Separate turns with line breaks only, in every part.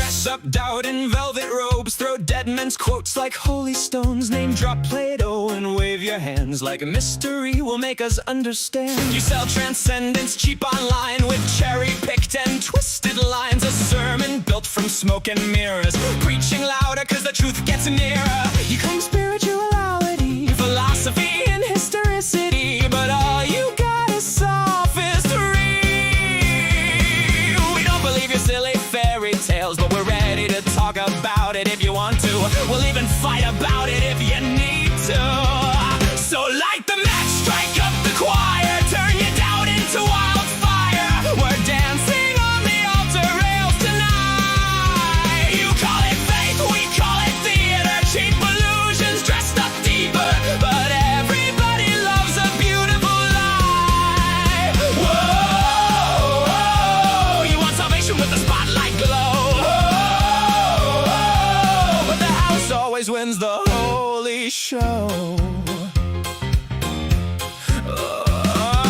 Subdoubt in velvet robes, throw dead men's quotes like holy stones. Name drop Plato and wave your hands like a mystery will make us understand. You sell transcendence cheap online with cherry-picked and twisted lines. A sermon built from smoke and mirrors, preaching louder cause the truth gets nearer. You claim spirituality, philosophy, and historicity, but all you got is sophistry. We don't believe your silly fairy tales, but we're ready to talk about it if you want to. We'll even fight about it if you need to. So light the match, strike up the choir, turn your doubt into wildfire. We're dancing on the altar rails tonight. You call it faith, we call it theater, cheap illusions dressed up deeper, but everybody loves a beautiful lie. Whoa, whoa, you want salvation with the spotlight glow. Whoa, but the house always wins the holy show.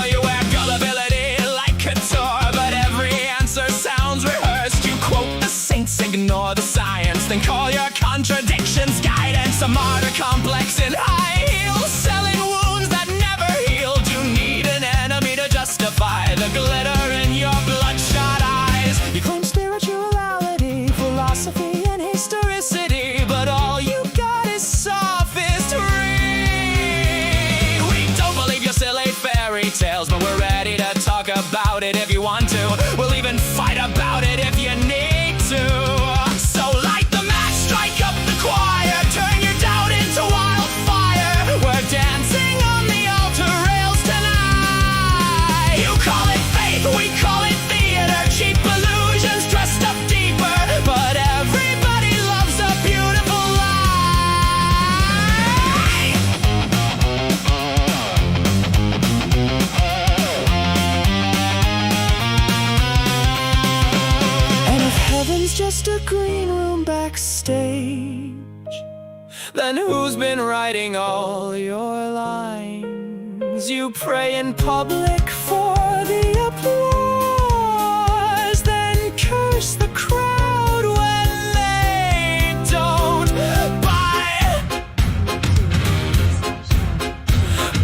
You wear gullibility like couture, but every answer sounds rehearsed. You quote the saints, ignore the science, then call your contradictions guidance. A martyr complex in high heels, selling wounds that never healed. You need an enemy to justify the glitter in your bloodshot eyes. You claim spirituality, philosophy, and historicity, but all you got is sophistry. We don't believe your silly fairy tales, but we're ready to talk about it if you want to. We'll even fight about it if you need to. So light the match, strike up the choir, turn your doubt into wildfire. We're dancing on the altar rails tonight. You call it faith, we call it theater, cheap illusions dressed up deeper, but everybody loves a beautiful lie. And if heaven's just a green room backstage, then who's been writing all your lines? You pray in public for the applause, then curse the crowd when they don't buy.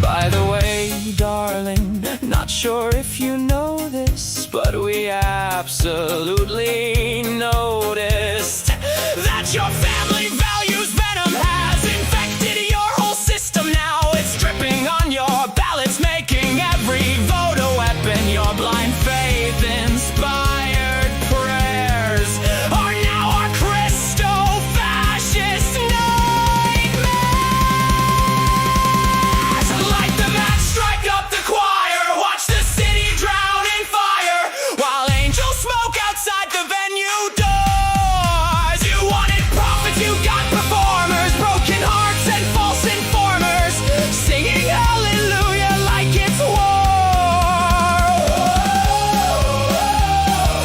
By the way, darling, not sure if you know this, but we absolutely noticed that your family values venom has infected your whole system now. It's dripping on your ballots, making every vote a weapon. Your blind faith inspired prayers are now our Christo-fascist nightmares. Light the match, strike up the choir, watch the city drown in fire, while angels smoke outside the venue doors. You wanted prophets, you got performers, broken hearts and false informers, singing hallelujah like it's war.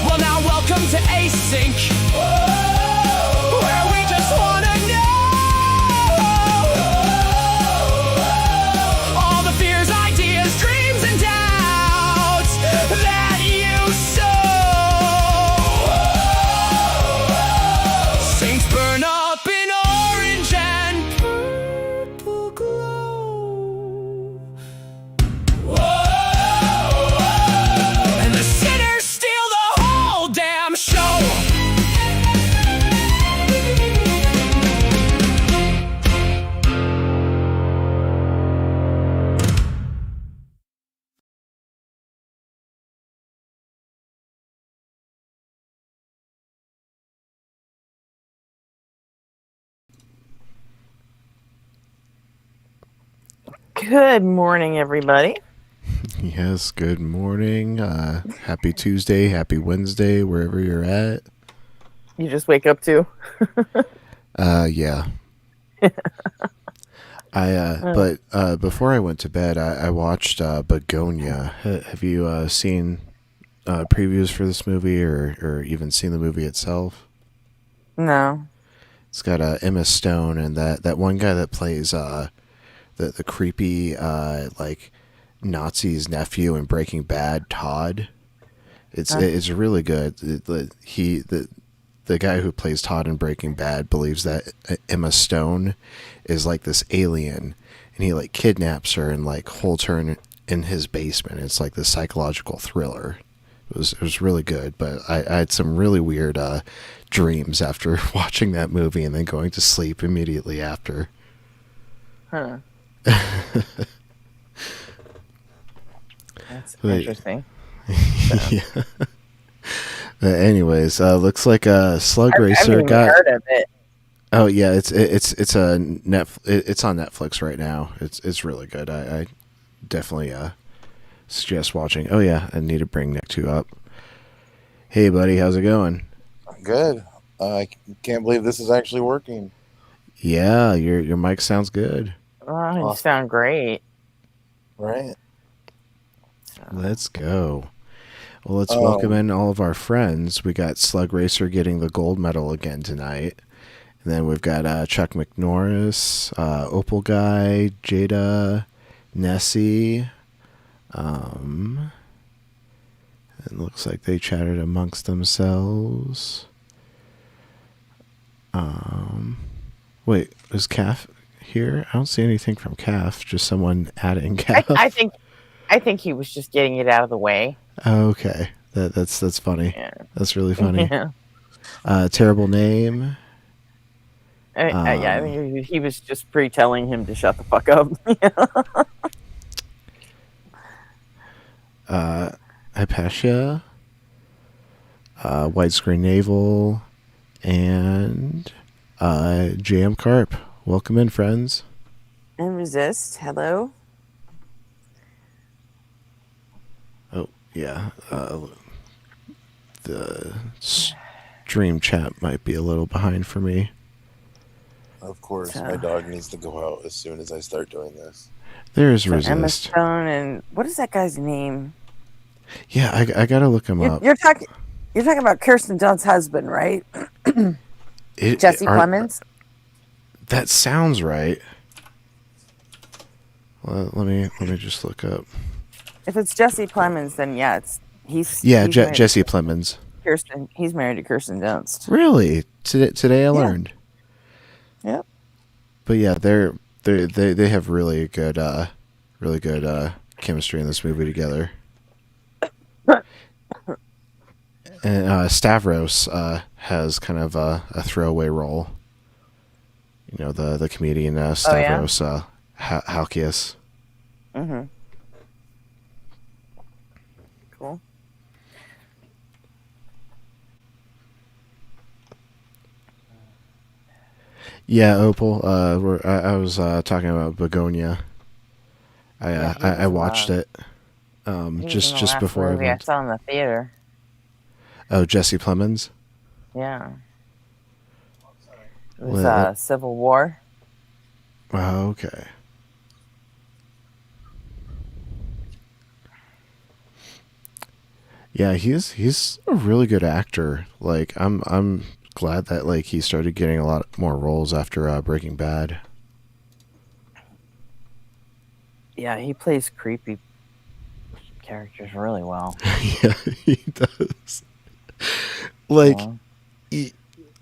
Well, now welcome to Async, where we just wanna know all the fears, ideas, dreams, and doubts that you sow. Saints burn up in orange and purple glow. And the sinners steal the whole damn show.
Good morning, everybody.
Yes, good morning. Happy Tuesday, happy Wednesday, wherever you're at.
You just wake up too.
Yeah. But before I went to bed, I watched Begonia. Have you seen previews for this movie or even seen the movie itself?
No.
It's got Emma Stone and that one guy that plays the creepy like Nazi's nephew in Breaking Bad, Todd. It's really good. the guy who plays Todd in Breaking Bad believes that Emma Stone is like this alien, and he like kidnaps her and like holds her in his basement. It's like this psychological thriller. It was really good, but I had some really weird dreams after watching that movie and then going to sleep immediately after.
Huh. That's
Wait.
interesting.
Yeah. But anyways, looks like Slug
I've
Racer
even
got.
heard of it.
Oh yeah, it's a it's on Netflix right now. It's really good. I definitely suggest watching. Oh yeah, I need to bring Nick 2 up. Hey buddy, how's it going?
Good. I can't believe this is actually working.
Yeah, your mic sounds good.
Oh, you
Awesome.
sound great.
Right?
Let's go. Well, let's welcome in all of our friends. We got Slug Racer getting the gold medal again tonight. And then we've got Chuck McNorris, Opal Guy, Jada, Nessie. It looks like they chatted amongst themselves. Wait, is Calf here? I don't see anything from Calf. Just someone adding Calf.
I think he was just getting it out of the way.
Oh, okay, that's funny.
Yeah.
That's really funny.
Yeah.
Terrible name.
Yeah, I think he was just pre-telling him to shut the fuck up.
Hypatia, Widescreen Naval, and JM Carp. Welcome in, friends.
And resist. Hello.
Oh, yeah. The stream chat might be a little behind for me.
Of course,
So-
my dog needs to go out as soon as I start doing this.
There's
So Emma
Resist.
Stone and what is that guy's name?
Yeah, I gotta look him up.
You're talking about Kirsten Dunst's husband, right? Jesse Plemons.
That sounds right. Well, let me just look up.
If it's Jesse Plemons, then yeah, he's
Yeah,
he's married
Jesse Plemons.
to Kirsten. He's married to Kirsten Dunst.
Really? Today I learned.
Yep.
But yeah, they have really good chemistry in this movie together. And Stavros has kind of a throwaway role. You know, the comedian Stavros Halkias.
Mm-hmm. Cool.
Yeah, Opal. I was talking about Begonia. I watched it.
He was
Just
in the
just
last
before I
movie I
went.
saw in the theater.
Oh, Jesse Plemons.
Yeah. It was
Well,
Civil War.
Oh, okay. Yeah, he's a really good actor. Like I'm glad that like he started getting a lot more roles after Breaking Bad.
Yeah, he plays creepy characters really well.
Yeah, he does. Like
Yeah.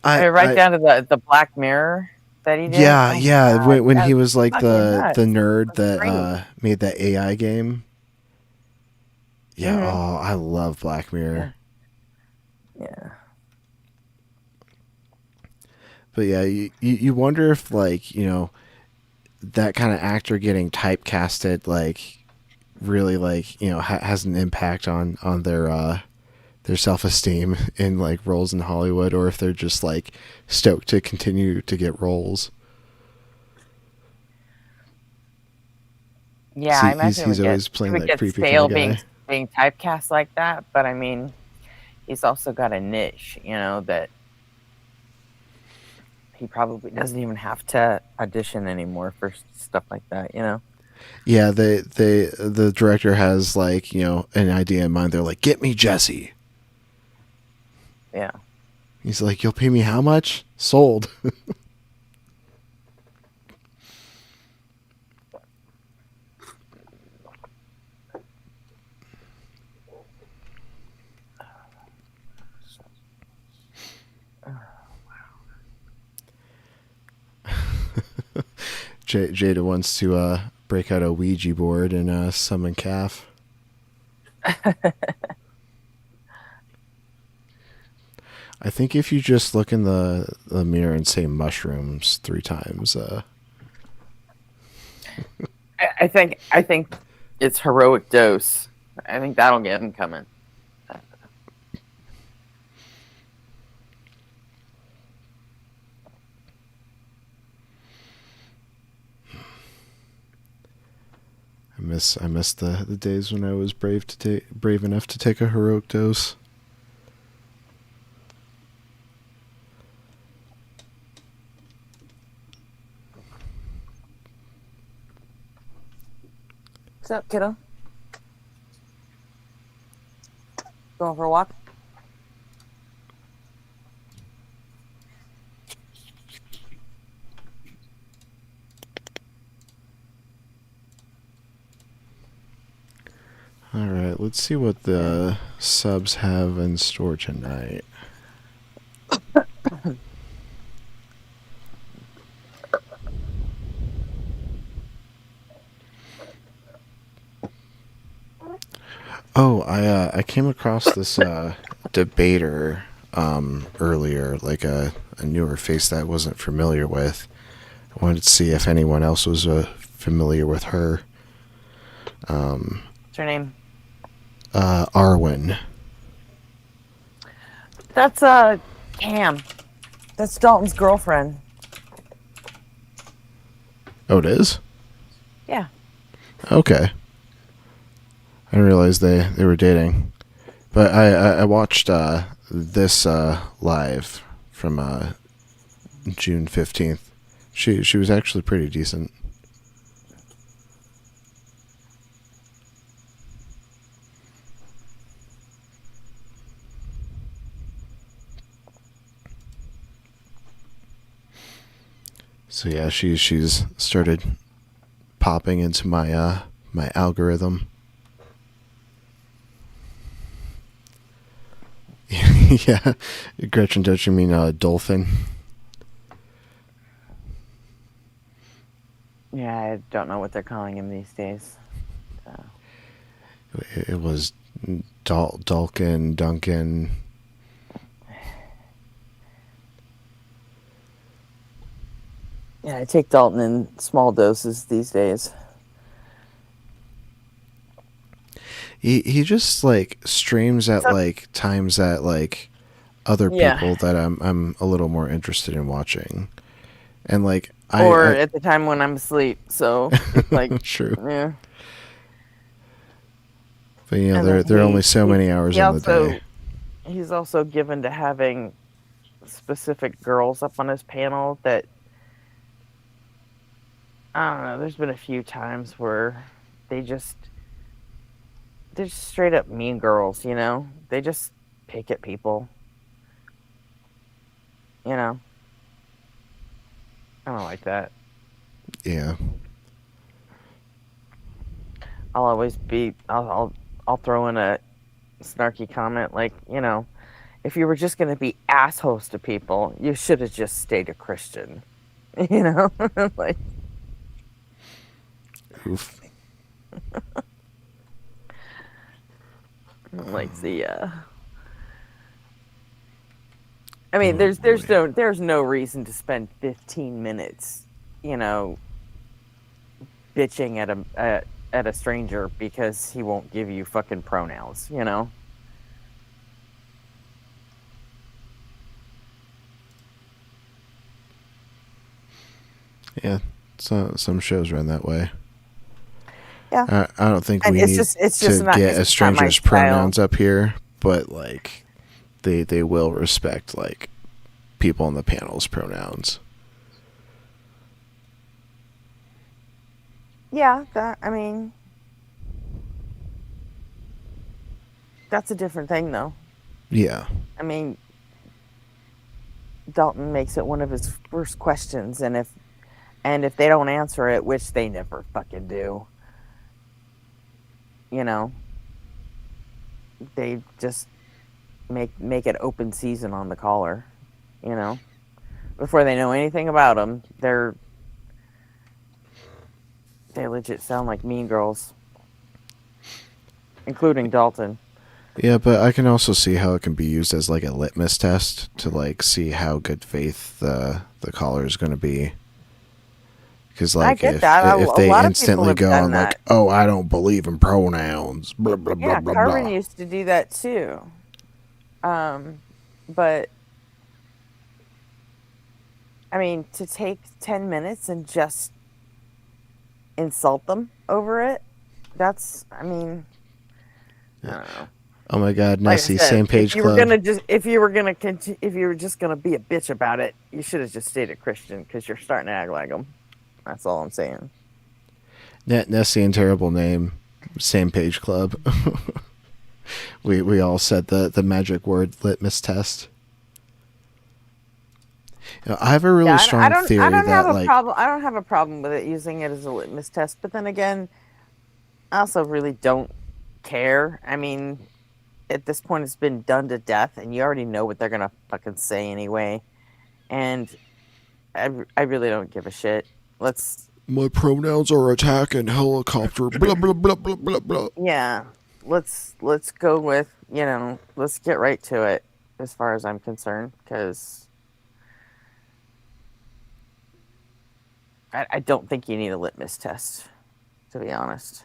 I
down to the Black Mirror that he did.
yeah,
Oh,
yeah.
God,
When he
that's
was like
fucking nuts.
the nerd
That's
that made that AI game. Yeah,
Mhm.
oh, I love Black Mirror.
Yeah.
But yeah, you wonder if like, you know, that kind of actor getting typecasted like really like, you know, has an impact on their self-esteem in like roles in Hollywood, or if they're just like stoked to continue to get roles.
Yeah,
See,
I imagine
he's
it would
always
get,
playing
it would
that
get
creepy
stale
kind of guy.
being typecast like that, but I mean, he's also got a niche, you know, that he probably doesn't even have to audition anymore for stuff like that, you know?
Yeah, the director has like, you know, an idea in mind. They're like, "Get me Jesse."
Yeah.
He's like, "You'll pay me how much?" Sold. Jada wants to break out a Ouija board and summon Calf. I think if you just look in the mirror and say mushrooms 3 times,
I think it's heroic dose. I think that'll get him coming.
I miss the days when I was brave enough to take a heroic dose.
What's up, kiddo? Going for a walk?
All right, let's see what the subs have in store tonight. Oh, I came across this debater earlier, like a newer face that I wasn't familiar with. I wanted to see if anyone else was familiar with her.
What's her name?
Arwen.
That's Cam. That's Dalton's girlfriend.
Oh, it is?
Yeah.
Okay. I didn't realize they were dating. But I watched this live from June 15th. She was actually pretty decent. So yeah, she's started popping into my my algorithm. Yeah, Gretchen, don't you mean dolphin?
Yeah, I don't know what they're calling him these days. So.
It was Duncan.
Yeah, I take Dalton in small doses these days.
He just like streams at like times that like other people that I'm a little more interested in watching, and like
I at the time when I'm asleep. So it's like
true.
Yeah.
But you know there are only so many hours in the day.
He's also given to having specific girls up on his panel that I don't know. There's been a few times where they're just straight up mean girls, you know? They just pick at people. You know? I don't like that.
Yeah.
I'll throw in a snarky comment like, you know, if you were just going to be assholes to people, you should have just stayed a Christian. You know? Like
Oof.
Like the I mean, there's no reason to spend 15 minutes, you know, bitching at a stranger because he won't give you fucking pronouns, you know?
Yeah, some shows run that way.
Yeah.
I don't think we
it's
need
just
to
not,
get a stranger's
style.
pronouns up here, but like they will respect like people on the panel's pronouns.
Yeah, I mean, that's a different thing though.
Yeah.
I mean, Dalton makes it one of his first questions, and if they don't answer it, which they never fucking do, you know, they just make it open season on the caller, you know, before they know anything about him. They're They legit sound like Mean Girls, including Dalton.
Yeah, but I can also see how it can be used as like a litmus test to like see how good faith the caller is going to be. Because
I
like
get that.
if
A
they
lot of people
instantly
have
go
done
on like,
that.
oh, I don't believe in pronouns, blah blah blah
Yeah,
blah
Carmen
blah.
used to do that too. But I mean, to take 10 minutes and just insult them over it, that's, I mean, I don't know.
Oh my God,
Like I
Nessie,
said,
same page
if you were
club.
if you were just gonna be a bitch about it, you should have just stayed a Christian because you're starting to act like them. That's all I'm saying.
Nessie and terrible name, same page club. we all said the magic word litmus test. You know, I have a really
Yeah,
strong theory
I don't
that
have a
like
problem. I don't have a problem with it using it as a litmus test. But then again, I also really don't care. I mean, at this point, it's been done to death, and you already know what they're gonna fucking say anyway. And I really don't give a shit. Let's
my pronouns are attack and helicopter. Blah blah blah blah blah blah.
yeah, let's go with let's get right to it as far as I'm concerned because I don't think you need a litmus test, to be honest.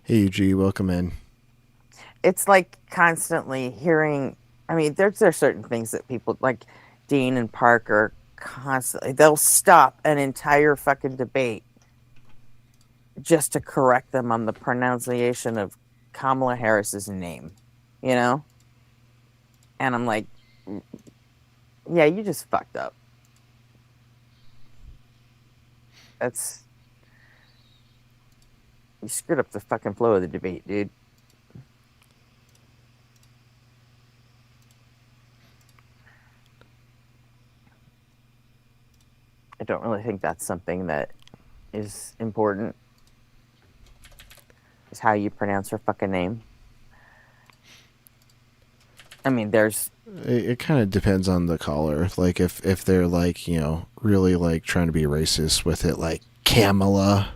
Hey UG, welcome in.
It's like constantly hearing. I mean, there's certain things that people like Dean and Parker constantly they'll stop an entire fucking debate just to correct them on the pronunciation of Kamala Harris's name, you know? And I'm like, yeah, you just fucked up. You screwed up the fucking flow of the debate, dude. I don't really think that's something that is important. Is how you pronounce her fucking name. I mean,
It kind of depends on the caller. Like if they're like really like trying to be racist with it, like Kamala,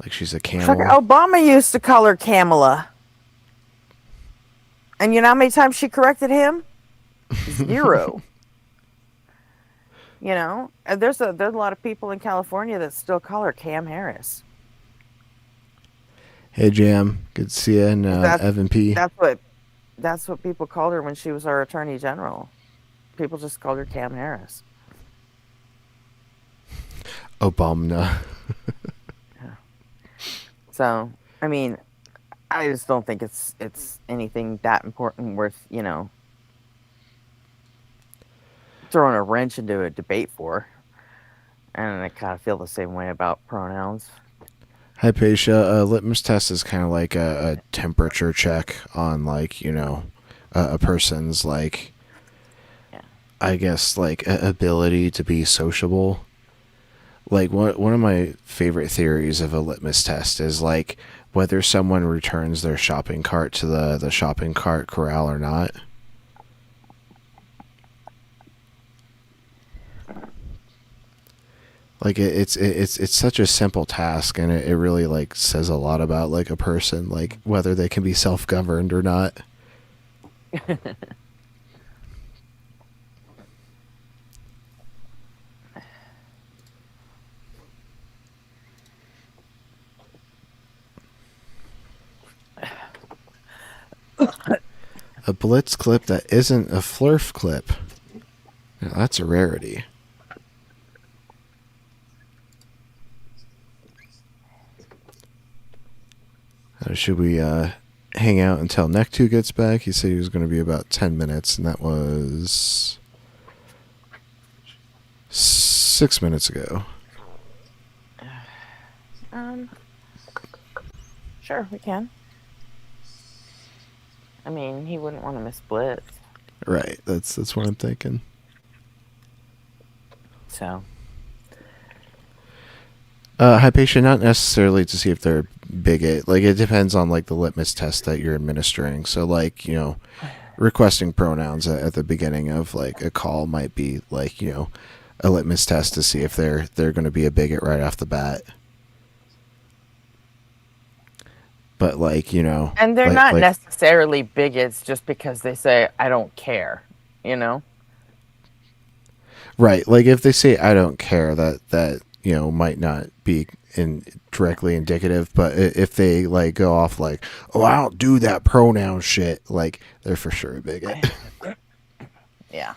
like she's a camel.
fucking Obama used to call her Kamala. And you know how many times she corrected him? 0. And there's a lot of people in California that still call her Cam Harris.
Hey Jam, good to see you, and Evan P.
That's what people called her when she was our attorney general. People just called her Cam Harris.
Obama.
So, I mean, I just don't think it's anything that important worth, throwing a wrench into a debate for. And I kind of feel the same way about pronouns.
Hi Paisha, litmus test is kind of like a temperature check on like a person's like I guess like ability to be sociable. Like one of my favorite theories of a litmus test is like whether someone returns their shopping cart to the shopping cart corral or not. Like it's such a simple task, and it really like says a lot about like a person, like whether they can be self-governed or not. A Blitz clip that isn't a Flurf clip. Now, that's a rarity. Should we hang out until Nectu gets back? He said he was going to be about 10 minutes, and that was 6 minutes ago.
Sure, we can. I mean, he wouldn't want to miss Blitz.
Right, that's what I'm thinking.
So.
Hypatia, not necessarily to see if they're bigot. Like, it depends on, like, the litmus test that you're administering. So, like, requesting pronouns at the beginning of, like, a call might be, like, a litmus test to see if they're going to be a bigot right off the bat. But like, you know,
And they're
like,
not
like,
necessarily bigots just because they say I don't care, you know?
right. Like if they say I don't care, that you know might not be directly indicative. But if they like go off like, oh, I don't do that pronoun shit, like they're for sure a bigot.
Yeah.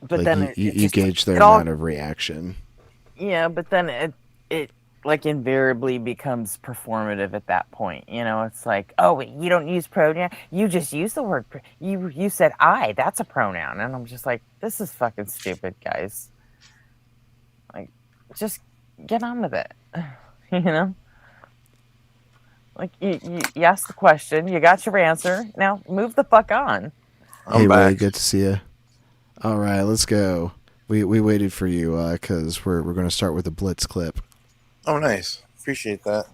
But
Like
then
you
it just,
gauge their
it all,
amount of reaction.
yeah, but then it like invariably becomes performative at that point. You know, it's like, oh, wait, you don't use pronoun. You just use the word. You said I. That's a pronoun, and I'm just like, this is fucking stupid, guys. Like, just get on with it. You know, like you asked the question, you got your answer. Now move the fuck on.
Hey,
back.
Ray, good to see you. All right, let's go. We waited for you because we're going to start with a blitz clip.
Oh, nice. Appreciate that.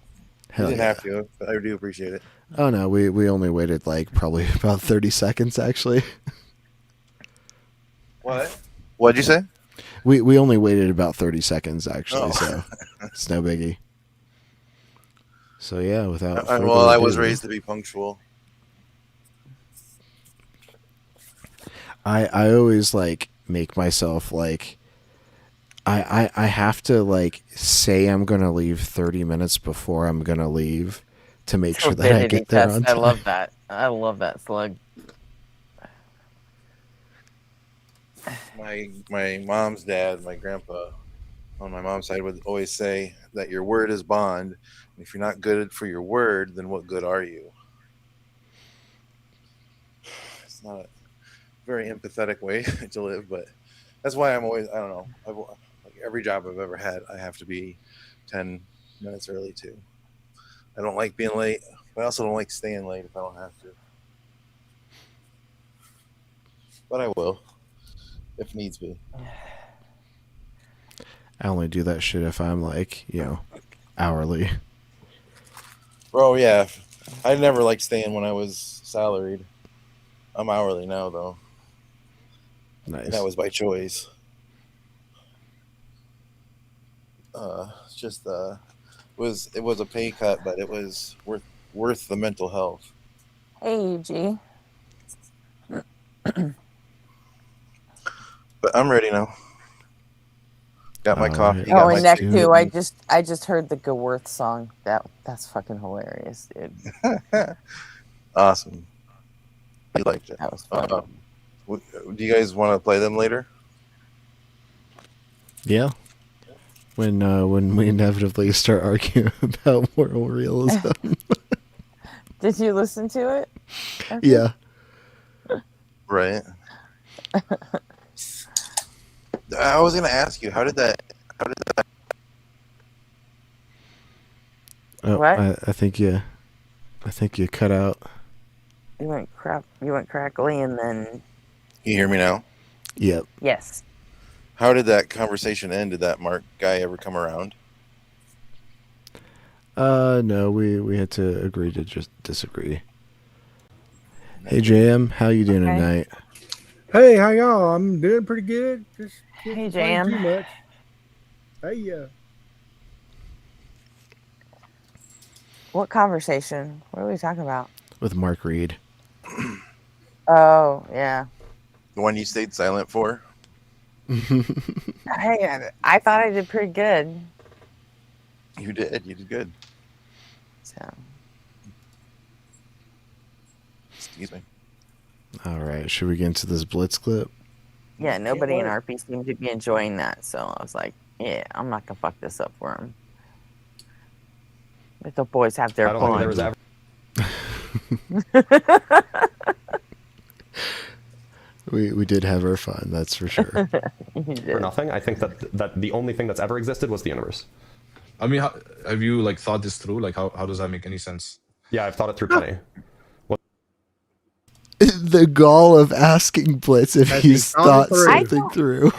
Hell
You didn't
yeah.
have to, but I do appreciate it.
Oh no, we only waited like probably about 30 seconds actually.
What? What'd you say?
We only waited about 30 seconds actually,
Oh.
so it's no biggie. So yeah, without further
Well, I was
ado,
raised to be punctual.
I always like make myself like I have to like say I'm gonna leave 30 minutes before I'm gonna leave to make sure that I
Turbidity
get there
test.
on
I
time.
love that. I love that slug.
My mom's dad, my grandpa on my mom's side would always say that your word is bond. And if you're not good for your word, then what good are you? It's not a very empathetic way to live, but that's why I'm always, I don't know, like every job I've ever had, I have to be 10 minutes early too. I don't like being late, but I also don't like staying late if I don't have to. But I will, if needs be.
I only do that shit if I'm like, you know, hourly.
Bro, yeah. I never liked staying when I was salaried. I'm hourly now, though.
Nice.
And that was by choice. It was a pay cut, but it was worth the mental health.
Hey, G.
But I'm ready now. Got my
All
coffee.
right.
Got
Oh,
my
and next
soup.
too, I just heard the Gaworth song. That's fucking hilarious, dude.
Awesome. You liked it.
That was fun.
Do you guys want to play them later?
Yeah. When we inevitably start arguing about moral realism.
Did you listen to it?
Yeah.
Right. I was gonna ask you, how did that
Oh,
What?
I think you cut out.
You went crackly, and then
you hear me now?
Yep.
yes.
How did that conversation end? Did that Mark guy ever come around?
No, we had to agree to just disagree. Hey JM, how you doing
Okay.
tonight?
Hey, how y'all? I'm doing pretty good. Just can't
Hey,
complain
Jam.
too much. Hey,
What conversation? What are we talking about?
With Mark Reed.
Oh, yeah.
The one you stayed silent for?
Hey, I thought I did pretty good.
You did. You did good.
So
Excuse me.
All right, should we get into this blitz clip?
yeah, nobody in
wait.
RP seemed to be enjoying that. So I was like, yeah, I'm not gonna fuck this up for them. Let the boys have their
I don't think there
fun.
was ever.
We did have our fun, that's for sure.
You
For
did.
nothing. I think that the only thing that's ever existed was the universe.
I mean, have you like thought this through? Like, how does that make any sense?
Yeah, I've thought it through plenty.
The gall of asking Blitz if
Has
he's
he thought
thought
it
something through.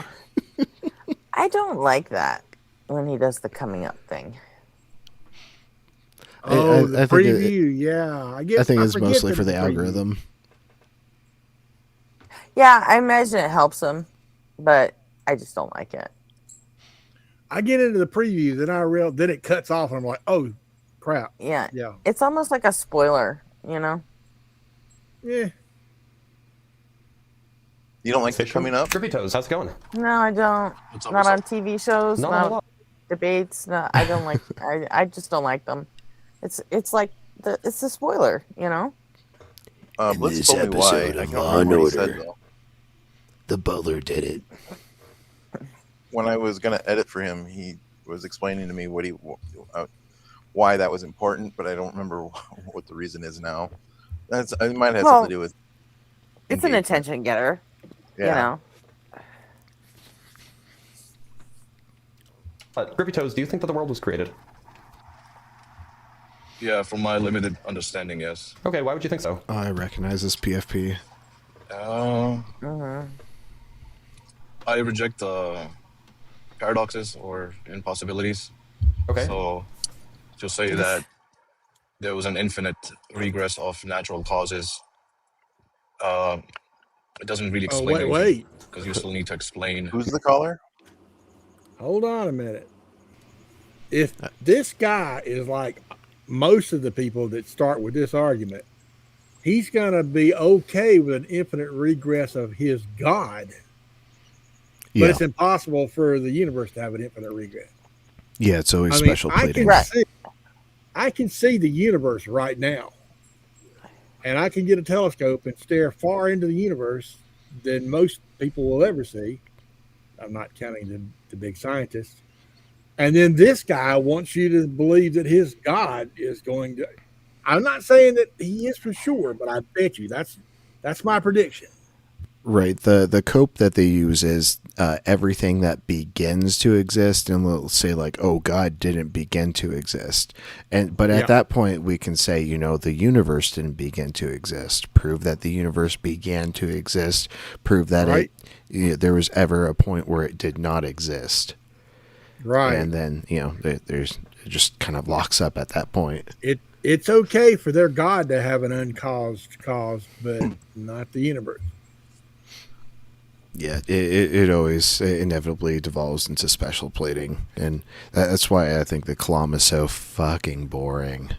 I don't like that when he does the coming up thing.
oh,
I
the
think it-
preview. Yeah, I guess.
I think it's
forget
mostly
that
for the
it's a preview.
algorithm.
Yeah, I imagine it helps him, but I just don't like it.
I get into the previews and then it cuts off and I'm like, oh crap.
Yeah,
Yeah.
it's almost like a spoiler, you know.
Yeah.
You don't like it coming up?
Drippy Toes, how's it going?
No, I don't.
What's up,
Not
what's
on
up?
TV shows.
Not a whole
Not
lot.
debates. No, I don't like. I just don't like them. It's like it's a spoiler, you know.
Blitz
this
told me why.
episode
I
of
can't
Law
remember
and
what he said,
Order.
though.
The butler did it.
When I was gonna edit for him, he was explaining to me why that was important, but I don't remember what the reason is now. It might have something to do with.
It's an
engagement.
attention getter,
Yeah.
you know.
Drippy Toes, do you think that the world was created?
Yeah, from my limited understanding, yes.
Okay, why would you think so?
I recognize this PFP.
I reject paradoxes or impossibilities.
Okay.
So, to say that there was an infinite regress of natural causes, it doesn't really
Oh,
explain
wait.
because you still need to explain.
Who's the caller?
Hold on a minute. If this guy is like most of the people that start with this argument, he's going to be okay with an infinite regress of his God. But
Yeah,
it's impossible for the universe to have an infinite regress.
yeah, it's always
I mean,
special pleading.
I can see the universe right now. And I can get a telescope and stare far into the universe than most people will ever see. I'm not counting the big scientists. And then this guy wants you to believe that his God is going to. I'm not saying that he is for sure, but I bet you that's my prediction.
Right. The cope that they use is everything that begins to exist, and they'll say like, "Oh, God didn't begin to exist," but at
Yeah.
that point we can say, the universe didn't begin to exist. Prove that the universe began to exist. Prove that
Right.
there was ever a point where it did not exist,
Right.
and then there's it just kind of locks up at that point.
It's okay for their God to have an uncaused cause, but not the universe.
Yeah, it always inevitably devolves into special plating, and that's why I think the Kalam is so fucking boring.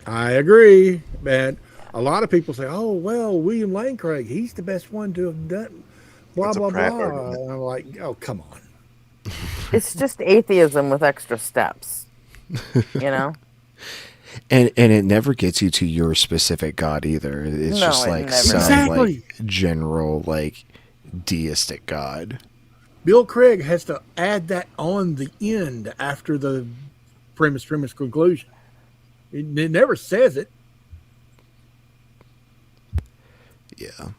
I agree, man. A lot of people say, "Oh, well, William Lane Craig, he's the best one to have done blah
That's a
blah
Pratt
blah."
argument.
And I'm like, "Oh, come on."
It's just atheism with extra steps, you know.
And it never gets you to your specific god either. It's
No,
just
it
like
never
some
does.
Exactly.
like general like deistic god.
Bill Craig has to add that on the end after the premise conclusion. It never says it.
Yeah.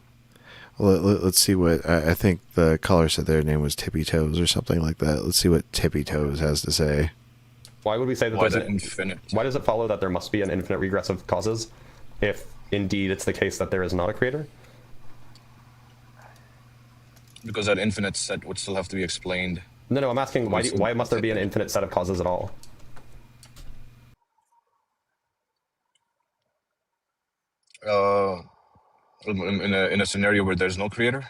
Well, let's see what I think the caller said their name was Tippy Toes or something like that. Let's see what Tippy Toes has to say.
Why would we say that
Why
there's
the infinite?
Why does it follow that there must be an infinite regress of causes, if indeed it's the case that there is not a creator?
Because that infinite set would still have to be explained.
No, I'm asking why must there be an infinite set of causes at all?
In a scenario where there's no creator,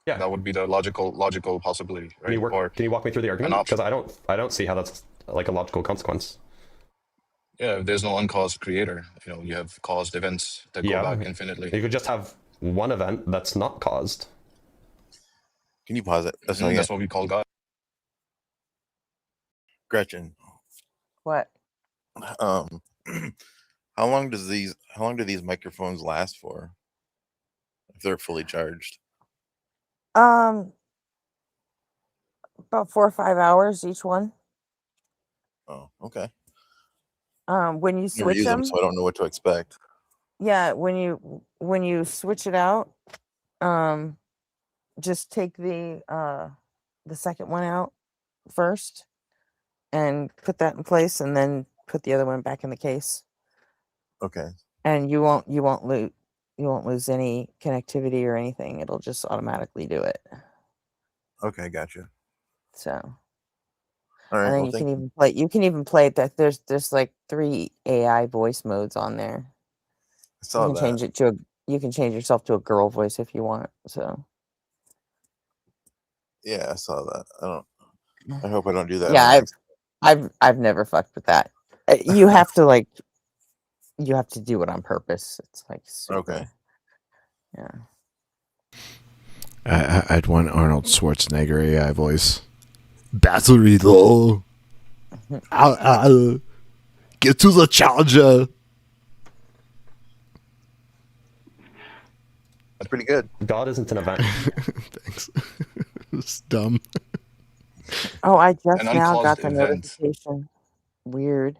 Yeah.
that would be the logical possibility, right?
Can you walk me through the argument?
option.
Because I don't see how that's like a logical consequence.
Yeah, if there's no uncaused creator, you have caused events that go
Yeah.
back infinitely.
You could just have one event that's not caused.
Can you pause it? That's
And that's what we call God.
Gretchen.
What?
How long do these microphones last for? If they're fully charged.
About 4 or 5 hours each one.
Oh, okay.
When you
Never
switch
use them,
them,
so I don't know what to expect.
yeah, when you switch it out, just take the second one out first and put that in place, and then put the other one back in the case,
Okay.
and you won't lose any connectivity or anything. It'll just automatically do it.
Okay, gotcha.
So
All right.
and then
Well,
you can even play that. There's like 3 AI voice modes on there.
I saw
You can change
that.
it to you can change yourself to a girl voice if you want. So
Yeah, I saw that. I hope I don't do that.
Yeah,
on accident.
I've never fucked with that. You have to like, you have to do it on purpose. It's like super,
Okay.
yeah.
I'd want Arnold Schwarzenegger AI voice. Battery low. Get to the charger.
That's pretty good.
God isn't an event.
Thanks. It's dumb.
Oh, I just
An
now got
uncaused
the
event
notification. Weird.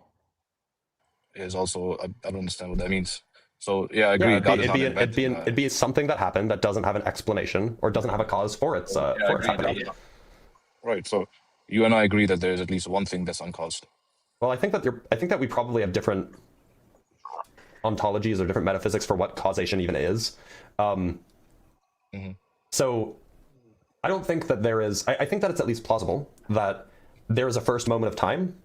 is also I don't understand what that means. So yeah, I agree.
Yeah,
God is not an event.
it'd be something that happened that doesn't have an explanation or doesn't have a cause for its
Yeah, I
for its
agree.
happening.
Right. So you and I agree that there's at least one thing that's uncaused.
Well, I think that we probably have different ontologies or different metaphysics for what causation even is. So I don't think that there is. I think that it's at least plausible that there is a first moment of time,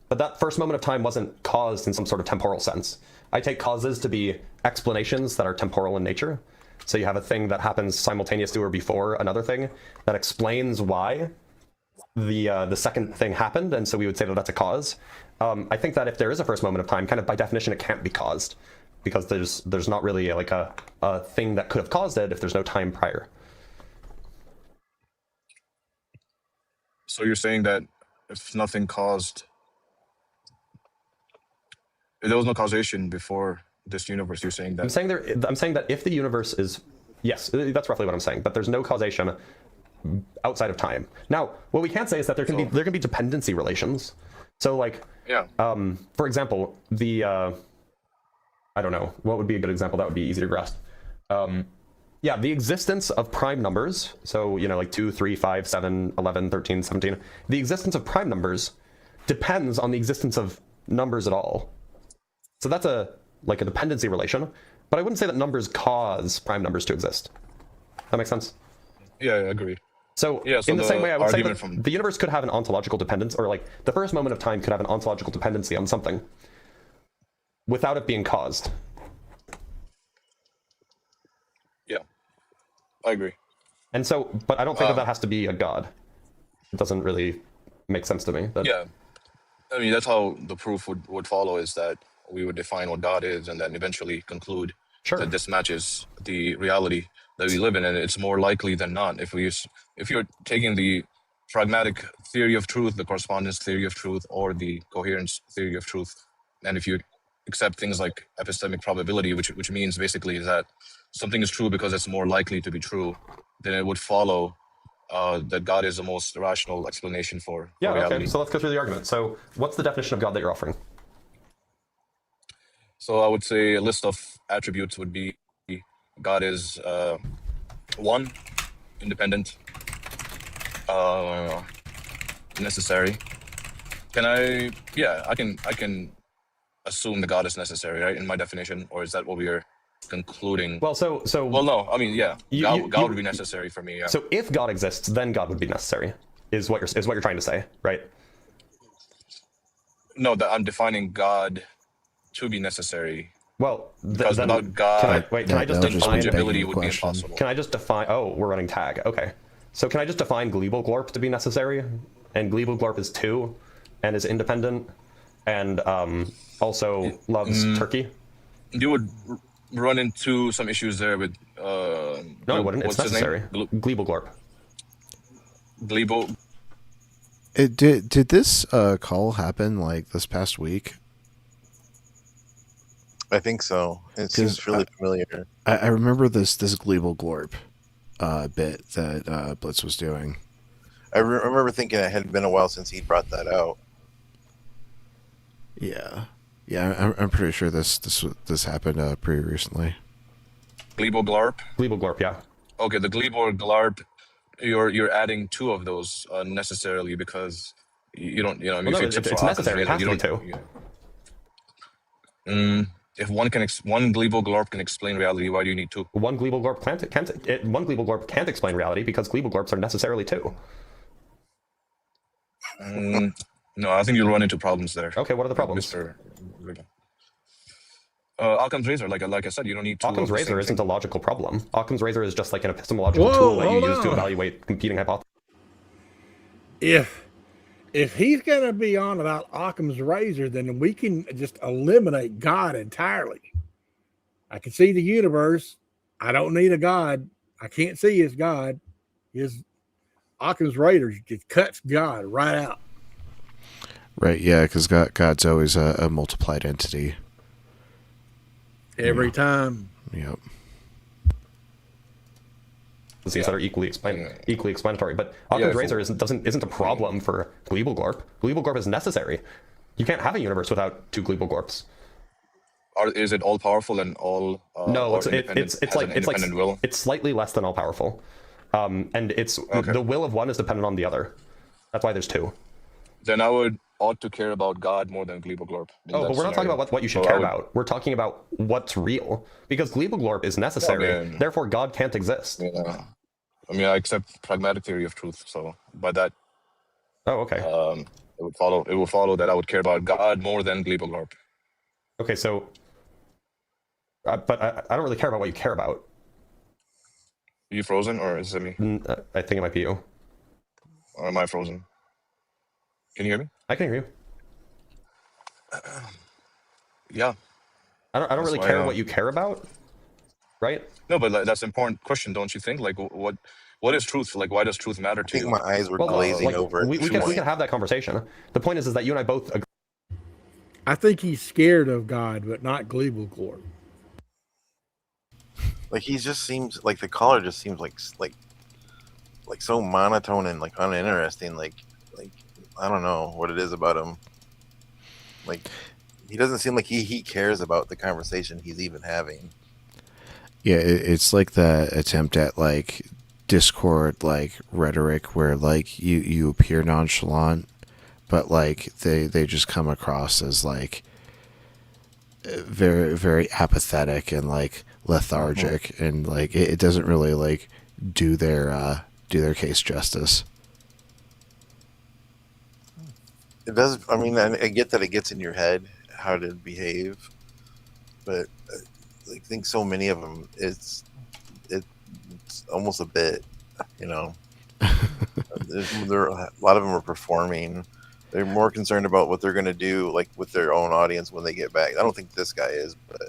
but that first moment of time wasn't caused in some sort of temporal sense. I take causes to be explanations that are temporal in nature. So you have a thing that happens simultaneous to or before another thing that explains why the second thing happened, and so we would say that that's a cause. I think that if there is a first moment of time, kind of by definition, it can't be caused because there's not really like a thing that could have caused it if there's no time prior.
So you're saying that if nothing caused, if there was no causation before this universe, you're saying that.
I'm saying that if the universe is, yes, that's roughly what I'm saying, but there's no causation outside of time. Now, what we can't say is that there can be dependency relations. So like,
Yeah.
for example, I don't know, what would be a good example that would be easy to grasp? Yeah, the existence of prime numbers, so, you know, like 2, 3, 5, 7, 11, 13, 17, the existence of prime numbers depends on the existence of numbers at all. So that's like a dependency relation, but I wouldn't say that numbers cause prime numbers to exist. That makes sense?
Yeah, I agree.
So,
Yeah, so
in the same way, I would say that
argument
the universe could have an ontological dependence, or like the first moment of time could have an ontological dependency on something without it being caused.
Yeah, I agree.
And so, but I don't think that has to be a god. It doesn't really make sense to me.
Yeah, I mean that's how the proof would follow, is that we would define what God is and then eventually conclude
Sure.
that this matches the reality that we live in, and it's more likely than not. If you're taking the pragmatic theory of truth, the correspondence theory of truth, or the coherence theory of truth, and if you accept things like epistemic probability, which means basically that something is true because it's more likely to be true, then it would follow that God is the most rational explanation for reality.
Okay, so let's go through the argument. So what's the definition of God that you're offering?
So I would say a list of attributes would be God is one, independent, necessary. I can assume that God is necessary, right, in my definition, or is that what we are concluding?
Well,
Well, no, I mean, yeah, God
you-
would be necessary for me. Yeah.
So if God exists, then God would be necessary, is what you're trying to say, right?
No, that I'm defining God to be necessary.
Well,
Because
then,
without God,
can I just
that was just
define?
begging
intelligibility
the
would be
question.
impossible.
Can I just define? Oh, we're running tag. Okay, so can I just define Glebel-Glorp to be necessary? And Glebel-Glorp is 2, and is independent, and also loves Turkey.
You would run into some issues there with
No, it wouldn't. It's
what's his name?
necessary. Glebel-Glorp.
Glebo.
Did this call happen like this past week?
I think so. It seems really familiar.
I remember this Glebel-Glorp bit that Blitz was doing.
I remember thinking it had been a while since he brought that out.
Yeah, I'm pretty sure this happened pretty recently.
Glebo-Glarp.
Glebel-Glorp, yeah.
Okay, the Glebo-Glarp. You're adding 2 of those unnecessarily because you don't. You know, I mean,
Well, no,
if you accept
it's
for
necessary. It has
you
to be
don't- If one Glebo-Glarp can explain reality, why do you need 2?
One Glebel-Glorp can't explain reality because Glebel-Glorps are necessarily 2.
No, I think you'll run into problems there.
Okay, what are the problems?
Mr. Occam's razor, like I said, you don't need 2.
Occam's
of the
razor
same
isn't
thing.
a logical problem. Occam's razor is just like an epistemological
Whoa,
tool that you
hold
use to
on.
evaluate competing hypotheses.
if he's going to be on about Occam's razor, then we can just eliminate God entirely. I can see the universe. I don't need a God. I can't see his God. His Occam's razor just cuts God right out.
Right, yeah, because God's always a multiplied entity.
Every time.
Yep.
Things that are equally explanatory. But Occam's razor isn't a problem for Gleeble-Glorp. Gleeble-Glorp is necessary. You can't have a universe without two Gleeble-Glorps.
Is it all powerful and all?
No,
or
it's
independent- has
like
an independent will.
it's slightly less than all powerful, and it's the will of one is dependent on the other. That's why there's two.
Then I ought to care about God more than Gleeble-Glorp.
Oh, but we're not talking about what you should care about. We're talking about what's real, because Gleeble-Glorp is necessary.
I mean-
Therefore, God can't exist.
Yeah. I mean, I accept pragmatic theory of truth. So by that,
Oh, okay.
it would follow that I would care about God more than Gleeble-Glorp.
Okay, so, but I don't really care about what you care about.
Are you frozen, or is it me?
I think it might be you.
Or am I frozen? Can you hear me?
I can hear you.
Yeah.
I don't really
why,
care what you care about, right?
No, but that's an important question, don't you think? Like, what is truth? Like, why does truth matter
I
to
think
you?
my eyes were
Well,
glazing
like,
over.
we
too
can
much.
have that conversation. The point is that you and I both agree.
I think he's scared of God, but not Gleeble-Glorp.
Like he just seems like the caller just seems like so monotone and like uninteresting. Like I don't know what it is about him. Like he doesn't seem like he cares about the conversation he's even having.
Yeah, it's like the attempt at like Discord like rhetoric where like you appear nonchalant, but like they just come across as like very very apathetic and like lethargic, and like it doesn't really like do their case justice.
It does. I mean, I get that it gets in your head how to behave, but I think so many of them it's almost a bit, you know. A lot of them are performing. They're more concerned about what they're going to do, like with their own audience when they get back. I don't think this guy is, but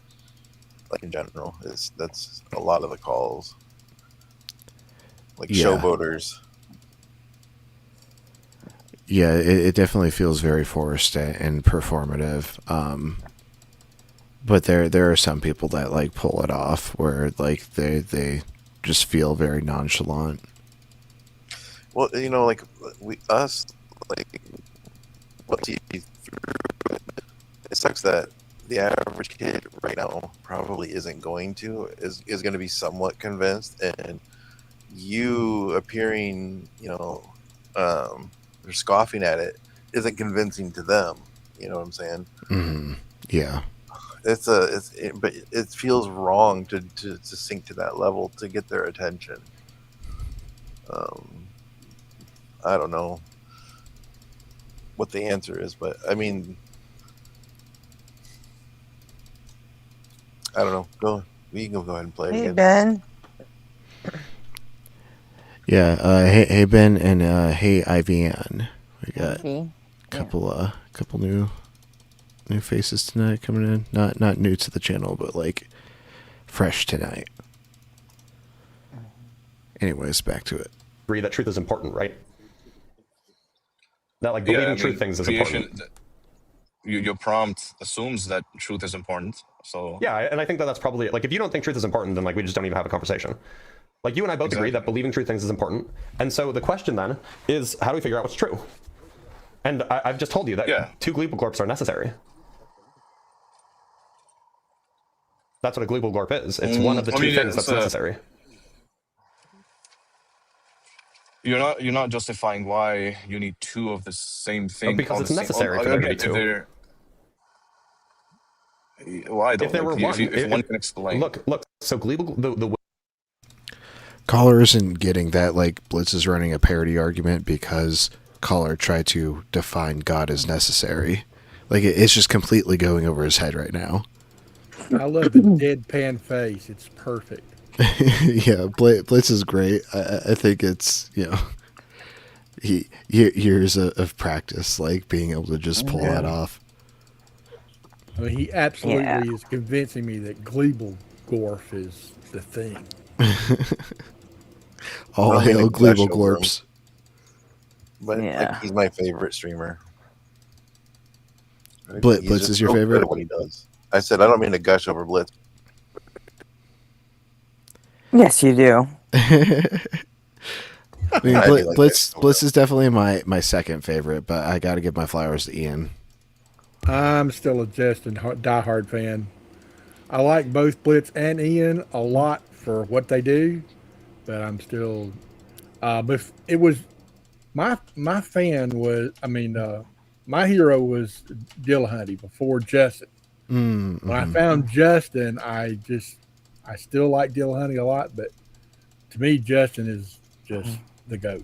like in general, that's a lot of the calls, like
Yeah.
showboaters.
Yeah, it definitely feels very forced and performative. But there are some people that like pull it off where like they just feel very nonchalant.
Well, you know, like us, like what TV through it sucks that the average kid right now probably isn't going to is going to be somewhat convinced, and you appearing, you know, or scoffing at it isn't convincing to them. You know what I'm saying?
Mm-hmm. Yeah.
But it feels wrong to sink to that level to get their attention. I don't know what the answer is, but I mean, I don't know. We can go ahead and play it
Hey,
again.
Ben.
Yeah. Hey Ben, and hey IVN. We got
Okay.
couple new faces tonight coming in. Not new to the channel, but like fresh tonight. Anyways, back to it.
Agree that truth is important, right? That like believing true things is important.
Your prompt assumes that truth is important. So
Yeah, and I think that's probably like if you don't think truth is important, then like we just don't even have a conversation. Like you and I both agree that believing true things is important, and so the question then is how do we figure out what's true? And I've just told you that two Gleeble-Glorps are necessary. That's what a Gleeble-Glorp is. It's one of the two things that's necessary.
You're not justifying why you need two of the same thing.
Because it's necessary for there to be two.
Why though?
If there were one,
if one can explain.
Look. So Gleeble, the
Caller isn't getting that like Blitz is running a parody argument because Caller tried to define God as necessary. Like it's just completely going over his head right now.
I love the deadpan face. It's perfect.
Yeah, Blitz is great. I think it's, you know, Years of practice, like being able to just pull that off.
I mean, he absolutely
Yeah.
is convincing me that Gleebelgorf is the thing.
All
I don't mean
hail
to gush
Gleeble
over him.
Glorps.
But
Yeah.
like, he's my favorite streamer.
Blitz
He's just
is your
so good
favorite?
at what he does. I said I don't mean to gush over Blitz.
Yes, you do.
I mean,
I do like
Blitz
that.
Blitz is definitely my second favorite, but I got to give my flowers to Ian.
I'm still a Justin diehard fan. I like both Blitz and Ian a lot for what they do, but I'm still. But it was my fan was. I mean, my hero was Dillahunty before Justin.
Mm,
When I
mhm.
found Justin, I still like Dillahunty a lot, but to me, Justin is just the GOAT.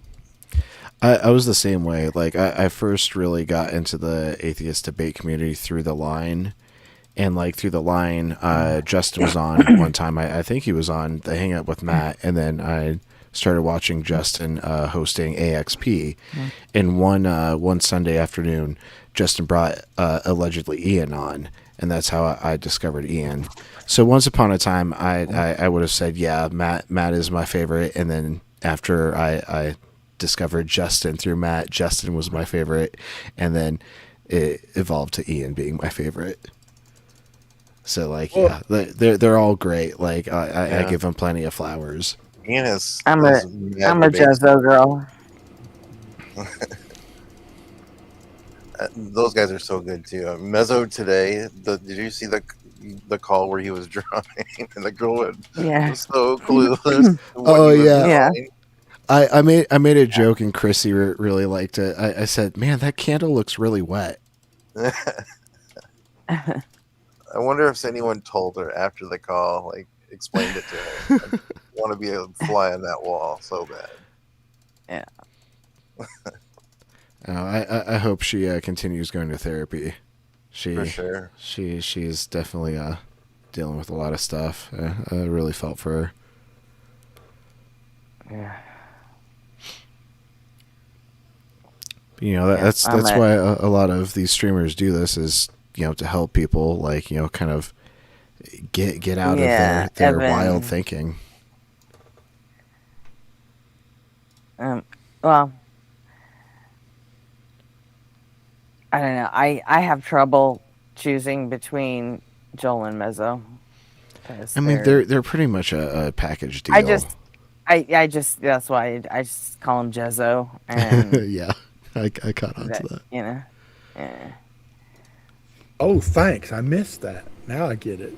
I was the same way. Like I first really got into the atheist debate community through the line, and like through the line, Justin was on one time. I think he was on the Hangout with Matt, and then I started watching Justin hosting AXP. And one Sunday afternoon, Justin brought allegedly Ian on, and that's how I discovered Ian. So once upon a time, I would have said, yeah, Matt is my favorite, and then after I discovered Justin through Matt, Justin was my favorite, and then it evolved to Ian being my favorite. So like,
Well-
yeah, they're all great. Like I
Yeah.
give them plenty of flowers.
Ian is.
I'm
has
a
mad debates.
Jezzo girl.
Those guys are so good too. Mezzo today. Did you see the call where he was drumming and the girl
Yeah.
was so clueless? what
Oh,
he was
yeah.
Yeah.
doing?
I made a joke and Chrissy really liked it. I said, "Man, that candle looks really wet."
I wonder if anyone told her after the call, like explained it to her. I want to be a fly on that wall so bad.
I hope she continues going to therapy.
For sure.
She's definitely dealing with a lot of stuff. I really felt for her.
Yeah.
You know, that's
I'm
why a lot of these streamers do this, is, you know, to help people, like, you know, kind of get out
Yeah,
of their
Evan.
wild thinking.
Well, I don't know. I have trouble choosing between Joel and Mezzo. 'Cause
I mean, they're pretty much a package deal.
I just that's why I just call him Jezzo, and
yeah, I caught on
that,
to that.
you know, yeah.
Oh, thanks. I missed that. Now I get it.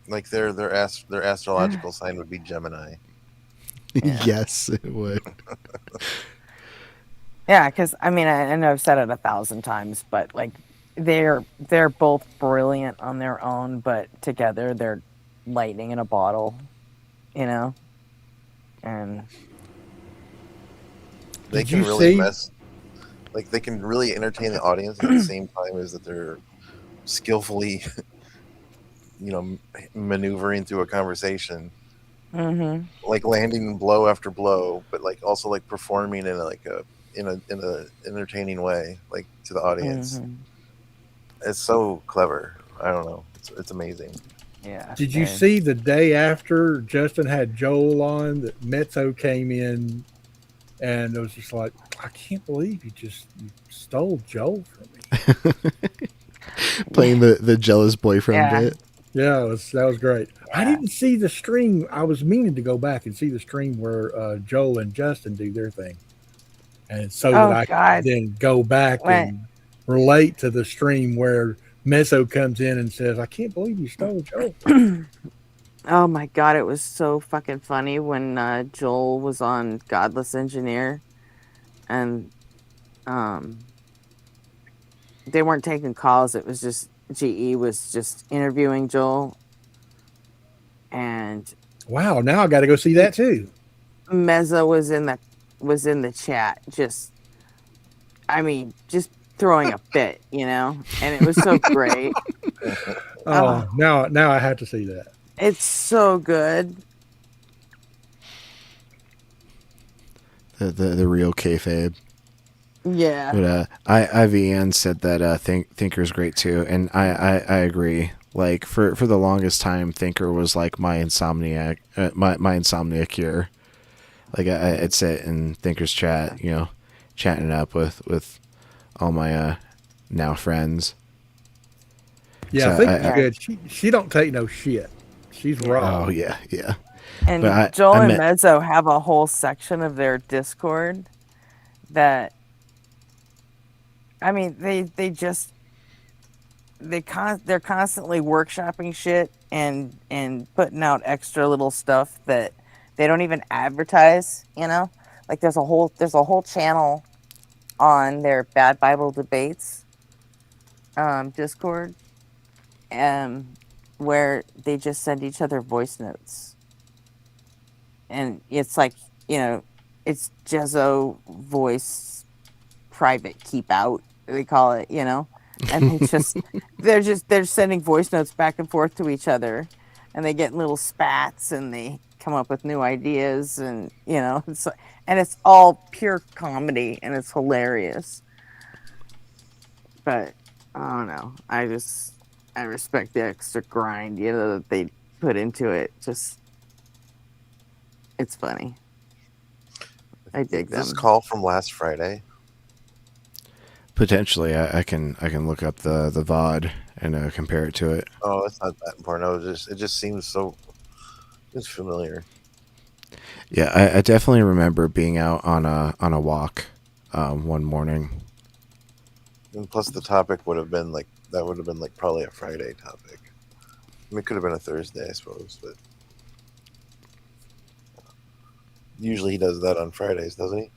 Like their astrological sign would be Gemini.
Yeah.
Yes, it would.
Yeah, because I mean, I know I've said it 1,000 times, but like they're both brilliant on their own, but together they're lightning in a bottle, you know. And
They
Did
can
you
really
see-
mess. Like they can really entertain the audience at the same time as that they're skillfully, you know, maneuvering through a conversation, like landing blow after blow, but like also like performing in a entertaining way, like to the audience. It's so clever. I don't know. It's amazing.
yeah.
Did you
and-
see the day after Justin had Joel on that Mezzo came in and it was just like, I can't believe you stole Joel from me.
Playing the jealous boyfriend
Yeah.
bit.
Yeah, that was great. I didn't see the stream. I was meaning to go back and see the stream where Joel and Justin do their thing, and so
Oh,
that I
God.
can then go back
What?
and relate to the stream where Mezzo comes in and says, "I can't believe you stole Joel."
Oh my god, it was so fucking funny when Joel was on Godless Engineer, and they weren't taking calls. It was just GE was just interviewing Joel, and
Wow, now I got to go see that too.
Mezzo was in the chat, just throwing a fit, you know, and it was so great.
Oh, now I have to see that.
It's so good.
the real kayfabe.
Yeah.
But IVN said that Thinker's great too, and I agree. Like for the longest time, Thinker was like my insomniac, my insomnia cure. Like I'd sit in Thinker's chat, you know, chatting it up with all my now friends.
Yeah,
So
I think it's good. She don't take no shit. She's raw.
Oh yeah.
And
But
Joel
I
and
met-
Mezzo have a whole section of their Discord that, I mean, they're constantly workshopping shit and putting out extra little stuff that they don't even advertise, you know? Like there's a whole channel on their Bad Bible Debates Discord where they just send each other voice notes. And it's like, you know, it's Jezzo voice private keep out, they call it, you know? And they're sending voice notes back and forth to each other, and they get little spats and they come up with new ideas, and you know, it's all pure comedy and it's hilarious. But I don't know. I respect the extra grind, you know, that they put into it. Just it's funny. I dig them.
This call from last Friday.
Potentially, I can look up the VOD and compare it to it.
Oh, it's not that important. It just seems so. It's familiar.
Yeah, I definitely remember being out on a walk one morning.
And plus, the topic would have been like probably a Friday topic. I mean, it could have been a Thursday, I suppose, but usually he does that on Fridays, doesn't he?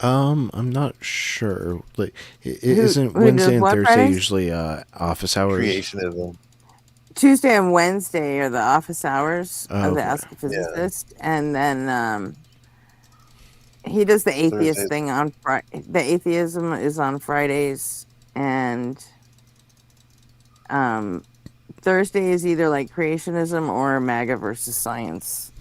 I'm not sure. Like, isn't
who
Wednesday
does
and
what
Thursday
Fridays?
usually office hours?
Creationism.
Tuesday and Wednesday are the office hours
Oh,
of the
okay.
Ask a Physicist, and then he does the atheist
Thursdays.
thing on Friday. The atheism is on Fridays, and Thursday is either like creationism or MAGA versus science.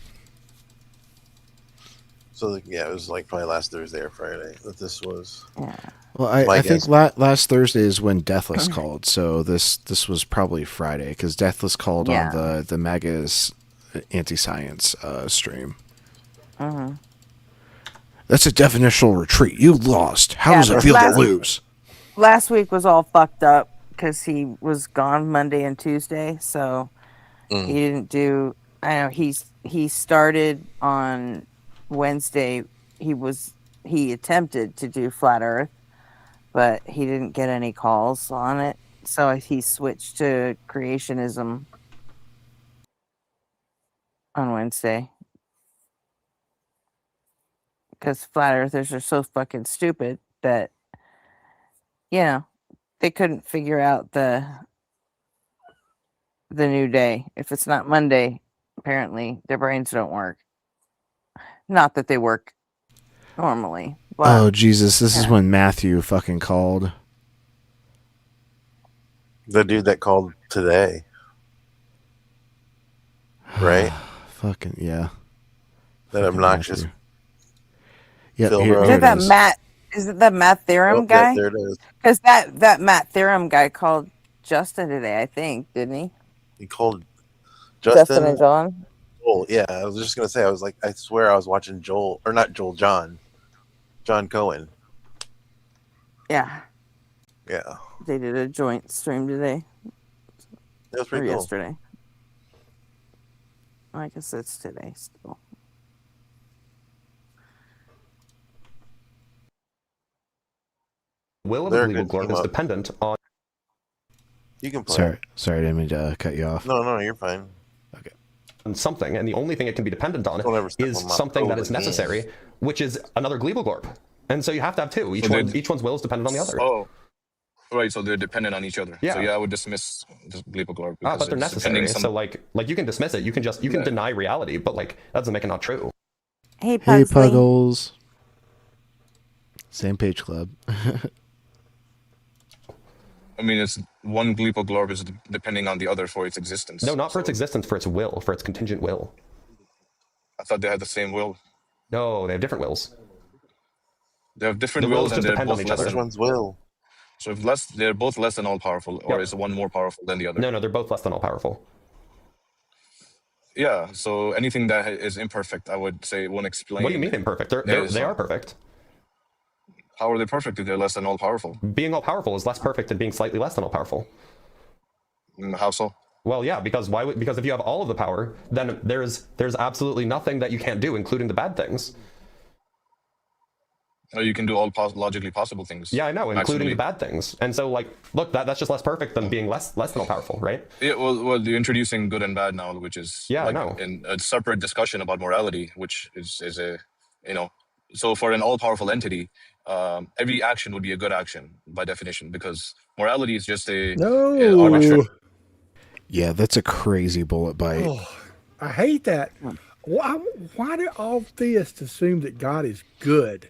So yeah, it was like probably last Thursday or Friday that this was.
Yeah.
Well,
My
I think
guess.
last Thursday is when Deathless called, so this was probably Friday because Deathless called
Yeah.
on the MAGA's anti-science stream.
Uh-huh.
That's a definitional retreat. You lost. How
Yeah,
does it
but
feel to
last-
lose?
Last week was all fucked up because he was gone Monday and Tuesday, so he didn't do. I know he started on Wednesday. He attempted to do Flat Earth, but he didn't get any calls on it, so he switched to creationism on Wednesday. Because flat earthers are so fucking stupid that, you know, they couldn't figure out the new day. If it's not Monday, apparently their brains don't work. Not that they work normally. But
Oh Jesus! This is
yeah.
when Matthew fucking called.
The dude that called today, right?
Fucking yeah.
That
Fucking
obnoxious.
Matthew. Yep,
Phil
here,
Rose.
Is
here
it that
it is.
Matt? Is it that Matt Theorem
Oh,
guy?
there it is.
Because that Matt Theorem guy called Justin today, I think, didn't he?
He called
Justin
Justin.
and John.
Joel. Yeah, I was just gonna say. I was like, I swear I was watching Joel, or not Joel, John Cohen.
Yeah,
Yeah,
they did a joint stream today
that was
or
pretty cool.
yesterday. I guess it's today still.
Will of
They're
a
a
legal
good
glorp
team
is
up.
dependent on
You can play.
Sorry, I didn't mean to cut you off.
No, you're fine.
something, and the only thing it can be dependent on
Don't ever step
is
on my
something that
toes
is
again.
necessary, which is another Glebogorp. And so you have to have two. Each one's will is dependent on the other.
Oh, right. So they're dependent on each other.
Yeah.
So yeah, I would dismiss the Glebogorp.
Ah,
because
but they're
it's depending
necessary. So like you can dismiss it. You can
Yeah.
deny reality, but like that doesn't make it not true.
Hey,
Hey,
Pugsley.
Puggles. Same page club.
I mean, it's one Glebogorp is depending on the other for its existence.
No, not for its
So
existence, for its will, for its contingent will.
I thought they had the same will.
No, they have different wills.
They have different
The wills
wills, and
just
they're
depend on
both
each
less
other.
Which
than.
one's will?
So if less, they're both less than all powerful, or
Yep.
is one more powerful than the other?
No, they're both less than all powerful.
Yeah. So anything that is imperfect, I would say, won't explain.
What do you mean imperfect? They are perfect.
How are they perfect if they're less than all powerful?
Being all powerful is less perfect than being slightly less than all powerful.
How so?
Well, yeah, because why? Because if you have all of the power, then there's absolutely nothing that you can't do, including the bad things.
Or you can do all logically possible things.
Yeah, I know, including the
maximally.
bad things. And so, like, look, that's just less perfect than being less than all powerful, right?
Yeah, well, you're introducing good and bad now, which is
Yeah, I
like
know.
in a separate discussion about morality, which is a, you know, so for an all-powerful entity, every action would be a good action by definition, because morality is just a arbitrary.
Yeah, that's a crazy bullet bite.
Oh, I hate that. Why do all theists assume that God is good?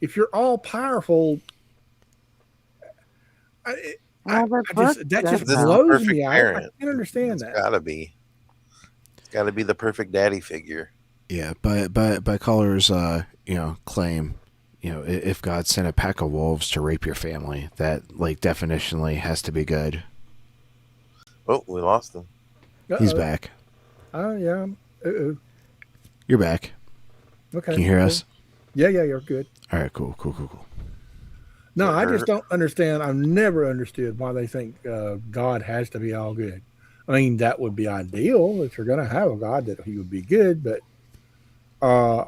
If you're all powerful, that just
This is
blows
perfect
me. I
parent.
can't understand
It's
that.
gotta be. It's gotta be the perfect daddy figure.
Yeah, by callers, claim, if God sent a pack of wolves to rape your family, that like definitionally has to be good.
Oh, we lost him.
He's back.
Oh yeah.
You're back.
Okay.
Can you hear
cool.
us?
Yeah, you're good.
All right, cool.
No, I just don't understand. I've never understood why they think God has to be all good. I mean, that would be ideal if you're going to have a God that he would be good, but I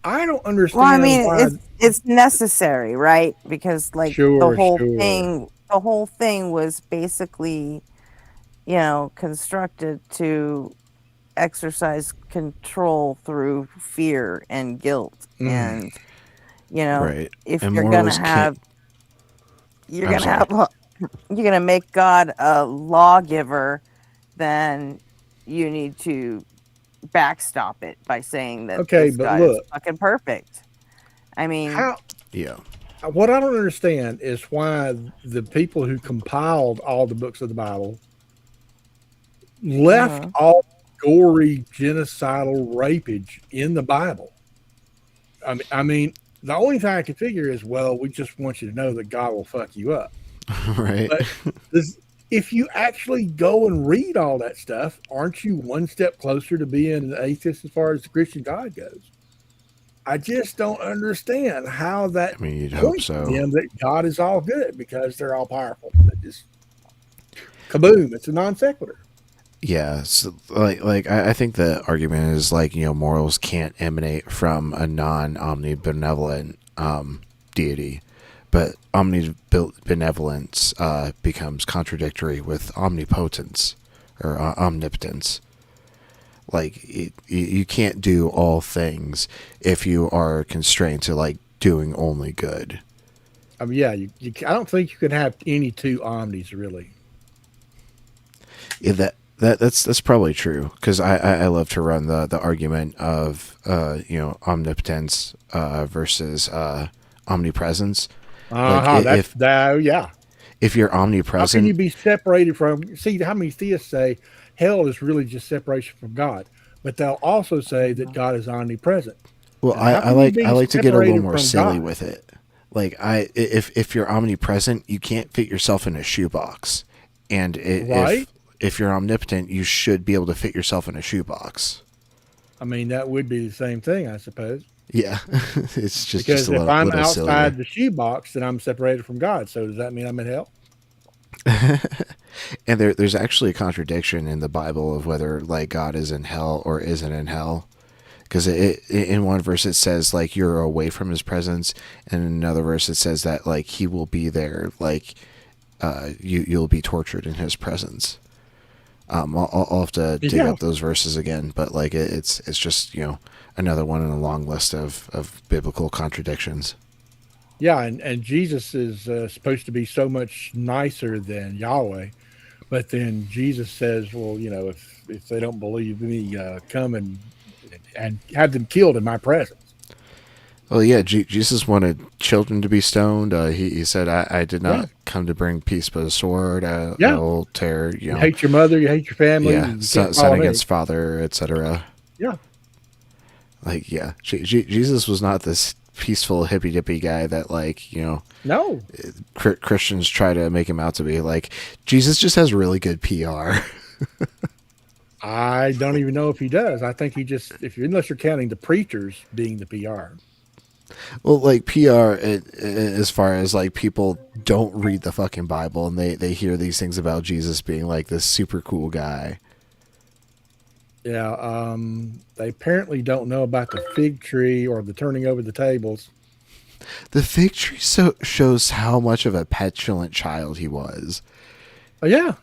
don't understand.
Well, I mean,
why,
it's necessary, right? Because like
Sure,
the whole
sure.
thing was basically, constructed to exercise control through fear and guilt, and
Right.
if
And
you're gonna
morals
have,
I'm sorry.
you're gonna make God a lawgiver, then you need to backstop it by saying that
Okay,
this
but
God
look.
is fucking perfect. I mean,
Yeah.
what I don't understand is why the people who compiled all the books of the Bible left all gory genocidal rapage in the Bible. I mean, the only thing I can figure is, well, we just want you to know that God will fuck you up.
Right.
But if you actually go and read all that stuff, aren't you one step closer to being an atheist as far as the Christian God goes? I just don't understand how that
I mean, you'd hope
points to
so.
them that God is all good because they're all powerful. But just kaboom, it's a non sequitur.
Yeah, so I think the argument is morals can't emanate from a non-omnibenevolent deity, but omnibenevolence becomes contradictory with omnipotence or omnipotence. You can't do all things if you are constrained to doing only good.
I mean, yeah, I don't think you can have any two omnis really.
Yeah, that's probably true, because I love to run the argument of omnipotence versus omnipresence.
Yeah.
If you're
How can
omnipresent,
you be separated from? See, how many theists say hell is really just separation from God, but they'll also say that God is omnipresent.
well,
And how
I
can you
like
be
to get a little
separated
more
from
silly
God?
with it. If you're omnipresent, you can't fit yourself in a shoebox, and
Right.
if you're omnipotent, you should be able to fit yourself in a shoebox.
I mean, that would be the same thing, I suppose.
Yeah, it's just
Because
a
if
little,
I'm
little
outside
sillier.
the shoebox, then I'm separated from God. So does that mean I'm in hell?
And there's actually a contradiction in the Bible of whether God is in hell or isn't in hell, because in one verse it says you're away from his presence, and in another verse it says that he will be there, you'll be tortured in his presence. I'll have to dig up those verses again, but it's just another one in a long list of biblical contradictions.
Yeah, and Jesus is supposed to be so much nicer than Yahweh, but then Jesus says, well, if they don't believe me, come and have them killed in my presence.
Well, yeah, Jesus wanted children to be stoned. He said, I did not come to bring peace but a sword. I will tear,
You hate your mother, you hate your family.
yeah,
you
son
can't follow me.
against father, etc.
Yeah.
Like, yeah, Jesus was not this peaceful hippy dippy guy that, like, you know,
No.
Christians try to make him out to be. Like, Jesus just has really good PR.
I don't even know if he does. I think he just, unless you're counting the preachers being the PR.
Well, like PR, as far as like people don't read the fucking Bible and they hear these things about Jesus being like this super cool guy.
Yeah. They apparently don't know about the fig tree or the turning over the tables.
The fig tree shows how much of a petulant child he was.
Oh, yeah.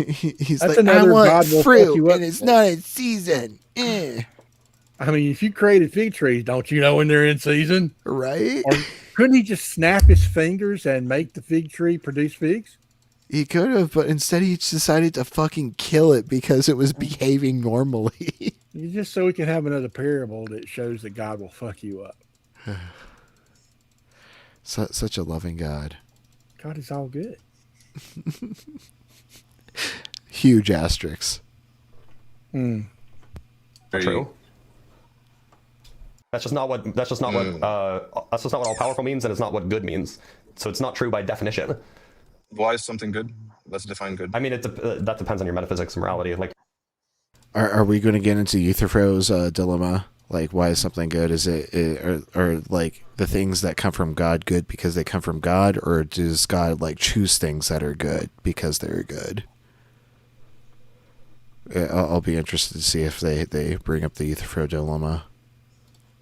He's
That's
like, I
another
want
God will fuck
fruit
you up.
and it's not in season.
I mean, if you created fig trees, don't you know when they're in season?
Right?
Or couldn't he just snap his fingers and make the fig tree produce figs?
He could have, but instead he decided to fucking kill it because it was behaving normally.
Just so we can have another parable that shows that God will fuck you up.
Such a loving God.
God is all good.
Huge asterisks.
Mm.
True. That's just not what all powerful means, and it's not what good means. So it's not true by definition.
Why is something good? Let's define good.
I mean, that depends on your metaphysics and morality. Like,
Are we going to get into Euthyphro's dilemma? Like, why is something good? Is or like the things that come from God good because they come from God, or does God like choose things that are good because they're good? I'll be interested to see if they bring up the Euthyphro dilemma.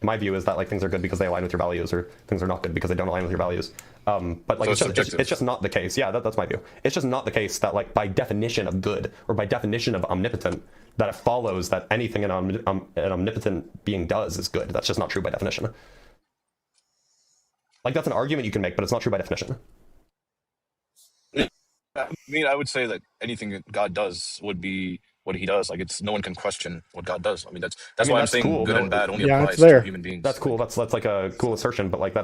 my view is that like things are good because they align with your values, or things are not good because they don't align with your values. But like
So
it's just not the case. Yeah, that's my view. It's just not the case that like by definition of good or by definition of omnipotent that it follows that anything an omnipotent being does is good. That's just not true by definition. Like that's an argument you can make, but it's not true by definition.
I mean, I would say that anything that God does would be what he does. Like it's no one can question what God does. I mean, that's why I'm saying
cool.
good and bad only
Yeah,
applies
it's there.
to human beings.
That's cool. That's like a cool assertion, but like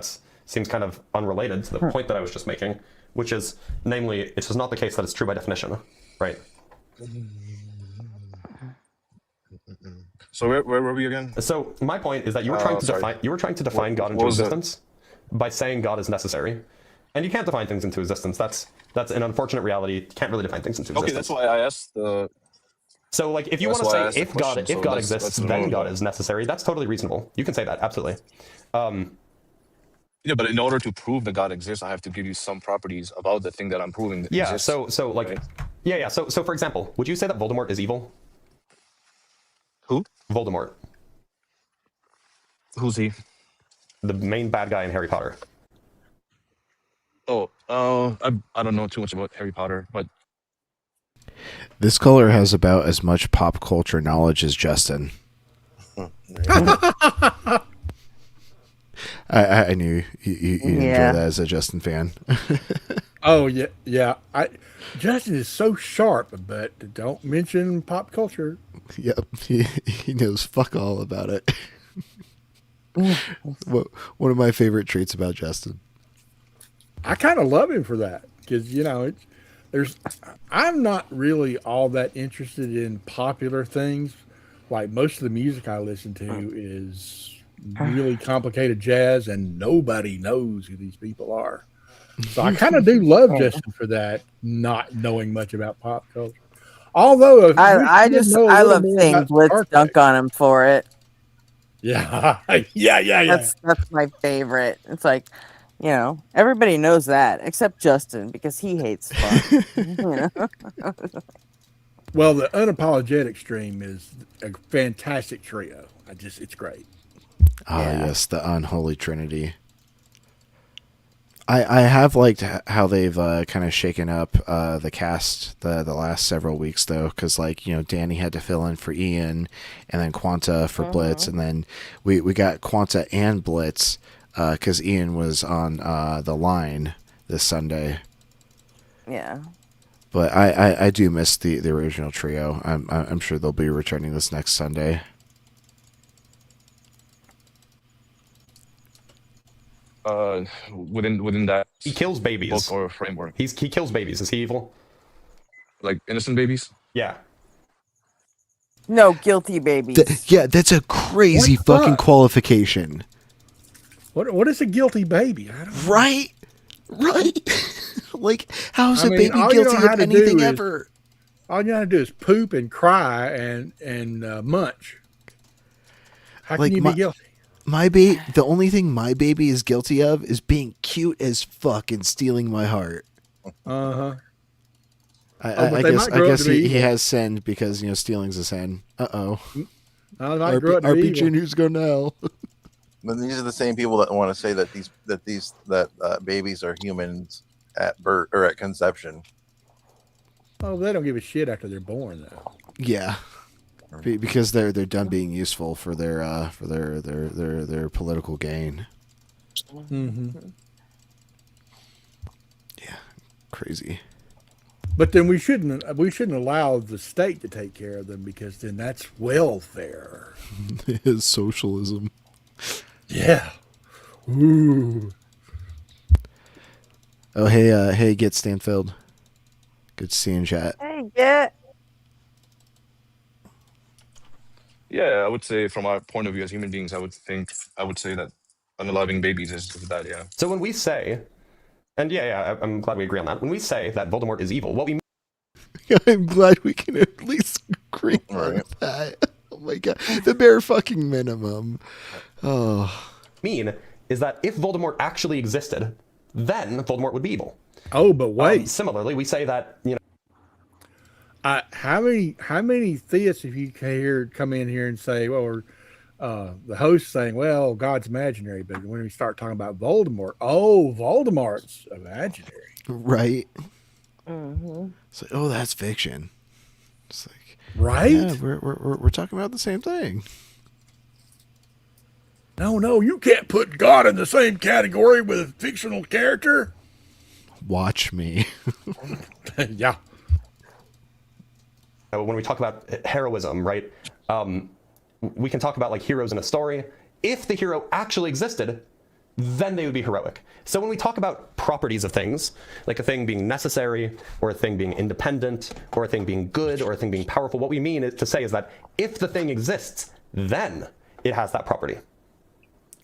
seems kind of unrelated to the point that I was just making, which is namely, it's just not the case that it's true by definition, right?
So where were we again?
So my point is that you were trying to define God into
what was that?
existence by saying God is necessary, and you can't define things into existence. That's an unfortunate reality. You can't really define things into existence.
Okay, that's why I asked the.
So like if you want
That's
to
why I
say
asked the
if God
question, so
exists,
that's
then
irrelevant.
God is necessary, that's totally reasonable. You can say that, absolutely.
Yeah, but in order to prove that God exists, I have to give you some properties about the thing that I'm proving that
Yeah,
exists.
so like
right?
yeah. So for example, would you say that Voldemort is evil?
Who?
Voldemort,
Who's he?
the main bad guy in Harry Potter.
Oh, I don't know too much about Harry Potter, but
This caller has about as much pop culture knowledge as Justin. I knew you'd enjoy
Yeah.
that as a Justin fan.
Oh yeah. Justin is so sharp, but don't mention pop culture.
Yep, he knows fuck all about it. One of my favorite traits about Justin.
I kind of love him for that because I'm not really all that interested in popular things. Like most of the music I listen to is really complicated jazz, and nobody knows who these people are. So I kind of do love Justin for that, not knowing much about pop culture. Although
I love
seeing
seeing Blitz dunk on him for it.
Yeah, yeah.
That's my favorite. It's like, everybody knows that except Justin because he hates fun.
Well, the Unapologetic Stream is a fantastic trio. It's great.
Ah,
Yeah.
yes, the unholy trinity. I have liked how they've kind of shaken up the cast the last several weeks though, because Danny had to fill in for Ian, and then Quanta for Blitz, and then we got Quanta and Blitz because Ian was on the line this Sunday.
Yeah.
But I do miss the original trio. I'm sure they'll be returning this next Sunday.
Within that
He kills babies.
book or framework,
He kills babies. Is he evil?
like innocent babies.
Yeah.
No, guilty babies.
Yeah, that's a crazy
What the
fucking
fuck?
qualification.
What is a guilty baby? I don't.
Right? Right? Like, how's
I
a
mean,
baby
all you
guilty
know how
of
to do
anything
is-
ever?
All you gotta do is poop and cry and munch. How
Like
can you
my-
be guilty?
The only thing my baby is guilty of is being cute as fuck and stealing my heart.
Uh huh.
I
but they
guess
might grow up to be
he
evil.
has sinned because stealing's a sin. Uh-oh.
I might grow up to be
RPG
evil.
News go now.
But these are the same people that want to say that babies are humans at birth or at conception.
Oh, they don't give a shit after they're born, though.
Yeah. Because they're done being useful for their political gain.
Mm-hmm.
Yeah. Crazy.
But then we shouldn't allow the state to take care of them because then that's welfare.
His socialism.
Yeah. Ooh.
Oh, hey, Get Stanfield. Good to see you in chat.
Hey, get.
Yeah, I would say from our point of view as human beings, I would say that unaliving babies is bad. Yeah.
So when we say, and I'm glad we agree on that. When we say that Voldemort is evil, what we
I'm glad we can at least agree on
Right.
that. Oh my god, the bare fucking minimum. Oh,
mean is that if Voldemort actually existed, then Voldemort would be evil.
Oh, but wait.
Similarly, we say that
How many theists have you heard come in here and say, or the host saying, well, God's imaginary, but when we start talking about Voldemort, oh, Voldemort's imaginary.
right.
Mm-hmm.
It's like, oh, that's fiction. It's like,
Right?
yeah, we're talking about the same thing.
No, you can't put God in the same category with a fictional character.
Watch me.
Yeah.
when we talk about heroism, right? We can talk about like heroes in a story. If the hero actually existed, then they would be heroic. So when we talk about properties of things, like a thing being necessary, or a thing being independent, or a thing being good, or a thing being powerful, what we mean to say is that if the thing exists, then it has that property,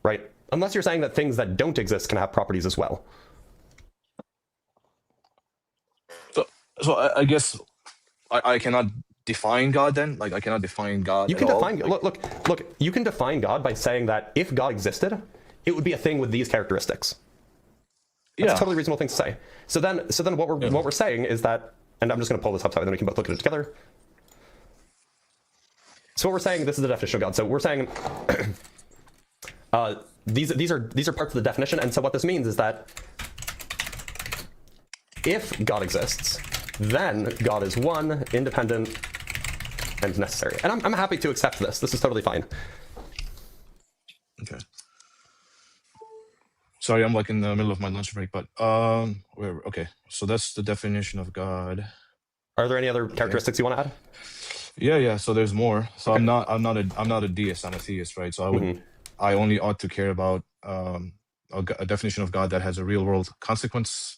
right? Unless you're saying that things that don't exist can have properties as well.
So I guess I cannot define God then. Like I cannot define God.
You
at
can
all.
define look. You can define God by saying that if God existed, it would be a thing with these characteristics. That's
Yeah.
a totally reasonable thing to say. So then what we're saying is that, and I'm just going to pull this up so then we can both look at it together. So what we're saying, this is the definition of God. So we're saying these are parts of the definition, and so what this means is that if God exists, then God is one, independent, and necessary. And I'm happy to accept this. This is totally fine.
Okay. Sorry, I'm like in the middle of my lunch break, but okay. So that's the definition of God.
Are there any other characteristics you want to add?
Yeah. So there's more. So
Okay.
I'm not a deist. I'm a theist, right? So
Mhm.
I only ought to care about a definition of God that has a real world consequence.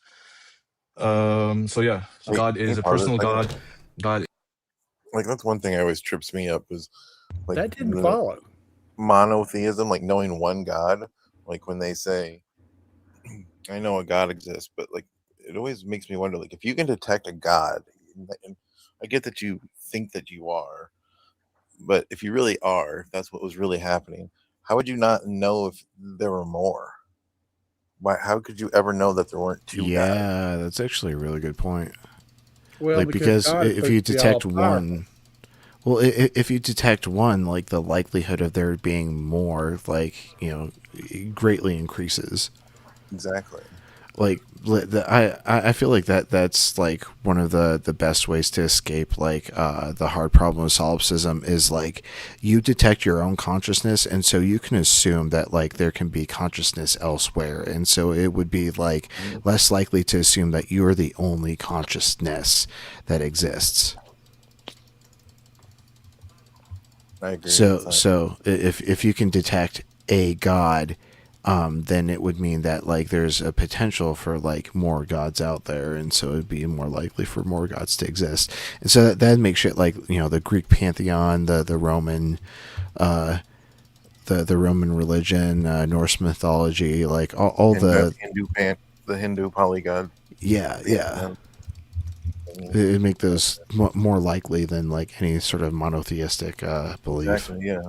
So yeah,
Wait,
God is a
part of
personal
it, like-
God. God.
Like that's one thing that always trips me up is like
That didn't
the
follow.
monotheism, like knowing one God. Like when they say, "I know a God exists," but like it always makes me wonder, like if you can detect a God, and I get that you think that you are, but if you really are, if that's what was really happening, how would you not know if there were more? Why? How could you ever know that there weren't two gods?
Yeah, that's actually a really good point.
Well,
Like because
God is
if you
supposed to be
detect
all-powerful.
one, well, if you detect one, like the likelihood of there being more, like greatly increases.
Exactly.
Like I feel like that's like one of the best ways to escape like the hard problem of solipsism is like you detect your own consciousness, and so you can assume that like there can be consciousness elsewhere, and so it would be like less likely to assume that you are the only consciousness that exists.
I agree. with
So
that.
so if you can detect a God, then it would mean that like there's a potential for like more gods out there, and so it'd be more likely for more gods to exist. And so that makes shit like, you know, the Greek pantheon, the Roman, the Roman religion, Norse mythology, like all the
Hindu polygod.
yeah. It'd make those more likely than like any sort of monotheistic belief.
Exactly. Yeah.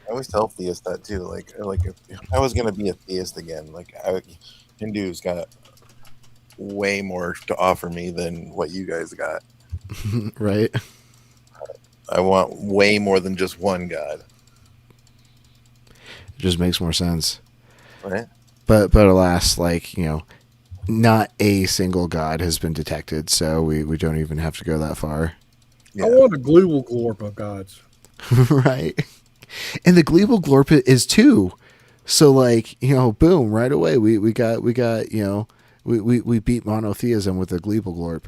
I always tell theists that too. Like if I was gonna be a theist again, like Hindus got way more to offer me than what you guys got.
Right?
I want way more than just one god.
It just makes more sense.
Right?
But alas, like, you know, not a single god has been detected, so we don't even have to go that far.
Yeah.
I want a global glorp of gods.
Right? And the Glebal Glorp is 2. So like, you know, boom, right away we got, you know, we beat monotheism with the Glebal Glorp.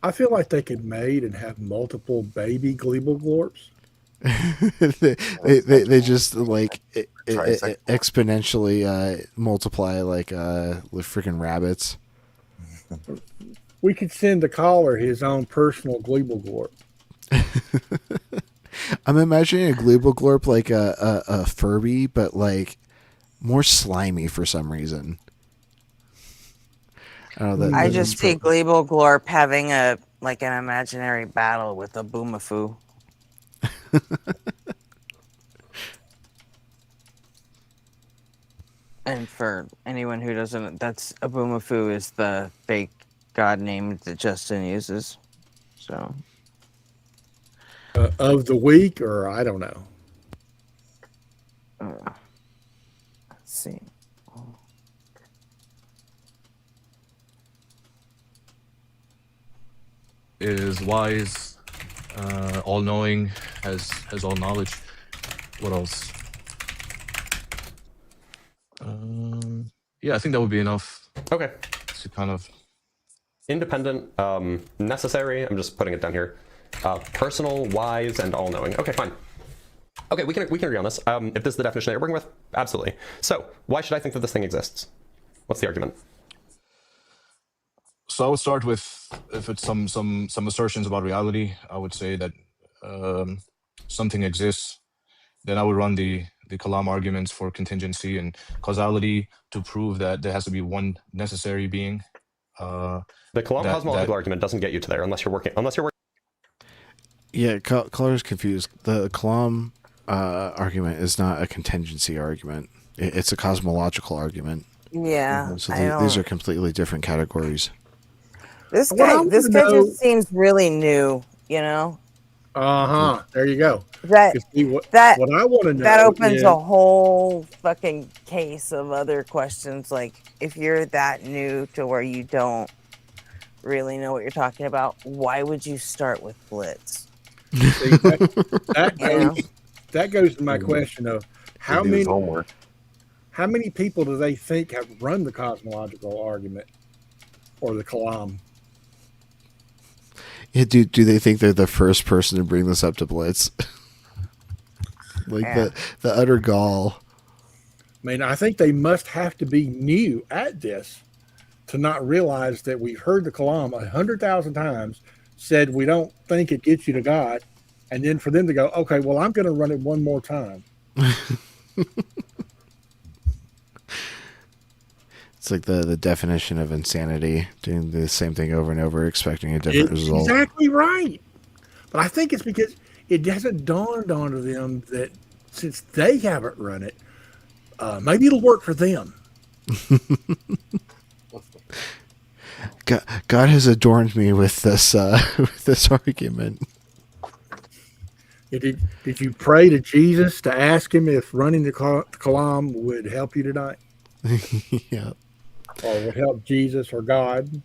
I feel like they could mate and have multiple baby global glorps.
they just like
Trisexual.
exponentially multiply like freaking rabbits.
We could send the caller his own personal global glorp.
I'm imagining a Glebal Glorp like a Furby, but like more slimy for some reason.
I just see Glebal Glorp having an imaginary battle with a Boomafoo. And for anyone who doesn't, that's a Boomafoo is the fake god name that Justin uses. So
Of the week, or I don't know.
let's see.
Is wise, all-knowing, has all knowledge. What else? Yeah, I think that would be enough
Okay.
to kind of.
Independent, necessary. I'm just putting it down here. Personal, wise, and all-knowing. Okay, fine. Okay, we can agree on this. If this is the definition that you're working with, absolutely. So, why should I think that this thing exists? What's the argument?
So I would start with, if it's some assertions about reality, I would say that something exists. Then I would run the Kalam arguments for contingency and causality to prove that there has to be one necessary being.
The Kalam cosmological argument doesn't get you to there unless you're working.
Yeah, Color's confused. The Kalam argument is not a contingency argument. It's a cosmological argument.
Yeah,
So
I
these
don't-
are completely different categories.
This
Well,
guy, this
I
guy
wanna know-
just seems really new. You know
There you go.
that
'Cause see, what
that
I want to know
that opens
is,
a whole fucking case of other questions. Like, if you're that new to where you don't really know what you're talking about, why would you start with Blitz?
see, that goes to my question of how
Do his
many
homework.
how many people do they think have run the cosmological argument or the Kalam?
Yeah, do they think they're the first person to bring this up to Blitz? Like
Yeah.
the utter gall.
I mean, I think they must have to be new at this to not realize that we've heard the Kalam 100,000 times, said we don't think it gets you to God, and then for them to go, okay, well, I'm going to run it one more time.
It's like the definition of insanity, doing the same thing over and over, expecting a different result.
Exactly right. But I think it's because it hasn't dawned onto them that since they haven't run it, maybe it'll work for them.
God has adorned me with this with this argument.
Did you pray to Jesus to ask him if running the Kalam would help you tonight?
Yeah.
Or would help Jesus or God?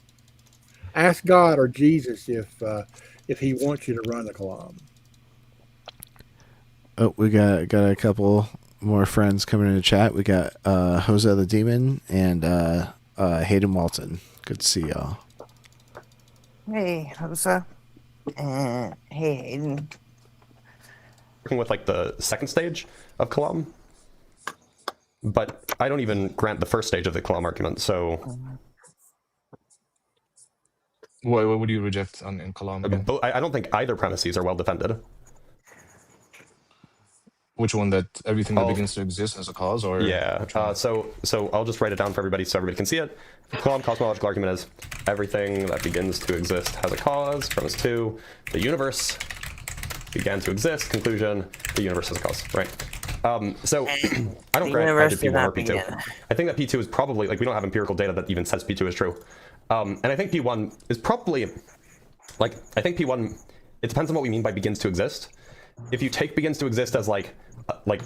Ask God or Jesus if he wants you to run the Kalam.
Oh, we got a couple more friends coming in the chat. We got Jose the Demon and Hayden Walton. Good to see y'all.
Hey, Hosa. Hey, Hayden.
Working with like the second stage of Kalam. But I don't even grant the first stage of the Kalam argument. So
What would you reject in Kalam again?
I don't think either premises are well defended.
Which one, that everything that
Oh.
begins to exist has a cause, or
Yeah.
which one?
So I'll just write it down for everybody so everybody can see it. The Kalam cosmological argument is everything that begins to exist has a cause. Premise 2, the universe began to exist. Conclusion, the universe has a cause. Right. So I don't
The
grant
universe
either
did
P1 or
not
P2.
begin.
I think that P2 is probably, like, we don't have empirical data that even says P2 is true. And I think P1 is probably, like, I think P1, it depends on what we mean by begins to exist. If you take begins to exist as like,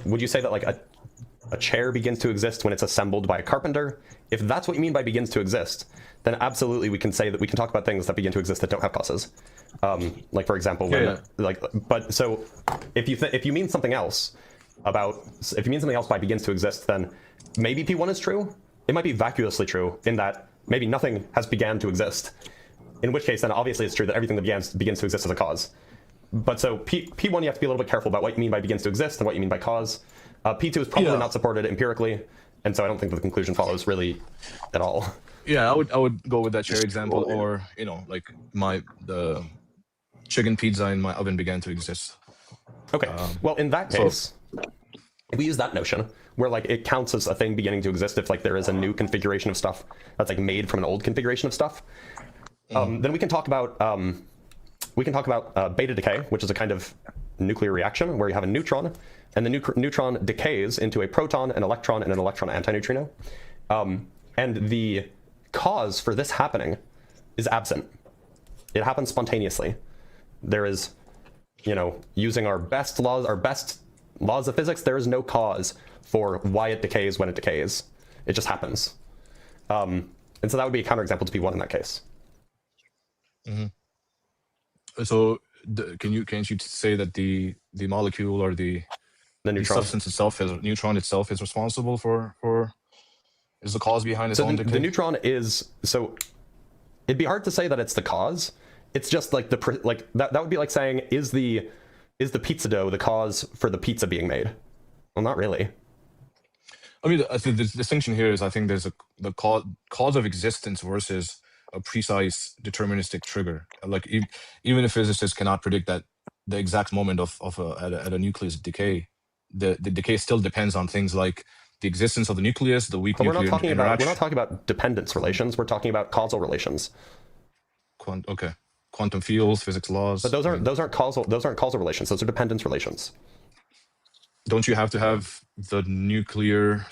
would you say that like a chair begins to exist when it's assembled by a carpenter? If that's what you mean by begins to exist, then absolutely we can say that we can talk about things that begin to exist that don't have causes. Like, for example, when,
Yeah.
like, but so if you mean something else by begins to exist, then maybe P1 is true. It might be vacuously true in that maybe nothing has began to exist. In which case, then obviously it's true that everything that begins to exist is a cause. But so P1, you have to be a little bit careful about what you mean by begins to exist and what you mean by cause. P2 is probably
Yeah.
not supported empirically, and so I don't think that the conclusion follows really at all.
Yeah, I would go with that chair example, or like the chicken pizza in my oven began to exist.
Okay. Well, in that case, if we use that notion, where like it counts as a thing beginning to exist if like there is a new configuration of stuff that's like made from an old configuration of stuff, then we can talk about beta decay, which is a kind of nuclear reaction where you have a neutron, and the neutron decays into a proton, an electron, and an electron antineutrino. And the cause for this happening is absent. It happens spontaneously. There is, using our best laws of physics, there is no cause for why it decays when it decays. It just happens. And so that would be a counterexample to P1 in that case.
So can't you say that the molecule or the
neutron.
substance itself, neutron itself, is responsible for is the cause behind its
So
own
the
decay?
neutron is, so it'd be hard to say that it's the cause. It's just like that would be like saying, is the pizza dough the cause for the pizza being made? Well, not really.
I mean, I think the distinction here is, I think there's the cause of existence versus a precise deterministic trigger. Like even if physicists cannot predict that the exact moment of a nucleus decay, the decay still depends on things like the existence of the nucleus, the weak
But we're
nuclear
not
interaction.
talking about dependence relations. We're talking about causal relations.
Okay, quantum fields, physics laws.
But those aren't causal relations. Those are dependence relations.
Don't you have to have the nuclear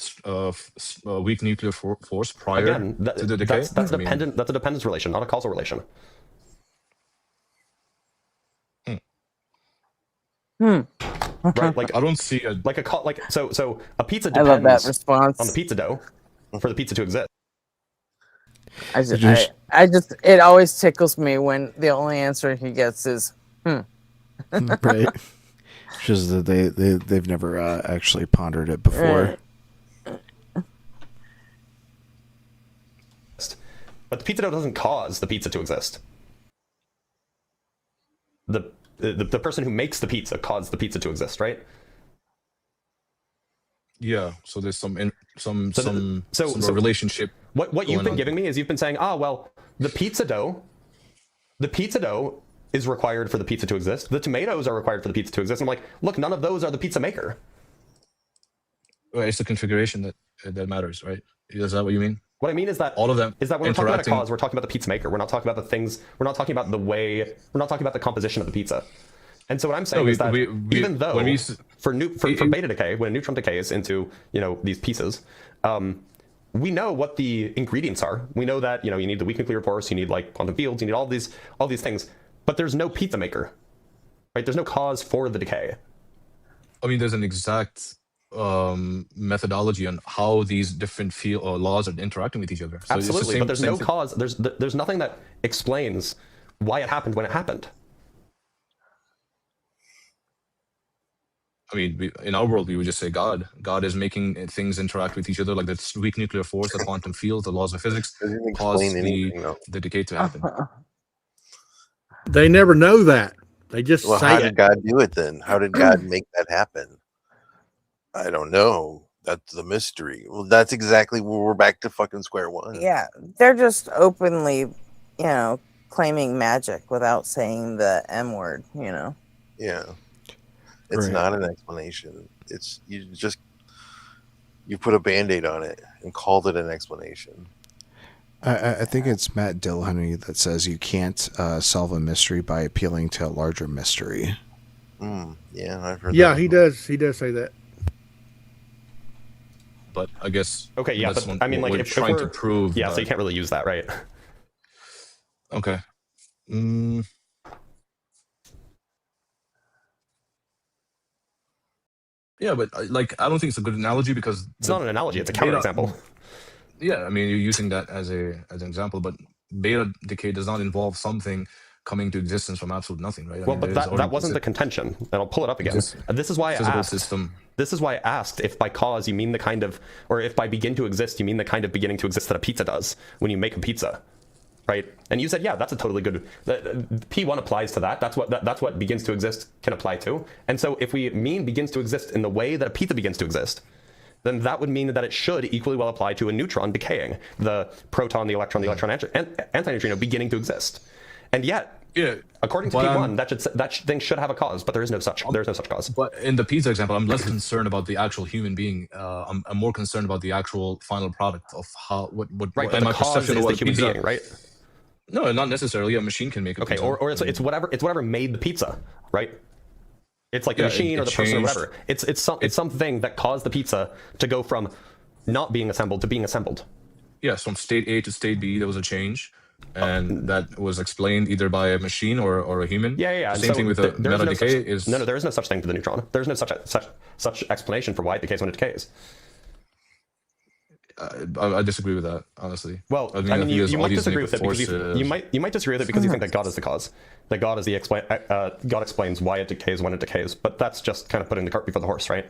weak nuclear force prior
Again,
to the decay?
that's dependent. That's a dependence relation, not a causal relation. Right? Like
I don't see a
so a pizza
I love that
depends
response.
on the pizza dough for the pizza to exist.
I just, it always tickles me when the only answer he gets is,
Right. It's just that they've never actually pondered it before.
But the pizza dough doesn't cause the pizza to exist. The person who makes the pizza caused the pizza to exist, right?
Yeah, so there's some
So
relationship.
What you've
going
been
on.
giving me is you've been saying, well, the pizza dough is required for the pizza to exist. The tomatoes are required for the pizza to exist. I'm like, look, none of those are the pizza maker.
Well, it's the configuration that matters, right? Is that what you mean?
What I mean is that
All of them
is that when we're talking about a
interacting-
cause, we're talking about the pizza maker. We're not talking about the things. We're not talking about the way. We're not talking about the composition of the pizza. And so what I'm saying
No,
is that
we-
even though
when we
for beta decay, when a neutron decays into these pieces, we know what the ingredients are. We know that you need the weak nuclear force, you need like quantum fields, you need all these things. But there's no pizza maker, right? There's no cause for the decay.
I mean, there's an exact methodology on how these different laws are interacting with each other. So it's the
Absolutely,
same-
but there's
same
no
thing.
cause. There's nothing that explains why it happened when it happened.
I mean, in our world, we would just say God. God is making things interact with each other, like the weak nuclear force, the quantum field, the laws of physics,
Doesn't
cause
explain anything, though.
the decay to happen.
They never know that. They just
Well, how
say
did
it.
God do it then? How did God make that happen? I don't know. That's the mystery. Well, that's exactly where we're back to fucking square one.
Yeah, they're just openly, claiming magic without saying the M word.
Yeah. It's
Right.
not an explanation. It's you put a band-aid on it and called it an explanation.
I think it's Matt Dillahunty that says you can't solve a mystery by appealing to a larger mystery.
Yeah, I've heard
Yeah,
that
he
before.
does. He does say that.
But I guess
Okay, yeah,
that's
but I mean,
what
like,
we're
if
trying to
we're-
prove.
Yeah, so
that-
you can't really use that, right?
Okay. Yeah, but like I don't think it's a good analogy because
It's not an analogy; it's a counterexample.
Yeah, I mean you're using that as an example, but beta decay does not involve something coming to existence from absolute nothing, right? I
Well,
mean,
but
there's
that
already
wasn't the contention, and I'll pull it up again.
Exist-
This is why I
physical
asked.
system.
This is why I asked if by cause you mean the kind of, or if by begin to exist you mean the kind of beginning to exist that a pizza does when you make a pizza, right? And you said, yeah, that's a totally good. P1 applies to that. That's what begins to exist can apply to. And so if we mean begins to exist in the way that a pizza begins to exist, then that would mean that it should equally well apply to a neutron decaying, the proton, the electron, antineutrino beginning to exist. And yet,
Yeah,
according to
but
P1, that thing should have a cause, but there's no such cause.
But in the pizza example, I'm less concerned about the actual human being. I'm more concerned about the actual final product of what
Right, but
and
the
my
cause
perception
is
of
the
what
human
pizza.
being, right?
No, not necessarily. A machine can make a
Okay,
pizza.
or it's whatever made the pizza, right? It's like the
Yeah,
machine
it
or the person or
changed.
whatever. It's something that caused the pizza to go from not being assembled to being assembled.
Yes, from state A to state B, there was a change, and that was explained either by a machine or a human.
Yeah.
The
and
same
so
thing with
there-
the
there's
meta
no
decay
such,
is
no, there is no such thing to the neutron. There's no such explanation for why it decays when it decays.
I disagree with that, honestly.
Well, I
think
mean, you
there's all
might
these
disagree with it because
forces.
you might disagree with it because you think that God is the cause, that God is the God explains why it decays when it decays. But that's just kind of putting the cart before the horse, right?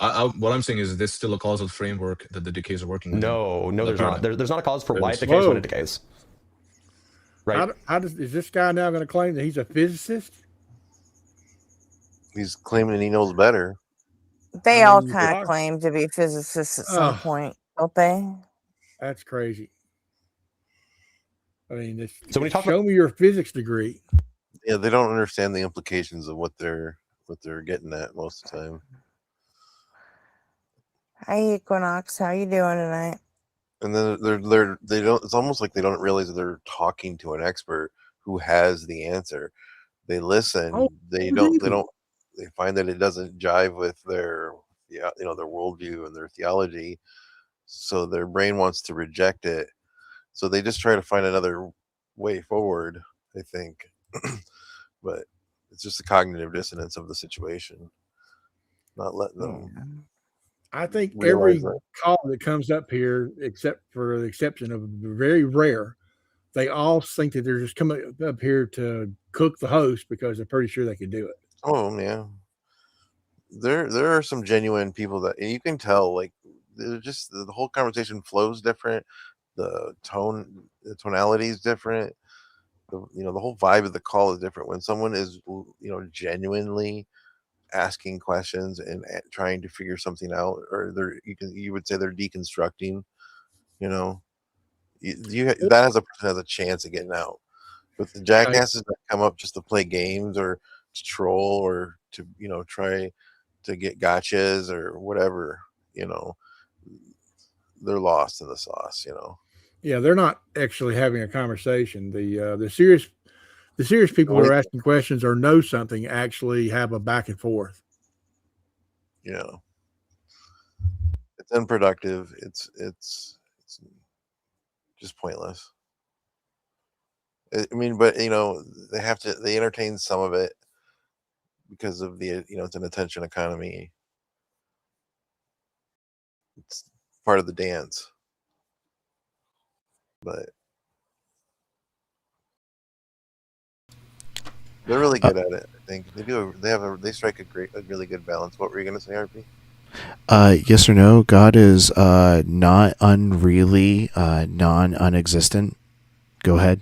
What I'm saying is there's still a causal framework that the decays are working.
No,
within.
there's not.
paradigm.
There's not a cause for why it
is.
decays when
Whoa.
it decays. Right?
Is this guy now going to claim that he's a physicist?
He's claiming he knows better.
They
I
all
mean,
kind
God.
of claim to be physicists at some
Ugh.
point, don't they?
That's crazy. I mean,
So when you talk
show me your physics degree.
Yeah, they don't understand the implications of what they're getting at most of the time.
Hi, Equinox. How you doing tonight?
And then they don't. It's almost like they don't realize that they're talking to an expert who has the answer. They listen.
Oh,
They
really?
don't. They find that it doesn't jive with their their worldview and their theology, so their brain wants to reject it. So they just try to find another way forward. I think, but it's just the cognitive dissonance of the situation, not letting them.
I think
Realize
every
that.
call that comes up here, except for the exception of very rare, they all think that they're just coming up here to cook the host because they're pretty sure they can do it.
Oh yeah, there are some genuine people that you can tell. Like they're just the whole conversation flows different. The tonality is different. The whole vibe of the call is different when someone is genuinely asking questions and trying to figure something out, or you would say they're deconstructing. That has a chance of getting out. But the jackasses that come up just to play games or to troll or to try to get gotchas or whatever, they're lost in the sauce.
Yeah, they're not actually having a conversation. The serious people who are asking questions or know something actually have a back and forth.
It's unproductive. It's just pointless. I mean, but they entertain some of it because of the it's an attention economy. It's part of the dance, but they're really good at it. I think they do. They strike a really good balance. What were you gonna say, RP?
Yes or no? God is not unreally non-existent. Go ahead.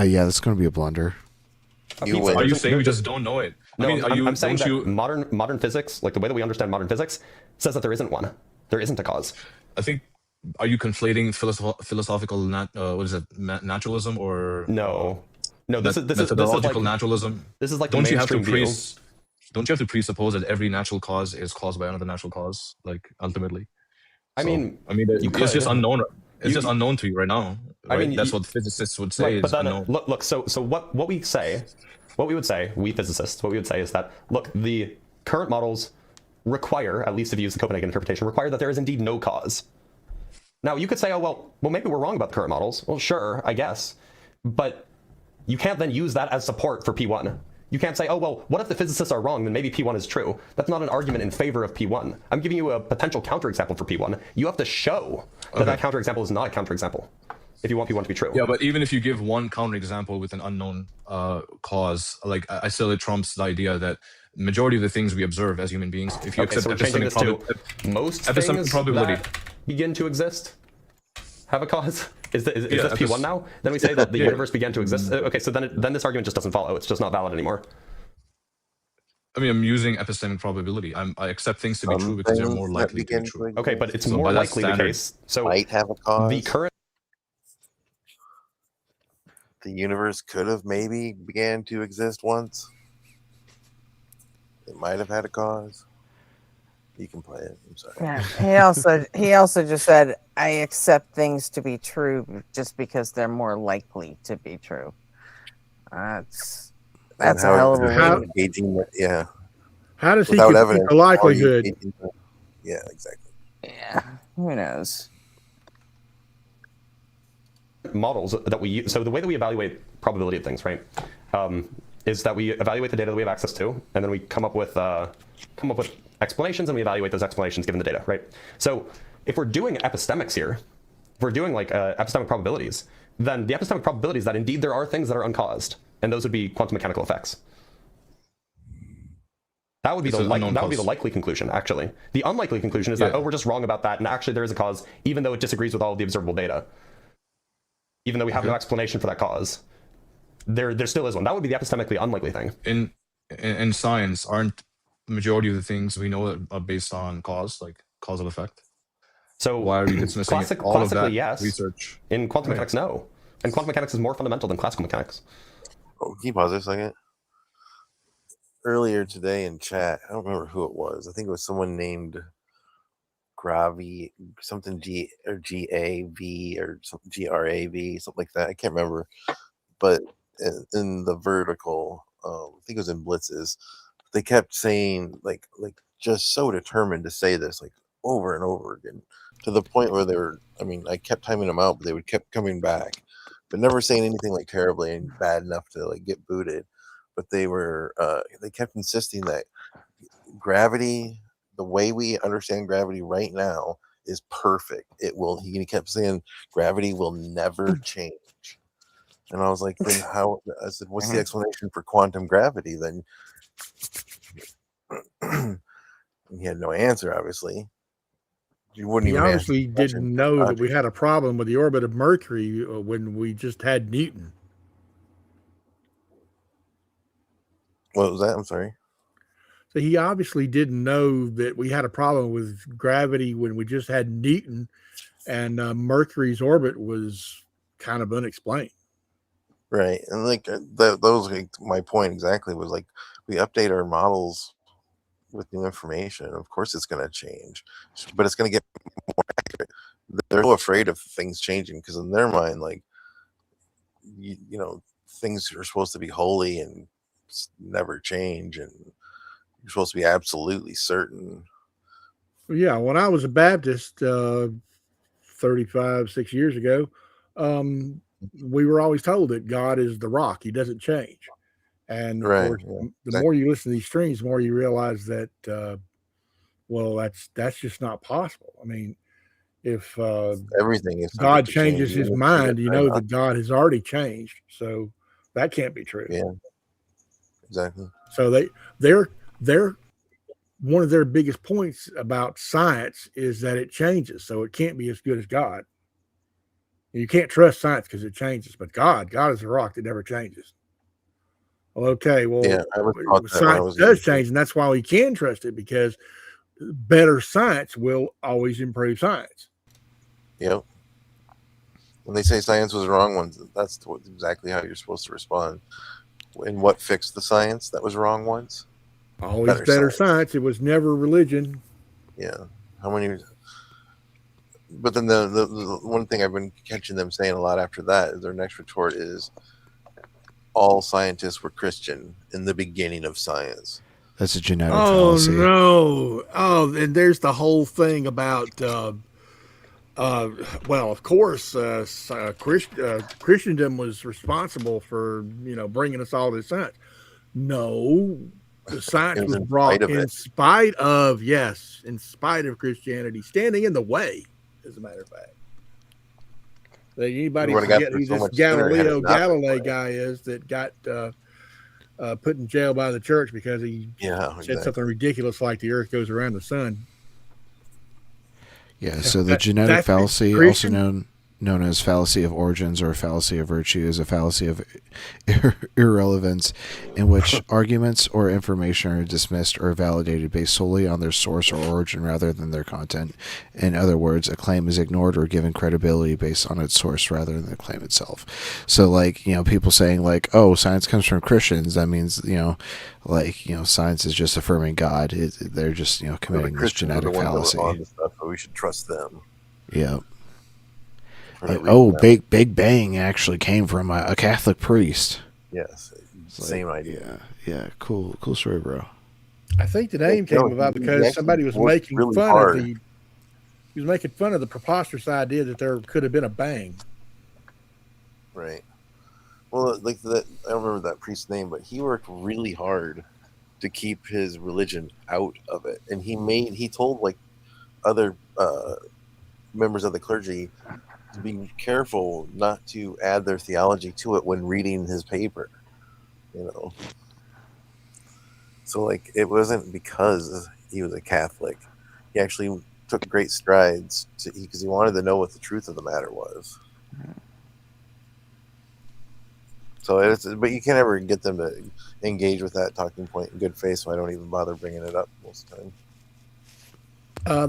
Yeah, that's going to be a blunder.
You
Pizza,
win.
Are you
there's-
saying we
there's-
just don't know it?
No,
I mean, are you?
I'm saying
don't
that
you?
modern physics, like the way that we understand modern physics, says that there isn't one. There isn't a cause.
I think. Are you conflating philosophical what is it? Naturalism or
No, no. This is
methodological
like
naturalism?
this is like the
Don't you have to
mainstream view.
don't you have to presuppose that every natural cause is caused by another natural cause? Like ultimately.
I
So,
mean,
it's
could.
just unknown. It's
You-
just unknown to you right now.
I
Right?
mean,
That's
you-
what physicists would say
Right,
is
but then
unknown.
look. So what we say, what we would say, we physicists, what we would say is that look, the current models require, at least if you use the Copenhagen interpretation, require that there is indeed no cause. Now you could say, oh well, maybe we're wrong about the current models. Well, sure, I guess, but you can't then use that as support for P1. You can't say, oh well, what if the physicists are wrong? Then maybe P1 is true. That's not an argument in favor of P1. I'm giving you a potential counterexample for P1. You have to show that that counterexample is not a counterexample if you want P1 to be true.
Yeah, but even if you give one counterexample with an unknown cause, like I still it trumps the idea that majority of the things we observe as human beings, if you
Okay,
accept
so we're changing this to most
epistemic
things
probability.
that begin to exist have a cause. Is this
Yeah,
P1 now? Then we say that the universe began to exist. Okay, so then this argument just doesn't follow. It's just not valid anymore.
I mean, I'm using epistemic probability. I accept things to be true because they're more
Things
likely
that
to be
begin
true.
Okay, but it's
So
more
by that
likely the
standard-
case. So
might have a cause.
the current
The universe could have maybe began to exist once. It might have had a cause. You can play it. I'm sorry.
Yeah. He also just said, I accept things to be true just because they're more likely to be true. That's
And
a
how-
hell of a
how-
way.
engaging with- yeah.
How does he
Without
compute
evidence.
the likelihood?
how you- Yeah, exactly.
Yeah. Who knows?
models that we use, so the way that we evaluate probability of things, right, is that we evaluate the data that we have access to, and then we come up with explanations, and we evaluate those explanations given the data, right? So if we're doing epistemics here, if we're doing like epistemic probabilities, then the epistemic probability is that indeed there are things that are uncaused, and those would be quantum mechanical effects. That would be
It's
the
an unknown
that would be the
cause.
likely conclusion, actually. The unlikely conclusion is that,
Yeah.
oh, we're just wrong about that, and actually there is a cause, even though it disagrees with all of the observable data. Even though we have no explanation for that cause, there still is one. That would be the epistemically unlikely thing.
In science, aren't the majority of the things we know are based on cause, like causal effect?
So
Why are we dismissing all of
classically,
that
yes.
research?
In quantum mechanics, no. And quantum mechanics is more fundamental than classical mechanics.
Oh, can you pause this a second? Earlier today in chat, I don't remember who it was. I think it was someone named Gravi, something G or GAV or something GRAV, something like that. I can't remember. But in the vertical, I think it was in Blitzes, they kept saying like just so determined to say this like over and over again to the point where they were. I mean, I kept timing them out, but they would kept coming back, but never saying anything like terribly and bad enough to like get booted. But they were they kept insisting that gravity, the way we understand gravity right now, is perfect. It will. He kept saying gravity will never change. And I was like, then how? I said, what's the explanation for quantum gravity then? He had no answer, obviously. You wouldn't
He
even answer
obviously
the question.
didn't know that we had a problem with the orbit of Mercury when we just had Newton.
What was that? I'm sorry.
So he obviously didn't know that we had a problem with gravity when we just had Newton, and Mercury's orbit was kind of unexplained.
Right, and like that was like my point exactly. Was like we update our models with new information. Of course, it's going to change, but it's going to get more accurate. They're so afraid of things changing because in their mind, like you know, things are supposed to be holy and never change, and you're supposed to be absolutely certain.
Yeah, when I was a Baptist 6 years ago, we were always told that God is the rock. He doesn't change. And of
Right,
course,
yeah,
the
exactly.
more you listen to these streams, the more you realize that, well, that's just not possible. I mean, if
Everything is
God
subject to
changes
change,
his
even if
mind, you
they're
know
not.
that God has already changed. So that can't be true.
Yeah, exactly.
So they're one of their biggest points about science is that it changes. So it can't be as good as God. You can't trust science because it changes, but God is a rock that never changes. Okay, well,
Yeah, I was taught that when I
science
was
does
a kid.
change, and that's why we can trust it, because better science will always improve science.
Yep. When they say science was wrong, that's exactly how you're supposed to respond. And what fixed the science that was wrong once?
Always better science. It was never religion.
Yeah. How many? But then the one thing I've been catching them saying a lot after that is their next retort is all scientists were Christian in the beginning of science.
That's a genetic
Oh
fallacy.
no! Oh, and there's the whole thing about. Well, of course, Christendom was responsible for bringing us all this science. No, the science was brought in spite of Christianity standing in the way. As a matter of fact, anybody forget who this Galileo Galilei guy is that got put in jail by the church because he said something ridiculous like the Earth goes around the sun.
Yeah, so the genetic fallacy, also known as fallacy of origins or fallacy of virtue, is a fallacy of irrelevance in which arguments or information are dismissed or validated based solely on their source or origin rather than their content. In other words, a claim is ignored or given credibility based on its source rather than the claim itself. So, people saying oh, science comes from Christians, that means, science is just affirming God. They're just, committing this genetic fallacy.
Stuff, but we should trust them.
Yeah. Big Bang actually came from a Catholic priest.
Yes, same idea.
Yeah, cool story, bro.
I think the name came about because somebody was making fun of he was making fun of the preposterous idea that there could have been a bang.
Right. Well, I don't remember that priest's name, but he worked really hard to keep his religion out of it, and he told other members of the clergy to be careful not to add their theology to it when reading his paper, So it wasn't because he was a Catholic. He actually took great strides because he wanted to know what the truth of the matter was. So but you can't ever get them to engage with that talking point in good faith, so I don't even bother bringing it up most of the time.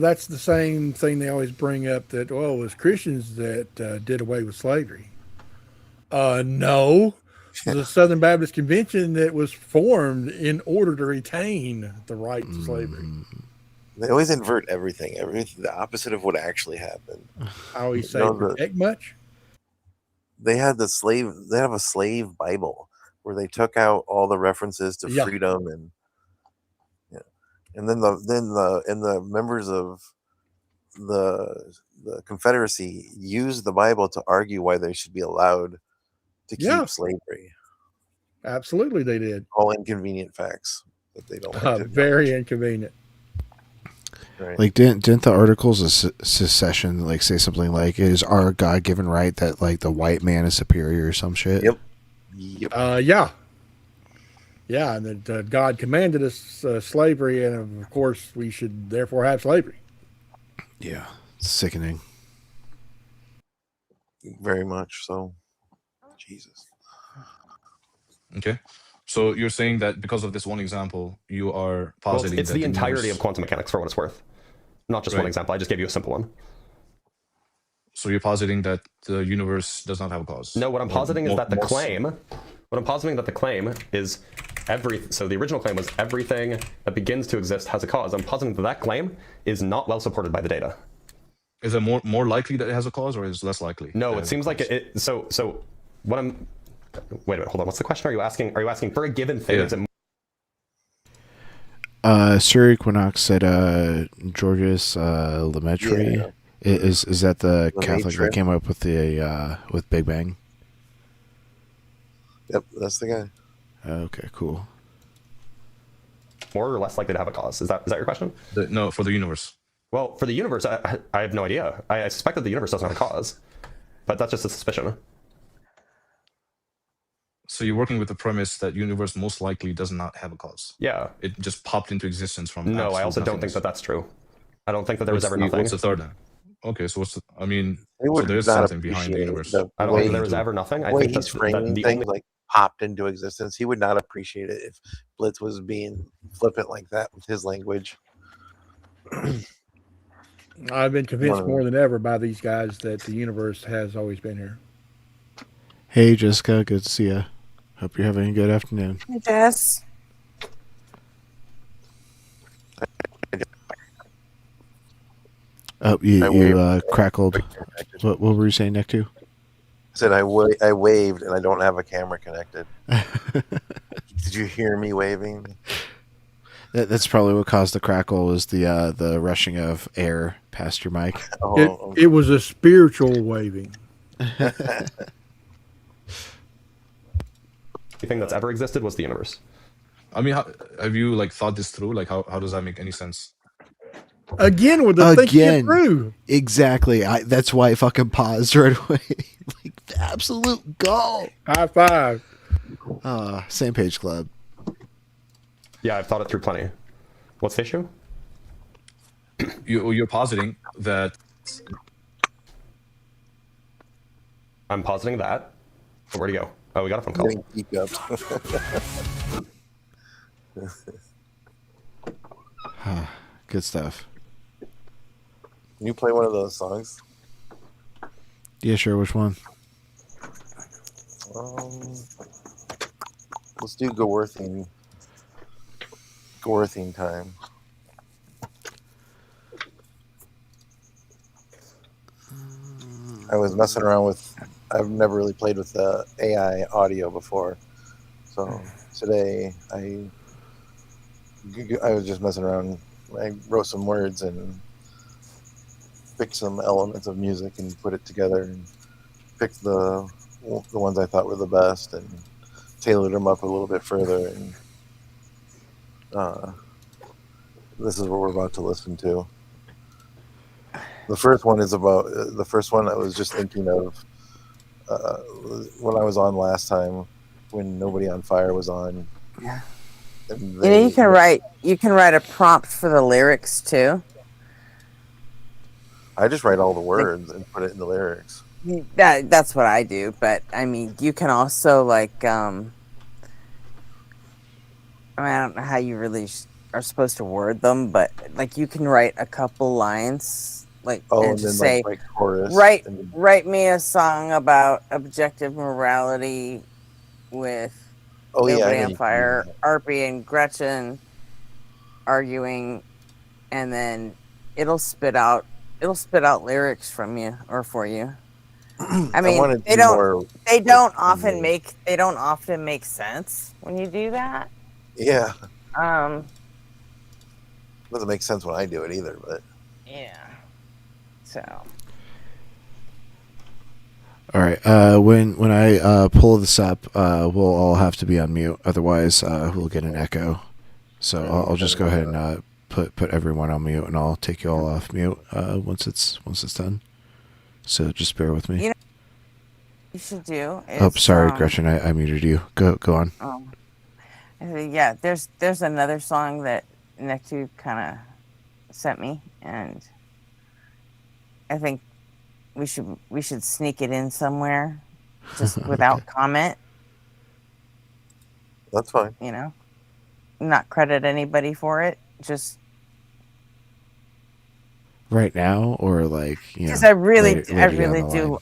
That's the same thing they always bring up, that, it was Christians that did away with slavery. No, the Southern Baptist Convention that was formed in order to retain the right to slavery.
They always invert everything the opposite of what actually happened.
I always say, protect much.
They have a slave Bible where they took out all the references to freedom and then the members of the Confederacy used the Bible to argue why they should be allowed to keep slavery.
Absolutely, they did.
All inconvenient facts that they don't like to
very inconvenient.
Right.
Didn't the Articles of Secession say something like, it is our God-given right that the white man is superior or some shit?
Yep.
Yeah, and that God commanded us slavery, and of course we should therefore have slavery.
Yeah, sickening.
Very much so. Jesus.
Okay. So you're saying that because of this one example, you are positing
it's
that
the entirety of quantum mechanics, for what it's worth. Not just one example. I just gave you a simple one.
So you're positing that the universe does not have a cause.
No, what I'm positing is that the claim. What I'm positing that the claim is so the original claim was everything that begins to exist has a cause. I'm positing that claim is not well supported by the data.
Is it more likely that it has a cause, or is it less likely?
No, it seems like it. So what I'm. Wait a minute, hold on. What's the question? Are you asking for a given thing? Is it
Sir Equinox said Georges Lemaitre. Is that the Catholic that came up with the with Big Bang?
Yep, that's the guy.
Okay, cool.
More or less likely to have a cause? Is that your question?
No, for the universe.
Well, for the universe, I have no idea. I suspect that the universe doesn't have a cause, but that's just a suspicion.
So you're working with the premise that universe most likely does not have a cause.
Yeah.
It just popped into existence from.
No, I also don't think that that's true. I don't think that there was ever nothing.
What's the third then? Okay, so so there's something behind the universe.
I don't think there was ever nothing. I think that's the only
popped into existence. He would not appreciate it if Blitz was being flippant like that with his language.
I've been convinced
One of
more
them.
than ever by these guys that the universe has always been here.
Hey, Jessica, good to see you. Hope you're having a good afternoon.
Hey, Jess.
Oh,
I
you
waved.
crackled. What were you saying, Nectu?
I said I waved and I don't have a camera connected. Did you hear me waving?
That's probably what caused the crackle, was the rushing of air past your mic.
Oh,
It was a spiritual waving.
Anything that's ever existed was the universe.
I mean, have you like thought this through? Like, how does that make any sense?
Again with the thinking it through.
Exactly. That's why I fucking paused right away. Like, the absolute goal.
High five.
Same page club.
Yeah, I've thought it through plenty. What's the issue?
You're positing that.
I'm positing that. Oh, where'd he go? Oh, we got a phone call.
getting geeked up.
Good stuff.
Can you play one of those songs?
Yeah, sure. Which one?
Let's do Gaworthine. Gaworthine time. I was messing around with. I've never really played with the AI audio before, so today I was just messing around. I wrote some words and picked some elements of music and put it together and picked the ones I thought were the best and tailored them up a little bit further. And this is what we're about to listen to. The first one is about the first one I was just thinking of when I was on last time when Nobody on Fire was on.
Yeah.
And
You know, you can write a prompt for the lyrics too.
I just write all the words and put it in the lyrics.
That's what I do, but I mean, you can also like I mean, I don't know how you really are supposed to word them, but like you can write a couple lines, like and just say,
like chorus.
write me a song about objective morality with Nobody on Fire, Arpy and Gretchen arguing, and then it'll spit out lyrics from you or for you. I mean, they don't often make sense when you do that.
Yeah. Doesn't make sense when I do it either, but
yeah. So.
All right. When I pull this up, we'll all have to be on mute. Otherwise, we'll get an echo. So I'll just go ahead and put everyone on mute, and I'll take you all off mute once it's done. So just bear with me.
You know, what you should do.
Oh, sorry, Gretchen. I muted you. Go on.
Yeah. There's another song that Nectu kind of sent me, and I think we should sneak it in somewhere, just without comment.
that's fine.
You know, not credit anybody for it. Just
Right now, or like,
because I really
later down the line?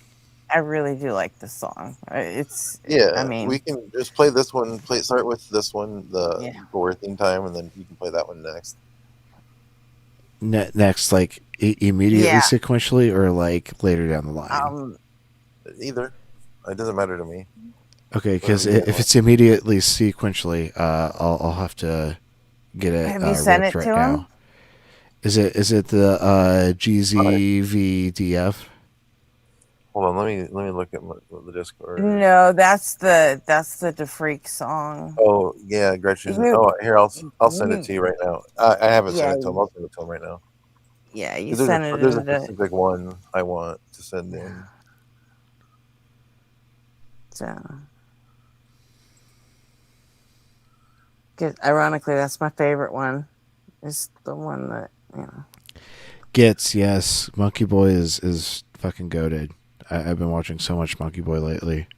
I really do like this song. It's
Yeah,
I mean,
we can just play this one. Start with this one, the
Yeah.
Gaworthine time, and then you can play that one next.
Next, like immediately
Yeah.
sequentially, or like later down the line.
Either, it doesn't matter to me.
Okay, because
yeah.
if it's immediately sequentially, I'll have to get it.
Have you sent
ripped
it
right
to
now.
him?
Is it the GZVDF?
Hold on, let me look at the Discord.
No, that's the DeFreak song.
Oh yeah, Gretchen.
You-
Oh, here I'll send it to you right now. I haven't
Yeah,
sent it to him. I'll send it to him right now.
Yeah, you
There's
sent it
there's a
in the
specific one I want to send in.
so. 'Cause ironically, that's my favorite one. It's the one that
Gets, yes. Monkey Boy is fucking goated. I've been watching so much Monkey Boy lately.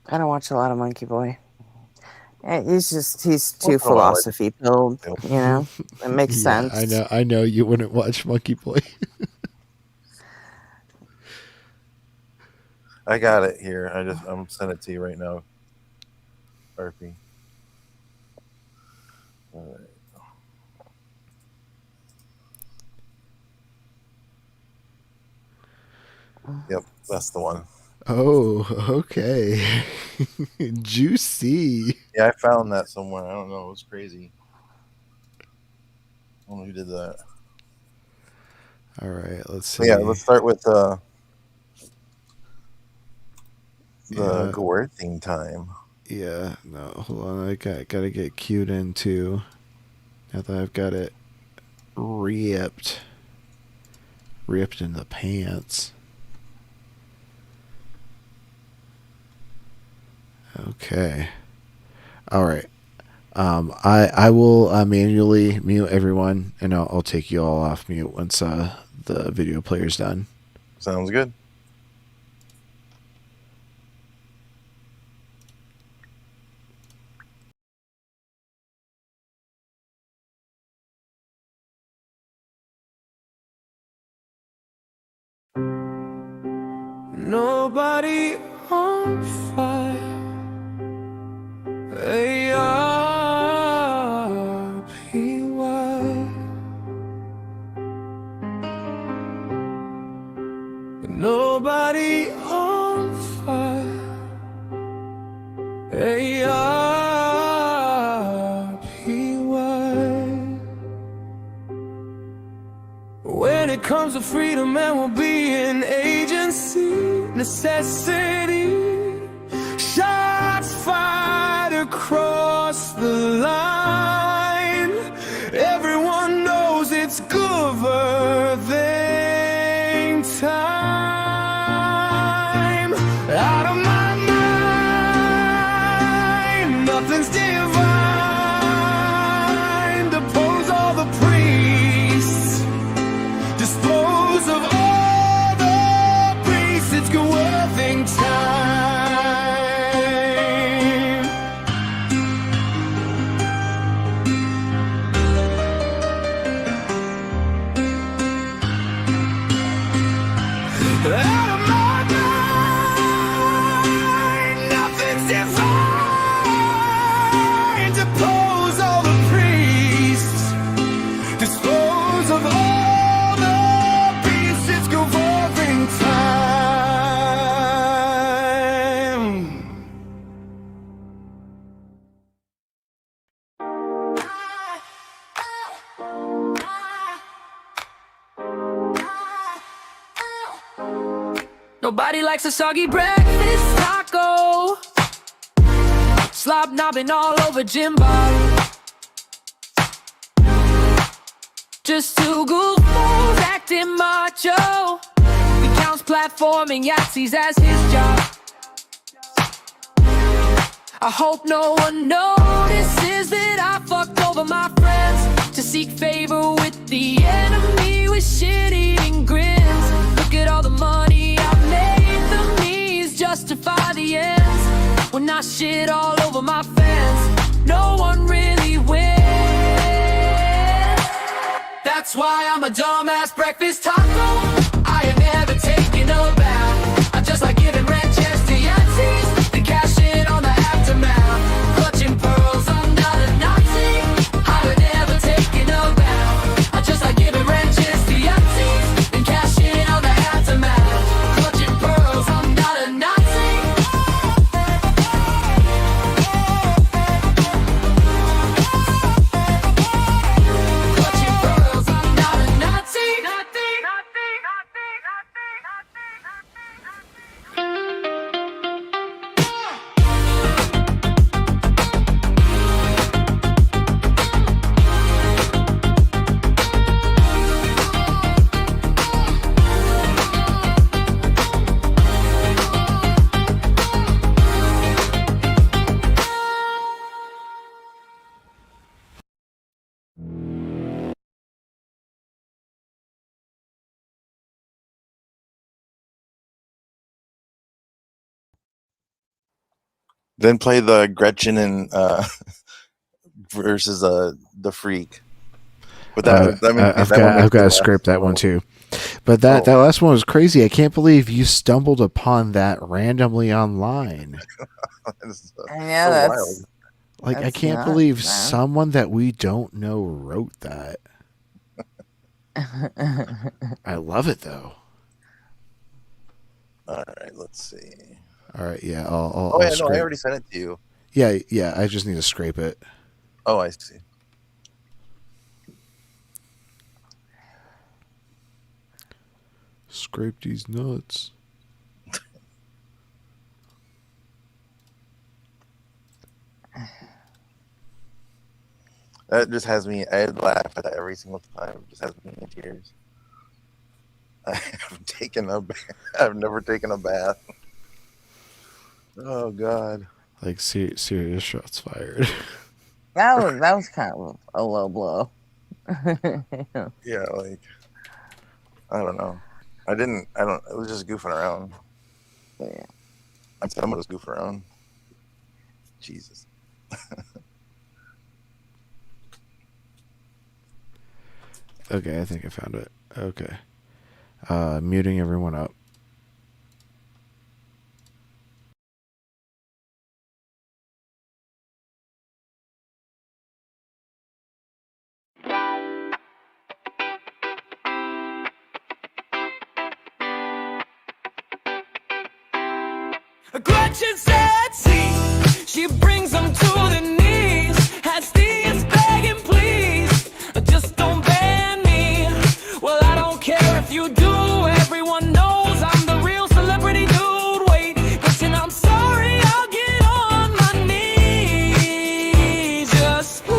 I don't watch a lot of Monkey Boy. He's too
Once in a while, I like
philosophy filled,
to.
you know? It makes
Yeah,
sense.
I know you wouldn't watch Monkey Boy.
I got it here. I'm sending it to you right now. RP. All right. Yep, that's the one.
Oh, okay. Juicy.
Yeah, I found that somewhere. I don't know. It was crazy. I don't know who did that.
All right, let's
So
see.
yeah, let's start with the
Yeah.
gore theme time.
Yeah, no, hold on. I gotta get cued in too. Now that I've got it ripped in the pants. Okay. All right. I will manually mute everyone, and I'll take you all off mute once the video player's done.
Sounds good.
Nobody on fire. A-R-P-Y. Nobody on fire. A-R-P-Y. When it comes to freedom, man, we'll be an agency, necessity. Shots fired across the line. Everyone knows it's Gouverneur time. Out of my mind, nothing's divine. Depose all the priests. Dispose of all the beasts. It's Gouverneur time. Out of my mind, nothing's divine. Depose all the priests. Dispose of all the beasts. It's Gouverneur time. Nobody likes a soggy breakfast taco. Slop knobbing all over Jimbo. Just two goofballs acting macho. He counts platforming Yahtzees as his job. I hope no one notices that I fucked over my friends to seek favor with the enemy with shit-eating grins. Look at all the money I made. The me's justify the ends. When I shit all over my fans, no one really wins. That's why I'm a dumbass breakfast taco. I am never taking a bath. I just like giving red checks to Yahtzees, then cash in on the aftermath. Clutching pearls, I'm not a Nazi. I would never taking a bath. I just like giving red checks to Yahtzees, then cash in on the aftermath. Clutching pearls, I'm not a Nazi. Clutching pearls, I'm not a Nazi.
Then play the Gretchen and versus the Freak. But that,
I've got to scrape that one too. But that last one was crazy. I can't believe you stumbled upon that randomly online.
Yeah, that's
Like, I
that's
can't
nuts,
believe
man.
someone that we don't know wrote that. I love it though.
All right, let's see.
All right, yeah, I'll
Oh yeah, no,
scrape.
I already sent it to you.
Yeah, I just need to scrape it.
Oh, I see.
Scrape these nuts.
That just has me. I laugh at that every single time. It just has me in tears. I've never taken a bath. Oh God.
Like serious shots fired.
that was kind of a low blow.
Yeah, like I don't know. It was just goofing around.
Yeah.
I said I'm gonna just goof around. Jesus.
Okay, I think I found it. Okay. Muting everyone up.
Gretchen said, see, she brings them to the knees. Has these begging, please, just don't ban me. Well, I don't care if you do. Everyone knows I'm the real celebrity dude. Wait, Gretchen, I'm sorry, I'll get on my knees. Just please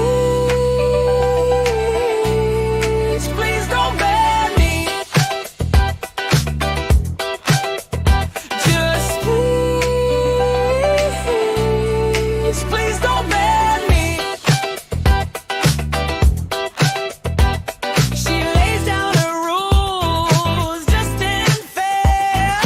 don't ban me. Just please don't ban me. She lays down her rules, just ain't fair.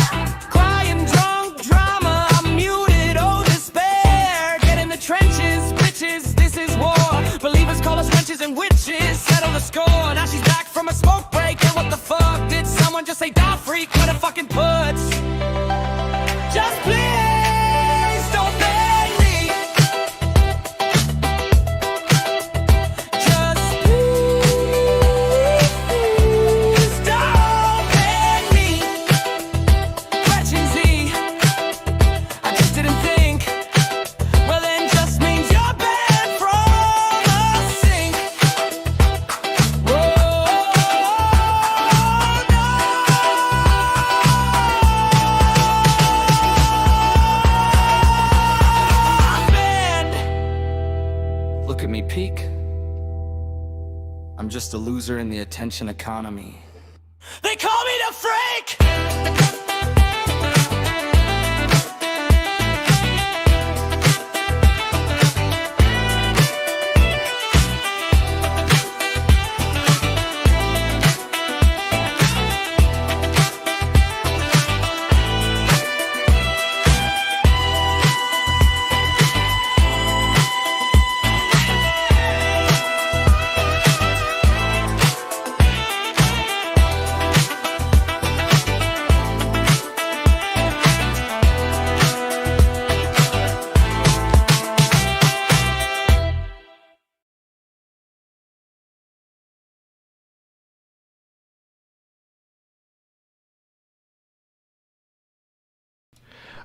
Crying drunk drama, I'm muted, oh despair. Get in the trenches, bitches, this is war. Believers call us witches and witches, settle the score. Now she's back from a smoke break, and what the fuck? Did someone just say die freak? Where the fucking puts? Just please don't ban me. Just please don't ban me. Gretchen Z, I just didn't think. Well, then just means you're banned from the sink. Whoa, I'm banned. Look at me peek. I'm just a loser in the attention economy. They call me the freak!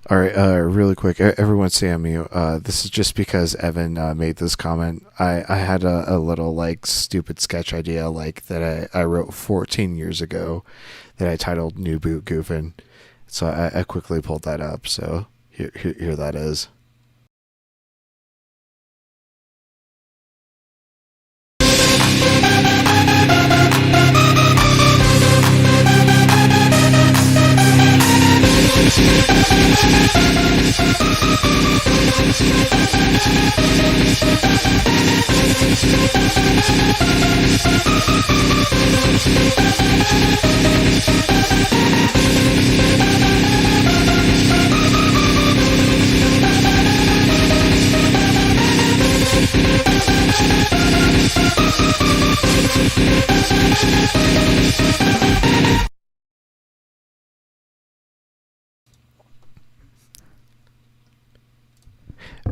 All right, really quick, everyone stay on mute. This is just because Evan made this comment. I had a little like stupid sketch idea like that I wrote 14 years ago that I titled New Boot Goofin'. So I quickly pulled that up. So here that is.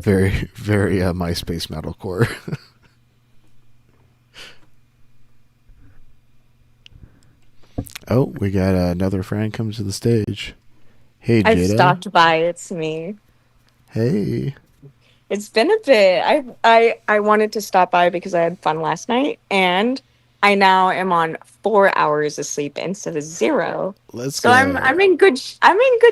Very, very MySpace metalcore. Oh, we got another friend comes to the stage. Hey,
I've
Jada.
stopped by. It's me.
Hey.
It's been a bit. I wanted to stop by because I had fun last night, and I now am on 4 hours of sleep instead of 0.
Let's
So
go.
I'm in good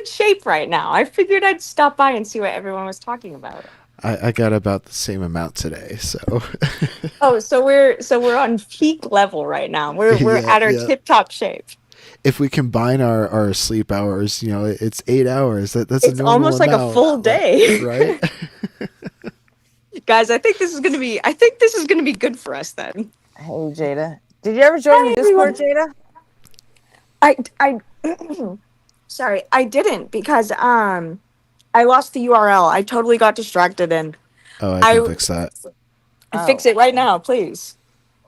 shape right now. I figured I'd stop by and see what everyone was talking about.
I got about the same amount today, so.
Oh, so we're on peak level right now. We're
Yeah,
at our
yeah.
tip top shape.
If we combine our sleep hours, it's 8 hours. That's
It's
a normal
almost like a
amount,
full day.
right?
Guys, I think this is gonna be good for us then.
Hey, Jada. Did you ever join
Hi,
the Discord,
everyone.
Jada?
I sorry, I didn't because I lost the URL. I totally got distracted and
Oh, I
I
can fix that.
fix it right now, please.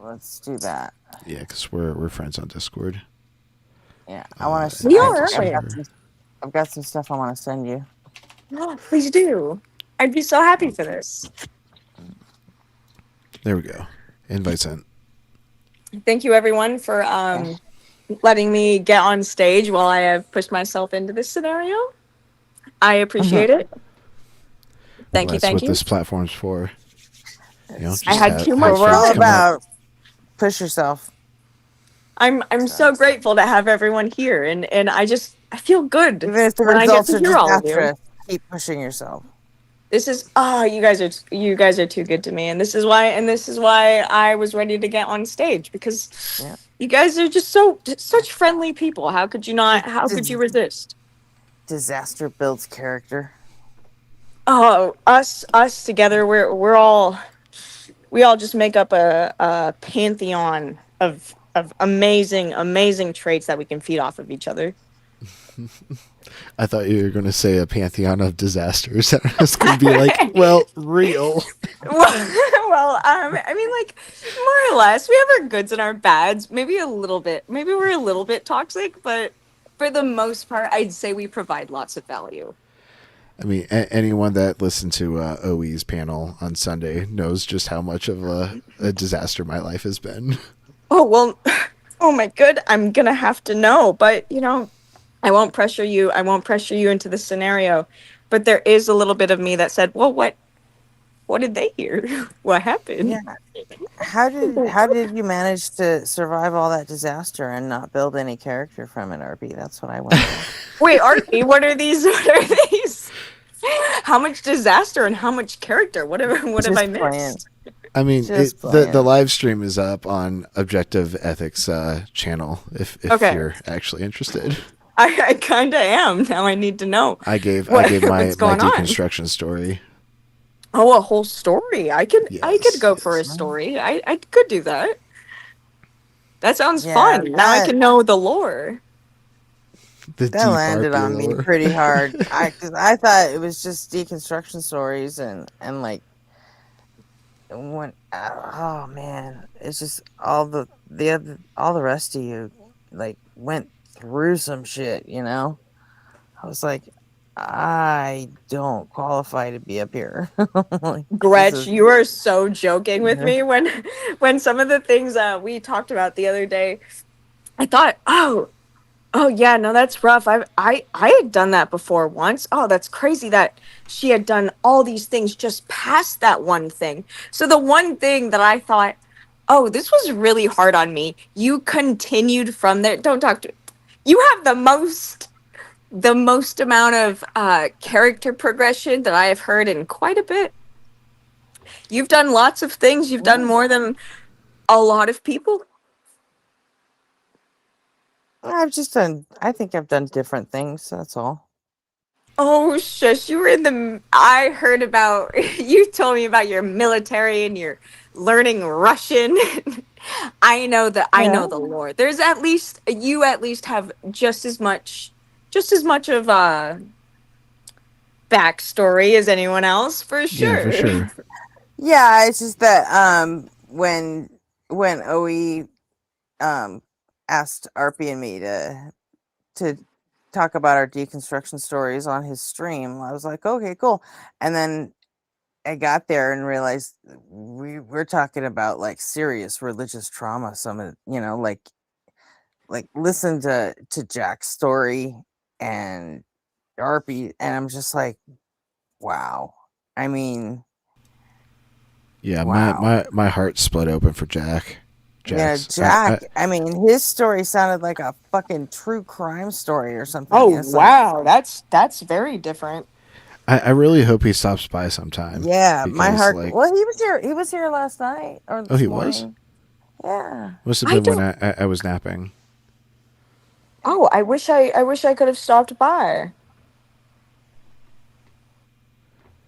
Let's do that.
Yeah, because we're friends on Discord.
Yeah, I want to.
We are, aren't we?
I've got some stuff I want to send you.
Oh, please do. I'd be so happy for this.
There we go. Invite sent.
Thank you everyone for letting me get on stage while I have pushed myself into this scenario. I appreciate it. Thank
Well,
you,
that's
thank
what
you.
this platform's for.
I had too much
What we're
friends
all
come up.
about. Push yourself.
I'm so grateful to have everyone here and I feel good
Even if the
when I get
results
to
are
hear all of you.
disastrous, keep pushing yourself.
This is you guys are too good to me, and this is why I was ready to get on stage because
Yeah.
you guys are just such friendly people. How could you resist?
Disaster builds character.
Oh, us together, we all just make up a pantheon of amazing traits that we can feed off of each other.
I thought you were going to say a pantheon of disasters. I was going to be like, well, real.
Well, I mean, like, more or less, we have our goods and our bads. Maybe a little bit. Maybe we're a little bit toxic, but for the most part, I'd say we provide lots of value.
I mean, anyone that listened to OE's panel on Sunday knows just how much of a disaster my life has been.
Oh, well, oh my good. I'm gonna have to know, but I won't pressure you. I won't pressure you into the scenario. But there is a little bit of me that said, well, what did they hear? What happened?
Yeah. How did you manage to survive all that disaster and not build any character from it, RB? That's what I want to know.
Wait, RP, what are these? How much disaster and how much character? What have I missed?
I mean,
Just
the live stream is up on Objective Ethics channel if
Okay.
you're actually interested.
I kind of am. Now I need to know.
I gave
What-
my
what's going on?
deconstruction story.
Oh, a whole story. I could
Yes,
go for a story. I could do that. That sounds
Yeah,
fun. Now I
that-
can know the lore.
The
That
deep
landed
RP
on me
lore.
pretty hard. Because I thought it was just deconstruction stories and like when oh man, it's just all the rest of you like went through some shit. I was like, I don't qualify to be up here. Like,
Gretch,
this is-
you are so joking with
Yeah.
me when some of the things we talked about the other day. I thought, oh yeah, no, that's rough. I had done that before once. Oh, that's crazy that she had done all these things just past that one thing. So the one thing that I thought, oh, this was really hard on me. You continued from there. Don't talk to. You have the most amount of character progression that I have heard in quite a bit. You've done lots of things. You've done more than a lot of people.
I think I've done different things. That's all.
Oh, shush. You were in the. I heard about. You told me about your military and your learning Russian. I know I know the lore. There's you at least have just as much of a backstory as anyone else, for sure.
Yeah, for sure.
Yeah, it's just that when OE asked RP and me to talk about our deconstruction stories on his stream, I was like, okay, cool. And then I got there and realized we're talking about like serious religious trauma. Some of like listen to Jack's story and Arpy, and I'm just like, wow. I mean,
Yeah,
wow.
my heart split open for Jack.
Yeah,
Jack's.
Jack. I mean, his story sounded like a fucking true crime story or something.
Oh
It's like,
wow, that's very different.
I really hope he stops by sometime.
yeah, my
because,
heart.
like,
Well, he was here. He was here last night or
oh,
this
he was.
morning. Yeah.
Must have
I
been when
don't.
I was napping.
Oh, I wish I could have stopped by.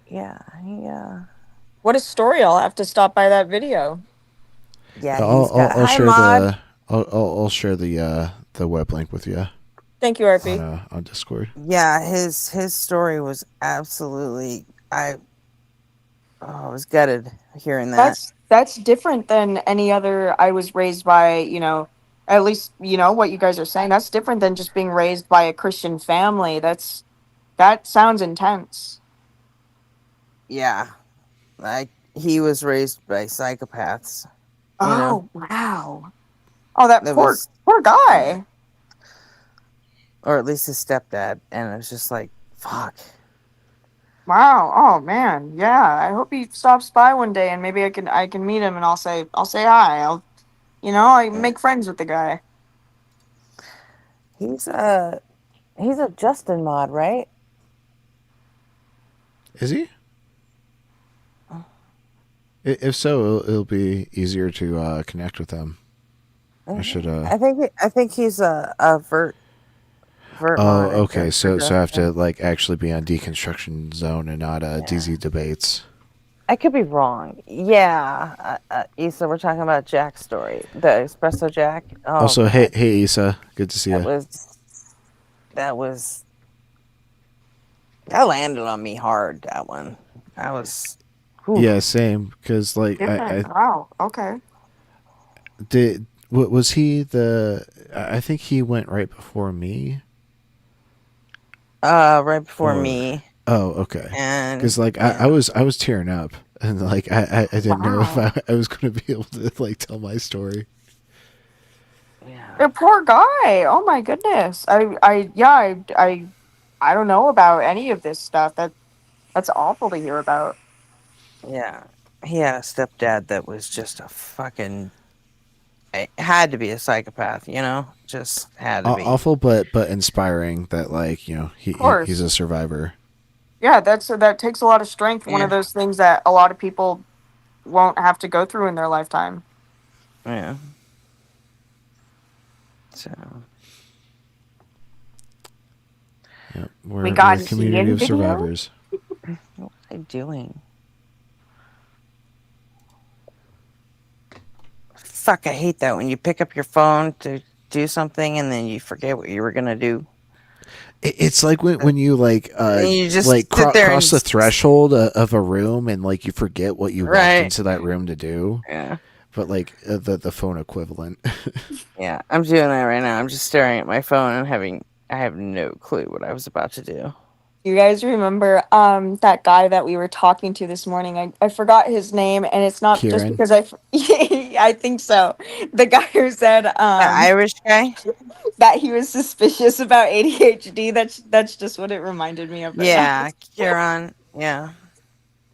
Yeah. Yeah.
What a story! I'll have to stop by that video.
Yeah. He's got.
I'll
Hi,
share
Maud.
the I'll share the web link with you
Thank you, RP.
on Discord.
Yeah, his story was absolutely. I was gutted hearing that.
That's different than any other. I was raised by, at least what you guys are saying. That's different than just being raised by a Christian family. That sounds intense.
Yeah, like he was raised by psychopaths. You know,
Oh wow. Oh, that
that
poor
was,
poor guy.
or at least his stepdad, and it was just like, fuck.
Wow. Oh man. Yeah. I hope he stops by one day and maybe I can meet him and I'll say hi. I
Yeah.
make friends with the guy.
He's a Justin mod, right?
Is he? If so, it'll be easier to connect with him. I should.
I think he's a Vert
Oh,
mod.
okay. So I have to like actually be on Deconstruction Zone and not DZ Debates.
I could be wrong. Yeah, Issa, we're talking about Jack's story, the Espresso Jack. Oh,
Also,
God,
hey, Issa, good to see
that
you.
was that landed on me hard. That one, that was. Whew.
Yeah, same. Because like
Different. Wow. Okay.
did. Was he the? I think he went right before me.
Right before
Or-
me,
Oh, okay.
and
Because like
yeah.
I was tearing up, and like I didn't know if
Wow.
I was going to be able to like tell my story.
Yeah.
The poor guy. Oh my goodness. I don't know about any of this stuff. That's awful to hear about.
Yeah, he had a stepdad that was just a fucking. It had to be a psychopath, just had to be.
Awful, but inspiring. That like
Of course.
he's a survivor.
Yeah, that takes a lot of strength. One of
Yeah.
those things that a lot of people won't have to go through in their lifetime.
Yeah. So
Yep.
We
We're
got
a community
Ian
of
video?
survivors.
what are they doing? Fuck, I hate that when you pick up your phone to do something and then you forget what you were gonna do.
It's like when you like
And you just
like
sit there
cross the
and
threshold of a room and like you forget what you walked
Right.
into that room to do.
Yeah.
But like the phone equivalent.
Yeah, I'm doing that right now. I'm just staring at my phone and I have no clue what I was about to do.
You guys remember that guy that we were talking to this morning? I forgot his name, and it's not just
Kieran?
because I think so. The guy who said
The Irish guy?
that he was suspicious about ADHD. That's just what it reminded me of. right now.
Yeah, Kieran. Yeah.
He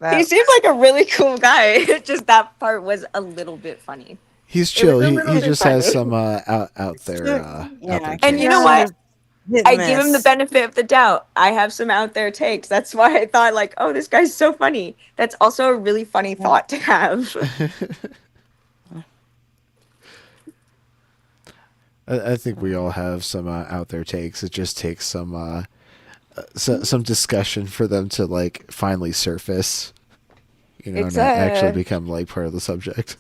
That,
seems like a really cool guy. Just that part was a a little bit funny.
He's
It
chill.
was a
He
little bit
just has
funny.
some out there.
yeah,
And you know
Kieran
what?
is hit
I
and
give him the
miss.
benefit of the doubt. I have some out there takes. That's why I thought, like, oh, this guy's so funny. That's also a really funny thought to have.
I think we all have some out there takes. It just takes some some discussion for them to like finally surface.
It's
and actually become like part of the subject.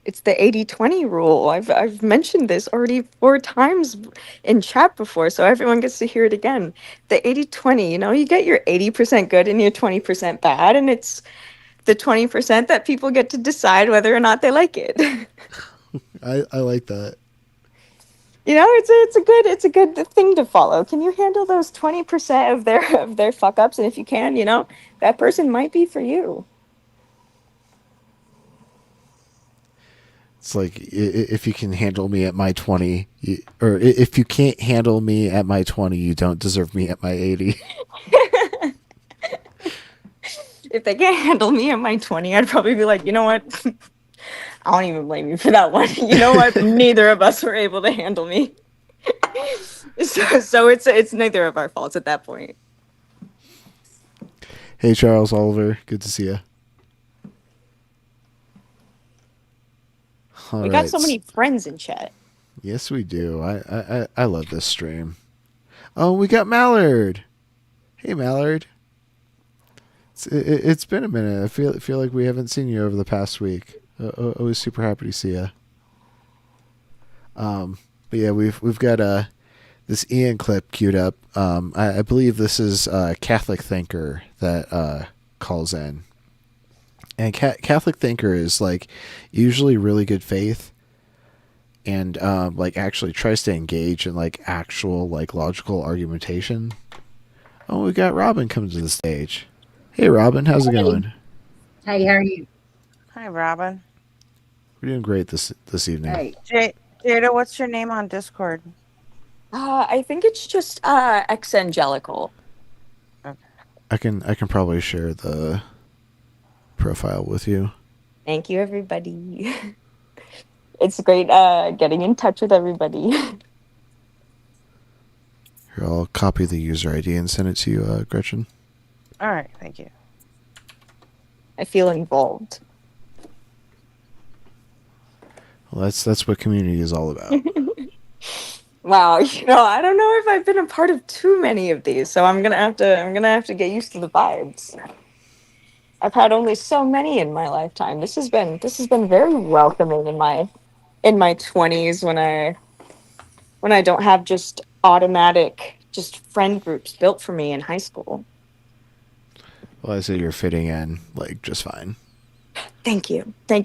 It's the 80-20 rule. I've mentioned this already 4 times in chat before, so everyone gets to hear it again. The 80-20, you get your 80% good and your 20% bad, and it's the 20% that people get to decide whether or not they like it.
I like that.
It's a good thing to follow. Can you handle those 20% of their fuck ups? And if you can, that person might be for you.
It's like if you can handle me at my 20, or if you can't handle me at my 20, you don't deserve me at my 80.
If they can't handle me at my 20, I'd probably be like, you know what? I don't even blame you for that one. You know what? Neither of us were able to handle me. So it's neither of our faults at that point.
Hey, Charles Oliver, good to see you.
We got so many friends in chat.
Yes, we do. I love this stream. Oh, we got Mallard. Hey, Mallard. It's been a minute. I feel like we haven't seen you over the past week. Always super happy to see you. But yeah, we've got this Ian clip queued up. I believe this is Catholic Thinker that calls in. And Catholic Thinker is like usually really good faith, and like actually tries to engage in like actual like logical argumentation. Oh, we got Robin coming to the stage. Hey, Robin, how's it going?
Hey, how are you?
Hi, Robin.
We're doing great this evening.
Hey,
Jada, what's your name on Discord?
I think it's just Exangelical.
I can probably share the profile with you.
Thank you, everybody. It's great getting in touch with everybody.
Here, I'll copy the user ID and send it to you, Gretchen.
All right, thank you.
I feel involved.
Well, that's what community is all about.
Wow, I don't know if I've been a part of too many of these, so I'm gonna have to get used to the vibes. I've had only so many in my lifetime. This has been very welcoming in my 20s when I don't have just automatic friend groups built for me in high school.
Well, I say you're fitting in like just fine.
Thank you.
Well,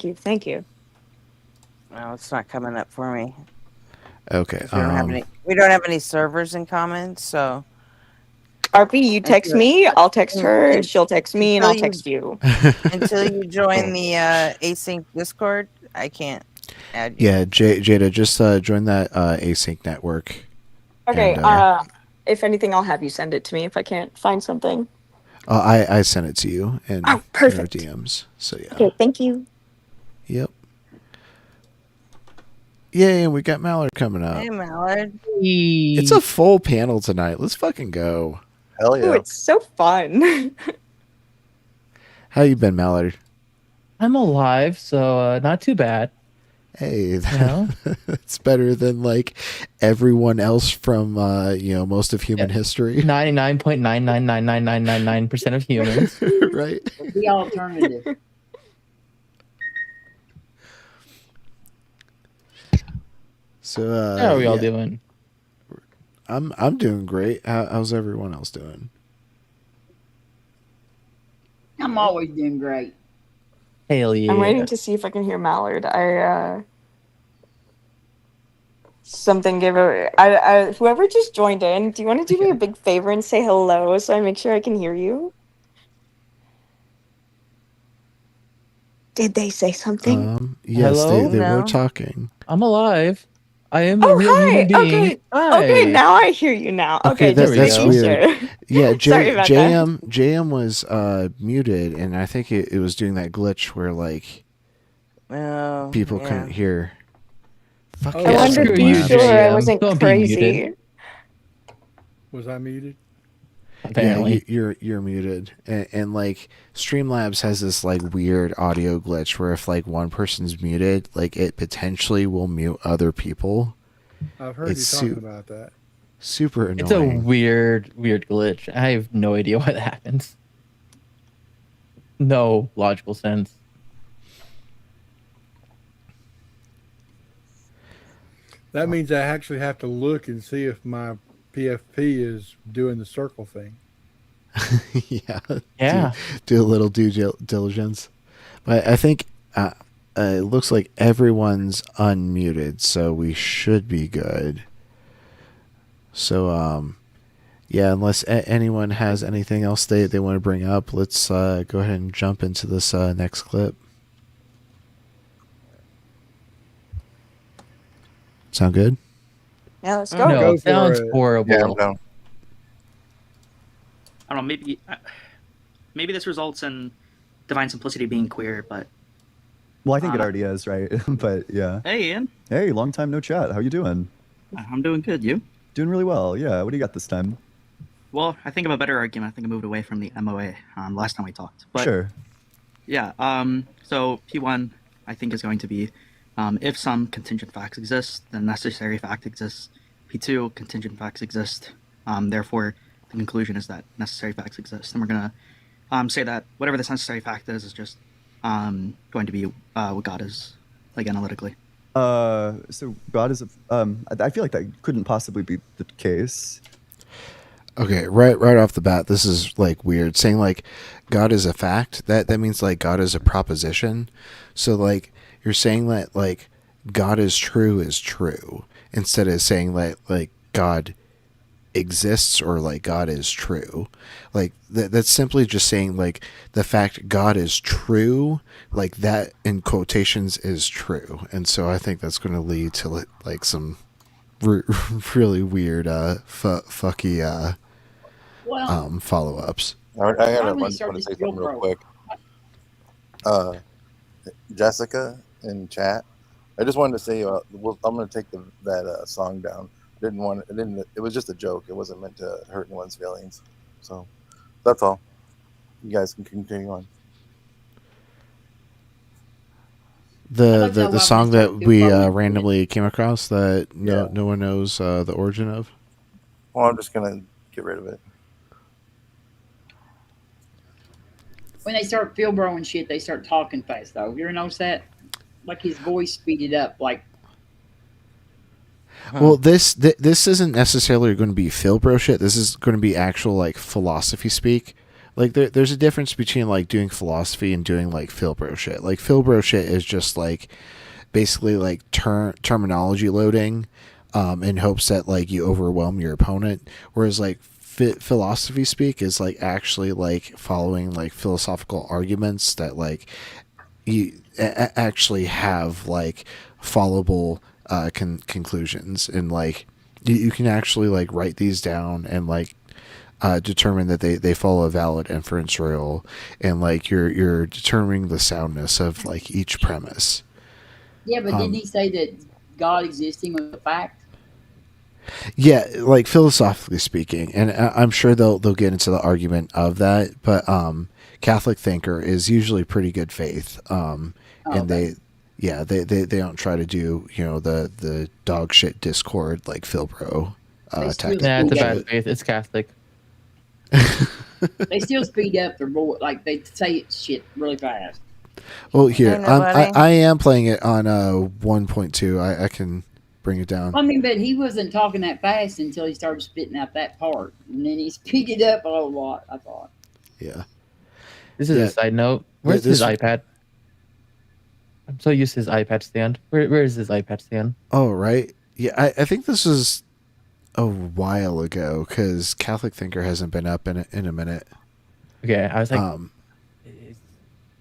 it's not coming up for me.
Okay.
We don't have any servers in common, so.
RP, you text me, I'll text her, she'll text me, and I'll text you.
Until you join the async Discord, I can't add you.
Yeah, Jada, just join that async network.
Okay,
And,
if anything, I'll have you send it to me if I can't find something.
I sent it to you in our
perfect.
DMs. So yeah.
Okay, thank you.
Yep. Yay, we got Mallard coming up.
Hey, Mallard.
It's a full panel tonight. Let's fucking go.
Hell yeah.
Ooh, it's so fun.
How you been, Mallard?
I'm alive, so not too bad.
Hey,
know?
it's better than like everyone else from most of human history.
99.9999999% of humans.
Right?
the alternative.
So
How are we all doing?
I'm doing great. How's everyone else doing?
I'm always doing great.
Hell yeah.
I'm waiting to see if I can hear Mallard. Something gave a whoever just joined in, do you want to do me a big favor and say hello so I make sure I can hear you? Did they say something?
Yes,
Hello?
they were
No.
talking.
I'm alive. I am a
Oh,
real
hi.
human being.
Okay.
Hi.
Okay, now I hear you now. Okay,
that-
just
that's
making
weird.
sure.
Yeah,
Sorry about that.
JM was muted, and I think it was doing that glitch where like
Oh,
people
yeah.
couldn't hear. Fuck
Oh,
I
yeah,
yeah,
wanted to
screw
be
you,
sure I
JM.
wasn't
Don't be
crazy.
muted.
Was I muted?
Apparently.
Yeah, you're muted, and like Streamlabs has this like weird audio glitch where if like one person's muted, like it potentially will mute other people.
I've heard
It's
you talking about that.
Super annoying.
It's a weird glitch. I have no idea why that happens. No logical sense.
That means I actually have to look and see if my PFP is doing the circle thing.
Yeah.
Yeah.
Do a little due diligence. But I think it looks like everyone's unmuted, so we should be good. So, yeah, unless anyone has anything else they want to bring up, let's go ahead and jump into this next clip. Sound good?
Yeah, let's
Mm.
go.
No,
Go
it sounds
for it.
horrible.
Yeah, I'm down.
I don't know. Maybe this results in Divine Simplicity being queer, but
Well, I think it already is, right? But yeah.
hey, Ian,
Hey, long time no chat. How you doing?
I'm doing good. You?
Doing really well. Yeah. What do you got this time?
Well, I think I'm a better argument. I think I moved away from the MOA last time we talked. But
Sure.
yeah, so P1 I think is going to be if some contingent facts exist, then necessary fact exists. P2 contingent facts exist. Therefore, the conclusion is that necessary facts exist, and we're gonna say that whatever this necessary fact is just going to be what God is, like analytically.
So God is I feel like that couldn't possibly be the case.
Okay, right off the bat, this is like weird. Saying like God is a fact, that means like God is a proposition. So like you're saying that like God is true instead of saying that like God exists or like God is true. Like that's simply just saying like the fact God is true, like that in quotations is true. And so I think that's going to lead to like some really weird fucky follow-ups.
I had
Why would
I
he
just
start
want to
this
say something real
GoPro?
quick. Jessica in chat. I just wanted to say I'm going to take that song down. It was just a joke. It wasn't meant to hurt anyone's feelings. So that's all. You guys can continue on.
The song that we randomly came across that no one knows the origin of.
Well, I'm just going to get rid of it.
When they start Phil Bro and shit, they start talking fast though. You ever notice that? Like his voice speeded up. Like,
Well, this isn't necessarily going to be Philbro shit. This is going to be actual like philosophy speak. Like there's a difference between like doing philosophy and doing like Philbro shit. Like Philbro shit is just like basically like terminology loading, in hopes that like you overwhelm your opponent. Whereas like philosophy speak is like actually like following like philosophical arguments that like you actually have like followable conclusions, and like you can actually like write these down and like determine that they follow a valid inference rule, and like you're determining the soundness of like each premise.
yeah, but didn't he say that God existing was a fact?
Yeah, like philosophically speaking, and I'm sure they'll get into the argument of that, but Catholic thinker is usually pretty good faith, and
okay.
they don't try to do the dog shit Discord like Philbro tactic.
Nah, it's a bad faith. It's Catholic.
They still speed up their voice. Like they say shit really fast.
Well, here
Hey, nobody.
I am playing it on 1.2. I can bring it down.
I mean, but he wasn't talking that fast until he started spitting out that part, and then he speeded up a lot. I thought.
Yeah.
This is
Yeah.
a side note. Where's his iPad? I'm so used to his iPad stand. Where is his iPad stand?
Oh, right. Yeah, I think this was a while ago because Catholic Thinker hasn't been up in a minute.
Okay, I was like,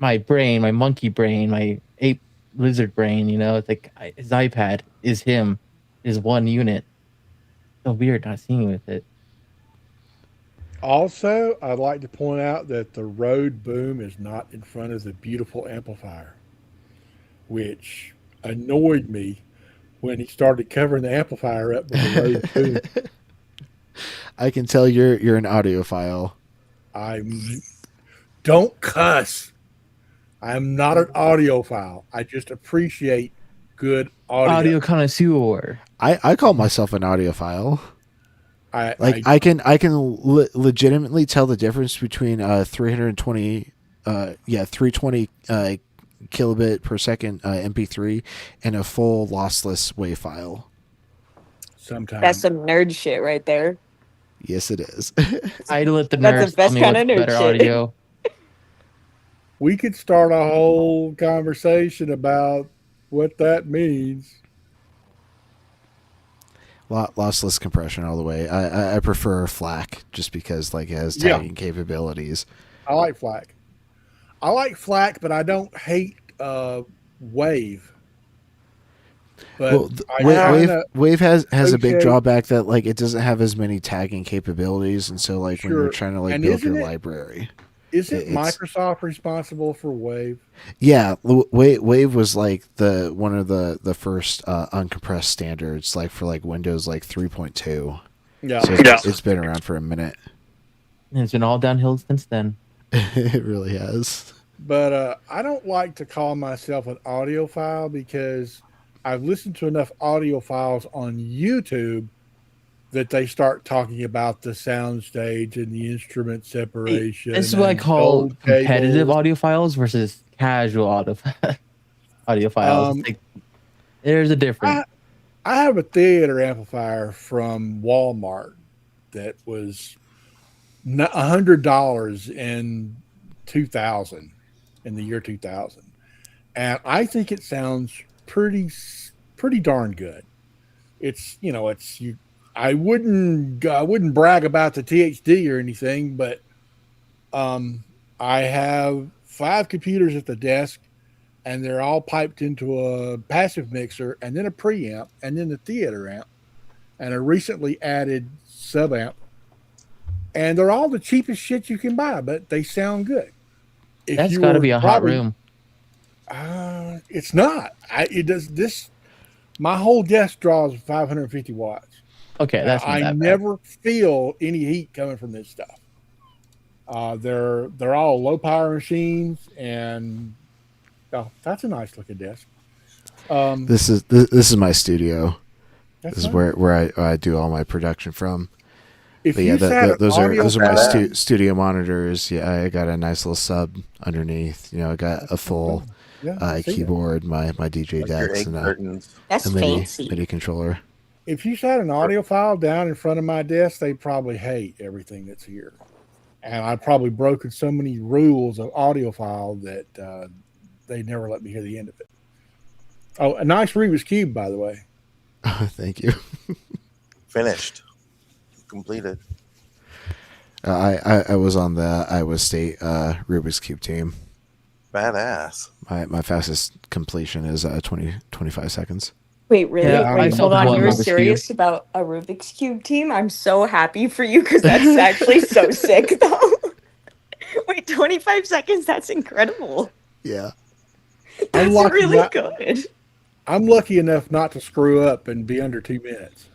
my brain, my monkey brain, my ape lizard brain, it's like his iPad is him, is one unit. So weird not seeing with it.
Also, I'd like to point out that the Rode Boom is not in front of the beautiful amplifier, which annoyed me when he started covering the amplifier up with the Rode Boom.
I can tell you're an audiophile.
Don't cuss. I'm not an audiophile. I just appreciate good audio.
Connoisseur.
I call myself an audiophile.
I
can legitimately tell the difference between 320 kilobit per second MP3 and a full lossless WAV file.
Sometimes
That's some nerd shit right there.
Yes, it is.
I let the
That's
nerds
the best
tell me
kind
what's
of nerd
better
shit.
audio.
we could start a whole conversation about what that means.
Lossless compression all the way. I prefer FLAC just because like it has tagging capabilities.
I like FLAC. I like FLAC, but I don't hate Wave. But
Well,
I
Wave,
kinda
Wave has a big
appreciate-
drawback that like it doesn't have as many tagging capabilities, and so like when you're
Sure.
trying to like
And
build your
isn't it-
library,
Isn't
it's-
Microsoft responsible for Wave?
yeah, Wave was like one of the first uncompressed standards, like for like Windows like 3.2.
Yeah.
So it's been around for a minute.
And it's been all downhill since then.
It really has.
But I don't like to call myself an audiophile because I've listened to enough audiophiles on YouTube that they start talking about the sound stage and the instrument separation.
This is what I
and
call
gold
competitive
cables.
audiophiles versus casual audiophiles. Like, there's a difference.
I have a theater amplifier from Walmart that was $100 in 2000, in the year 2000, and I think it sounds pretty darn good. It's I wouldn't brag about the THD or anything, but I have 5 computers at the desk, and they're all piped into a passive mixer, and then a preamp, and then the theater amp, and a recently added sub amp, and they're all the cheapest shit you can buy, but they sound good. If
That's
you
got to
were
be a hot room.
It's not. It does this. My whole desk draws 550 watts.
Okay, that's not
I
that bad.
never feel any heat coming from this stuff. They're all low power machines, and that's a nice looking desk.
This is my studio.
That's
This is
nice.
where I do all my production from.
If
But
you
yeah,
sat an
those are my
audio-
studio monitors. Yeah, I got a nice little sub underneath. I got a full
Yeah, I see that.
keyboard, my DJ
Like your
decks,
egg
and
curtains.
That's
a
fancy.
MIDI controller.
If you sat an audiophile down in front of my desk, they'd probably hate everything that's here. And I've probably broken so many rules of audiophile that they never let me hear the end of it. Oh, a nice Rubik's Cube, by the way.
Thank you.
Finished. Completed.
I was on the Iowa State Rubik's Cube team.
Badass.
My fastest completion is 25 seconds.
Wait, really?
Yeah, I
Wait, hold
solved
on.
one
You were
Rubik's
serious about a Rubik's Cube team? I'm so happy for you because that's actually so sick, though. Wait, 25 seconds? That's incredible.
Yeah.
That's
lucky
really
not-
good.
I'm lucky enough not to screw up and be under 2 minutes.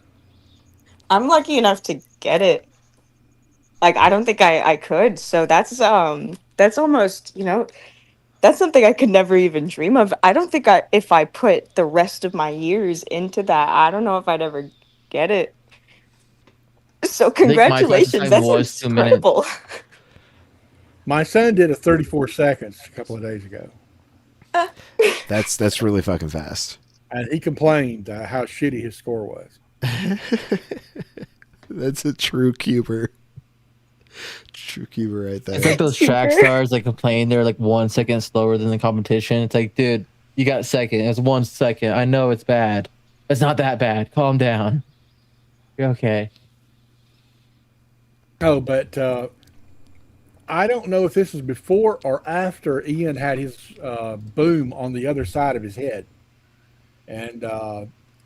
I'm lucky enough to get it. Like, I don't think I could. So that's almost, that's something I could never even dream of. I don't think if I put the rest of my years into that, I don't know if I'd ever get it. So
think my fastest
congratulations.
time
That's
was 2 minutes.
incredible.
My son did a 34 seconds a couple of days ago,
That's really fucking fast.
and he complained how shitty his score was.
That's a true cuber. True cuber right there.
It's like those track stars like complain they're like 1 second slower than the competition. It's like, dude, you got second. It's 1 second. I know it's bad. It's not that bad. Calm down. You're okay.
Oh, but I don't know if this is before or after Ian had his boom on the other side of his head. And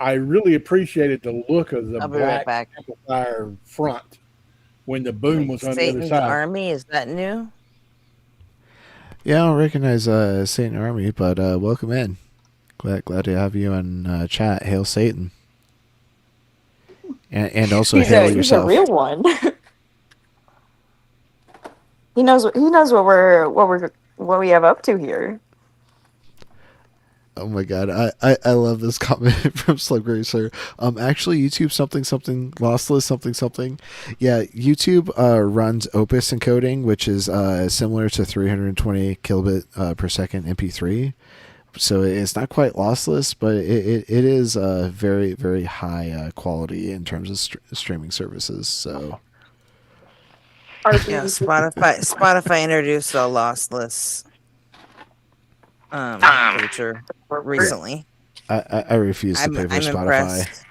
I really appreciated the look of the
I'll be right
black
back.
amplifier front when the boom was on the other
Satan's
side.
Army, is that new?
Yeah, I don't recognize Satan Army, but welcome in. Glad to have you in chat. Hail Satan. And also hail
He's a
yourself.
real one. He knows what we have up to here.
Oh my god, I love this comment from Slug Racer. Actually, YouTube something lossless something. Yeah, YouTube runs Opus encoding, which is similar to 320 kilobit per second MP3. So it's not quite lossless, but it is very very high quality in terms of streaming services. So
Yeah, Spotify introduced a lossless feature recently.
I refuse to pay for
I'm
Spotify.
impressed.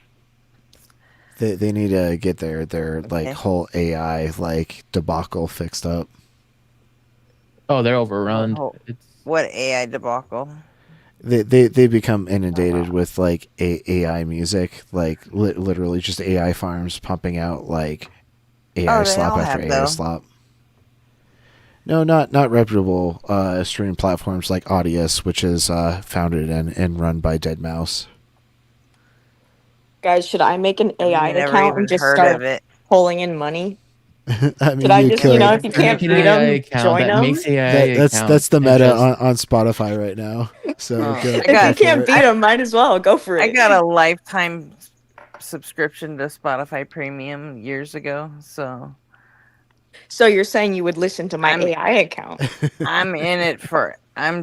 They need to get their like
Okay.
whole AI like debacle fixed up.
Oh, they're overrun.
Oh.
It's
What AI debacle?
they become inundated with like AI music, like literally just AI farms pumping out like AI
Oh, they
slop
all
after
have,
AI
though.
slop. No, not reputable streaming platforms like Audius, which is founded and run by Deadmau5.
Guys, should I make an AI
never
account
even
and just
heard
start
of it.
pulling in money?
I mean,
Should I
you
just,
could.
if you can't
Make an
beat
AI
them,
account
join
that
them?
makes AI
That's
account
the
and
meta
just
on Spotify right now. So
Oh,
go,
I
If
go
you
got-
for
can't
it.
beat them, might as well go for it.
I got a lifetime subscription to Spotify Premium years ago, so
So you're saying you would listen to my
I'm-
AI account?
I'm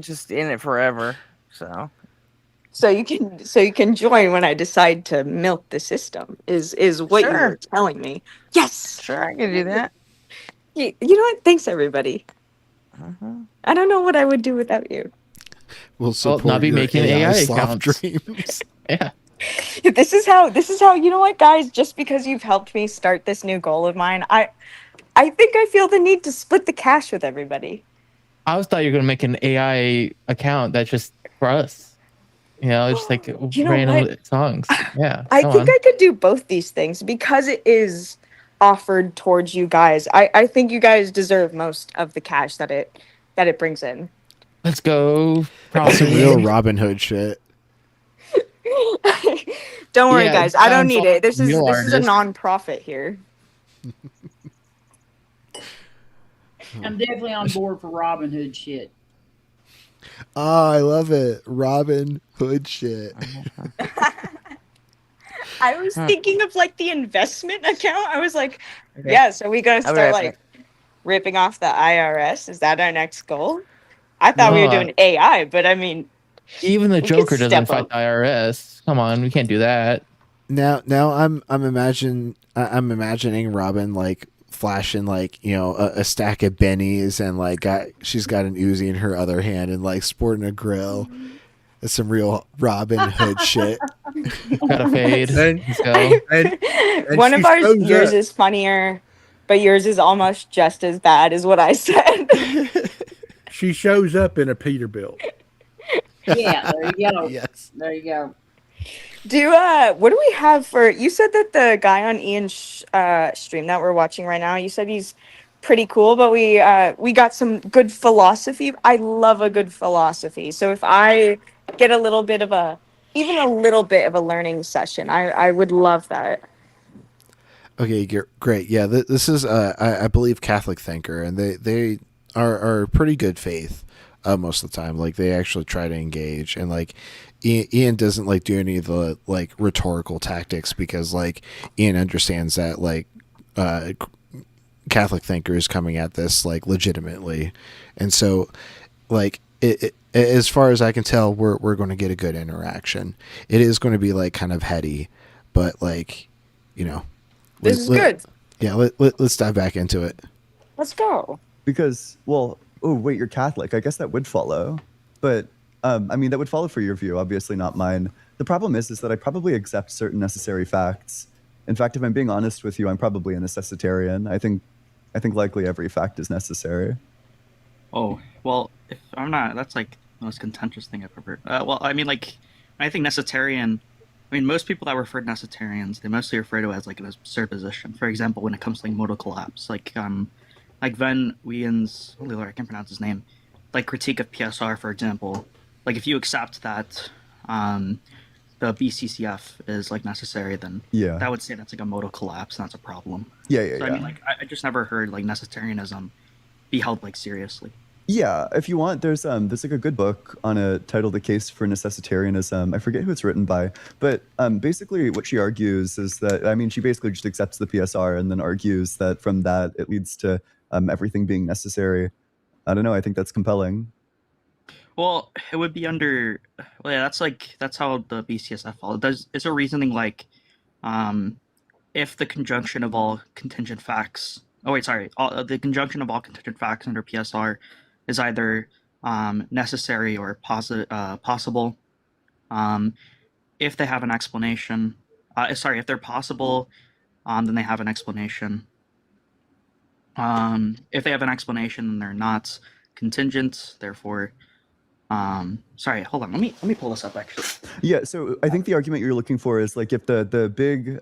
just in it forever.
So you can join when I decide to milk the system. Is what you
Sure.
were telling me? Yes.
Sure, I can do that.
You know what? Thanks, everybody. I don't know what I would do without you.
We'll support
not be
your
making AI
slop
accounts.
dreams.
Yeah.
This is how you know what, guys, just because you've helped me start this new goal of mine, I think I feel the need to split the cash with everybody.
I always thought you were gonna make an AI account that's just for us. You know, just like
You know
random
what?
songs. Yeah.
I
come
think
on.
I could do both these things because it is offered towards you guys. I think you guys deserve most of the cash that it brings in.
Let's go.
That's some
Profit.
real Robin Hood shit.
Don't worry,
Yeah,
guys.
it
I don't
sounds
need
like
it. This is
real
a
artist.
non-profit here.
I'm definitely on board for Robin Hood shit.
Oh, I love it. Robin Hood shit.
I was thinking of like the investment account. I was like,
Okay.
yeah, so we gotta
I'll be
start
right
like ripping off the IRS. Is that our next goal? I thought we were
No,
doing AI, but I mean,
Even the
we could
Joker doesn't
step
fight
up.
the IRS. Come on, we can't do that.
Now I'm imagining Robin like flashing like a stack of bennies and like she's got an Uzi in her other hand and like sporting a grill. That's some real Robin Hood shit.
Got a fade.
And-
Let's go.
And
One
she
of ours,
shows
yours
up.
is funnier, but yours is almost just as bad as what I said.
She shows up in a Peterbilt.
Yeah, there you go.
Yes.
There you go.
What do we have for? You said that the guy on Ian's stream that we're watching right now. You said he's pretty cool, but we got some good philosophy. I love a good philosophy. So if I get a little bit of even a little bit of a learning session, I would love that.
Okay, great. Yeah, this is I believe Catholic thinker, and they are pretty good faith most of the time. Like they actually try to engage, and like Ian doesn't like do any of the like rhetorical tactics because like Ian understands that like Catholic thinker is coming at this like legitimately, and so like as far as I can tell, we're going to get a good interaction. It is going to be like kind of heady, but like
This is good.
Yeah, let's dive back into it.
Let's go.
Because, well, oh wait, you're Catholic. I guess that would follow, but I mean that would follow for your view, obviously not mine. The problem is that I probably accept certain necessary facts. In fact, if I'm being honest with you, I'm probably a necessitarian. I think likely every fact is necessary.
Oh, well, if I'm not, that's like the most contentious thing I've ever. Well, I mean, like, I think necessitarian. I mean, most people that refer to necessitarians, they mostly refer to it as like an absurd position. For example, when it comes to like modal collapse, like Van Weyen's, holy Lord, I can't pronounce his name, like critique of PSR, for example. Like, if you accept that the BCCF is like necessary, then
Yeah.
that would say that's like a modal collapse, and that's a problem.
Yeah.
So I mean, like, I just never heard like necessitarianism be held like seriously.
Yeah, if you want, there's like a good book on a titled "The Case for Necessitarianism." I forget who it's written by, but basically what she argues is that, I mean, she basically just accepts the PSR and then argues that from that it leads to everything being necessary. I don't know. I think that's compelling.
Well, it would be under. Well, yeah, that's how the BCSF follows. Is a reasoning like, if the conjunction of all contingent facts. Oh wait, sorry. The conjunction of all contingent facts under PSR is either necessary or possible. If they have an explanation, if they're possible, then they have an explanation. If they have an explanation, then they're not contingent. Therefore, Sorry, hold on. Let me pull this up actually.
Yeah, so I think the argument you're looking for is like if the big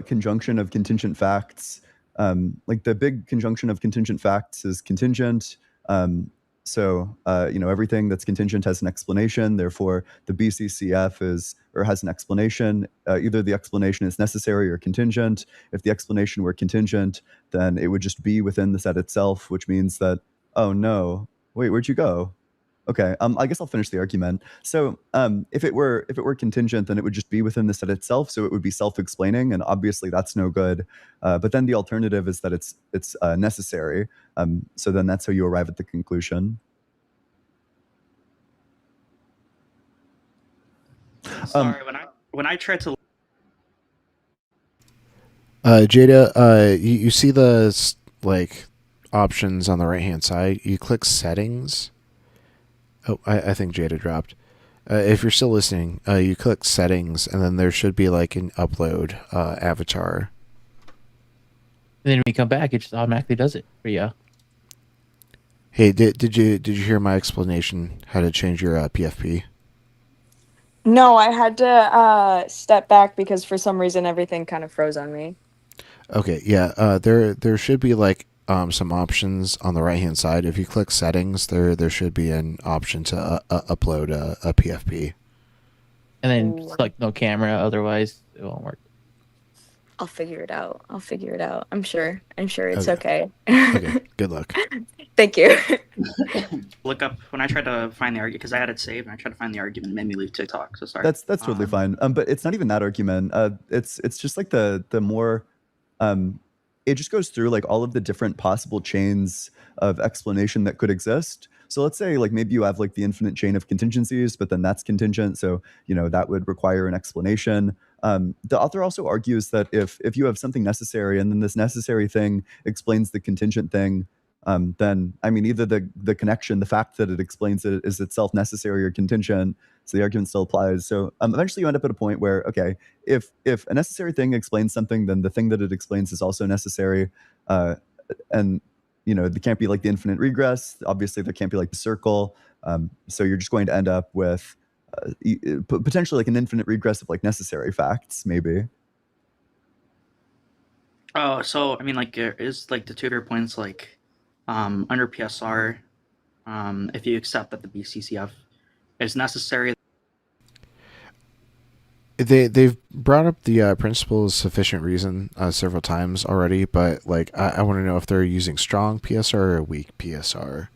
conjunction of contingent facts, like the big conjunction of contingent facts is contingent. So everything that's contingent has an explanation. Therefore, the BCCF has an explanation. Either the explanation is necessary or contingent. If the explanation were contingent, then it would just be within the set itself, which means that, oh no, wait, where'd you go? Okay, I guess I'll finish the argument. So, if it were contingent, then it would just be within the set itself. So it would be self-explaining, and obviously that's no good. But then the alternative is that it's necessary. So then that's how you arrive at the conclusion.
Sorry, when I tried to.
Jada, you see the options on the right hand side. You click settings. Oh, I think Jada dropped. If you're still listening, you click settings, and then there should be like an upload avatar.
And then when you come back, it just automatically does it for you.
Hey, did you hear my explanation how to change your PFP?
No, I had to step back because for some reason everything kind of froze on me.
Okay, yeah. There should be like some options on the right hand side. If you click settings, there should be an option to upload a PFP.
And then select no camera, otherwise it won't work.
I'll figure it out. I'm sure it's okay.
Okay, good luck.
Thank you.
Look up when I tried to find the argument because I had it saved and I tried to find the argument, it made me leave TikTok. So sorry.
That's totally fine. But it's not even that argument. It's just like the more it just goes through like all of the different possible chains of explanation that could exist. So let's say like maybe you have like the infinite chain of contingencies, but then that's contingent. So, that would require an explanation. The author also argues that if you have something necessary and then this necessary thing explains the contingent thing, then either the connection, the fact that it explains it is itself necessary or contingent. So the argument still applies. So eventually you end up at a point where, okay, if a necessary thing explains something, then the thing that it explains is also necessary. And there can't be like the infinite regress. Obviously there can't be like the circle. So you're just going to end up with potentially like an infinite regress of like necessary facts, maybe.
Oh, so like is like the two of your points like under PSR, if you accept that the BCCF is necessary.
They've brought up the principle of sufficient reason several times already, but like I want to know if they're using strong PSR or weak PSR.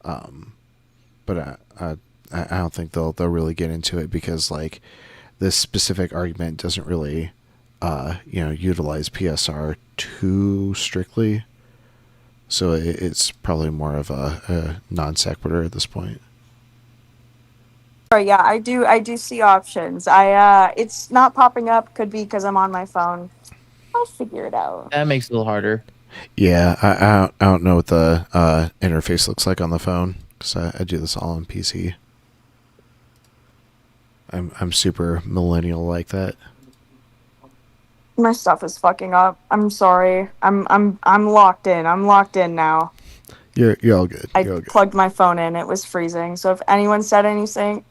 But I don't think they'll really get into it because like this specific argument doesn't really utilize PSR too strictly. So it's probably more of a non sequitur at this point.
Sorry, yeah, I do see options. It's not popping up. Could be because I'm on my phone. I'll figure it out.
That makes it a little harder.
Yeah, I don't know what the interface looks like on the phone because I do this all on PC. I'm super millennial like that.
My stuff is fucking up. I'm sorry. I'm locked in. I'm locked in now.
You're all good.
I plugged my phone in. It was freezing. So if anyone said anything,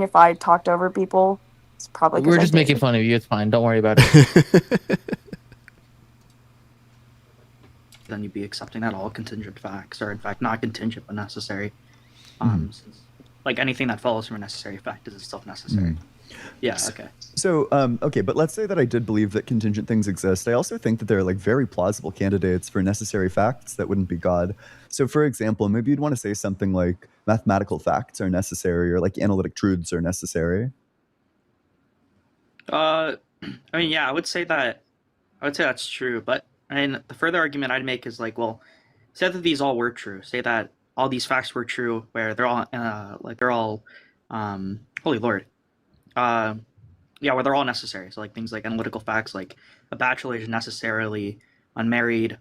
if I talked over people, it's probably 'cause
We're
I
just
did.
making fun of you. It's fine. Don't worry about it.
Then you'd be accepting that all contingent facts are in fact not contingent but necessary. Since, like anything that follows from a necessary fact is itself necessary. Yeah. Okay.
So, okay, but let's say that I did believe that contingent things exist. I also think that they're like very plausible candidates for necessary facts that wouldn't be God. So, for example, maybe you'd want to say something like mathematical facts are necessary or like analytic truths are necessary.
Yeah, I would say that's true. But the further argument I'd make is like, well, say that these all were true. Say that all these facts were true, where they're all, holy Lord. Where they're all necessary. So like things like analytical facts, like a bachelor is necessarily unmarried,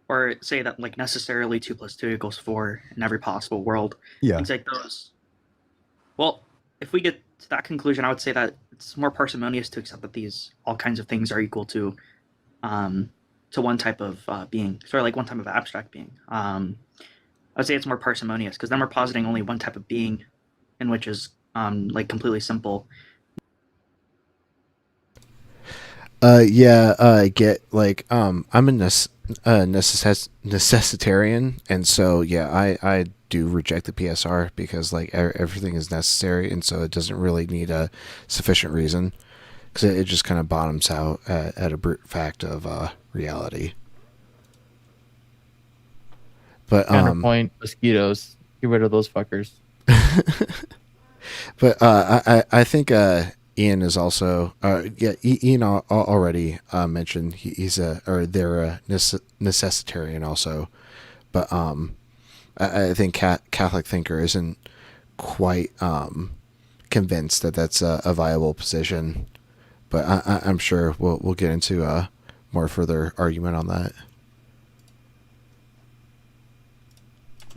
or say that like necessarily 2 + 2 = 4 in every possible world.
Yeah.
Things like those. Well, if we get to that conclusion, I would say that it's more parsimonious to accept that these all kinds of things are equal to one type of being, sort of like one type of abstract being. I would say it's more parsimonious because then we're positing only one type of being, and which is like completely simple.
Yeah, I get like I'm a necessitarian, and so yeah, I do reject the PSR because like everything is necessary, and so it doesn't really need a sufficient reason because it just kind of bottoms out at a brute fact of reality. But
Counterpoint: mosquitoes. Get rid of those fuckers.
but I think Ian is also Ian already mentioned they're a necessitarian also, but I think Catholic Thinker isn't quite convinced that that's a viable position, but I'm sure we'll get into a more further argument on that.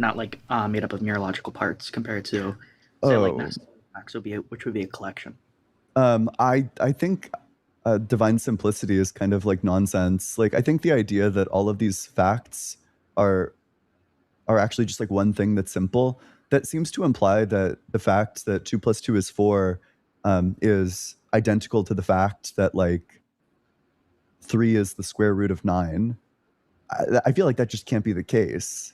Not like made up of neurological parts compared to say like necessary facts which would be a collection.
I think divine simplicity is kind of like nonsense. Like I think the idea that all of these facts are actually just like one thing that's simple, that seems to imply that the fact that 2 + 2 is 4 is identical to the fact that like 3 is the square root of 9. I feel like that just can't be the case.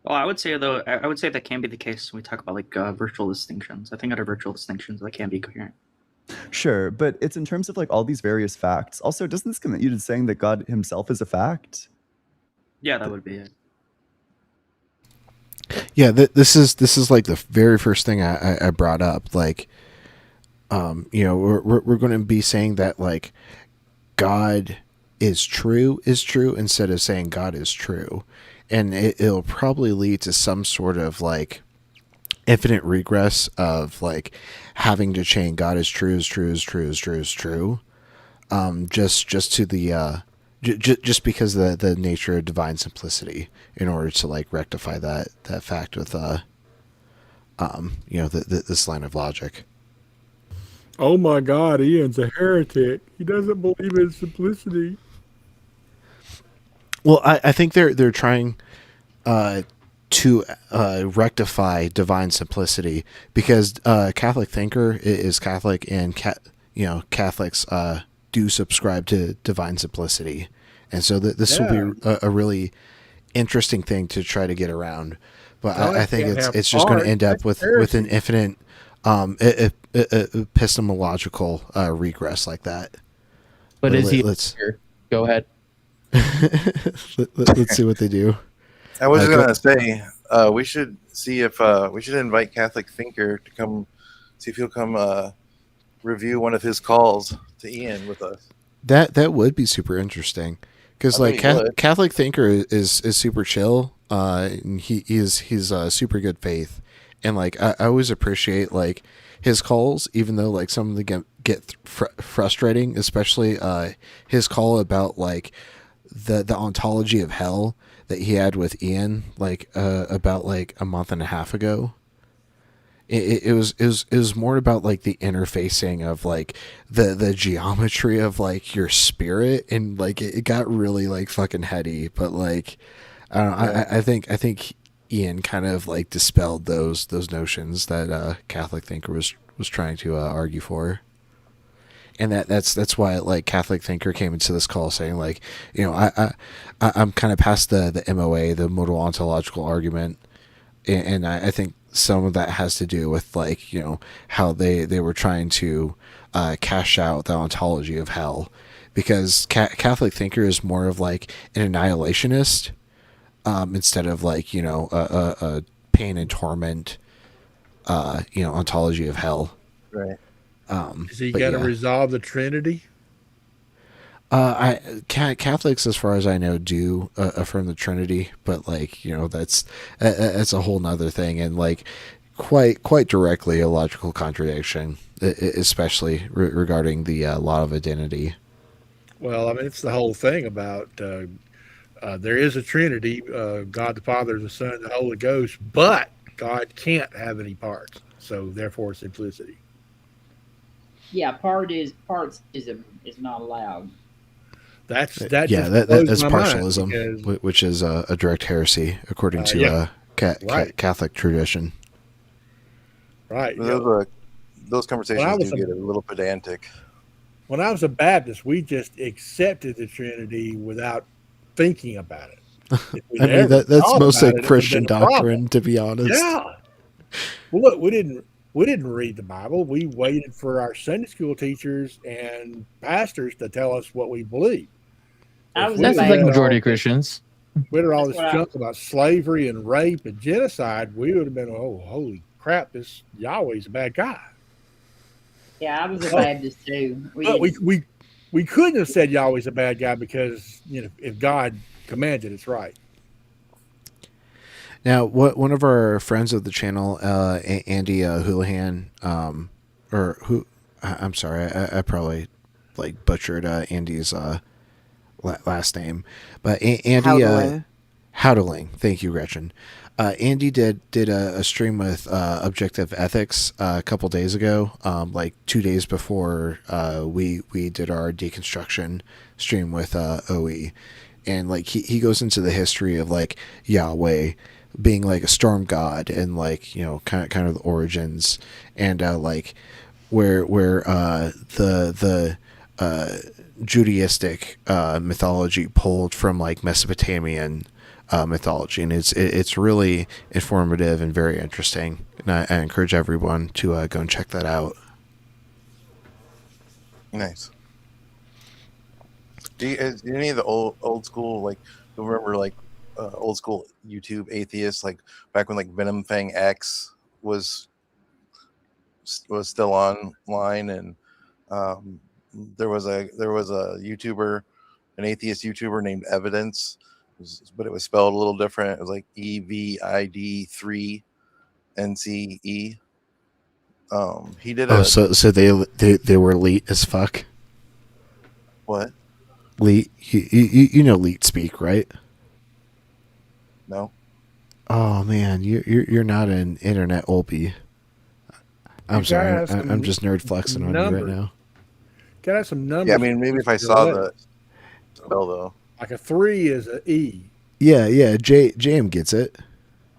Well, I would say that can be the case when we talk about like virtual distinctions. I think under virtual distinctions that can be coherent.
Sure, but it's in terms of like all these various facts. Also, doesn't this commit you to saying that God himself is a fact?
Yeah, that would be it.
Yeah, this is like the very first thing I brought up. Like, we're going to be saying that like God is true instead of saying God is true, and it'll probably lead to some sort of like infinite regress of like having to chain God is true, just to the just because of the nature of divine simplicity, in order to like rectify that fact with this line of logic.
Oh my God, Ian's a heretic. He doesn't believe in simplicity.
Well, I think they're trying to rectify divine simplicity because Catholic Thinker is Catholic, and Catholics do subscribe to divine simplicity, and so this will be a really interesting thing to try to get around. But I think it's just going to end up with an infinite epistemological regress like that.
But is he? Here? Go ahead.
Let's see what they do.
I was going to say we should see if we should invite Catholic Thinker to come, see if he'll come review one of his calls to Ian with us.
That would be super interesting because like Catholic Thinker is super chill. And he's super good faith, and like I always appreciate like his calls, even though like some of them get frustrating, especially his call about like the ontology of hell that he had with Ian like about like a month and a half ago. It was more about like the interfacing of like the geometry of like your spirit, and like it got really like fucking heady, but like I don't know, I think Ian kind of like dispelled those notions that Catholic Thinker was trying to argue for. And that's why like Catholic Thinker came into this call saying like, I'm kind of past the MOA, the modal ontological argument, and I think some of that has to do with like how they were trying to cash out the ontology of hell, because Catholic Thinker is more of like an annihilationist instead of like a pain and torment ontology of hell.
Right.
Is he got to resolve the Trinity?
Catholics, as far as I know, do affirm the Trinity, but like that's a whole nother thing, and like quite directly a logical contradiction, especially regarding the law of identity.
Well, I mean, it's the whole thing about there is a Trinity, God the Father, the Son, the Holy Ghost, but God can't have any parts, so therefore simplicity.
Yeah, parts is not allowed.
That
Yeah,
just blows
that's
my mind
partialism,
because,
which is a direct heresy according to
yeah, right,
Catholic tradition.
right.
Those conversations do get a little pedantic.
When I was a Baptist, we just accepted the Trinity without thinking about it. If we'd
I mean,
ever
that's
thought
mostly
about it, it would have
Christian
been a problem.
doctrine, to be honest.
Yeah. Well, look, we didn't read the Bible. We waited for our Sunday school teachers and pastors to tell us what we believe.
I was
That's
a
like
Baptist.
majority of Christians.
We had all
That's
this
what
junk about slavery and rape and genocide. We would have been, oh, holy crap! This Yahweh's a bad guy.
Yeah, I was a Baptist too.
But we couldn't have said Yahweh's a bad guy because if God commands it, it's right.
Now, one of our friends of the channel, Andy Houlihan, or who? I'm sorry, I probably like butchered Andy's last name, but Andy Houdeling. Thank you, Gretchen. Andy did a stream with Objective Ethics a couple days ago, like 2 days before we did our deconstruction stream with OE, and like he goes into the history of like Yahweh being like a storm god and like kind of the origins and like where the Judaistic mythology pulled from like Mesopotamian mythology, and it's really informative and very interesting, and I encourage everyone to go and check that out.
Nice. Do any of the old school, like, remember like old school YouTube atheists, like back when like Venom Fang X was still online, and there was a YouTuber, an atheist YouTuber named Evidence, but it was spelled a little different. It was like EVID3 NCE. He did
so they were elite as fuck.
What?
Elite, you know elite speak, right?
No.
Oh man, you're not an internet oldie. I'm sorry, I'm just nerd flexing on you right now.
Gotta have some numbers.
Yeah, I mean, maybe if I saw the spell though.
Like a 3 is an E.
Yeah, JM gets it.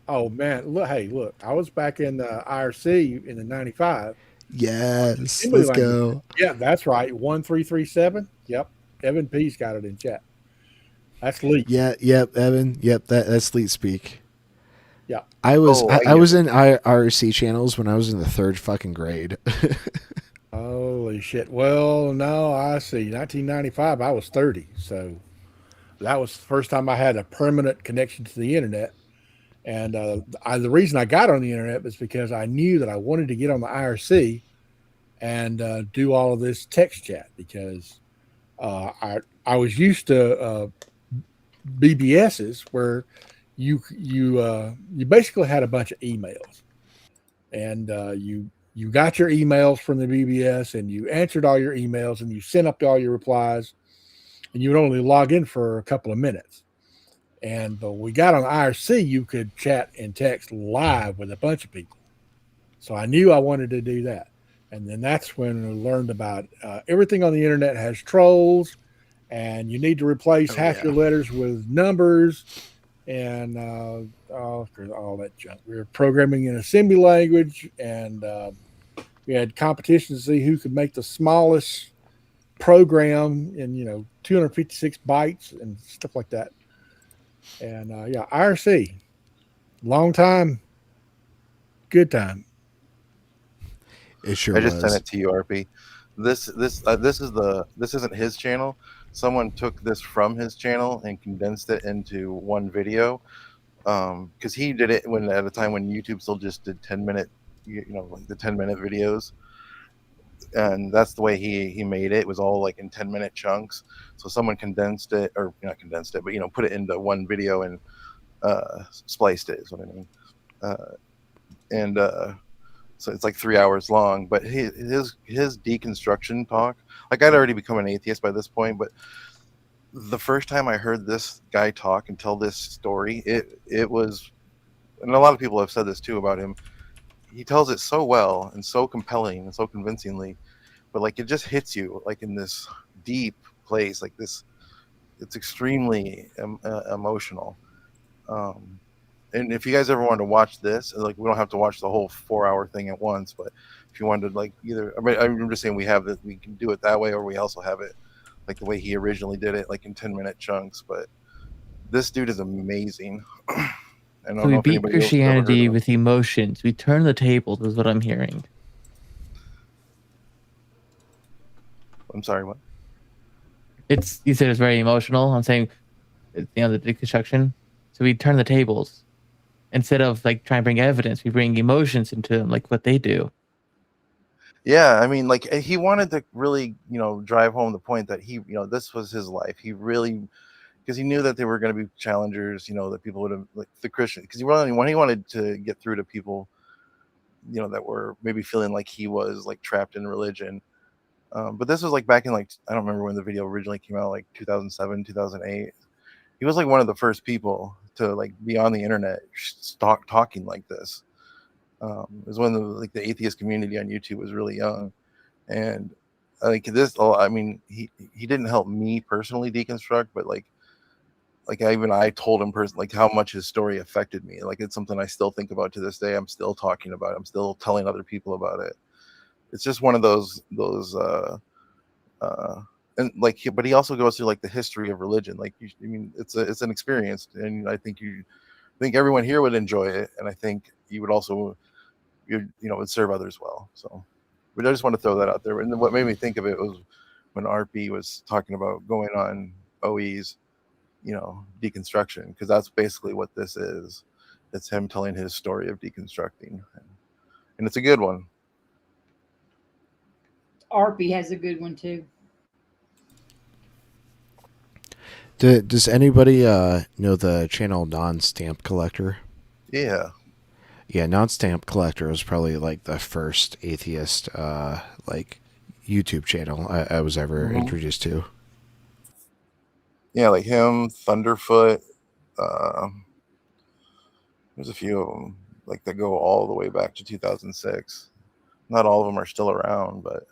Oh man, look! I was back in the IRC in the '95.
Yes, let's go.
Yeah, that's right. 1337. Yep, Evan P's got it in chat. That's Leet.
Yeah, yep, Evan. Yep, that's Leet speak.
Yeah,
I was in IRC channels when I was in the 3rd fucking grade.
Holy shit! Well, no, I see. 1995. I was 30, so that was the first time I had a permanent connection to the internet. And the reason I got on the internet was because I knew that I wanted to get on the IRC and do all of this text chat, because I was used to BBSs where you basically had a bunch of emails, and you got your emails from the BBS and you answered all your emails and you sent up all your replies, and you would only log in for a couple of minutes. And we got on IRC, you could chat and text live with a bunch of people. So I knew I wanted to do that. And then that's when we learned about everything on the internet has trolls, and you need to replace half your letters with numbers and all that junk. We were programming in assembly language, and we had competitions to see who could make the smallest program in 256 bytes and stuff like that. And IRC, long time, good time.
It sure
I just
was.
sent it to you, RP. This isn't his channel. Someone took this from his channel and condensed it into one video, because he did it at a time when YouTube still just did 10-minute, like the 10-minute videos, and that's the way he made it. It was all like in 10-minute chunks. So someone condensed it, or not condensed it, but put it into one video and spliced it, is what I mean. So it's like 3 hours long. But his deconstruction talk, like, I'd already become an atheist by this point, but the first time I heard this guy talk and tell this story, it was, and a lot of people have said this too about him, he tells it so well and so compelling and so convincingly, but like it just hits you like in this deep place, like this it's extremely emotional. And if you guys ever wanted to watch this, like, we don't have to watch the whole 4-hour thing at once, but if you wanted to, like, either, I mean, I'm just saying we have that, we can do it that way, or we also have it like the way he originally did it, like in 10-minute chunks. But this dude is amazing. I don't
So we
know if
beat
anybody else has ever heard of
Christianity
him.
with emotions. We turn the tables, is what I'm hearing.
I'm sorry, what?
It's you said it's very emotional. I'm saying, the deconstruction. So we turn the tables. Instead of like trying to bring evidence, we bring emotions into them, like what they do.
Yeah, I mean, like, he wanted to really, drive home the point that he, this was his life. He really, because he knew that they were going to be challengers, that people would have, like, the Christian, because he wanted to get through to people, that were maybe feeling like he was like trapped in religion. But this was like back in, like, I don't remember when the video originally came out, like 2007, 2008. He was like one of the first people to like be on the internet talking like this. It was when the atheist community on YouTube was really young, and like this. I mean, he didn't help me personally deconstruct, but like I told him like how much his story affected me. Like, it's something I still think about to this day. I'm still talking about it. I'm still telling other people about it. It's just one of those and like, but he also goes through like the history of religion. Like, I mean, it's an experience, and I think everyone here would enjoy it, and I think you would also, would serve others well. So, but I just want to throw that out there. And then what made me think of it was when RP was talking about going on OE's, deconstruction, because that's basically what this is. It's him telling his story of deconstructing, and it's a good one.
Arpy has a good one too.
Does anybody know the channel Non-Stamp Collector?
Yeah.
Yeah, Non-Stamp Collector was probably like the first atheist like YouTube channel I was ever introduced to.
Yeah, like him, Thunderfoot. There's a few of them like that go all the way back to 2006. Not all of them are still around, but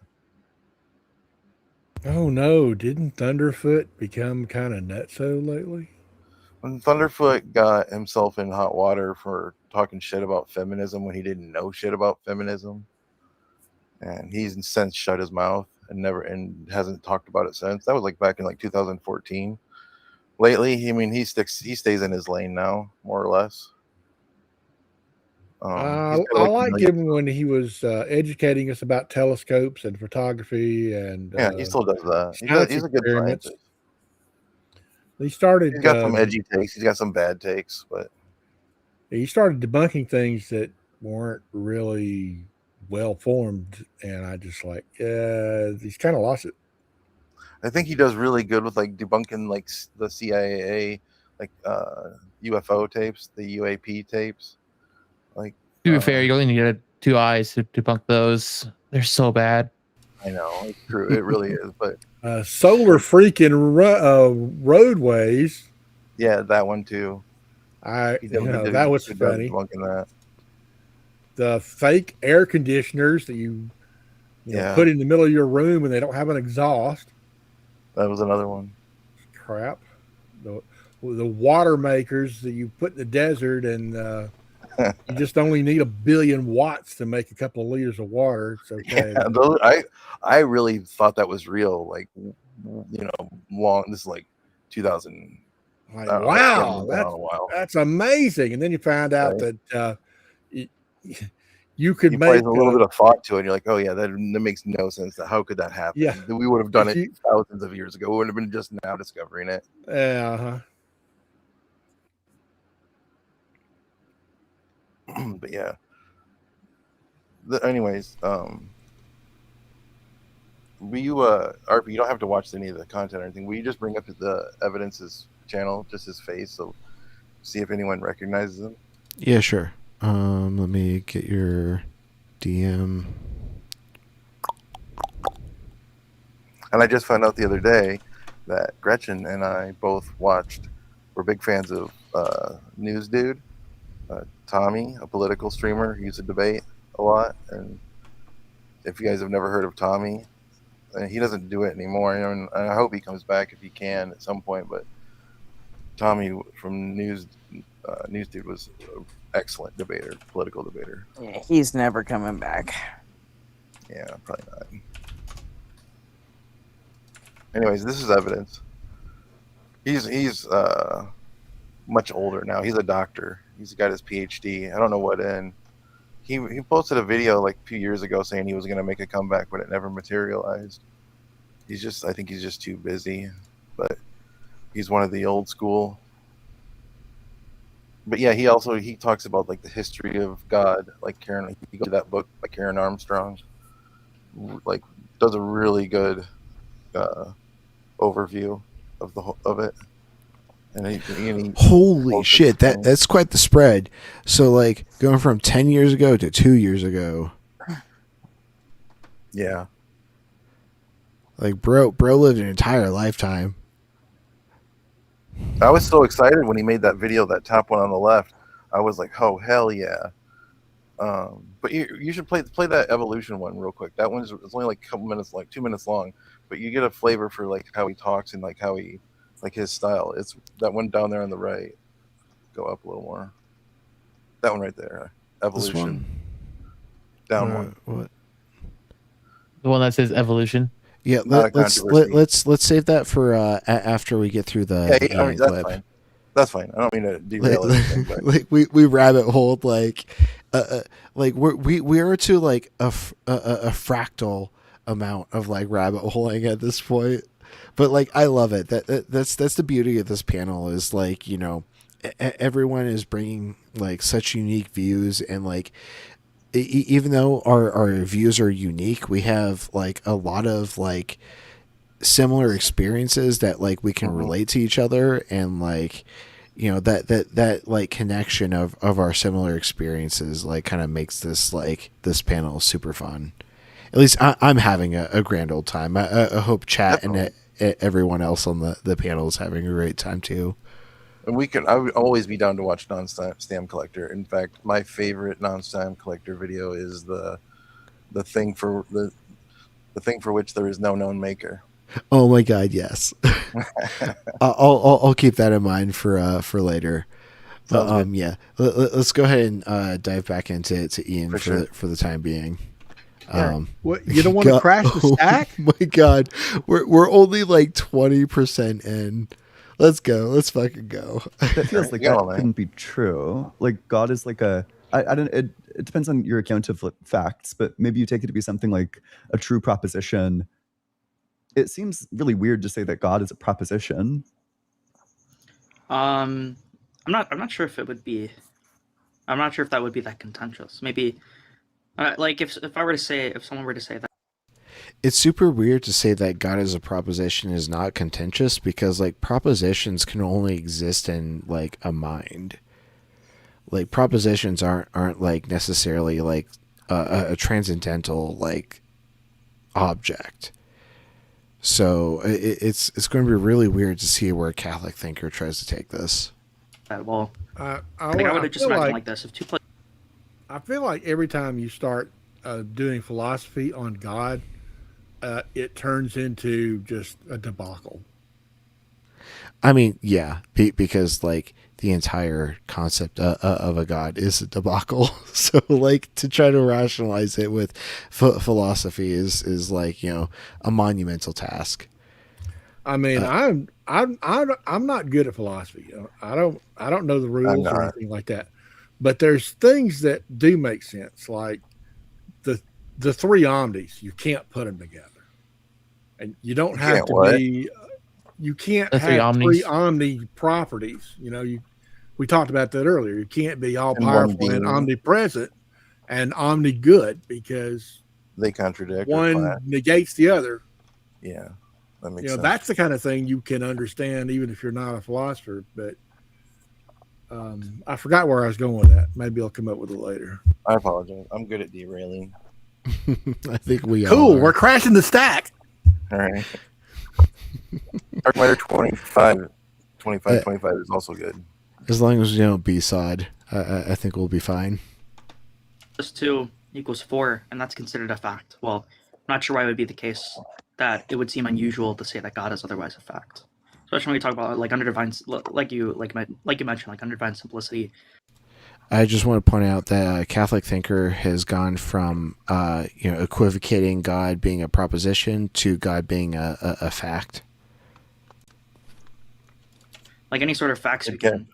Oh no, didn't Thunderfoot become kind of nutso lately?
when Thunderfoot got himself in hot water for talking shit about feminism when he didn't know shit about feminism, and he's since shut his mouth and hasn't talked about it since. That was like back in like 2014. Lately, I mean, he stays in his lane now, more or less.
I
He's kinda
like
like
him when he was educating us about telescopes and photography and
yeah, he still does that.
science
He's a good
experiments.
scientist.
He started.
He's got some edgy takes. He's got some bad takes, but
He started debunking things that weren't really well formed, and I just like, he's kind of lost it.
I think he does really good with like debunking like the CIA, like UFO tapes, the UAP tapes. Like,
To be fair, you only need 2 eyes to debunk those. They're so bad.
I know, it's true. It really is, but
Solar freaking roadways.
yeah, that one too. He
That
did
was
a good job
funny.
debunking that.
The fake air conditioners that you
Yeah.
put in the middle of your room and they don't have an exhaust.
That was another one.
Crap. The water makers that you put in the desert, and you just only need 1 billion watts to make a couple of liters of water. It's okay.
Yeah, those, I really thought that was real. Like, long. This is like 2000.
Like,
I don't know,
wow,
it's been a while.
that's amazing. And then you find out
Right.
that you could
He
make
plays a little bit of thought to it. And you're like, oh yeah, that makes no sense. How could that happen?
Yeah.
We would have done
If
it
you-
thousands of years ago. We would have been just now discovering it. But yeah. Anyways, will you RP, you don't have to watch any of the content or anything. Will you just bring up the Evidence's channel, just his face, so see if anyone recognizes him?
Yeah, sure. Let me get your DM.
And I just found out the other day that Gretchen and I both we're big fans of News Dude, Tommy, a political streamer. He used to debate a lot. And if you guys have never heard of Tommy, he doesn't do it anymore. And I hope he comes back if he can at some point. But Tommy from News Dude was an excellent debater, political debater.
Yeah, he's never coming back.
Yeah, probably not. Anyways, this is evidence. He's much older now. He's a doctor. He's got his PhD. I don't know what in. He posted a video like a few years ago saying he was going to make a comeback, but it never materialized. I think he's just too busy. But he's one of the old school. But yeah, he talks about like the history of God, like Karen. He goes to that book by Karen Armstrong. Like does a really good overview of it. And he
Holy shit, that's quite the spread. So like going from 10 years ago to 2 years ago.
Yeah.
Like bro lived an entire lifetime.
I was so excited when he made that video, that top one on the left. I was like, oh hell yeah. But you should play that evolution one real quick. That one's it's only like a couple minutes, like 2 minutes long, but you get a flavor for like how he talks and like how he like his style. It's that one down there on the right. Go up a little more. That one right there. Evolution.
This one?
Down one.
What?
The one that says evolution.
Yeah, let's save that for after we get through the
that's
clip.
fine. That's fine. I don't mean to derail anything, but
Like we rabbit holed like we are to like a fractal amount of like rabbit holing at this point. But like I love it. That's the beauty of this panel is like, you know, everyone is bringing like such unique views, and like even though our views are unique, we have like a lot of like similar experiences that like we can relate to each other, and like, you know, that like connection of our similar experiences like kind of makes this panel super fun. At least I'm having a grand old time. I hope chat Definitely. And everyone else on the panel is having a great time too.
And I would always be down to watch Non-Stamp Collector. In fact, my favorite Non-Stamp Collector video is the thing for which there is no known maker.
Oh my god, yes. I'll keep that in mind for later. But yeah, let's go ahead and dive back into Ian for the time being.
What, you don't want to crash the stack?
Oh my god, we're only like 20% in. Let's go. Let's fucking go.
That feels like that couldn't be true. Like God is like I don't. It depends on your account of facts, but maybe you take it to be something like a true proposition. It seems really weird to say that God is a proposition.
I'm not sure if it would be. I'm not sure if that would be that contentious. Maybe, like if someone were to say that.
It's super weird to say that God is a proposition is not contentious, because like propositions can only exist in like a mind. Like propositions aren't like necessarily like a transcendental like object. So it's going to be really weird to see where a Catholic thinker tries to take this.
Well,
I
would have just imagined like this.
I feel like every time you start doing philosophy on God, it turns into just a debacle.
I mean, yeah, because like the entire concept of a god is a debacle. So like to try to rationalize it with philosophy is like, you know, a monumental task.
I mean, I'm not good at philosophy. You know? I don't know the rules or anything like that. But there's things that do make sense, like the three omnis. You can't put them together. And you don't have to be. You can't have three omni properties. You know, we talked about that earlier. You can't be all powerful and omnipresent and omni good, because
they contradict.
One negates the other.
Yeah, that makes
sense. That's the kind of thing you can understand even if you're not a philosopher. But I forgot where I was going with that. Maybe I'll come up with it later.
I apologize. I'm good at derailing.
I think we
cool. We're crashing the stack.
All right. Dark Matter 25 is also good.
As long as we don't B-sod, I think we'll be fine.
+2 = 4, and that's considered a fact. Well, I'm not sure why it would be the case. that it would seem unusual to say that God is otherwise a fact, especially when we talk about like under divine, like you mentioned, like under divine simplicity.
I just want to point out that a Catholic thinker has gone from equivocating God being a proposition to God being a fact.
Like any sort of facts we can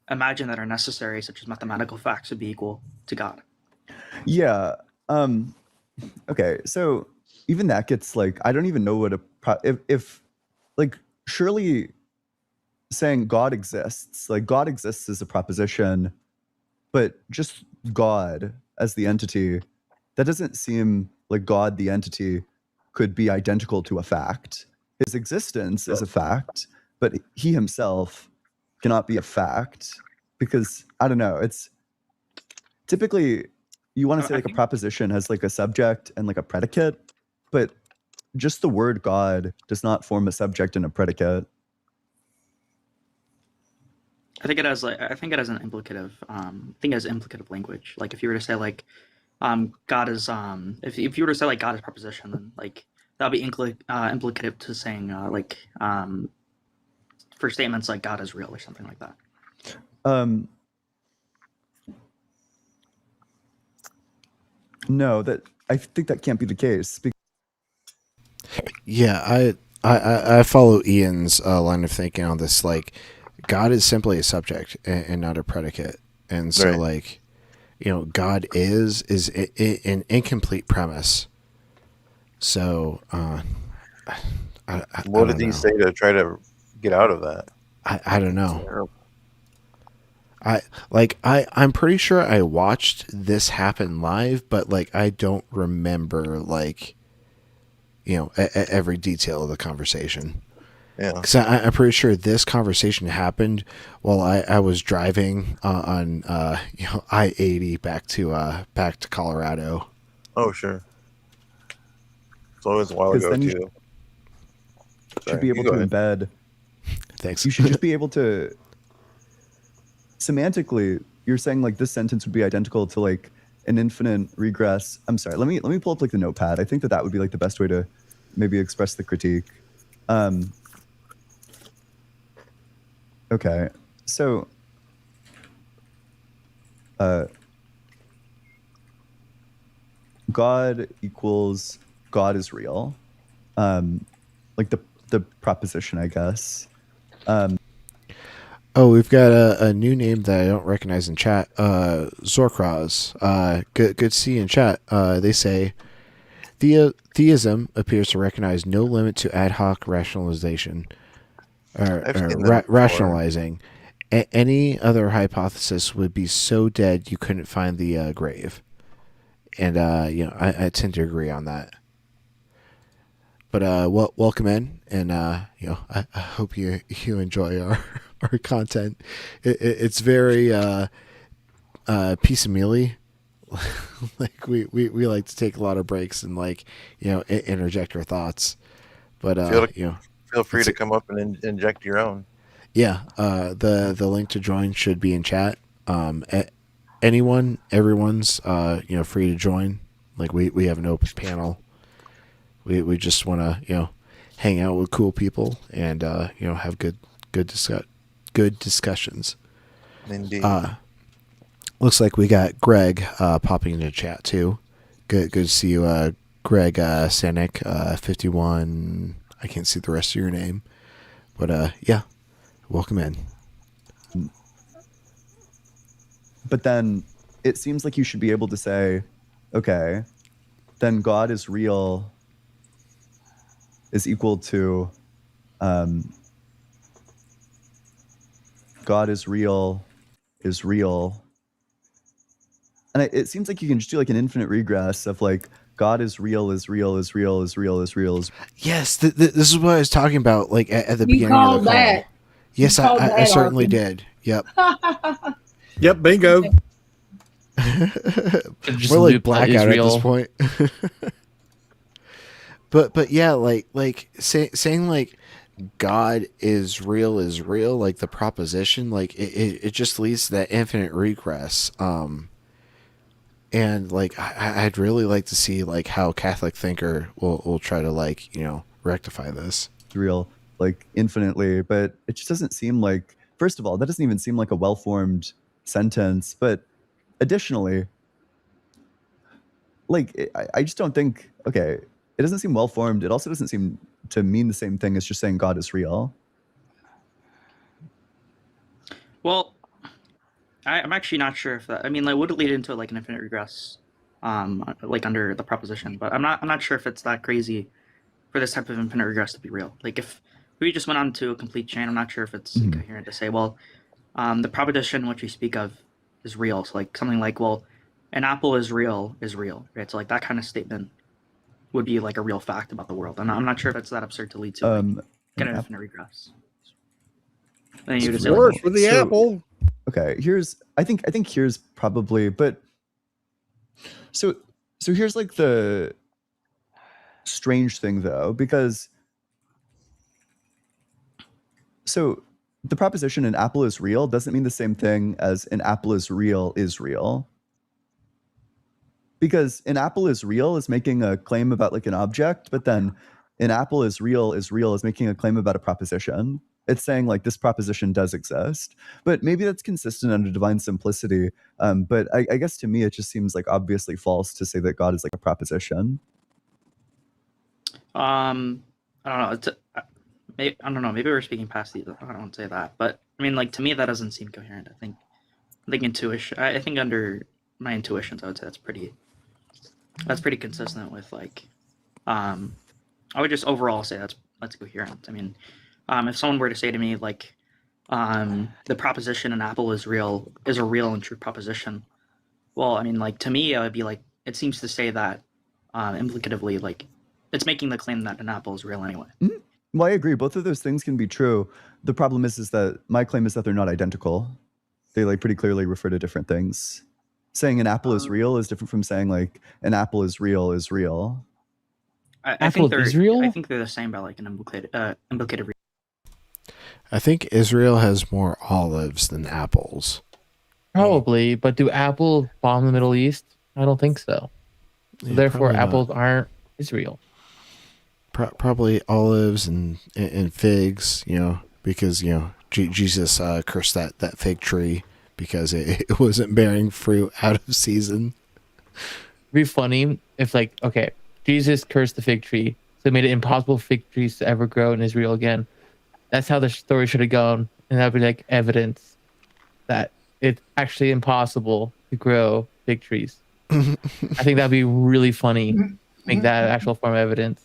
imagine that are necessary, such as mathematical facts, would be equal to God.
Yeah. Okay. So even that gets like, I don't even know what if like, surely saying God exists, like God exists as a proposition, but just God as the entity, that doesn't seem like God the entity could be identical to a fact. His existence is a fact, but he himself cannot be a fact, because I don't know, it's typically you want to say like a proposition has like a subject and like a predicate, but just the word God does not form a subject and a predicate.
I think it has an implicative. I think it has implicative language. Like if you were to say like, God is if you were to say like God is proposition, then like that would be implicative to saying for statements like God is real or something like that.
No, that I think that can't be the case.
Yeah, I follow Ian's line of thinking on this. Like, God is simply a subject and not a predicate, and so like, God is an incomplete premise. So,
what did he say to try to get out of that?
I don't know. I'm pretty sure I watched this happen live, but like I don't remember like every detail of the conversation.
Yeah,
because I'm pretty sure this conversation happened while I was driving on I-80 back to Colorado.
Oh sure. So it was a while ago
then
too.
You should be able to embed.
Thanks.
You should just be able to. Semantically, you're saying like this sentence would be identical to like an infinite regress. I'm sorry. Let me pull up like the notepad. I think that would be like the best way to maybe express the critique. Okay, so God equals God is real, like the proposition, I guess.
Oh, we've got a new name that I don't recognize in chat. Zorkraz. Good to see you in chat. They say, theism appears to recognize no limit to ad hoc rationalization, or rationalizing. Any other hypothesis would be so dead you couldn't find the grave. And I tend to agree on that. But welcome in, and I hope you enjoy our content. It's very piecemealy. Like we like to take a lot of breaks and interject our thoughts. But
feel free to come up and inject your own.
Yeah, the link to join should be in chat. Everyone's free to join. Like we have an open panel. We just want to hang out with cool people and have good discussions.
Indeed.
Looks like we got Greg popping into chat too. Good to see you, Greg Sanik 51. I can't see the rest of your name, but yeah, welcome in.
But then it seems like you should be able to say, okay, then God is real is equal to God is real. And it seems like you can just do like an infinite regress of like God is real. Yes,
this is what I was talking about like at the beginning of the call.
That.
Yes, I certainly did. Yep.
Yep, bingo.
We're like blackout at this point. But yeah, like saying like God is real, like the proposition, like it just leads to that infinite regress. And like I'd really like to see like how a Catholic thinker will try to rectify this.
Real, like infinitely, but it just doesn't seem like. First of all, that doesn't even seem like a well-formed sentence. But additionally, like I just don't think. Okay, it doesn't seem well-formed. It also doesn't seem to mean the same thing as just saying God is real.
Well, I'm actually not sure if that. I mean, like, would it lead into like an infinite regress, like under the proposition? But I'm not sure if it's that crazy for this type of infinite regress to be real. Like, if we just went on to a complete chain, I'm not sure if it's coherent to say, well, the proposition which we speak of is real. So, like, something like, well, an apple is real, right? So, like, that kind of statement would be like a real fact about the world. And I'm not sure if it's that absurd to lead to like, an infinite regress. Then you would say,
Worse
like,
with the apple.
Okay, I think here's probably, but so here's like the strange thing though, because so the proposition an apple is real doesn't mean the same thing as an apple is real. Because an apple is real is making a claim about like an object, but then an apple is real is making a claim about a proposition. It's saying like this proposition does exist, but maybe that's consistent under divine simplicity. But I guess to me, it just seems like obviously false to say that God is like a proposition.
I don't know. I don't know. Maybe we're speaking past these. I don't want to say that, but I mean, like to me, that doesn't seem coherent. I think intuition. I think under my intuitions, I would say that's pretty consistent with like. I would just overall say that's coherent. I mean, if someone were to say to me like, the proposition an apple is real is a real and true proposition, well, I mean, like to me, I would be like, it seems to say that implicatively, like it's making the claim that an apple is real anyway.
Mm-hmm. Well, I agree. Both of those things can be true. The problem is that my claim is that they're not identical. They like pretty clearly refer to different things. Saying an apple is real is different from saying like an apple is real is real.
I think they're the same by like an implicated.
I think Israel has more olives than apples.
Probably, but do apples bomb the Middle East? I don't think so. Therefore, apples aren't Israel.
Probably olives and figs, because Jesus cursed that fig tree because it wasn't bearing fruit out of season.
It'd be funny if Jesus cursed the fig tree, so it made it impossible for fig trees to ever grow in Israel again. That's how the story should have gone, and that'd be like evidence that it's actually impossible to grow fig trees. I think that'd be really funny. Make that actual form of evidence.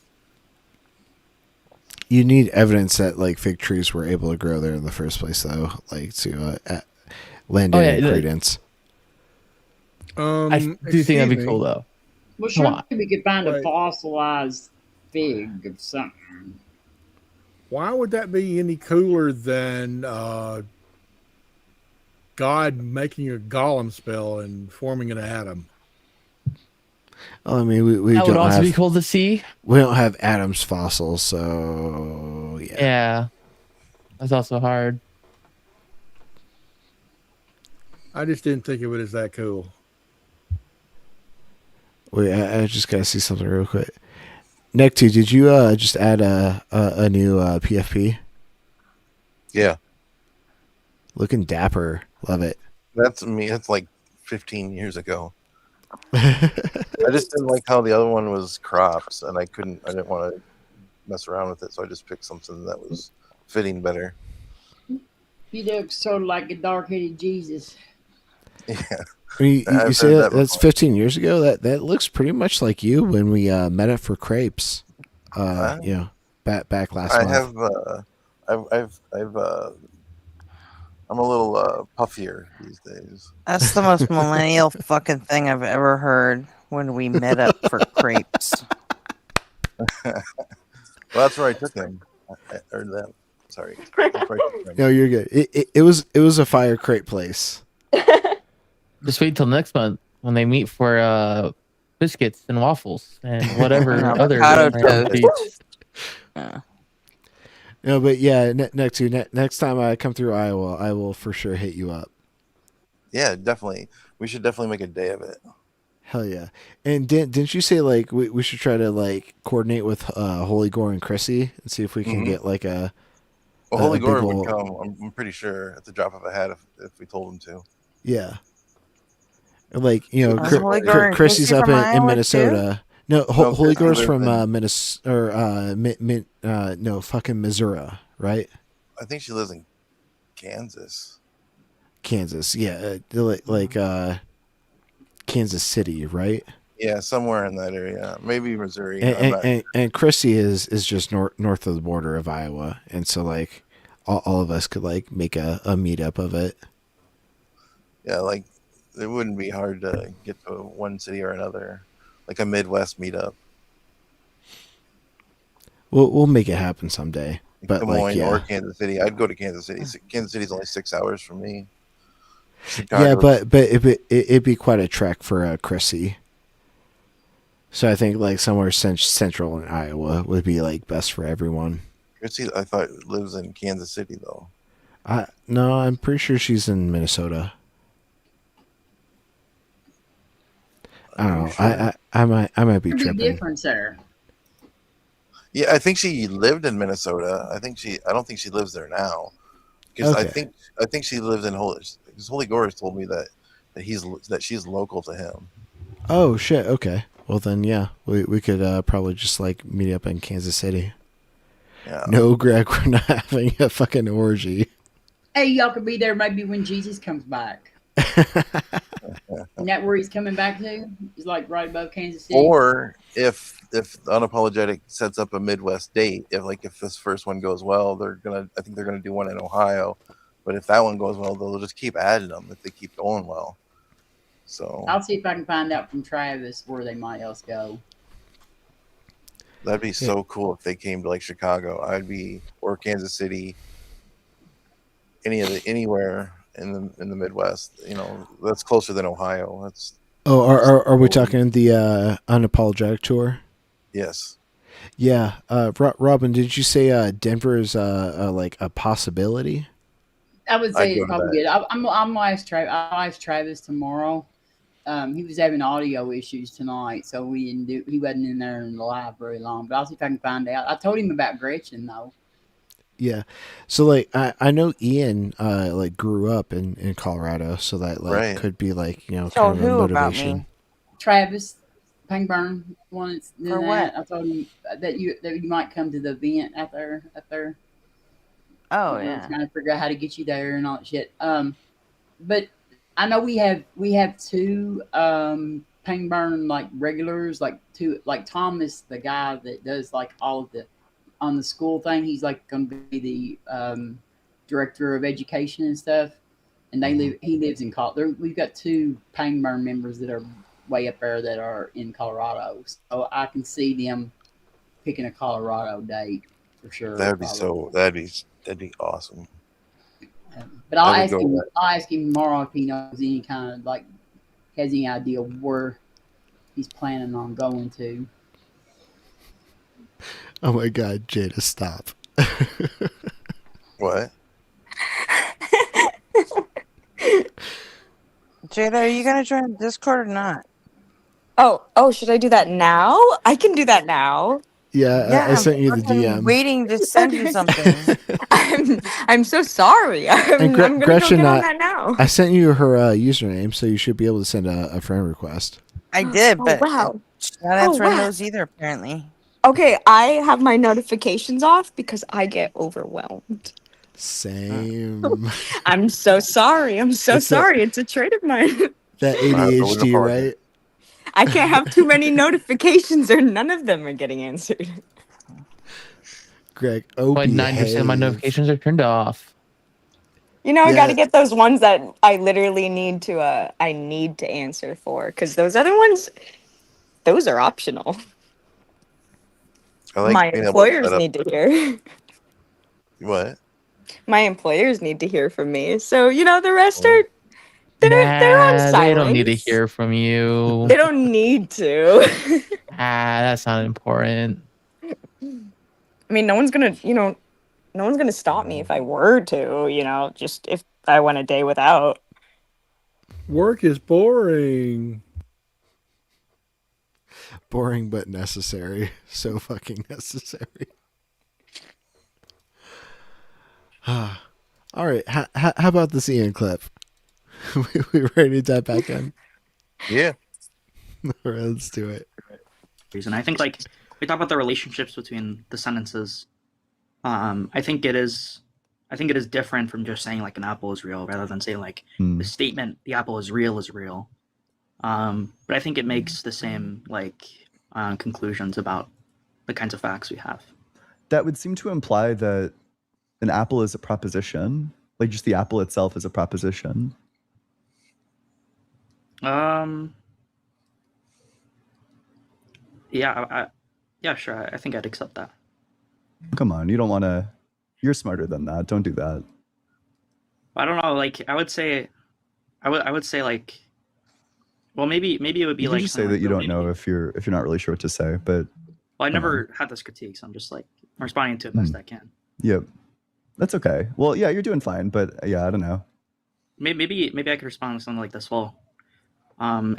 You need evidence that like fig trees were able to grow there in the first place, though, like to lend any credence.
I do think that'd be cool, though.
Well, sure, we could find a fossilized fig of something.
Why would that be any cooler than God making a golem spell and forming an atom?
Well, I mean, we
that
don't
would also
have,
be cool to see.
We don't have Adam's fossils, so yeah.
Yeah, that's also hard.
I just didn't think of it as that cool.
Wait, I just gotta see something real quick. Nectu, did you just add a new PFP?
Yeah.
Looking dapper. Love it.
That's me. That's like 15 years ago. I just didn't like how the other one was cropped, and I didn't want to mess around with it, so I just picked something that was fitting better.
You look sort of like a dark-headed Jesus.
Yeah.
I mean, you say that's 15 years ago. That looks pretty much like you when we met up for crepes. Back last month.
I'm a little puffier these days.
That's the most millennial fucking thing I've ever heard. When we met up for crepes.
Well, that's where I took him. Or them. Sorry.
No, you're good. It was a fire crepe place.
Just wait till next month when they meet for biscuits and waffles and whatever other.
Yeah.
No, but yeah, next time I come through Iowa, I will for sure hit you up.
Yeah, definitely. We should definitely make a day of it.
Hell yeah! And didn't you say like we should try to like coordinate with Holy Gore and Chrissy and see if we can get like a
Well,
a
Holy
big
Gore
ol-
would come. I'm pretty sure at the drop of a hat if we told him to.
yeah. Like you know,
Is Holy Gore and
Chrissy's
Chrissy
up
from
in
Iowa,
Minnesota. No,
No,
Holy
Chrissy
Gore's
lives
from
in-
Minnesota or no fucking Missouri, right?
I think she lives in Kansas.
Kansas, yeah, like Kansas City, right?
Yeah, somewhere in that area. Maybe Missouri. I'm not-
And Chrissy is just north of the border of Iowa, and so like all of us could like make a meetup of it.
yeah, like it wouldn't be hard to get to one city or another, like a Midwest meetup.
We'll make it happen someday. But
Des
like
Moines
yeah,
or Kansas City. I'd go to Kansas City. Kansas City's only 6 hours from me.
yeah,
Chicago's-
but it'd be quite a trek for Chrissy. So I think like somewhere central in Iowa would be like best for everyone.
Chrissy, I thought lives in Kansas City though.
No, I'm pretty sure she's in Minnesota. I don't know. I might be
There's a big
tripping.
difference there.
Yeah, I think she lived in Minnesota. I don't think she lives there now. Because
Okay.
I think she lives in Holy. Because Holy Gore has told me that she's local to him.
Oh shit. Okay. Well then, yeah, we could probably just like meet up in Kansas City.
Yeah.
No, Greg, we're not having a fucking orgy.
Hey, y'all could be there maybe when Jesus comes back. Isn't that where he's coming back to? He's like right above Kansas City.
Or if Unapologetic sets up a Midwest date, if this first one goes well, I think they're gonna do one in Ohio. But if that one goes well, they'll just keep adding them if they keep going well. So
I'll see if I can find out from Travis where they might else go.
that'd be so cool if they came to like Chicago. Or Kansas City, anywhere in the Midwest. You know, that's closer than Ohio. That's
Oh, are we talking the Unapologetic tour?
yes.
Yeah. Robin, did you say Denver is like a possibility?
I would say
I'd go
it's
to
probably
that.
good. I'm gonna ask Travis. I'll ask Travis tomorrow. He was having audio issues tonight, so he wasn't in there in the live very long. But I'll see if I can find out. I told him about Gretchen though.
Yeah. So like I know Ian like grew up in Colorado, so that like
Right.
could be like, you know,
So
kind of a
who about
motivation.
me?
Travis Pangburn wanted to do
For
that.
what?
I told him that you might come to the event out there.
Oh
I was
yeah.
trying to figure out how to get you there and all that shit. But I know we have two Pangburn like regulars, like Thomas, the guy that does like all of the on the school thing. He's like going to be the director of education and stuff. And he lives in Colorado. We've got two Pangburn members that are way up there that are in Colorado. So I can see them picking a Colorado date for sure.
That'd be awesome.
But I'll
I would
ask
go
him.
with
I'll ask him tomorrow if he knows any kind of like has any idea where he's planning on going to.
Oh my god, Jada, stop.
What?
Jada, are you gonna join Discord or not?
Oh, should I do that now? I can do that now.
Yeah, I sent you the
fucking
DM.
Waiting to send you something.
I'm so sorry. I'm gonna
Gretchen,
go get on that now.
I sent you her username, so you should be able to send a friend request.
I did,
Oh,
but
wow.
she's not answering
wow.
those either. Apparently.
Okay, I have my notifications off because I get overwhelmed.
Same.
I'm so sorry. I'm so
It's a-
sorry. It's a trait of mine.
That
I have to look
ADHD,
forward to
right?
it.
I can't have too many notifications or none of them are getting answered.
Greg, oh,
But 90% of my
behave.
notifications are turned off.
You know, I
Yeah.
got to get those ones that I literally need to answer for because those other ones, those are optional.
I like
My
being able to
employers
set up-
need to hear.
What?
My employers need to hear from me. So, you know, the rest are they're on
Nah,
silence.
they don't need to hear from you.
They don't need to.
That's not important.
I mean, no one's gonna stop me if I were to, you know, just if I went a day without.
Work is boring.
Boring but necessary. So fucking necessary. All right. How about this Ian clip? we ready to dive back in?
Yeah.
All right, let's do it.
Reason I think like we talk about the relationships between the sentences. I think it is different from just saying like an apple is real, rather than saying like the statement the apple is real is real. But I think it makes the same like conclusions about the kinds of facts we have.
That would seem to imply that an apple is a proposition, like just the apple itself is a proposition.
Yeah, yeah, sure. I think I'd accept that.
Come on, you don't want to. You're smarter than that. Don't do that.
I don't know. Like, I would say like, well, maybe it would be
You can
like
just say
something
that you
like,
don't
well,
know if you're not really sure what to say. But
well, I never had this critique, so I'm just like responding to it best I can.
Yep, that's okay. Well, yeah, you're doing fine. But yeah, I don't know.
Maybe I could respond with something like this. Well,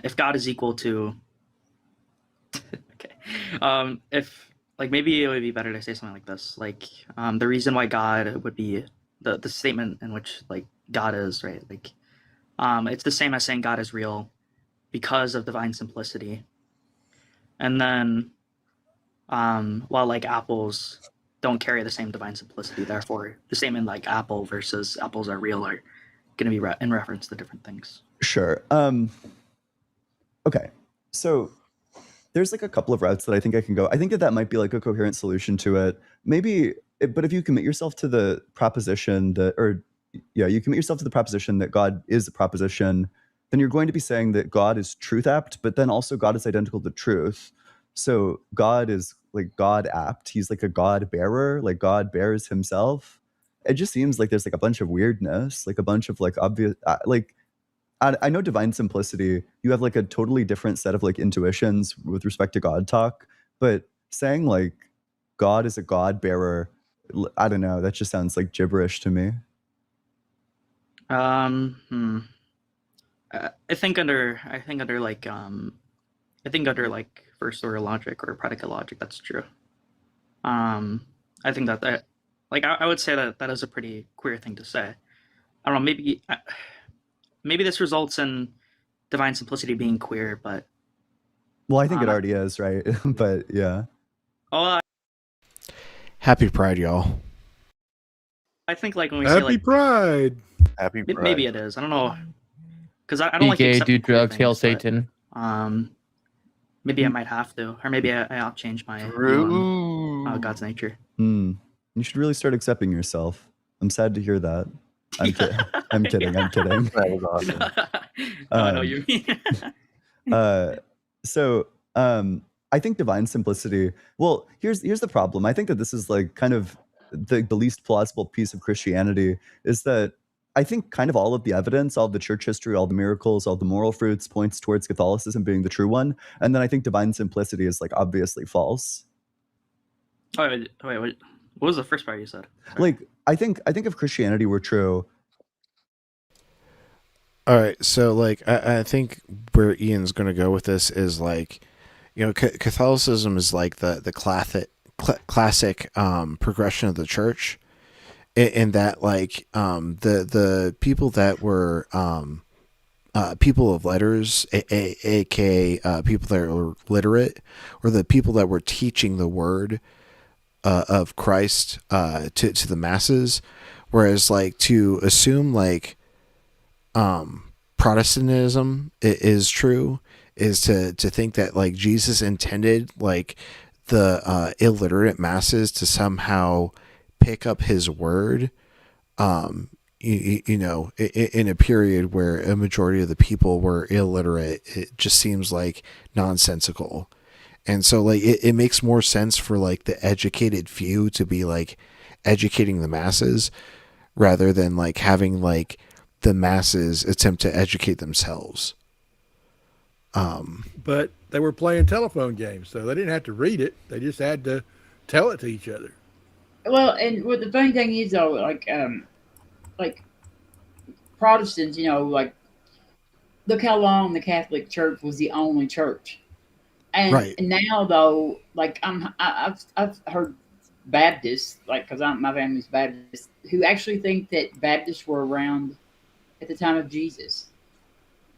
if God is equal to, okay, if like maybe it would be better to say something like this. Like, the reason why God would be the statement in which like God is right. Like, it's the same as saying God is real because of divine simplicity. And then, while like apples don't carry the same divine simplicity, therefore the statement like apple versus apples are real are going to be in reference to different things.
Sure. Okay. So there's like a couple of routes that I think I can go. I think that might be like a coherent solution to it. Maybe, but if you commit yourself to the proposition that, you commit yourself to the proposition that God is a proposition, then you're going to be saying that God is truth apt, but then also God is identical to truth. So God is like God apt. He's like a God bearer, like God bears himself. It just seems like there's like a bunch of weirdness, like a bunch of like obvious, like, I know divine simplicity, you have like a totally different set of like intuitions with respect to God talk, but saying like God is a God bearer, I don't know, that just sounds like gibberish to me.
I think under like first order logic or predicate logic, that's true. I think that like I would say that is a pretty queer thing to say. I don't know, maybe this results in divine simplicity being queer, but
well, I think it already is, right? But yeah.
Happy Pride, y'all.
I think like when we
Happy
say like
Pride.
Happy Pride.
maybe it is. I don't know, because I don't
Be
like
gay,
accepting
do drugs,
queer
hail
things,
Satan.
but, maybe I might have to, or maybe I'll change my view on God's nature.
You should really start accepting yourself. I'm sad to hear that. I'm kidding. I'm kidding. I'm kidding.
That was awesome.
No, I know you mean.
So I think divine simplicity. Well, here's the problem. I think that this is like kind of the least plausible piece of Christianity is that I think kind of all of the evidence, all of the church history, all the miracles, all the moral fruits points towards Catholicism being the true one, and then I think divine simplicity is like obviously false.
Oh wait, what was the first part you said?
Like I think if Christianity were true.
All right, so like I think where Ian's going to go with this is like, you know, Catholicism is like the classic progression of the church, in that like the people that were people of letters, aka people that were literate, or the people that were teaching the word of Christ to the masses, whereas like to assume like Protestantism is true is to think that like Jesus intended like the illiterate masses to somehow pick up his word, you know, in a period where a majority of the people were illiterate. It just seems like nonsensical. And so like it makes more sense for like the educated few to be like educating the masses rather than like having like the masses attempt to educate themselves.
But they were playing telephone games, so they didn't have to read it. They just had to tell it to each other.
Well, and what the funny thing is though, like Protestants, you know, like look how long the Catholic Church was the only church. And
Right.
now though, like I've heard Baptists, like because my family's Baptist, who actually think that Baptists were around at the time of Jesus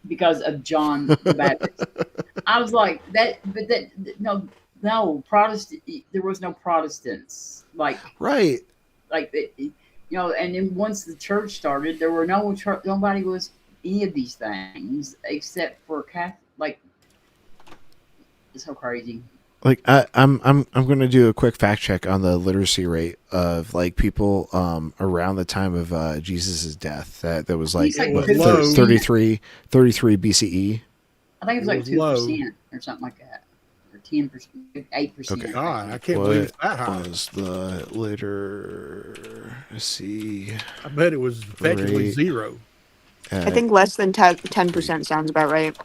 because of John the Baptist. I was like that, but no Protestant. There was no Protestants
Right.
And then once the church started, there were nobody was any of these things except for Catholic. Like, it's so crazy.
Like I'm gonna do a quick fact check on the literacy rate of like people around the time of Jesus' death. That was like,
He's like
what,
2%.
33 BCE.
I think it was like
It was low.
2% or something like that, or 10%, 8%.
Okay.
God, I can't believe it's that high.
What was the literacy?
I bet it was effectively
Rate.
zero.
I think less than 10% sounds about right.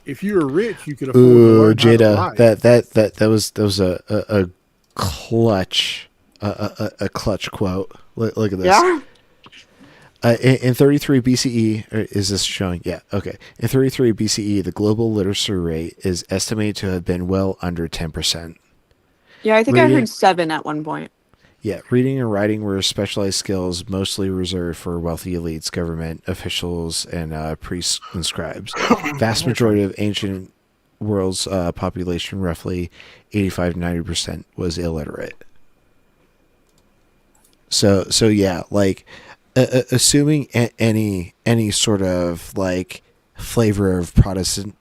If you were rich, you could afford to
Ooh,
learn how to
Jada,
write.
that was a clutch a clutch quote. Look at this.
Yeah.
In 33 BCE, is this showing? Yeah, okay. In 33 BCE, the global literacy rate is estimated to have been well under 10%.
Yeah, I think I
Reading-
heard 7 at one point.
Yeah, reading and writing were specialized skills mostly reserved for wealthy elites, government officials, and priests and scribes. Vast majority of ancient world's population, roughly 85 to 90%, was illiterate. So yeah, like assuming any sort of like flavor of Protestantism,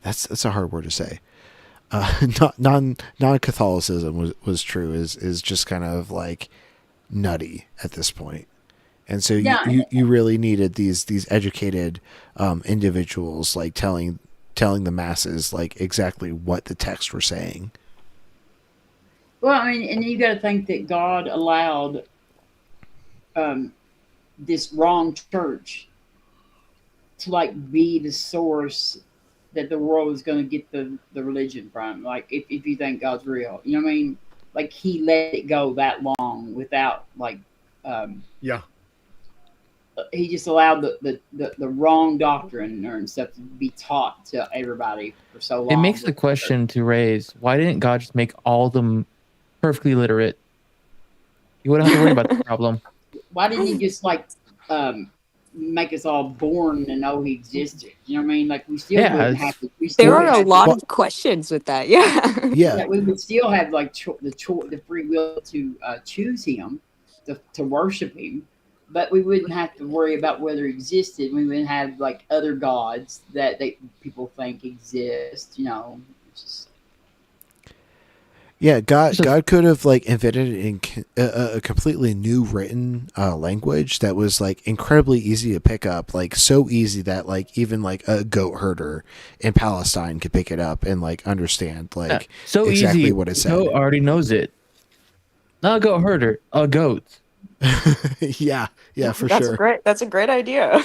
that's a hard word to say. Non-Catholicism was true is just kind of like nutty at this point. And so you really needed these educated individuals like telling the masses like exactly what the texts were saying.
Well, I mean, and you got to think that God allowed this wrong church to like be the source that the world is going to get the religion from. Like, if you think God's real, you know what I mean? Like, he let it go that long without like, he just allowed the wrong doctrine and stuff to be taught to everybody for so long.
It makes the question to raise: why didn't God just make all of them perfectly literate? You wouldn't have to worry about the problem.
Why didn't he just like make us all born to know he existed? You know what I mean? Like, we still wouldn't have to.
There are a lot of questions with that. Yeah.
Yeah.
We would still have like the free will to choose him, to worship him, but we wouldn't have to worry about whether he existed. We wouldn't have like other gods that people think exist. You know. It's just,
Yeah, God could have like invented a completely new written language that was like incredibly easy to pick up, like so easy that like even like a goat herder in Palestine could pick it up and like understand like
So
exactly
easy.
what it said.
Goat already knows it. Not a goat herder, a goat.
yeah, for
That's
sure.
That's a great idea.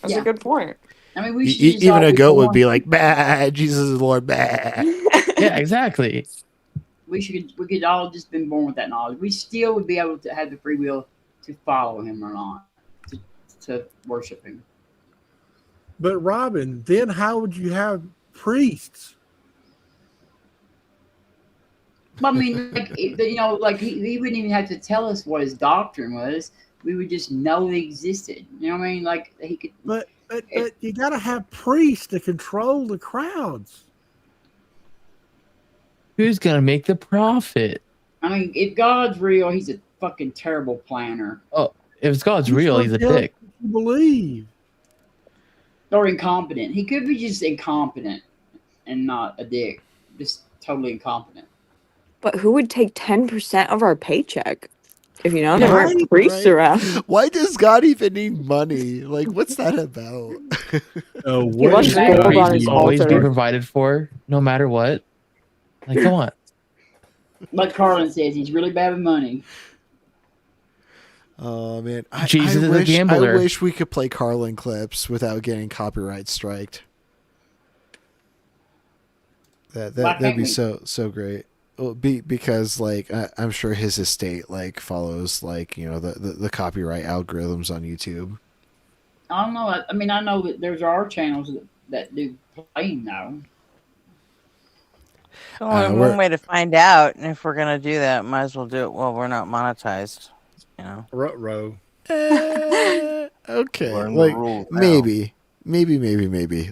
That's
Yeah.
a good point.
I mean, we should just
Even
all
a
be
goat would
born-
be like, "Bah, Jesus is the Lord." Bah.
Yeah, exactly.
we could all just been born with that knowledge. We still would be able to have the free will to follow him or not, to worship him.
But Robin, then how would you have priests?
I mean, like, you know, like he wouldn't even have to tell us what his doctrine was. We would just know they existed. You know what I mean? Like, he could.
But you got to have priests to control the crowds.
Who's gonna make the profit?
I mean, if God's real, he's a fucking terrible planner.
Oh, if God's real, he's a dick.
You believe?
Or incompetent. He could be just incompetent and not a dick. Just totally incompetent.
But who would take 10% of our paycheck? If you know, there
Right,
weren't priests
right.
around.
Why does God even need money? Like, what's that about?
Oh,
He wants
Exactly.
gold on his
Always be
altar.
provided for, no matter what. Like, come on.
Like Carlin says, he's really bad with money.
Oh man,
Jesus is a gambler.
I wish we could play Carlin clips without getting copyright striked. That'd be
can't we?
so great. because like I'm sure his estate like follows like the copyright algorithms on YouTube.
I don't know. I mean, I know that there's our channels that do playing now.
Only one way to find out, and if we're gonna do that, might as well do it while we're not monetized.
Ruh-roh.
Okay,
Learn the
like
rules now.
maybe.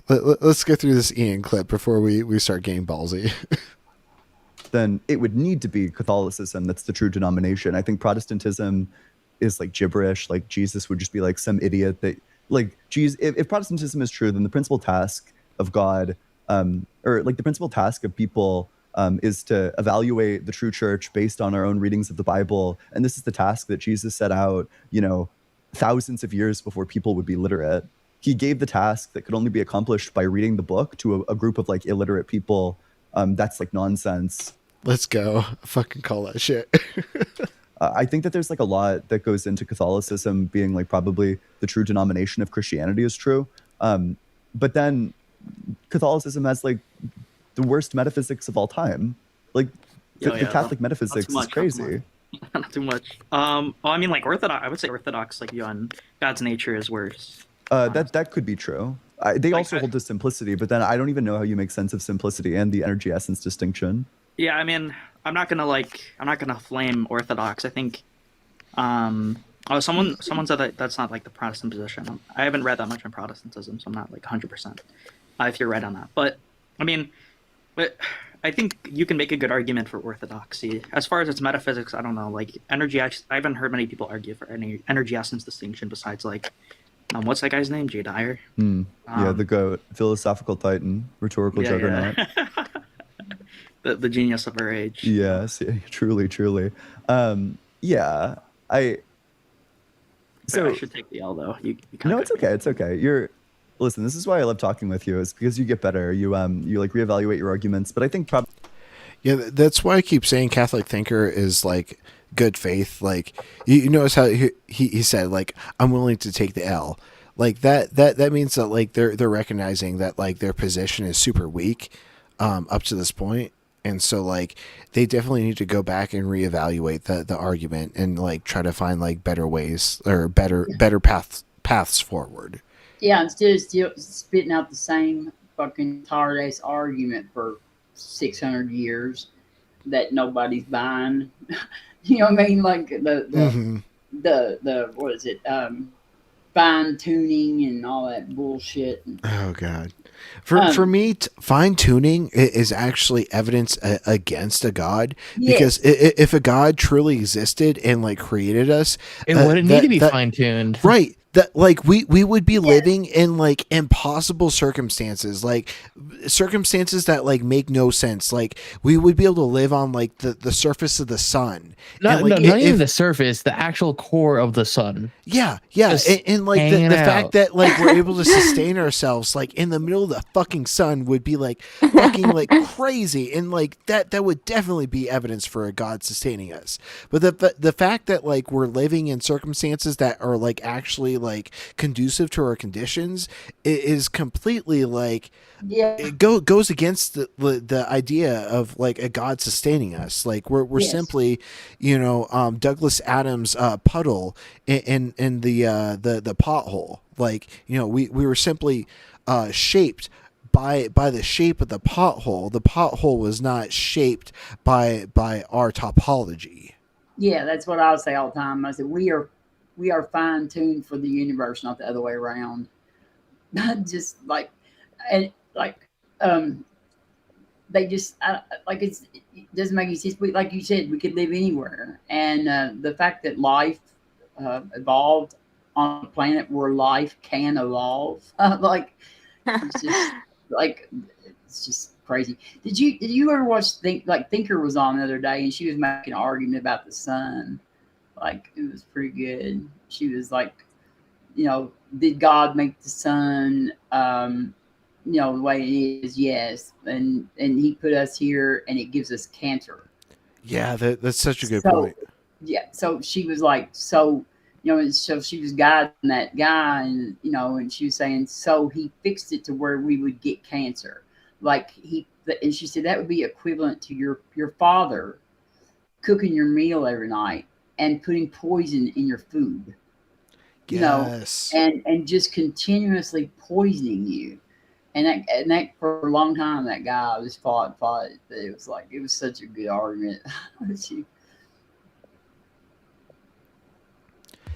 Let's go through this Ian clip before we start getting ballsy.
Then it would need to be Catholicism that's the true denomination. I think Protestantism is like gibberish. Like Jesus would just be like some idiot that like Jesus. If Protestantism is true, then the principal task of God, or like the principal task of people, is to evaluate the true church based on our own readings of the Bible. And this is the task that Jesus set out, thousands of years before people would be literate. He gave the task that could only be accomplished by reading the book to a group of like illiterate people. That's like nonsense.
Let's go. Fucking call that shit.
I think that there's like a lot that goes into Catholicism being like probably the true denomination of Christianity is true. But then Catholicism has like the worst metaphysics of all time. Like the Catholic metaphysics is crazy.
Not too much. Well, I mean, like Orthodox. I would say Orthodox, like view on God's nature is worse.
That could be true. They also hold to simplicity, but then I don't even know how you make sense of simplicity and the energy essence distinction.
Yeah, I mean, I'm not gonna flame Orthodox. I think, someone said that that's not like the Protestant position. I haven't read that much on Protestantism, so I'm not like 100%. If you're right on that, but I mean, I think you can make a good argument for Orthodoxy. As far as its metaphysics, I don't know. Like energy, I haven't heard many people argue for any energy essence distinction besides like, what's that guy's name? Jay Dyer.
Yeah, the goat, philosophical titan, rhetorical juggernaut.
Yeah. the genius of our age.
Yes, truly. Yeah, I should
take the L though. You
no, it's okay. It's okay. Listen, this is why I love talking with you. Is because you get better. You like reevaluate your arguments. But I think
yeah, that's why I keep saying Catholic thinker is like good faith. Like you notice how he said like I'm willing to take the L. Like that means that like they're recognizing that like their position is super weak up to this point. And so like they definitely need to go back and reevaluate the argument and like try to find like better ways or better paths forward.
Yeah, instead of still spitting out the same fucking tired-ass argument for 600 years that nobody's buying. You know what I mean? Like the what is it? Fine tuning and all that bullshit.
Oh God. For me, fine tuning is actually evidence against a God, because if a God truly existed and like created us,
it wouldn't need to be fine tuned,
right? That like we would be living in like impossible circumstances, like circumstances that like make no sense. Like we would be able to live on like the surface of the sun.
Not even the surface, the actual core of the sun.
Yeah. And like the fact that like we're able to sustain ourselves like in the middle of the fucking sun would be like fucking like crazy, and like that would definitely be evidence for a God sustaining us. But the fact that like we're living in circumstances that are like actually like conducive to our conditions is completely like it goes against the idea of like a God sustaining us. Like we're simply Douglas Adams puddle in the pothole. Like we were simply shaped by the shape of the pothole. The pothole was not shaped by our topology.
Yeah, that's what I would say all the time. I said we are fine tuned for the universe, not the other way around. Not just like, and like, they just like it doesn't make any sense. Like you said, we could live anywhere, and the fact that life evolved on a planet where life can evolve, like it's just like it's just crazy. Did you ever watch Thinker was on the other day, and she was making an argument about the sun? Like it was pretty good. She was like, did God make the sun, the way it is? Yes. And he put us here and it gives us cancer.
Yeah, that's such a good point.
Yeah. So she was like, so she was guiding that guy, and, and she was saying, so he fixed it to where we would get cancer. Like he and she said that would be equivalent to your father cooking your meal every night and putting poison in your food. You
Yes.
know, and just continuously poisoning you. And that for a long time, that guy just fought. It was such a good argument.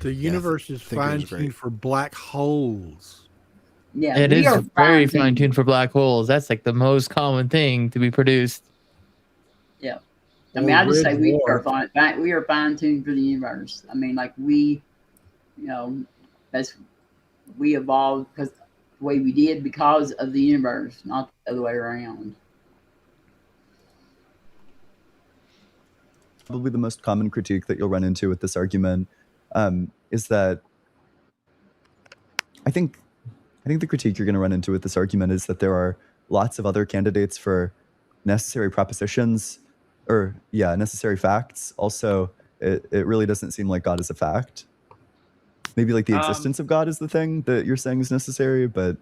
The universe is
think it was
fine
great.
tuned for black holes.
Yeah,
It
we
is
are
very
fine-tuned.
fine tuned for black holes. That's like the most common thing to be produced.
Yeah. I mean, I just say
Red
we are
dwarf.
we are fine tuned for the universe. I mean, like we evolved because the way we did because of the universe, not the other way around.
Probably the most common critique that you'll run into with this argument is that I think the critique you're going to run into with this argument is that there are lots of other candidates for necessary propositions or necessary facts. Also, it really doesn't seem like God is a fact. Maybe like the existence of God is the thing that you're saying is necessary, but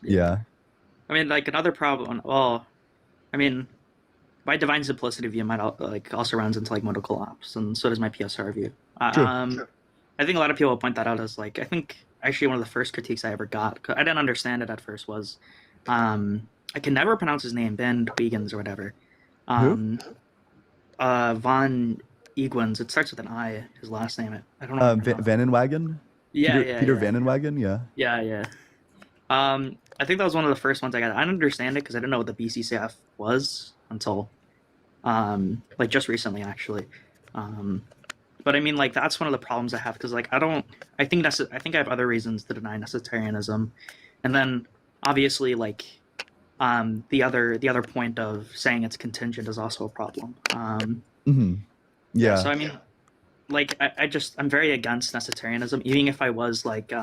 yeah.
I mean, like another problem. Well, I mean, my divine simplicity view might also runs into like modal collapse, and so does my PSR view.
True.
I think a lot of people point that out as like I think actually one of the first critiques I ever got. 'Cause I didn't understand it at first. Was I can never pronounce his name, Ben Wiegans or whatever.
Who?
Von Eguins. It starts with an I. His last name. I don't know. how to pronounce it.
Vanenwagen? Peter Vanenwagen? Yeah.
Yeah. I think that was one of the first ones I got. I didn't understand it because I didn't know what the BCCF was until, like just recently actually. But I mean, like that's one of the problems I have because like I think I have other reasons to deny necessitarianism, and then obviously like, the other point of saying it's contingent is also a problem.
Yeah.
So I mean, like I'm very against necessitarianism, even if I was like,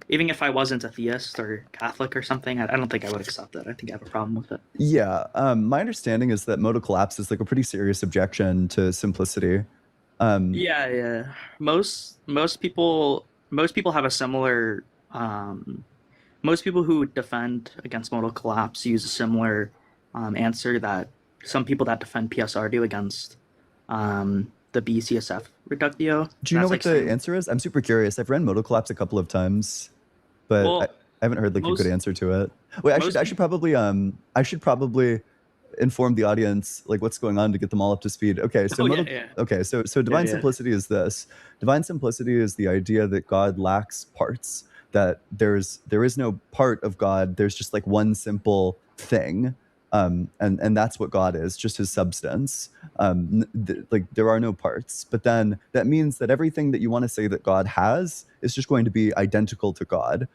even if I wasn't a theist or Catholic or something, I don't think I would accept it. I think I have a problem with it.
Yeah. My understanding is that modal collapse is like a pretty serious objection to simplicity.
Yeah. Most people have a similar. Most people who defend against modal collapse use a similar answer that some people that defend PSR do against the BCSF reductio.
Do you know what the answer is? I'm super curious. I've ran modal collapse a couple of times, but I haven't heard like a good answer to it. Wait, I should probably inform the audience like what's going on to get them all up to speed. Okay, so okay, so divine simplicity is this. Divine simplicity is the idea that God lacks parts. That there is no part of God. There's just like one simple thing. And that's what God is, just his substance. Like there are no parts, but then that means that everything that you want to say that God has is just going to be identical to God.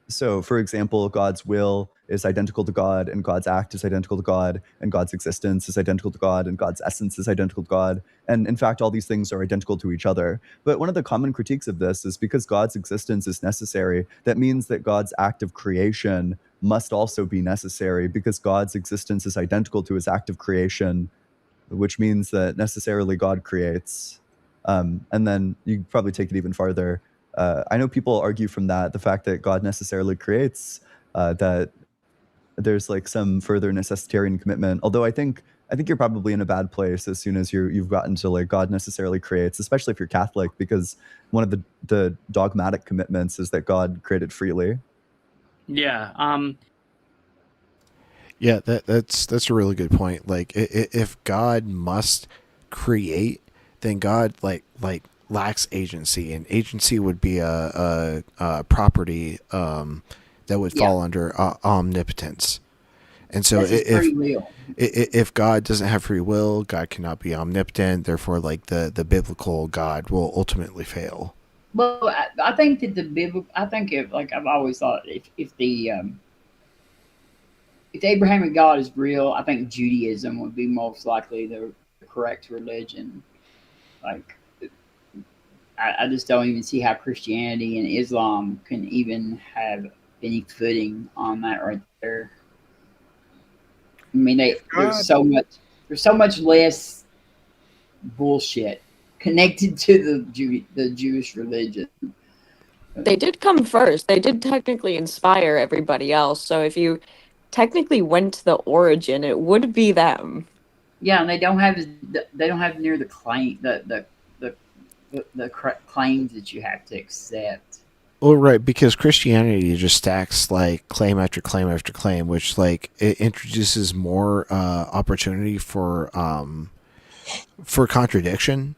So for example, God's will is identical to God, and God's act is identical to God, and God's existence is identical to God, and God's essence is identical to God. And in fact, all these things are identical to each other. But one of the common critiques of this is because God's existence is necessary, that means that God's act of creation must also be necessary because God's existence is identical to his act of creation, which means that necessarily God creates. And then you probably take it even farther. I know people argue from that, the fact that God necessarily creates, that there's like some further necessitarian commitment. Although I think you're probably in a bad place as soon as you've gotten to like God necessarily creates, especially if you're Catholic, because one of the dogmatic commitments is that God created freely.
Yeah.
Yeah, that's a really good point. Like, if God must create, then God like lacks agency, and agency would be a property that would fall under omnipotence. And so if God doesn't have free will, God cannot be omnipotent. Therefore, like the biblical God will ultimately fail.
Well, I think that I've always thought if the Abrahamic God is real, I think Judaism would be most likely the correct religion. Like, I just don't even see how Christianity and Islam can even have any footing on that right there. I mean, there's so much less bullshit connected to the Jewish religion.
They did come first. They did technically inspire everybody else. So if you technically went to the origin, it would be them.
Yeah, and they don't have near the claim the claims that you have to accept.
Well, right, because Christianity just stacks like claim after claim after claim, which like it introduces more opportunity for contradiction.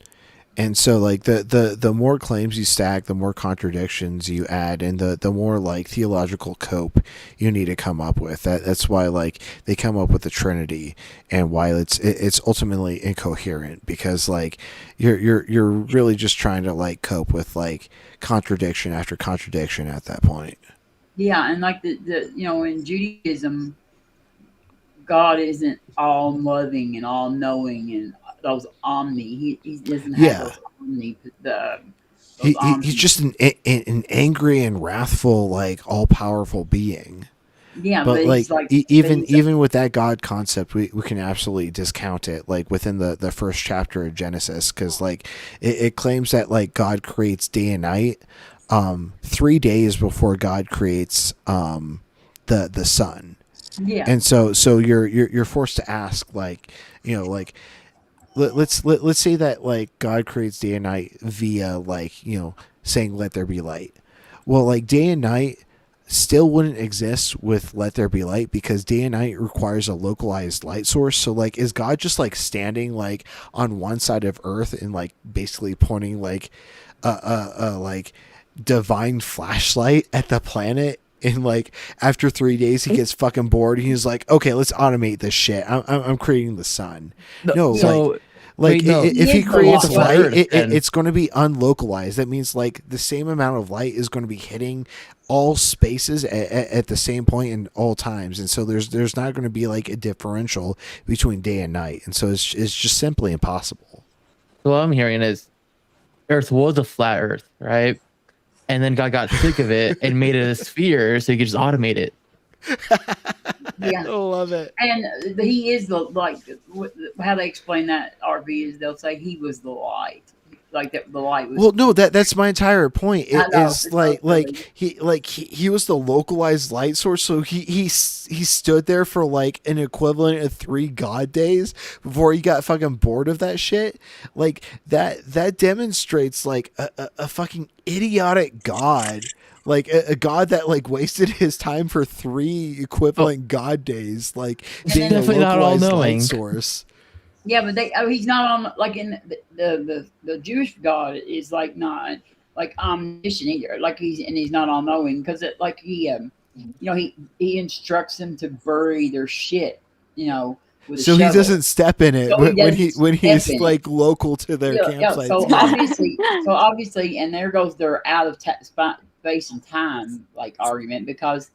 And so like the more claims you stack, the more contradictions you add, and the more like theological cope you need to come up with. That's why like they come up with the Trinity, and why it's ultimately incoherent, because like you're really just trying to like cope with like contradiction after contradiction at that point.
Yeah, and like the in Judaism, God isn't all loving and all knowing and those omni. He doesn't have those omni.
He's just an angry and wrathful, like all powerful being.
Yeah,
but
like
even with that God concept, we can absolutely discount it. Like within the first chapter of Genesis, because like it claims that like God creates day and night, 3 days before God creates the sun.
Yeah,
and so you're forced to ask, like, like. Let's say that like God creates day and night via like saying let there be light. Well, like day and night still wouldn't exist with let there be light, because day and night requires a localized light source. So like is God just like standing like on one side of Earth and like basically pointing like a like divine flashlight at the planet? And like after 3 days he gets fucking bored. He's like, okay, let's automate this shit. I'm creating the sun. If he creates light, it's going to be unlocalized. That means like the same amount of light is going to be hitting all spaces at the same point in all times. And so there's not going to be like a differential between day and night. And so it's just simply impossible.
So what I'm hearing is Earth was a flat Earth, right? And then God got sick of it and made it a sphere so he could just automate it.
Yeah,
I love it.
And he is the how they explain that, RV, is they'll say he was the light, like that the light was.
Well, no, that's my entire point. It
know,
is he was the localized light source, so he stood there for like an equivalent of 3 God days before he got fucking bored of that shit. Like that demonstrates like a fucking idiotic God. Like a God that like wasted his time for 3 equivalent God days, like being
definitely
a
not all
localized
knowing
light source.
Yeah, but he's not on, like in the Jewish God is like not like omniscient either. Like he's not all knowing, because it like he instructs them to bury their shit, with a
So he
shovel.
doesn't step in it
So
when he's
step in
like local to their campsite.
So obviously, and there goes their out of space and time like argument, because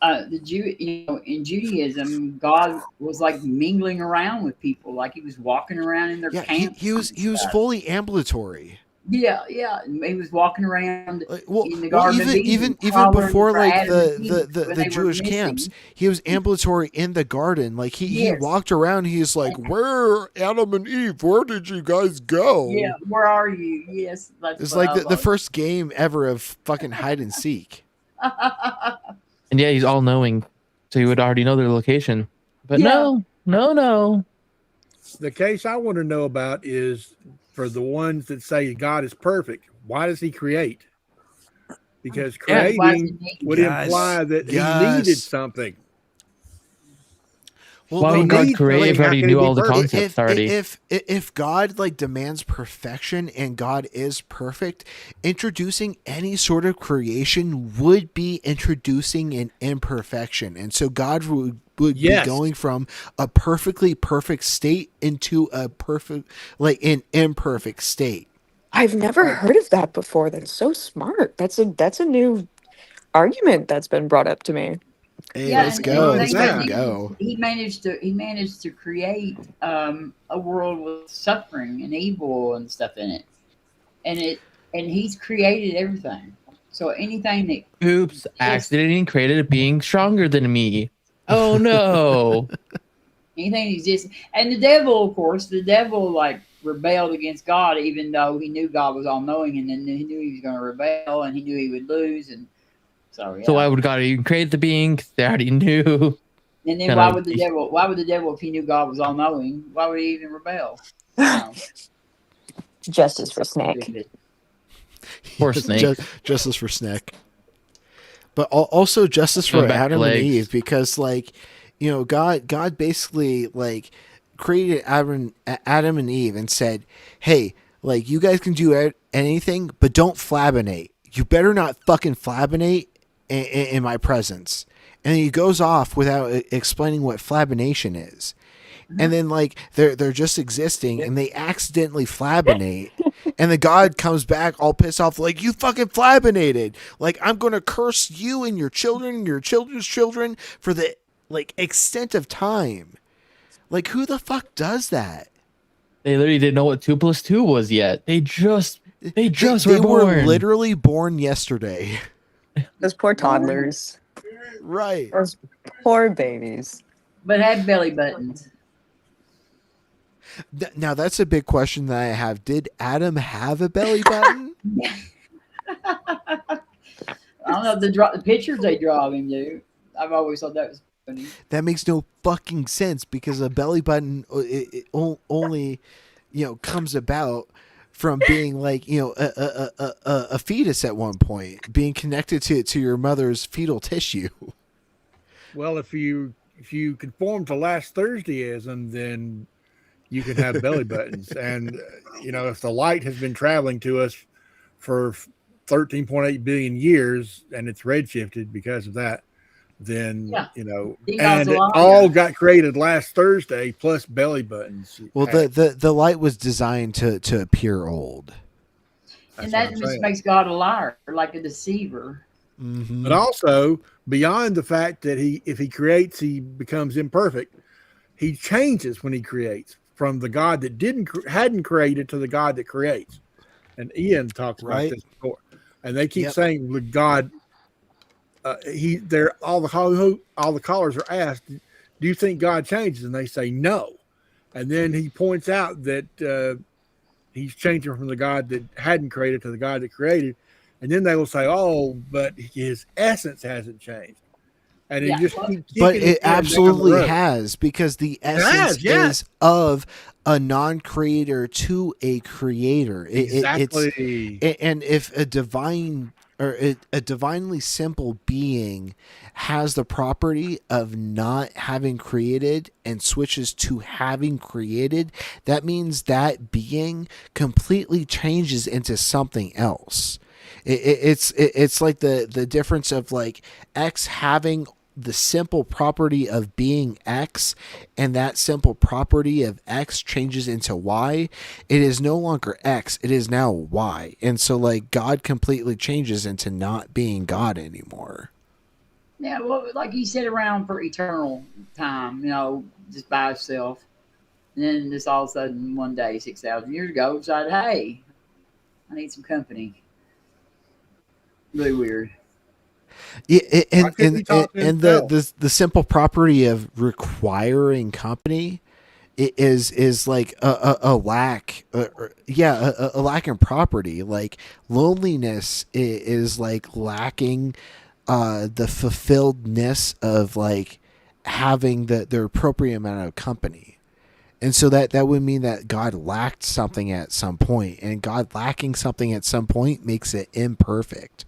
in Judaism, God was like mingling around with people, like he was walking around in their camps.
He was fully ambulatory.
Yeah, he was walking around in the
Well,
Garden of Eden,
even before
for
like
Adam and Eve when
the
they were
Jewish
missing.
camps, he was ambulatory in the garden. Like he
Yes.
walked around. He's like, "Where Adam and Eve? Where did you guys go?"
Yeah, where are you? Yes, that's
It's
what
like
I
the first game ever of fucking hide and seek.
And yeah, he's all knowing, so he would already know their location. But
Yeah.
no.
The case I want to know about is for the ones that say God is perfect. Why does he create? Because
Yeah, why does
creating
he need-
would
Yes.
imply that he
Yes.
needed something.
Well,
Why
no,
would God
needs
create if he
something, how
already
can
knew
he be
all the
perfect?
concepts already?
If God like demands perfection and God is perfect, introducing any sort of creation would be introducing an imperfection, and so God would
Yes.
be going from a perfectly perfect state into a perfect, like an imperfect state.
I've never heard of that before. That's so smart. That's a new argument that's been brought up to me.
Hey,
Yeah,
let's
and
go.
the
Let's
thing
fucking
is,
go.
He managed to create a world with suffering and evil and stuff in it, and he's created everything. So anything that
Oops, accidentally created a being stronger than me. Oh no.
anything that exists, and the devil, of course, like rebelled against God, even though he knew God was all knowing, and then he knew he was going to rebel, and he knew he would lose, and so yeah.
So why would God even create the being? 'Cause they already knew.
And then
Kinda-
why would the devil? Why would the devil, if he knew God was all knowing, why would he even rebel? No.
Justice for Snake.
Stupid.
Poor Snake.
Justice for Snake. But also justice
Going
for
back to
Adam and
legs.
Eve, because like, you know, God basically like created Adam and Eve and said, hey, like, you guys can do anything, but don't flabinate. You better not fucking flabinate in my presence. And he goes off without explaining what flabination is. And then like they're just existing and they accidentally flabinate. And the God comes back all pissed off, like, you fucking flabinated. Like, I'm going to curse you and your children and your children's children for the, like, extent of time. Like, who the fuck does that?
They literally didn't know what 2 + 2 was yet. They
were
born.
literally born yesterday.
Those poor toddlers.
Right.
Those poor babies.
But have belly buttons.
Now, that's a big question that I have. Did Adam have a belly button?
I don't know the pictures they draw of him, dude. I've always thought that was funny.
That makes no fucking sense, because a belly button it only, you know, comes about from being like, you know, a fetus at one point, being connected to your mother's fetal tissue.
Well, if you conform to last Thursdayism, then you can have belly buttons. And you know, if the light has been traveling to us for 13.8 billion years and it's redshifted because of that, then you know, and it all got created last Thursday plus belly buttons.
Well, the light was designed to appear old.
And that just makes God a liar, like a deceiver.
Mm-hmm.
But also, beyond the fact that if he creates, he becomes imperfect. He changes when he creates, from the God that hadn't created to the God that creates. And Ian talked about this before. And they keep saying with God, all the callers are asked, do you think God changes? And they say no. And then he points out that he's changing from the God that hadn't created to the God that created. And then they will say, oh, but his essence hasn't changed. And it just keeps
but it absolutely has, because the essence is of a non-creator to a creator.
Exactly.
And if a divine or a divinely simple being has the property of not having created and switches to having created, that means that being completely changes into something else. It's like the difference of like X having the simple property of being X, and that simple property of X changes into Y. It is no longer X, it is now Y. And so like God completely changes into not being God anymore.
Yeah, well, like he sit around for eternal time, you know, just by himself. And then just all of a sudden one day, 6,000 years ago, decided, hey, I need some company. Really weird.
Yeah, and the simple property of requiring company is like a lack, a lack in property. Like loneliness is like lacking the fulfilledness of like having the appropriate amount of company. And so that would mean that God lacked something at some point, and God lacking something at some point makes it imperfect.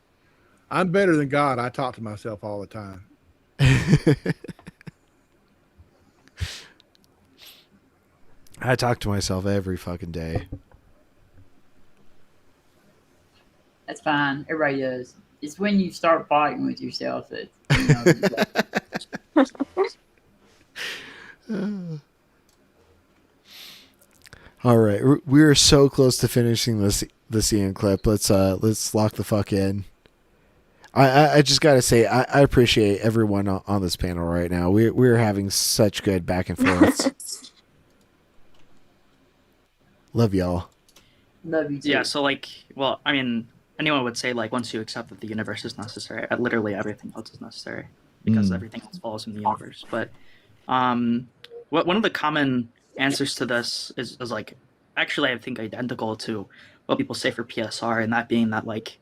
I'm better than God. I talk to myself all the time.
I talk to myself every fucking day.
That's fine. Everybody does. It's when you start fighting with yourself that, you know.
All right, we're so close to finishing this Ian clip. Let's lock the fuck in. I just gotta say I appreciate everyone on this panel right now. We're having such good back and forths. Love y'all.
Love you too.
Yeah. So like, well, I mean, anyone would say like once you accept that the universe is necessary, literally everything else is necessary because everything else follows from the universe. But one of the common answers to this is like actually I think identical to what people say for PSR, and that being that like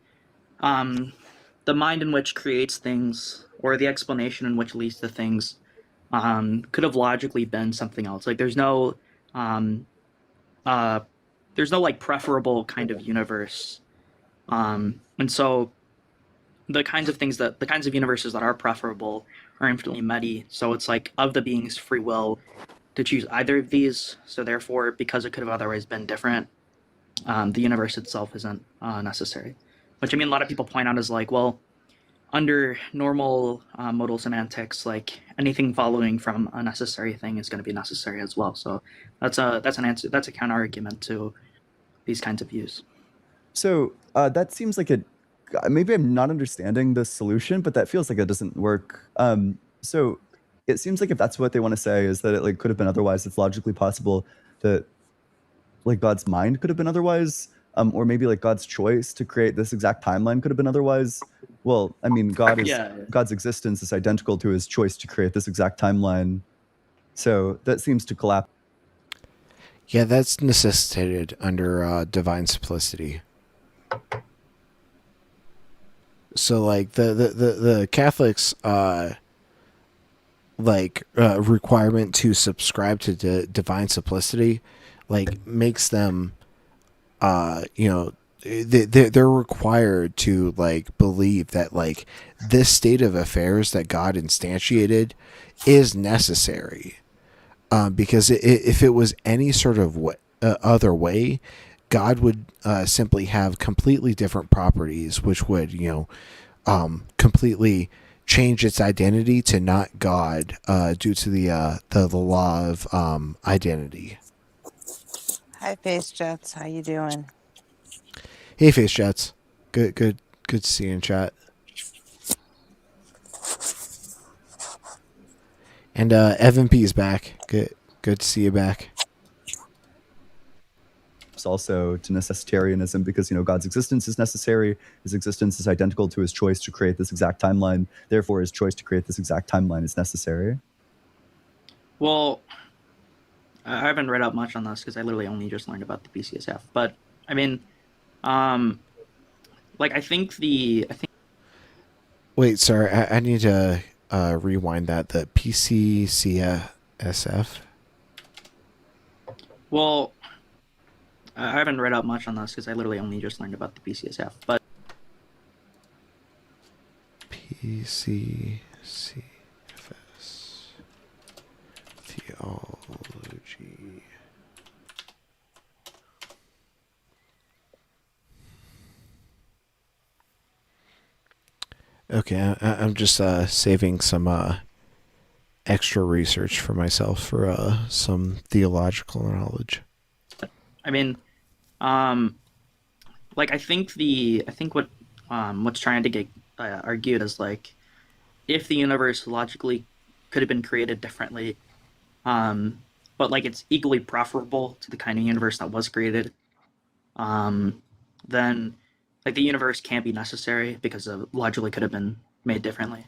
the mind in which creates things, or the explanation in which leads to things, could have logically been something else. Like um, there's no like preferable kind of universe, and so the kinds of universes that are preferable are infinitely many. So it's like of the being's free will to choose either of these. So therefore, because it could have otherwise been different, the universe itself isn't necessary. Which I mean, a lot of people point out is like, well, under normal modal semantics, like anything following from a necessary thing is going to be necessary as well. So that's a counter argument to these kinds of views.
So that seems like maybe I'm not understanding the solution, but that feels like it doesn't work. So it seems like if that's what they want to say is that it like could have been otherwise, it's logically possible that like God's mind could have been otherwise, or maybe like God's choice to create this exact timeline could have been otherwise. Well, I mean, God's existence is identical to his choice to create this exact timeline. So that seems to collapse.
Yeah, that's necessitated under divine simplicity. So like the Catholics requirement to subscribe to divine simplicity like makes them they're required to like believe that like this state of affairs that God instantiated is necessary, because if it was any sort of other way, God would simply have completely different properties, which would completely change its identity to not God, due to the law of identity.
Hi, Face Jets. How you doing?
Hey, Face Jets. Good to see you in chat. And Evan P is back. Good to see you back.
Also to necessitarianism because God's existence is necessary. His existence is identical to his choice to create this exact timeline. Therefore, his choice to create this exact timeline is necessary.
Well, I haven't read up much on this because I literally only just learned about the PCSF. But I mean, I think.
Wait, sorry, I need to rewind that. The PCCSF.
Well, I haven't read up much on this because I literally only just learned about the PCSF. But
PCCFS theology. Okay, I'm just saving some extra research for myself for some theological knowledge.
I mean, I think what's trying to get argued is like, if the universe logically could have been created differently, but like it's equally preferable to the kind of universe that was created, then like the universe can't be necessary because it logically could have been made differently.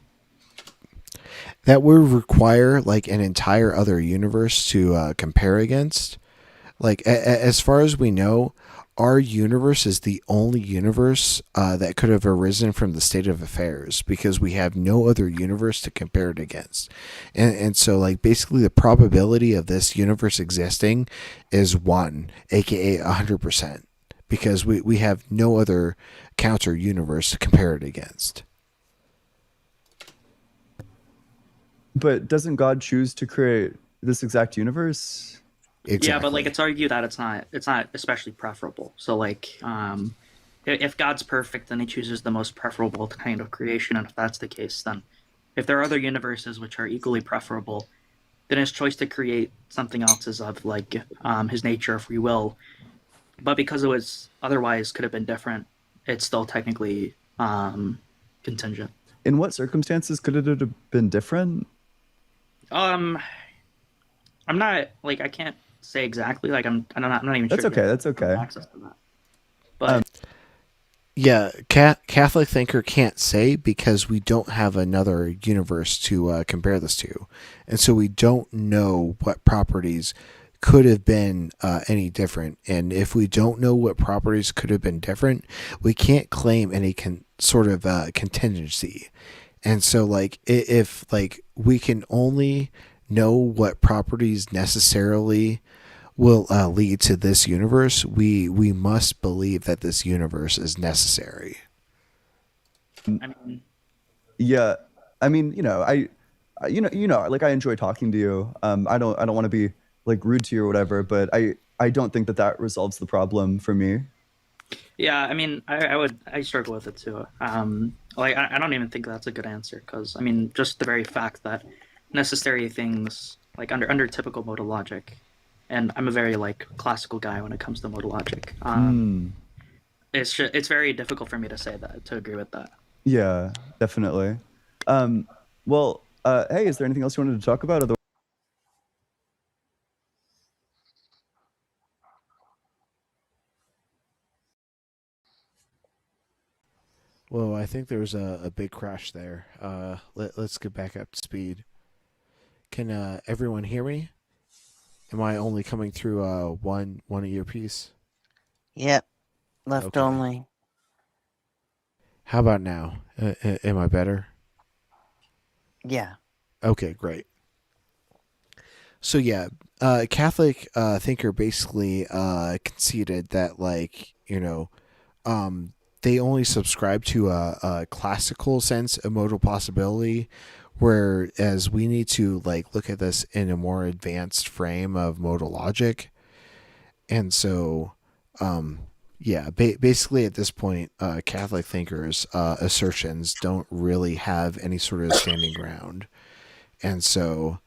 That would require like an entire other universe to compare against. Like as far as we know, our universe is the only universe that could have arisen from the state of affairs because we have no other universe to compare it against. And so like basically the probability of this universe existing is 1, aka 100%, because we have no other counter universe to compare it against.
But doesn't God choose to create this exact universe?
Exactly.
Yeah, but like it's argued that it's not especially preferable. So like, if God's perfect, then he chooses the most preferable kind of creation, and if that's the case, then if there are other universes which are equally preferable, then his choice to create something else is of like his nature of free will. But because it was otherwise could have been different, it's still technically contingent.
In what circumstances could it have been different?
I'm not like I can't say exactly. Like I'm not even
That's
sure.
okay. That's okay.
Access to that. But
Yeah, Catholic thinker can't say because we don't have another universe to compare this to. And so we don't know what properties could have been any different. And if we don't know what properties could have been different, we can't claim any sort of contingency. And so like if like we can only know what properties necessarily will lead to this universe, we must believe that this universe is necessary.
I mean,
Yeah, I mean, like I enjoy talking to you. I don't want to be like rude to you or whatever, but I don't think that resolves the problem for me.
yeah, I mean, I struggle with it too. Like I don't even think that's a good answer because I mean, just the very fact that necessary things like under typical modal logic, and I'm a very like classical guy when it comes to modal logic. It's very difficult for me to say that to agree with that.
Yeah, definitely. Well, hey, is there anything else you wanted to talk about?
Well, I think there was a big crash there. Let's get back up to speed. Can everyone hear me? Am I only coming through one earpiece?
Yep. Left
Okay.
only.
How about now? Am I better?
Yeah.
Okay, great. So yeah, Catholic thinker basically conceded that, like, they only subscribe to a classical sense of modal possibility, whereas we need to like look at this in a more advanced frame of modal logic. And so yeah, basically at this point, Catholic thinkers' assertions don't really have any sort of standing ground. And so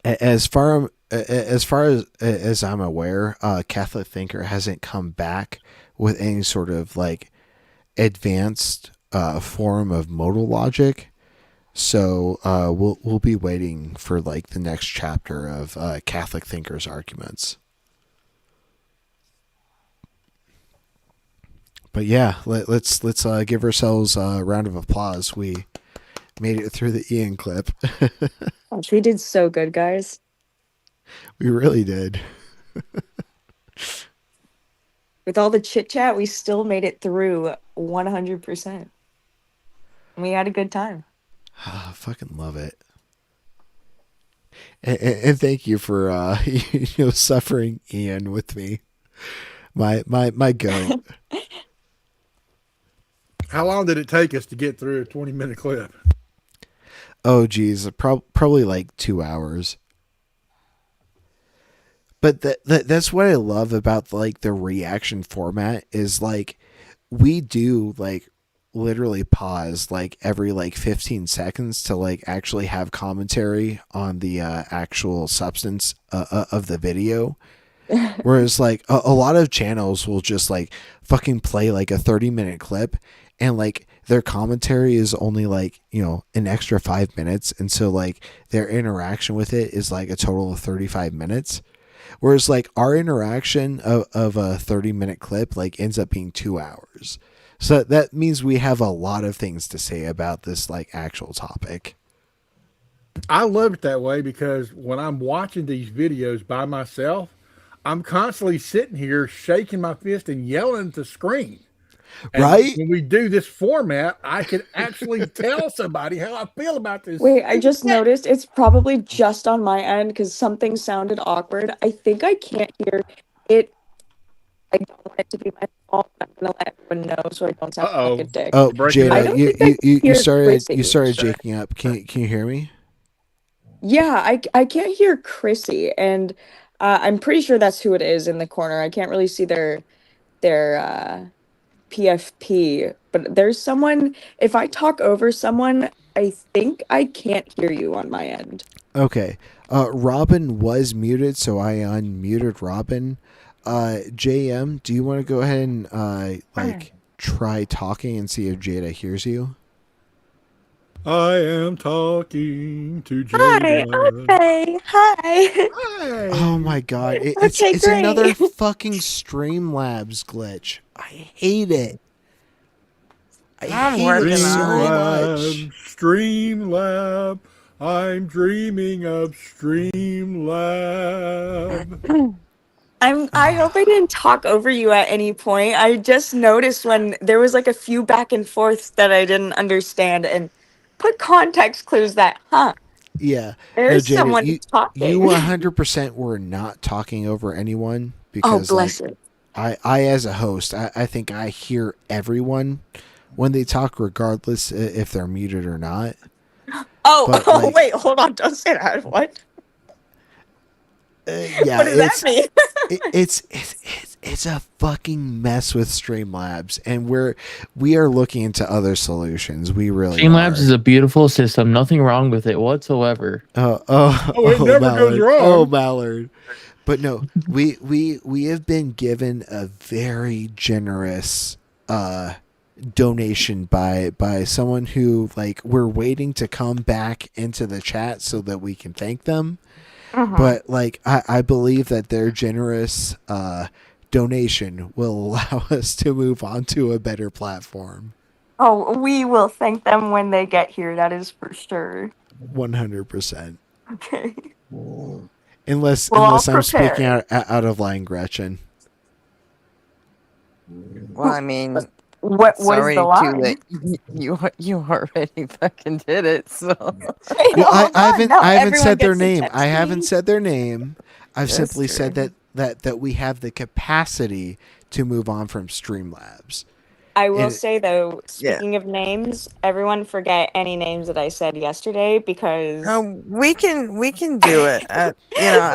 as far as I'm aware, Catholic thinker hasn't come back with any sort of like advanced form of modal logic. So we'll be waiting for like the next chapter of Catholic thinkers' arguments. But yeah, let's give ourselves a round of applause. We made it through the Ian clip.
Gosh, we did so good, guys.
We really did.
With all the chit chat, we still made it through 100%. We had a good time.
I fucking love it. And thank you for suffering Ian with me. My goat.
How long did it take us to get through a 20-minute clip?
Oh geez, probably like 2 hours. But that's what I love about like the reaction format is like we do like literally pause like every like 15 seconds to like actually have commentary on the actual substance of the video. Whereas like a lot of channels will just like fucking play like a 30-minute clip and like their commentary is only like, an extra 5 minutes. And so like their interaction with it is like a total of 35 minutes. Whereas like our interaction of a 30-minute clip like ends up being 2 hours. So that means we have a lot of things to say about this like actual topic.
I love it that way because when I'm watching these videos by myself, I'm constantly sitting here shaking my fist and yelling at the screen. And
right?
when we do this format, I can actually tell somebody how I feel about this.
Wait, I just noticed it's probably just on my end because something sounded awkward. I think I can't hear it. I don't want it to be my fault. I'm gonna let everyone know so I don't sound like a dick.
Oh,
Breaking
I
Jada,
don't
you
think I
you
hear
started
Chrissy.
jaking up. Can you hear me?
Yeah, I can't hear Chrissy, and I'm pretty sure that's who it is in the corner. I can't really see their PFP, but there's someone. If I talk over someone, I think I can't hear you on my end.
Okay. Robin was muted, so I unmuted Robin. JM, do you want to go ahead and try talking and see if Jada hears you?
I am talking to
Hi,
Jada.
okay, hi.
Hi.
Oh my god, it's
great.
another fucking Streamlabs glitch. I hate it.
I'm
hate
working
it so
on
much.
Streamlab. I'm dreaming of Streamlab.
I hope I didn't talk over you at any point. I just noticed when there was like a few back and forths that I didn't understand, and put context clues that,
Yeah.
there's
Jada,
someone
you
talking.
100% were not talking over anyone because
bless
like,
it.
I as a host, I think I hear everyone when they talk, regardless if they're muted or not.
Oh,
But, like-
wait, hold on. Don't say that. What?
Yeah,
What does that mean?
it's a fucking mess with Streamlabs, and we are looking into other solutions. We really
Streamlabs
are.
is a beautiful system. Nothing wrong with it whatsoever.
it never goes wrong.
Oh, Mallard. But no, we have been given a very generous donation by someone who, like, we're waiting to come back into the chat so that we can thank them. But like I believe that their generous donation will allow us to move on to a better platform.
Oh, we will thank them when they get here. That is for sure.
100%.
Okay.
Unless
Well, I'll
I'm speaking
prepare.
out of line, Gretchen.
Well, I mean,
What
it's
was
already
the
too
line?
late. You already fucking did it. So
Well, I haven't said their name. I haven't said their name. I've
That's
simply said
true.
that we have the capacity to move on from Streamlabs.
I will
And-
say though,
Yeah.
speaking of names, everyone forget any names that I said yesterday because
oh, we can do it. I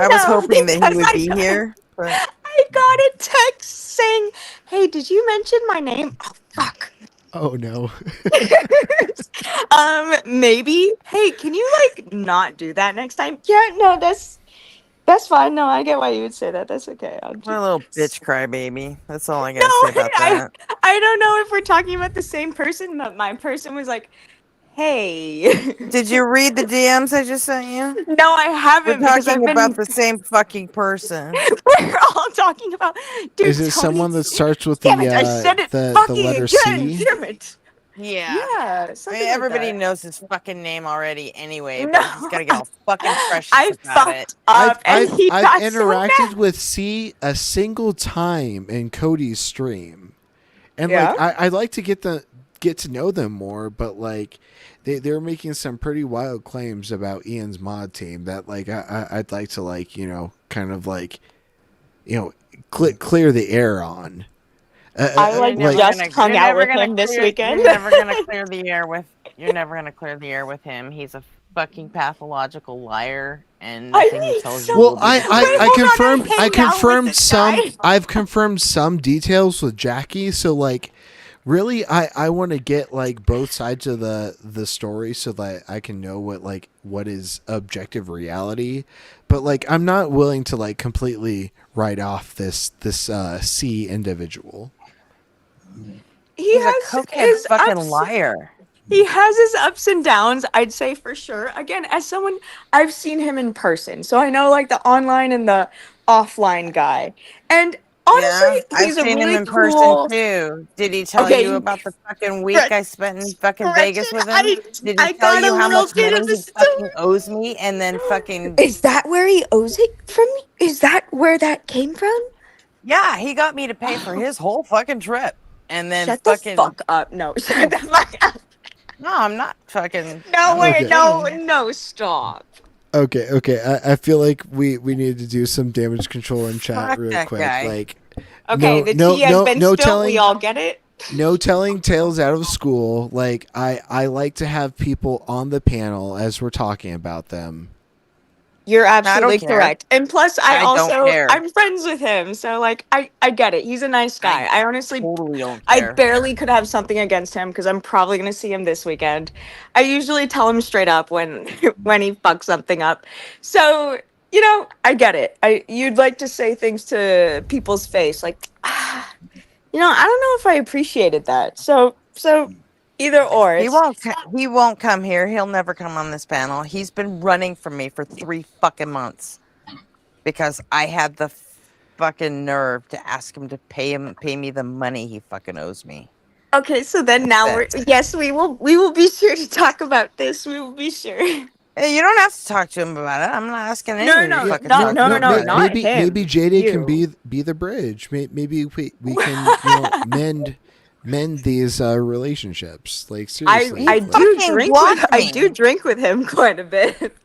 was
No,
hoping that he
because
would
I
be
got-
here. But
I got a text saying, "Hey, did you mention my name?" Oh fuck.
Oh no.
Maybe. Hey, can you like not do that next time? Yeah, no, that's fine. No, I get why you would say that. That's okay. I'll
what a little bitch crybaby. That's all I
No,
gotta say about that.
I don't know if we're talking about the same person, but my person was like, "Hey."
Did you read the DMs I just sent you?
No, I haven't
We're
because I've
talking
been.
about the same fucking person.
We're all talking about. Dude,
Is it someone that starts with the
Damn it! I said it
the
fucking
letter
again.
C?
Damn it!
Yeah.
Yeah,
I
something
mean,
like
everybody
that.
knows his fucking name already anyway, but
No.
he's gotta get all fucking precious
I
about it.
fucked up, and he
I've
got so
interacted
mad.
with C a single time in Cody's stream, and
Yeah?
like I'd like to get to know them more, but like they're making some pretty wild claims about Ian's mod team that like I'd like to like kind of like clear the air on.
I like
You're
just
never
hung
you're
out
never
with
gonna
him this
clear-
weekend.
You're never gonna clear the air with. You're never gonna clear the air with him. He's a fucking pathological liar, and
I
nothing he
need
tells
some-
you.
Well,
will be
I
true.
Wait, hold on,
confirmed
I
I
hang out with
confirmed
this
some
guy.
I've confirmed some details with Jackie, so like really I want to get like both sides of the story so that I can know what is objective reality, but like I'm not willing to like completely write off this C individual.
He
He's a
has
cokehead
his
fucking
ups-
liar.
He has his ups and downs, I'd say for sure. Again, as someone, I've seen him in person, so I know like the online and the offline guy. And honestly,
Yeah,
he's
I've
a
seen
really
him in
cool.
person too. Did he tell
Okay,
you about the fucking week
Gret-
I spent in fucking
Gretchen,
Vegas with him? Did he
I
tell
got
you
a
how
little
much
bit
money
of
he
a
fucking owes me, and then fucking
Is that where he owes it from? Is that where that came from?
yeah, he got me to pay for his whole fucking trip, and then
Shut
fucking
the fuck up. No, shut the fuck up.
no, I'm not fucking.
No,
I'm
wait,
not
no,
kidding.
no, stop.
Okay. I feel like we need to do some damage control in chat
Fuck
real
that
quick.
guy.
Like
Okay, the tea has been
no
spilled.
telling
We all get it.
no telling tales out of school. Like I like to have people on the panel as we're talking about them.
You're absolutely
care.
correct. And plus,
I don't
also
care.
I'm friends with him, so like I get it. He's a nice guy. I honestly
Totally don't
I
care.
barely could have something against him because I'm probably gonna see him this weekend. I usually tell him straight up when when he fucks something up. So I get it. You'd like to say things to people's face, like, I don't know if I appreciated that. So either or.
He won't. He won't come here. He'll never come on this panel. He's been running from me for 3 fucking months because I had the fucking nerve to ask him to pay me the money he fucking owes me.
Okay, so then now we will be sure to talk about this. We will be sure.
Hey, you don't have to talk to him about it. I'm not asking
No,
anyone
no,
to fucking
no,
talk
no,
to
no,
him
no,
about it.
not
maybe
him.
JD can
You.
be the bridge. Maybe we can mend these relationships. Like seriously,
I
like-
do
fucking
drink
blocked
with, I
me.
do drink with him quite a bit.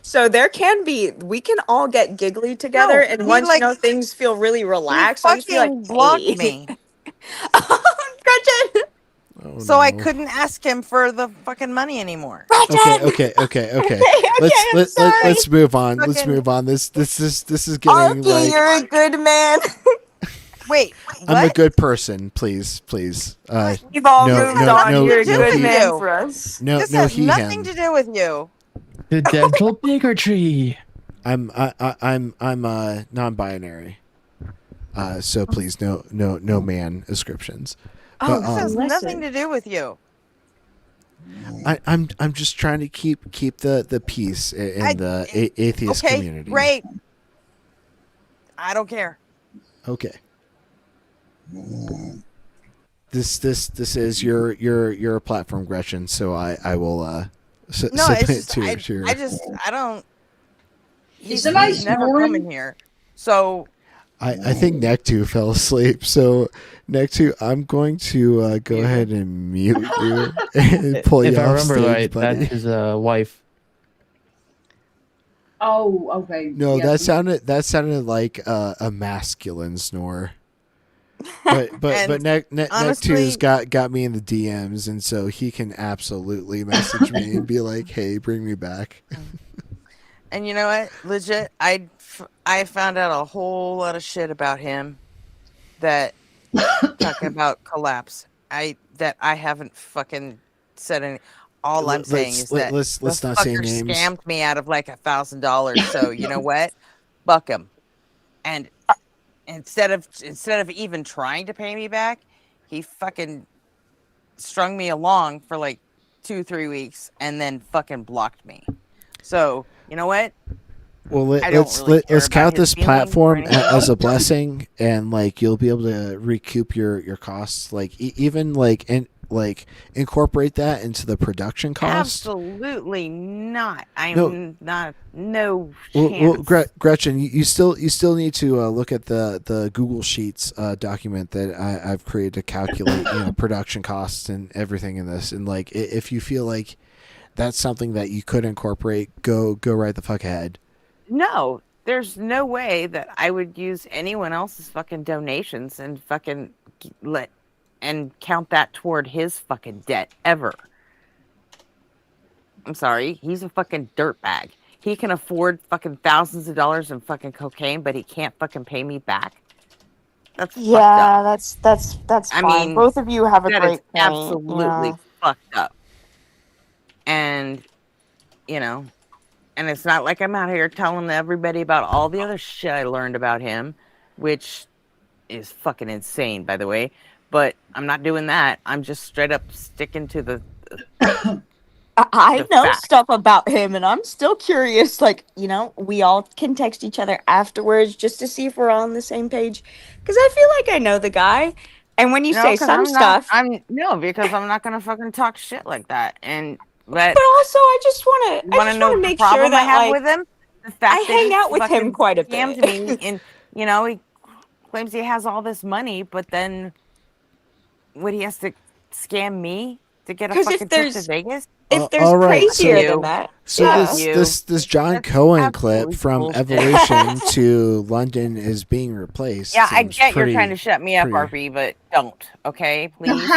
So we can all get giggly together,
No,
and
he,
once
like-
things feel really
He
relaxed, I just be like,
fucking blocked
"Hey."
me.
Gretchen!
Oh,
So I
no.
couldn't ask him for the fucking money anymore.
Okay. Let's move on. Let's
Fucking-
move on. This is getting
Okay,
like
you're a good man.
Wait,
I'm a
what?
good person. Please.
We've all
No,
moved
no,
on.
no,
You're a
no,
good
he-
man
you.
for us.
No,
This
no,
has
he
nothing
him.
to do with you.
The dental bigotry.
I'm non-binary. So please, no man ascriptions.
Oh,
But,
This has
listen.
nothing to do with you.
I'm just trying to keep the peace in the atheist
Okay,
community.
great. I don't care.
Okay. This is your platform, Gretchen. So I will
No,
submit
it's just
to your.
I don't. He's
somebody
never
snoring?
coming here. So
I think Nectu fell asleep. So Nectu, I'm going to go ahead and mute you and pull
If
you
I
off
remember
stage,
right,
buddy.
that's his wife.
Oh, okay.
No,
yeah.
that sounded like a masculine snore. But
And
Nectu's
honestly-
got me in the DMs, and so he can absolutely message me and be like, "Hey, bring me back."
And you know what? Legit, I found out a whole lot of shit about him that talking about collapse. That I haven't fucking said any. All I'm saying is that
let's
the
not say
fucker
names.
scammed me out of like $1,000. So you know what? Fuck him. And instead of even trying to pay me back, he fucking strung me along for like 2-3 weeks and then fucking blocked me. So you know what?
Well,
I don't really care
let's
about
count
his
this
feelings or
platform
anything
as a
else.
blessing, and like you'll be able to recoup your costs. Like even like incorporate that into the production cost.
Absolutely not. I'm
No.
not. No
Well,
chance.
Gretchen, you still need to look at the Google Sheets document that I've created to calculate production costs and everything in this. And like if you feel like that's something that you could incorporate, go right the fuck ahead.
No, there's no way that I would use anyone else's fucking donations and fucking count that toward his fucking debt ever. I'm sorry, he's a fucking dirtbag. He can afford fucking thousands of dollars in fucking cocaine, but he can't fucking pay me back. That's fucked
Yeah,
up.
that's
I
fine.
mean,
Both of you have a
that
great
is
point.
absolutely
Yeah.
fucked up. And and it's not like I'm out here telling everybody about all the other shit I learned about him, which is fucking insane, by the way. But I'm not doing that. I'm just straight up sticking to the
I
the
know
fact.
stuff about him, and I'm still curious. Like, we all can text each other afterwards just to see if we're all on the same page. Because I feel like I know the guy, and when you say
'cause
some stuff,
because I'm not gonna fucking talk shit like that.
but also I just want to
know the
make
problem
sure
I
that
have
like
with him. The fact
I
that
hang
he
out with him
fucking
quite a
scammed
bit.
me, and he claims he has all this money, but then he has to scam me to get a
'Cause if
fucking trip to
there's-
Vegas.
if there's
all right,
crazier
so-
than that,
So
yeah.
this John
That's
Cohen clip
absolutely
from
bullshit.
Evolution to London is being replaced.
Yeah, I
seems
get you're
pretty-
trying to shut me up,
pretty-
RP, but don't, okay, please.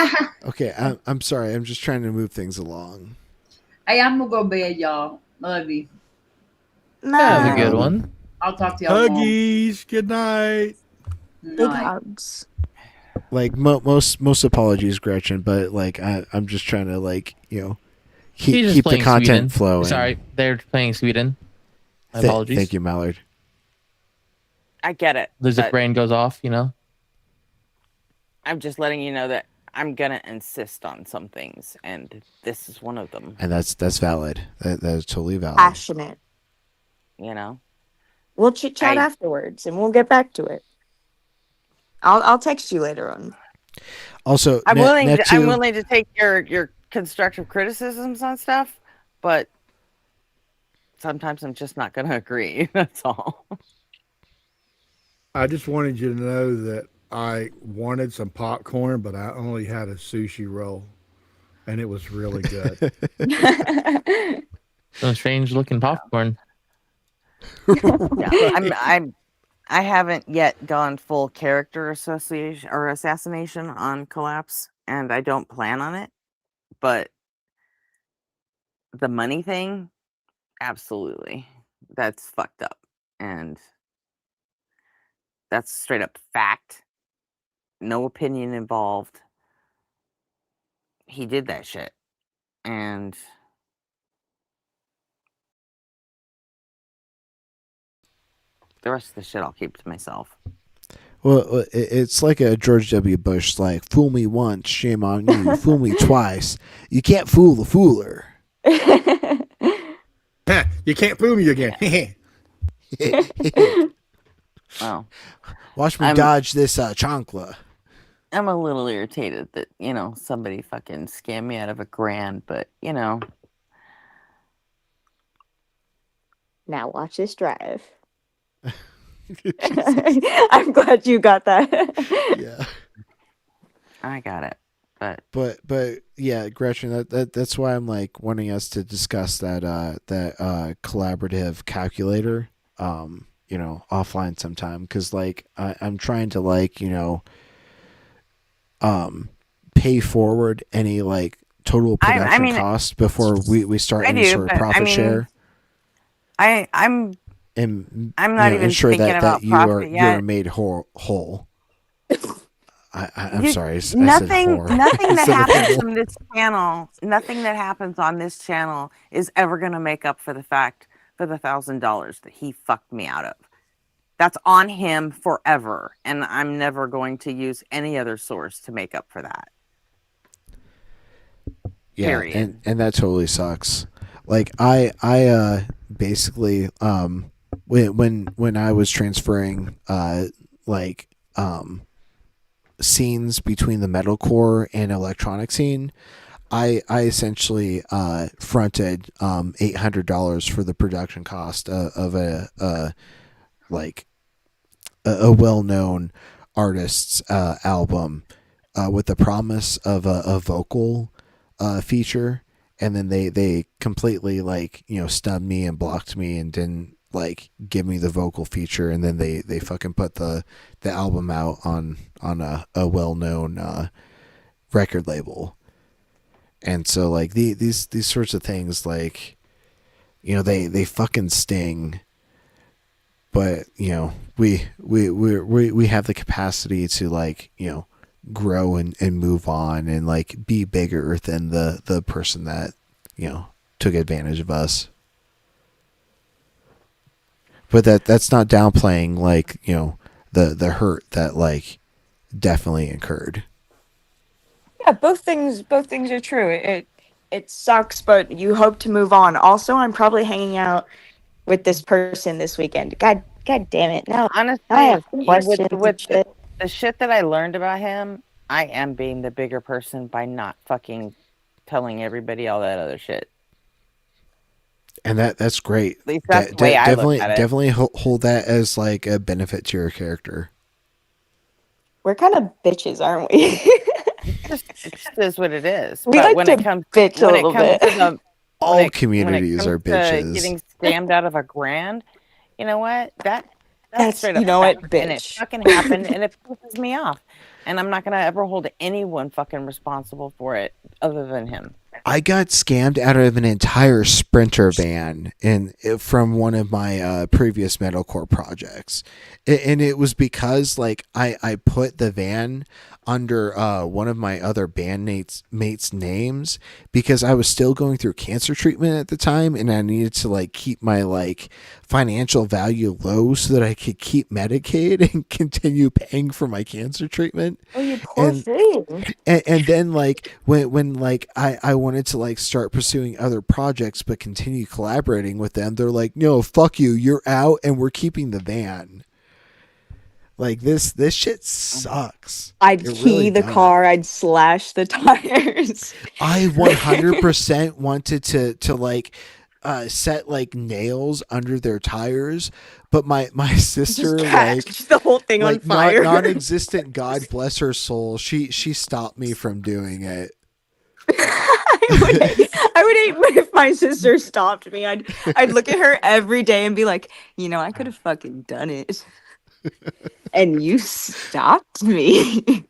Okay, I'm sorry. I'm just trying to move things along.
Hey, I'm gonna go to bed, y'all. Love you.
That was a
Nah.
good one.
I'll talk to y'all tomorrow.
Huggies. Good night.
Big
Night.
hugs.
Like most apologies, Gretchen, but like I'm just trying to
He's
keep
just
the
playing
content
Sweden.
flowing.
Sorry, they're playing Sweden. My apologies.
Thank you, Mallard.
I get it.
Lizard
but
brain goes off.
I'm just letting you know that I'm gonna insist on some things, and this is one of them.
And that's valid. That is totally valid.
Passionate. We'll chit chat
I-
afterwards, and we'll get back to it. I'll text you later on.
Also,
I'm willing.
Neptune,
I'm willing to take your constructive criticisms on stuff, but sometimes I'm just not gonna agree. That's all.
I just wanted you to know that I wanted some popcorn, but I only had a sushi roll, and it was really good.
Some strange looking popcorn.
Yeah, I haven't yet gone full character association or assassination on Collapse, and I don't plan on it. But the money thing, absolutely, that's fucked up, and that's straight up fact. No opinion involved. He did that shit, and the rest of the shit I'll keep to myself.
Well, it's like a George W. Bush, like, fool me once, shame on you. Fool me twice. You can't fool the fooler.
You can't fool me again.
Oh,
Watch me dodge this chancla.
I'm a little irritated that, somebody fucking scammed me out of $1,000, but,
Now watch this drive. I'm glad you got that.
Yeah.
I got it.
But yeah, Gretchen, that's why I'm like wanting us to discuss that collaborative calculator, offline sometime, because like I'm trying to like pay forward any like total production cost before we start any sort of profit share.
I'm not even
ensure
thinking
that
about
you
profit yet.
are made whole. I'm sorry.
Nothing that happens
whole.
from this channel, nothing that happens on this channel is ever going to make up for the fact for the $1,000 that he fucked me out of. That's on him forever, and I'm never going to use any other source to make up for that.
Yeah,
Period.
and that totally sucks. Like I basically when I was transferring scenes between the metalcore and electronic scene, I essentially fronted $800 for the production cost of a well-known artist's album with the promise of a vocal feature, and then they completely stunned me and blocked me and didn't give me the vocal feature, and then they fucking put the album out on a well-known record label. And so these sorts of things they fucking sting, but we have the capacity to grow and move on and be bigger than the person that took advantage of us. But that's not downplaying the hurt that definitely incurred.
Yeah, both things are true. It sucks, but you hope to move on. Also, I'm probably hanging out with this person this weekend. God damn it! Now,
Honestly,
now I have questions
with
and shit.
the shit that I learned about him, I am being the bigger person by not fucking telling everybody all that other shit.
And that's great.
At least that's the way I look at it.
Definitely hold that as a benefit to your character.
We're kind of bitches, aren't we?
It just is what it is.
We
But
like
when
to
it comes
bitch a
when it
little
comes
bit.
to the
All
when it
communities
comes
are
to
bitches.
getting scammed out of $1,000, you know what? That's straight up
you know what,
fact, and it
bitch.
fucking happened, and it pisses me off. And I'm not gonna ever hold anyone fucking responsible for it other than him.
I got scammed out of an entire Sprinter van from one of my previous metalcore projects, and it was because I put the van under one of my other bandmates' names because I was still going through cancer treatment at the time, and I needed to keep my financial value low so that I could keep Medicaid and continue paying for my cancer treatment.
Oh, you poor thing.
And then when I wanted to start pursuing other projects but continue collaborating with them, they're like, no, fuck you, you're out and we're keeping the van. This shit sucks.
I'd
It
key
really
the
does.
car. I'd slash the tires.
I 100% wanted to set like nails under their tires, but my sister
Just
like
catch the whole thing on fire.
non-existent, God bless her soul, she stopped me from doing it.
I would hate if my sister stopped me. I'd look at her every day and be like, you know, I could have fucking done it, and you stopped me.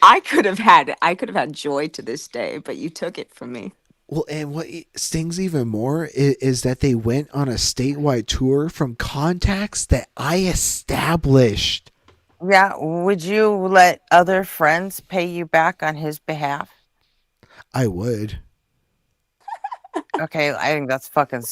I could have had joy to this day, but you took it from me.
Well, and what stings even more is that they went on a statewide tour from contacts that I established.
Yeah, would you let other friends pay you back on his behalf?
I would.
Okay, I think that's fucking.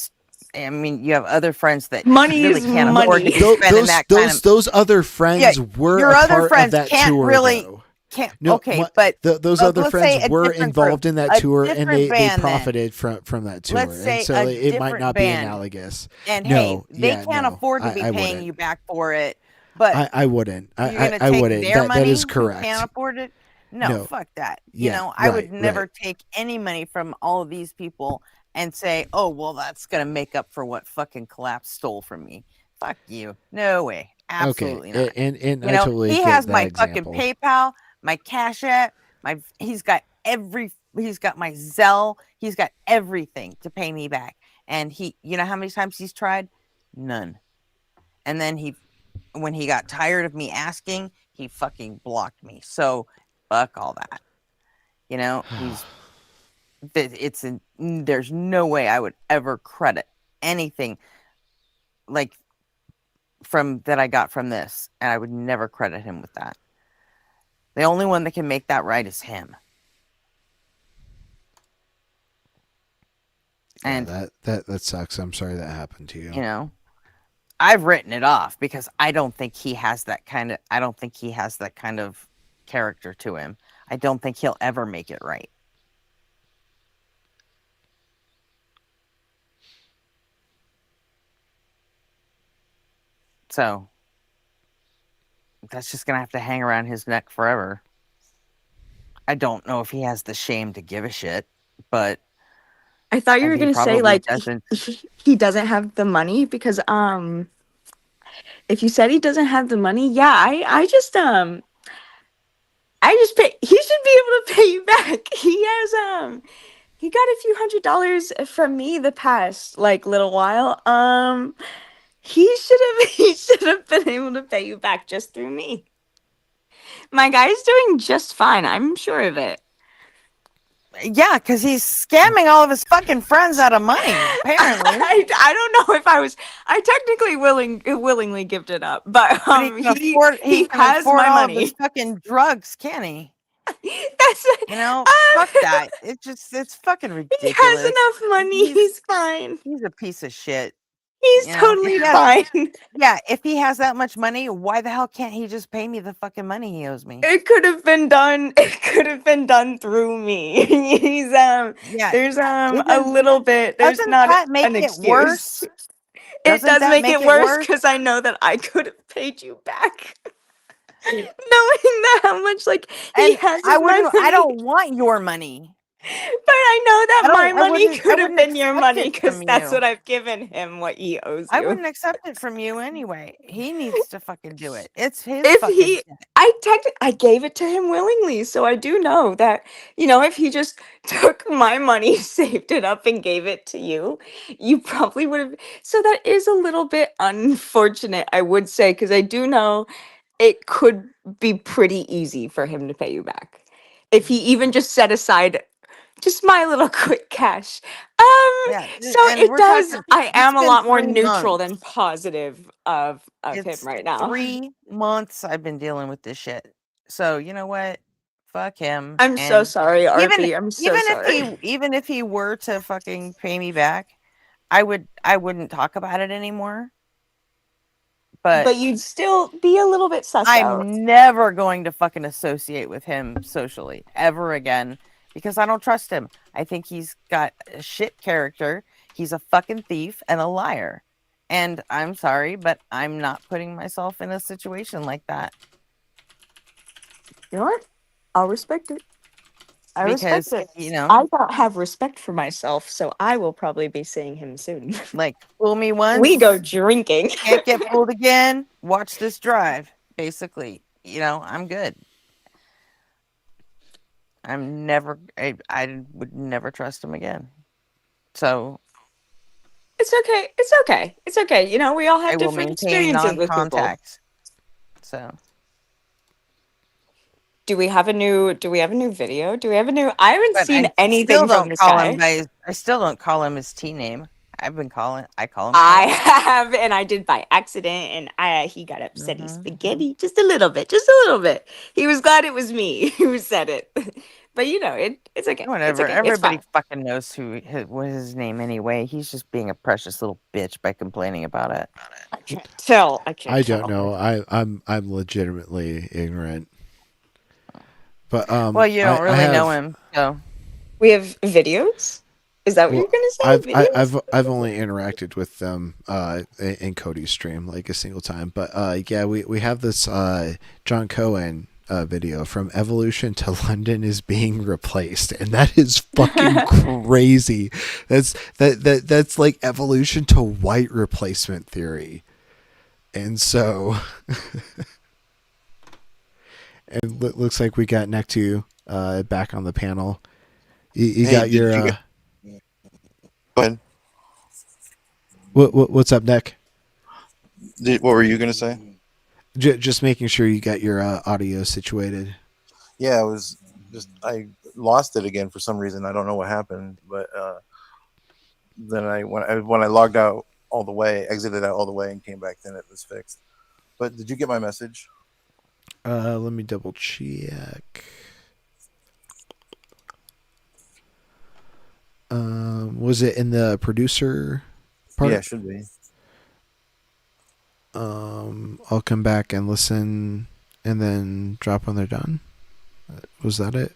I mean, you have other friends that
Money
really
is
can't
money.
afford to be spending that kind of.
Those other friends were
your
a
other
part
friends
of that
can't
tour.
really.
Though.
Can't.
No,
Okay, but
those other
let's
friends
say a
were
different
involved
group,
in that
a
tour, and
different
they
band then.
profited from that tour.
Let's say
and so
a
it might
different
not
band.
be analogous.
And
No,
hey, they
yeah,
can't
no,
afford to be
I
paying
wouldn't.
you back for it. But
I wouldn't.
you're gonna
I
take
wouldn't.
their money
That is
who
correct.
can't afford it. No,
No.
fuck that. You
Yeah,
know, I would
right,
never
right.
take any money from all of these people and say, "Oh, well, that's gonna make up for what fucking Collapse stole from me." Fuck you. No way. Absolutely
Okay,
not.
and
You
I
know,
totally
he
get
has
that
my
example.
fucking PayPal, my Cash App, he's got my Zelle, he's got everything to pay me back. And you know how many times he's tried? None. And then when he got tired of me asking, he fucking blocked me. So fuck all that. You know, there's no way I would ever credit anything like from that I got from this, and I would never credit him with that. The only one that can make that right is him. And
that sucks. I'm sorry that happened to you.
you know, I've written it off because I don't think he has that kind of character to him. I don't think he'll ever make it right. So that's just gonna have to hang around his neck forever. I don't know if he has the shame to give a shit, but
I thought you were
he
gonna say
probably
like
doesn't.
he doesn't have the money because if you said he doesn't have the money, yeah, I just pay. He should be able to pay you back. He has he got a few $100s from me the past like little while. He should have been able to pay you back just through me. My guy's doing just fine. I'm sure of it.
Yeah, because he's scamming all of his fucking friends out of money. Apparently,
I don't know if I technically willingly gifted up, but
he can
has
afford
my
all of
money.
his fucking drugs, can he?
That's
You know, fuck that. It's fucking ridiculous.
He has enough money. He's fine.
He's a piece of shit.
He's
You know,
totally
if he has-
fine.
Yeah, if he has that much money, why the hell can't he just pay me the fucking money he owes me?
It could have been done. It could have been done through me. He's
Yeah,
there's a
even-
little bit. There's
doesn't
not
that make
an
it
excuse.
worse?
It
Doesn't
does
that
make
make
it
it
worse
worse?
because I know that I could have paid you back. Knowing that how much like he
And
has
I
of my
wouldn't. I
money.
don't want your money.
But I know that my money
I
could have
wouldn't
been your
accept
money
it
because
from
that's
you.
what I've given him. What he owes
I
you.
wouldn't accept it from you anyway. He needs to fucking do it. It's his
If
fucking
he,
shit.
I gave it to him willingly, so I do know that if he just took my money, saved it up, and gave it to you, you probably would have. So that is a little bit unfortunate, I would say, because I do know it could be pretty easy for him to pay you back if he even just set aside just my little quick cash.
Yeah,
So
and
it
we're
does.
talking.
I am
It's
a
been
lot more
3
neutral
months.
than positive of him
It's
right now.
3 months I've been dealing with this shit. So you know what? Fuck him.
I'm so
And
sorry,
even
RP. I'm so sorry.
even if he were to fucking pay me back, I wouldn't talk about it anymore. But
you'd still be a little bit sus out.
I'm never going to fucking associate with him socially ever again because I don't trust him. I think he's got a shit character. He's a fucking thief and a liar. And I'm sorry, but I'm not putting myself in a situation like that.
You know what? I'll respect it. I respect
because
it.
you know,
I don't have respect for myself, so I will probably be seeing him soon.
like fool me once,
We go drinking.
can't get fooled again. Watch this drive. Basically, you know, I'm good. I would never trust him again. So
It's okay. It's okay. It's okay. You know, we all
I
have
will
different
maintain
experiences with people.
non-contact. So
Do we have a new video? Do we have a new I haven't
but
seen
I
anything
still
from
don't
this
call
guy.
him by his, I still don't call him his T name. I call him
I
Cat.
have, and I did by accident, and he got upset. He
Mhm.
spaghetti just a little bit, just a little bit. He was glad it was me who said it, but you know, it's okay. It's
Whatever.
okay. It's
Everybody
fine.
fucking knows what his name anyway. He's just being a precious little bitch by complaining about it.
I can't tell. I can't
I
tell.
don't know. I'm legitimately ignorant. But
Well, you don't
I
really know
have,
him, so
We have videos. Is that what
well,
you're gonna say? Videos?
I've only interacted with them in Cody's stream like a single time. But yeah, we have this John Cohen video from Evolution to London is being replaced, and that is fucking crazy. That's like evolution to white replacement theory. And so and looks like we got Nectu back on the panel. You
Hey,
got
did
your
you get- Go ahead.
what's up, Nick?
What were you gonna say?
Just making sure you got your audio situated.
Yeah, I lost it again for some reason. I don't know what happened, but then when I logged out all the way, exited out all the way, and came back, then it was fixed. But did you get my message?
Let me double check. Was it in the producer part?
Yeah, it should be.
I'll come back and listen and then drop when they're done. Was that it?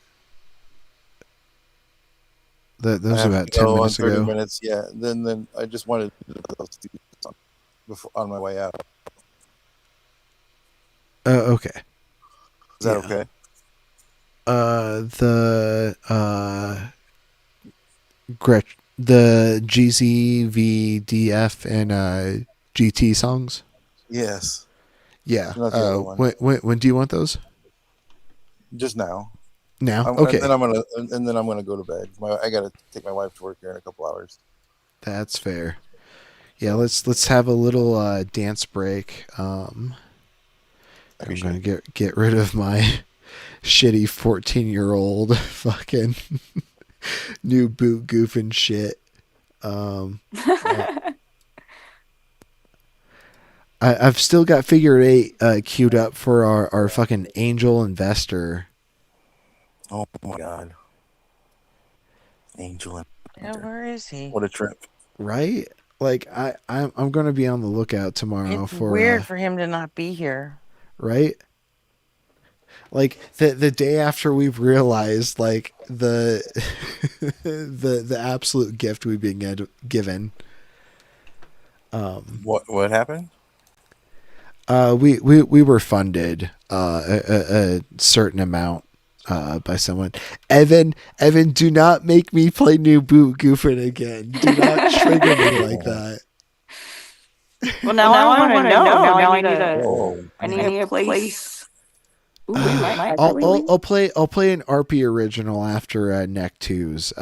That was
I have
about
to
10
go
minutes
on 30
ago.
minutes, yeah. Then I just wanted to do something on my way out.
Okay.
Is that
Yeah.
okay?
The GZVDF and GT songs.
Yes.
Yeah.
Not the other one.
When do you want those?
Just now.
Now. Okay.
And then I'm gonna go to bed. I gotta take my wife to work here in a couple hours.
That's fair. Yeah, let's have a little dance break. I'm gonna get rid of my shitty 14-year-old fucking new boot goofing shit. I've still got Figure 8 queued up for our fucking angel investor.
Oh my god. Angel
yeah, where is he?
What a trip.
Right? Like I'm gonna be on the lookout tomorrow
It's
for
weird for him to not be here.
right? Like the day after we've realized like the the absolute gift we've been given.
What happened?
We were funded a certain amount by someone. Evan, do not make me play new boot goofing again. Do not trigger me like that.
Well, now I want to know. Now I need
Oh.
I need a place. Ooh, we might.
I'll play an RP original after Neck 2's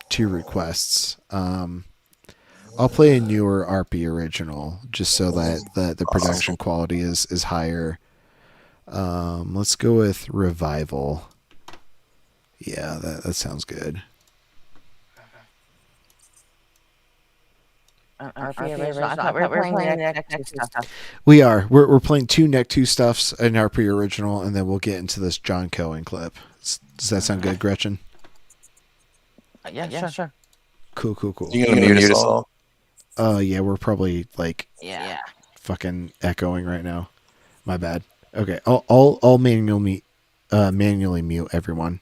two requests. I'll play a newer RP original just so that the production quality is higher. Let's go with Revival. Yeah, that sounds good.
RP original. I thought we were playing the next stuff.
We are. We're playing two Neck 2 stuffs, an RP original, and then we'll get into this John Cohen clip. Does that sound good, Gretchen?
Yeah, sure.
Cool.
You gonna mute us all?
Yeah, we're probably like
Yeah.
fucking echoing right now. My bad. Okay, I'll manually mute everyone.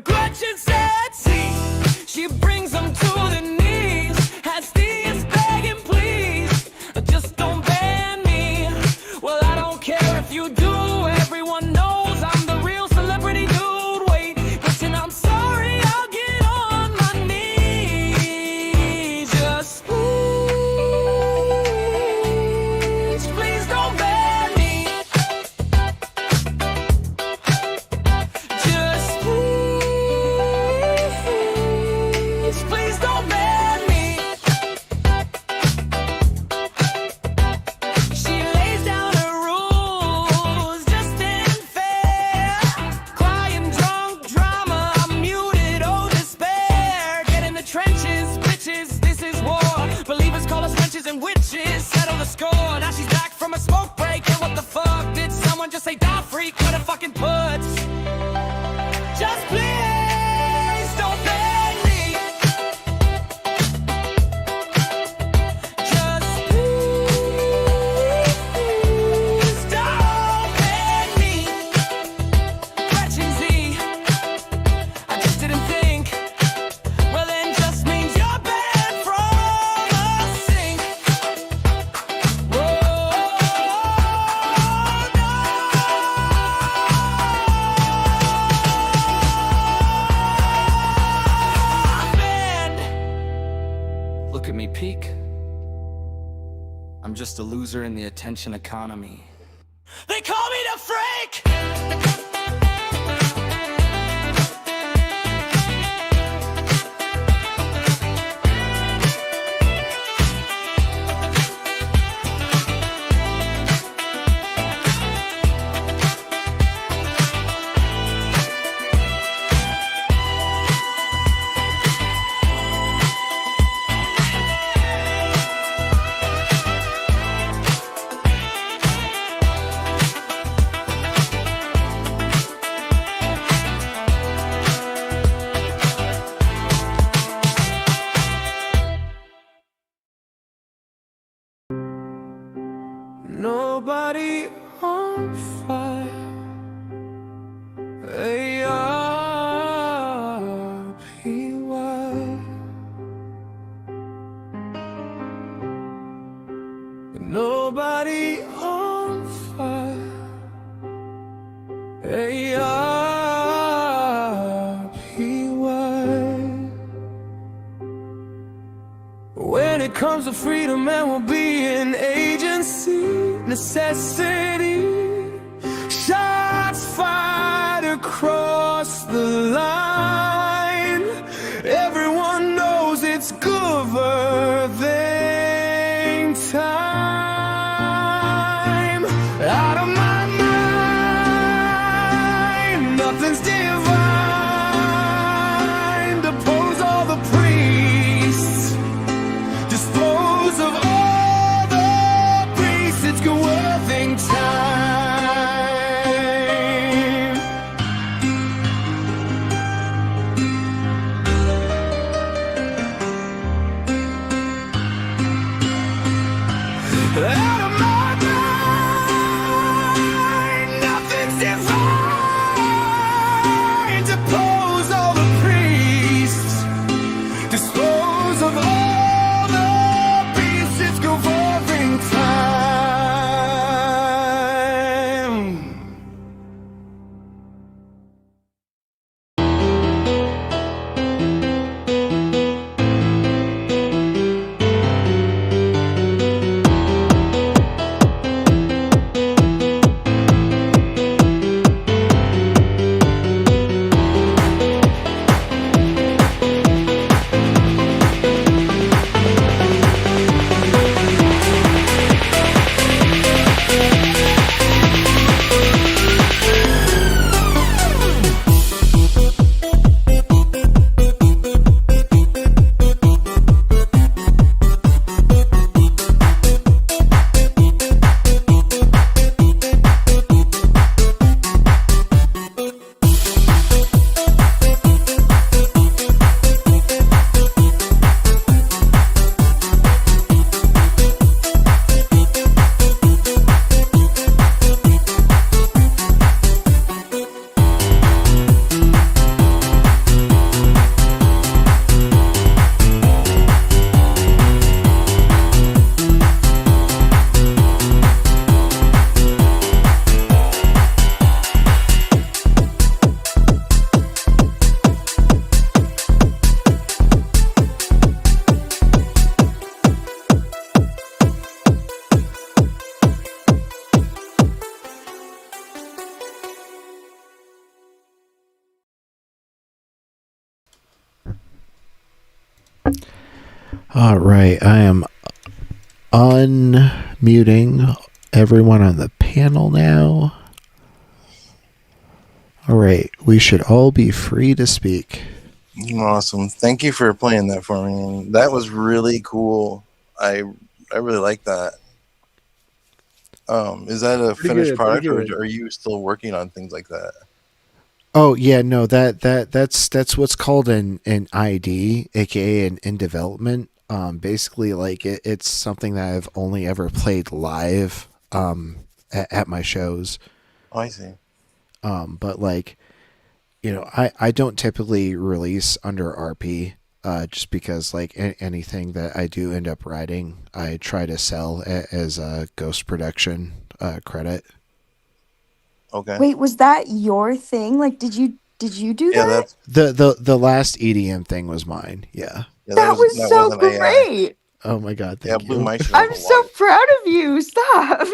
Gretchen said, see, she brings them to the knees. Has these begging, please, just don't ban me. Well, I don't care if you do. Everyone knows I'm the real celebrity dude. Wait, Gretchen, I'm sorry, I'll get on my knees. Just please don't ban me. Just please don't ban me. She lays down her rules, just ain't fair. Crying drunk drama, I'm muted, oh despair. Get in the trenches, bitches, this is war. Believers call us witches and witches, settle the score. Now she's back from a smoke break, and what the fuck? Did someone just say die freak? What a fucking puts. Just please don't ban me. Just please don't ban me. Gretchen Z, I just didn't think. Well, then just means you're banned from a sink. Whoa, banned. Look at me peek. I'm just a loser in the attention economy. They call me the freak. Nobody on fire. A-R-P-Y. Nobody on fire. A-R-P-Y. When it comes to freedom, man, we'll be an agency. Necessity. Shots fired across the line. Everyone knows it's governing time. Out of my mind, nothing's divine. Depose all the priests. Dispose of all the beasts. It's worthing time. Out of my mind, nothing's divine. Depose all the priests. Dispose of all the beasts. It's governing time.
All right, I am unmuting everyone on the panel now. All right, we should all be free to speak.
Awesome. Thank you for playing that for me. That was really cool. I really like that. Is that a
Pretty
finished
good,
product, or
pretty good.
are you still working on things like that?
Oh yeah, no, that's what's called an ID, aka an in development. Basically, like it's something that I've only ever played live at my shows.
Oh, I see.
But like, you know, I don't typically release under RP, just because like anything that I do end up writing, I try to sell as a ghost production credit.
Okay.
Wait, was that your thing? Like, did you do
Yeah,
that?
that's
The last EDM thing was mine. Yeah.
yeah,
That was
that
so
wasn't AI.
great.
Oh my god,
Yeah,
thank
blew
you.
my shit out
I'm
of the
so
water.
proud of you. Stop.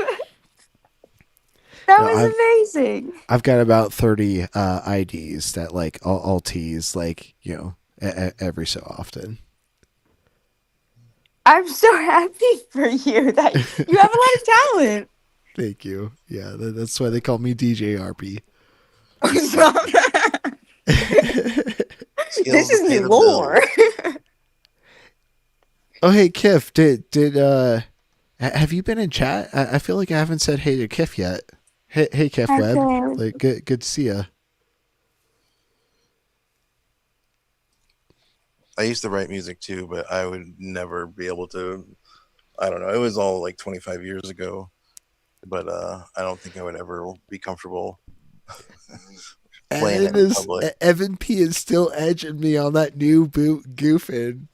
That
No,
was amazing.
I've got about 30 IDs that like I'll tease like, you know, every so often.
I'm so happy for you that you have a lot of talent.
Thank you. Yeah, that's why they call me DJ RP.
Stop. This is new lore.
Oh hey Kif, did have you been in chat? I feel like I haven't said hey to Kif yet. Hey Kif Web.
Okay.
Like good to see ya.
I used to write music too, but I would never be able to. I don't know. It was all like 25 years ago, but I don't think I would ever be comfortable playing it in public.
Evan P is still edging me on that new boot goofing.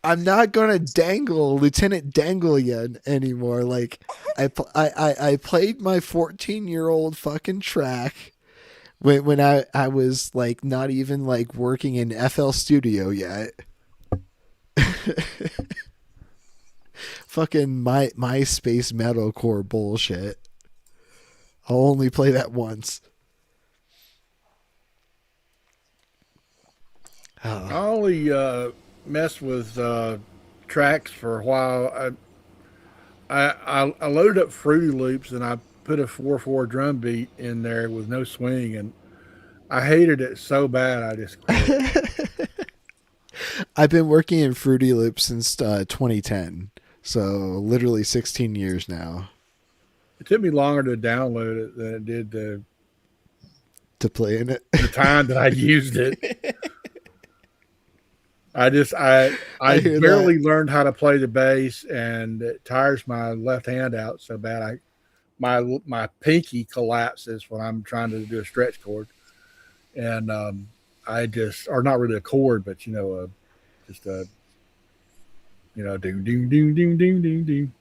I'm not gonna dangle Lieutenant Dangle yet anymore. Like I played my 14-year-old fucking track when I was like not even like working in FL Studio yet. Fucking MySpace metalcore bullshit. I'll only play that once.
I only messed with tracks for a while. I loaded up Fruity Loops and I put a 4/4 drum beat in there with no swing, and I hated it so bad I just quit.
I've been working in Fruity Loops since 2010, so literally 16 years now.
It took me longer to download it than it did
to play in it.
The time that I used it. I barely learned how to play the bass, and it tires my left hand out so bad. My pinky collapses when I'm trying to do a stretch chord, and or not really a chord, but just a ding ding ding ding ding ding ding.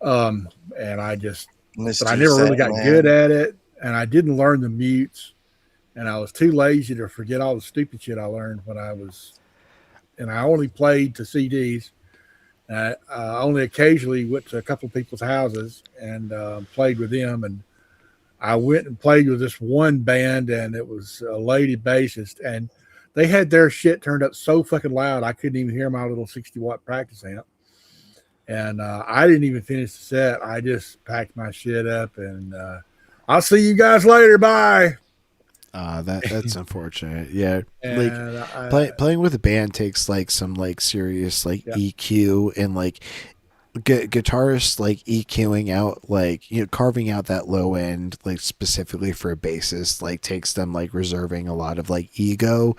And but I never really got good at it, and I didn't learn the mutes, and I was too lazy to forget all the stupid shit I learned when I was. And I only played to CDs. I only occasionally went to a couple of people's houses and played with them. And I went and played with this one band, and it was a lady bassist. And they had their shit turned up so fucking loud, I couldn't even hear my little 60-watt practice amp. And I didn't even finish the set. I just packed my shit up, and I'll see you guys later. Bye.
That's unfortunate. Yeah, like playing with a band takes like some like serious like EQ and like guitarists like EQing out like carving out that low end like specifically for a bassist like takes them like reserving a lot of like ego,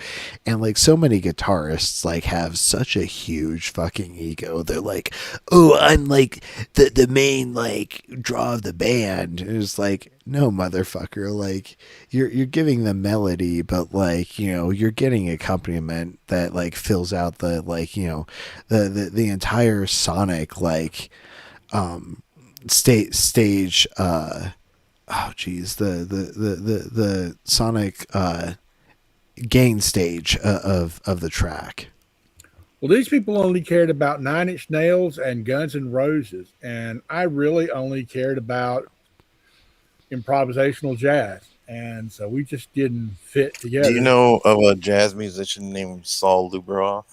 and like so many guitarists like have such a huge fucking ego. They're like, oh, I'm like the main like draw of the band. And it's like, no, motherfucker, like you're giving the melody, but like you're getting accompaniment that like fills out the like the entire sonic like stage oh geez the sonic gain stage of the track.
Well, these people only cared about Nine Inch Nails and Guns N' Roses, and I really only cared about improvisational jazz, and so we just didn't fit together.
Do you know of a jazz musician named Saul Lubroff?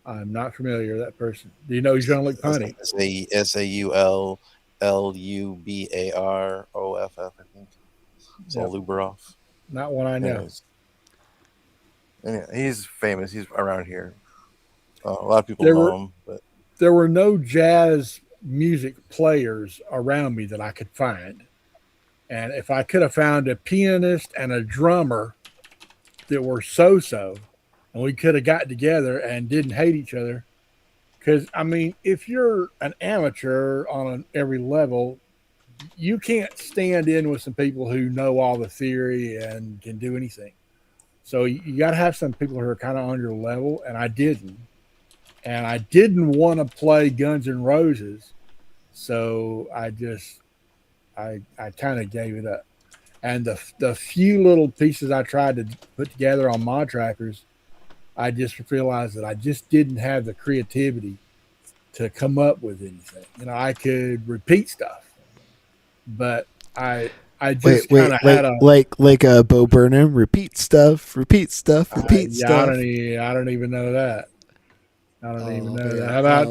I'm not familiar with that person. Do you know Jean-Luc Ponty?
Saulubararoff, I think. Saul Lubaroff.
Not one I know.
Anyways. Yeah, he's famous. He's around here. A lot of people
There
know
were-
him, but
There were no jazz music players around me that I could find. And if I could have found a pianist and a drummer that were so-so, and we could have got together and didn't hate each other, because, I mean, if you're an amateur on every level, you can't stand in with some people who know all the theory and can do anything. So you got to have some people who are kind of on your level, and I didn't. And I didn't want to play Guns N' Roses, so I kind of gave it up. And the few little pieces I tried to put together on Mod Trackers, I just realized that I just didn't have the creativity to come up with anything. You know, I could repeat stuff, but I just kind of had a
like Bo Burnham, repeat stuff.
I don't even know that. I don't even know that. How about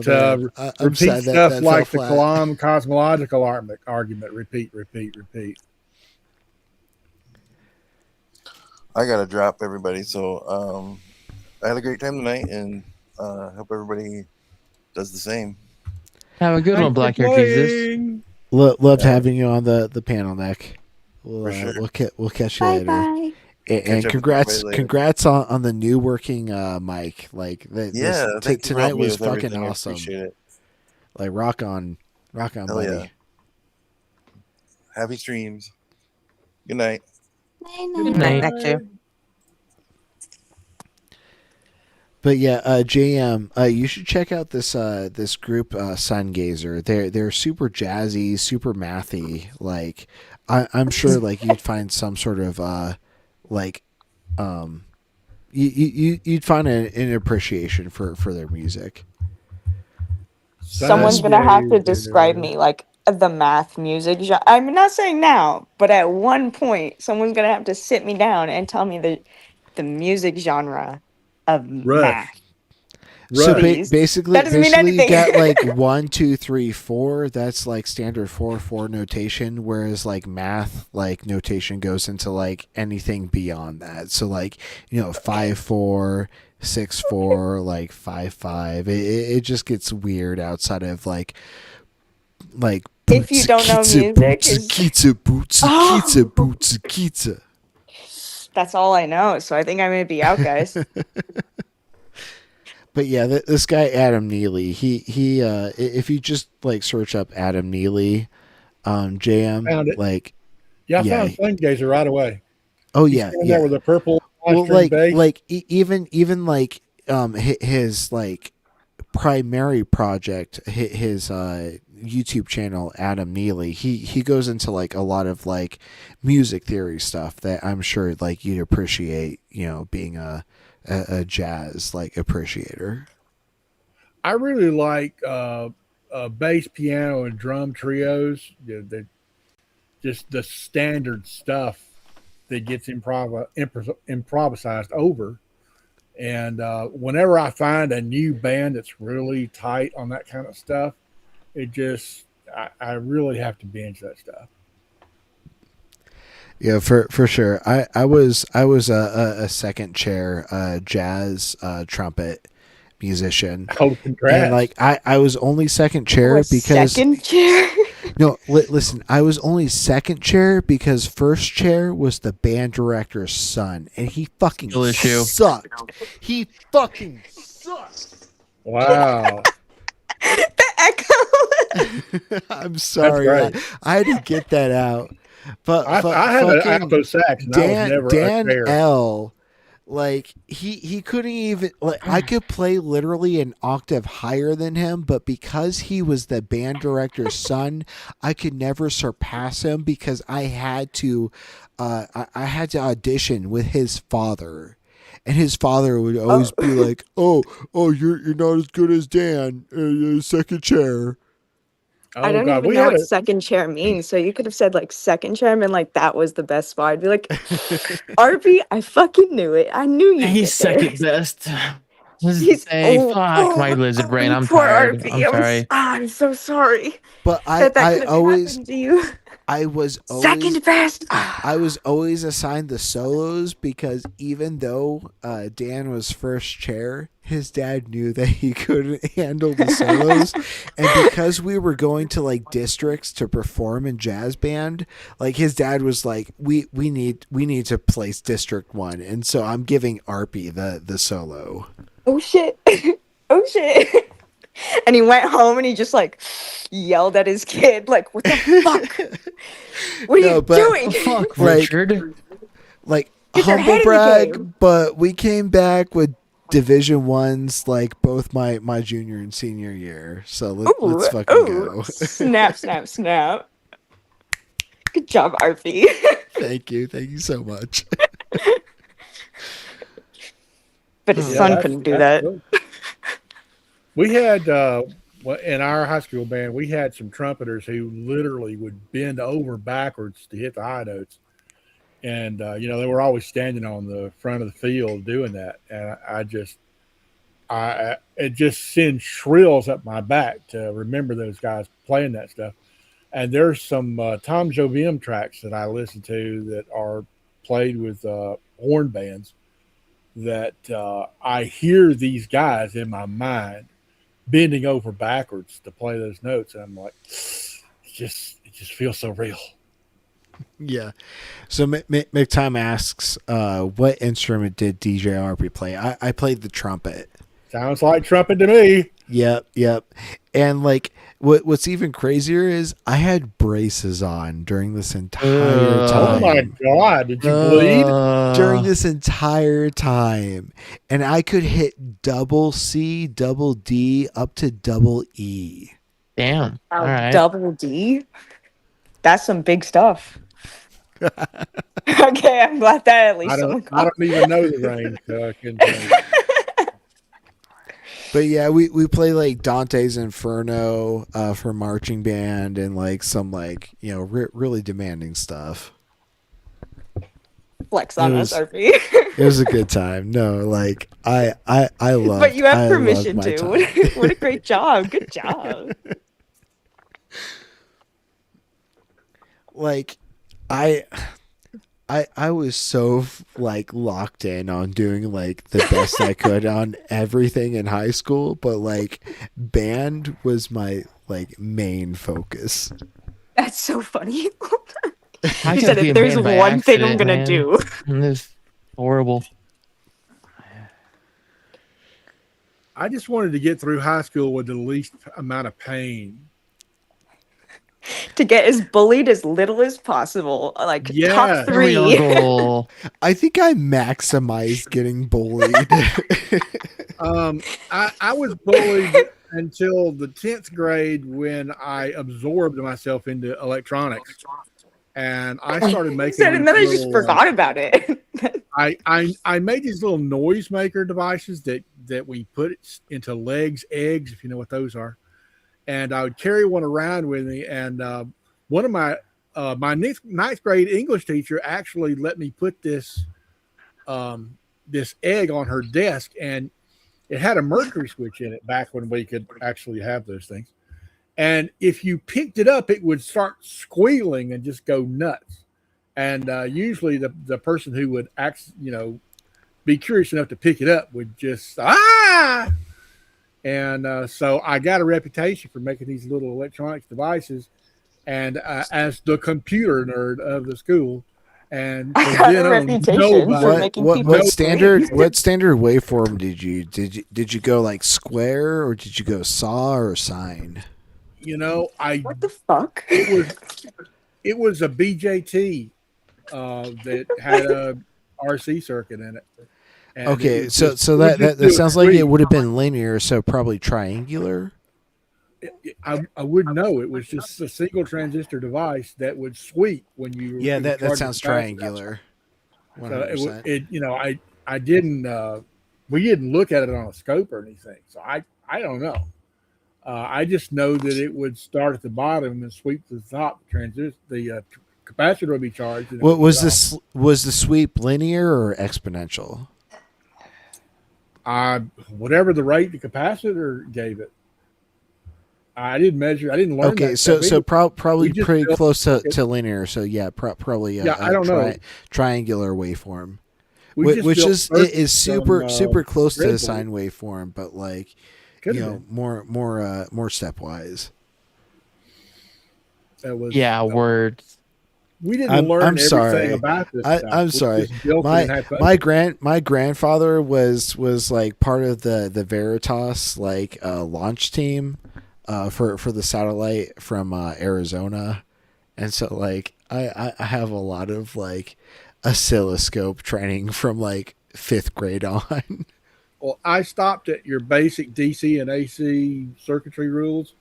repeat stuff like the Kalam cosmological argument? Repeat.
I gotta drop everybody. So I had a great time tonight, and hope everybody does the same.
Have a good one, Black Hair Jesus.
Loved having you on the panel, Nick.
For sure.
We'll catch you later.
Bye.
And
Catch up with
congrats
everybody later.
congrats on the new working mic. Like
Thank you for
tonight
helping me
was
with
fucking
everything. I
awesome.
appreciate it.
Like rock on
Hell
buddy.
yeah. Happy streams. Good night.
Good night.
That too.
But yeah, JM, you should check out this this group, Sungazer. They're super jazzy, super mathy. Like I'm sure like you'd find some sort of you'd find an appreciation for their music.
Someone's gonna have to describe me like the math music genre. I'm not saying now, but at one point, someone's gonna have to sit me down and tell me the music genre of math.
So
Please.
basically,
That doesn't mean
you
anything.
got like 1, 2, 3, 4. That's like standard 4/4 notation. Whereas like math, like notation goes into like anything beyond that. So like 5/4, 6/4, like 5/5. It just gets weird outside of like.
If you don't know music, that's all I know. So I think I may be out, guys.
But yeah, this guy Adam Neely, he if you just like search up Adam Neely, JM,
Found it.
like
I found Sungazer right away.
Oh
He's
yeah,
standing
yeah.
there with a purple
Well,
string bass.
even like his like primary project, his YouTube channel, Adam Neely, he goes into like a lot of like music theory stuff that I'm sure like you'd appreciate, being a jazz like appreciator.
I really like bass, piano, and drum trios. Just the standard stuff that gets improvised over. And whenever I find a new band that's really tight on that kind of stuff, I really have to binge that stuff.
Yeah, for sure. I was a second chair jazz trumpet musician.
Oh, congrats.
And like I was only second chair because
second chair.
No, listen, I was only second chair because first chair was the band director's son, and he fucking sucked. He fucking sucked.
Wow.
I'm sorry.
That's
I had to get that out. But
I had an alto sax, and I was never a
Dan
chair.
L, like he couldn't even like I could play literally an octave higher than him, but because he was the band director's son, I could never surpass him because I had to audition with his father. And his father would always be like, "Oh, you're not as good as Dan, second chair."
I don't even know what second chair means. So you could have said like second chair and like that was the best spot. I'd be like, RB, I fucking knew it. I knew you.
He's second best. Just say, fuck my lizard brain. I'm
poor
tired.
RP.
I'm sorry.
I'm so sorry.
But
that
I
could have
always
happened to you.
I was always
Second best.
I was always assigned the solos because even though Dan was first chair, his dad knew that he couldn't handle the solos, and because we were going to like districts to perform in jazz band, like his dad was like, we need to place District 1, and so I'm giving Arpy the solo.
Oh shit. Oh shit. And he went home and he just like yelled at his kid, like, "What the fuck? What are you doing?"
Fuck,
Like-
Richard.
Like
Get your head
humble
in the
brag,
game.
but we came back with Division 1s like both my junior and senior year. So let's fucking go.
Snap, snap, snap. Good job, RP.
Thank you so much.
But his
Yeah,
son
that's-
couldn't do
that's
that.
good. We had in our high school band, we had some trumpeters who literally would bend over backwards to hit the high notes, and they were always standing on the front of the field doing that, and it just sends shrills up my back to remember those guys playing that stuff. And there's some Tom Jobim tracks that I listen to that are played with horn bands that I hear these guys in my mind bending over backwards to play those notes, and I'm like, it just feels so real.
Yeah. So McTime asks, what instrument did DJ Arpy play? I played the trumpet.
Sounds like trumpet to me.
Yep. And like what's even crazier is I had braces on during this entire time.
Oh my god, did you bleed?
During this entire time. And I could hit double C, double D, up to double E.
Damn. All right.
Double D? That's some big stuff. Okay, I'm glad that at least
I
someone
don't even know the range, so I couldn't tell you.
But yeah, we play like Dante's Inferno for marching band and like some like, really demanding stuff.
flex on
It
us,
was-
RP.
It was a good time. No, like I love.
But you have permission to. What a great job. Good job.
Like I was so like locked in on doing like the best I could on everything in high school, but like band was my like main focus.
That's so funny.
I
He
got
said,
to be
if
a
there's
band by
one thing I'm
accident,
gonna
man.
do.
And it's horrible.
I just wanted to get through high school with the least amount of pain.
To get as bullied as little as possible. Like
Yeah.
top three.
Real
I think I maximized getting bullied.
I was bullied until the 10th grade when I absorbed myself into electronics. And I started making
Said, and then I
these
just
little,
forgot about it.
I made these little noisemaker devices that we put into legs, eggs, if you know what those are. And I would carry one around with me. And one of my ninth grade English teacher actually let me put this this egg on her desk, and it had a mercury switch in it back when we could actually have those things. And if you picked it up, it would start squealing and just go nuts. And usually the person who would be curious enough to pick it up would just And so I got a reputation for making these little electronics devices, and as the computer nerd of the school. And
I
from
got a
then on,
reputation
nobody-
for making
what
people
standard waveform did you go like square, or did you go saw or sine?
What the fuck?
It was a BJT that had a RC circuit in it. And
Okay,
it was
so
just-
so
it was
that
just
that
too
sounds like it
extreme.
would have been linear, so probably triangular.
I wouldn't know. It was just a single transistor device that would sweep when you.
Yeah,
you
that
charged
sounds
the battery.
triangular.
So
100%.
I didn't. We didn't look at it on a scope or anything. So I don't know. I just know that it would start at the bottom and sweep to the top. The capacitor would be charged. And it
What
would
was
stop.
this? Was the sweep linear or exponential?
Whatever the rate the capacitor gave it. I didn't measure. I didn't learn.
Okay,
that
so
stuff either.
probably
We just
pretty
built
close
it.
to linear. So yeah, probably
Yeah, I don't know.
triangular waveform,
We just
which
built
is
circuits
super
from,
super close to the
breadboard.
sine waveform, but like
Could've
you know more stepwise.
That was
words.
We didn't
I'm
learn everything
sorry.
about this stuff.
I'm
We
sorry.
just built it and had fun.
My grandfather was like part of the Veritas like launch team for the satellite from Arizona, and so like I have a lot of like oscilloscope training from like 5th grade on.
Well, I stopped at your basic DC and AC circuitry rules,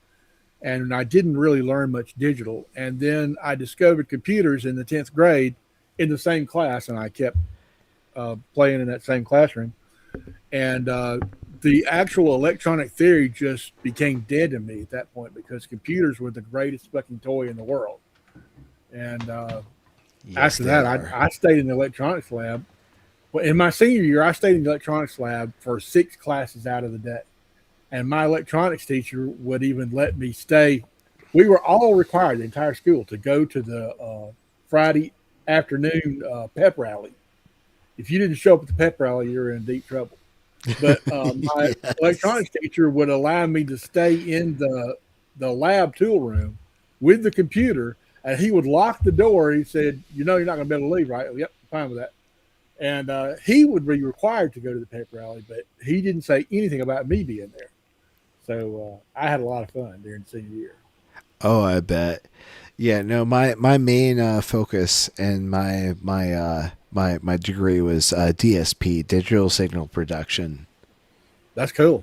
and I didn't really learn much digital. And then I discovered computers in the 10th grade in the same class, and I kept playing in that same classroom. And the actual electronic theory just became dead to me at that point because computers were the greatest fucking toy in the world. And after that, I stayed in the electronics lab. Well, in my senior year, I stayed in the electronics lab for 6 classes out of the day. And my electronics teacher would even let me stay. We were all required, the entire school, to go to the Friday afternoon pep rally. If you didn't show up at the pep rally, you're in deep trouble. But my electronics teacher would allow me to stay in the lab tool room with the computer, and he would lock the door. He said, "You know, you're not going to be able to leave, right?" Oh, yep, fine with that. And he would be required to go to the pep rally, but he didn't say anything about me being there. So I had a lot of fun during senior year.
Oh, I bet. Yeah, no, my main focus and my degree was DSP, digital signal production.
That's cool.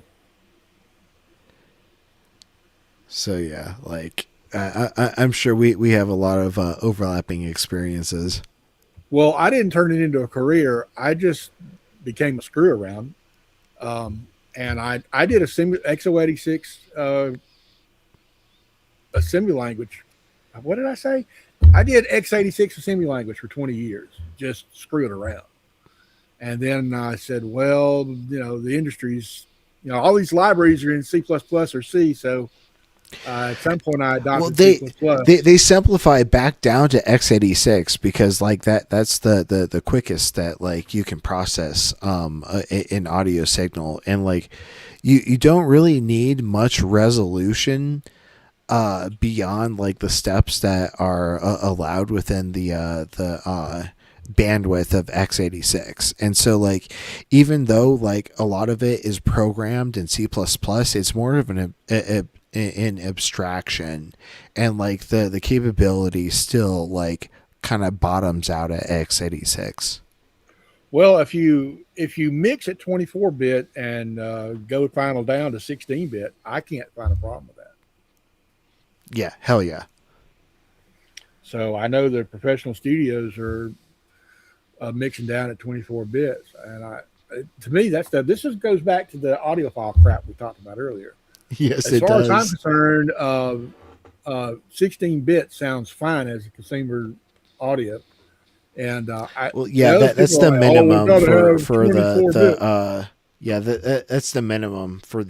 So yeah, like I'm sure we have a lot of overlapping experiences.
Well, I didn't turn it into a career. I just became a screw around. And I did x86 assembly language. What did I say? I did x86 assembly language for 20 years, just screwing around. And then I said, well, you know, the industry's, you know, all these libraries are in C++ or C. So at some point I adopted C++.
They simplify back down to x86 because like that's the quickest that like you can process an audio signal, and like you don't really need much resolution beyond like the steps that are allowed within the bandwidth of x86. And so like even though like a lot of it is programmed in C++, it's more of an abstraction, and like the capability still like kind of bottoms out at x86.
Well, if you mix at 24-bit and go final down to 16-bit, I can't find a problem with that.
Yeah, hell yeah.
So I know the professional studios are mixing down at 24 bits, and to me this goes back to the audiophile crap we talked about earlier.
Yes,
as far as I'm
does.
concerned, 16-bit sounds fine as a consumer audio, and
that's the minimum that's the minimum for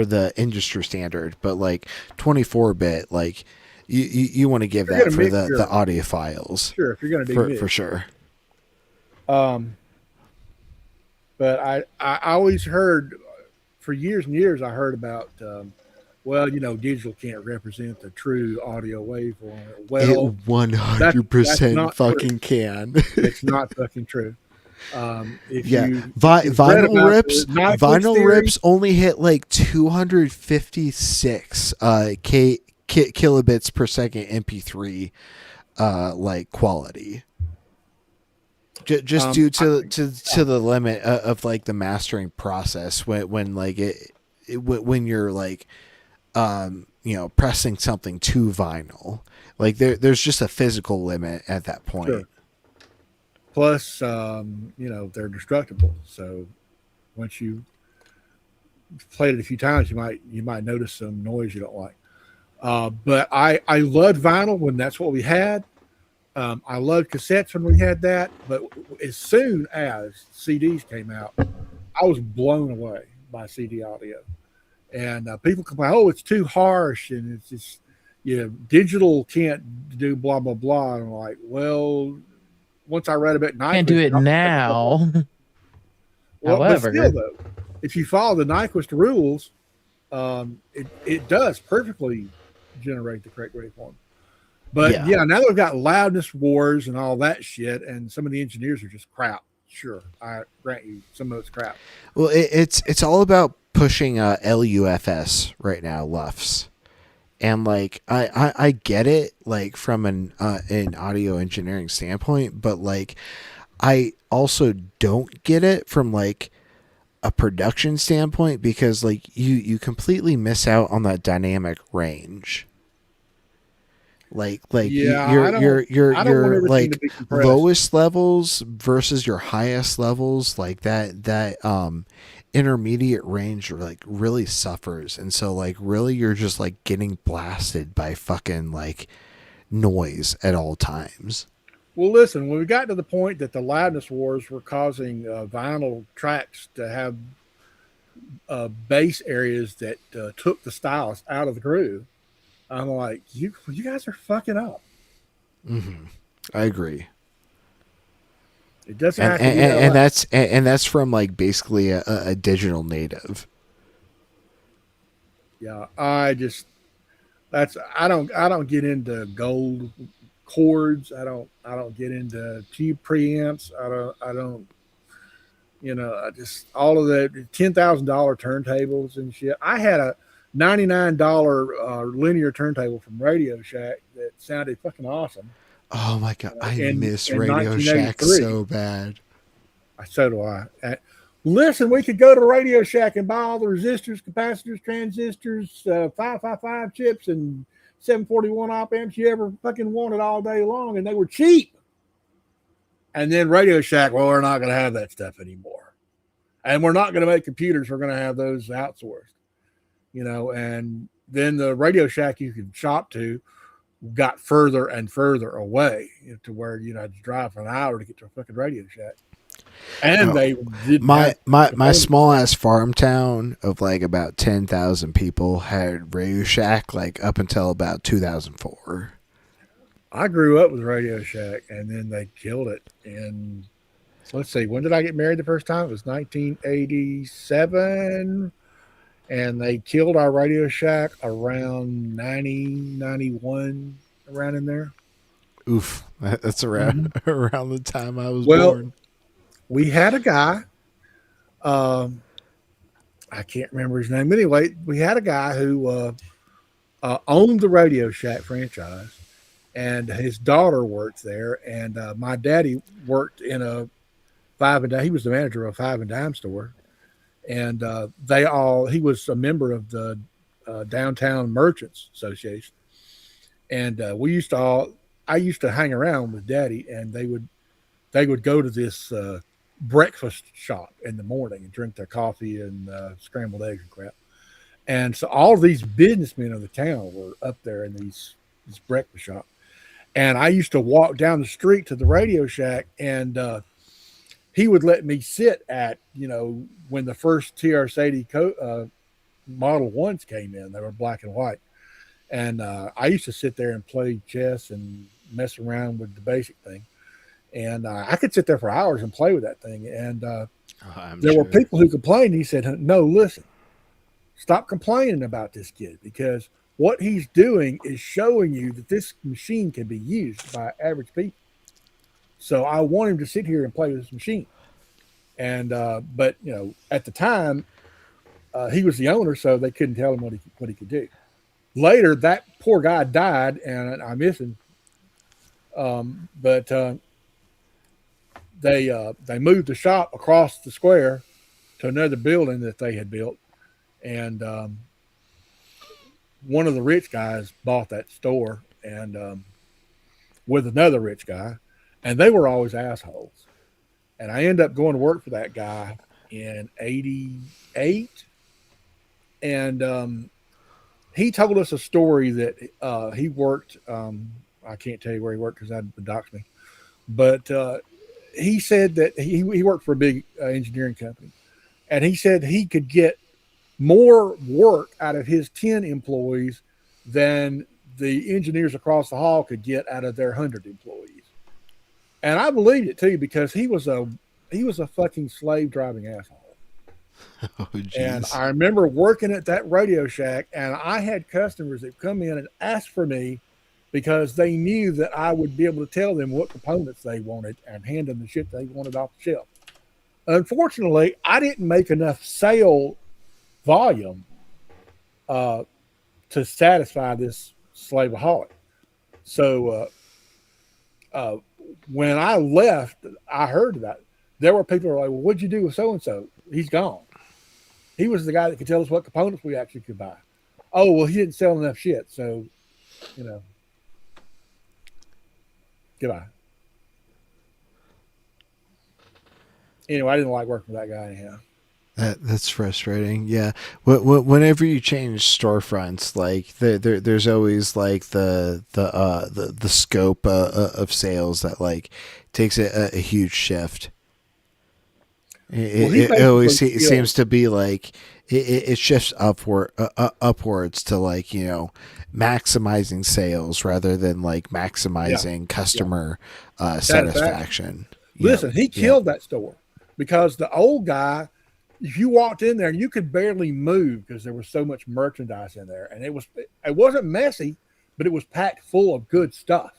the industry standard. But like 24-bit, like you want to give that for the audiophiles.
Sure, if you're going to do
for sure.
But I always heard, for years and years, I heard about, well, you know, digital can't represent the true audio waveform. Well,
it 100%
that's
fucking
true.
Can.
It's not fucking true.
Vinyl rips only hit like 256 kilobits per second MP3 like quality. Just due to the limit of like the mastering process when like when you're like you know, pressing something to vinyl, like there's just a physical limit at that point.
Sure. Plus, you know, they're destructible. So once you played it a few times, you might notice some noise you don't like. But I loved vinyl when that's what we had. I loved cassettes when we had that, but as soon as CDs came out, I was blown away by CD audio. And people complain, oh, it's too harsh, and it's just, digital can't do blah blah blah. And I'm like, well, once I read about Nyquist,
Can't do it now.
well,
However,
but still, though, if you follow the Nyquist rules, it does perfectly generate the correct waveform. But yeah, now they've got loudness wars and all that shit, and some of the engineers are just crap. Sure, I grant you some of it's crap.
Well, it's all about pushing LUFS right now, LUFS, and like I get it, like from an audio engineering standpoint, but like I also don't get it from like a production standpoint, because like you completely miss out on that dynamic range. Like your like lowest levels versus your highest levels, like that intermediate range like really suffers, and so like really you're just like getting blasted by fucking like noise at all times.
Well, listen, when we got to the point that the loudness wars were causing vinyl tracks to have bass areas that took the stylus out of the groove, I'm like, you guys are fucking up.
Mm-hmm. I agree.
It doesn't have to be
and that's from like basically a digital native.
Yeah, I don't get into gold chords. I don't get into tube preamps. I don't I just all of the $10,000 turntables and shit. I had a $99 linear turntable from Radio Shack that sounded fucking awesome.
Oh my god, I miss Radio Shack so bad.
So do I. Listen, we could go to Radio Shack and buy all the resistors, capacitors, transistors, 555 chips, and 741 op amps you ever fucking wanted all day long, and they were cheap. And then Radio Shack, well, we're not going to have that stuff anymore, and we're not going to make computers. We're going to have those outsourced. And then the Radio Shack you could shop to got further and further away to where you had to drive for an hour to get to a fucking Radio Shack. And they did
my small ass farm town of like about 10,000 people had Radio Shack like up until about 2004.
I grew up with Radio Shack, and then they killed it. And let's see, when did I get married the first time? It was 1987. And they killed our Radio Shack around 90, 91, around in there.
Oof. That's around the time I was born.
We had a guy, I can't remember his name. Anyway, we had a guy who owned the Radio Shack franchise, and his daughter worked there. And my daddy worked in a five and dime. He was the manager of a five and dime store. And he was a member of the Downtown Merchants Association. And I used to hang around with Daddy, and they would go to this breakfast shop in the morning and drink their coffee and scrambled eggs and crap. And so all of these businessmen of the town were up there in this breakfast shop. And I used to walk down the street to the Radio Shack, and he would let me sit at, when the first TRS-80 Model 1s came in. They were black and white. And I used to sit there and play chess and mess around with the basic thing. And I could sit there for hours and play with that thing. And there were people who complained. He said, no, listen, stop complaining about this kid, because what he's doing is showing you that this machine can be used by average people. So I want him to sit here and play with this machine. And, but at the time, he was the owner, so they couldn't tell him what he could do. Later, that poor guy died, and I miss him. But they moved the shop across the square to another building that they had built. And one of the rich guys bought that store, and with another rich guy. And they were always assholes. And I ended up going to work for that guy in 88. And he told us a story that he worked, I I can't tell you where he worked because that would dox me. But he said that he worked for a big engineering company, and he said he could get more work out of his 10 employees than the engineers across the hall could get out of their 100 employees. And I believed it too, because he was a fucking slave driving asshole.
Oh,
And
jeez.
I remember working at that Radio Shack, and I had customers that come in and ask for me because they knew that I would be able to tell them what components they wanted and hand them the shit they wanted off the shelf. Unfortunately, I didn't make enough sale volume to satisfy this slaveaholic. So when I left, I heard that there were people who were like, well, what'd you do with so-and-so? He's gone. He was the guy that could tell us what components we actually could buy. Oh, well, he didn't sell enough shit. So, goodbye. Anyway, I didn't like working with that guy anyhow.
That's frustrating. Yeah. Whenever you change storefronts, like there's always like the scope of sales that like takes a huge shift. It always seems to be like it shifts upwards to like, maximizing sales rather than like maximizing customer satisfaction.
Listen, he killed that store because the old guy, if you walked in there, you could barely move because there was so much merchandise in there, and it wasn't messy, but it was packed full of good stuff.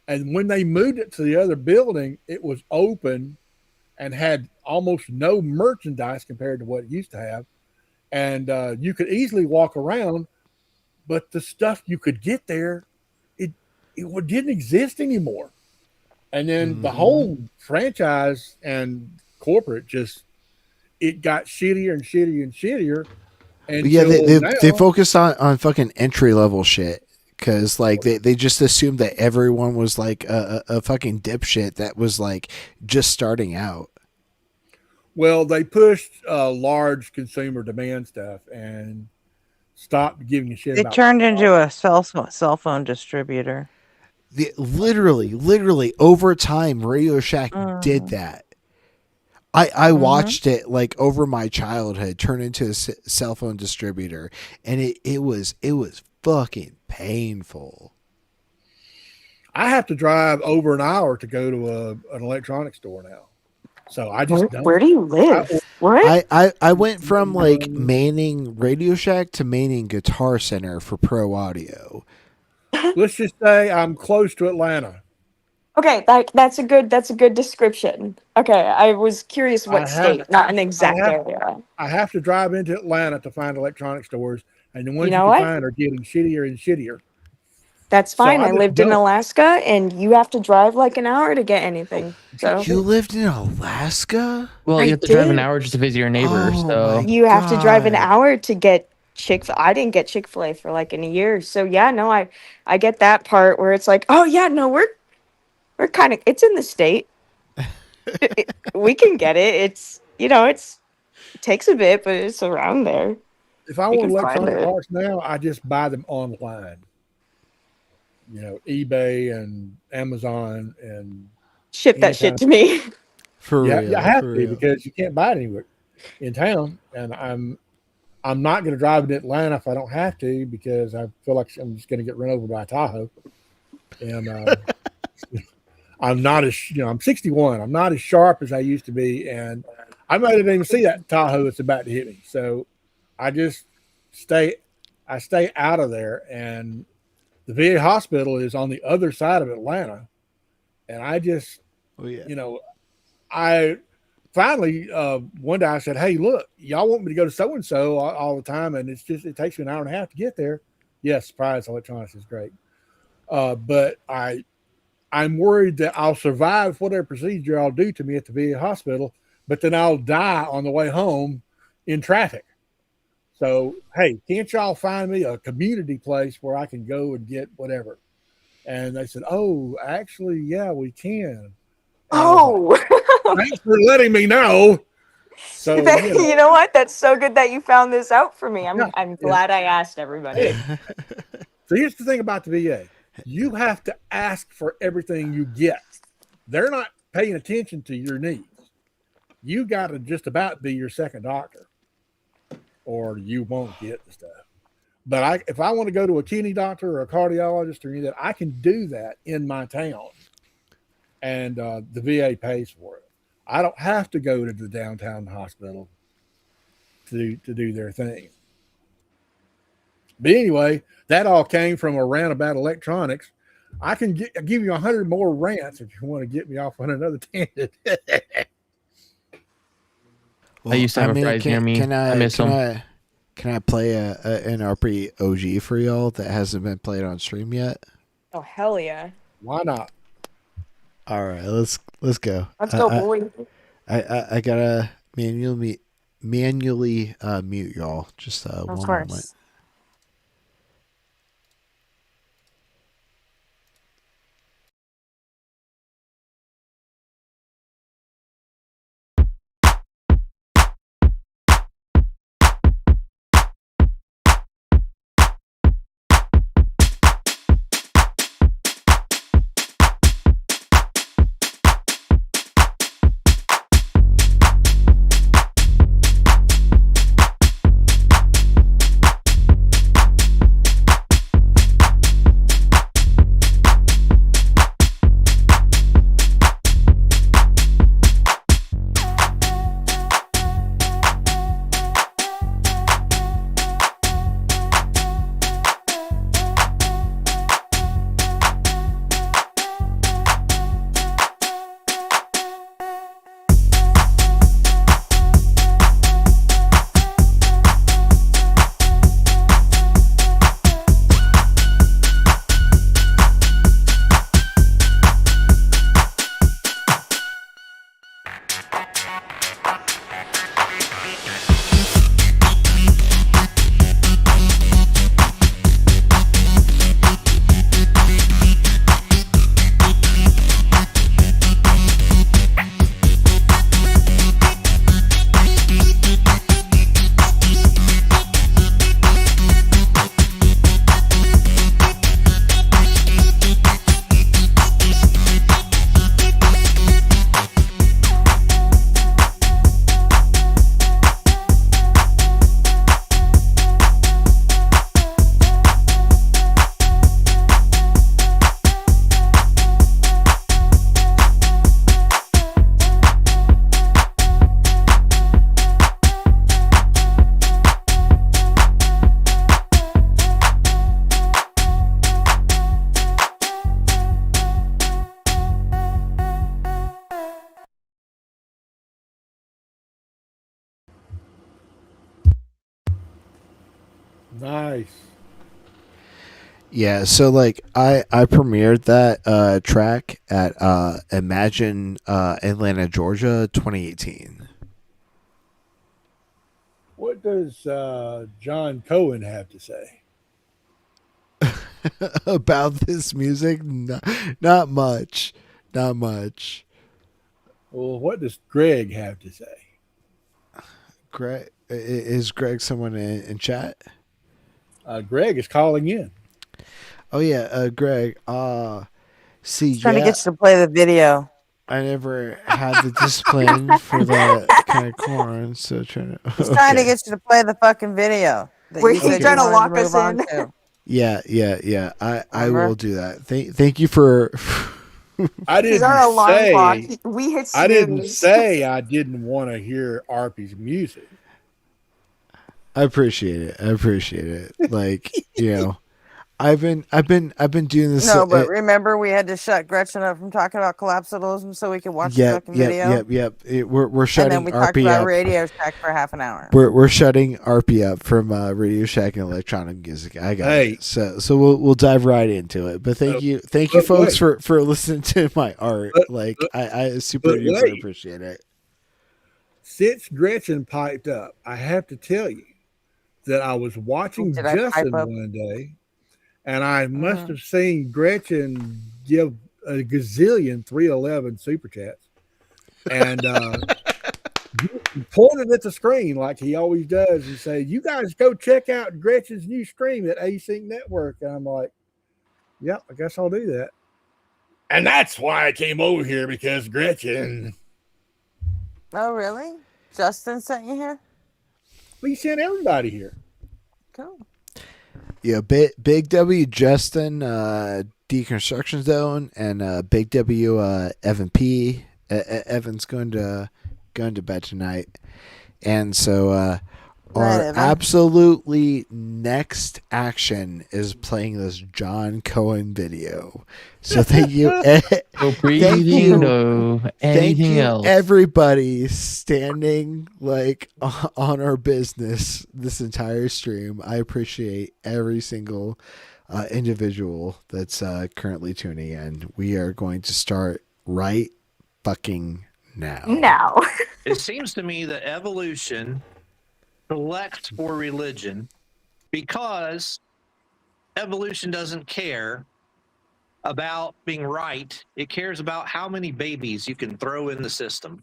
And when they moved it to the other building, it was open and had almost no merchandise compared to what it used to have. And you could easily walk around, but the stuff you could get there, it didn't exist anymore. And then the whole franchise and corporate it got shittier and shittier and shittier. And
yeah, they focused on fucking entry level shit. Cause like they just assumed that everyone was like a fucking dipshit that was like just starting out.
Well, they pushed large consumer demand stuff and stopped giving a shit.
It turned into a cell phone distributor.
Literally over time, Radio Shack did that. I watched it like over my childhood turn into a cell phone distributor, and it was fucking painful.
I have to drive over an hour to go to an electronics store now. So I just don't.
Where do you live? What?
I went from like Manning Radio Shack to Manning Guitar Center for pro audio.
Let's just say I'm close to Atlanta.
Okay, that's a good description. Okay, I was curious what state, not an exact area.
I have to drive into Atlanta to find electronic stores, and the ones
You know
you
what?
can find are getting shittier and shittier.
That's
So
fine.
I
I
just
lived in
don't.
Alaska, and you have to drive like an hour to get anything. So
You lived in Alaska?
Well,
I
you have to drive an
did.
hour just to visit your neighbor.
Oh
So
my
You have to drive an
God.
hour to get I didn't get Chick-fil-A for like in a year. So yeah, no, I get that part where it's like, oh yeah, no, we're kind of, it's in the state. We can get it. It's, it takes a bit, but it's around there.
If I
You
want
can find
electronic
it.
parts now, I just buy them online. eBay and Amazon and
Ship that shit to me.
For
yeah,
real.
I have
for
to
real.
because you can't buy it anywhere in town, and I'm not going to drive to Atlanta if I don't have to because I feel like I'm just going to get run over by a Tahoe, and I'm not as I'm 61. I'm not as sharp as I used to be, and I might not even see that Tahoe that's about to hit me. So I just stay out of there, and the VA hospital is on the other side of Atlanta, and I just
Oh yeah.
I finally one day I said, hey, look, y'all want me to go to so and so all the time, and it takes me an hour and a half to get there. Yes, surprise, electronics is great, but I'm worried that I'll survive whatever procedure I'll do to me at the VA hospital, but then I'll die on the way home in traffic. So hey, can't y'all find me a community place where I can go and get whatever? And they said, oh, actually, yeah, we can. And I was
Oh,
like, thanks for letting me know. So
you know what? That's so good that you found this out for me. I'm
Yeah,
I'm
yeah.
glad I asked everybody.
So here's the thing about the VA. you have to ask for everything you get. They're not paying attention to your needs. You got to just about be your second doctor, or you won't get the stuff. But if I want to go to a kidney doctor or a cardiologist or any of that, I can do that in my town, and the VA pays for it. I don't have to go to the downtown hospital to do their thing. But anyway, that all came from a rant about electronics. I can give you 100 more rants if you want to get me off on another tangent.
I used to have a fries near me. I miss them.
Can I play an RP OG for y'all that hasn't been played on stream yet?
Oh hell yeah!
Why not?
All right, let's go.
Let's go, boy.
I gotta manually mute y'all. Just
Of
one
course.
moment.
Nice.
Yeah, so like I premiered that track at Imagine Atlanta, Georgia 2018.
What does John Cohen have to say?
About this music? Not much. Not much.
Well, what does Greg have to say?
Greg, is Greg someone in chat?
Greg is calling in.
Oh yeah, Greg. See,
He's trying to get you to play the video.
I never had the discipline for that kind of corn, so trying to.
He's trying to get you to play the fucking video. that
Wait,
you
he's
said
trying
you
to
wanted
lock us
move on
in.
to.
Yeah. I
Remember?
will do that. Thank you for.
I
He's
didn't
our alarm
say.
clock. We hit snooze.
I didn't say I didn't want to hear Arpy's music.
I appreciate it. Like I've been doing this.
No, but remember we had to shut Gretchen up from talking about collapsitalism so we could watch the fucking video.
Yep. We're shutting
And then we talked
RP
about
up.
Radio Shack for half an hour.
We're shutting RP up from Radio Shack and electronic music. I got it. So we'll dive right into it. But thank you folks for listening to my art. I super duper appreciate it.
Since Gretchen piped up, I have to tell you that I was watching
Did I pipe
Justin
up?
one day, and I must have seen Gretchen give a gazillion 311 super chats, and he pointed at the screen like he always does and said, "You guys go check out Gretchen's new stream at Async Network." And I'm like, Yep, I guess I'll do that. And that's why I came over here, because Gretchen.
Oh, really? Justin sent you here?
We sent everybody here.
Cool.
Yeah, Big W Justin, Deconstruction Zone, and Big W Evan P. Evan's going to bed tonight, and so our
Evan.
absolutely next action is playing this John Cohen video. So thank you.
No breathing, no
Thank
anything
you,
else.
everybody standing like on our business this entire stream. I appreciate every single individual that's currently tuning in. We are going to start right fucking now.
Now.
It seems to me that evolution selects for religion because evolution doesn't care about being right. It cares about how many babies you can throw in the system.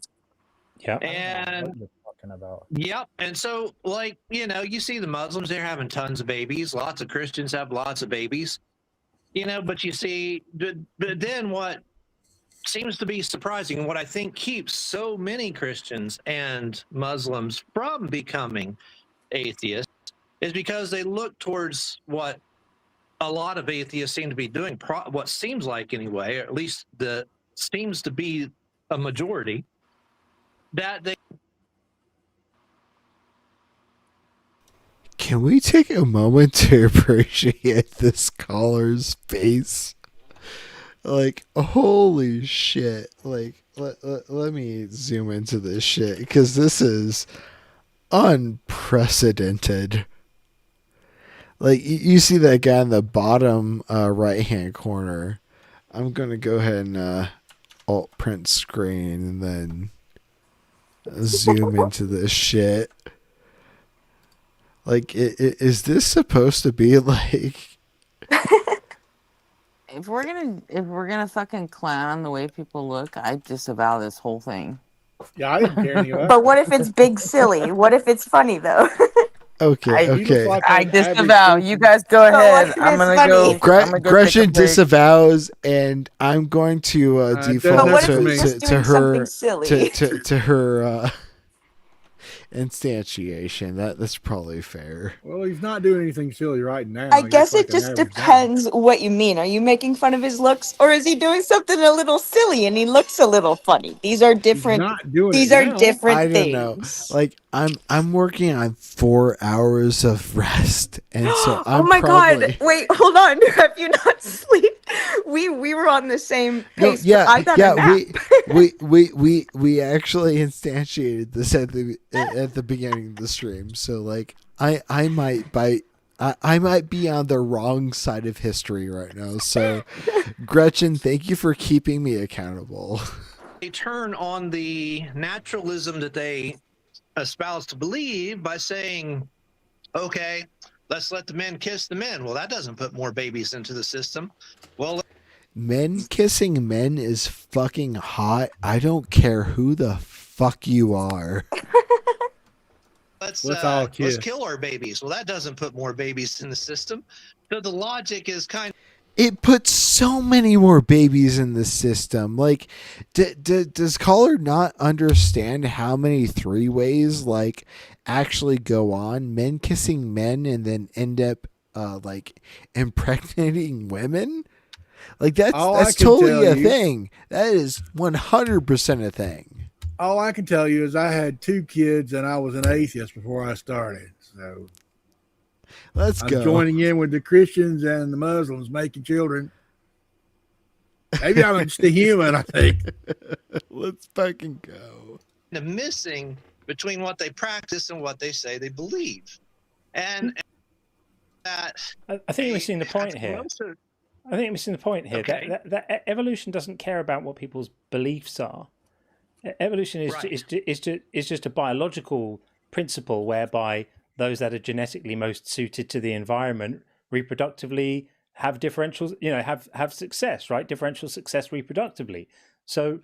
Yeah.
And
About.
yep. And so, like, you know, you see the Muslims, they're having tons of babies. Lots of Christians have lots of babies. You know, but you see, but then what seems to be surprising, and what I think keeps so many Christians and Muslims from becoming atheists, is because they look towards what a lot of atheists seem to be doing, what seems like anyway, or at least seems to be a majority, that they.
Can we take a moment to appreciate this caller's face? Like, holy shit. Like, let me zoom into this shit, because this is unprecedented. Like, you see that guy in the bottom right-hand corner. I'm going to go ahead and alt print screen and then zoom into this shit. Like, is this supposed to be like...
If we're gonna fucking clown on the way people look, I disavow this whole thing.
Yeah, I didn't care anyway.
But what if it's big silly? What if it's funny though?
Okay, okay.
I disavow. You guys go ahead. I'm gonna go.
Gretchen
take a break.
disavows, and I'm going to default
what if he's just
to
doing
her
something silly?
to her instantiation. That's probably fair.
Well, he's not doing anything silly right now.
I
He's
guess
like
it
an
just
average guy.
depends what you mean. Are you making fun of his looks, or is he doing something a little silly and he looks a little funny? These are different.
Not doing
These
it
are
now.
different
I don't
things.
know. Like, I'm working on 4 hours of rest, and so I'm
Oh my
probably...
god! Wait, hold on. Have you not sleep? We were on the same
No,
pace. but I got a nap.
we actually instantiated this at the beginning of the stream. So like I might be on the wrong side of history right now. So Gretchen, thank you for keeping me accountable.
They turn on the naturalism that they espouse to believe by saying, okay, let's let the men kiss the men. Well, that doesn't put more babies into the system. Well,
Men kissing men is fucking hot. I don't care who the fuck you are.
let's
all kiss.
kill our babies. Well, that doesn't put more babies in the system. So the logic is kind of.
It puts so many more babies in the system. Like, does caller not understand how many 3-ways like actually go on? Men kissing men and then end up like impregnating women. Like that's totally a thing. That is 100% a thing.
All I can tell you is I had 2 kids and I was an atheist before I started. So
Let's
I'm
go.
joining in with the Christians and the Muslims making children. Maybe I'm just a human, I think.
Let's fucking go.
The missing between what they practice and what they say they believe. And that.
I think you're missing the point here. I think you're missing the point here.
Okay.
That evolution doesn't care about what people's beliefs are. Evolution is
Right.
is just a biological principle whereby those that are genetically most suited to the environment reproductively have differential, have success, right? Differential success reproductively. So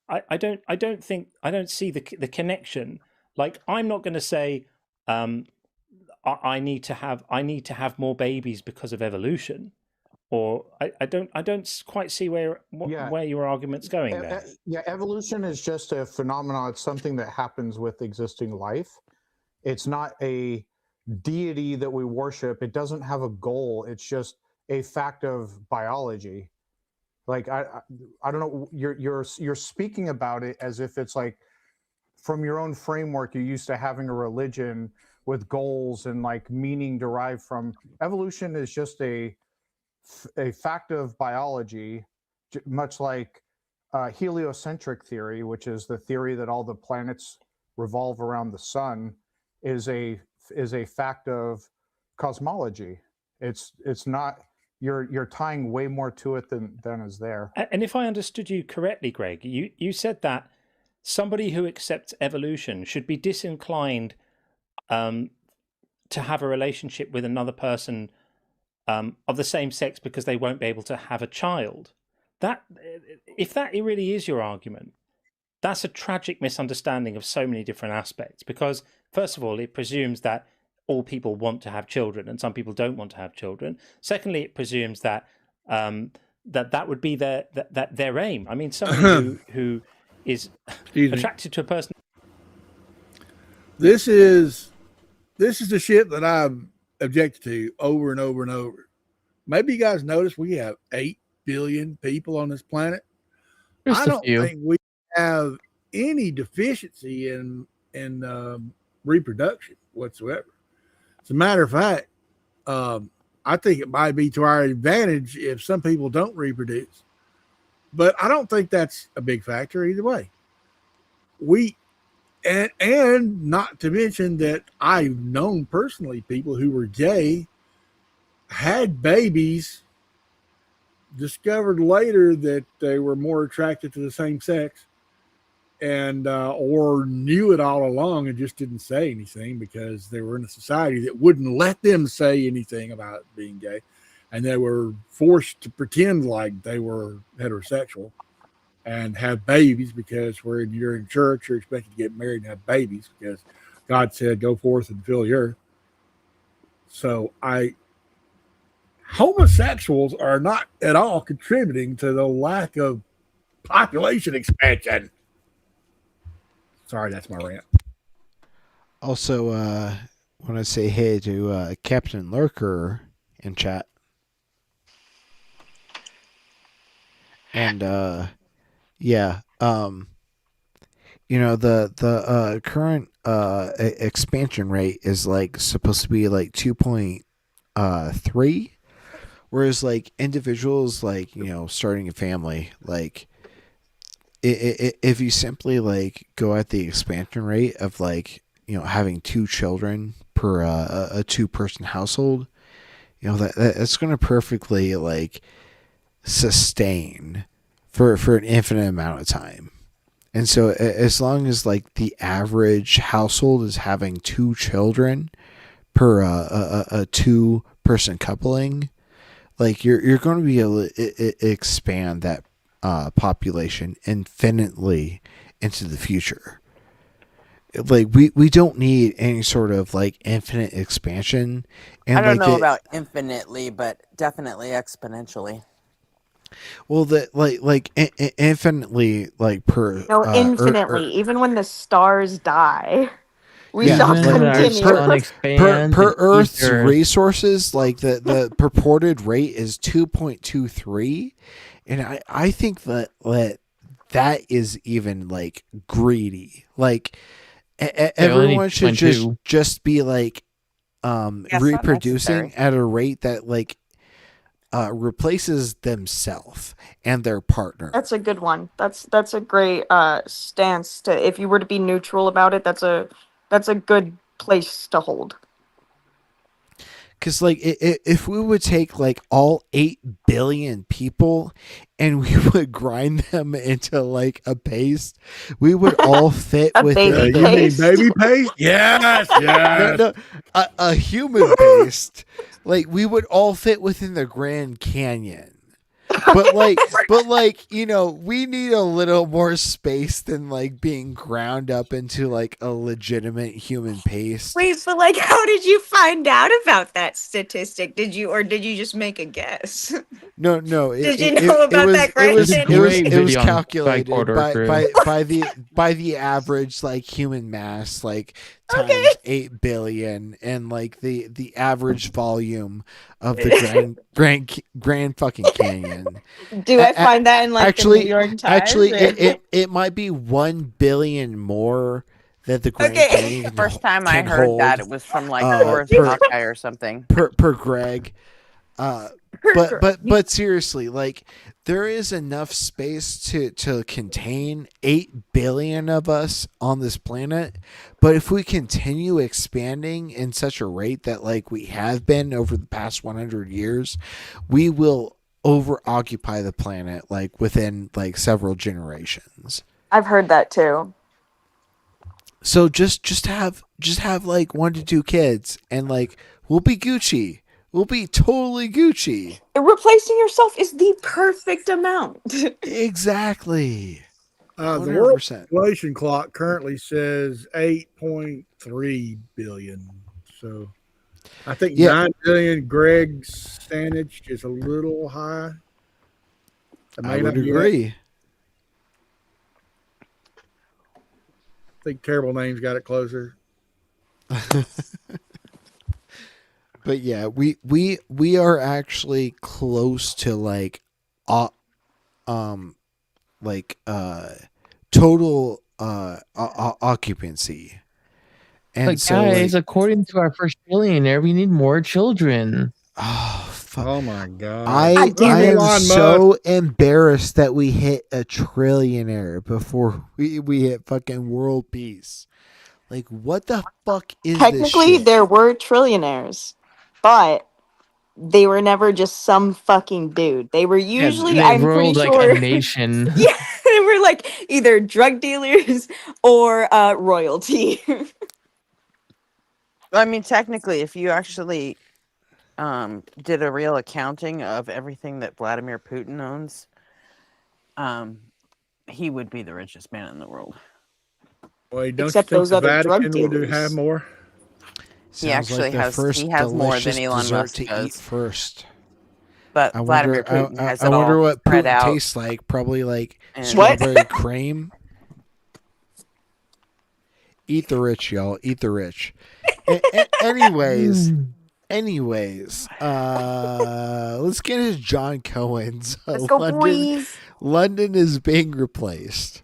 I don't see the connection. Like, I'm not going to say I need to have more babies because of evolution. or I don't quite see where your argument's going there.
Yeah, evolution is just a phenomenon. It's something that happens with existing life. It's not a deity that we worship. It doesn't have a goal. It's just a fact of biology. Like I don't know. You're speaking about it as if it's like from your own framework. You're used to having a religion with goals and like meaning derived from evolution. Is just a fact of biology, much like heliocentric theory, which is the theory that all the planets revolve around the sun, is a fact of cosmology. It's not. You're tying way more to it than is there.
And if I understood you correctly, Greg, you said that somebody who accepts evolution should be disinclined to have a relationship with another person of the same sex because they won't be able to have a child. If that really is your argument, that's a tragic misunderstanding of so many different aspects. Because first of all, it presumes that all people want to have children and some people don't want to have children. Secondly, it presumes that that would be their aim. I mean, somebody who is attracted to a person.
This is the shit that I've objected to over and over and over. Maybe you guys notice we have 8 billion people on this planet. I don't think we have any deficiency in reproduction whatsoever. As a matter of fact, I think it might be to our advantage if some people don't reproduce. But I don't think that's a big factor either way. And not to mention that I've known personally people who were gay, had babies, discovered later that they were more attracted to the same sex, and or knew it all along and just didn't say anything because they were in a society that wouldn't let them say anything about being gay, and they were forced to pretend like they were heterosexual and have babies because you're in church, you're expected to get married and have babies because God said, go forth and fill the earth. So homosexuals are not at all contributing to the lack of population expansion. Sorry, that's my rant.
Also, want to say hey to Captain Lurker in chat. And yeah, you know, the current expansion rate is like supposed to be like 2.3, whereas like individuals, like, you know, starting a family, like if you simply like go at the expansion rate of like, you know, having 2 children per a 2-person household, you know, that's going to perfectly like sustain for an infinite amount of time. And so as long as like the average household is having 2 children per a 2-person coupling, like you're going to be able to expand that population infinitely into the future. Like we don't need any sort of like infinite expansion. And
I don't
like
know about infinitely, but definitely exponentially.
Well, like infinitely, like per
No, infinitely. Even when the stars die, we shall continue.
Per Earth's resources, like the purported rate is 2.23, and I think that is even like greedy. Like everyone should just be like reproducing at a rate that like replaces themselves and their partner.
That's a good one. That's a great stance to. If you were to be neutral about it, that's a good place to hold.
Because like if we would take like all 8 billion people and we would grind them into like a paste, we would all fit within
you mean baby paste? Yes, yes.
No, a human paste. Like we would all fit within the Grand Canyon. but like, you know, we need a little more space than like being ground up into like a legitimate human paste.
Wait, but like, how did you find out about that statistic? Did you just make a guess?
No,
Did you know about that
it was
great
calculated
Porter
by the average like human mass, like times 8 billion, and like the average volume of the Grand fucking Canyon.
Do I find that in like the New York Times?
Actually,
or-
it might be 1 billion more that the Grand Canyon
The first time I
can
heard
hold,
that, it was from like Forrest
per-
Hawkeye or something.
per Greg. But seriously, like there is enough space to contain 8 billion of us on this planet, but if we continue expanding in such a rate that like we have been over the past 100 years, we will over occupy the planet like within like several generations.
I've heard that too.
So just have like 1 to 2 kids and like we'll be Gucci. We'll be totally Gucci.
Replacing yourself is the perfect amount.
Exactly.
The world
100%.
population clock currently says 8.3 billion. So I think 9 billion Greg's Stanage is a little high.
I would agree.
I think Terrible Names got it closer.
But yeah, we are actually close to like total occupancy. And
But
so
guys,
like,
according to our first billionaire, we need more children.
Oh my god!
I am so embarrassed that we hit a trillionaire before we hit fucking world peace. Like, what the fuck is
Technically,
this shit?
there were trillionaires, but they were never just some fucking dude. They were usually,
they
I'm pretty
ruled like
sure,
a nation.
yeah, they were like either drug dealers or royalty.
I mean, technically, if you actually did a real accounting of everything that Vladimir Putin owns, he would be the richest man in the world.
Wait, don't
Except
you think
those
the
other drug
Vatican would
dealers.
have more?
He actually
the
has.
first
He has more than
delicious
Elon
dessert
Musk
to
does.
eat first.
But
I
Vladimir
wonder.
Putin has
I
it
wonder
all
what
spread
Putin
out.
tastes like. Probably like
And-
strawberry cream. Eat the rich, y'all. Eat the rich. Anyways, let's get into John Cohen's.
Let's go, boys.
London is being replaced.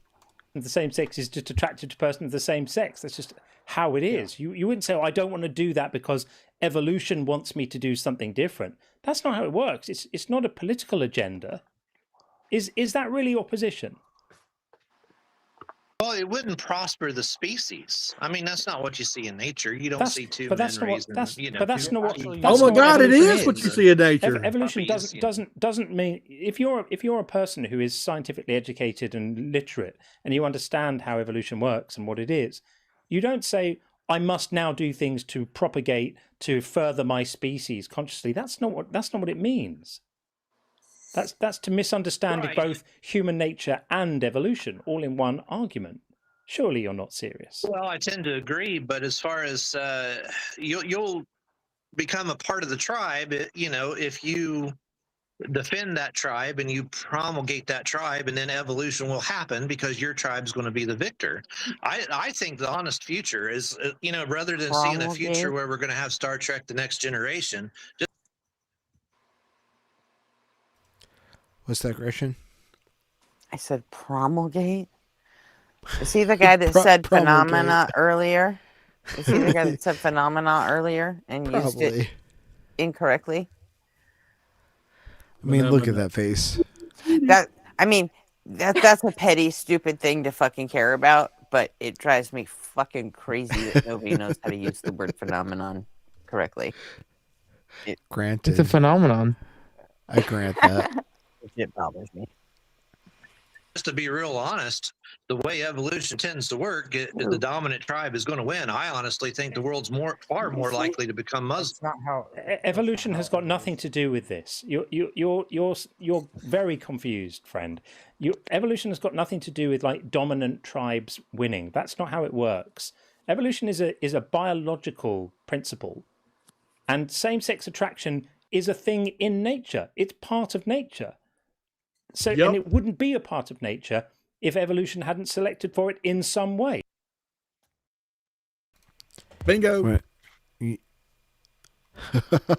The same sex is just attracted to a person of the same sex. That's just how it is. You wouldn't say, oh, I don't want to do that because evolution wants me to do something different. That's not how it works. It's not a political agenda. Is that really your position?
Well, it wouldn't prosper the species. I mean, that's not what you see in nature. You don't
That's-
see two
but
men
that's not what-
raising.
that's-
you know,
but that's
two-
not what-
you-
that's
Oh my
not
God! It
evolution
is what
is.
you see in nature.
Evolution
Puppies,
doesn't mean if you're a person who is scientifically educated and literate and you understand how evolution works and what it is, you don't say I must now do things to propagate to further my species consciously. That's not what it means. That's to misunderstand
Right.
both human nature and evolution all in one argument. Surely you're not serious.
Well, I tend to agree, but as far as you'll become a part of the tribe, you know, if you defend that tribe and you promulgate that tribe, and then evolution will happen because your tribe's going to be the victor. I think the honest future is, you know, rather than seeing a future
Promulgate?
where we're going to have Star Trek: The Next Generation, just
What's that, Christian?
I said promulgate. Is he the guy that said phenomena earlier? Is he the guy that said phenomena earlier and used it
Probably.
incorrectly?
I mean, look at that face.
That's a petty, stupid thing to fucking care about, but it drives me fucking crazy that nobody knows how to use the word phenomenon correctly.
Granted.
It's a phenomenon.
I grant that.
It bothers me.
just to be real honest, the way evolution tends to work, the dominant tribe is going to win. I honestly think the world's far more likely to become Muslim.
Evolution has got nothing to do with this. You're very confused, friend. Evolution has got nothing to do with like dominant tribes winning. That's not how it works. Evolution is a biological principle, and same-sex attraction is a thing in nature. It's part of nature. So, and it wouldn't be a part of nature if evolution hadn't selected for it in some way.
Bingo.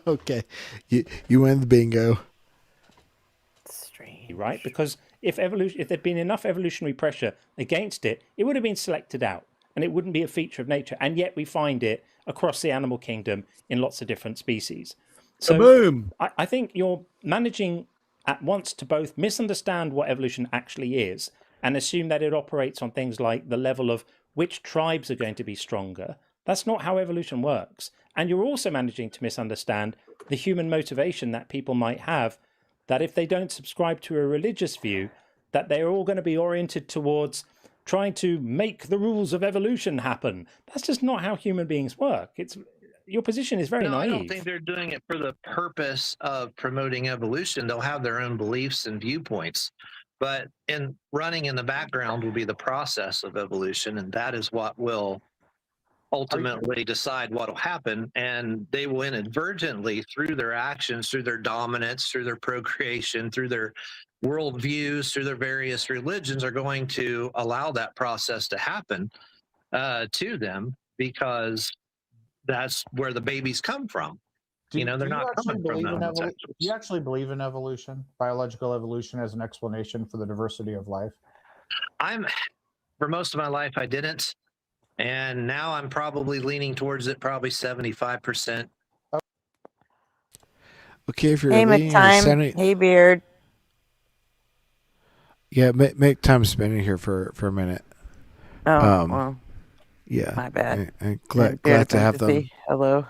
Okay, you win the bingo.
Strange,
right? Because if there'd been enough evolutionary pressure against it, it would have been selected out, and it wouldn't be a feature of nature. And yet we find it across the animal kingdom in lots of different species. So
boom!
I think you're managing at once to both misunderstand what evolution actually is and assume that it operates on things like the level of which tribes are going to be stronger. That's not how evolution works. And you're also managing to misunderstand the human motivation that people might have, that if they don't subscribe to a religious view, that they are all going to be oriented towards trying to make the rules of evolution happen. That's just not how human beings work. Your position is very naive.
I don't think they're doing it for the purpose of promoting evolution. They'll have their own beliefs and viewpoints. But running in the background will be the process of evolution, and that is what will ultimately decide what will happen. And they will inadvertently, through their actions, through their dominance, through their procreation, through their worldviews, through their various religions, are going to allow that process to happen to them, because that's where the babies come from. They're not coming from
Do you actually believe in evolution, biological evolution, as an explanation for the diversity of life?
For most of my life, I didn't. And now I'm probably leaning towards it, probably 75%.
Okay, if you're
hey,
leaning
McTime. Hey, Beard.
Yeah, make time spending here for a minute.
Oh, well.
Yeah,
my bad.
Glad to have them.
Hello.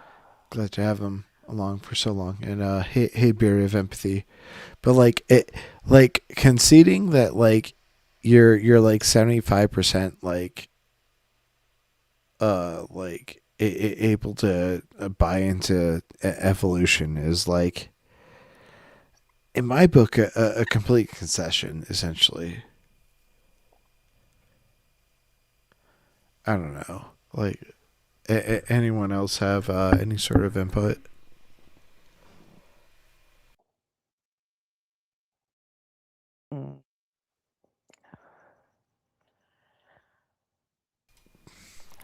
Glad to have them along for so long. And hey, Beard of Empathy. But conceding that you're like 75% able to buy into evolution is in my book a complete concession, essentially. I don't know. Anyone else have any sort of input?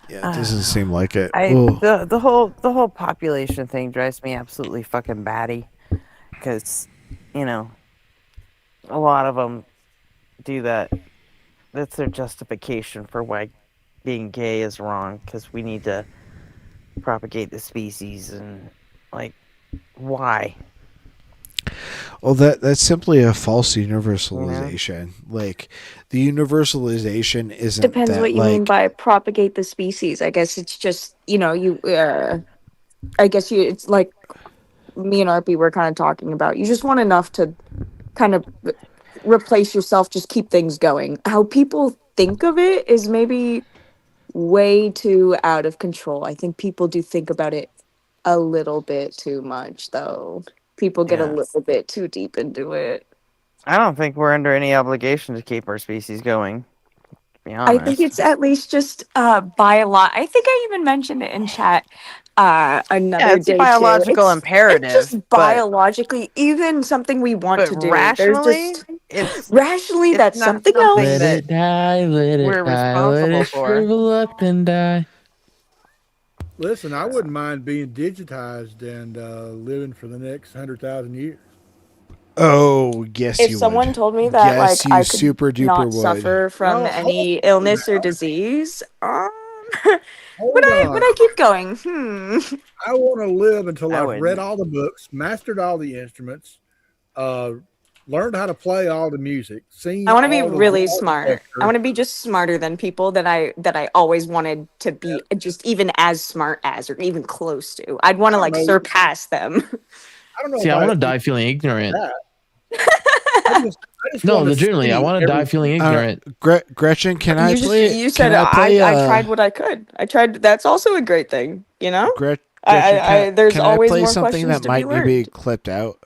Yeah, it doesn't seem like it.
The whole population thing drives me absolutely fucking batty, because a lot of them do that. That's their justification for why being gay is wrong, because we need to propagate the species, and why?
Well, that's simply a false universalization. The universalization isn't.
Depends what you mean by propagate the species. I guess it's just it's like me and RP were kind of talking about. You just want enough to kind of replace yourself, just keep things going. How people think of it is maybe way too out of control. I think people do think about it a little bit too much, though. People get a little bit too deep into it.
I don't think we're under any obligation to keep our species going, to be honest.
I think it's at least just I think I even mentioned it in chat another
it's
day.
Biological imperative.
It's just biologically, even something we want to do.
Rationally,
rationally, that's something else.
Let it die, let it
we're
die, let it
responsible for.
shrivel up and die.
Listen, I wouldn't mind being digitized and living for the next 100,000 years.
Oh, yes,
If
you
someone
would.
told me that,
Yes, you
I could
super duper
not
would.
suffer from
No,
any illness or disease, would
Hold
I
on.
keep going?
I want to live until
I
I've
wouldn't.
read all the books, mastered all the instruments, learned how to play all the music, sing.
I want to be
all the
really
voice
smart.
actors.
I want to be just smarter than people that I always wanted to be, just even as smart as, or even close to. I'd want to
I don't know.
surpass them.
I don't know.
See,
if
I want to
I'd
die feeling ignorant.
that.
No,
wanna
legitimately, I
see
want to die
every-
feeling ignorant.
Gretchen, can I
You just
play?
you said
can I play?
I tried what I could. I tried. That's also a great thing, you know.
Gretchen,
There's
can
always
I play
more
something
questions
that
to be
might
learned.
be clipped out?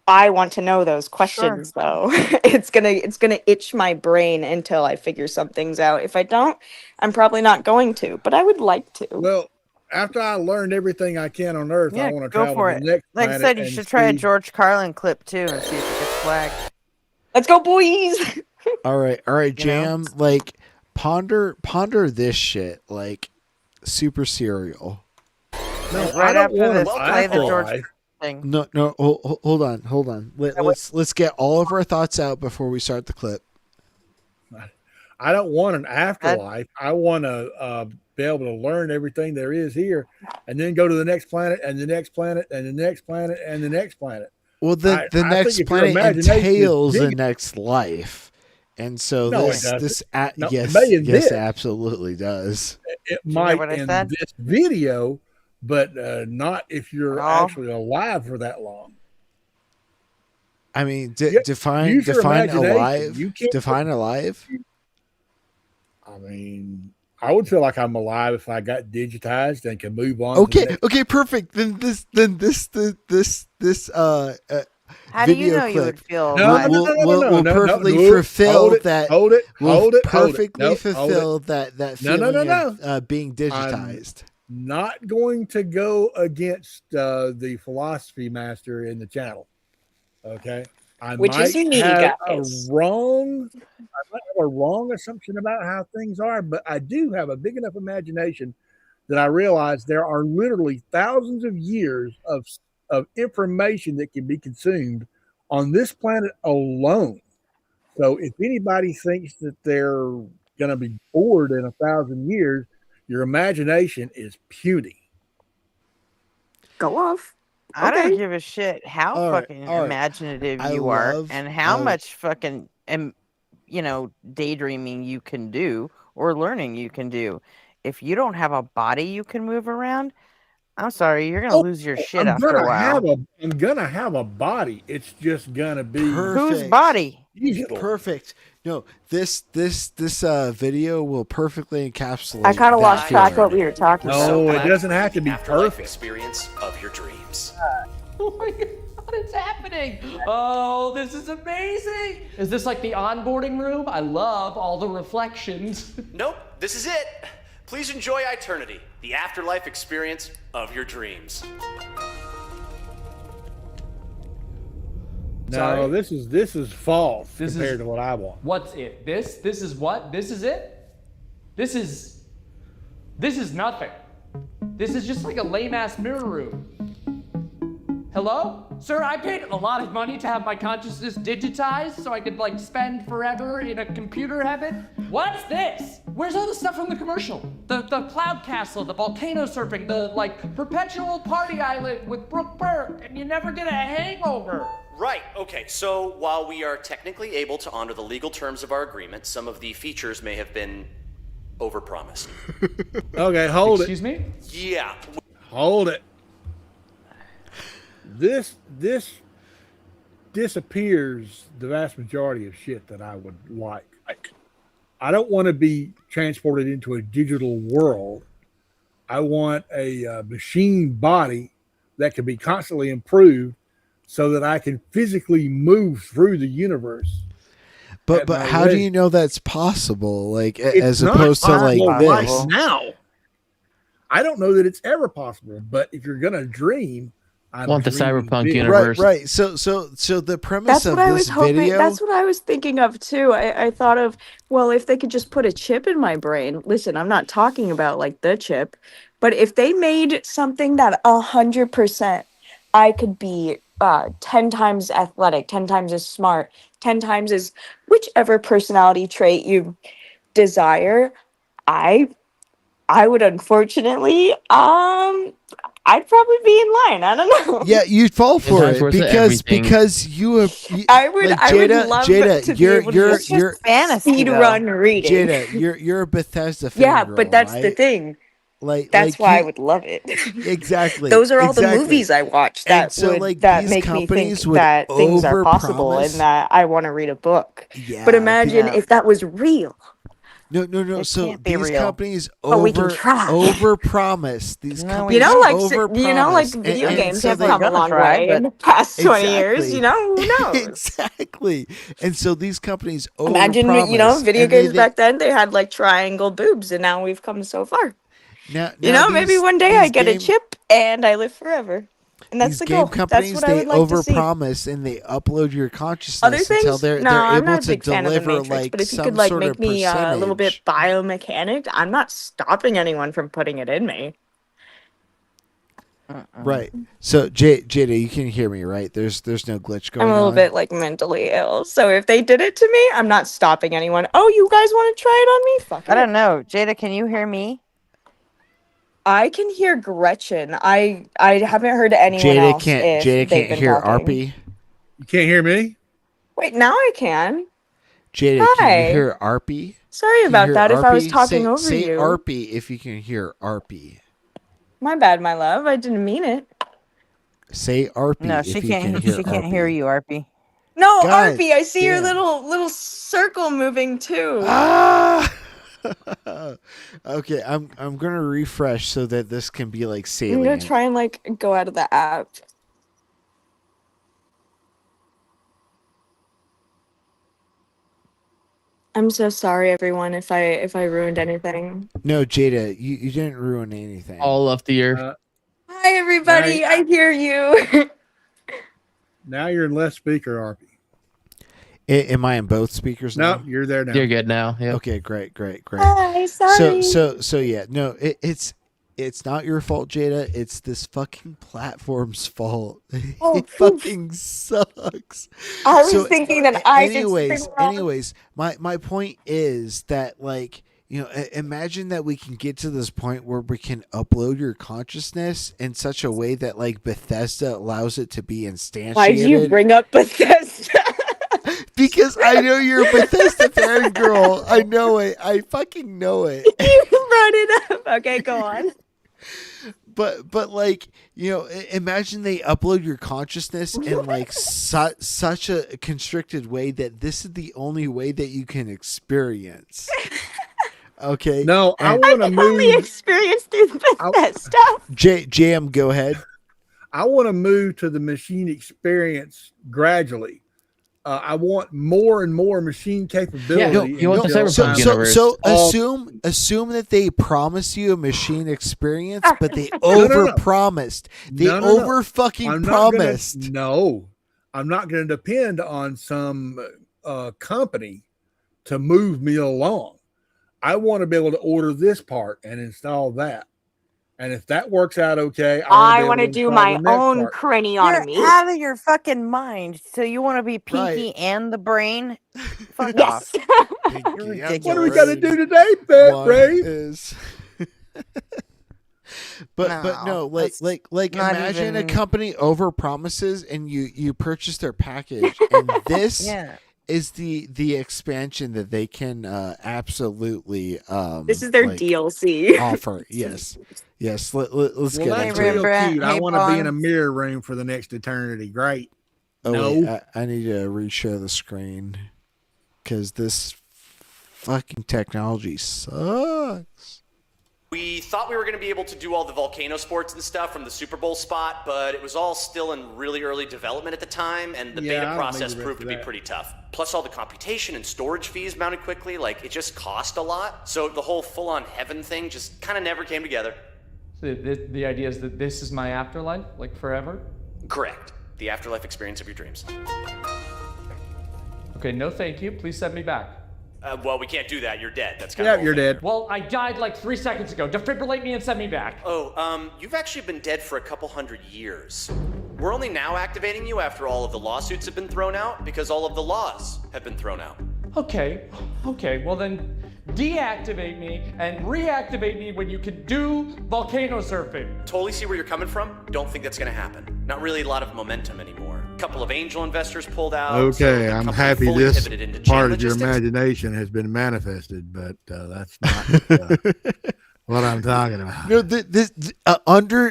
I want to know those questions though. it's gonna itch my brain until I figure some things out. If I don't, I'm probably not going to, but I would like to.
Well, after I learned everything I can on Earth,
Yeah,
I want to
go
travel
for
to
it.
the next
Like I
planet
said, you
and
should try a
see-
George Carlin clip too and see if it gets flagged.
Let's go, boys.
All right,
You know?
Jam. Like, ponder this shit. Like, super serial.
No,
Right
I don't
after
want
this,
an
play the George
afterlife.
thing.
No. Hold on. Let's get all of our thoughts out before we start the clip.
I don't want an afterlife. I want to be able to learn everything there is here, and then go to the next planet, and the next planet, and the next planet, and the next planet.
Well, the
I think
next
if your
planet
imagination is
entails the
big-
next life, and so
No, it
this
doesn't. No,
yes,
it may in
yes,
this.
absolutely does.
It
You know
might
what I
in
said?
this video, but not if you're
Oh.
actually alive for that long.
I mean,
Yeah,
define
use your imagination.
alive.
You can't
Define alive.
I mean, I would feel like I'm alive if I got digitized and can move on. to the
Okay,
next-
okay, perfect. Then this
How do you
video
know you
clip
would feel?
No,
alive?
will perfectly
no,
fulfill
hold it,
that.
hold it,
will
hold it, hold it.
perfectly
Nope, hold it.
fulfill that
No,
feeling
no.
of being digitized.
Not going to go against the philosophy master in the channel. Okay, I
Which is
might
me,
have
guys.
I might have a wrong assumption about how things are, but I do have a big enough imagination that I realize there are literally thousands of years of information that can be consumed on this planet alone. So if anybody thinks that they're going to be bored in 1,000 years, your imagination is puny.
Go off.
I don't
Okay.
give a shit how
All right,
fucking
all right.
imaginative
I
you are
love-
and how
I-
much fucking daydreaming you can do or learning you can do. If you don't have a body you can move around, I'm sorry, you're gonna lose your shit after a while.
I'm gonna have a body. It's just gonna be
Whose body?
digital.
Perfect. No, this video will perfectly encapsulate.
I kind of
that
lost track
feeling.
what we were talking about.
No, it doesn't have to be
Afterlife
perfect.
experience of your dreams.
Oh my god, what is happening? Oh, this is amazing! Is this like the onboarding room? I love all the reflections.
Nope, this is it. Please enjoy Eternity, the afterlife experience of your dreams.
No,
Sorry.
this is false
This
compared
is-
to what I want.
What's it? This is what? This is it? This is nothing. This is just like a lame ass mirror room. Hello? Sir, I paid a lot of money to have my consciousness digitized so I could like spend forever in a computer heaven. What's this? Where's all the stuff from the commercial? The cloud castle, the volcano surfing, the like perpetual party island with Brooke Burke, and you never get a hangover.
Right, okay, so while we are technically able to honor the legal terms of our agreement, some of the features may have been overpromised.
Okay, hold it.
Excuse me?
Yeah.
Hold it. This disappears the vast majority of shit that I would like. I don't want to be transported into a digital world. I want a machine body that can be constantly improved so that I can physically move through the universe.
But how do you know that's possible? Like as
not
opposed to like
possible right
this.
now. I don't know that it's ever possible, but if you're gonna dream, I'm
Want the
dreaming
cyberpunk
big.
universe.
Right. So the premise
That's
of
what I
this
was hoping.
video.
That's what I was thinking of too. I thought of, well, if they could just put a chip in my brain. Listen, I'm not talking about like the chip, but if they made something that 100% I could be 10 times athletic, 10 times as smart, 10 times as whichever personality trait you desire, I would unfortunately I'd probably be in line. I don't know.
Yeah, you'd fall for
Sometimes
it
worth everything.
because you have.
I would love to be able to
you're
just speed run reading.
Jada, you're a Bethesda fan.
Yeah,
girl,
but that's the
right?
thing. That's why I would love it.
Exactly.
Those are all the
exactly.
movies I watch
And
that
so,
would that
these
make me think
companies would
that things are possible and
overpromise.
that I want to read a book.
Yeah,
But imagine
Yeah.
if that was real.
No.
It
So
can't be
these
real.
companies
But we can try.
overpromise. These
No,
companies
You know, like
overpromise.
video
And
games
so
have
they-
come a
gonna
long
try,
way
but-
in the past 20 years.
Exactly.
You know, who knows?
Exactly. And so these companies
Imagine,
overpromise,
video
and
games back then, they had like triangle boobs, and now we've come so far.
Now
Maybe
these-
one day I
these
get a
game-
chip and I live forever. And that's
These
the
game
goal.
companies,
That's what I
they
would like to see.
overpromise and they upload your consciousness
Other
until
things?
they're
No, I'm
able
not a
to
big fan of the
deliver
Matrix,
like
but if you
some
could like
sort
make
of
me a little bit
percentage.
biomechanic, I'm not stopping anyone from putting it in me.
Right. So Jada, you can hear me, right? There's no glitch going
I'm
on.
a little bit like mentally ill. So if they did it to me, I'm not stopping anyone. Oh, you guys want to try it on me? Fuck
I
it.
don't know. Jada, can you hear me?
I can hear Gretchen. I haven't heard anyone
Jada
else.
can't
if
Jada
they've
can't
been
hear
talking.
Arpy.
You can't hear me?
Wait, now I can.
Jada, can
Hi.
you hear Arpy?
Sorry
Can you
about
hear
that. If I was
Arpy?
talking over
say
you.
Arpy if you can hear Arpy.
My bad, my love. I didn't mean it.
Say Arpy
No,
if
she
you
can't.
can hear
She can't
Arpy.
hear you, Arpy.
No,
God
Arpy, I see your
damn.
little circle moving too.
Ah! Okay, I'm gonna refresh so that this can be like
I'm gonna
salient.
try and like go out of the app. I'm so sorry, everyone, if I ruined anything.
No, Jada, you didn't ruin anything.
All up the ear.
Hi, everybody. I hear you.
Now you're in left speaker, Arpy.
Am I in both speakers now?
No, you're there now.
You're good now. Yep.
Okay, great.
Hi, sorry.
So yeah, no, it's not your fault, Jada. It's this fucking platform's fault.
Oh,
It fucking sucks.
I was thinking that I did
anyways,
something wrong.
anyways, my point is that like, you know, imagine that we can get to this point where we can upload your consciousness in such a way that like Bethesda allows it to be instantiated.
Why did you bring up Bethesda?
Because I know you're a Bethesda fan, girl. I know it. I fucking know it.
You brought it up. Okay, go on.
But like, you know, imagine they upload your consciousness in like such a constricted way that this is the only way that you can experience. Okay.
No, I
And-
want to
Only
move.
experience through Bethesda.
JM, go ahead.
I want to move to the machine experience gradually. I want more and more machine capability.
you want the
until
Cyberpunk
I'm
universe.
So
all-
assume that they promise you a machine experience, but they
No, no, no.
overpromised. They
No, no, no.
over fucking
I'm not gonna-
promised.
No, I'm not going to depend on some company to move me along. I want to be able to order this part and install that. And if that works out okay,
I want to do
install
my
the next
own
part.
craniotomy.
You're out of your fucking mind. So you want to be Pinky
Right.
and the brain? Fuck
Yes.
off. You're ridiculous.
What do we got to do today, Pat
One
Ray?
is but no, like
that's
like
not
imagine a
even-
company over promises and you purchase their package and this
Yeah.
is the expansion that they can absolutely
This is their
like,
DLC.
offer. Yes. Let's
Well,
get
that's
into
Hey,
it.
real
Brett.
cute. I
Hey,
want to be in a
Bonds.
mirror room for the next eternity. Great.
Oh
No.
wait, I need to reshare the screen because this fucking technology sucks.
We thought we were going to be able to do all the volcano sports and stuff from the Super Bowl spot, but it was all still in really early development at the time, and the
Yeah, I
beta
don't
process
think we're
proved
ready
to be
for that.
pretty tough. Plus, all the computation and storage fees mounted quickly. Like, it just cost a lot. So the whole full-on heaven thing just kind of never came together.
So the idea is that this is my afterlife, like forever?
Correct. The afterlife experience of your dreams.
Okay, no thank you. Please send me back.
Well, we can't do that. You're dead. That's kind
Yeah,
of the
you're
whole thing.
dead.
Well, I died like 3 seconds ago. Defibrillate me and send me back.
Oh, you've actually been dead for a couple hundred years. We're only now activating you after all of the lawsuits have been thrown out because all of the laws have been thrown out.
Okay, well then deactivate me and reactivate me when you can do volcano surfing.
Totally see where you're coming from. Don't think that's gonna happen. Not really a lot of momentum anymore. A couple of angel investors pulled out. so
Okay,
the
I'm
company
happy
fully
this
pivoted into chain
part of your
logistics.
imagination has been manifested, but that's not
what I'm talking about.
No,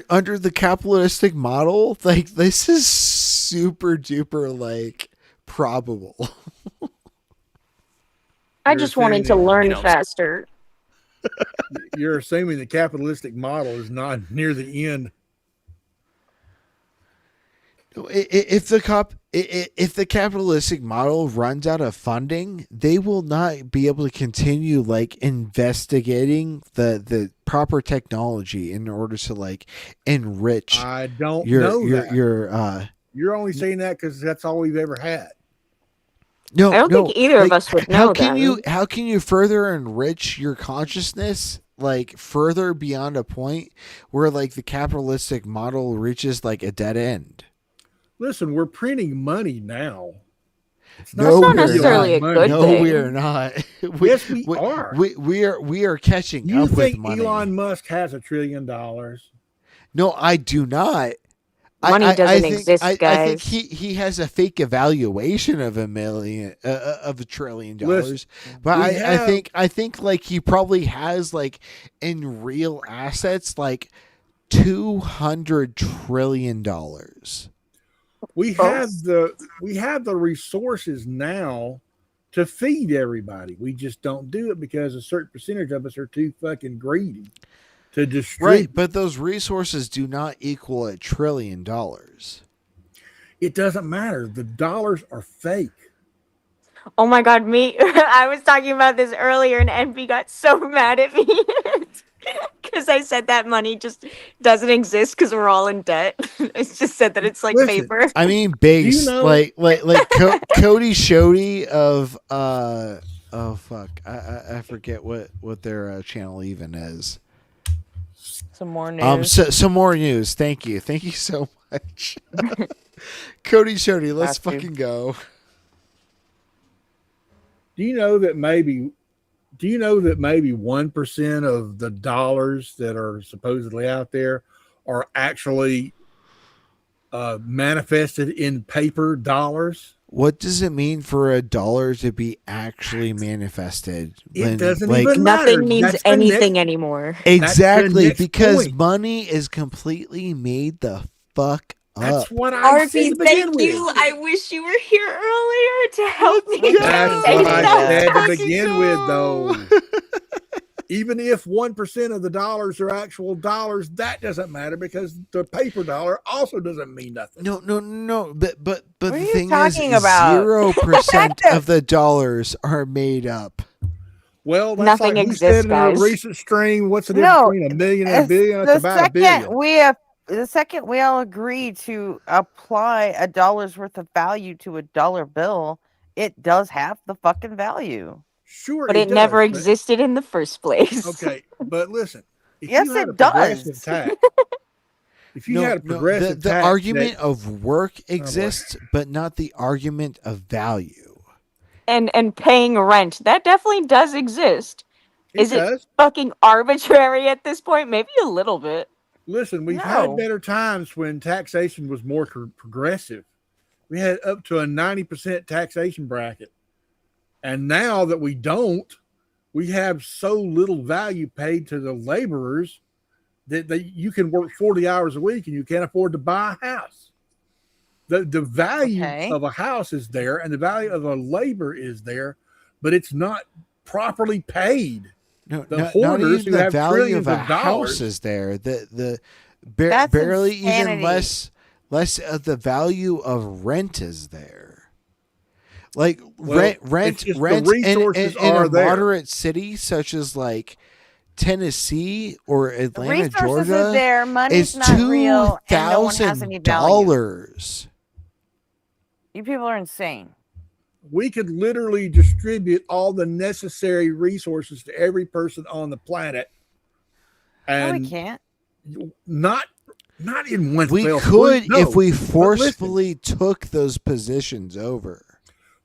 under the capitalistic model, like this is super duper like probable.
I just wanted to learn faster.
You're assuming the capitalistic model is not near the end.
If the capitalistic model runs out of funding, they will not be able to continue like investigating the proper technology in order to like enrich.
I don't know that.
You're
only saying that because that's all we've ever had.
No,
I don't think either of us would know
how can
that.
how can you further enrich your consciousness like further beyond a point where like the capitalistic model reaches like a dead end?
Listen, we're printing money now. It's
No,
not
we're
necessarily
not.
a good
No,
thing.
we are not.
Yes, we are.
We are catching
You
up with
think
money.
Elon Musk has $1 trillion?
No, I do not.
Money doesn't exist,
I think
guys.
he has a fake evaluation of $1 trillion.
Listen,
But
we
I think like he probably has like in real assets like $200 trillion.
We have the resources now to feed everybody. We just don't do it because a certain percentage of us are too fucking greedy to distribute.
Right, but those resources do not equal $1 trillion.
It doesn't matter. The dollars are fake.
Oh my god, me. I was talking about this earlier and NB got so mad at me. Because I said that money just doesn't exist because we're all in debt. I just said that it's like paper.
I mean, base
know-
like Cody Shody of oh fuck, I forget what their channel even is.
Some more news.
Some more news. Thank you so much. Cody Shody, let's
Got you.
fucking go.
Do you know that maybe 1% of the dollars that are supposedly out there are actually manifested in paper dollars?
What does it mean for $1 to be actually manifested?
It doesn't even matter.
Nothing means
That's the
anything
next-
anymore.
Exactly,
next
because
point.
money is completely made the fuck up.
That's what I said
RP,
to begin
thank
with.
you. I wish you were here earlier to help me.
That's
say
what I
that.
said to
Fucking
begin with, though. Even if 1% of the dollars are actual dollars, that doesn't matter because the paper dollar also doesn't mean nothing.
No. But
What
the
are you
thing is,
talking about?
0% of the dollars are made up.
Well, that's
Nothing
like we
exists,
said in
guys.
a recent stream. What's the difference
No,
between a million and a billion? It's
the
about a billion.
second we all agree to apply $1 worth of value to a dollar bill, it does have the fucking value.
Sure,
But it
does,
never
but-
existed in the first place.
Okay, but listen. If
Yes,
you had
it
a progressive
does.
tax, if you
No,
had a progressive
the
tax,
argument
that-
of work exists, but not the argument of value.
And paying rent, that definitely does exist. Is it
does.
fucking arbitrary at this point? Maybe a little bit.
Listen, we've
No.
had better times when taxation was more progressive. We had up to a 90% taxation bracket. And now that we don't, we have so little value paid to the laborers that you can work 40 hours a week and you can't afford to buy a house. The value of a house is there and the value of a labor is there, but it's not properly paid.
No,
The
not
hoarders
even
who
the
have
value
trillions
of a
of dollars.
house is there.
That's
Barely
insanity.
even less of the value of rent is there. Like
Well,
rent
it's just the
in
resources
a
are there.
moderate city such as like Tennessee or Atlanta,
resources
Georgia,
are there, money's
is
not real, and no one has any value.
$2,000.
You people are insane.
We could literally distribute all the necessary resources to every person on the planet.
No,
And
we can't.
not in one
We
fell
could
swoop, no.
if we
But listen,
forcefully took those positions over.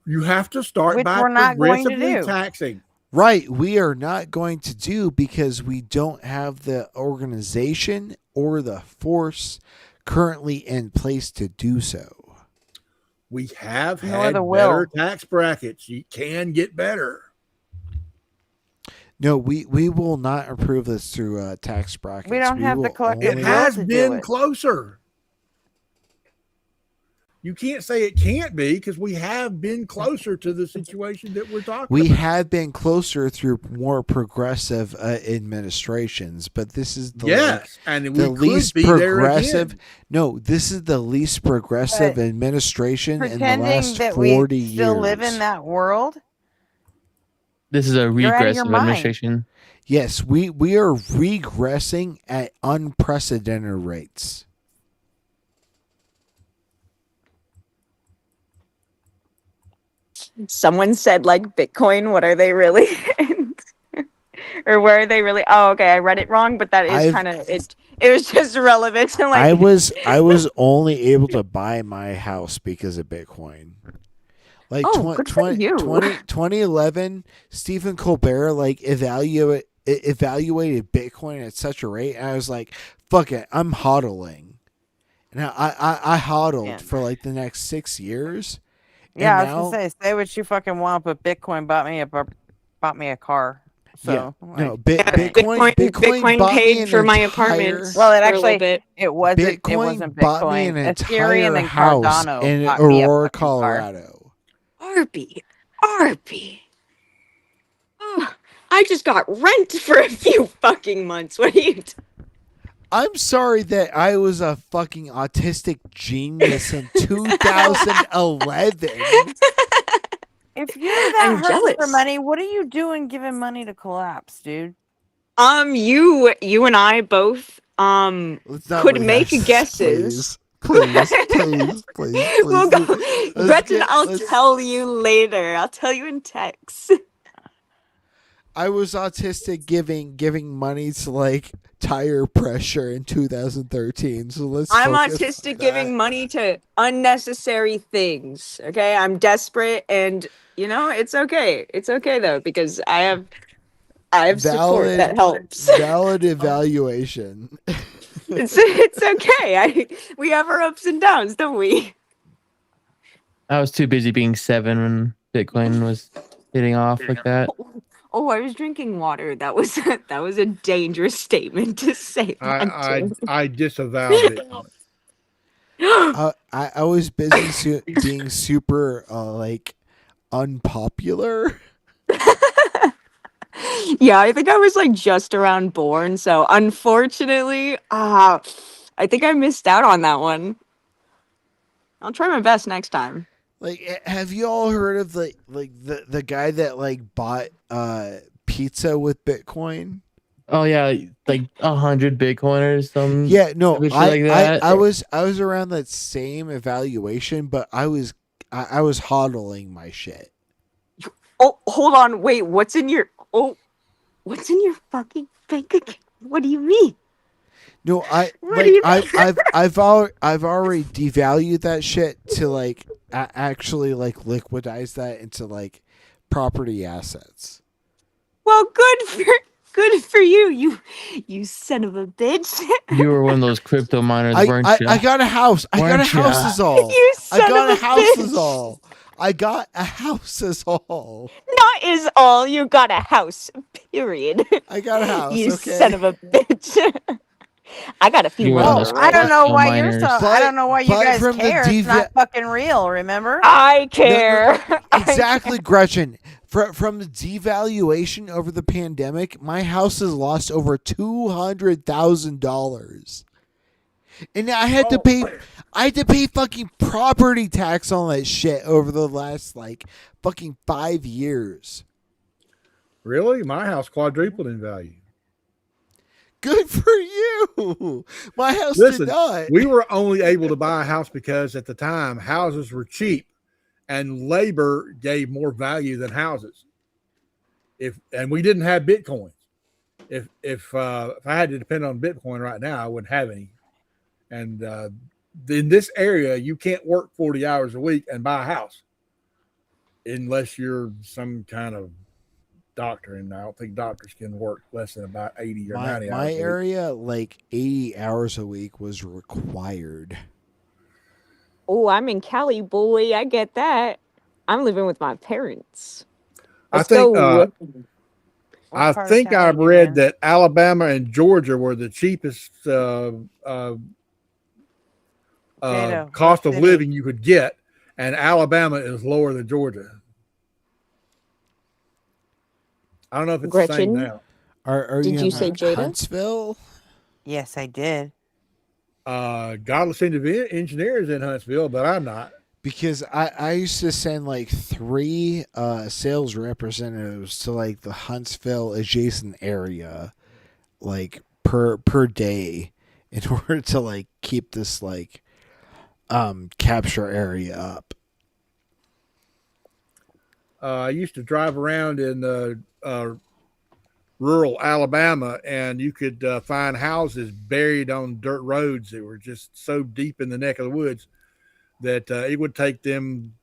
you have to start
Which
by
we're not going to
progressively
do.
taxing.
Right, we are not going to do because we don't have the organization or the force currently in place to do so.
We have
Nor
had
the
better
will.
tax brackets. You can get better.
No, we will not approve this through tax brackets.
We don't have the
will
collective
only-
It
will
has
to do
been
it.
closer. You can't say it can't be because we have been closer to the situation that we're talking
We
about.
have been closer through more progressive administrations, but this is the
Yes, and we
the
could
least
be there
progressive.
again.
No, this is the least progressive
But
administration in the
Pretending
last
that
40
we still
years.
live in that world.
This is a
You're out of your
regressive
mind.
administration.
Yes, we are regressing at unprecedented rates.
Someone said like Bitcoin. What are they really? Or where are they really? Oh, okay. I read it wrong, but that is
I've-
kind of it. It was just relevant to like.
I was only able to buy my house because of Bitcoin. Like
Oh, good for you.
2011, Stephen Colbert like evaluated Bitcoin at such a rate, and I was like, "Fuck it, I'm hodling." And I hodled
Yeah.
for like the next 6 years.
Yeah,
and
I was gonna say what you fucking want, but Bitcoin bought me a car. So
no,
like,
Bitcoin
bought me
paid
an
for my
entire-
apartment.
well, it
for a little
actually
bit.
it wasn't
Bitcoin
Bitcoin.
bought me an
Ethereum
entire
and
house
Cardano
in
bought me a
Aurora,
fucking car.
Colorado.
Arby. Oh, I just got rent for a few fucking months. What are you?
I'm sorry that I was a fucking autistic genius in 2011.
If you're that
I'm
hurt for
jealous.
money, what are you doing giving money to Collapse, dude?
You and I both
Let's not
could make
rehash this,
guesses.
please.
We'll go.
Let's
Gretchen,
get-
I'll
let's-
tell you later. I'll tell you in text.
I was autistic giving money to like tire pressure in 2013. So let's.
I'm
focus on
autistic
that.
giving money to unnecessary things. Okay, I'm desperate, and you know it's okay. It's okay though because I have support that helps.
Valid evaluation.
It's okay. We have our ups and downs, don't we?
I was too busy being 7 when Bitcoin was hitting off like that.
Oh, I was drinking water. That was a dangerous statement to say.
I disavowed it.
I was busy being super like unpopular.
Yeah, I think I was like just around born, so unfortunately, I think I missed out on that one. I'll try my best next time.
Like, have you all heard of the guy that like bought pizza with Bitcoin?
Oh yeah, like 100 Bitcoin or some.
Yeah, no,
shit like that.
I was around that same evaluation, but I was hodling my shit.
Oh, hold on, wait, what's in your fucking bank account? What do you mean?
No,
What do you mean?
I've already devalued that shit to like actually like liquidize that into like property assets.
Well, good for you, you son of a bitch.
You were one of those crypto miners, weren't you?
I got a house. I got a
Weren't ya?
house is all.
You
I
son
got
of
a
a
house is
bitch.
all. I got a house is all.
Not is all. You got a house. Period.
I got a house.
You
okay?
son of a bitch. I got a few
You were
more.
one of those
I don't know
crypto
why you're
miners.
so. I don't know why you
But
guys
from the
care. It's not fucking real. Remember?
I care.
Exactly, Gretchen. From the devaluation over the pandemic, my house has lost over $200,000, and I had to pay. I had to pay fucking property tax on that shit over the last like fucking 5 years.
Really? My house quadrupled in value.
Good for you. My house
Listen,
did not.
we were only able to buy a house because at the time houses were cheap and labor gave more value than houses. And we didn't have Bitcoins. If I had to depend on Bitcoin right now, I wouldn't have any. And in this area, you can't work 40 hours a week and buy a house unless you're some kind of doctor. And I don't think doctors can work less than about 80 or 90 hours.
My
a week.
area, like 80 hours a week was required.
Oh, I'm in Cali, boy. I get that. I'm living with my parents.
I
Let's
think
go.
I
part of
think
town are
I've
you
read
in?
that Alabama and Georgia were the cheapest
Jado, what
cost of
city?
living you could get, and Alabama is lower than Georgia. I don't know if it's the same
Gretchen,
now.
Are
did
you
you
in
say Jada?
Huntsville?
Yes, I did.
Godless Engineers in Huntsville, but I'm not.
Because I used to send like 3 sales representatives to like the Huntsville adjacent area, like per day, in order to like keep this like capture area up.
I used to drive around in rural Alabama, and you could find houses buried on dirt roads that were just so deep in the neck of the woods that it would take them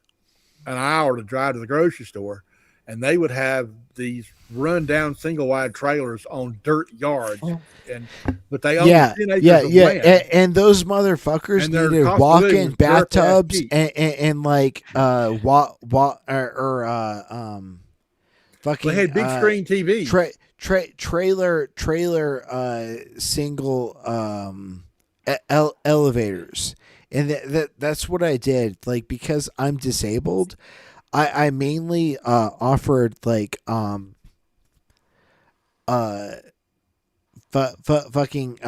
an hour to drive to the grocery store, and they would have these run-down single-wide trailers on dirt yards, but they owned 10 acres of land.
And those motherfuckers
And their
needed
cost of living
walk-in
was dirt-ass
bathtubs
cheap.
and like fucking
They had big screen TVs.
trailer single elevators, and that's what I did. Like, because I'm disabled, I mainly offered like fucking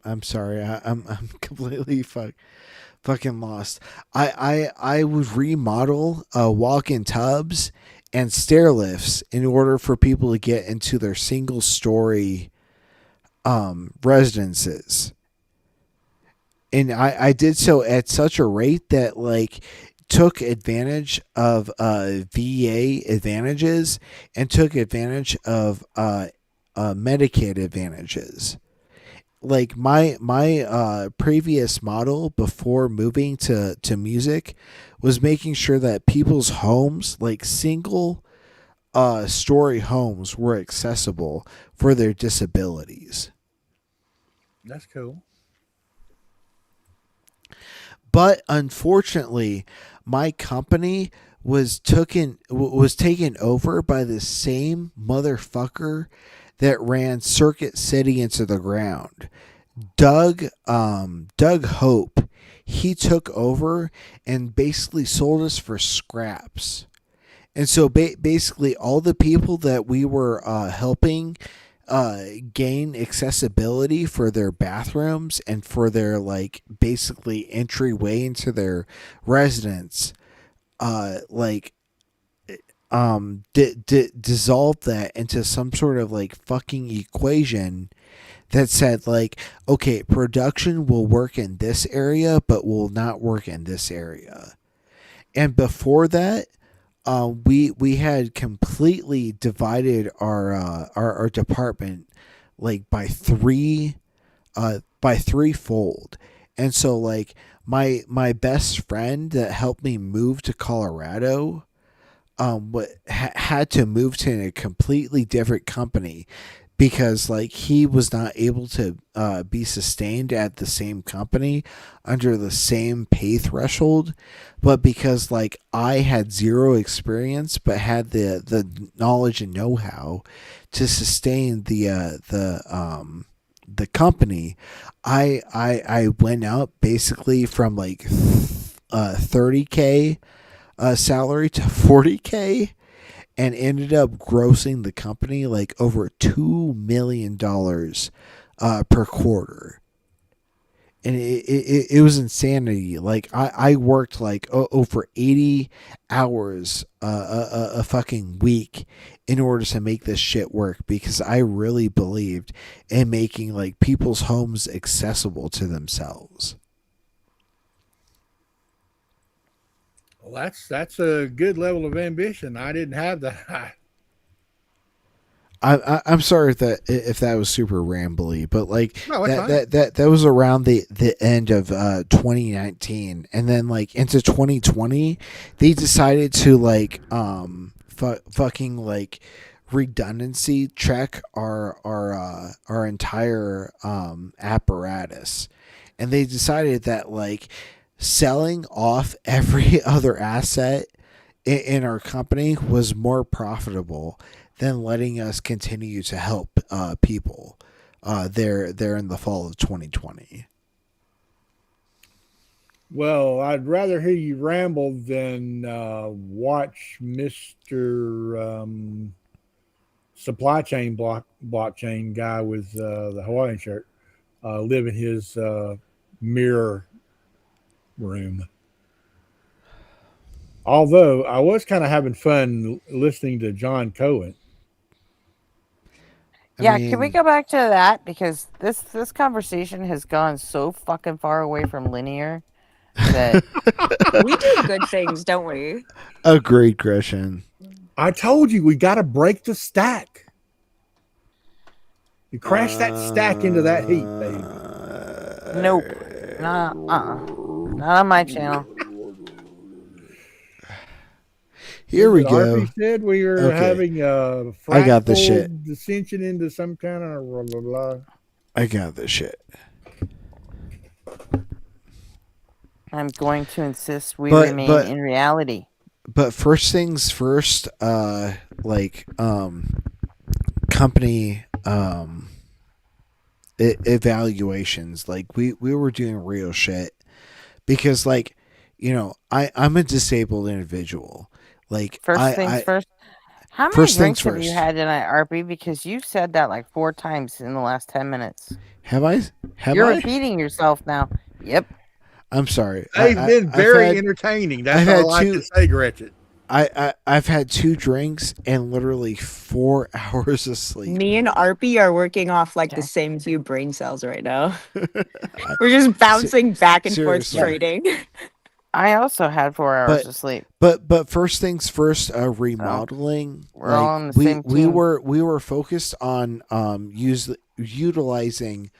I'm sorry, I'm completely fucking lost. I would remodel walk-in tubs and stair lifts in order for people to get into their single story residences. And I did so at such a rate that like took advantage of VA advantages and took advantage of Medicaid advantages. Like my previous model before moving to music was making sure that people's homes, like single story homes, were accessible for their disabilities.
That's cool.
But unfortunately, my company was taken over by the same motherfucker that ran Circuit City into the ground. Doug Hope. He took over and basically sold us for scraps. And so basically all the people that we were helping gain accessibility for their bathrooms and for their like basically entryway into their residence, dissolved that into some sort of like fucking equation that said like, okay, production will work in this area but will not work in this area. And before that, we had completely divided our department like by threefold. And so like my best friend that helped me move to Colorado had to move to a completely different company because like he was not able to be sustained at the same company under the same pay threshold. But because like I had zero experience but had the knowledge and know-how to sustain the company, I went up basically from like 30K salary to 40K and ended up grossing the company like over $2 million per quarter. And it was insanity. Like I worked like over 80 hours a fucking week in order to make this shit work because I really believed in making like people's homes accessible to themselves.
Well, that's a good level of ambition. I didn't have that.
I'm sorry if that was super rambly, but like
No, it's fine.
that was around the end of 2019, and then like into 2020, they decided to like fucking like redundancy check our entire apparatus, and they decided that like selling off every other asset in our company was more profitable than letting us continue to help people there in the fall of 2020.
Well, I'd rather hear you ramble than watch Mr. Supply Chain blockchain guy with the Hawaiian shirt live in his mirror room. Although I was kind of having fun listening to John Cohen.
Yeah, can we go back to that? Because this conversation has gone so fucking far away from linear that
We do good things, don't we?
Agreed, Gresham.
I told you we got to break the stack. You crash that stack into that heap, baby.
nope, not on my channel.
Here we go.
RP said we were
Okay.
having a
I got the
fractal
shit.
dissension into some kind of blah, blah, blah.
I got this shit.
I'm going to insist we
But-
remain
but-
in reality.
But first things first, company evaluations. Like we were doing real shit because, like, you know, I'm a disabled individual. Like
First things first. How many
First things
drinks have you
first.
had tonight, RP? Because you've said that like 4 times in the last 10 minutes.
Have I?
You're
I?
repeating yourself now. Yep.
I'm sorry.
They've been very
had-
entertaining. That's
I've had
all I
two-
can say, Gretchen.
I've had 2 drinks and literally 4 hours of sleep.
Me and Arpy are working off like the same few brain cells right now. We're just bouncing back and forth
seriously.
trading.
I also had 4 hours of sleep.
But first things first, remodeling.
we're all on the same
we
team.
were focused on utilizing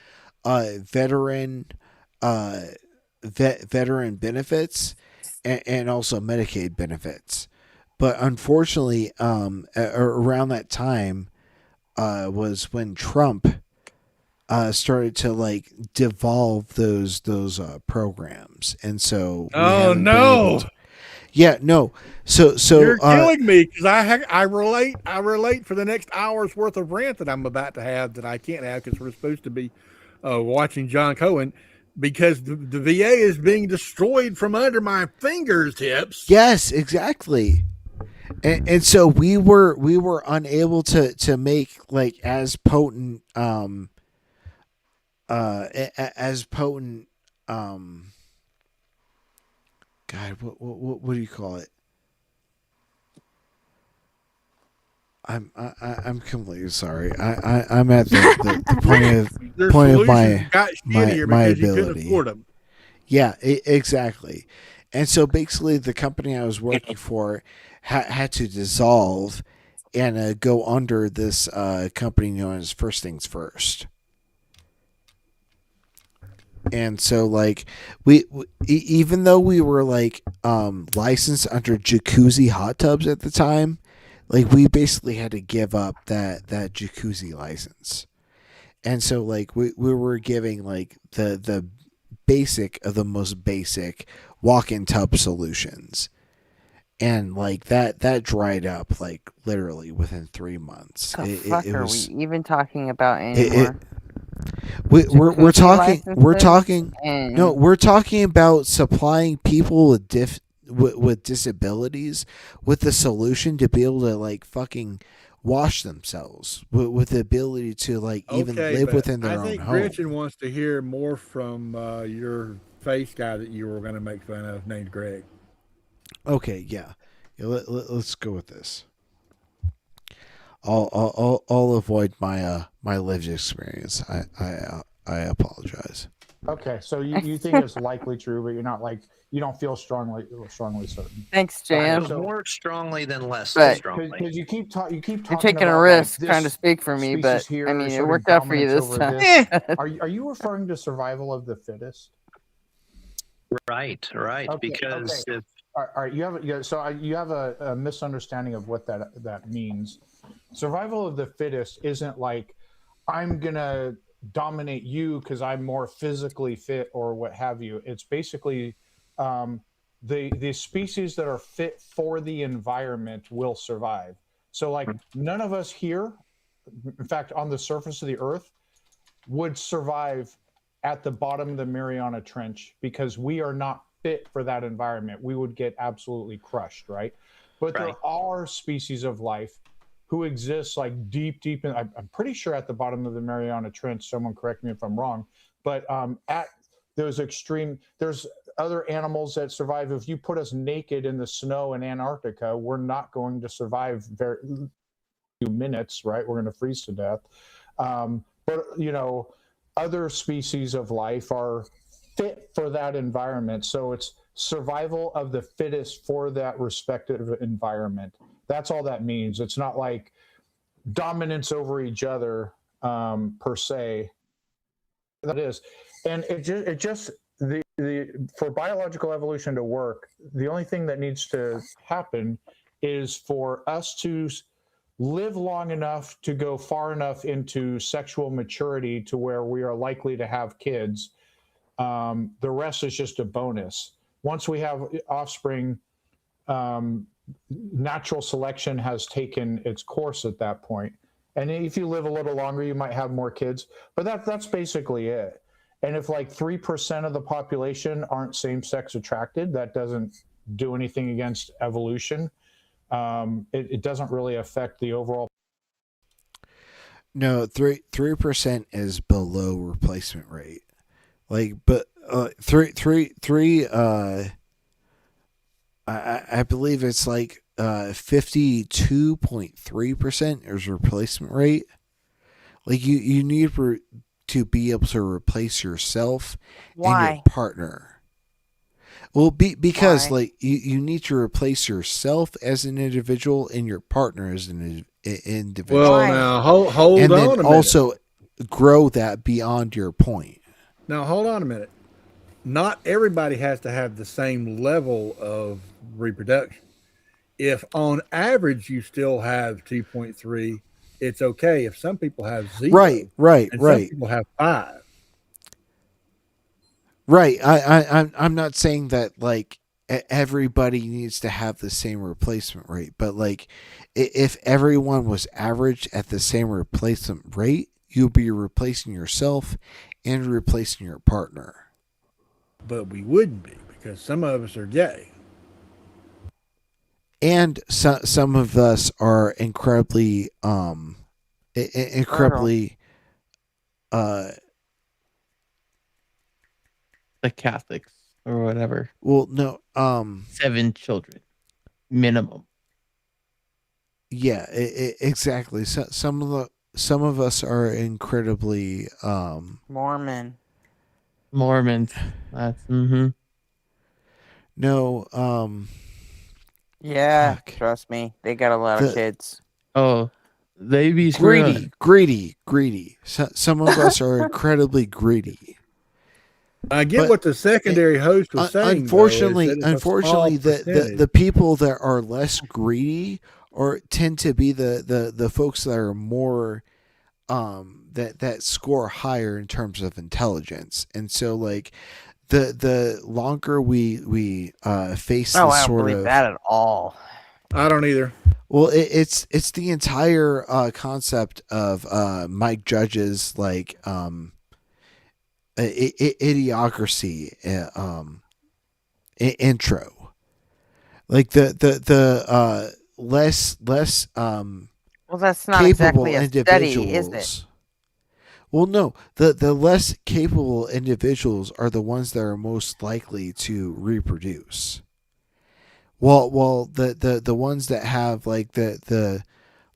veteran veteran benefits and also Medicaid benefits. But unfortunately, around that time was when Trump started to like devolve those programs, and so we
Oh,
haven't been
no.
able to- yeah, no. So
You're killing me because I relate for the next hour's worth of rant that I'm about to have that I can't have because we're supposed to be watching John Cohen because the VA is being destroyed from under my fingertips.
yes, exactly. And so we were unable to make like as potent God, what do you call it? I'm completely sorry. I'm at the
Their
point of
solutions got
my
shittier because you couldn't
ability.
afford them.
Yeah, exactly. And so basically, the company I was working for had to dissolve and go under this company known as First Things First. And so, like, we even though we were like licensed under Jacuzzi hot tubs at the time, like we basically had to give up that Jacuzzi license. And so, like, we were giving like the basic of the most basic walk-in tub solutions, and like that dried up like literally within 3 months.
What the fuck are we even talking about
It,
anymore?
we're
Jacuzzi
talking
licenses and-
no, we're talking about supplying people with disabilities with the solution to be able to like fucking wash themselves with the ability to like even live
but
within their
I
own
think
home.
Gretchen wants to hear more from your face guy that you were going to make fun of, named Greg.
Okay, yeah, let's go with this. I'll avoid my my lived experience. I apologize.
Okay, so you think it's likely true, but you're not like you don't feel strongly certain.
Thanks,
I
JM.
feel more strongly than less
But-
strongly.
Because you keep talking.
You're taking a risk trying to speak for me, but I mean, it worked out for you this time.
Are you referring to survival of the fittest?
Right,
Okay,
because
okay.
if
All right, you have a misunderstanding of what that means. Survival of the fittest isn't like I'm gonna dominate you because I'm more physically fit or what have you. It's basically the species that are fit for the environment will survive. So like none of us here, in fact, on the surface of the earth, would survive at the bottom of the Mariana Trench because we are not fit for that environment. We would get absolutely crushed, right? But there are species of life who exist like deep in, I'm pretty sure at the bottom of the Mariana Trench, someone correct me if I'm wrong, but at those extreme, there's other animals that survive. If you put us naked in the snow in Antarctica, we're not going to survive very few minutes, right? We're going to freeze to death. But, you know, other species of life are fit for that environment. So it's survival of the fittest for that respective environment. That's all that means. It's not like dominance over each other per se. That is. And it just for biological evolution to work, the only thing that needs to happen is for us to live long enough to go far enough into sexual maturity to where we are likely to have kids. The rest is just a bonus. Once we have offspring, natural selection has taken its course at that point. And if you live a little longer, you might have more kids, but that's basically it. And if like 3% of the population aren't same-sex attracted, that doesn't do anything against evolution. It doesn't really affect the overall.
No, 3% is below replacement rate. Like, but three. I believe it's like 52.3% is replacement rate. Like you need to be able to replace yourself and your partner. Well, because like you need to replace yourself as an individual and your partner as an individual.
Well, now hold
and
on
then
a minute.
also grow that beyond your point.
Now hold on a minute. Not everybody has to have the same level of reproduction. If on average you still have 2.3, it's okay. If some people have 0,
Right.
and some people have 5.
Right. I'm not saying that like everybody needs to have the same replacement rate, but like if everyone was averaged at the same replacement rate, you'll be replacing yourself and replacing your partner.
But we wouldn't be because some of us are gay.
And some of us are incredibly
the Catholics or whatever.
Well, no,
7 children minimum.
Yeah, exactly. So, some of us are incredibly
Mormons.
That's
No,
Yeah, trust me, they got a lot of kids.
Oh, they be
greedy. Some of us are incredibly greedy.
I get what the secondary host was saying.
Unfortunately,
unfortunately,
the people that are less greedy or tend to be the folks that are more that score higher in terms of intelligence. And so like the longer we face
I
this
don't
sort
believe
of
that at all.
I don't either.
Well, it's the entire concept of Mike Judge's like idiocracy intro, like the less
Well, that's not
capable
exactly a
individuals.
study, is it?
Well, no, the less capable individuals are the ones that are most likely to reproduce. Well, the ones that have like the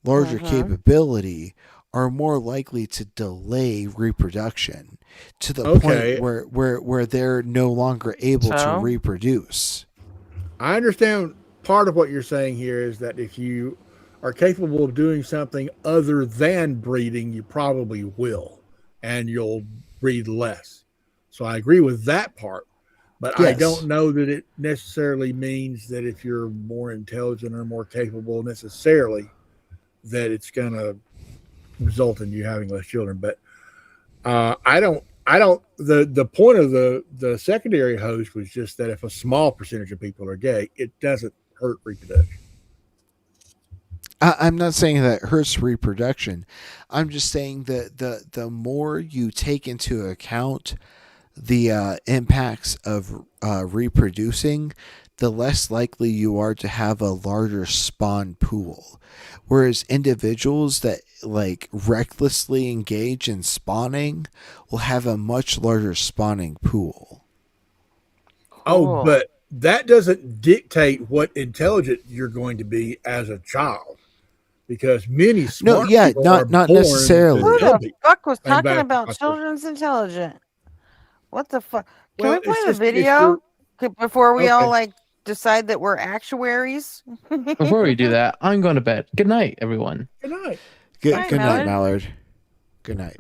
larger capability are more likely to delay reproduction to the point where they're no longer able to reproduce.
I understand part of what you're saying here is that if you are capable of doing something other than breeding, you probably will, and you'll breed less. So I agree with that part. But I don't know that it necessarily means that if you're more intelligent or more capable necessarily that it's going to result in you having less children. But I I don't. The point of the secondary host was just that if a small percentage of people are gay, it doesn't hurt reproduction.
I'm not saying that it hurts reproduction. I'm just saying that the more you take into account the impacts of reproducing, the less likely you are to have a larger spawn pool. Whereas individuals that like recklessly engage in spawning will have a much larger spawning pool.
Oh, but that doesn't dictate what intelligent you're going to be as a child, because many smart people are
not
born
necessarily.
Who
to
the fuck was
and
talking
back-
about children's intelligence? What the fuck? Can
Well,
we play
it's
the
just- it's
video before we all
Okay.
like decide that we're actuaries?
Before we do that, I'm going to bed. Good night, everyone.
Good night.
Good
Bye,
night,
Mallard.
Mallard. Good night.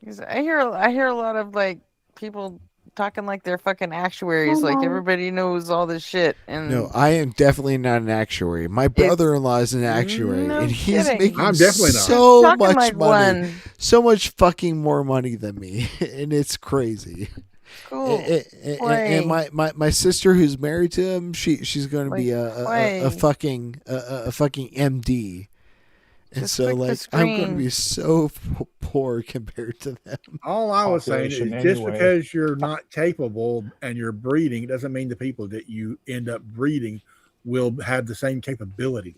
'Cause I hear a lot of like people talking like they're fucking actuaries, like everybody knows all this shit. And
No, I am definitely not an actuary. My brother-in-law is an actuary,
no
and he's
kidding.
making
I'm definitely not.
so
Talking
much
like
money,
one.
so much fucking more money than me, and it's crazy.
Cool.
And my sister, who's married to him, she's going to be a fucking MD. And
Just
so,
click the
like, I'm going to
screen.
be so poor compared to them.
All I was saying is,
Population
just
anyway.
because you're not capable and you're breeding, doesn't mean the people that you end up breeding will have the same capability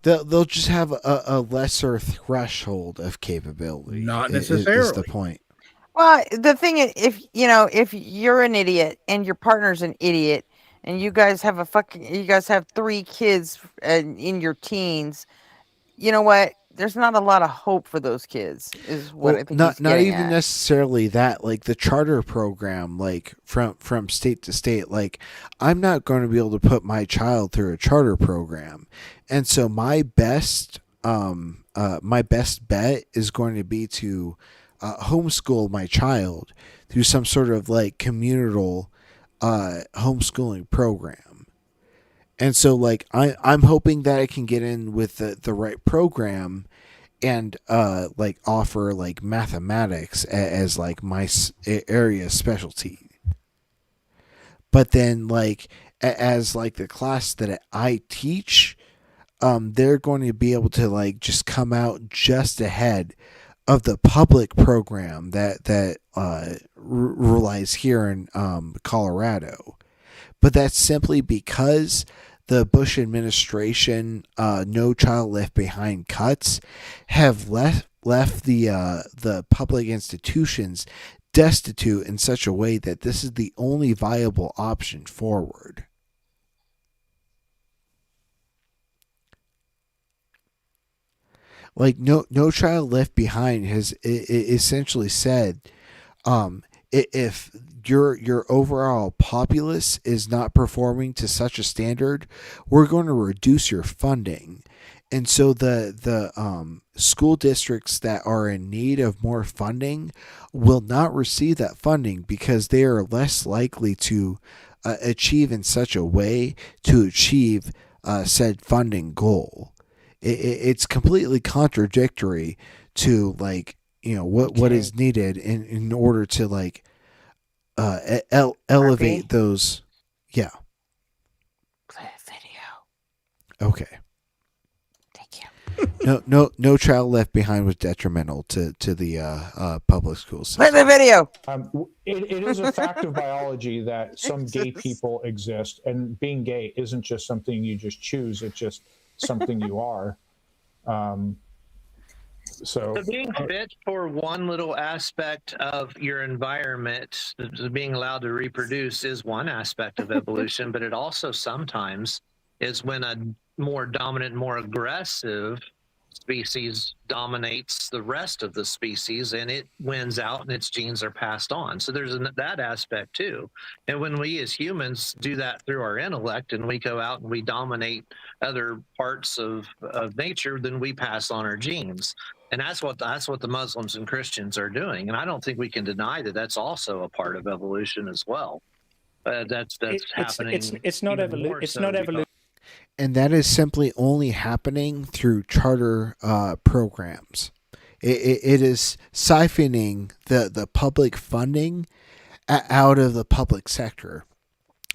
level.
They'll just have a lesser threshold of capability.
Not
Is
necessarily.
the point.
Well, the thing is, if you're an idiot and your partner's an idiot, and you guys have 3 kids in your teens, you know what? There's not a lot of hope for those kids. Is what I think.
Not
he's getting
even
at.
necessarily that. Like the charter program, like from state to state. Like I'm not going to be able to put my child through a charter program, and so my best bet is going to be to homeschool my child through some sort of like communal homeschooling program. And so like I'm hoping that I can get in with the right program and like offer like mathematics as like my area specialty. But then like as like the class that I teach, they're going to be able to like just come out just ahead of the public program that relies here in Colorado. But that's simply because the Bush administration No Child Left Behind cuts have left the public institutions destitute in such a way that this is the only viable option forward. Like no Child Left Behind has essentially said, if your overall populace is not performing to such a standard, we're going to reduce your funding. And so the school districts that are in need of more funding will not receive that funding because they are less likely to achieve in such a way to achieve said funding goal. It's completely contradictory to like, you know, what is needed in order to like elevate those. Yeah.
Play a video.
Okay. No Child Left Behind was detrimental to the public schools.
Play the video.
It is a fact of biology that some gay people exist, and being gay isn't just something you just choose; it's just something you are. So
being fit for one little aspect of your environment, being allowed to reproduce, is one aspect of evolution, but it also sometimes is when a more dominant, more aggressive species dominates the rest of the species and it wins out and its genes are passed on. So there's that aspect too. And when we as humans do that through our intellect and we go out and we dominate other parts of nature, then we pass on our genes. And that's what the Muslims and Christians are doing. And I don't think we can deny that that's also a part of evolution as well. That's happening.
It's not evolution. It's not evolution.
And that is simply only happening through charter programs. It is siphoning the public funding out of the public sector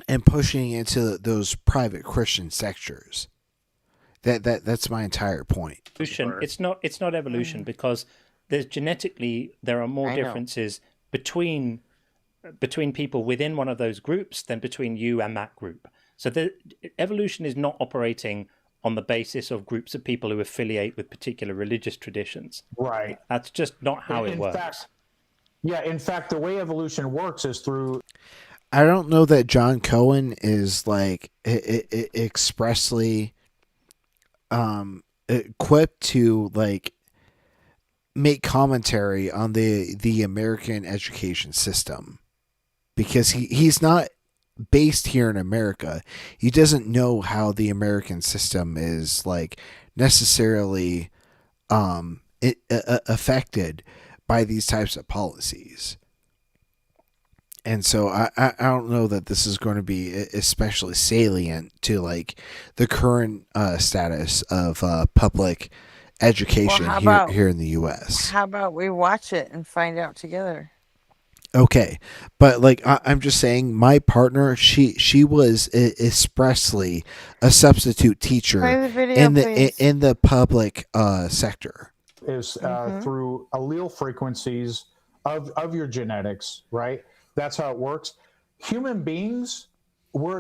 and pushing into those private Christian sectors. That's my entire point.
Evolution. It's not evolution because there are more
I know.
differences between people within one of those groups than between you and that group. So evolution is not operating on the basis of groups of people who affiliate with particular religious traditions.
Right.
That's just not how it works.
In fact, the way evolution works is through.
I don't know that John Cohen is like expressly equipped to like make commentary on the American education system, because he's not based here in America. He doesn't know how the American system is like necessarily affected by these types of policies. And so I don't know that this is going to be especially salient to like the current status of public education here in the U.S.
How about we watch it and find out together?
Okay, but like I'm just saying, my partner, she was expressly a substitute teacher
Play the video, please.
in the public sector.
Is through allele frequencies of your genetics, right? That's how it works. Human beings, we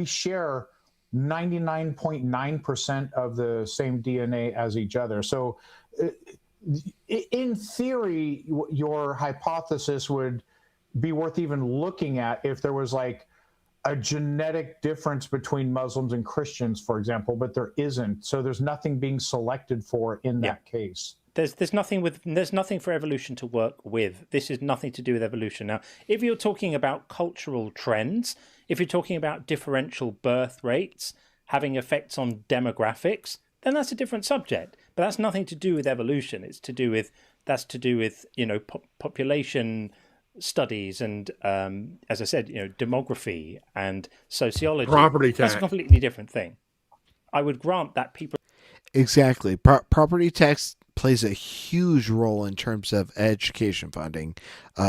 share 99.9% of the same DNA as each other. So in theory, your hypothesis would be worth even looking at if there was like a genetic difference between Muslims and Christians, for example, but there isn't. So there's nothing being selected for in that case.
There's nothing for evolution to work with. This is nothing to do with evolution. Now, if you're talking about cultural trends, if you're talking about differential birth rates having effects on demographics, then that's a different subject. But that's nothing to do with evolution. That's to do with population studies and as I said, demography and sociology.
Property tax.
That's a completely different thing. I would grant that people
Exactly. Property tax plays a huge role in terms of education funding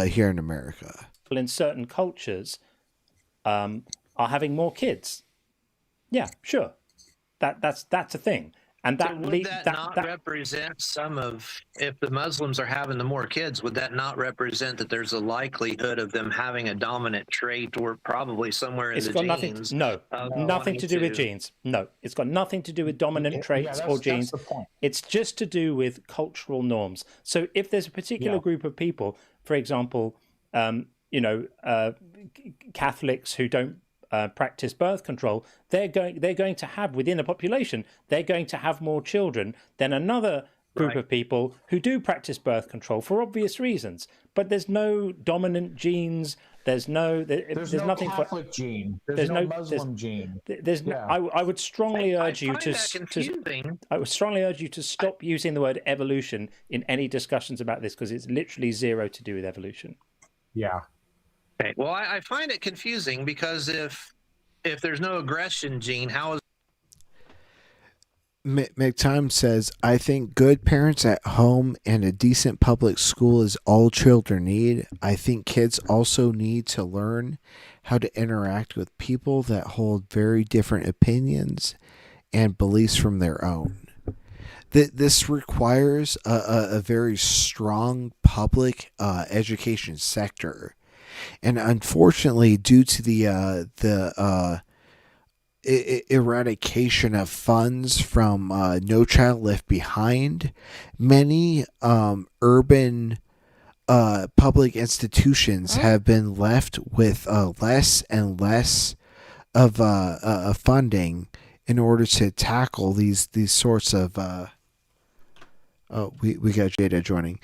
here in America.
in certain cultures are having more kids. Yeah, sure. That's a thing. And that
so would that not represent some of, if the Muslims are having the more kids, would that not represent that there's a likelihood of them having a dominant trait or probably somewhere in
it's
the
got
genes?
nothing to do with genes. No, it's got nothing to do with dominant traits or genes.
That's the point.
It's just to do with cultural norms. So if there's a particular group of people, for example, Catholics who don't practice birth control, they're going to have within a population, they're going to have more children than another group of people who do practice birth control for obvious reasons. But there's no dominant genes. There's no nothing
Catholic gene. There's no Muslim gene.
I would strongly urge you to stop using the word evolution in any discussions about this, because it's literally zero to do with evolution.
Yeah.
Okay. Well, I find it confusing because if there's no aggression gene, how is
McTime says, I think good parents at home and a decent public school is all children need. I think kids also need to learn how to interact with people that hold very different opinions and beliefs from their own. This requires a very strong public education sector. And unfortunately, due to the eradication of funds from No Child Left Behind, many urban public institutions have been left with less and less of funding in order to tackle these sorts of. We got Jada joining.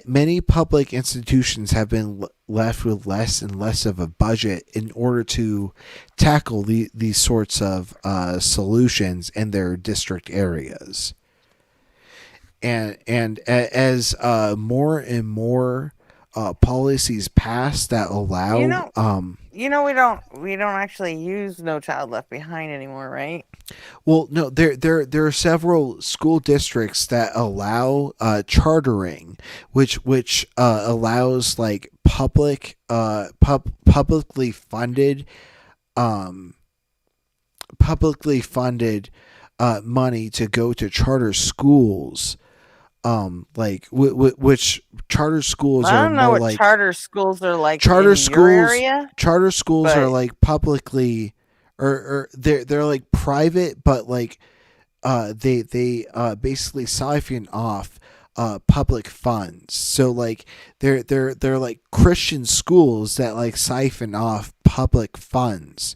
Many public institutions have been left with less and less of a budget in order to tackle these sorts of solutions in their district areas. And as more and more policies passed that allow
we don't actually use No Child Left Behind anymore, right?
well, no, there are several school districts that allow chartering, which allows like publicly funded money to go to charter schools. Like which charter schools
I
are
don't know
more
what
like
charter schools are like
charter
in
schools.
your area.
Charter schools are
but-
like publicly, or they're like private, but like they basically siphon off public funds. So like they're like Christian schools that like siphon off public funds,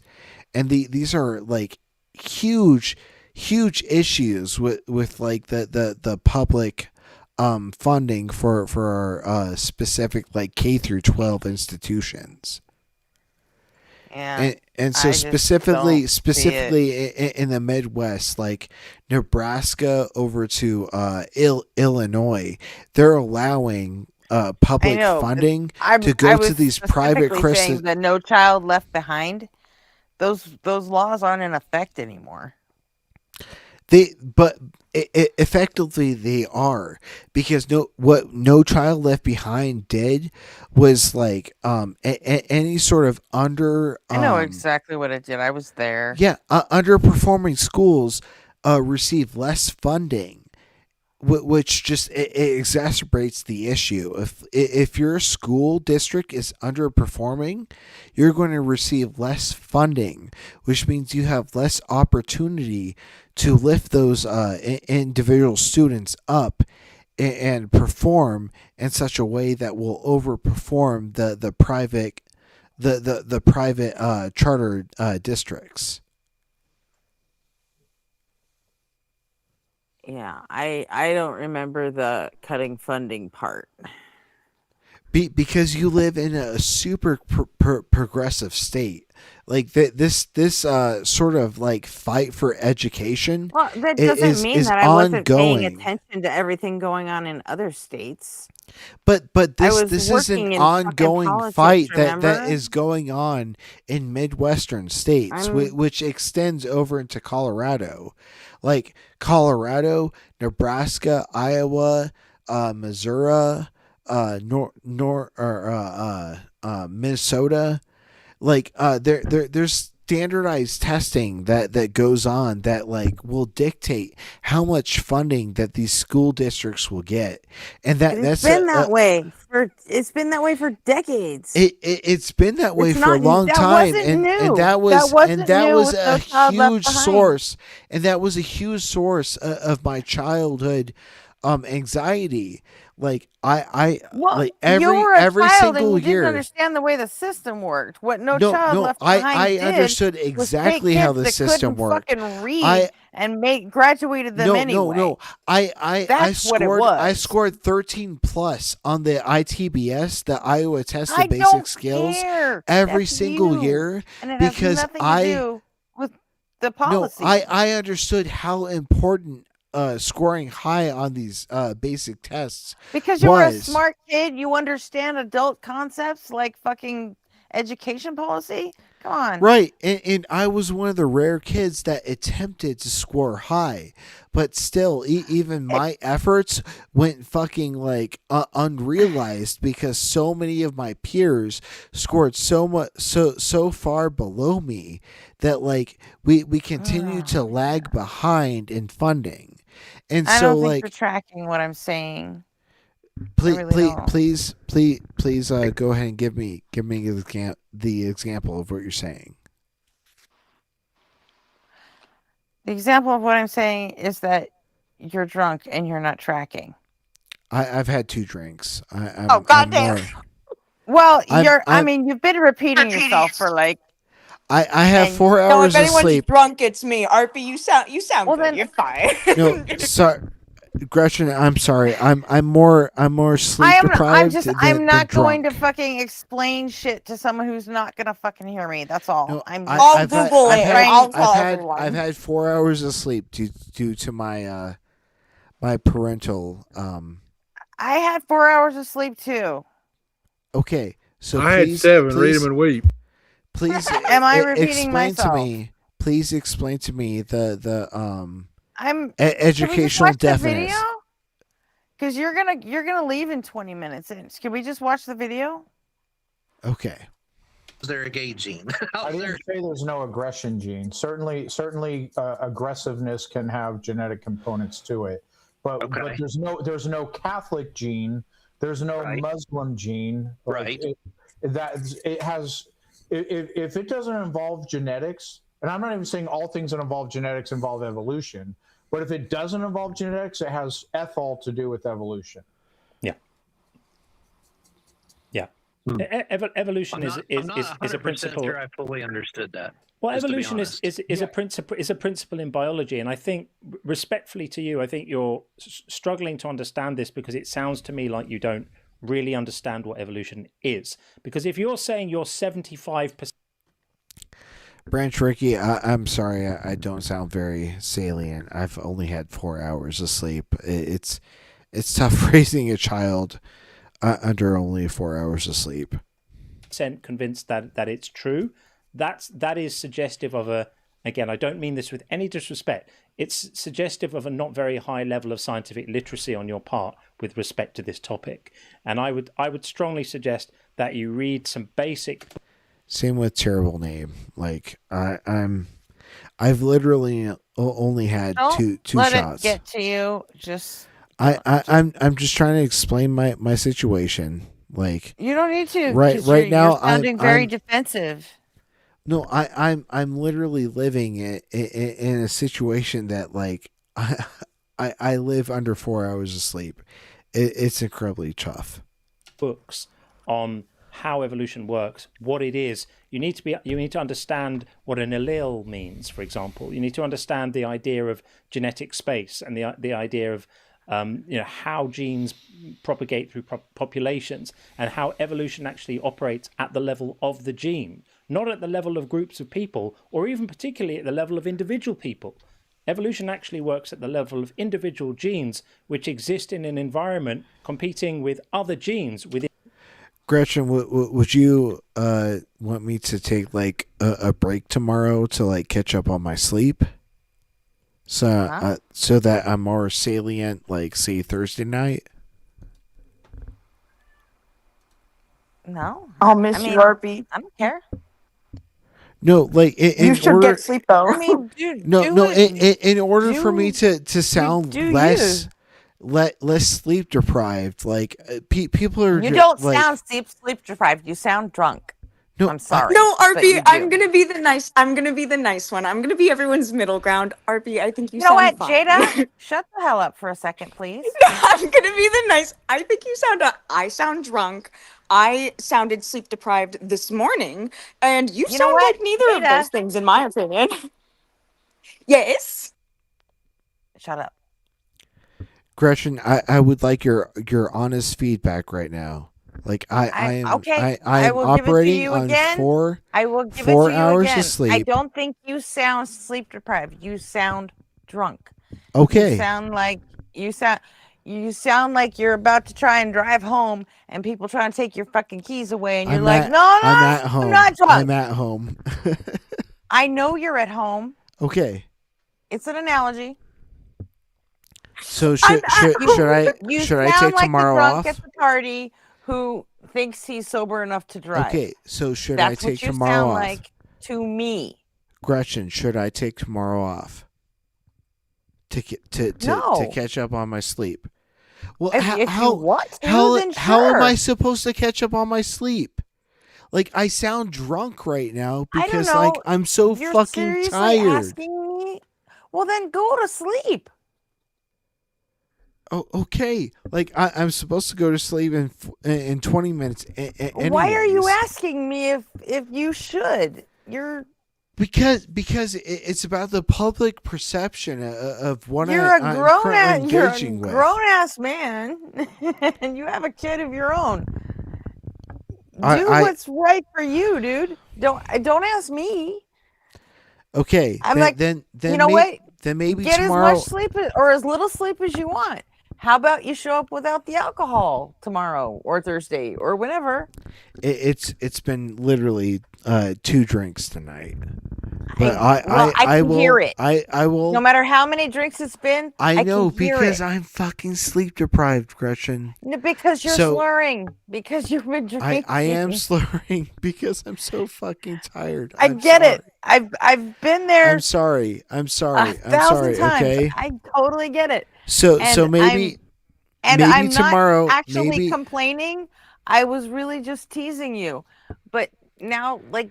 and these are like huge issues with like the public funding for specific like K through 12 institutions.
Yeah,
And so
I just
specifically
don't see it.
in the Midwest, like Nebraska over to Illinois, they're allowing public
know, but
funding
I
to go
was
to these private
specifically saying
Christian.
the No Child Left Behind. Those laws aren't in effect anymore.
But effectively they are, because what No Child Left Behind did was like any sort of under
I know exactly what it did. I was there.
underperforming schools receive less funding, which just it exacerbates the issue. If your school district is underperforming, you're going to receive less funding, which means you have less opportunity to lift those individual students up and perform in such a way that will overperform the private charter districts.
Yeah, I don't remember the cutting funding part.
Because you live in a super progressive state. Like this sort of like fight for education.
Well, that doesn't mean
is
that I wasn't paying
ongoing.
attention to everything going on in other states.
But
I
this
was
is
working
an
in fucking
ongoing
politics,
fight that
remember?
is going on in Midwestern states,
I'm-
which extends over into Colorado, like Colorado, Nebraska, Iowa, Missouri, Minnesota. Like there's standardized testing that goes on that like will dictate how much funding that these school districts will get, and
It's been that way for decades.
It's been that way
It's
for a
not-
long
that
time,
wasn't
and
new.
that was
That wasn't
and that
new
was
with
a
No Child Left
huge
Behind.
source, and that was a huge source of my childhood anxiety. Like I
Well,
like
you were a
every
child
single
and you
year.
didn't understand the way the system worked. What No
No,
Child
no,
Left
I
Behind did
understood
was take
exactly how
kids
the
that
system
couldn't
worked.
fucking read
I-
and graduated them anyway.
No. I
That's what it
scored
was.
I scored 13 plus on the ITBS, the Iowa Test
I
of Basic
don't
Skills,
care.
every
That's
single
you.
year
And it has
because
nothing to
I
do with the
no,
policy.
I understood how important scoring high on these basic tests
Because you were a
was.
smart kid, you understand adult concepts like fucking education policy. Come on.
Right, and I was one of the rare kids that attempted to score high, but still, even my efforts went fucking like unrealized because so many of my peers scored so far below me that like we continue to lag behind in funding, and
I
so
don't think
like
you're tracking what I'm saying.
please
really don't.
please go ahead and give me the example of what you're saying.
The example of what I'm saying is that you're drunk and you're not tracking.
I've had 2 drinks.
Oh, goddamn. Well,
I'm-
you've been repeating yourself for like.
I have
And
4
No,
hours
if
of
anyone's
sleep.
drunk, it's me. Arpy, you sound good. You're fine.
No, sorry, Gretchen. I'm sorry. I'm more sleep deprived.
I'm not
than
going
drunk.
to fucking explain shit to someone who's not gonna fucking hear me. That's all.
I've
I'll Google it. I'll tell everyone.
I've had 4 hours of sleep due to my my parental
I had 4 hours of sleep too.
Okay, so
I had
please,
7. Read
please,
them and weep.
please
Am I repeating
explain
myself?
to me. Please explain to me the
I'm. Can we just
educational
watch the
deafness.
video? Because you're gonna leave in 20 minutes. Can we just watch the video?
Okay.
Is there a gay gene?
I didn't say there's no aggression gene. Certainly, aggressiveness can have genetic components to it, but there's no Catholic gene. There's no Muslim gene.
Right.
It has. If it doesn't involve genetics, and I'm not even saying all things that involve genetics involve evolution, but if it doesn't involve genetics, it has all to do with evolution.
Evolution
I'm not
is a
100%
principle.
sure I fully understood that.
Well,
just to be
evolution is a principle in biology, and I think, respectfully to you, I think you're struggling to understand this because it sounds to me like you don't really understand what evolution is. Because if you're saying you're 75%.
Branch Ricky, I'm sorry, I don't sound very salient. I've only had 4 hours of sleep. It's tough raising a child under only 4 hours of sleep.
Convinced that it's true, that is suggestive of a, again, I don't mean this with any disrespect, it's suggestive of a not very high level of scientific literacy on your part with respect to this topic. And I would strongly suggest that you read some basic.
Same with Terrible Name. Like I've literally only had two
let
shots.
it get to you. Just
I'm just trying to explain my situation. Like,
you don't need to.
Right now,
you're sounding very defensive.
No, I'm literally living in a situation that, like, I live under 4 hours of sleep. It's incredibly tough.
Books on how evolution works, what it is. You need to understand what an allele means, for example. You need to understand the idea of genetic space and the idea of how genes propagate through populations, and how evolution actually operates at the level of the gene, not at the level of groups of people, or even particularly at the level of individual people. Evolution actually works at the level of individual genes which exist in an environment competing with other genes within.
Gretchen, would you want me to take like a break tomorrow to like catch up on my sleep? So so that I'm more salient, like, say, Thursday night?
No.
I'll miss you, RP.
I don't care.
No, like
You should get sleep though.
I mean, dude.
In order for me to sound less sleep deprived, like people are.
You don't sound sleep deprived. You sound drunk.
No,
I'm sorry.
No,
but
RP,
you
I'm
do.
gonna be the nice. I'm gonna be the nice one. I'm gonna be everyone's middle ground. RP, I think you
You know
sound
what,
fine.
Jada? Shut the hell up for a second, please.
I'm gonna be the nice. I think you sound. I sound drunk. I sounded sleep deprived this morning, and you
You know
sound
what,
like neither of
Jada?
those things, in my opinion. Yes.
Shut up.
Gretchen, I would like your honest feedback right now. Like I am
okay.
I am
will give it to
operating
you
on
again. I will give
4
it to you
hours
again.
of sleep.
I don't think you sound sleep deprived. You sound drunk.
Okay.
You sound like you're about to try and drive home, and people trying to take your fucking keys away, and you're
I'm
like,
at-
no,
I'm at home.
I'm not drunk.
I'm at home.
I know you're at home.
Okay.
It's an analogy.
So should I
You
should I
sound
take
like
tomorrow
the drunk
off?
at the party who thinks he's sober enough to drive.
Okay, so should
That's
I take
what you
tomorrow
sound
off?
like to me.
Gretchen, should I take tomorrow off to
No.
catch up on my sleep? Well,
If you
how
want to,
how
then
how am
sure.
I supposed to catch up on my sleep? Like, I sound drunk right now
I don't
because
know.
like I'm so
You're
fucking
seriously
tired.
asking me? Well, then go to sleep.
Oh, okay. Like I'm supposed to go to sleep in 20 minutes.
Why are you
anyways.
asking me if you should? You're
Because it's about the public perception of what
you're
I'm
a grown
currently
ass you're
engaging
a
with.
grown ass man, and you have a kid of your own. Do
I-
what's right for you, dude. Don't ask me.
Okay,
I'm
then,
like,
then
you know what?
Then maybe
Get
tomorrow.
as much sleep or as little sleep as you want. How about you show up without the alcohol tomorrow or Thursday or whenever?
It's been literally 2 drinks tonight. But
I can
will
hear it.
I will.
No matter how many drinks it's been,
I know
can hear
because
it.
I'm fucking sleep deprived, Gretchen.
No, because you're
So-
slurring. Because you've been drinking.
I am slurring because I'm so fucking tired.
I
I'm
get
sorry.
it. I've been there
I'm sorry. I'm sorry. I'm
1,000
sorry.
times.
Okay.
I totally get it.
So
And
maybe
I'm
maybe
not
tomorrow
actually
maybe
complaining. I was really just teasing you. But now, like,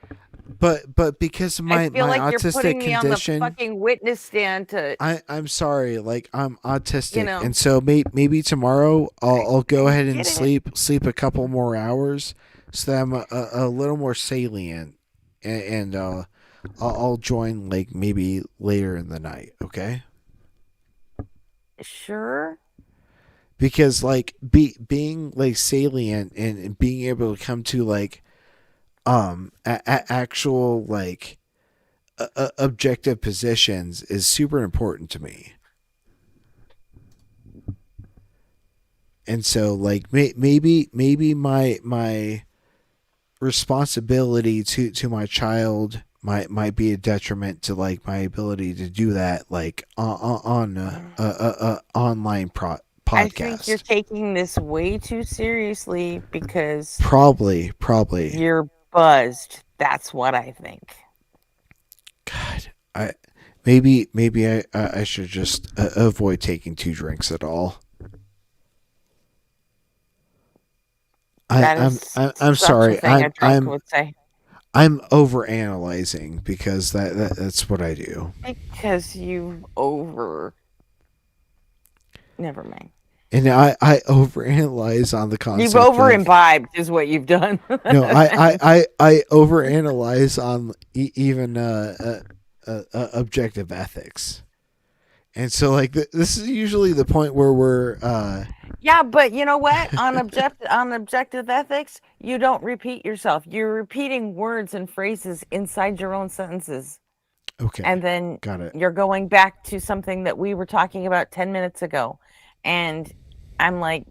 but because of my
I feel like you're
autistic
putting me
condition.
on the fucking witness stand to.
I'm sorry, like I'm autistic,
know.
and so maybe tomorrow I'll go ahead and
get it.
sleep a couple more hours, so that I'm a little more salient, and I'll join like maybe later in the night, okay?
Sure.
Because like being like salient and being able to come to like actual like objective positions is super important to me. And so like maybe my responsibility to my child might be a detriment to like my ability to do that like on a online podcast.
I think you're taking this way too seriously because
Probably.
you're buzzed. That's what I think.
Maybe I should just avoid taking 2 drinks at all. I'm
such
sorry.
a thing a drunk
I'm
would say.
I'm overanalyzing because that's what I do.
Because you over. Never mind.
And I overanalyze on the concept.
You've over imbibed, is what you've done.
No, I overanalyze on even objective ethics, and so like this is usually the point where we're.
Yeah, but you know what? On objective ethics, you don't repeat yourself. You're repeating words and phrases inside your own sentences.
Okay.
And then
Got it.
you're going back to something that we were talking about 10 minutes ago. And I'm like,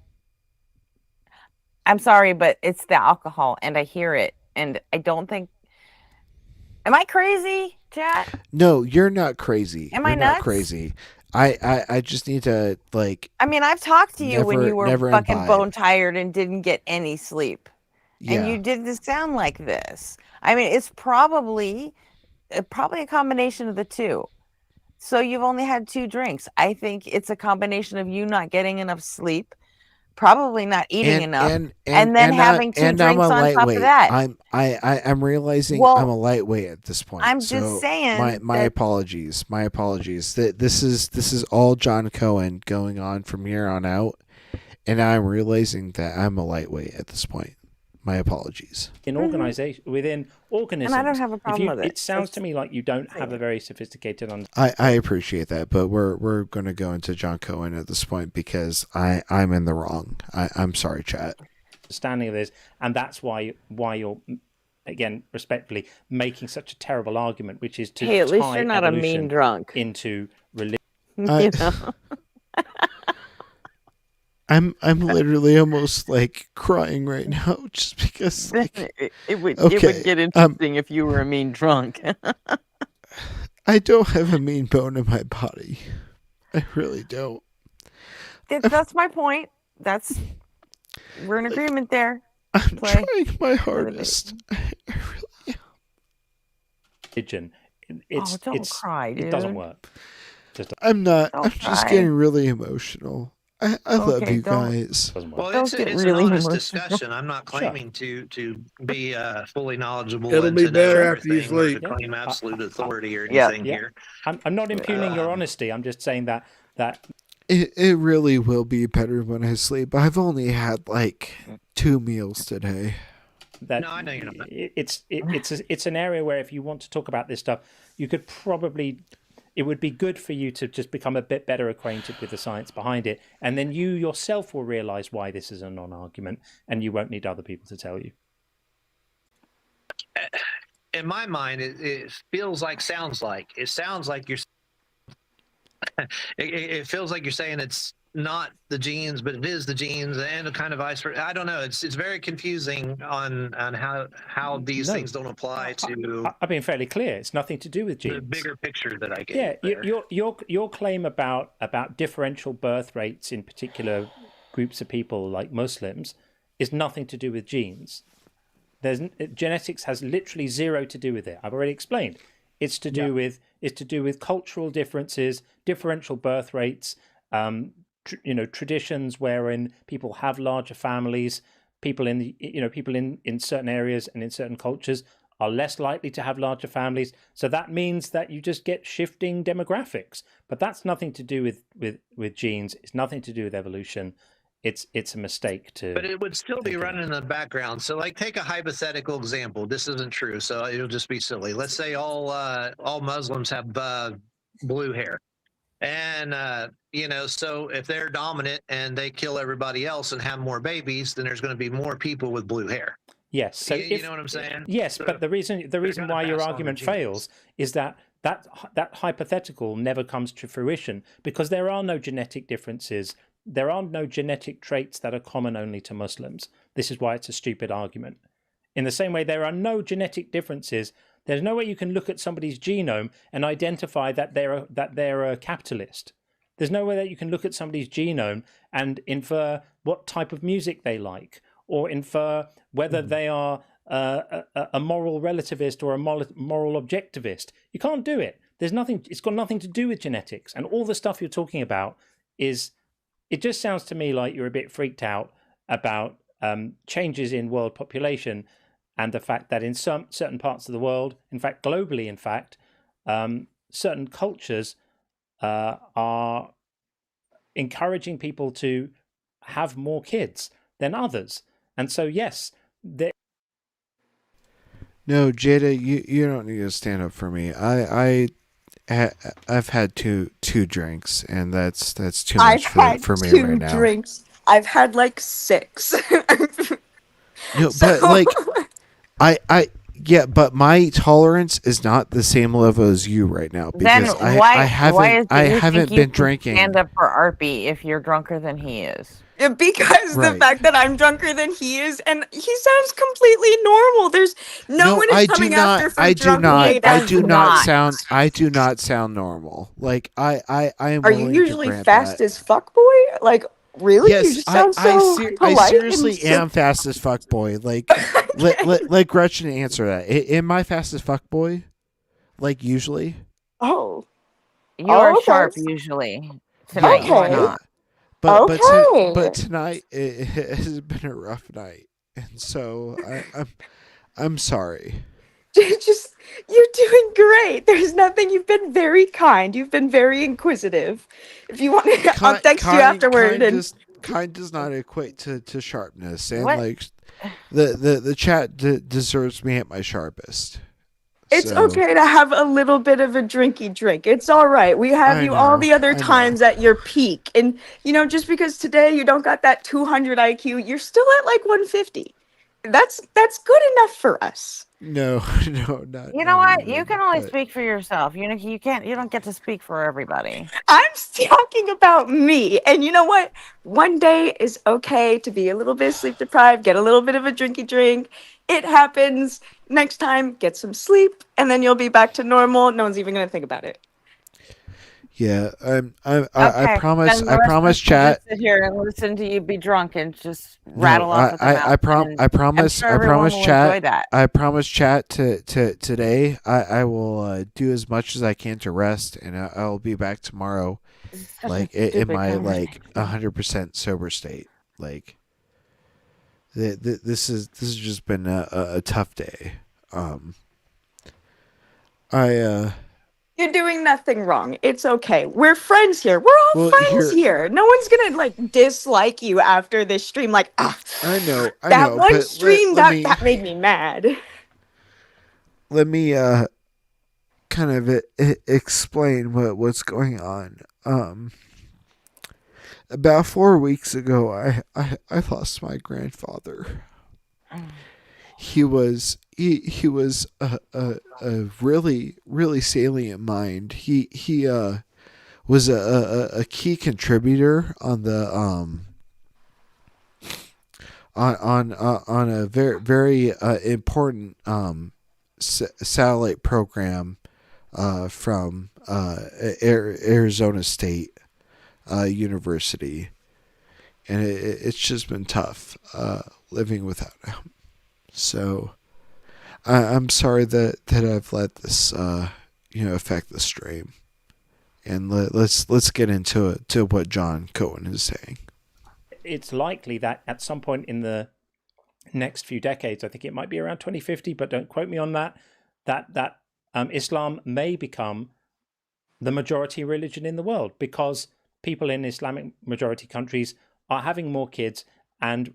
I'm sorry, but it's the alcohol and I hear it. And I don't think. Am I crazy, chat?
No, you're not crazy.
Am
you're
I
not
nuts?
crazy. I just need to like.
I mean, I've talked to you when you were
never
fucking
imbibe.
bone tired and didn't get any sleep.
Yeah.
And you didn't sound like this. I mean, it's probably a combination of the two. So you've only had 2 drinks. I think it's a combination of you not getting enough sleep, probably not eating enough, and then having 2 drinks on top of that.
I'm realizing
Well,
I'm a lightweight at this point.
I'm just saying
My
that-
apologies. My apologies. That this is all John Cohen going on from here on out, and I'm realizing that I'm a lightweight at this point. My apologies.
In organization, within organisms,
don't have a problem with it.
It sounds to me like you don't have a very sophisticated
I appreciate that, but we're going to go into John Cohen at this point because I'm in the wrong. I'm sorry, chat.
understanding of this, and that's why you're, again, respectfully, making such a terrible argument, which is to
Hey, at least
tie
you're not a mean
evolution
drunk.
into religion.
You know?
I'm literally almost like crying right now just because like,
it would
okay,
get interesting if you were a mean drunk.
I don't have a mean bone in my body. I really don't.
That's my point. We're in agreement there.
I'm trying my hardest.
Religion.
Don't cry,
It doesn't
dude.
work. Just
I'm not.
Don't
I'm just
cry.
getting really emotional. I love
Okay,
you
don't-
guys.
Well,
Don't
it's
get
an
really
honest
emotional.
discussion. I'm not claiming to be fully knowledgeable.
It'll
and
be
to know
better after you
everything or
sleep.
to claim absolute authority or
Yeah.
anything here.
I'm not impugning your honesty. I'm just saying that
It really will be better when I sleep. I've only had like 2 meals today.
that
No, I know you're not.
it's an area where if you want to talk about this stuff, you could probably. It would be good for you to just become a bit better acquainted with the science behind it, and then you yourself will realize why this is a non-argument, and you won't need other people to tell you.
In my mind, it feels like, sounds like you're it feels like you're saying it's not the genes, but it is the genes, and kind of vice versa. I don't know. It's very confusing on how these
No.
things don't apply to
I've been fairly clear. It's nothing to do with genes.
the bigger picture that I get.
Yeah, your claim about differential birth rates in particular groups of people like Muslims is nothing to do with genes. Genetics has literally zero to do with it. I've already explained. It's to do with cultural differences, differential birth rates, traditions wherein people have larger families. People in certain areas and in certain cultures are less likely to have larger families. So that means that you just get shifting demographics. But that's nothing to do with genes. It's nothing to do with evolution. It's a mistake to.
But it would still be running in the background. So, like, take a hypothetical example. This isn't true, so it'll just be silly. Let's say all Muslims have blue hair, and so if they're dominant and they kill everybody else and have more babies, then there's going to be more people with blue hair.
Yes. So
you know what I'm saying?
Yes, but the reason why your argument fails is that hypothetical never comes to fruition because there are no genetic differences. There are no genetic traits that are common only to Muslims. This is why it's a stupid argument. In the same way, there are no genetic differences. There's no way you can look at somebody's genome and identify that they're a capitalist. There's no way that you can look at somebody's genome and infer what type of music they like, or infer whether they are a moral relativist or a moral objectivist. You can't do it. There's nothing. It's got nothing to do with genetics, and all the stuff you're talking about is. It just sounds to me like you're a bit freaked out about changes in world population and the fact that in certain parts of the world, in fact, globally, in fact, certain cultures are encouraging people to have more kids than others. And so, yes,
No, Jada, you don't need to stand up for me. I've had two drinks, and that's too much for me right now.
Drinks. I've had like 6.
No, but like, but my tolerance is not the same level as you right now
Then
because
why
I
you
haven't
think you
been
can
drinking.
Stand up for Arpy if you're drunker than he is.
Because the
Right.
fact that I'm drunker than he is, and he sounds completely normal. There's no one is
I do
coming
not.
after for
I do
drunk
not.
late
I
as
do
well.
not sound. I do not sound normal. Like I am.
Are you
willing
usually
to grant
fast
that.
as fuck, boy? Like really? You
Yes,
just sound so
I
polite
seriously
and
am fast as fuck boy. Like, let Gretchen answer that. Am I fast as fuck boy? Like usually.
Oh,
You are
okay.
sharp usually. Tonight you are
Okay.
not.
But tonight it has been a rough night, and so I'm sorry.
Just you're doing great. There's nothing. You've been very kind. You've been very inquisitive. If you want to, I'll text you afterward.
Kind does not equate to sharpness, and
What?
like the chat deserves me at my sharpest.
It's
So-
okay to have a little bit of a drinky drink. It's all right. We have
I
you all
know,
the other
I know.
times at your peak. And, just because today you don't got that 200 IQ, you're still at like 150. That's good enough for us.
No, not.
You know what? You can only speak for yourself. You don't get to speak for everybody.
I'm talking about me. And you know what? One day is okay to be a little bit sleep deprived, get a little bit of a drinky drink. It happens. Next time, get some sleep, and then you'll be back to normal. No one's even going to think about it.
Yeah, I
Okay,
promise.
then the
I
rest of
promise,
us can
chat.
just sit here and listen to you be drunk and just rattle off. With the mouth,
I
and
promise.
I'm sure
I
everyone
promise,
will
chat.
enjoy that.
I promise, chat. To today, I will do as much as I can to rest, and I'll be back tomorrow,
Such a
like in
stupid
my
conversation.
100% sober state. Like, this has just been a tough day.
You're doing nothing wrong. It's okay. We're friends here. We're all
Well,
friends here. No one's gonna like dislike you after this stream. Like,
I know.
that one
but
stream
let me,
that made me mad.
let me kind of explain what's going on. About 4 weeks ago, I lost my grandfather. He was a really salient mind. He was a key contributor on the on a very important satellite program from Arizona State University, and it's just been tough living without him. So I'm sorry that I've let this affect the stream. And let's get into what John Cohen is saying.
It's likely that at some point in the next few decades, I think it might be around 2050, but don't quote me on that, that Islam may become the majority religion in the world, because people in Islamic majority countries are having more kids and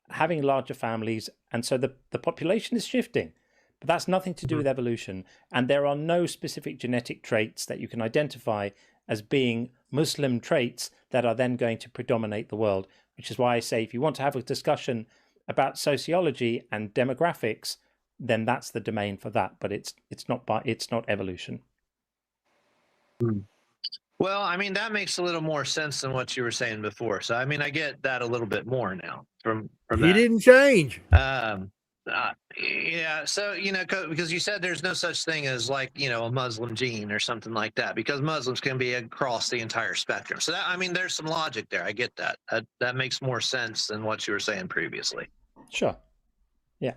having larger families, and so the population is shifting. But that's nothing to do with evolution, and there are no specific genetic traits that you can identify as being Muslim traits that are then going to predominate the world, which is why I say if you want to have a discussion about sociology and demographics, then that's the domain for that, but it's not evolution.
Well, I mean, that makes a little more sense than what you were saying before. So, I mean, I get that a little bit more now from
He
that.
didn't change.
Yeah, so because you said there's no such thing as like a Muslim gene or something like that, because Muslims can be across the entire spectrum. So that, I mean, there's some logic there. I get that. That makes more sense than what you were saying previously.
Sure. Yeah.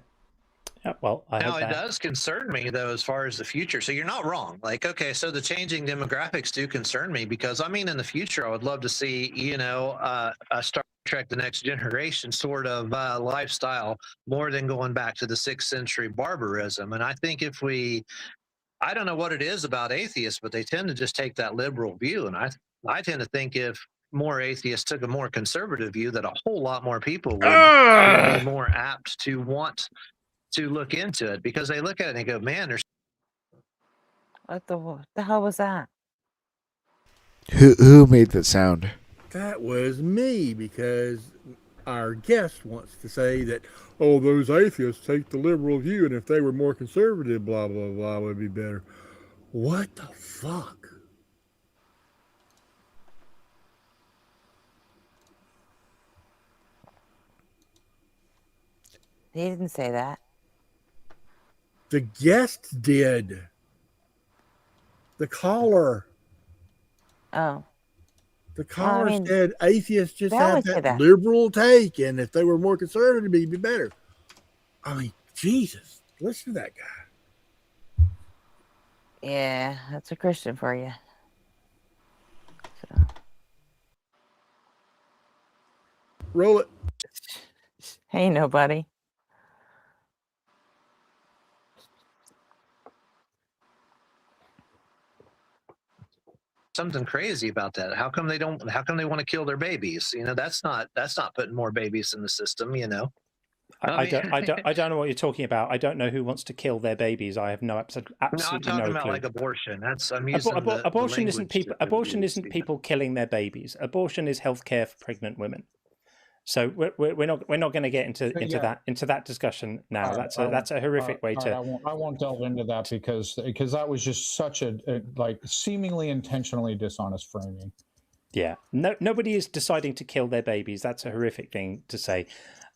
Well,
Now it does concern me though, as far as the future. So you're not wrong. Like, okay, so the changing demographics do concern me, because I mean, in the future, I would love to see a Star Trek: The Next Generation sort of lifestyle, more than going back to the 6th century barbarism. And I think I don't know what it is about atheists, but they tend to just take that liberal view. And I tend to think if more atheists took a more conservative view, that a whole lot more people would be more apt to want to look into it, because they look at it and they go, man, there's
What the hell was that?
Who made that sound?
That was me, because our guest wants to say that, oh, those atheists take the liberal view, and if they were more conservative, blah, blah, blah, would be better. What the fuck?
He didn't say that.
The guest did. The caller.
Oh.
The caller
I mean,
said atheists just
they
have
always say
that
that.
liberal take, and if they were more conservative, it'd be better. I mean, Jesus, listen to that guy.
Yeah, that's a Christian for you.
Roll it.
Hey, nobody.
something crazy about that. How come they want to kill their babies? That's not putting more babies in the system.
I don't know what you're talking about. I don't know who wants to kill their babies. I have absolutely
I'm
no
talking about
clue.
like abortion. I'm using
Abortion isn't
language
people.
that
Abortion
we
isn't
speak.
people killing their babies. Abortion is healthcare for pregnant women. So we're not going to get into that discussion now. That's a horrific way to.
I won't delve into that because that was just such a like seemingly intentionally dishonest framing.
Yeah, nobody is deciding to kill their babies. That's a horrific thing to say.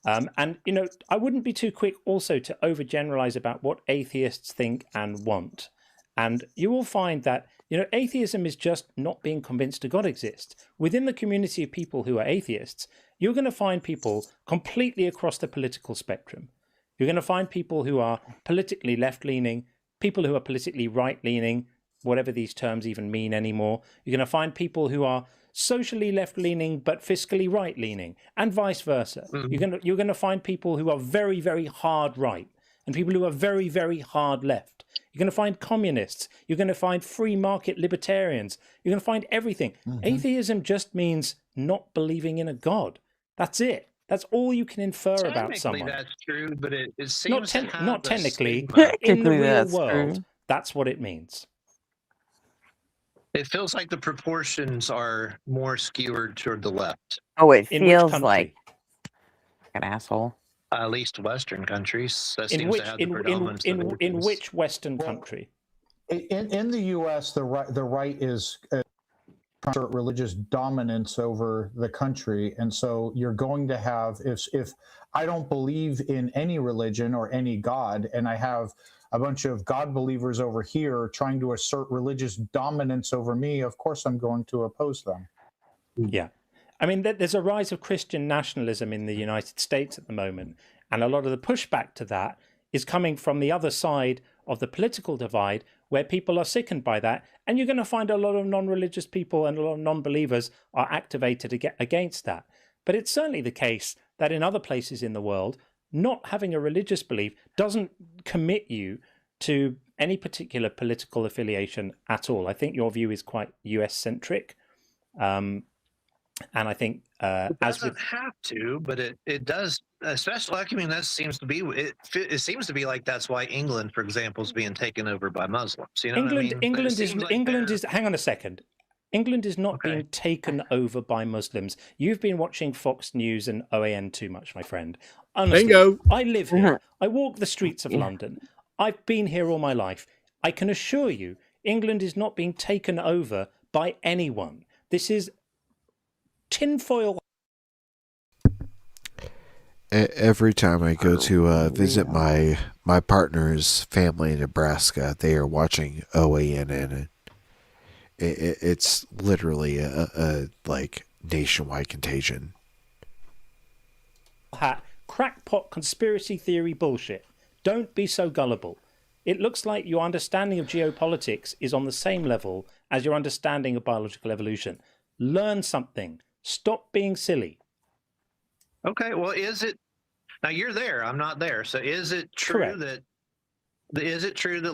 And I wouldn't be too quick also to overgeneralize about what atheists think and want. And you will find that atheism is just not being convinced a God exists. Within the community of people who are atheists, you're going to find people completely across the political spectrum. You're going to find people who are politically left-leaning, people who are politically right-leaning, whatever these terms even mean anymore. You're going to find people who are socially left-leaning but fiscally right-leaning, and vice versa. Mm-hmm. You're going to find people who are very, very hard right, and people who are very, very hard left. You're going to find communists. You're going to find free market libertarians. You're going to find everything. Mm-hmm. Atheism just means not believing in a God. That's it. That's all you can infer about someone.
That's true, but it seems
not technically.
stigma.
In the real world, that's what it means.
It feels like the proportions are more skewered toward the left.
Oh, it
In
feels
which country?
like an asshole.
At least Western countries. That
In
seems
which
to have the predominance of
in
atheists.
which Western country?
In the U.S., the right is religious dominance over the country, and so you're going to have, if I don't believe in any religion or any God, and I have a bunch of God believers over here trying to assert religious dominance over me, of course I'm going to oppose them.
Yeah. I mean, there's a rise of Christian nationalism in the United States at the moment, and a lot of the pushback to that is coming from the other side of the political divide, where people are sickened by that, and you're going to find a lot of non-religious people and a lot of non-believers are activated against that. But it's certainly the case that in other places in the world, not having a religious belief doesn't commit you to any particular political affiliation at all. I think your view is quite US-centric. And I think
it doesn't have to, but it does. Especially, I mean, that seems to be it seems to be like that's why England, for example, is being taken over by Muslims. You know
England,
what I mean?
England is. Hang on a second. England is not being taken over by Muslims. You've been watching Fox News and OAN too much, my friend. Honestly,
Bingo.
I live here. I walk the streets of London. I've been here all my life. I can assure you, England is not being taken over by anyone. This is tinfoil.
Every time I go to visit my partner's family in Nebraska, they are watching OAN, and it's literally a like nationwide contagion.
Hat, crackpot conspiracy theory bullshit. Don't be so gullible. It looks like your understanding of geopolitics is on the same level as your understanding of biological evolution. Learn something. Stop being silly.
Okay, well, is it now? You're there. I'm not there. So, is it true that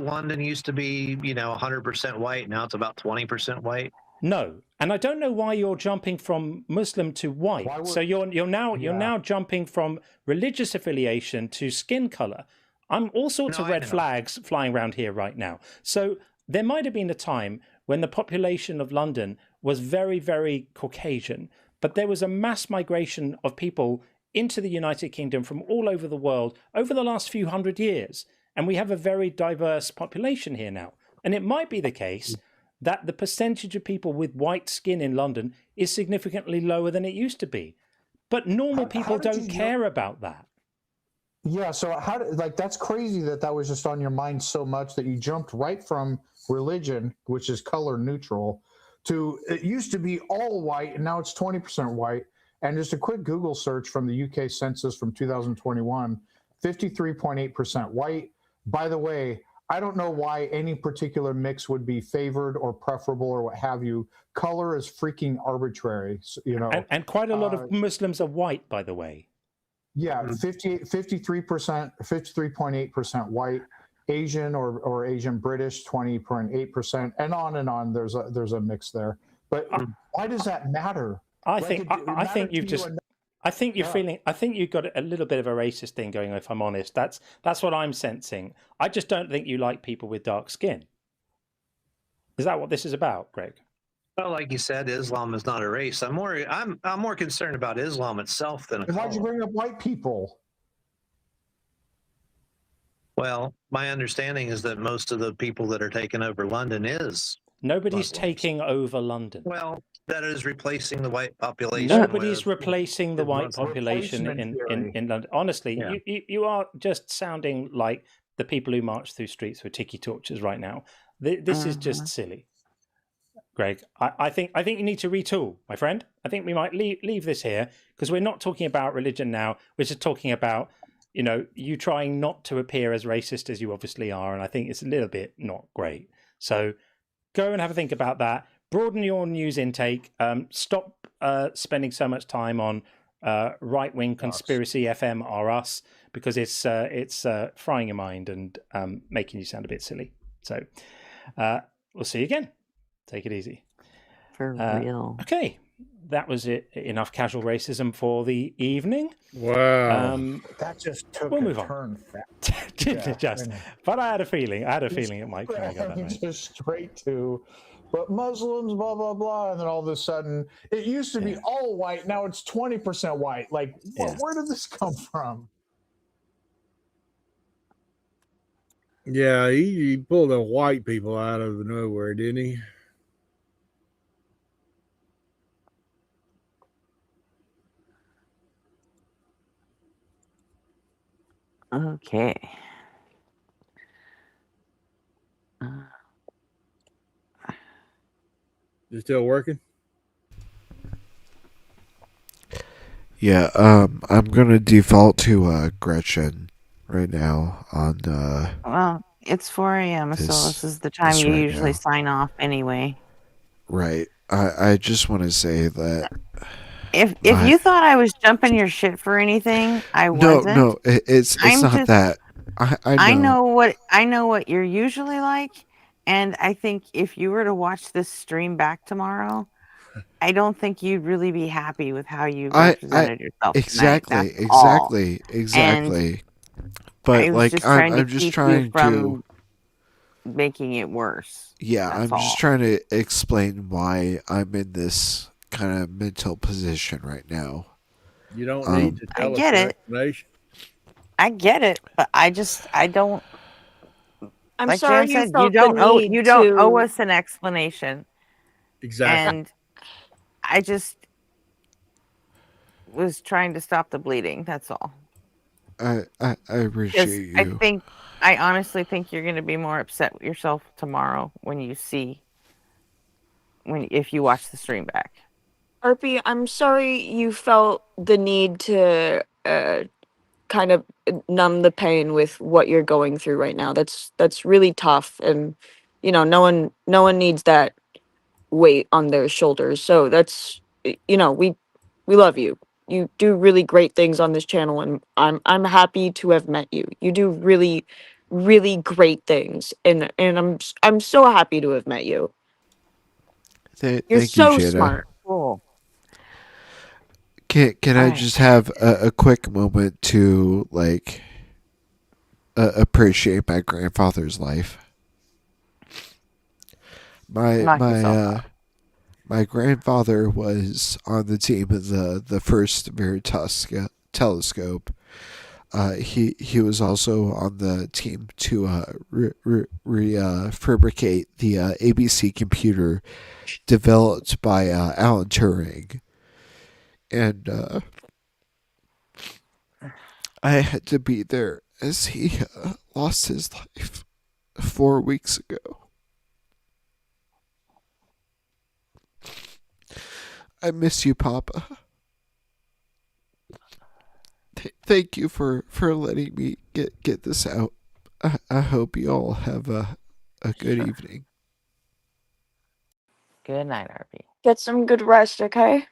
London used to be, 100% white? Now it's about 20% white.
No, and I don't know why you're jumping from Muslim to white. So you're now jumping from religious affiliation to skin color. I'm all sorts of red flags flying around here right now. So there might have been a time when the population of London was very, very Caucasian, but there was a mass migration of people into the United Kingdom from all over the world over the last few hundred years. And we have a very diverse population here now. And it might be the case that the percentage of people with white skin in London is significantly lower than it used to be. But normal people don't care about that.
Yeah, so that's crazy that was just on your mind so much that you jumped right from religion, which is color neutral, to it used to be all white and now it's 20% white. And just a quick Google search from the UK census from 2021, 53.8% white. By the way, I don't know why any particular mix would be favored or preferable or what have you. Color is freaking arbitrary,
And quite a lot of Muslims are white, by the way.
Yeah, 53%, 53.8% white, Asian or Asian British, 20.8%, and on. There's a mix there. But why does that matter?
I think you've got a little bit of a racist thing going on, if I'm honest. That's what I'm sensing. I just don't think you like people with dark skin. Is that what this is about, Greg?
Well, like you said, Islam is not a race. I'm more concerned about Islam itself than a color.
Why'd you bring up white people?
Well, my understanding is that most of the people that are taking over London is
nobody's taking over London.
Well, that is replacing the white population.
Nobody's replacing the white population in London. Honestly, you are just sounding like the people who march through streets with tiki torches right now. This is just silly. Greg, I think you need to retool, my friend. I think we might leave this here because we're not talking about religion now. We're just talking about, you trying not to appear as racist as you obviously are. And I think it's a little bit not great. So go and have a think about that. Broaden your news intake. Stop spending so much time on right-wing conspiracy FM or us because it's frying your mind and making you sound a bit silly. So we'll see you again. Take it easy.
For real.
Okay. That was it. Enough casual racism for the evening.
Wow.
That just took
we'll
a
move
turn.
But I had a feeling it might kind of go that way.
Just straight to, but Muslims, blah, blah, blah. And then all of a sudden, it used to be all white. Now it's 20% white. Like, where did this come from?
Yeah, he pulled the white people out of nowhere, didn't he?
Okay.
You still working?
Yeah, I'm gonna default to Gretchen right now on
Well, it's 4 a.m., so this is the time
this
you
right
usually
now.
sign off anyway.
Right. I just want to say that
If
my
you thought I was jumping your shit for anything, I
no
wasn't.
it's
I'm
not
just
that. I know.
I know what you're usually like, and I think if you were to watch this stream back tomorrow, I don't think you'd really be happy with how you
I
represented yourself tonight.
exactly
That's all. And
exactly. But
I was
like
just trying to
I'm just
keep you
trying to
from making it worse.
yeah,
That's
I'm
all.
just trying to explain why I'm in this kind of mental position right now.
You don't need to
I
tell us
get
your
it.
explanation.
I get it, but I don't.
I'm
Like
sorry
Jan
you
said, you
felt the
don't owe
need to.
us an explanation.
Exactly.
And I just was trying to stop the bleeding. That's all.
I
Because
appreciate you.
I honestly think you're going to be more upset with yourself tomorrow when you see if you watch the stream back.
Arpy, I'm sorry you felt the need to kind of numb the pain with what you're going through right now. That's really tough, and no one needs that weight on their shoulders. So that's we love you. You do really great things on this channel, and I'm happy to have met you. You do really, really great things, and I'm so happy to have met you. You're
Thank you,
so
Jada.
smart.
Cool.
Can I
Alright.
just have a quick moment to like appreciate my grandfather's life?
Knock yourself out.
My grandfather was on the team of the first Veritas telescope. He was also on the team to refabricate the ABC computer developed by Alan Turing. And I had to be there as he lost his life 4 weeks ago. I miss you, Papa. Thank you for letting me get this out. I hope you all have a good evening.
Good night, Arpy.
Get some good rest, okay?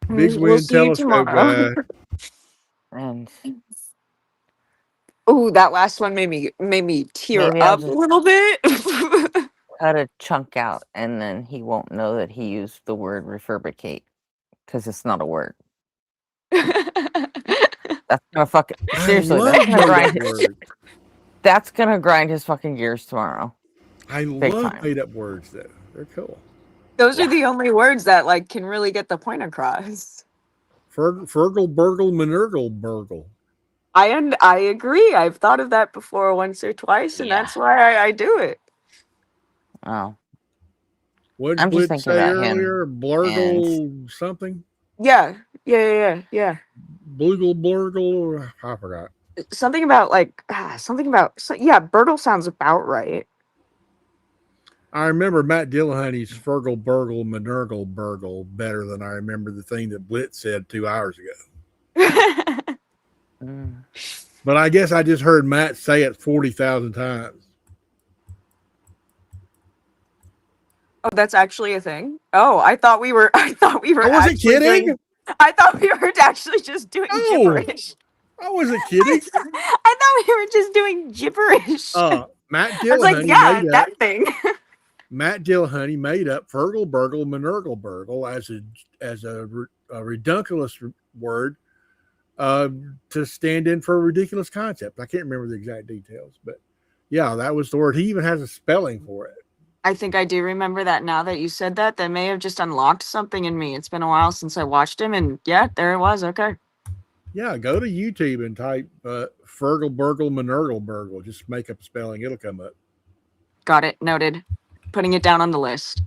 Big
We'll
Win
see you
Telescope
tomorrow.
guy.
And
Ooh, that last one made me tear
maybe I'll
up a
just
little bit.
cut a chunk out, and then he won't know that he used the word refabricate because it's not a word. That's gonna fucking seriously.
love
That's gonna
made
grind.
up words.
That's gonna grind his fucking gears tomorrow.
I
Big
love
time.
made up words though. They're cool.
Those are the only words that can really get the point across.
Fergal, burgle, manergle, burgle.
I agree. I've thought of that before once or twice, and that's why I do it.
Oh.
What
I'm
did
just
Blitz
thinking
say
about him.
earlier? Blurgle something?
Yeah.
Bloogle, blurgle. I forgot.
Something about Bertle sounds about right.
I remember Matt Dillahunty's Fergal, burgle, manergle, burgle better than I remember the thing that Blitz said 2 hours ago. But I guess I just heard Matt say it 40,000 times.
Oh, that's actually a thing. Oh, I thought we were. I wasn't
actually kidding.
I thought we were actually just doing gibberish.
I wasn't kidding.
I thought we were just doing gibberish.
Matt
I was like,
Dillahunty
yeah,
made
that
up.
thing.
Matt Dillahunty made up Fergal, burgle, manergle, burgle as a redunculous word to stand in for a ridiculous concept. I can't remember the exact details, but yeah, that was the word. He even has a spelling for it.
I think I do remember that now that you said that. That may have just unlocked something in me. It's been a while since I watched him, and yeah, there it was. Okay.
Yeah, go to YouTube and type Fergal, burgle, manergle, burgle. Just make up a spelling. It'll come up.
Got it. Noted. Putting it down on the list.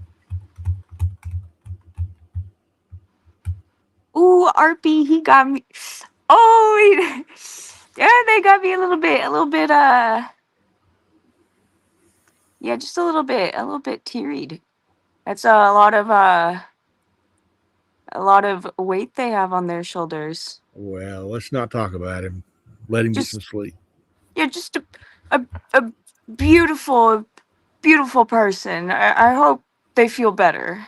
Ooh, Arpy, he got me. Oh, Yeah, they got me a little bit, yeah, just a little bit tearied. That's a lot of weight they have on their shoulders.
Well, let's not talk about him. Let him get some sleep.
Yeah, just a beautiful person. I hope they feel better.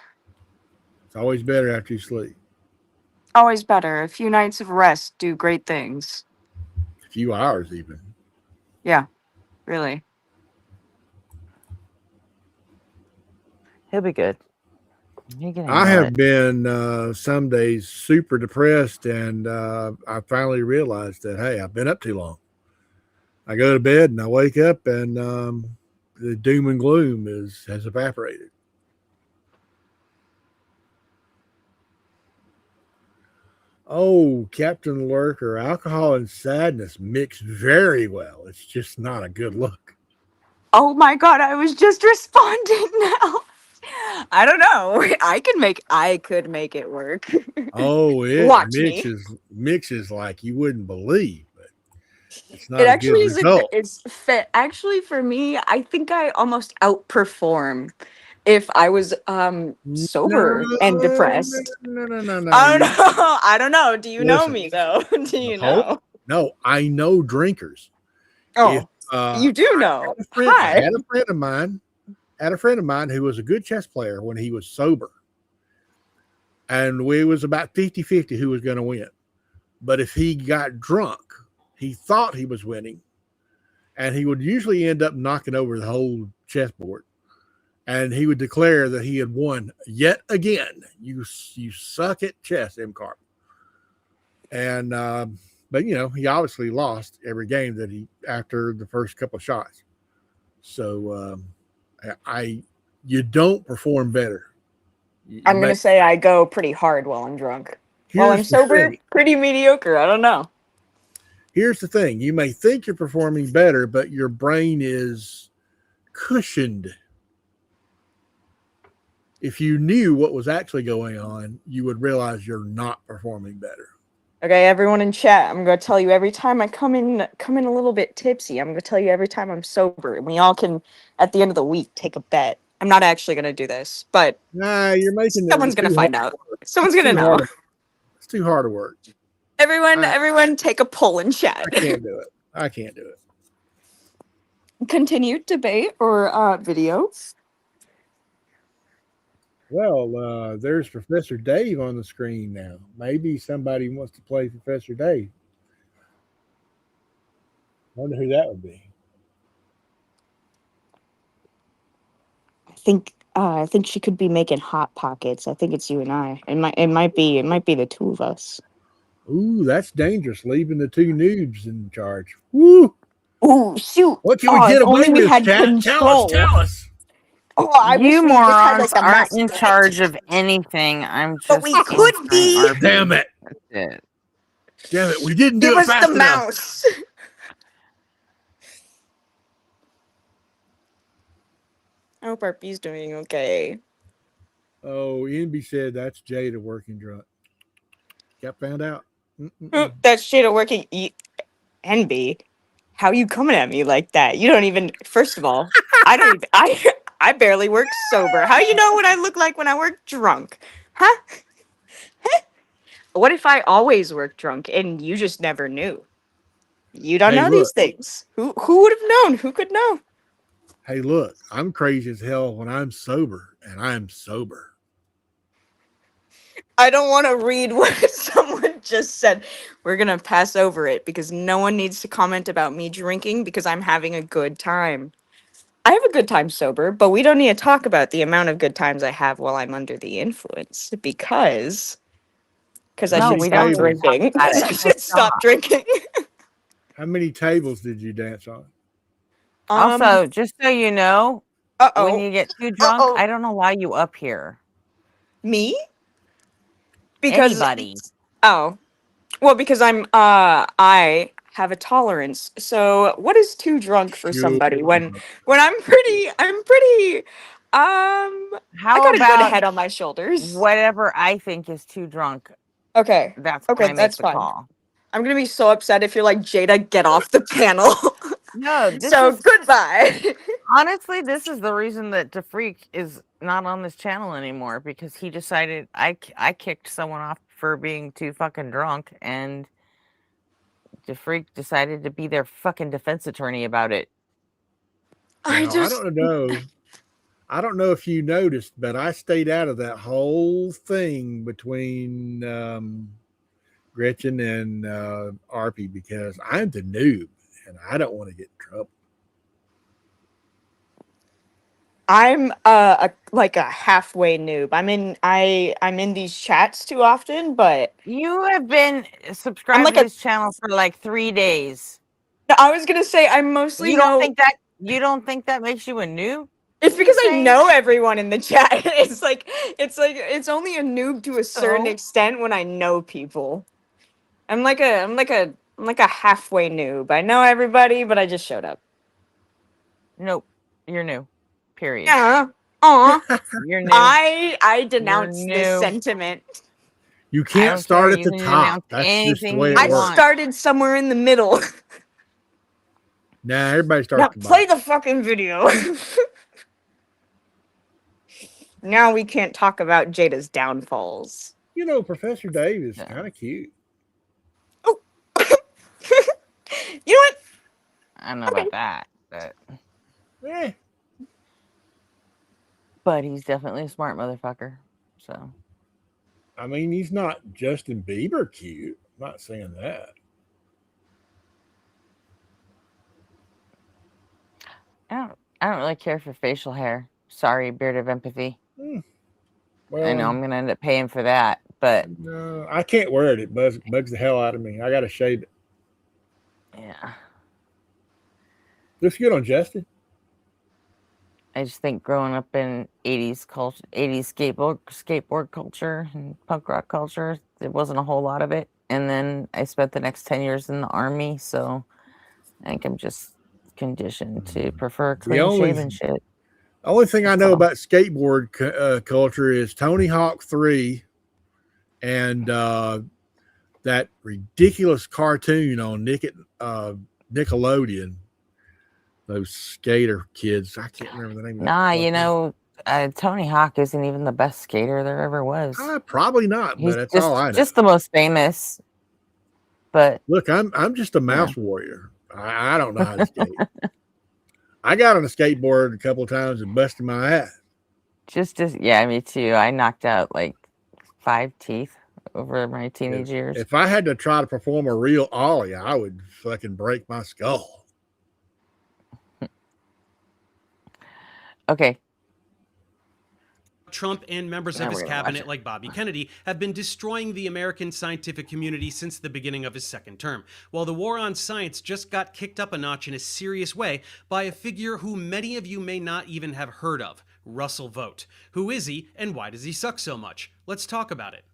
It's always better after you sleep.
Always better. A few nights of rest do great things.
A few hours, even.
Yeah, really.
He'll be good.
I have been some days super depressed, and I finally realized that, hey, I've been up too long. I go to bed and I wake up, and the doom and gloom has evaporated. Oh, Captain Lurker, alcohol and sadness mix very well. It's just not a good look.
Oh my god, I was just responding now. I don't know. I could make it work.
Oh, it
Watch me.
mixes like you wouldn't believe, but it's not
It
a
actually
good
is.
result.
It's fit. Actually, for me, I think I almost outperform if I was sober and depressed.
No.
Oh no, I don't know. Do you know
Listen.
me though? Do you
No,
know?
no, I know drinkers.
Oh,
If,
you do know.
I
Hi.
had a friend of mine who was a good chess player when he was sober. And we was about 50-50 who was going to win. But if he got drunk, he thought he was winning. And he would usually end up knocking over the whole chessboard. And he would declare that he had won yet again. You suck at chess, M. Carp. And but he obviously lost every game that he after the first couple of shots. So you don't perform better.
I'm gonna say I go pretty hard while I'm drunk. While I'm
Here's the
sober,
thing.
pretty mediocre. I don't know.
Here's the thing. You may think you're performing better, but your brain is cushioned. If you knew what was actually going on, you would realize you're not performing better.
Okay, everyone in chat, I'm gonna tell you every time I come in a little bit tipsy. I'm gonna tell you every time I'm sober, and we all can at the end of the week take a bet. I'm not actually gonna do this, but
nah, you're making
someone's gonna find out. Someone's gonna know.
It's too hard to work.
Everyone, take a poll in chat.
I can't do it. I can't do it.
Continued debate or video.
Well, there's Professor Dave on the screen now. Maybe somebody wants to play Professor Dave. Wonder who that would be.
I think she could be making hot pockets. I think it's you and I. It might be the two of us.
Ooh, that's dangerous. Leaving the two noobs in charge. Woo!
Ooh, shoot!
What can we get away with, chat? Tell us.
Oh, I wish
You
we just had,
morons
like, a
aren't in
mascot.
charge of anything. I'm just.
But we could be.
answering
Damn it!
That's it.
Damn it! We didn't do
Give
it
us
fast
the
enough.
mouse. I hope our bee's doing okay.
Oh, Enby said that's Jada working drunk. Got found out.
Ooh, that's Jada working. NB, how you coming at me like that? You don't even. First of all, I barely work sober. How you know what I look like when I work drunk? Huh? What if I always work drunk and you just never knew? You don't
Hey,
know
look.
these things. Who would have known? Who could know?
Hey, look, I'm crazy as hell when I'm sober, and I'm sober.
I don't want to read what someone just said. We're going to pass over it because no one needs to comment about me drinking because I'm having a good time. I have a good time sober, but we don't need to talk about the amount of good times I have while I'm under the influence because I
No,
should
we
stop
don't need to talk
drinking.
about it.
I should stop drinking.
How many tables did you dance on?
Also, just so you know,
Uh-oh.
when you get too drunk,
Uh-oh.
I don't know why you up here.
Me? Because
Anybody.
Oh. Well, because I have a tolerance. So what is too drunk for somebody when I'm pretty I
How
got a good
about
head on my shoulders.
whatever I think is too drunk?
Okay.
That's
Okay,
when I make
that's
the
fine.
call.
I'm gonna be so upset if you're like, Jada, get off the panel.
No, this
So
is
goodbye.
honestly, this is the reason that DeFreak is not on this channel anymore, because he decided I kicked someone off for being too fucking drunk, and DeFreak decided to be their fucking defense attorney about it.
I don't know. I don't know if you noticed, but I stayed out of that whole thing between Gretchen and Arpy because I'm the noob and I don't want to get in trouble.
I'm like a halfway noob. I'm in these chats too often, but
You have been subscribed
like
to
a-
this channel for like 3 days.
I was gonna say I mostly
You
know.
you don't think that makes you a noob?
It's because I
saying?
know everyone in the chat. It's only a noob to a certain
So?
extent when I know people. I'm like a halfway noob. I know everybody, but I just showed up.
Nope, you're new. Period.
Yeah. Aw.
You're new.
I denounce this
new.
sentiment.
You
I
can't
don't
start
care,
at
you
the
can
top.
announce
That's just the
anything
way
you
it
I
works.
started somewhere in the middle.
Nah, everybody starts
Now
at the
play
bottom.
the fucking video. Now we can't talk about Jada's downfalls.
You know, Professor Dave is kind of cute.
You know what?
I don't know about that, but
Eh,
but he's definitely a smart motherfucker. So
I mean, he's not Justin Bieber cute. I'm not saying that.
I don't really care for facial hair. Sorry, Beard of Empathy.
Well,
I know I'm gonna end up paying for that, but
No, I can't wear it. It bugs the hell out of me. I got to shave it.
yeah,
Looks good on Justin.
I just think growing up in 80s culture, 80s skateboard culture and punk rock culture, there wasn't a whole lot of it. And then I spent the next 10 years in the army, so I think I'm just conditioned to prefer clean shaven shit.
Only thing I know about skateboard culture is Tony Hawk 3 and that ridiculous cartoon on Nickelodeon. Those skater kids. I can't remember the name of it.
Nah, you know, Tony Hawk isn't even the best skater there ever was.
Probably not,
He's
but that's
just,
all I know.
just the most famous. But
Look, I'm just a mouse warrior. I don't know how to skate. I got on a skateboard a couple of times and busted my ass.
yeah, me too. I knocked out like 5 teeth over my teenage years.
If I had to try to perform a real ollie, I would fucking break my skull.
Okay.
Trump and members
Now
of his
we're gonna watch
cabinet,
it.
like Bobby Kennedy, have been destroying the American scientific community since the beginning of his second term, while the war on science just got kicked up a notch in a serious way by a figure who many of you may not even have heard of, Russell Vogt. Who is he, and why does he suck so much? Let's talk about it.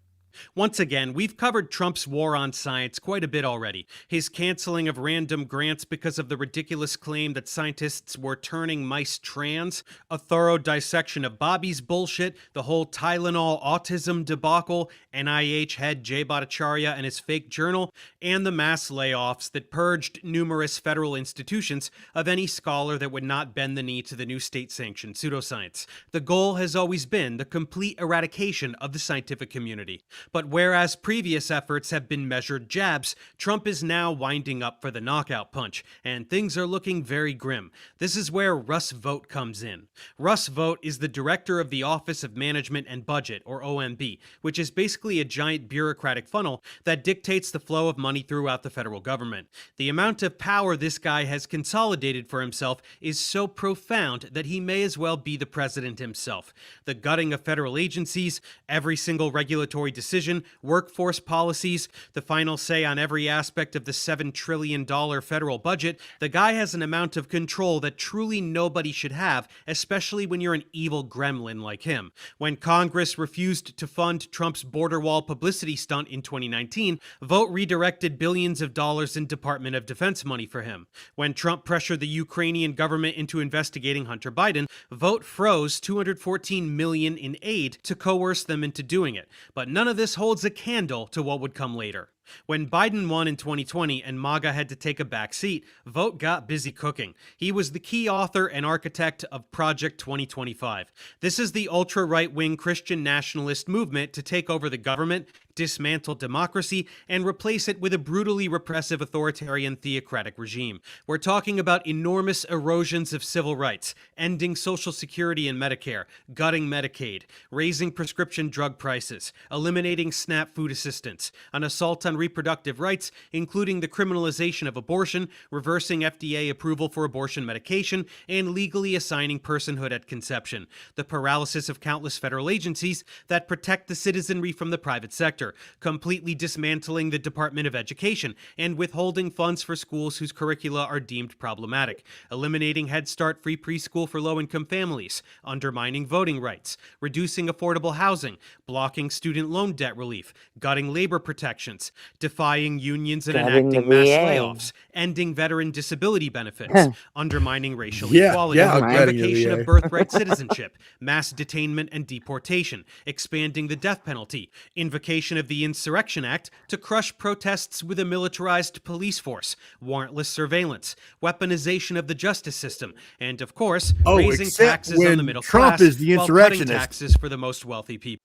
Once again, we've covered Trump's war on science quite a bit already. His canceling of random grants because of the ridiculous claim that scientists were turning mice trans, a thorough dissection of Bobby's bullshit, the whole Tylenol autism debacle, NIH head Jay Bhattacharya and his fake journal, and the mass layoffs that purged numerous federal institutions of any scholar that would not bend the knee to the new state-sanctioned pseudoscience. The goal has always been the complete eradication of the scientific community. But whereas previous efforts have been measured jabs, Trump is now winding up for the knockout punch, and things are looking very grim. This is where Russ Vogt comes in. Russ Vogt is the director of the Office of Management and Budget, or OMB, which is basically a giant bureaucratic funnel that dictates the flow of money throughout the federal government. The amount of power this guy has consolidated for himself is so profound that he may as well be the president himself. The gutting of federal agencies, every single regulatory decision, workforce policies, the final say on every aspect of the $7 trillion federal budget, the guy has an amount of control that truly nobody should have, especially when you're an evil gremlin like him. When Congress refused to fund Trump's border wall publicity stunt in 2019, Vogt redirected billions of dollars in Department of Defense money for him. When Trump pressured the Ukrainian government into investigating Hunter Biden, Vogt froze $214 million in aid to coerce them into doing it. But none of this holds a candle to what would come later. When Biden won in 2020 and MAGA had to take a back seat, Vogt got busy cooking. He was the key author and architect of Project 2025. This is the ultra-right-wing Christian nationalist movement to take over the government, dismantle democracy, and replace it with a brutally repressive authoritarian theocratic regime. We're talking about enormous erosions of civil rights, ending Social Security and Medicare, gutting Medicaid, raising prescription drug prices, eliminating SNAP food assistance, an assault on reproductive rights, including the criminalization of abortion, reversing FDA approval for abortion medication, and legally assigning personhood at conception, the paralysis of countless federal agencies that protect the citizenry from the private sector, completely dismantling the Department of Education and withholding funds for schools whose curricula are deemed problematic, eliminating Head Start free preschool for low-income families, undermining voting rights, reducing affordable housing, blocking student loan debt relief, gutting labor protections, defying unions and
Gutting the
enacting mass
VA.
layoffs, ending veteran disability benefits, undermining racial
Yeah,
equality,
yeah, gutting the
revocation
VA.
of birthright citizenship, mass detainment and deportation, expanding the death penalty, invocation of the Insurrection Act to crush protests with a militarized police force, warrantless surveillance, weaponization of the justice system, and of course,
Oh,
raising
except
taxes on the
when
middle
Trump
class
is the
while cutting
insurrectionist.
taxes for the most wealthy people.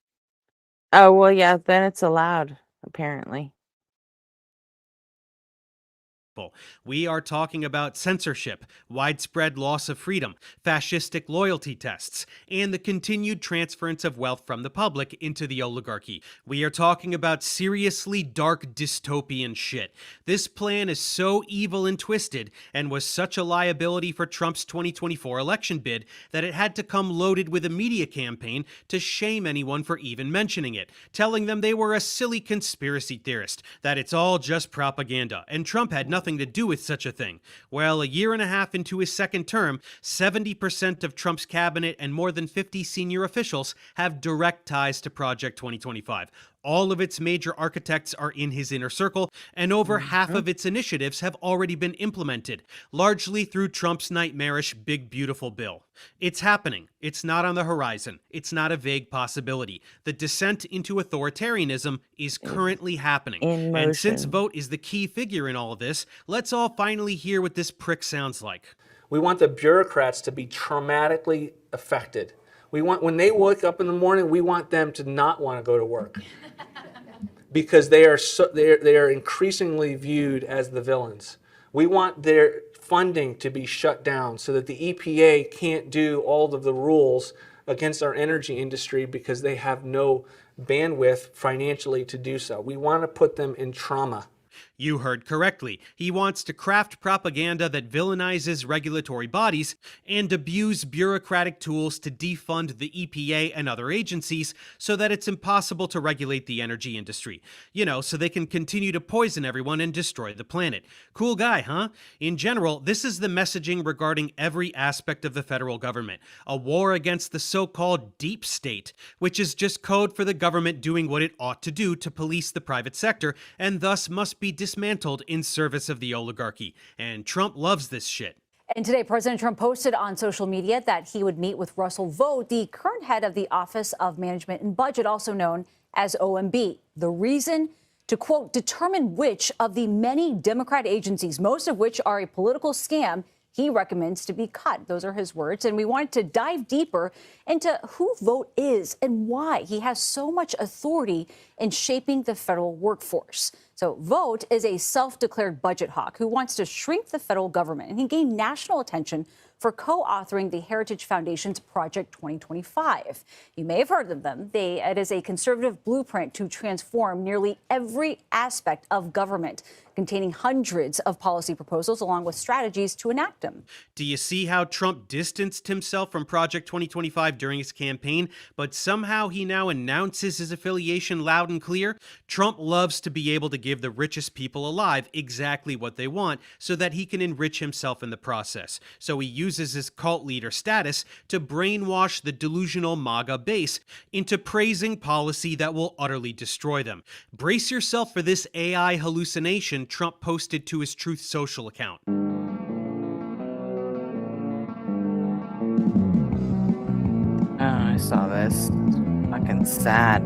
Oh, well, yeah, then it's allowed, apparently.
We are talking about censorship, widespread loss of freedom, fascistic loyalty tests, and the continued transference of wealth from the public into the oligarchy. We are talking about seriously dark dystopian shit. This plan is so evil and twisted and was such a liability for Trump's 2024 election bid that it had to come loaded with a media campaign to shame anyone for even mentioning it, telling them they were a silly conspiracy theorist, that it's all just propaganda, and Trump had nothing to do with such a thing. Well, a year and a half into his second term, 70% of Trump's cabinet and more than 50 senior officials have direct ties to Project 2025. All of its major architects are in his inner circle, and over half of its initiatives have already been implemented, largely through Trump's nightmarish Big Beautiful Bill. It's happening. It's not on the horizon. It's not a vague possibility. The descent into authoritarianism is currently happening.
In
And since
motion.
Vogt is the key figure in all of this, let's all finally hear what this prick sounds like.
We want the bureaucrats to be traumatically affected. We want, when they wake up in the morning, we want them to not want to go to work because they are increasingly viewed as the villains. We want their funding to be shut down so that the EPA can't do all of the rules against our energy industry because they have no bandwidth financially to do so. We want to put them in trauma.
You heard correctly. He wants to craft propaganda that villainizes regulatory bodies and abuse bureaucratic tools to defund the EPA and other agencies so that it's impossible to regulate the energy industry. You know, so they can continue to poison everyone and destroy the planet. Cool guy, huh? In general, this is the messaging regarding every aspect of the federal government. A war against the so-called deep state, which is just code for the government doing what it ought to do to police the private sector and thus must be dismantled in service of the oligarchy. And Trump loves this shit.
And today, President Trump posted on social media that he would meet with Russell Vought, the current head of the Office of Management and Budget, also known as OMB. The reason? To, quote, determine which of the many Democrat agencies, most of which are a political scam, he recommends to be cut. Those are his words. And we wanted to dive deeper into who Vought is and why he has so much authority in shaping the federal workforce. So Vought is a self-declared budget hawk who wants to shrink the federal government, and he gained national attention for co-authoring the Heritage Foundation's Project 2025. You may have heard of them. It is a conservative blueprint to transform nearly every aspect of government, containing hundreds of policy proposals along with strategies to enact them.
Do you see how Trump distanced himself from Project 2025 during his campaign, but somehow he now announces his affiliation loud and clear? Trump loves to be able to give the richest people alive exactly what they want so that he can enrich himself in the process. So he uses his cult leader status to brainwash the delusional MAGA base into praising policy that will utterly destroy them. Brace yourself for this AI hallucination Trump posted to his Truth Social account.
Oh, I saw this. Fucking sad.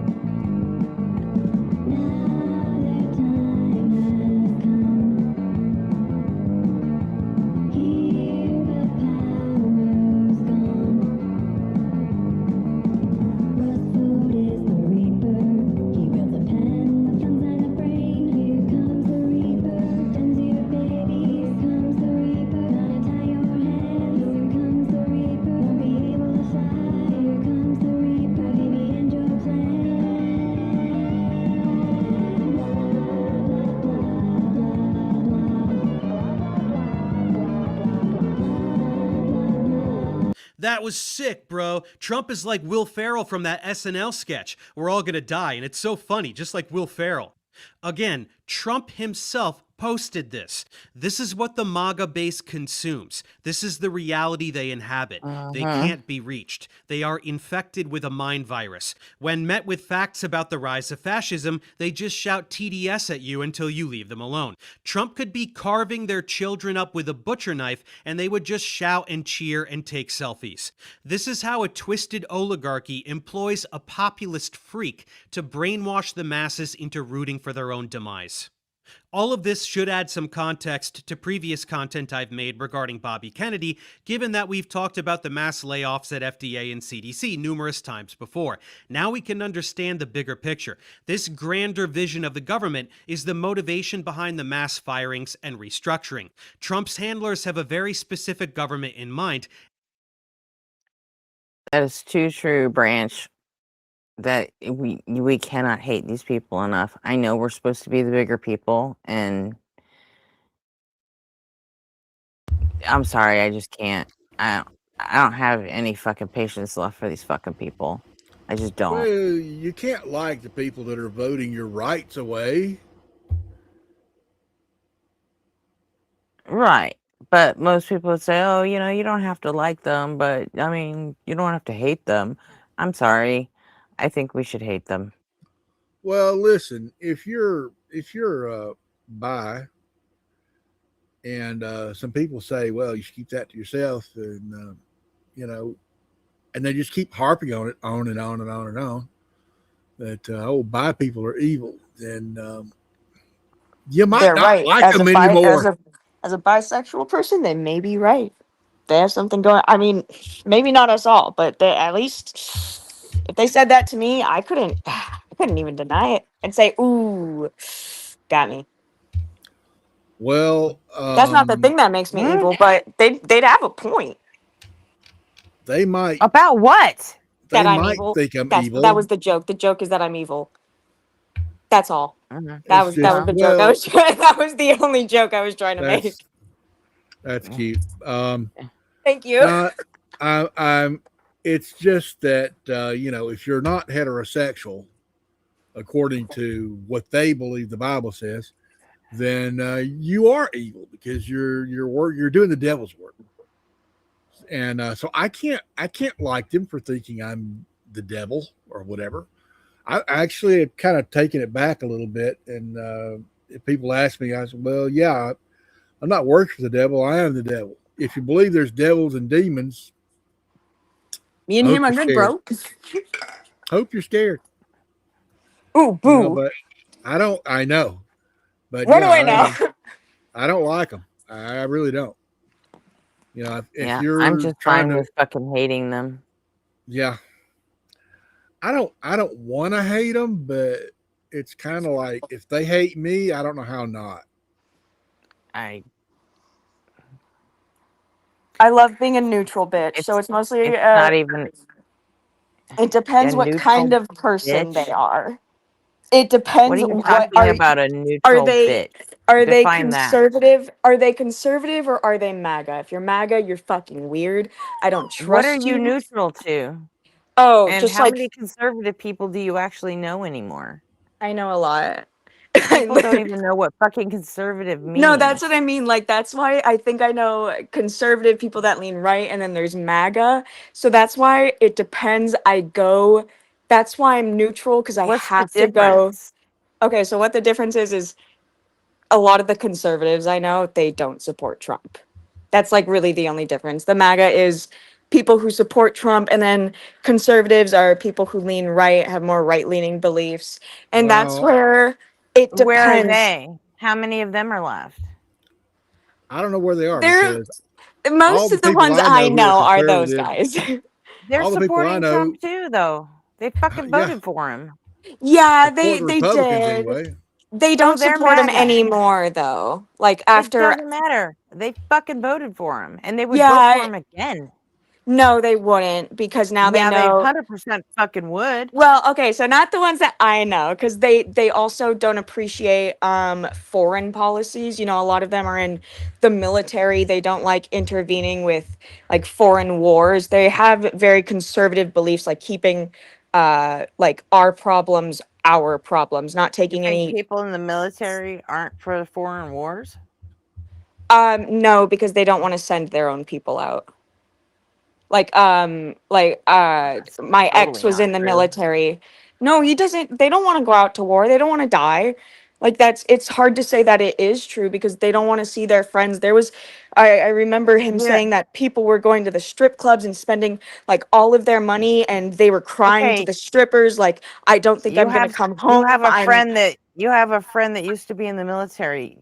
That was sick, bro. Trump is like Will Ferrell from that SNL sketch. We're all gonna die, and it's so funny, just like Will Ferrell. Again, Trump himself posted this. This is what the MAGA base consumes. This is the reality they inhabit. They can't be reached. They are infected with a mind virus. When met with facts about the rise of fascism, they just shout TDS at you until you leave them alone. Trump could be carving their children up with a butcher knife, and they would just shout and cheer and take selfies. This is how a twisted oligarchy employs a populist freak to brainwash the masses into rooting for their own demise. All of this should add some context to previous content I've made regarding Bobby Kennedy, given that we've talked about the mass layoffs at FDA and CDC numerous times before. Now we can understand the bigger picture. This grander vision of the government is the motivation behind the mass firings and restructuring. Trump's handlers have a very specific government in mind.
That is too true, Branch. That we cannot hate these people enough. I know we're supposed to be the bigger people, and I'm sorry, I just can't. I don't have any fucking patience left for these fucking people. I just don't.
Well, you can't like the people that are voting your rights away.
Right. But most people would say, oh, you know, you don't have to like them, but I mean, you don't have to hate them. I'm sorry. I think we should hate them.
Well, listen, if you're bi, and some people say, well, you should keep that to yourself, and you know, and they just keep harping on it, on and on and on and on, that bi people are evil, then you might
They're
not
right.
like them anymore.
As a bisexual person, they may be right. They have something going. I mean, maybe not us all, but at least if they said that to me, I couldn't even deny it and say, "Ooh, got me."
Well,
That's not the thing that makes me evil, but they'd have a point.
They might.
About what?
They
That I'm
might
evil.
think I'm
That's,
evil.
That was the joke. The joke is that I'm evil. That's all. That
It's
was the
just-
joke.
well,
That was the only joke I was trying to make.
That's cute.
Thank you.
I'm. It's just that you know, if you're not heterosexual, according to what they believe the Bible says, then you are evil because you're doing the devil's work. And so I can't like them for thinking I'm the devil or whatever. I actually have kind of taken it back a little bit, and if people ask me, I said, well, yeah, I'm not working for the devil. I am the devil. If you believe there's devils and demons,
Me and
hope
him are
you're
good, bro.
hope you're scared.
Ooh, boo.
You know, but I know. But
What
yeah,
do I know?
I don't like them. I really don't. You know, if
Yeah,
you're
I'm just
trying
fine
to,
with fucking hating them.
yeah, I don't want to hate them, but it's kind of like if they hate me, I don't know how not.
I
love being a neutral bitch, so it's mostly
it's not even.
It depends
a
what
neutral
kind of person
bitch?
they are. It depends.
What are you
what
talking
are,
about? A
are
neutral
they
bitch?
are they
Define that.
conservative? Are they conservative or are they MAGA? If you're MAGA, you're fucking weird. I don't trust
What are you neutral to?
Oh,
And
just
how
like
many conservative people do you actually know anymore?
I know a lot.
People don't even know what fucking conservative means.
No, that's what I mean. Like, that's why I think I know conservative people that lean right, and then there's MAGA. So that's why it depends. That's why I'm neutral, because I
What's the
have to go.
difference?
Okay, so what the difference is a lot of the conservatives I know, they don't support Trump. That's like really the only difference. The MAGA is people who support Trump, and then conservatives are people who lean right, have more right-leaning beliefs. And that's
Well,
where it depends.
Where are they? How many of them are left?
I don't know where they are
They're
because
most
all the
of the
people
ones
I
I
who
know are those
conservative-
guys.
They're
all the people I
supporting
know
Trump too, though. They fucking voted for him.
Yeah,
support
they
Republicans
did.
anyway.
They don't
they're
support him
MAGA.
anymore, though. Like
It
after,
doesn't matter. They fucking voted for him, and they would vote
yeah,
for him again.
No, they wouldn't because now
Yeah,
they
they
know.
100% fucking would.
Well, okay, so not the ones that I know, because they also don't appreciate foreign policies. You know, a lot of them are in the military. They don't like intervening with like foreign wars. They have very conservative beliefs, like keeping like our problems, not
You
taking
think
any.
people in the military aren't for foreign wars?
No, because they don't want to send their own people out. My ex
Totally
was
not
in the
true.
military. No, he doesn't. They don't want to go out to war. They don't want to die. Like it's hard to say that it is true because they don't want to see their friends. I remember him
Yeah.
saying that people were going to the strip clubs and spending like all of their money and they were crying to
Okay,
the strippers like, I don't think
you
I'm gonna
have
come
you
home.
have a friend that used to be in the military.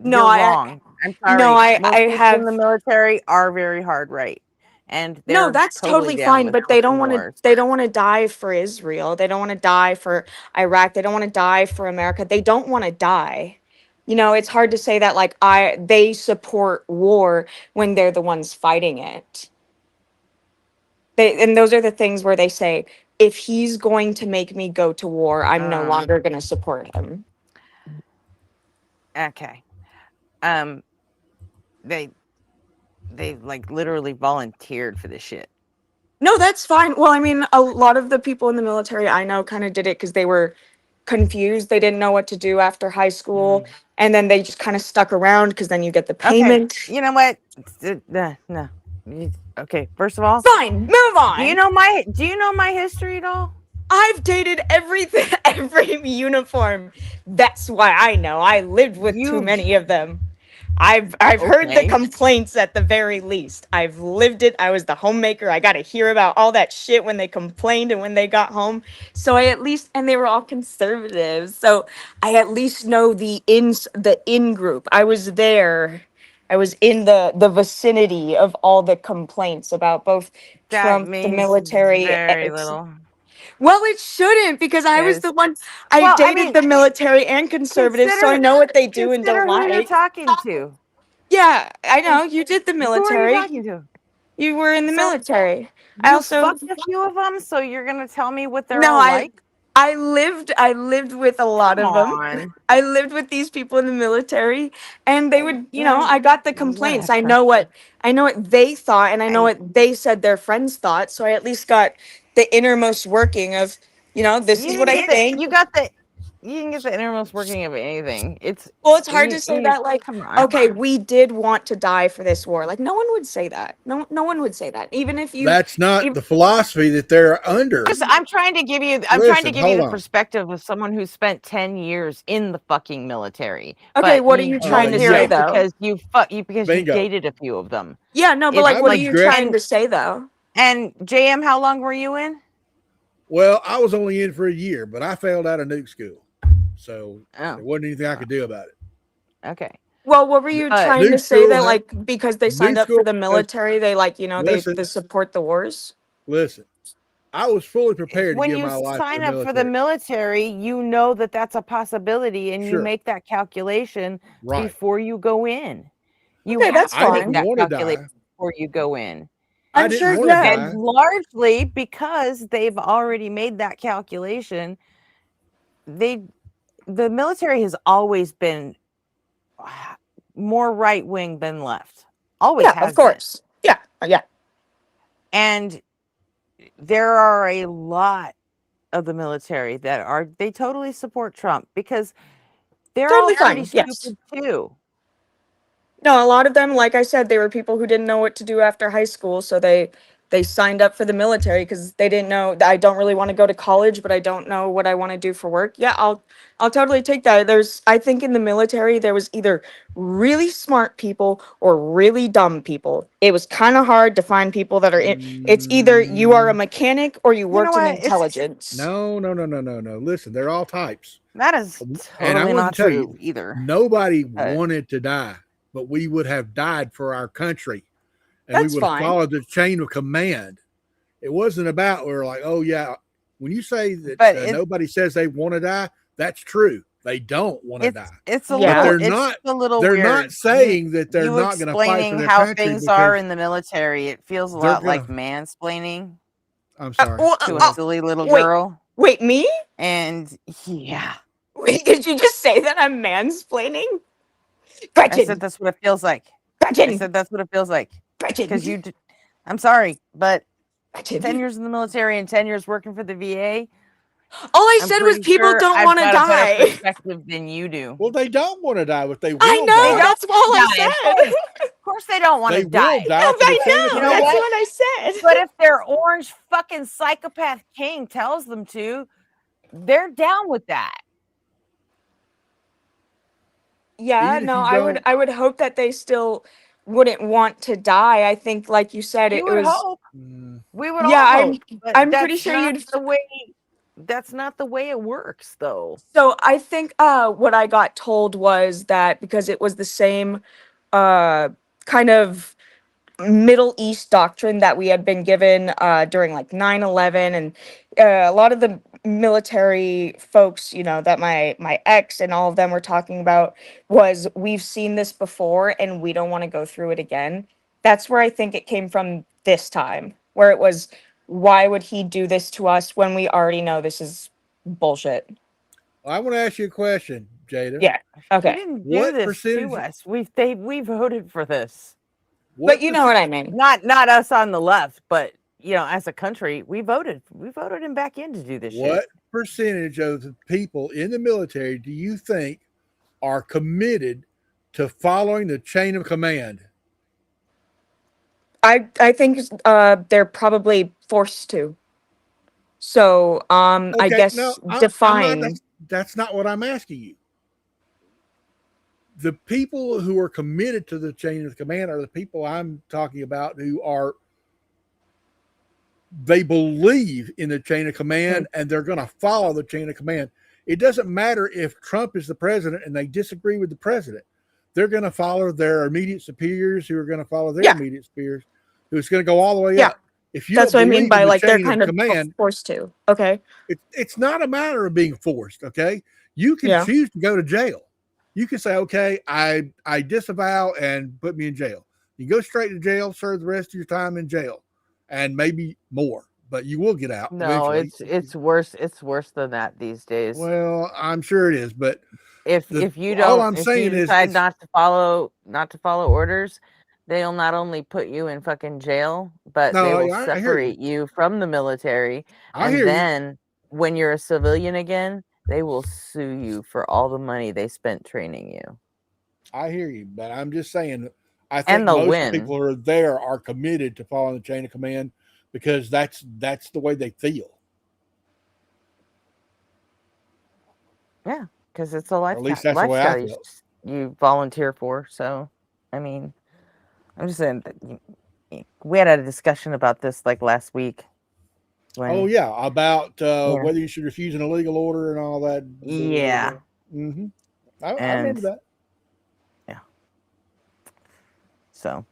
No,
You're wrong. I'm
no,
sorry. Most
I
people
have.
in the military are very hard right, and
No,
they're
that's
totally
totally
down
fine,
with
but they don't
fucking
want to
wars.
they don't want to die for Israel. They don't want to die for Iraq. They don't want to die for America. They don't want to die. You know, it's hard to say that like they support war when they're the ones fighting it. And those are the things where they say if he's going to make me go to war, I'm no longer going to support him.
Okay. They like literally volunteered for this shit.
No, that's fine. Well, I mean, a lot of the people in the military I know kind of did it because they were confused. They didn't know what to do after high school. And then they just kind of stuck around because then you get the
Okay,
payment.
you know what? No. Okay, first of all,
Fine, move on.
Do you know my history at all?
I've dated every uniform. That's why I know. I lived with too many of them. I've heard the
Okay.
complaints at the very least. I've lived it. I was the homemaker. I got to hear about all that shit when they complained and when they got home. So and they were all conservatives. So I at least know the in group. I was there. I was in the vicinity of all the complaints about both
That
Trump, the
means
military.
very little.
Well, it shouldn't because I was the one. I
Well, I
dated
mean,
the military and conservatives, so I know what they do and don't
Consider who you're
like.
talking to.
Yeah, I know. You did the
Who are you
military.
talking to?
You were in the military. I
You
also
fucked a few of them, so you're gonna tell me what they're
no,
all like?
I lived with a lot of them.
on.
I lived with these people in the military, and they would,
Yeah,
I got the complaints. I know what they thought, and I know what they said their friends thought. So I at least got the innermost working of, this is what I think.
You can get the innermost working of anything. It's
hard to say that like,
come on.
okay, we did want to die for this war. Like no one would say that. No one would say that. Even if you
That's not the philosophy that they're under.
Listen, I'm trying to give you the perspective of someone who spent 10 years in the fucking military.
Okay,
But
what are you trying to
hear
say
it
though?
because you
Bingo.
dated a few of them.
Yeah, no, but
It's
like what are you trying
and-
to say though?
And JM, how long were you in?
Well, I was only in for a year, but I failed out of nuke school. So there wasn't anything I could do about it.
Okay.
Well, what were you trying to
nuke
say
school
that
has-
like because they signed
nuke
up for
school
the
has-
military, they like,
Listen.
they support the wars?
Listen, I was fully prepared
When
to give
you
my life
sign
to
up for the military, you know that that's a possibility, and you
Sure.
make that calculation
Right.
before you go in. You
Okay,
have
that's
to
I
make
didn't
that
wanna
calculation
die.
before you go in.
I
I'm
didn't
sure,
want to
yeah.
die.
And largely because they've already made that calculation, the military has always been more right wing than left. Always
Yeah,
has
of course. Yeah. Yeah.
And there are a lot of the military that they totally support Trump because they're
Totally
all pretty
fine, yes.
stupid too.
No, a lot of them, like I said, they were people who didn't know what to do after high school, so they signed up for the military because they didn't know. I don't really want to go to college, but I don't know what I want to do for work. Yeah, I'll totally take that. I think in the military there was either really smart people or really dumb people. It was kind of hard to find people that are it's either you are a mechanic or you worked in
what?
intelligence.
No. Listen, they're all types.
That is
And I
totally
want
not
to tell
true
you,
either.
nobody wanted to die, but we would have died for our country. And
That's
we would have
fine.
followed the chain of command. It wasn't about we're like, oh yeah. When you say that
But
nobody says they want to die, that's true. They don't want to
It's
die.
it's a
But
little
they're
it's
not.
a little
They're
weird.
not saying that they're
you
not going to fight for
explaining
their
how
country
things are
because
in the military. It feels a
they're
lot like
going to.
mansplaining
I'm sorry.
to
Go
a
ahead.
silly little
Wait,
girl.
wait, me?
And yeah,
Wait, did you just say that I'm mansplaining?
I said
Gretchen,
that's what it feels like. I
Gretchen,
said that's what it feels like.
Gretchen.
Because I'm sorry, but
Gretchen.
10 years in the military and 10 years working for the VA.
All I
I'm
said was
pretty
people
sure
don't
I've
want to
got a better
die.
perspective than you do.
Well, they don't want to die, but they will
I know,
die.
that's all I
Die, of
said.
Of course they don't want
They
to
will
die.
die for the
I
chain of
know,
You know
command.
that's
what?
what I said.
But if their orange fucking psychopath king tells them to, they're down with that.
Yeah,
Even if
no,
you
I would
don't,
I would hope that they still wouldn't want to die. I think like you said
You
it
would
was
hope. We would
yeah,
all hope, but
I'm pretty
that's
sure
not
you'd
the way. That's not the way it works, though.
So I think what I got told was that because it was the same kind of Middle East doctrine that we had been given during like 9/11 and a lot of the military folks, you know, that my ex and all of them were talking about was we've seen this before and we don't want to go through it again. That's where I think it came from this time, where it was why would he do this to us when we already know this is bullshit.
I want to ask you a question, Jada.
Yeah.
He
Okay.
didn't do
What
this
percentage?
to us. We voted for this.
But you know what I mean.
Not us on the left, but you know, as a country, we voted him back in to do this shit.
What percentage of the people in the military do you think are committed to following the chain of command?
I think they're probably forced to. So I
Okay,
guess
no,
define.
That's not what I'm asking you. The people who are committed to the chain of command are the people I'm talking about who are, they believe in the chain of command and they're going to follow the chain of command. It doesn't matter if Trump is the president and they disagree with the president. They're going to follow their immediate superiors who are going to follow their immediate superiors, who's going to go all the way up. If you
That's
don't
what I mean
believe
by
in the
like they're
chain
kind of
command,
forced to. Okay.
it's not a matter of being forced. Okay. You can choose to go to jail. You can say, okay, I disavow and put me in jail. You go straight to jail, serve the rest of your time in jail and maybe more, but you will get out.
No,
eventually.
it's worse. It's worse than that these days.
Well, I'm sure it is, but
if you don't,
all I'm
if
saying
you
is
decide not to follow orders, they'll not only put you in fucking jail, but they will
I hear you.
separate you from the military.
I hear
And
you.
then when you're a civilian again, they will sue you for all the money they spent training you.
I hear you, but I'm just saying, I think
they'll
most
win.
people who are there are committed to following the chain of command because that's the way they feel.
Yeah, because it's a lifestyle.
At least that's the way I
lifestyle
feel.
you volunteer for. So, I mean, I'm just saying that we had a discussion about this like last week.
Oh yeah, about whether you should refuse an illegal order and all that.
Yeah.
Mm-hmm. I remember that.
Yeah. So,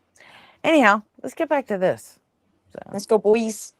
anyhow, let's get back to this.
Let's go, boys.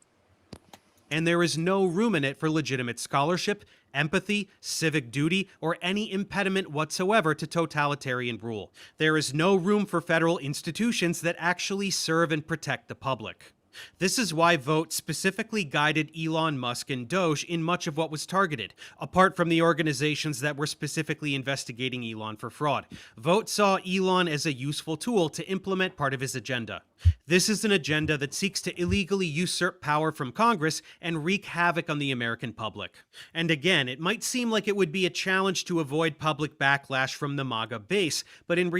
And there is no room in it for legitimate scholarship, empathy, civic duty, or any impediment whatsoever to totalitarian rule. There is no room for federal institutions that actually serve and protect the public. This is why Vote specifically guided Elon Musk and Doge in much of what was targeted, apart from the organizations that were specifically investigating Elon for fraud. Vote saw Elon as a useful tool to implement part of his agenda. This is an agenda that seeks to illegally usurp power from Congress and wreak havoc on the American public. And again, it might seem like it would be a challenge to avoid public backlash from the MAGA base, but in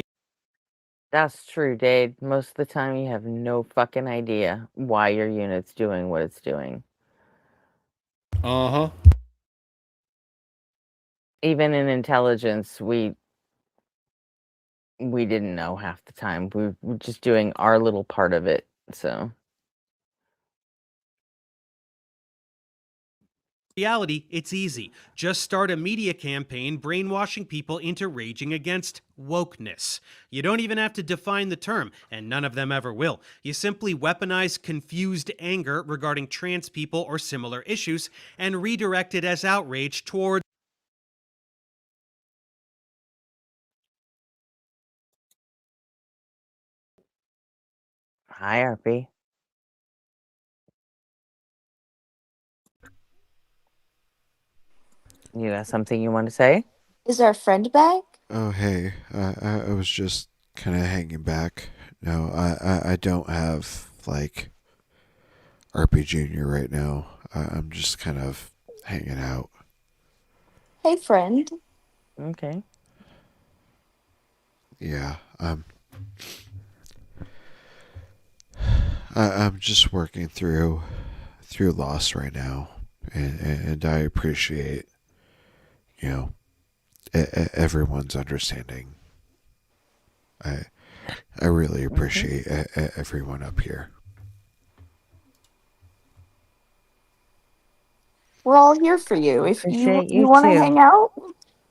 That's true, Dade. Most of the time you have no fucking idea why your unit's doing what it's doing.
Uh-huh.
Even in intelligence, we didn't know half the time. We were just doing our little part of it, so.
reality, it's easy. Just start a media campaign brainwashing people into raging against wokeness. You don't even have to define the term, and none of them ever will. You simply weaponize confused anger regarding trans people or similar issues and redirect it as outrage toward
Hi, RP. You got something you want to say?
Is our friend back?
Oh, hey. I was just kind of hanging back. No, I don't have, like, RP Jr. right now. I'm just kind of hanging out.
Hey, friend.
Okay.
Yeah, I'm just working through loss right now, and I appreciate, you know, everyone's understanding. I really appreciate everyone up here.
We're all here for you. If
Appreciate
you
you
want to
too.
hang out,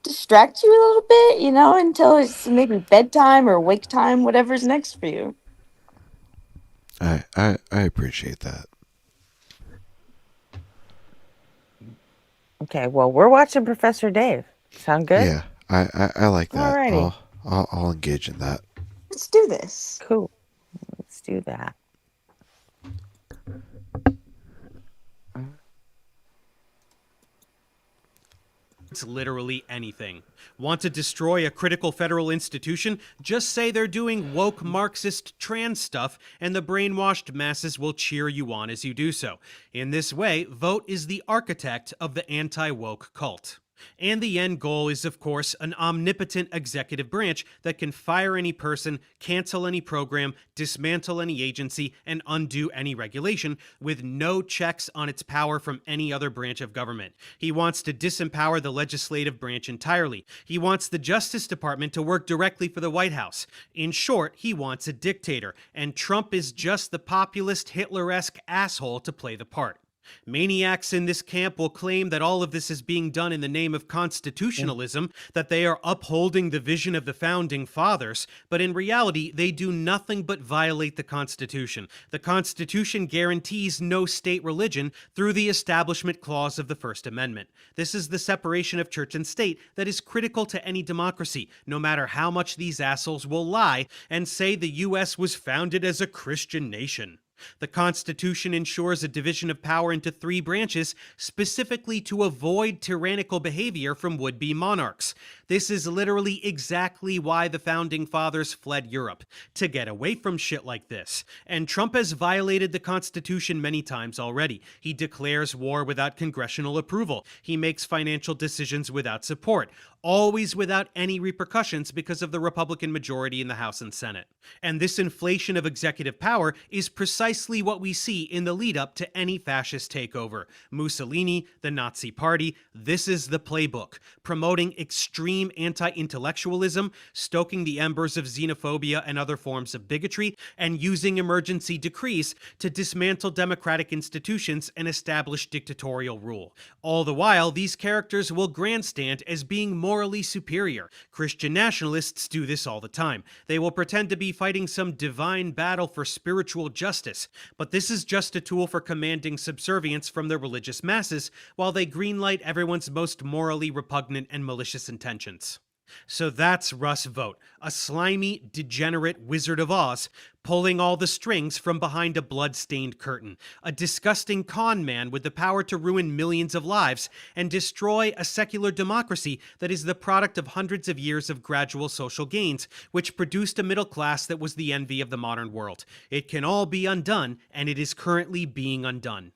distract you a little bit, until it's maybe bedtime or wake time, whatever's next for you.
I appreciate that.
Okay, well, we're watching Professor Dave. Sound good?
Yeah, I like that.
Alrighty.
I'll engage in that.
Let's do this.
Cool. Let's do that.
It's literally anything. Want to destroy a critical federal institution? Just say they're doing woke Marxist trans stuff, and the brainwashed masses will cheer you on as you do so. In this way, Vogt is the architect of the anti-woke cult. And the end goal is, of course, an omnipotent executive branch that can fire any person, cancel any program, dismantle any agency, and undo any regulation with no checks on its power from any other branch of government. He wants to disempower the legislative branch entirely. He wants the Justice Department to work directly for the White House. In short, he wants a dictator, and Trump is just the populist Hitler-esque asshole to play the part. Maniacs in this camp will claim that all of this is being done in the name of constitutionalism, that they are upholding the vision of the founding fathers, but in reality, they do nothing but violate the Constitution. The Constitution guarantees no state religion through the Establishment Clause of the First Amendment. This is the separation of church and state that is critical to any democracy, no matter how much these assholes will lie and say the U.S. was founded as a Christian nation. The Constitution ensures a division of power into 3 branches, specifically to avoid tyrannical behavior from would-be monarchs. This is literally exactly why the Founding Fathers fled Europe, to get away from shit like this. And Trump has violated the Constitution many times already. He declares war without congressional approval. He makes financial decisions without support, always without any repercussions because of the Republican majority in the House and Senate. And this inflation of executive power is precisely what we see in the lead up to any fascist takeover. Mussolini, the Nazi Party, this is the playbook, promoting extreme anti-intellectualism, stoking the embers of xenophobia and other forms of bigotry, and using emergency decrees to dismantle democratic institutions and establish dictatorial rule. All the while, these characters will grandstand as being morally superior. Christian nationalists do this all the time. They will pretend to be fighting some divine battle for spiritual justice, but this is just a tool for commanding subservience from the religious masses while they greenlight everyone's most morally repugnant and malicious intentions. So that's Russ Vogt, a slimy, degenerate Wizard of Oz, pulling all the strings from behind a blood-stained curtain, a disgusting con man with the power to ruin millions of lives and destroy a secular democracy that is the product of hundreds of years of gradual social gains, which produced a middle class that was the envy of the modern world. It can all be undone, and it is currently being undone.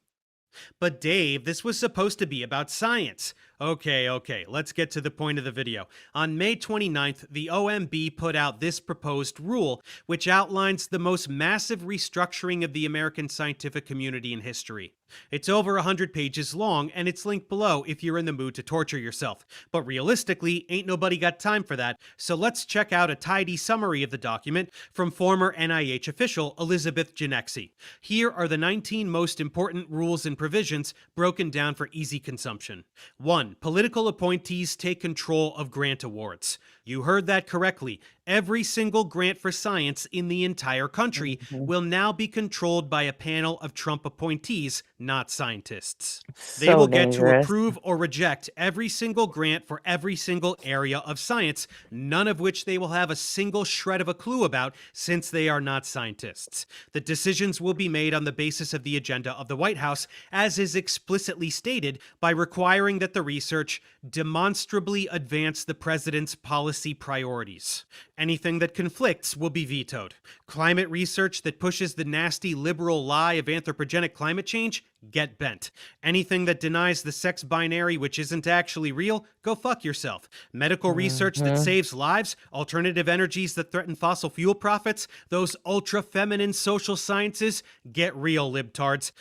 But Dave, this was supposed to be about science. Okay, let's get to the point of the video. On May 29th, the OMB put out this proposed rule, which outlines the most massive restructuring of the American scientific community in history. It's over 100 pages long, and it's linked below if you're in the mood to torture yourself. But realistically, ain't nobody got time for that, so let's check out a tidy summary of the document from former NIH official Elizabeth Genexi. Here are the 19 most important rules and provisions broken down for easy consumption. 1. Political appointees take control of grant awards. You heard that correctly. Every single grant for science in the entire country will now be controlled by a panel of Trump appointees, not scientists. They
So
will get to
dangerous.
approve or reject every single grant for every single area of science, none of which they will have a single shred of a clue about since they are not scientists. The decisions will be made on the basis of the agenda of the White House, as is explicitly stated, by requiring that the research demonstrably advance the president's policy priorities. Anything that conflicts will be vetoed. Climate research that pushes the nasty liberal lie of anthropogenic climate change, get bent. Anything that denies the sex binary, which isn't actually real, go fuck yourself. Medical research that saves lives, alternative energies that threaten fossil fuel profits, those ultra-feminine social sciences, get real, libtards.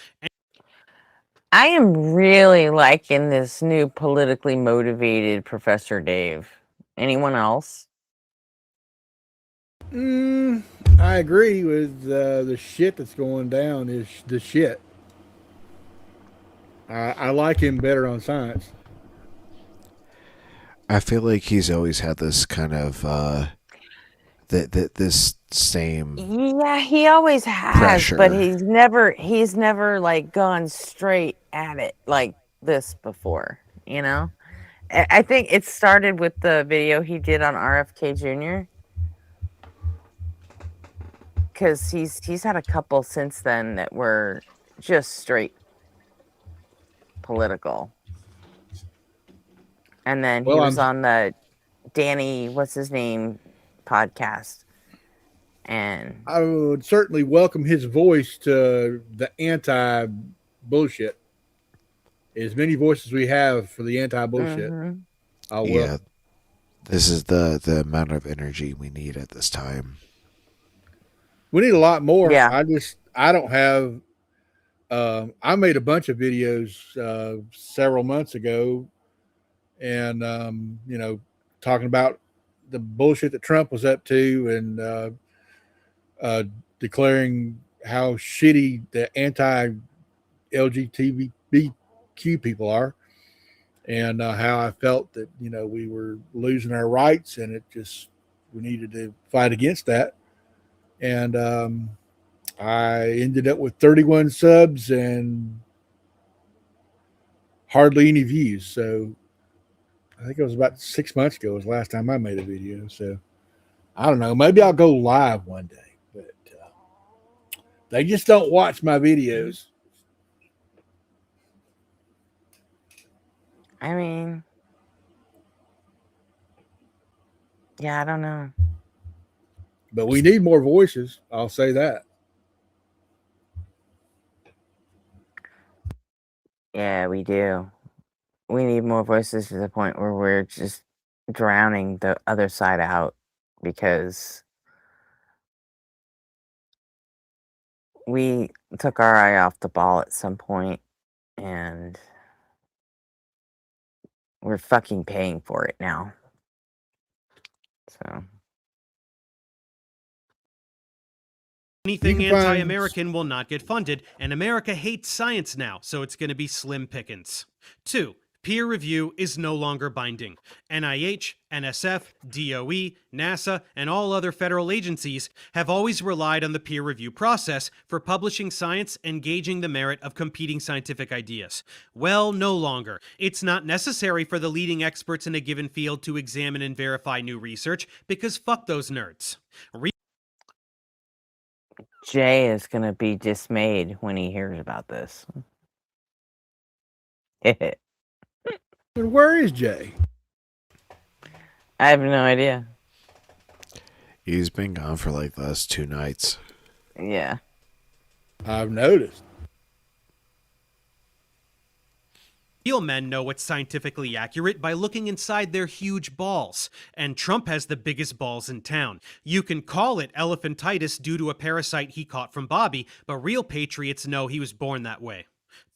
I am really liking this new politically motivated Professor Dave. Anyone else?
I agree with the shit that's going down is the shit. I like him better on science.
I feel like he's always had this kind of this same
Yeah, he always has,
pressure.
but he's never like gone straight at it like this before, you know? I think it started with the video he did on RFK Jr. Because he's had a couple since then that were just straight political. And then he was on the Danny, what's his name, podcast. And
I would certainly welcome his voice to the anti-bullshit. As many voices we have for the anti-bullshit. I will.
Yeah, this is the amount of energy we need at this time.
We need a lot more.
Yeah.
I don't have. I made a bunch of videos several months ago, and talking about the bullshit that Trump was up to, and declaring how shitty the anti-LGBTQ people are, and how I felt that we were losing our rights, and we needed to fight against that. And I ended up with 31 subs and hardly any views. So I think it was about 6 months ago was the last time I made a video. So I don't know. Maybe I'll go live one day, but they just don't watch my videos.
I mean, yeah, I don't know.
But we need more voices. I'll say that.
Yeah, we do. We need more voices to the point where we're just drowning the other side out because we took our eye off the ball at some point and we're fucking paying for it now. So.
Anything
You can find-
anti-American will not get funded, and America hates science now, so it's going to be slim pickings. 2. Peer review is no longer binding. NIH, NSF, DOE, NASA, and all other federal agencies have always relied on the peer review process for publishing science and gauging the merit of competing scientific ideas. Well, no longer. It's not necessary for the leading experts in a given field to examine and verify new research, because fuck those nerds.
Jay is going to be dismayed when he hears about this.
And where is Jay?
I have no idea.
He's been gone for like the last 2 nights.
Yeah.
I've noticed.
Real men know what's scientifically accurate by looking inside their huge balls, and Trump has the biggest balls in town. You can call it elephantitis due to a parasite he caught from Bobby, but real patriots know he was born that way.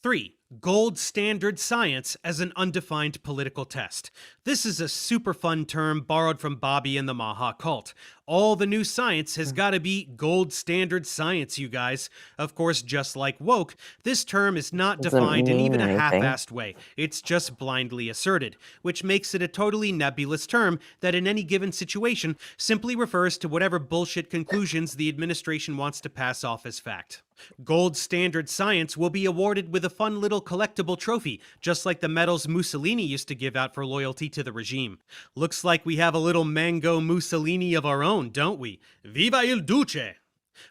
3. gold standard science as an undefined political test. This is a super fun term borrowed from Bobby and the Maha cult. All the new science has got to be gold standard science, you guys. Of course, just like woke, this term is not
Doesn't
defined in
mean
even a
anything.
half-assed way. It's just blindly asserted, which makes it a totally nebulous term that in any given situation simply refers to whatever bullshit conclusions the administration wants to pass off as fact. Gold standard science will be awarded with a fun little collectible trophy, just like the medals Mussolini used to give out for loyalty to the regime. Looks like we have a little mango Mussolini of our own, don't we? Viva il Duce!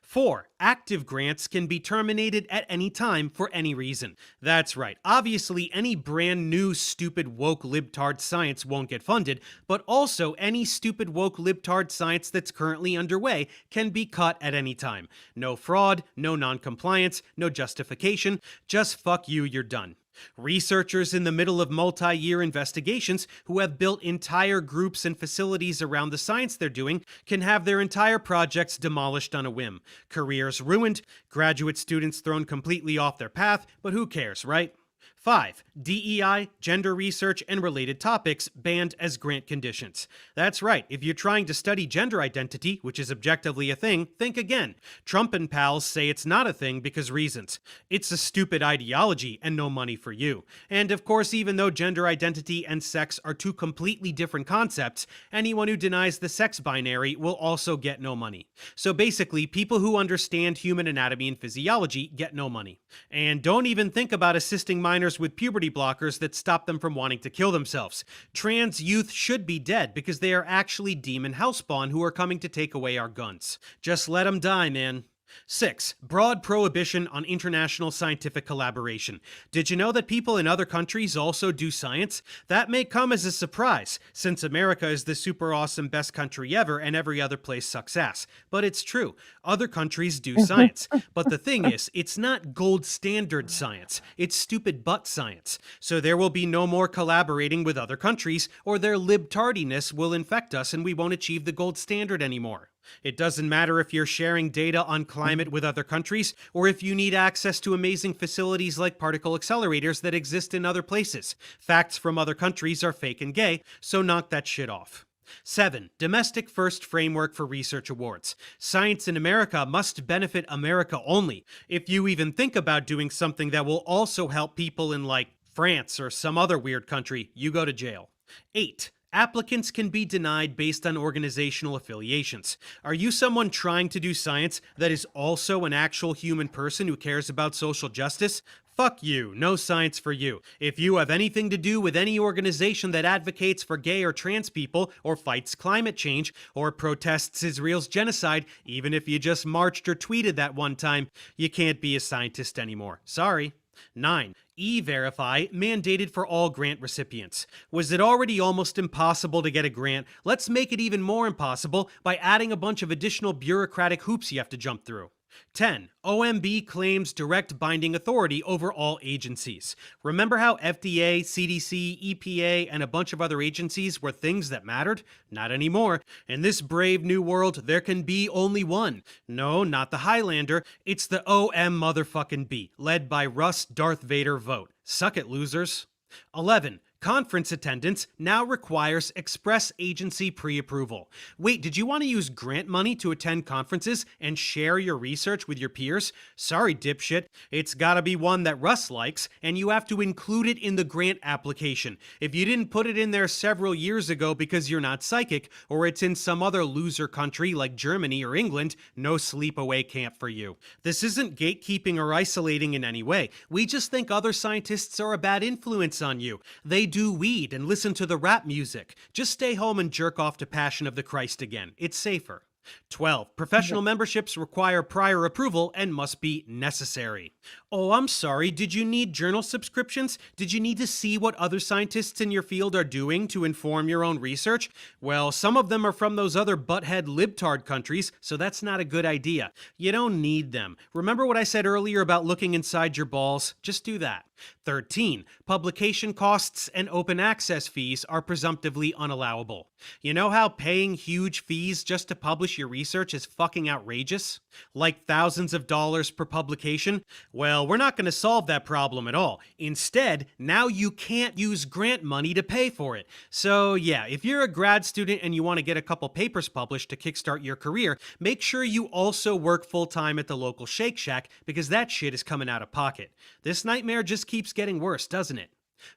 4. Active grants can be terminated at any time for any reason. That's right. Obviously, any brand new stupid woke libtard science won't get funded, but also any stupid woke libtard science that's currently underway can be cut at any time. No fraud, no non-compliance, no justification. Just fuck you, you're done. Researchers in the middle of multi-year investigations who have built entire groups and facilities around the science they're doing can have their entire projects demolished on a whim. Careers ruined, graduate students thrown completely off their path, but who cares, right? 5. DEI, gender research, and related topics banned as grant conditions. That's right, if you're trying to study gender identity, which is objectively a thing, think again. Trump and pals say it's not a thing because reasons. It's a stupid ideology and no money for you. And of course, even though gender identity and sex are two completely different concepts, anyone who denies the sex binary will also get no money. So basically, people who understand human anatomy and physiology get no money. And don't even think about assisting minors with puberty blockers that stop them from wanting to kill themselves. Trans youth should be dead because they are actually demon hellspawn who are coming to take away our guns. Just let them die, man. 6. Broad prohibition on international scientific collaboration. Did you know that people in other countries also do science? That may come as a surprise, since America is the super awesome best country ever and every other place sucks ass. But it's true. Other countries do science. But the thing is, it's not gold standard science. It's stupid butt science. So there will be no more collaborating with other countries, or their libtardiness will infect us and we won't achieve the gold standard anymore. It doesn't matter if you're sharing data on climate with other countries, or if you need access to amazing facilities like particle accelerators that exist in other places. Facts from other countries are fake and gay, so knock that shit off. 7. Domestic First Framework for Research Awards. Science in America must benefit America only. If you even think about doing something that will also help people in, like, France or some other weird country, you go to jail. 8. Applicants can be denied based on organizational affiliations. Are you someone trying to do science that is also an actual human person who cares about social justice? Fuck you, no science for you. If you have anything to do with any organization that advocates for gay or trans people, or fights climate change, or protests Israel's genocide, even if you just marched or tweeted that one time, you can't be a scientist anymore. Sorry. 9. E-Verify mandated for all grant recipients. Was it already almost impossible to get a grant? Let's make it even more impossible by adding a bunch of additional bureaucratic hoops you have to jump through. 10. OMB claims direct binding authority over all agencies. Remember how FDA, CDC, EPA, and a bunch of other agencies were things that mattered? Not anymore. In this brave new world, there can be only one. No, not the Highlander. It's the OM motherfucking B, led by Russ Darth Vader Vogt. Suck it, losers. 11. Conference attendance now requires express agency pre-approval. Wait, did you want to use grant money to attend conferences and share your research with your peers? Sorry, dipshit. It's gotta be one that Russ likes, and you have to include it in the grant application. If you didn't put it in there several years ago because you're not psychic, or it's in some other loser country like Germany or England, no sleepaway camp for you. This isn't gatekeeping or isolating in any way. We just think other scientists are a bad influence on you. They do weed and listen to the rap music. Just stay home and jerk off to Passion of the Christ again. It's safer. 12. Professional memberships require prior approval and must be necessary. Oh, I'm sorry. Did you need journal subscriptions? Did you need to see what other scientists in your field are doing to inform your own research? Well, some of them are from those other butthead libtard countries, so that's not a good idea. You don't need them. Remember what I said earlier about looking inside your balls? Just do that. 13. Publication costs and open access fees are presumptively unallowable. You know how paying huge fees just to publish publish your research is fucking outrageous? Like thousands of dollars per publication? Well, we're not going to solve that problem at all. Instead, now you can't use grant money to pay for it. So yeah, if you're a grad student and you want to get a couple papers published to kickstart your career, make sure you also work full-time at the local Shake Shack, because that shit is coming out of pocket. This nightmare just keeps getting worse, doesn't it?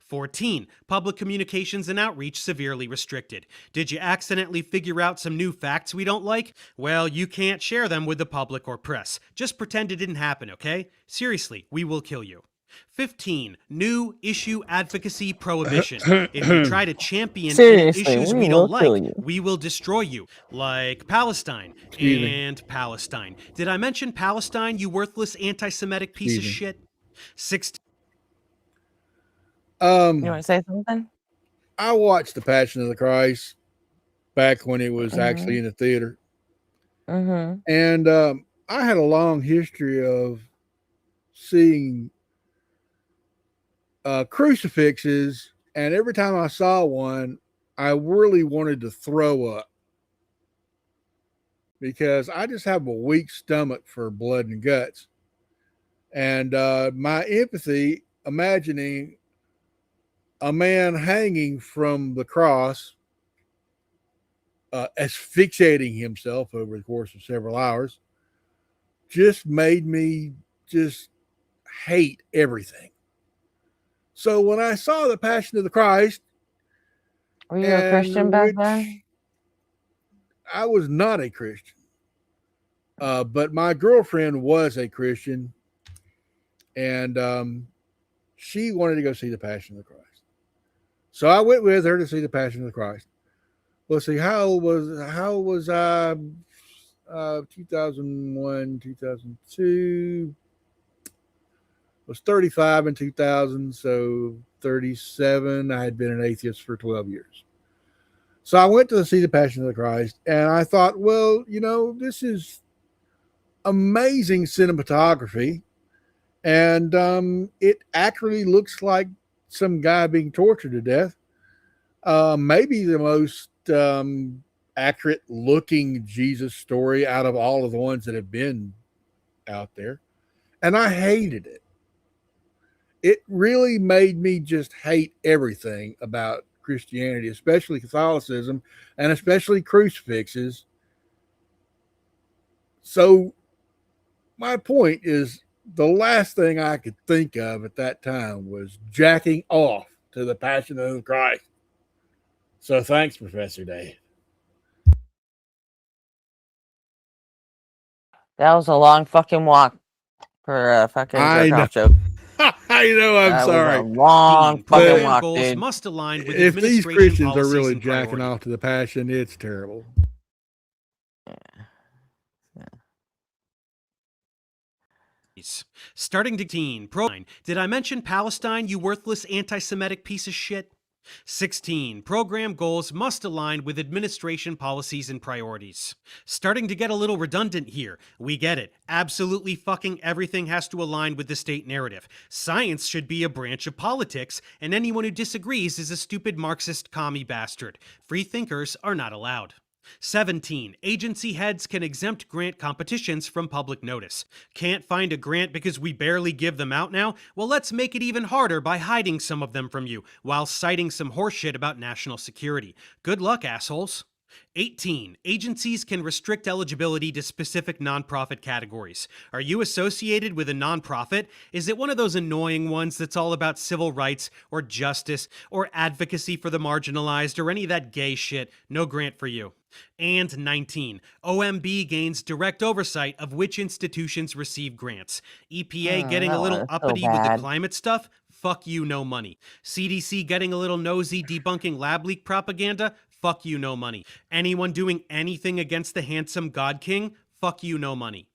14. Public communications and outreach severely restricted. Did you accidentally figure out some new facts we don't like? Well, you can't share them with the public or press. Just pretend it didn't happen, okay? Seriously, we will kill you. 15. New issue advocacy prohibition. If you try to champion any
Seriously,
issues
we
we
will
don't
kill
like,
you.
we will destroy you. Like Palestine
Excuse me.
and Palestine. Did I mention Palestine, you worthless anti-Semitic piece of
Excuse me.
shit? 16.
You want to say something?
I watched The Passion of the Christ back when it was actually in the theater.
Mm-hmm.
And I had a long history of seeing crucifixes, and every time I saw one, I really wanted to throw up because I just have a weak stomach for blood and guts. And my empathy, imagining a man hanging from the cross, asphyxiating himself over the course of several hours, just made me just hate everything. So when I saw The Passion of the Christ,
Were you a Christian back
which
then?
I was not a Christian, but my girlfriend was a Christian, and she wanted to go see The Passion of the Christ. So I went with her to see The Passion of the Christ. Let's see, how old was I? 2001, 2002. Was 35 in 2000, so 37. I had been an atheist for 12 years. So I went to see The Passion of the Christ, and I thought, well, you know, this is amazing cinematography, and it actually looks like some guy being tortured to death. Maybe the most accurate looking Jesus story out of all of the ones that have been out there. And I hated it. It really made me just hate everything about Christianity, especially Catholicism, and especially crucifixes. So my point is, the last thing I could think of at that time was jacking off to The Passion of the Christ. So thanks, Professor Dave.
That was a long fucking walk for a fucking
I
jerk
know.
off joke.
I know, I'm
That was
sorry.
a long
But
Program
fucking walk,
goals
dude.
must align with
if these
administration
Christians are
policies
really
and
jacking
priorities.
off to The Passion, it's terrible.
Starting to teen. Did I mention Palestine, you worthless anti-Semitic piece of shit? 16. Program goals must align with administration policies and priorities. Starting to get a little redundant here. We get it. Absolutely fucking everything has to align with the state narrative. Science should be a branch of politics, and anyone who disagrees is a stupid Marxist commie bastard. Free thinkers are not allowed. 17. Agency heads can exempt grant competitions from public notice. Can't find a grant because we barely give them out now? Well, let's make it even harder by hiding some of them from you, while citing some horseshit about national security. Good luck, assholes. 18. Agencies can restrict eligibility to specific nonprofit categories. Are you associated with a nonprofit? Is it one of those annoying ones that's all about civil rights or justice or advocacy for the marginalized or any of that gay shit? No grant for you. And 19. OMB gains direct oversight of which institutions receive grants. EPA getting a little
that was so
uppity with the
bad.
climate stuff? Fuck you, no money. CDC getting a little nosy debunking lab leak propaganda? Fuck you, no money. Anyone doing anything against the handsome God King? Fuck you, no money.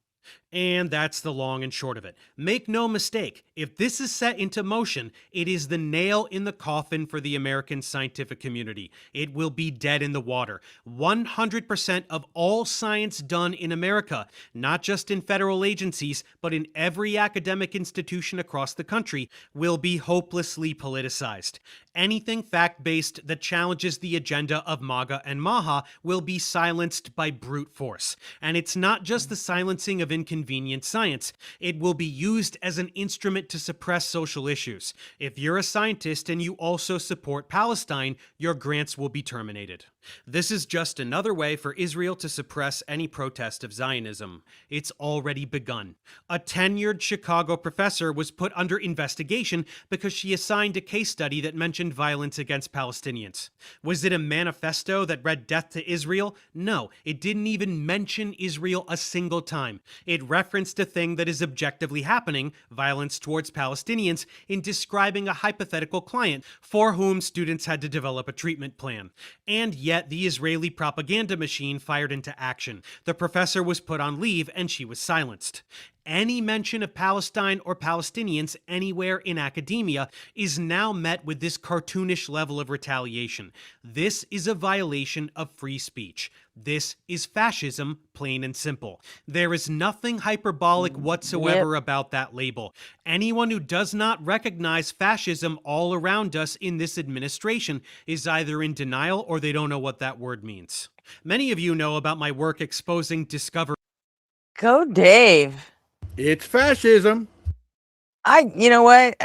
And that's the long and short of it. Make no mistake, if this is set into motion, it is the nail in the coffin for the American scientific community. It will be dead in the water. 100% of all science done in America, not just in federal agencies, but in every academic institution across the country, will be hopelessly politicized. Anything fact-based that challenges the agenda of MAGA and MAHA will be silenced by brute force. And it's not just the silencing of inconvenient science. It will be used as an instrument to suppress social issues. If you're a scientist and you also support Palestine, your grants will be terminated. This is just another way for Israel to suppress any protest of Zionism. It's already begun. A tenured Chicago professor was put under investigation because she assigned a case study that mentioned violence against Palestinians. Was it a manifesto that read death to Israel? No, it didn't even mention Israel a single time. It referenced a thing that is objectively happening, violence towards Palestinians, in describing a hypothetical client for whom students had to develop a treatment plan. And yet the Israeli propaganda machine fired into action. The professor was put on leave and she was silenced. Any mention of Palestine or Palestinians anywhere in academia is now met with this cartoonish level of retaliation. This is a violation of free speech. This is fascism, plain and simple. There is nothing hyperbolic whatsoever about that label. Anyone who does not recognize fascism all around us in this administration is either in denial or they don't know what that word means. Many of you know about my work exposing Discovery.
Go Dave.
It's fascism.
You know what?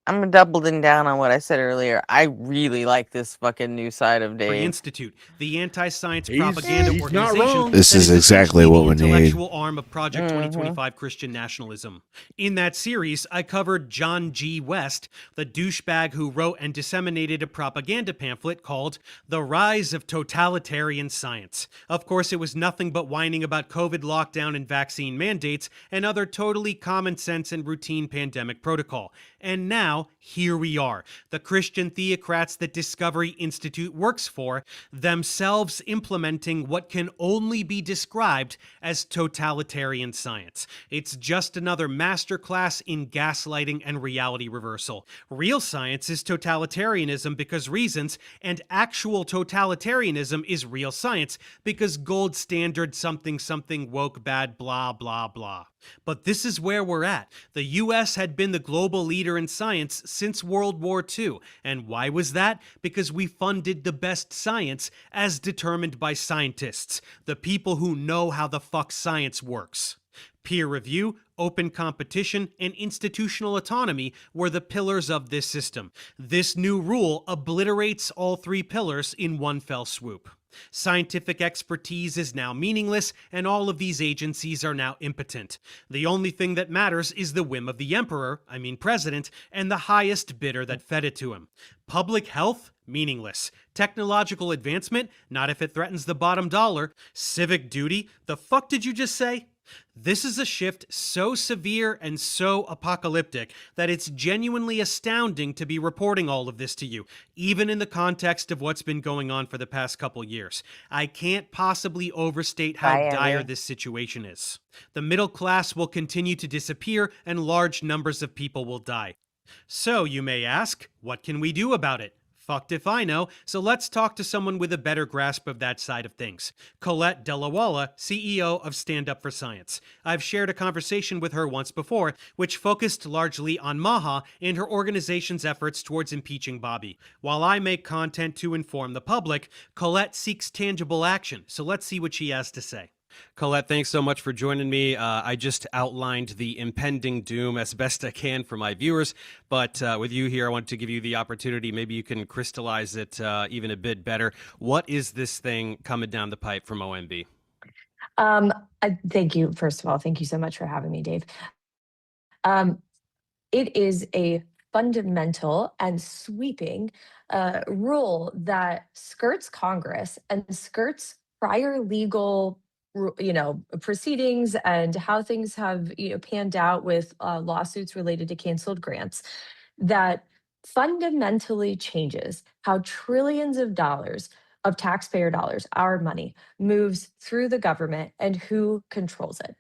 I'm doubling down on what I said earlier. I really like this fucking new side of Dave.
Institute, the anti-science propaganda
he's not
organization.
wrong.
This
that
is exactly what we
the
need.
intellectual arm of Project 2025 Christian Nationalism. In that series, I covered John G. West, the douchebag who wrote and disseminated a propaganda pamphlet called The Rise of Totalitarian Science. Of course, it was nothing but whining about COVID lockdown and vaccine mandates and other totally common sense and routine pandemic protocol. And now, here we are, the Christian theocrats that Discovery Institute works for, themselves implementing what can only be described as totalitarian science. It's just another masterclass in gaslighting and reality reversal. Real science is totalitarianism because reasons, and actual totalitarianism is real science because gold standard something something woke bad blah blah blah. But this is where we're at. The US had been the global leader in science since World War II. And why was that? Because we funded the best science as determined by scientists, the people who know how the fuck science works. Peer review, open competition, and institutional autonomy were the pillars of this system. This new rule obliterates all three pillars in one fell swoop. Scientific expertise is now meaningless, and all of these agencies are now impotent. The only thing that matters is the whim of the emperor, president, and the highest bidder that fed it to him. Public health? Meaningless. Technological advancement? Not if it threatens the bottom dollar. Civic duty? The fuck did you just say? This is a shift so severe and so apocalyptic that it's genuinely astounding to be reporting all of this to you, even in the context of what's been going on for the past couple years. I can't possibly overstate how dire this situation is. The middle class will continue to disappear and large numbers of people will die. So, you may ask, what can we do about it? Fucked if I know, so let's talk to someone with a better grasp of that side of things. Colette Delawala, CEO of Stand Up for Science. I've shared a conversation with her once before, which focused largely on Maha and her organization's efforts towards impeaching Bobby. While I make content to inform the public, Colette seeks tangible action, so let's see what she has to say. Colette, thanks so much for joining me. I just outlined the impending doom as best I can for my viewers, but with you here, I want to give you the opportunity. Maybe you can crystallize it even a bit better. What is this thing coming down the pipe from OMB?
Thank you. First of all, thank you so much for having me, Dave. It is a fundamental and sweeping rule that skirts Congress and skirts prior legal proceedings and how things have panned out with lawsuits related to canceled grants, that fundamentally changes how trillions of dollars of taxpayer dollars, our money, moves through the government and who controls it.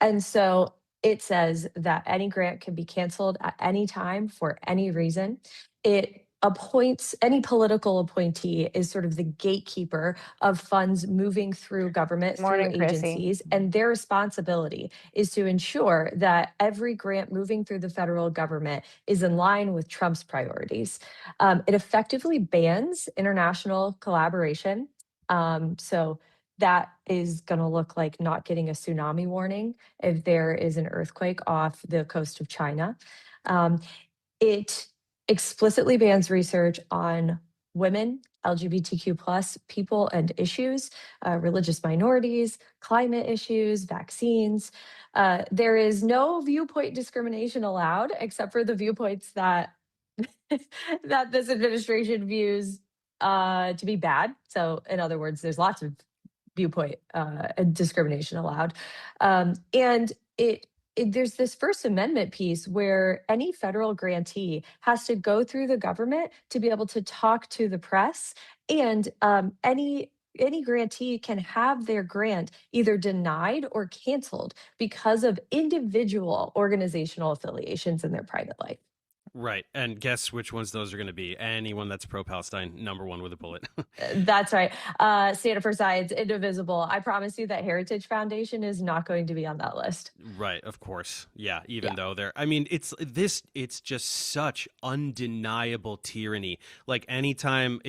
And so it says that any grant can be canceled at any time for any reason. It appoints any political appointee is sort of the gatekeeper of funds moving through government
Morning,
through
Chrissy.
agencies, and their responsibility is to ensure that every grant moving through the federal government is in line with Trump's priorities. It effectively bans international collaboration. So that is going to look like not getting a tsunami warning if there is an earthquake off the coast of China. It explicitly bans research on women, LGBTQ plus people and issues, religious minorities, climate issues, vaccines. There is no viewpoint discrimination allowed except for the viewpoints that that this administration views to be bad. So in other words, there's lots of viewpoint discrimination allowed. And there's this First Amendment piece where any federal grantee has to go through the government to be able to talk to the press, and any grantee can have their grant either denied or canceled because of individual organizational affiliations in their private life.
Right. And guess which ones those are going to be? Anyone that's pro-Palestine, number one with a bullet.
That's right. Stand Up for Science, Indivisible. I promise you that Heritage Foundation is not going to be on that list.
Right, of course. Yeah, even though they're, I mean, it's just such undeniable tyranny. Like anytime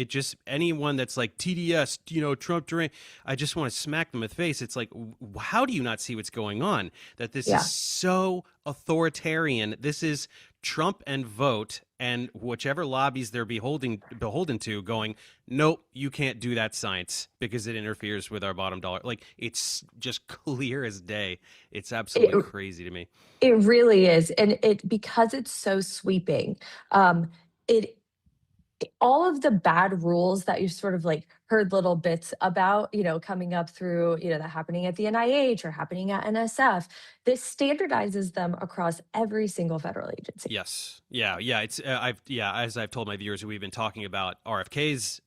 anyone that's like TDS, Trump during, I just want to smack them in the face. It's like, how do you not see what's going on? That this is so authoritarian. This is Trump and vote, and whichever lobbies they're beholden to going, nope, you can't do that science because it interferes with our bottom dollar. Like, it's just clear as day. It's absolutely crazy to me.
It really is. And because it's so sweeping, all of the bad rules that you sort of like heard little bits about, coming up through, that happening at the NIH or happening at NSF, this standardizes them across every single federal agency.
Yes. Yeah. It's as I've told my viewers, we've been talking about RFK's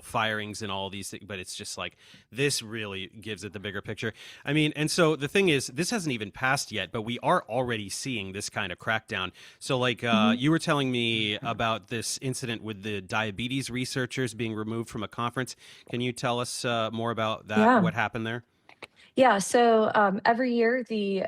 firings and all these things, but it's just like, this really gives it the bigger picture. I mean, and so the thing is, this hasn't even passed yet, but we are already seeing this kind of crackdown. So like, you were telling me about this incident with the diabetes researchers being removed from a conference. Can you tell us more about that?
Yeah.
What happened there?
Yeah, so every year the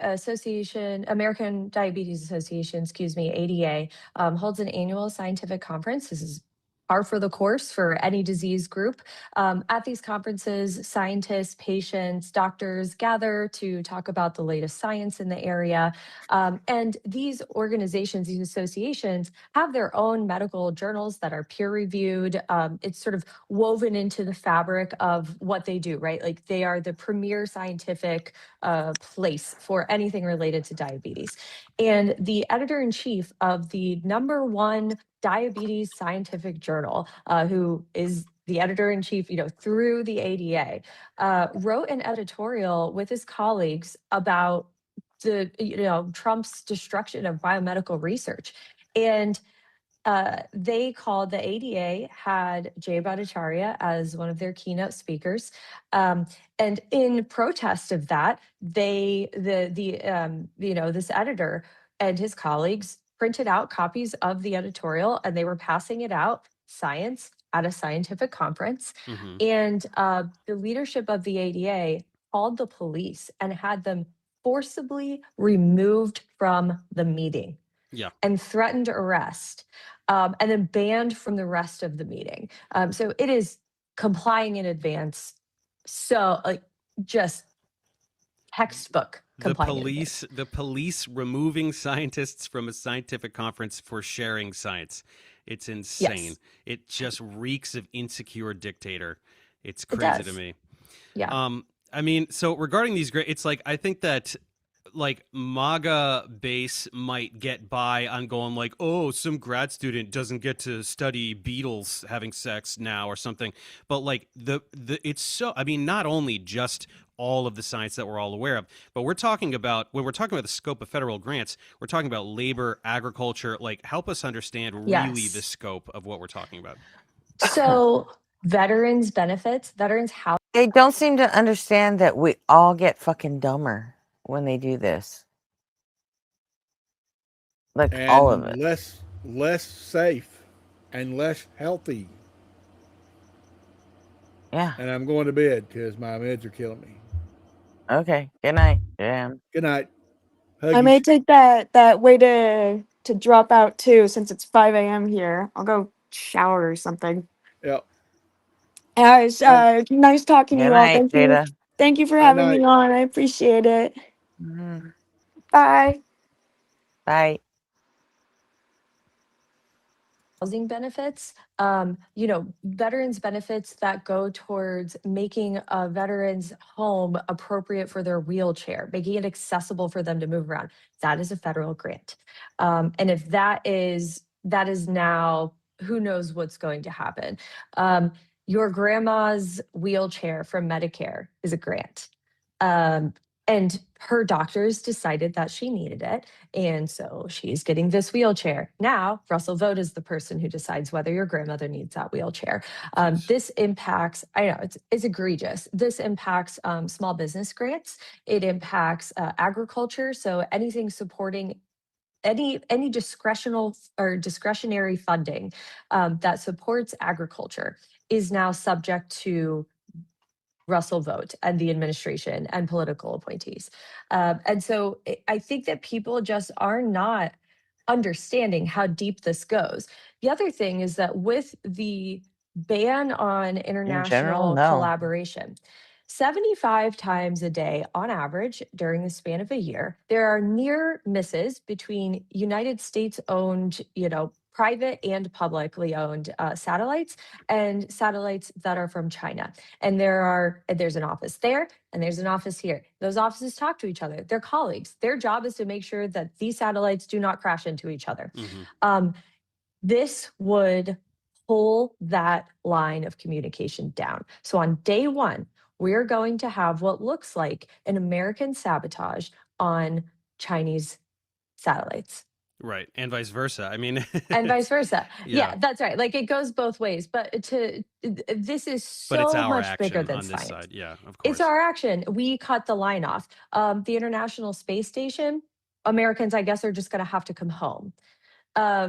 American Diabetes Association, ADA, holds an annual scientific conference. This is par for the course for any disease group. At these conferences, scientists, patients, doctors gather to talk about the latest science in the area. And these organizations, these associations, have their own medical journals that are peer reviewed. It's sort of woven into the fabric of what they do, right? Like they are the premier scientific place for anything related to diabetes. And the editor-in-chief of the #1 diabetes scientific journal, who is the editor-in-chief, through the ADA, wrote an editorial with his colleagues about Trump's destruction of biomedical research. And they called, the ADA had Jay Bhattacharya as one of their keynote speakers. And in protest of that, this editor and his colleagues printed out copies of the editorial, and they were passing it out, science, at a scientific conference. And the leadership of the ADA called the police and had them forcibly removed from the meeting.
Yeah.
And threatened arrest, and then banned from the rest of the meeting. So it is complying in advance. So just textbook.
The police removing scientists from a scientific conference for sharing science. It's insane.
Yes.
It just reeks of insecure dictator. It's crazy to me.
Yeah.
I mean, so regarding these it's like, I think that like MAGA base might get by on going like, oh, some grad student doesn't get to study beetles having sex now or something. But like it's so, I mean, not only just all of the science that we're all aware of, but when we're talking about the scope of federal grants, we're talking about labor, agriculture. Like, help us understand really the scope of what we're talking about.
So veterans benefits,
They don't seem to understand that we all get fucking dumber. when they do this. Like
and
all of it.
less safe and less healthy.
Yeah.
And I'm going to bed because my meds are killing me.
Okay. Good night, Jam.
Good night.
I may take that way to drop out too, since it's 5 a.m. here. I'll go shower or something.
Yep.
It's nice talking to
Good
you all.
night, Jada.
Thank you for
Good
having me
night.
on. I appreciate it.
Mhm.
Bye.
Bye.
Housing benefits, veterans benefits that go towards making a veteran's home appropriate for their wheelchair, making it accessible for them to move around. That is a federal grant. And if that is now, who knows what's going to happen. Your grandma's wheelchair from Medicare is a grant. And her doctors decided that she needed it. And so she's getting this wheelchair. Now, Russell Vought is the person who decides whether your grandmother needs that wheelchair. This impacts, I know it's egregious. This impacts small business grants. It impacts agriculture. So anything supporting any discretionary funding that supports agriculture is now subject to Russell Vought and the administration and political appointees. And so I think that people just are not understanding how deep this goes. The other thing is that with the ban on
In general,
international
no.
collaboration, 75 times a day on average during the span of a year, there are near misses between United States owned, private and publicly owned satellites and satellites that are from China. And there's an office there and there's an office here. Those offices talk to each other. They're colleagues. Their job is to make sure that these satellites do not crash into each other. This would pull that line of communication down. So on day one, we're going to have what looks like an American sabotage on Chinese satellites.
Right, and vice versa. I mean,
And vice versa.
Yeah.
Yeah, that's right. Like it goes both ways, but this is
but it's
so
our
much bigger
action
than
on this
science.
side. Yeah, of course.
It's our action. We cut the line off. The International Space Station, Americans, I guess, are just going to have to come home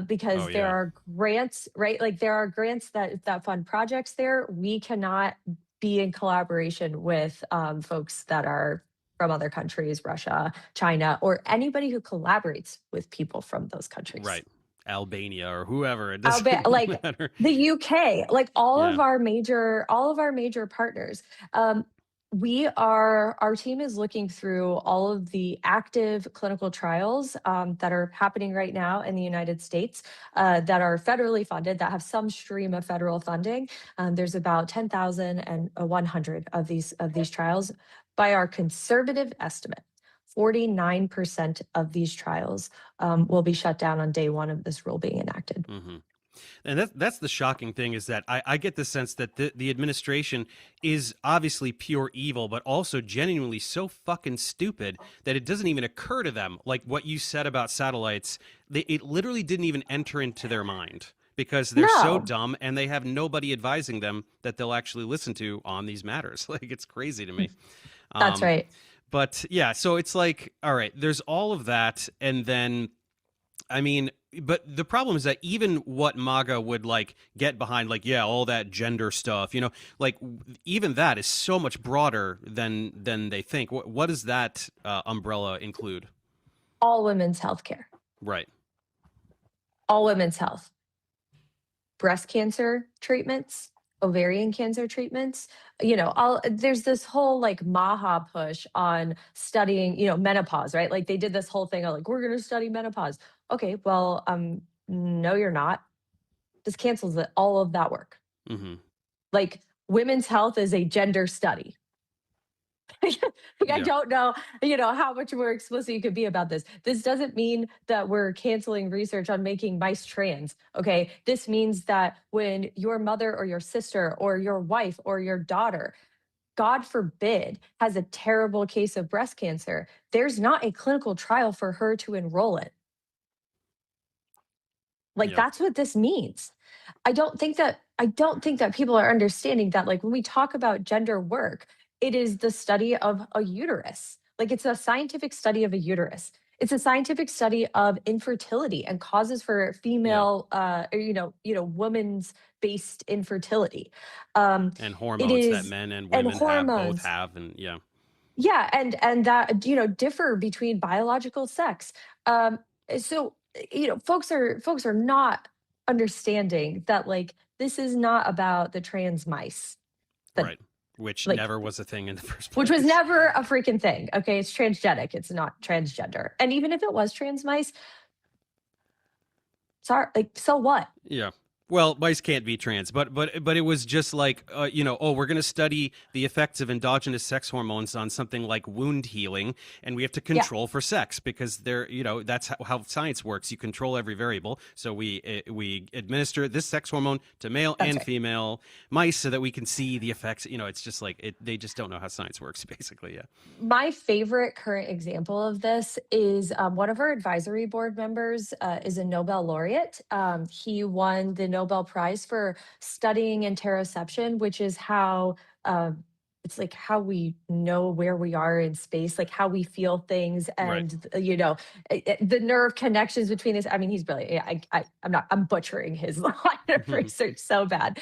because there are grants, right? Like there are grants that fund projects there. We cannot be in collaboration with folks that are from other countries, Russia, China, or anybody who collaborates with people from those countries.
Right. Albania or whoever. It doesn't
Like
matter.
the UK, like all of our major partners. Our team is looking through all of the active clinical trials that are happening right now in the United States that are federally funded, that have some stream of federal funding. There's about 10,100 of these trials. By our conservative estimate, 49% of these trials will be shut down on day one of this rule being enacted.
Mm-hmm. And that's the shocking thing, is that I get the sense that the administration is obviously pure evil, but also genuinely so fucking stupid that it doesn't even occur to them. Like what you said about satellites, it literally didn't even enter into their mind because they're so
No.
dumb and they have nobody advising them that they'll actually listen to on these matters. Like it's crazy to me.
That's right.
But yeah, so it's like, all right, there's all of that. And then, I mean, but the problem is that even what MAGA would like get behind, like, yeah, all that gender stuff, like even that is so much broader than they think. What does that umbrella include?
All women's health care.
Right.
All women's health. Breast cancer treatments, ovarian cancer treatments, there's this whole like MAHA push on studying, menopause, right? Like they did this whole thing of like, we're going to study menopause. Okay, well, no, you're not. This cancels all of that work.
Mm-hmm.
Like women's health is a gender study. I don't know, how much more explicit you could be about this. This doesn't mean that we're canceling research on making mice trans, okay? This means that when your mother or your sister or your wife or your daughter, God forbid, has a terrible case of breast cancer, there's not a clinical trial for her to enroll in. Like that's what this means. I don't think that people are understanding that, like when we talk about gender work, it is the study of a uterus. Like it's a scientific study of a uterus. It's a scientific study of infertility and causes for female, woman's based infertility.
And
It
hormones that
is,
men and
and
women have both
hormones.
have, and yeah.
Yeah, and that differ between biological sex. So folks are not understanding that like this is not about the trans mice, that
Right. Which
like
never was a thing in the first place.
which was never a freaking thing. Okay, it's transgenic. It's not transgender. And even if it was trans mice, sorry, like so what?
Yeah. Well, mice can't be trans, but it was just like we're going to study the effects of endogenous sex hormones on something like wound healing, and we have to control for sex because that's how science works. You control every variable. So we administer this sex hormone to male and female mice so that we can see the effects. It's just like they just don't know how science works, basically. Yeah.
My favorite current example of this is one of our advisory board members is a Nobel laureate. He won the Nobel Prize for studying interoception, which is how it's like how we know where we are in space, like how we feel things, and the nerve connections between this. I mean, he's brilliant. Yeah, I'm butchering his line of research so bad.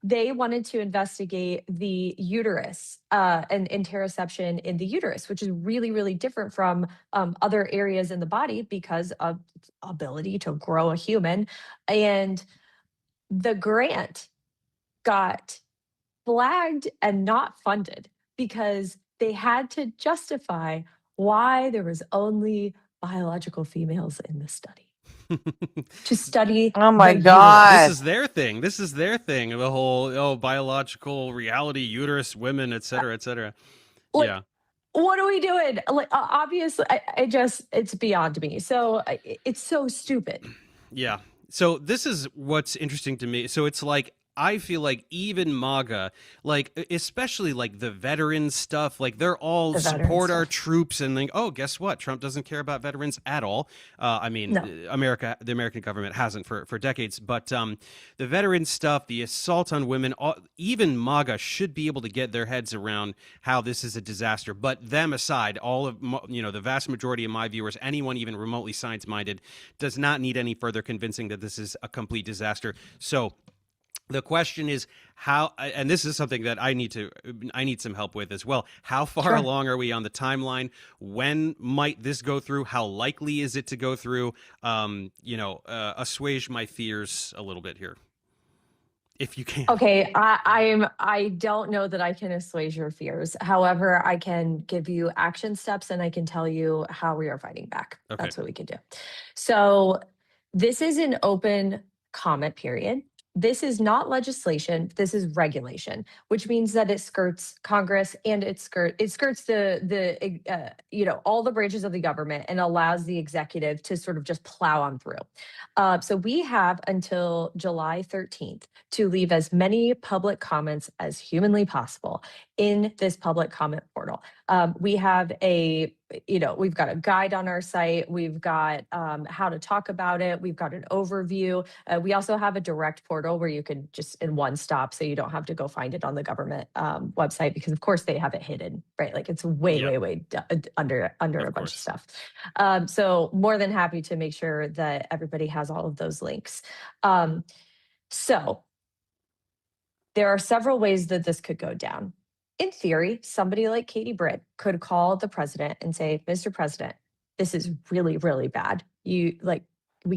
They wanted to investigate the uterus and interoception in the uterus, which is really, really different from other areas in the body because of its ability to grow a human. And the grant got flagged and not funded because they had to justify why there was only biological females in the study. To study.
Oh my
the
God.
This is their thing. The whole biological reality, uterus, women, et cetera, et cetera.
Like,
yeah.
What are we doing? Like, obviously, it's beyond me. So it's so stupid.
Yeah. So this is what's interesting to me. So it's like, I feel like even MAGA, like especially like the veteran stuff, like they're all support our troops and think, oh, guess what? Trump doesn't care about veterans at all. I mean, the American government hasn't for decades. But the veteran stuff, the assault on women, even MAGA should be able to get their heads around how this is a disaster. But them aside, all of the vast majority of my viewers, anyone even remotely science-minded, does not need any further convincing that this is a complete disaster. So the question is how, and this is something that I need some help with as well. How far along are we on the timeline? When might this go through? How likely is it to go through? Assuage my fears a little bit here, if you can.
Okay, I don't know that I can assuage your fears. However, I can give you action steps and I can tell you how we are fighting back.
Okay.
That's what we can do. So this is an open comment period. This is not legislation. This is regulation, which means that it skirts Congress and it skirts the all the branches of the government and allows the executive to sort of just plow on through. So we have until July 13th to leave as many public comments as humanly possible in this public comment portal. We have we've got a guide on our site. We've got how to talk about it. We've got an overview. We also have a direct portal where you can just in one stop, so you don't have to go find it on the government website, because of course they have it hidden, right? Like it's way under a bunch of stuff. So more than happy to make sure that everybody has all of those links. So there are several ways that this could go down. In theory, somebody like Katie Britt could call the president and say, Mr. President, this is really, really bad. We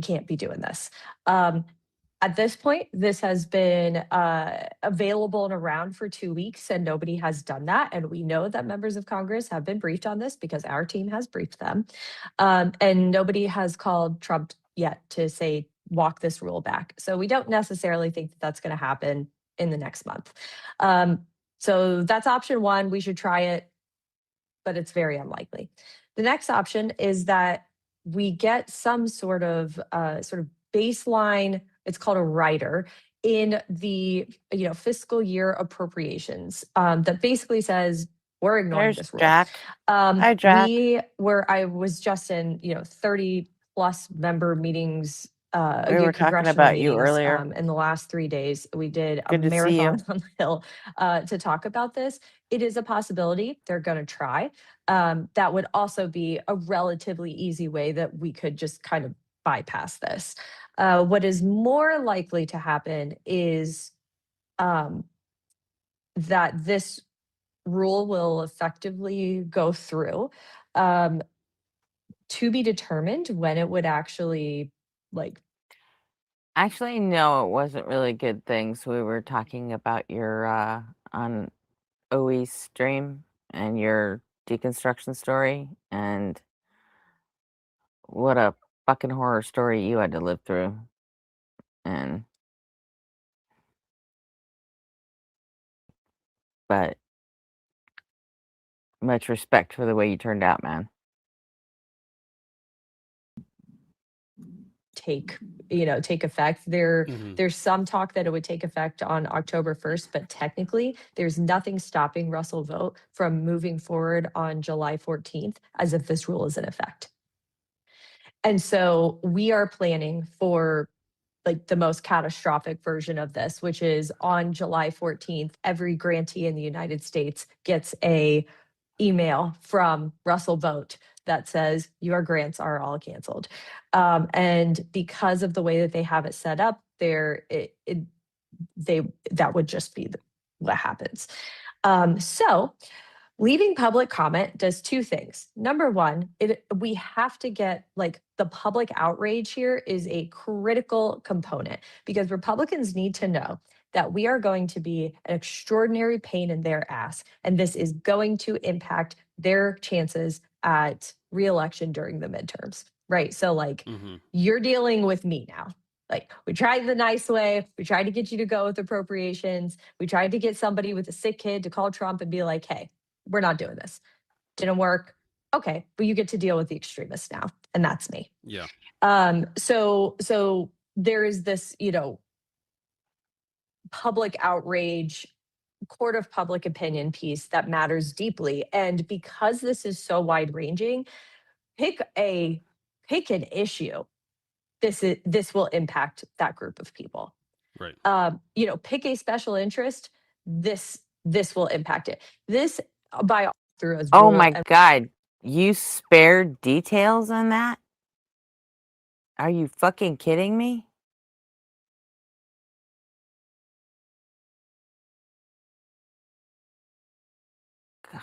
can't be doing this. At this point, this has been available and around for 2 weeks and nobody has done that. And we know that members of Congress have been briefed on this because our team has briefed them. And nobody has called Trump yet to say, walk this rule back. So we don't necessarily think that that's going to happen in the next month. So that's option one. We should try it, but it's very unlikely. The next option is that we get some sort of baseline. It's called a rider in the fiscal year appropriations that basically says we're ignoring this rule.
Jack. Hi, Jack.
I was just in 30 plus member meetings
We were talking
congressional
about you
meetings
earlier.
in the last 3 days. We did a
Good to see you.
marathon on the Hill to talk about this. It is a possibility. They're going to try. That would also be a relatively easy way that we could just kind of bypass this. What is more likely to happen is that this rule will effectively go through. To be determined when it would actually like
Actually, no, it wasn't really good things. We were talking about your on OE stream and your deconstruction story, and what a fucking horror story you had to live through. And but much respect for the way you turned out, man.
take effect. There's some talk that it would take effect on October 1st, but technically there's nothing stopping Russell Vogt from moving forward on July 14th as if this rule is in effect. And so we are planning for like the most catastrophic version of this, which is on July 14th, every grantee in the United States gets a email from Russell Vogt that says your grants are all canceled. And because of the way that they have it set up, that would just be what happens. So leaving public comment does two things. Number one, we have to get like the public outrage here is a critical component because Republicans need to know that we are going to be an extraordinary pain in their ass. And this is going to impact their chances at reelection during the midterms, right? So like you're dealing with me now. Like we tried the nice way. We tried to get you to go with appropriations. We tried to get somebody with a sick kid to call Trump and be like, hey, we're not doing this. Didn't work. Okay, but you get to deal with the extremists now. And that's me.
Yeah.
So there is this, public outrage, court of public opinion piece that matters deeply. And because this is so wide ranging, pick an issue. This will impact that group of people.
Right.
Pick a special interest. This will impact it. This by through as
Oh my God. You spared details on that? Are you fucking kidding me? God.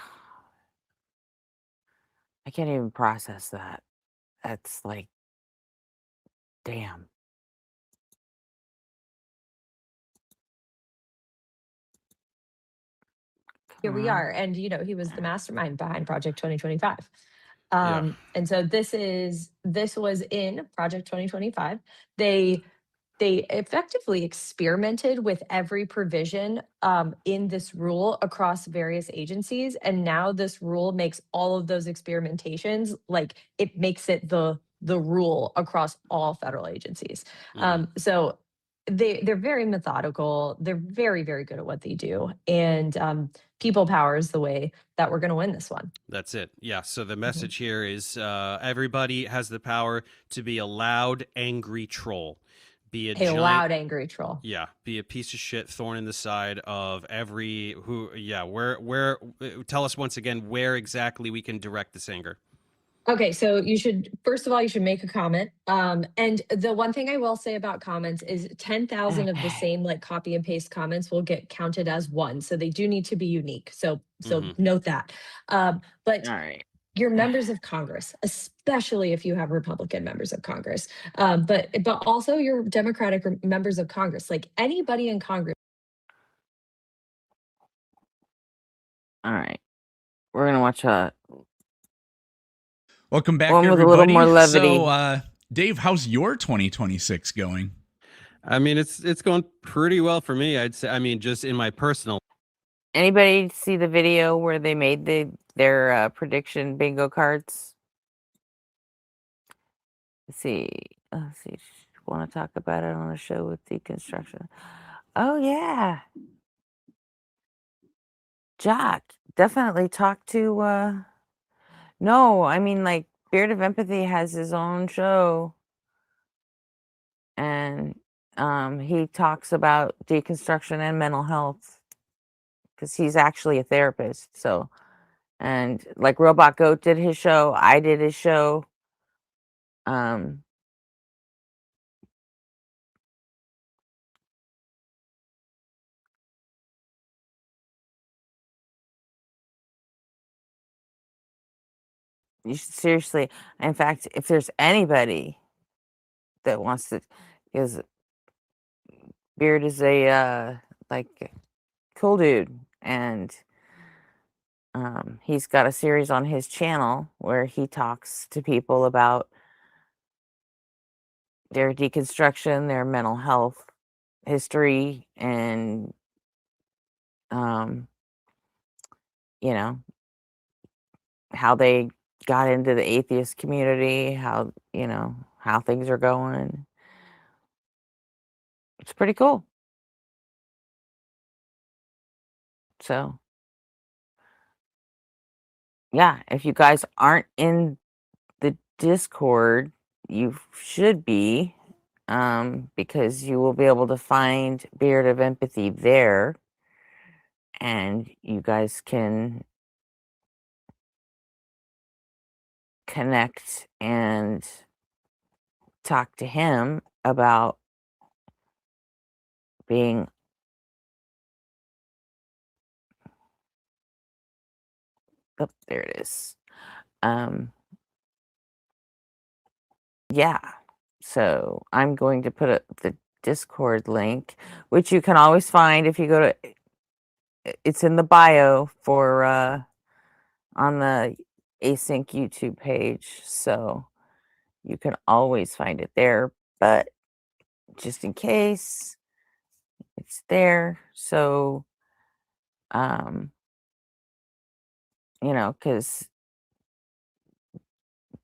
I can't even process that. That's like, damn.
Here we are. And he was the mastermind behind Project 2025.
Yeah.
And so this was in Project 2025. They effectively experimented with every provision in this rule across various agencies. And now this rule makes all of those experimentations, like it makes it the rule across all federal agencies. So they're very methodical. They're very, very good at what they do. And people power is the way that we're going to win this one.
That's it. Yeah. So the message here is everybody has the power to be a loud, angry troll. Be a
loud, angry troll.
Yeah. Be a piece of shit, thorn in the side of every who. Yeah. Where? Tell us once again where exactly we can direct this anger.
Okay, so first of all, you should make a comment. And the one thing I will say about comments is 10,000 of the same like copy and paste comments will get counted as one. So they do need to be unique. So note that. But
all right.
Your members of Congress, especially if you have Republican members of Congress, but also your Democratic members of Congress, like anybody in Congress.
All right. We're going to watch
Welcome back,
one with
everybody.
a little more levity.
So, Dave, how's your 2026 going?
I mean, it's going pretty well for me. I'd say. I mean, just in my personal.
Anybody see the video where they made their prediction bingo cards? Let's see. Want to talk about it on a show with deconstruction? Oh yeah. Jock, definitely talk to. No, I mean like Beard of Empathy has his own show. and he talks about deconstruction and mental health because he's actually a therapist. So, and like Robot Goat did his show, I did his show. Um, you should seriously, in fact, if there's anybody that wants to, because Beard is a like cool dude, and he's got a series on his channel where he talks to people about their deconstruction, their mental health history, and you know, how they got into the atheist community, how, you know, how things are going. It's pretty cool. So, yeah, if you guys aren't in the Discord, you should be, because you will be able to find Beard of Empathy there, and you guys can connect and talk to him about being oh, there it is. Yeah. So I'm going to put the Discord link, which you can always find if you go to it's in the bio for on the Async YouTube page. So you can always find it there, but just in case it's there. So you know, because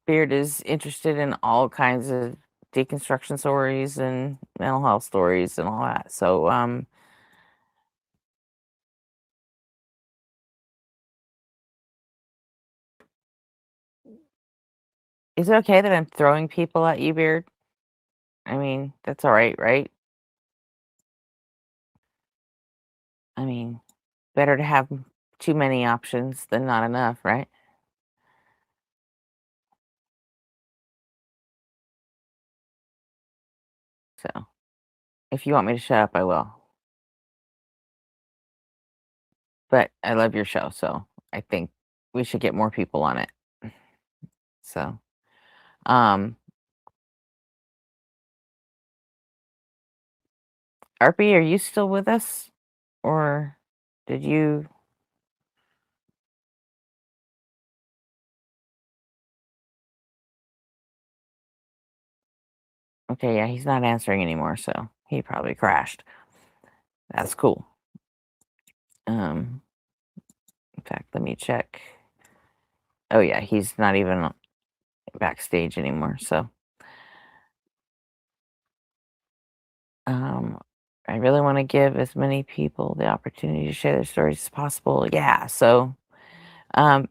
Beard is interested in all kinds of deconstruction stories and mental health stories and all that. So is it okay that I'm throwing people at you, Beard? I mean, that's all right, right? I mean, better to have too many options than not enough, right? So, if you want me to shut up, I will. But I love your show, so I think we should get more people on it. So, Arpy, are you still with us? Or did you Okay, yeah, he's not answering anymore, so he probably crashed. That's cool. In fact, let me check. Oh yeah, he's not even backstage anymore, so I really want to give as many people the opportunity to share their stories as possible. Yeah, so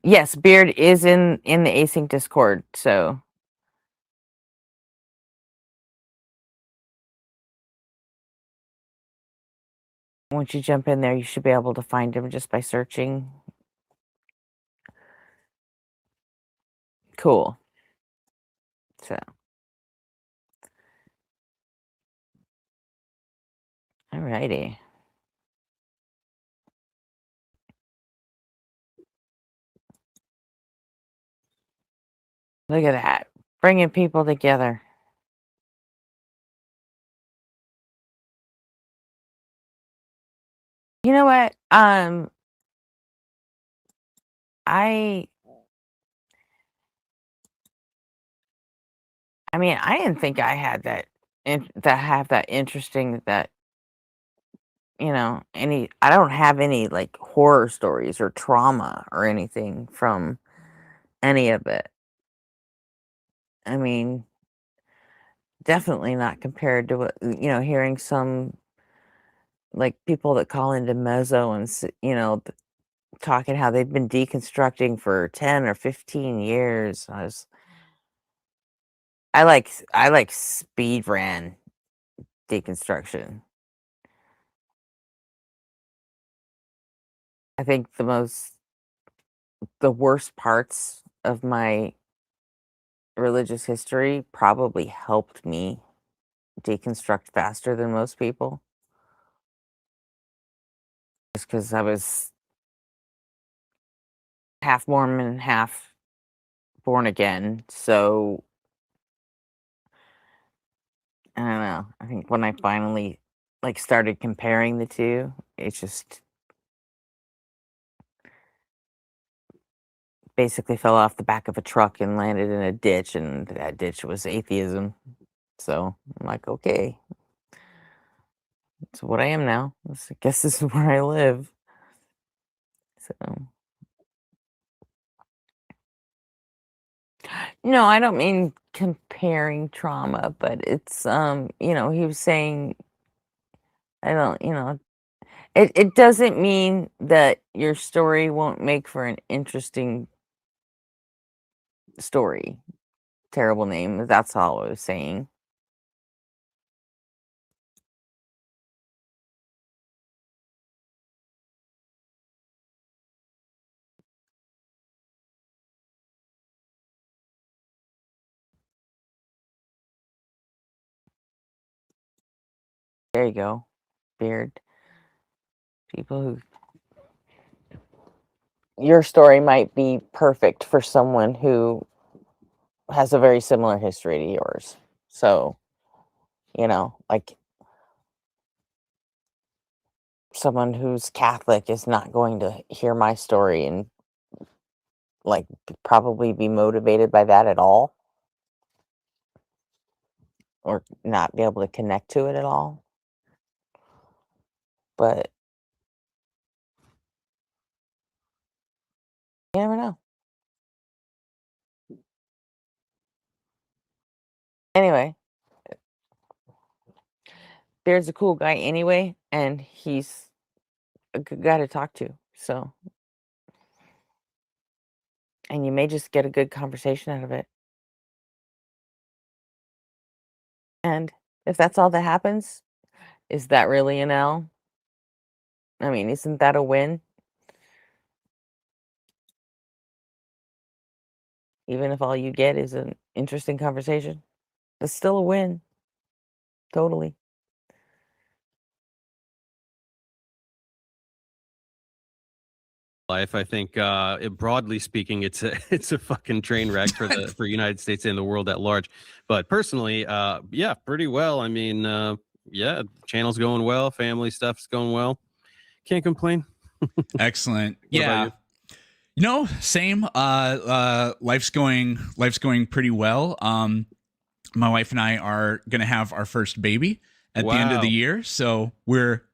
yes, Beard is in the Async Discord, so once you jump in there, you should be able to find him just by searching. Cool. So alrighty. Look at that. Bringing people together. You know what? I mean, I didn't think I had that interesting that you know, I don't have any like horror stories or trauma or anything from any of it. I mean, definitely not compared to what you know, hearing some like people that call into Mezzo and you know, talking how they've been deconstructing for 10 or 15 years. I like speed ran deconstruction. I think the worst parts of my religious history probably helped me deconstruct faster than most people. Just because I was half Mormon, half born again. So I don't know. I think when I finally started comparing the two, it just basically fell off the back of a truck and landed in a ditch, and that ditch was atheism. So I'm like, okay, that's what I am now. I guess this is where I live. So no, I don't mean comparing trauma, but it's he was saying I don't, it doesn't mean that your story won't make for an interesting story. Terrible name. That's all I was saying. There you go. Beard. People who your story might be perfect for someone who has a very similar history to yours. So, like someone who's Catholic is not going to hear my story and probably be motivated by that at all, or not be able to connect to it at all. But you never know. Anyway, Beard's a cool guy anyway, and he's a good guy to talk to. So, and you may just get a good conversation out of it. And if that's all that happens, is that really an L? I mean, isn't that a win? Even if all you get is an interesting conversation, it's still a win. Totally.
Life, I think, broadly speaking, it's a fucking train wreck for United States and the world at large. But personally, yeah, pretty well. I mean, yeah, channel's going well, family stuff's going well. Can't complain.
Excellent.
What about
Yeah. Same. Life's going pretty well. My wife and I are gonna have our first baby at the end of the year, so we're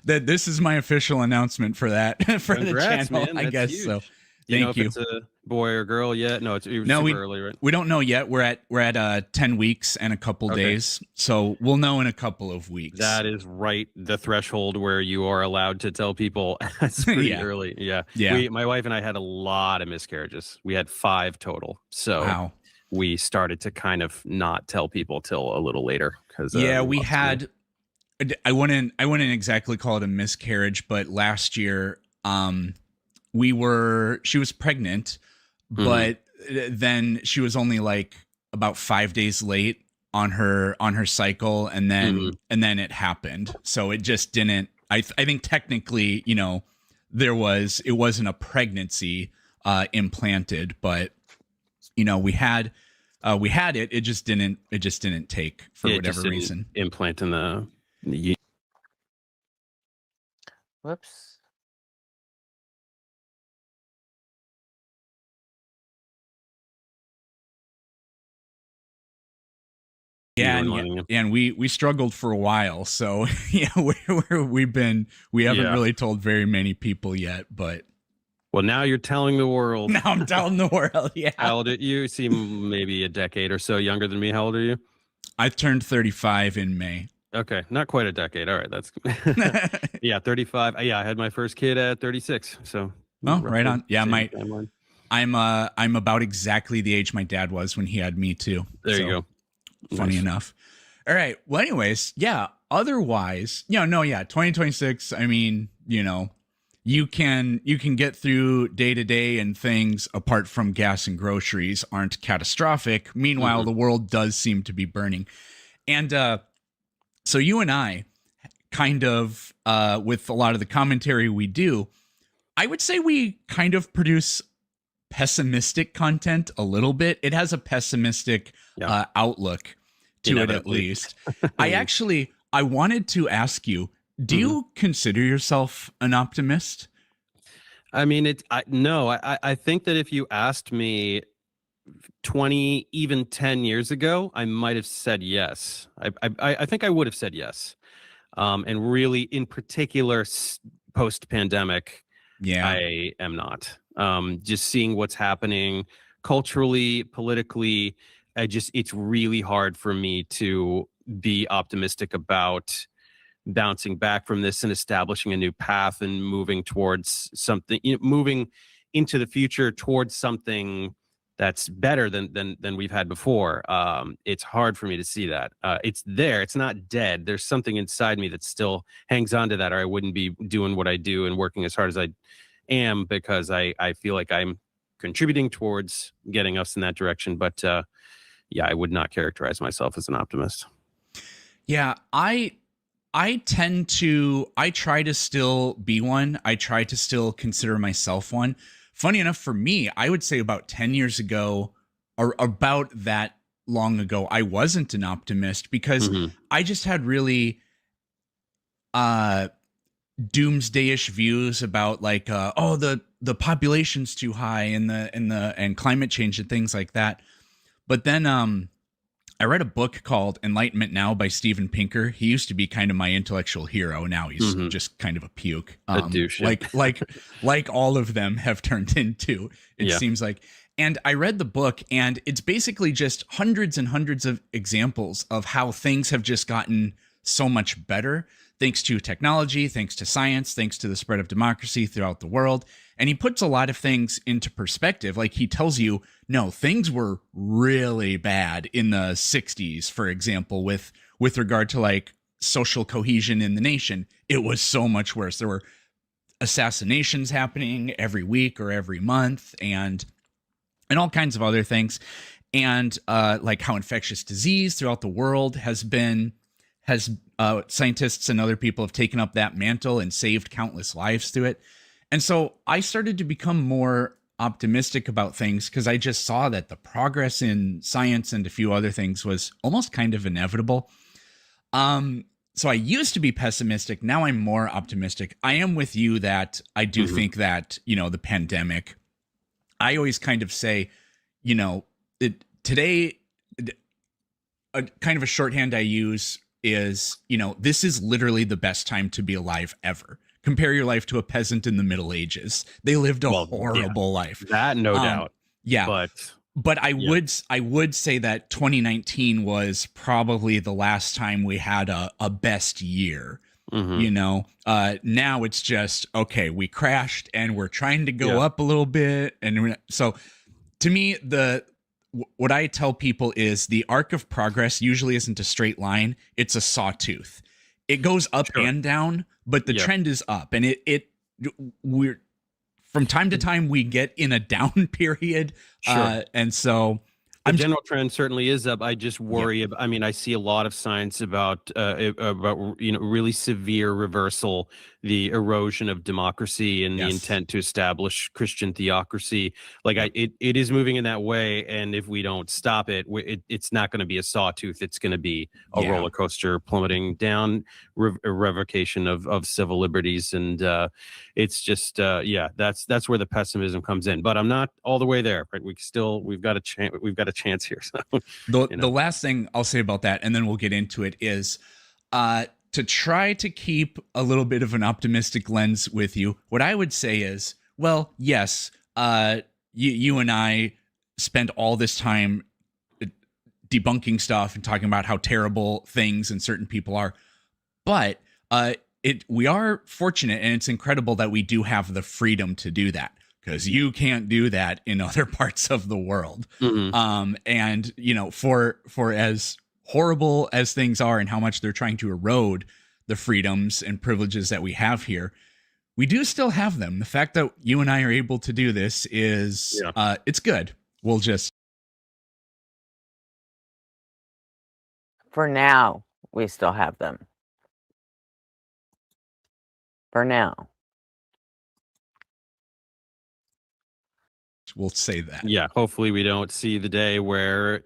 this is my official announcement for that for
Congrats,
the channel.
man.
I
That's
guess
huge.
so.
Do you know
Thank
if
you.
it's a boy or girl yet? No, it's super early, right?
We don't know yet. We're at 10 weeks and a couple
Okay.
days, so we'll know in a couple of weeks.
That is right the threshold where you are allowed to tell people. It's pretty
Yeah.
early. Yeah.
Yeah.
My wife and I had a lot of miscarriages. We had 5 total. So
Wow.
we started to kind of not tell people till a little later because
Yeah, we had. I wouldn't exactly call it a miscarriage, but last year, she was pregnant, but then she was only like about 5 days late on her cycle, and then it happened. So it just didn't. I think technically, it wasn't a pregnancy implanted, but we had it. It just didn't take for whatever reason.
Implant in the
Whoops.
Yeah, and we struggled for a while. So yeah, we haven't really told very many people yet, but
well, now you're telling the world.
Now I'm telling the world. Yeah.
How old are you? You seem maybe a decade or so younger than me. How old are you?
I turned 35 in May.
Okay, not quite a decade. All right, that's yeah, 35. Yeah, I had my first kid at 36. So
right on. Yeah,
same timeline.
I'm about exactly the age my dad was when he had me too.
There you go.
Funny
Nice.
enough. All right. Well, anyways, yeah. otherwise, 2026. I mean, you can get through day to day, and things apart from gas and groceries aren't catastrophic. Meanwhile, the world does seem to be burning. And so you and I kind of, with a lot of the commentary we do, I would say we kind of produce pessimistic content a little bit. It has a pessimistic outlook to it, at least. I wanted to ask you, do you consider yourself an optimist?
I mean, no, I think that if you asked me 20, even 10 years ago, I might have said yes. I think I would have said yes. And really, in particular, post-pandemic, I am not. Just seeing what's happening culturally, politically, it's really hard for me to be optimistic about bouncing back from this and establishing a new path and moving towards something, moving into the future towards something that's better than we've had before. It's hard for me to see that. It's there. It's not dead. There's something inside me that still hangs on to that, or I wouldn't be doing what I do and working as hard as I am, because I feel like I'm contributing towards getting us in that direction. But I would not characterize myself as an optimist.
Yeah, I try to still be one. I try to still consider myself one. Funny enough, for me, I would say about 10 years ago, or about that long ago, I wasn't an optimist, because I just had really doomsday-ish views about like, the population's too high and climate change and things like that. But then I read a book called Enlightenment Now by Steven Pinker. He used to be kind of my intellectual hero. Now he's just kind of a puke.
A douche.
Like all of them have turned into, it seems like. And I read the book, and it's basically just hundreds and hundreds of examples of how things have just gotten so much better, thanks to technology, thanks to science, thanks to the spread of democracy throughout the world. And he puts a lot of things into perspective. Like, he tells you, no, things were really bad in the 60s, for example, with regard to like social cohesion in the nation. It was so much worse. There were assassinations happening every week or every month, and all kinds of other things. And like how infectious disease throughout the world has scientists and other people have taken up that mantle and saved countless lives through it. And so I started to become more optimistic about things, because I just saw that the progress in science and a few other things was almost kind of inevitable. So I used to be pessimistic. Now I'm more optimistic. I am with you that I do think that, the pandemic, I always kind of say, today, a kind of a shorthand I use is, this is literally the best time to be alive ever. Compare your life to a peasant in the Middle Ages. They lived a horrible life.
That, no doubt.
Yeah. But I would say that 2019 was probably the last time we had a best year. Now it's just, okay, we crashed and we're trying to go up a little bit. And so to me, what I tell people is the arc of progress usually isn't a straight line. It's a sawtooth. It goes up and down, but the trend is up. And we're from time to time we get in a down period. And so
the general trend certainly is up. I just worry. I mean, I see a lot of signs about really severe reversal, the erosion of democracy and the intent to establish Christian theocracy. Like it is moving in that way, and if we don't stop it, it's not going to be a sawtooth. It's going to be a roller coaster plummeting down, revocation of civil liberties, and it's just that's where the pessimism comes in. But I'm not all the way there. Right? We've got a chance here. So,
the last thing I'll say about that, and then we'll get into it, is to try to keep a little bit of an optimistic lens with you. What I would say is, well, yes, you and I spend all this time debunking stuff and talking about how terrible things and certain people are, but we are fortunate, and it's incredible that we do have the freedom to do that, because you can't do that in other parts of the world. And for as horrible as things are and how much they're trying to erode the freedoms and privileges that we have here, we do still have them. The fact that you and I are able to do this is, it's good. We'll just.
For now, we still have them. For now.
We'll say that.
Yeah, hopefully we don't see the day where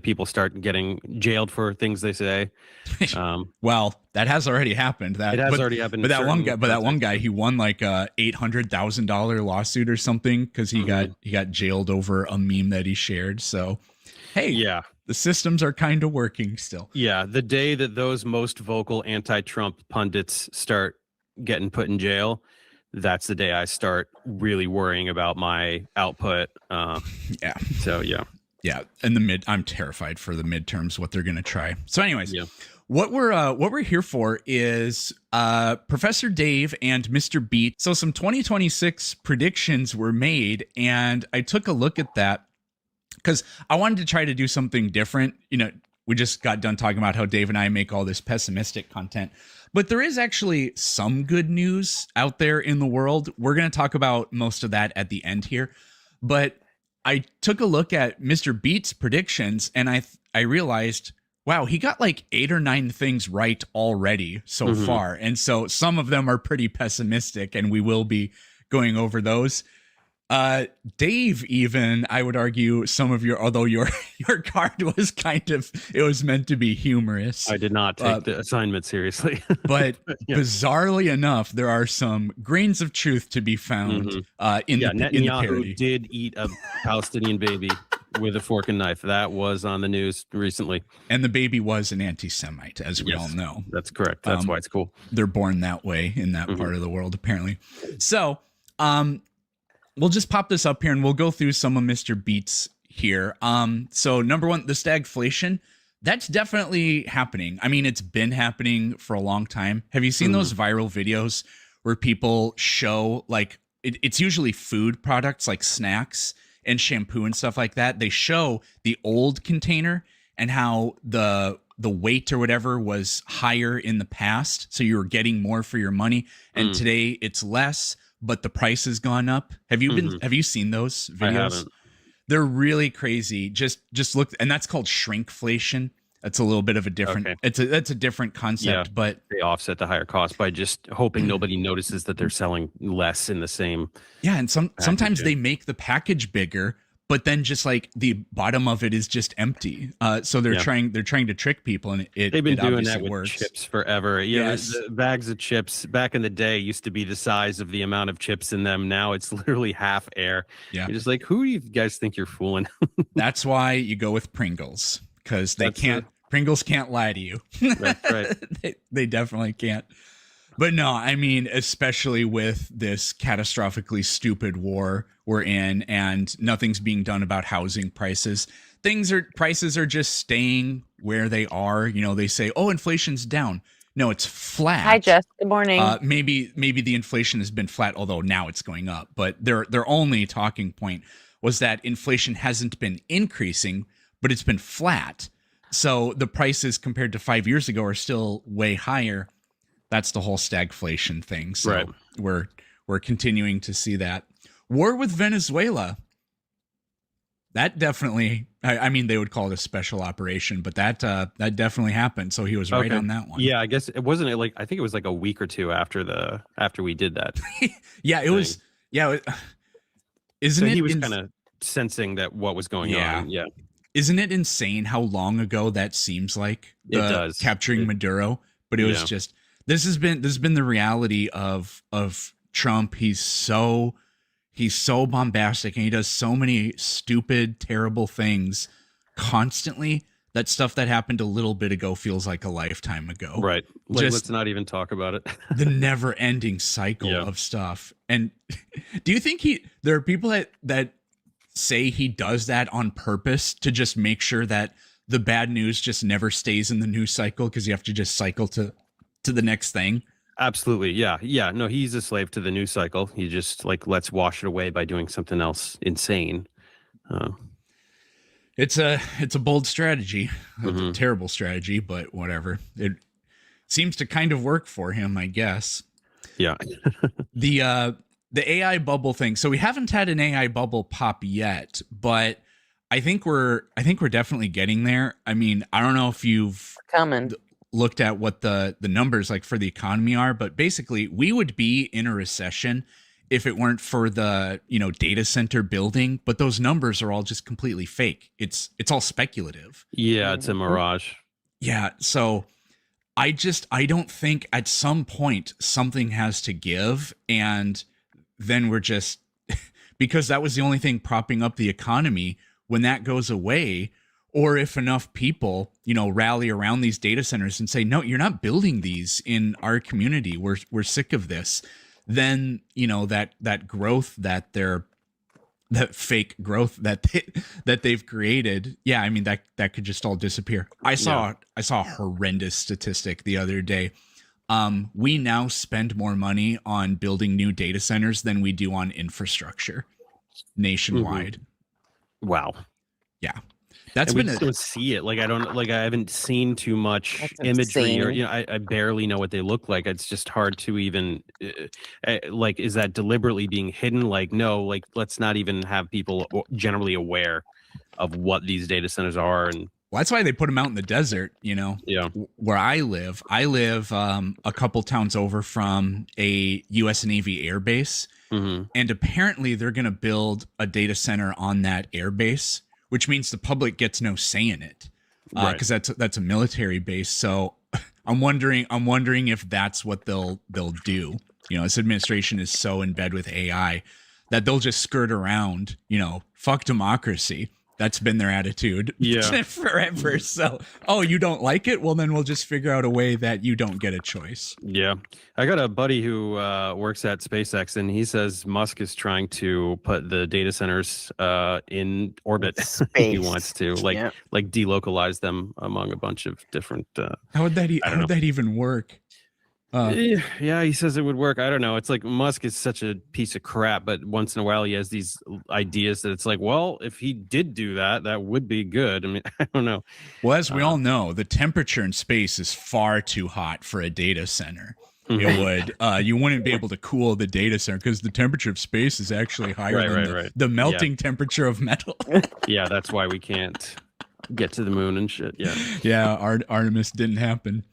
people start getting jailed for things they say.
Well, that has already happened. That
It has already happened
But
in
that one guy, he won like a $800,000 lawsuit or something because he got jailed over a meme that he shared. So, hey,
yeah,
the systems are kind of working still.
Yeah, the day that those most vocal anti-Trump pundits start getting put in jail, that's the day I start really worrying about my output.
Yeah.
So yeah.
Yeah. And I'm terrified for the midterms, what they're gonna try. So, anyways, what we're here for is Professor Dave and Mr. Beat. So some 2026 predictions were made, and I took a look at that because I wanted to try to do something different. You know, we just got done talking about how Dave and I make all this pessimistic content. But there is actually some good news out there in the world. We're going to talk about most of that at the end here. But I took a look at Mr. Beat's predictions, and I realized, wow, he got like 8 or 9 things right already so far. And so some of them are pretty pessimistic, and we will be going over those. Dave, even, I would argue although your card was it was meant to be humorous.
I did not take the assignment seriously.
But bizarrely enough, there are some grains of truth to be found in the
Netanyahu
parody.
did eat a Palestinian baby with a fork and knife. That was on the news recently.
And the baby was an anti-Semite, as we all know.
That's correct. That's why it's cool.
They're born that way in that part of the world, apparently. So, we'll just pop this up here and we'll go through some of Mr. Beats here. So number one, the stagflation, that's definitely happening. I mean, it's been happening for a long time. Have you seen those viral videos where people show like it's usually food products like snacks and shampoo and stuff like that? They show the old container and how the weight or whatever was higher in the past, so you were getting more for your money, and today it's less, but the price has gone up. Have you seen those videos?
I haven't.
They're really crazy. Just look, and that's called shrinkflation. That's a little bit of a different.
Okay.
That's a different concept, but
they offset the higher cost by just hoping nobody notices that they're selling less in the same.
Yeah, and sometimes they make the package bigger, but then just like the bottom of it is just empty. So they're trying to trick people, and
they've been doing that with
works.
chips forever.
Yes.
The bags of chips back in the day used to be the size of the amount of chips in them. Now it's literally half air.
Yeah.
You're just like, who do you guys think you're fooling?
That's why you go with Pringles, because Pringles can't lie to you.
That's right.
They definitely can't. But no, I mean, especially with this catastrophically stupid war we're in, and nothing's being done about housing prices. Prices are just staying where they are. You know, they say, "Oh, inflation's down." No, it's flat.
Hi, Jess. Good morning.
Maybe the inflation has been flat, although now it's going up. But their only talking point was that inflation hasn't been increasing, but it's been flat. So the prices compared to 5 years ago are still way higher. That's the whole stagflation thing. So we're continuing to see that. War with Venezuela. That definitely, I mean, they would call it a special operation, but that definitely happened. So he was right on that one.
Yeah, I guess it wasn't like, I think it was like a week or two after we did that.
Yeah, it was. Yeah. Isn't
so
it?
He was kind of sensing that what was going on. Yeah.
Isn't it insane how long ago that seems like?
It does.
Capturing Maduro, but it was just, this has been the reality of Trump. He's so bombastic, and he does so many stupid, terrible things constantly. That stuff that happened a little bit ago feels like a lifetime ago.
Right. Let's not even talk about it.
The never-ending cycle of stuff. And do you think there are people that say he does that on purpose to just make sure that the bad news just never stays in the news cycle, because you have to just cycle to the next thing?
Absolutely. Yeah. No, he's a slave to the news cycle. He just like, let's wash it away by doing something else insane.
It's a bold strategy. It's a terrible strategy, but whatever. It seems to kind of work for him, I guess.
Yeah.
The AI bubble thing. So we haven't had an AI bubble pop yet, but I think we're definitely getting there. I mean, I don't know if you've looked at what the numbers like for the economy are, but basically we would be in a recession if it weren't for the, data center building, but those numbers are all just completely fake. It's all speculative.
Yeah, it's a mirage.
Yeah, so I don't think at some point something has to give, and then we're just because that was the only thing propping up the economy. When that goes away, or if enough people, rally around these data centers and say, no, you're not building these in our community. We're sick of this. Then, that growth that fake growth that they've created. Yeah. I mean, that could just all disappear. I saw a horrendous statistic the other day. We now spend more money on building new data centers than we do on infrastructure nationwide.
Wow.
Yeah. That's
and
been
we just don't see it. I haven't seen too much imagery, or I barely know what they look like. It's just hard to even is that deliberately being hidden? No, let's not even have people generally aware of what these data centers are. And
well, that's why they put them out in the desert,
Yeah.
Where I live a couple towns over from a US Navy air base.
Mm-hmm.
And apparently they're going to build a data center on that air base, which means the public gets no say in it, because that's a military base. So I'm wondering if that's what they'll do. This administration is so in bed with AI that they'll just skirt around. Fuck democracy. That's been their attitude forever. So, you don't like it? Well, then we'll just figure out a way that you don't get a choice.
Yeah. I got a buddy who works at SpaceX, and he says Musk is trying to put the data centers in orbit. He wants to delocalize them among a bunch of different.
How would that even work?
Yeah, he says it would work. I don't know. It's like Musk is such a piece of crap, but once in a while he has these ideas that it's like, well, if he did do that, that would be good. I mean, I don't know.
Well, as we all know, the temperature in space is far too hot for a data center. It would you wouldn't be able to cool the data center because the temperature of space is actually higher than the melting temperature of metal.
Yeah, that's why we can't get to the moon and shit.
Yeah, Artemis didn't happen.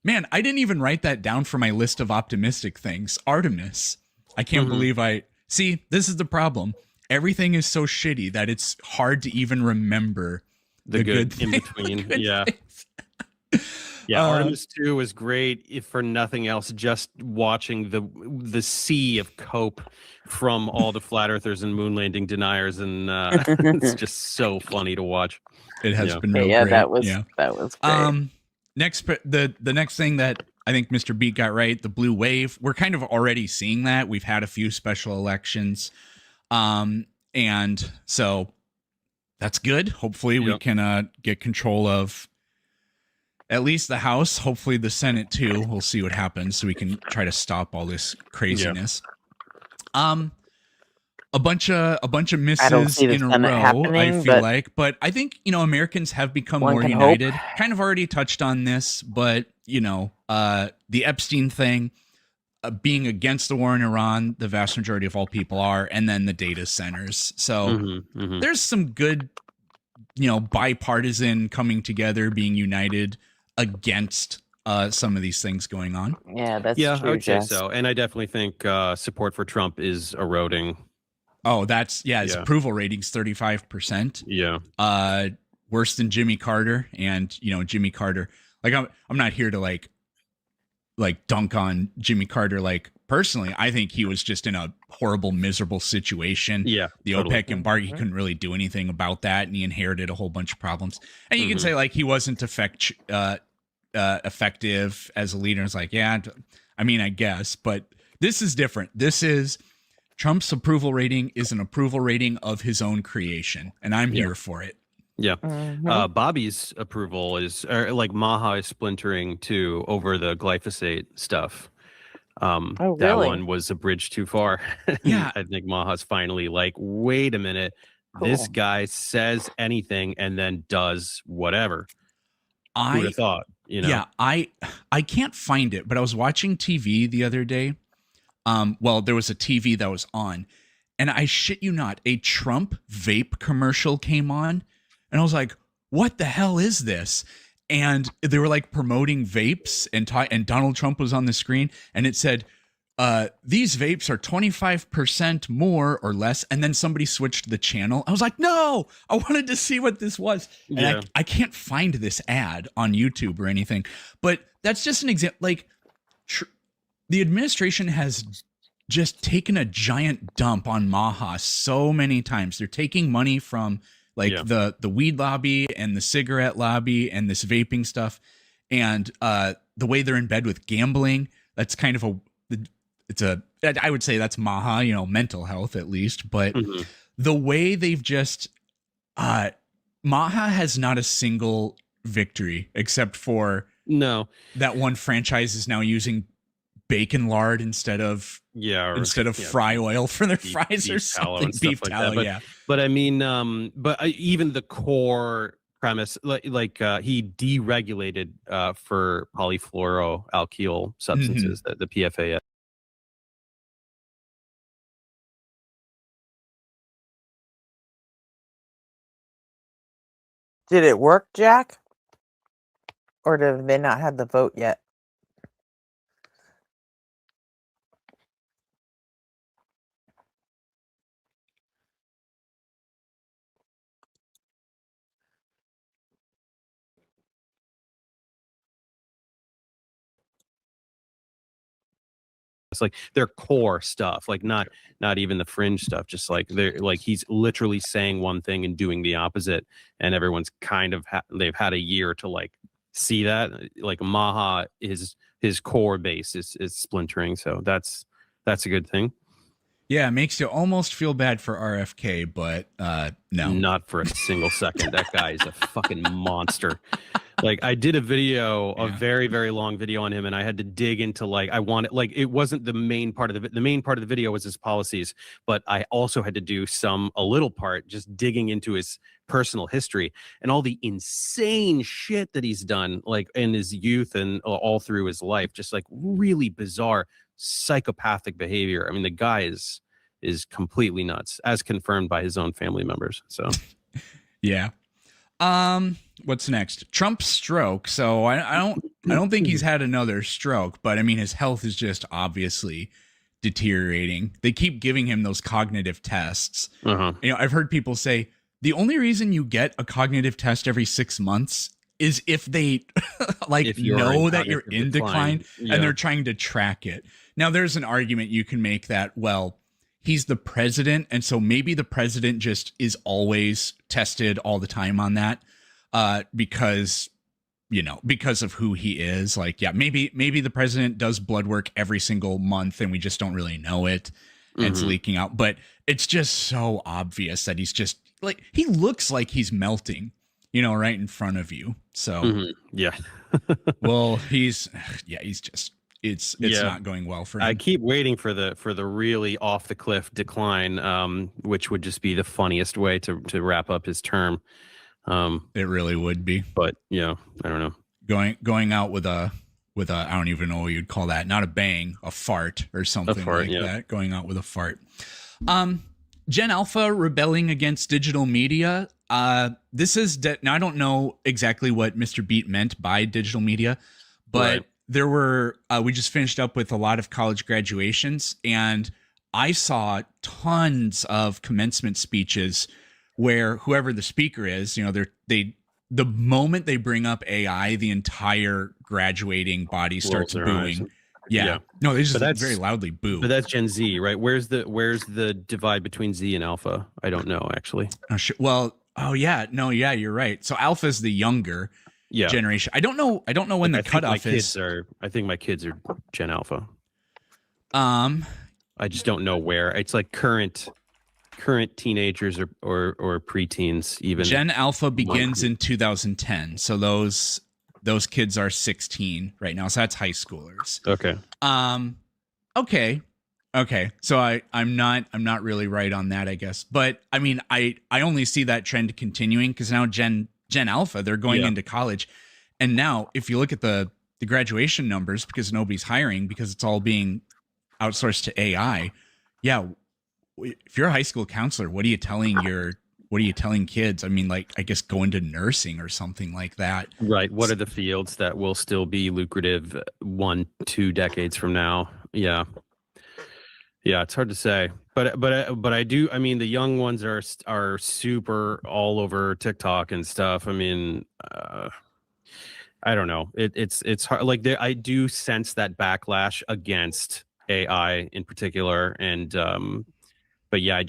Man, I didn't even write that down for my list of optimistic things. Artemis. I can't believe see, this is the problem. Everything is so shitty that it's hard to even remember the good
in between. Yeah. Artemis 2 was great, if for nothing else, just watching the sea of cope from all the flat earthers and moon landing deniers, and it's just so funny to watch.
It has been real great.
That was great.
Next, the next thing that I think Mr. Beat got right, the blue wave. We're kind of already seeing that. We've had a few special elections, and so that's good. Hopefully, we can get control of at least the House. Hopefully, the Senate too. We'll see what happens, so we can try to stop all this craziness. A bunch of misses in a row, I feel like. But I think, Americans have become more united. Kind of already touched on this, but, the Epstein thing, being against the war in Iran, the vast majority of all people are, and then the data centers. So there's some good, bipartisan coming together, being united against some of these things going on.
Yeah, that's true.
I would say so. And I definitely think support for Trump is eroding.
Oh, his approval rating's 35%.
Yeah.
Worse than Jimmy Carter. And, Jimmy Carter, I'm not here to dunk on Jimmy Carter. Personally, I think he was just in a horrible, miserable situation.
Yeah.
The OPEC embargo, he couldn't really do anything about that. And he inherited a whole bunch of problems. And you can say he wasn't effective as a leader. It's I guess, but this is different. This is Trump's approval rating is an approval rating of his own creation, and I'm here for it.
Yeah. Bobby's approval is Maha is splintering too over the glyphosate stuff. That one was a bridge too far.
Yeah.
I think Maha's finally wait a minute. This
Cool.
guy says anything and then does whatever. Who'd
I
have thought? You know?
Yeah, I can't find it, but I was watching TV the other day. Well, there was a TV that was on, and I shit you not, a Trump vape commercial came on, and I was like, "What the hell is this?" And they were like promoting vapes, and Donald Trump was on the screen, and it said, "These vapes are 25% more or less," and then somebody switched the channel. I was like, "No, I wanted to see what this was." And
Yeah.
I can't find this ad on YouTube or anything, but that's just an example. Like, the administration has just taken a giant dump on Maha so many times. They're taking money from like the weed lobby and the cigarette lobby and this vaping stuff, and the way they're in bed with gambling. That's kind of I would say that's Maha, mental health at least. But the way they've just Maha has not a single victory except for that one franchise is now using bacon lard instead of fry oil for their fries or something. Beef tallow,
But,
yeah.
But I mean, even the core premise, like he deregulated for polyfluoroalkyl substances, the PFAS.
Did it work, Jack? Or did they not have the vote yet?
It's like their core stuff, like not even the fringe stuff, just like they're like he's literally saying one thing and doing the opposite, and everyone's kind of they've had a year to like see that. Like Maha is his core base is splintering, so that's a good thing.
Yeah, it makes you almost feel bad for RFK, but no.
Not for a single second. That guy is a fucking monster. Like I did a video, a very, very long video on him, and I had to dig into it wasn't the main part of the main part of the video was his policies, but I also had to do a little part just digging into his personal history and all the insane shit that he's done, like in his youth and all through his life, just like really bizarre psychopathic behavior. I mean, the guy is completely nuts, as confirmed by his own family members. So
yeah. What's next? Trump's stroke. So I don't think he's had another stroke, but I mean his health is just obviously deteriorating. They keep giving him those cognitive tests. I've heard people say the only reason you get a cognitive test every 6 months is if they know that you're in decline and they're trying to track it. Now there's an argument you can make that, well, he's the president, and so maybe the president just is always tested all the time on that, because of who he is. Like, yeah, maybe the president does blood work every single month, and we just don't really know it. And it's leaking out, but it's just so obvious that he's just like he looks like he's melting, right in front of you. So well, he's just. It's not going well for him.
I keep waiting for the really off the cliff decline, which would just be the funniest way to wrap up his term.
It really would be.
But I don't know.
Going out with a I don't even know what you'd call that. Not a bang, a fart or something like that. Going out with a fart. Gen Alpha rebelling against digital media. This is now I don't know exactly what Mr. Beat meant by digital media, but there were we just finished up with a lot of college graduations, and I saw tons of commencement speeches where whoever the speaker is, the moment they bring up AI, the entire graduating body starts booing. Yeah. No, they just very loudly boo.
But that's Gen Z, right? Where's the divide between Z and Alpha? I don't know, actually.
You're right. So Alpha is the younger generation. I don't know when the cutoff is.
I think my kids are Gen Alpha. I just don't know where. It's like current teenagers or preteens even.
Gen Alpha begins in 2010. So those kids are 16 right now. So that's high schoolers.
Okay.
Okay. Okay, so I'm not really right on that, I guess. But I mean, I only see that trend continuing because now Gen Alpha, they're going
Yeah.
into college, and now if you look at the graduation numbers, because nobody's hiring because it's all being outsourced to AI. Yeah, if you're a high school counselor, what are you telling kids? I mean, like, I guess go into nursing or something like that.
Right. What are the fields that will still be lucrative 1-2 decades from now? Yeah. Yeah, it's hard to say, but I do. I mean, the young ones are super all over TikTok and stuff. I mean, I don't know. It's hard. Like I do sense that backlash against AI in particular, and but yeah,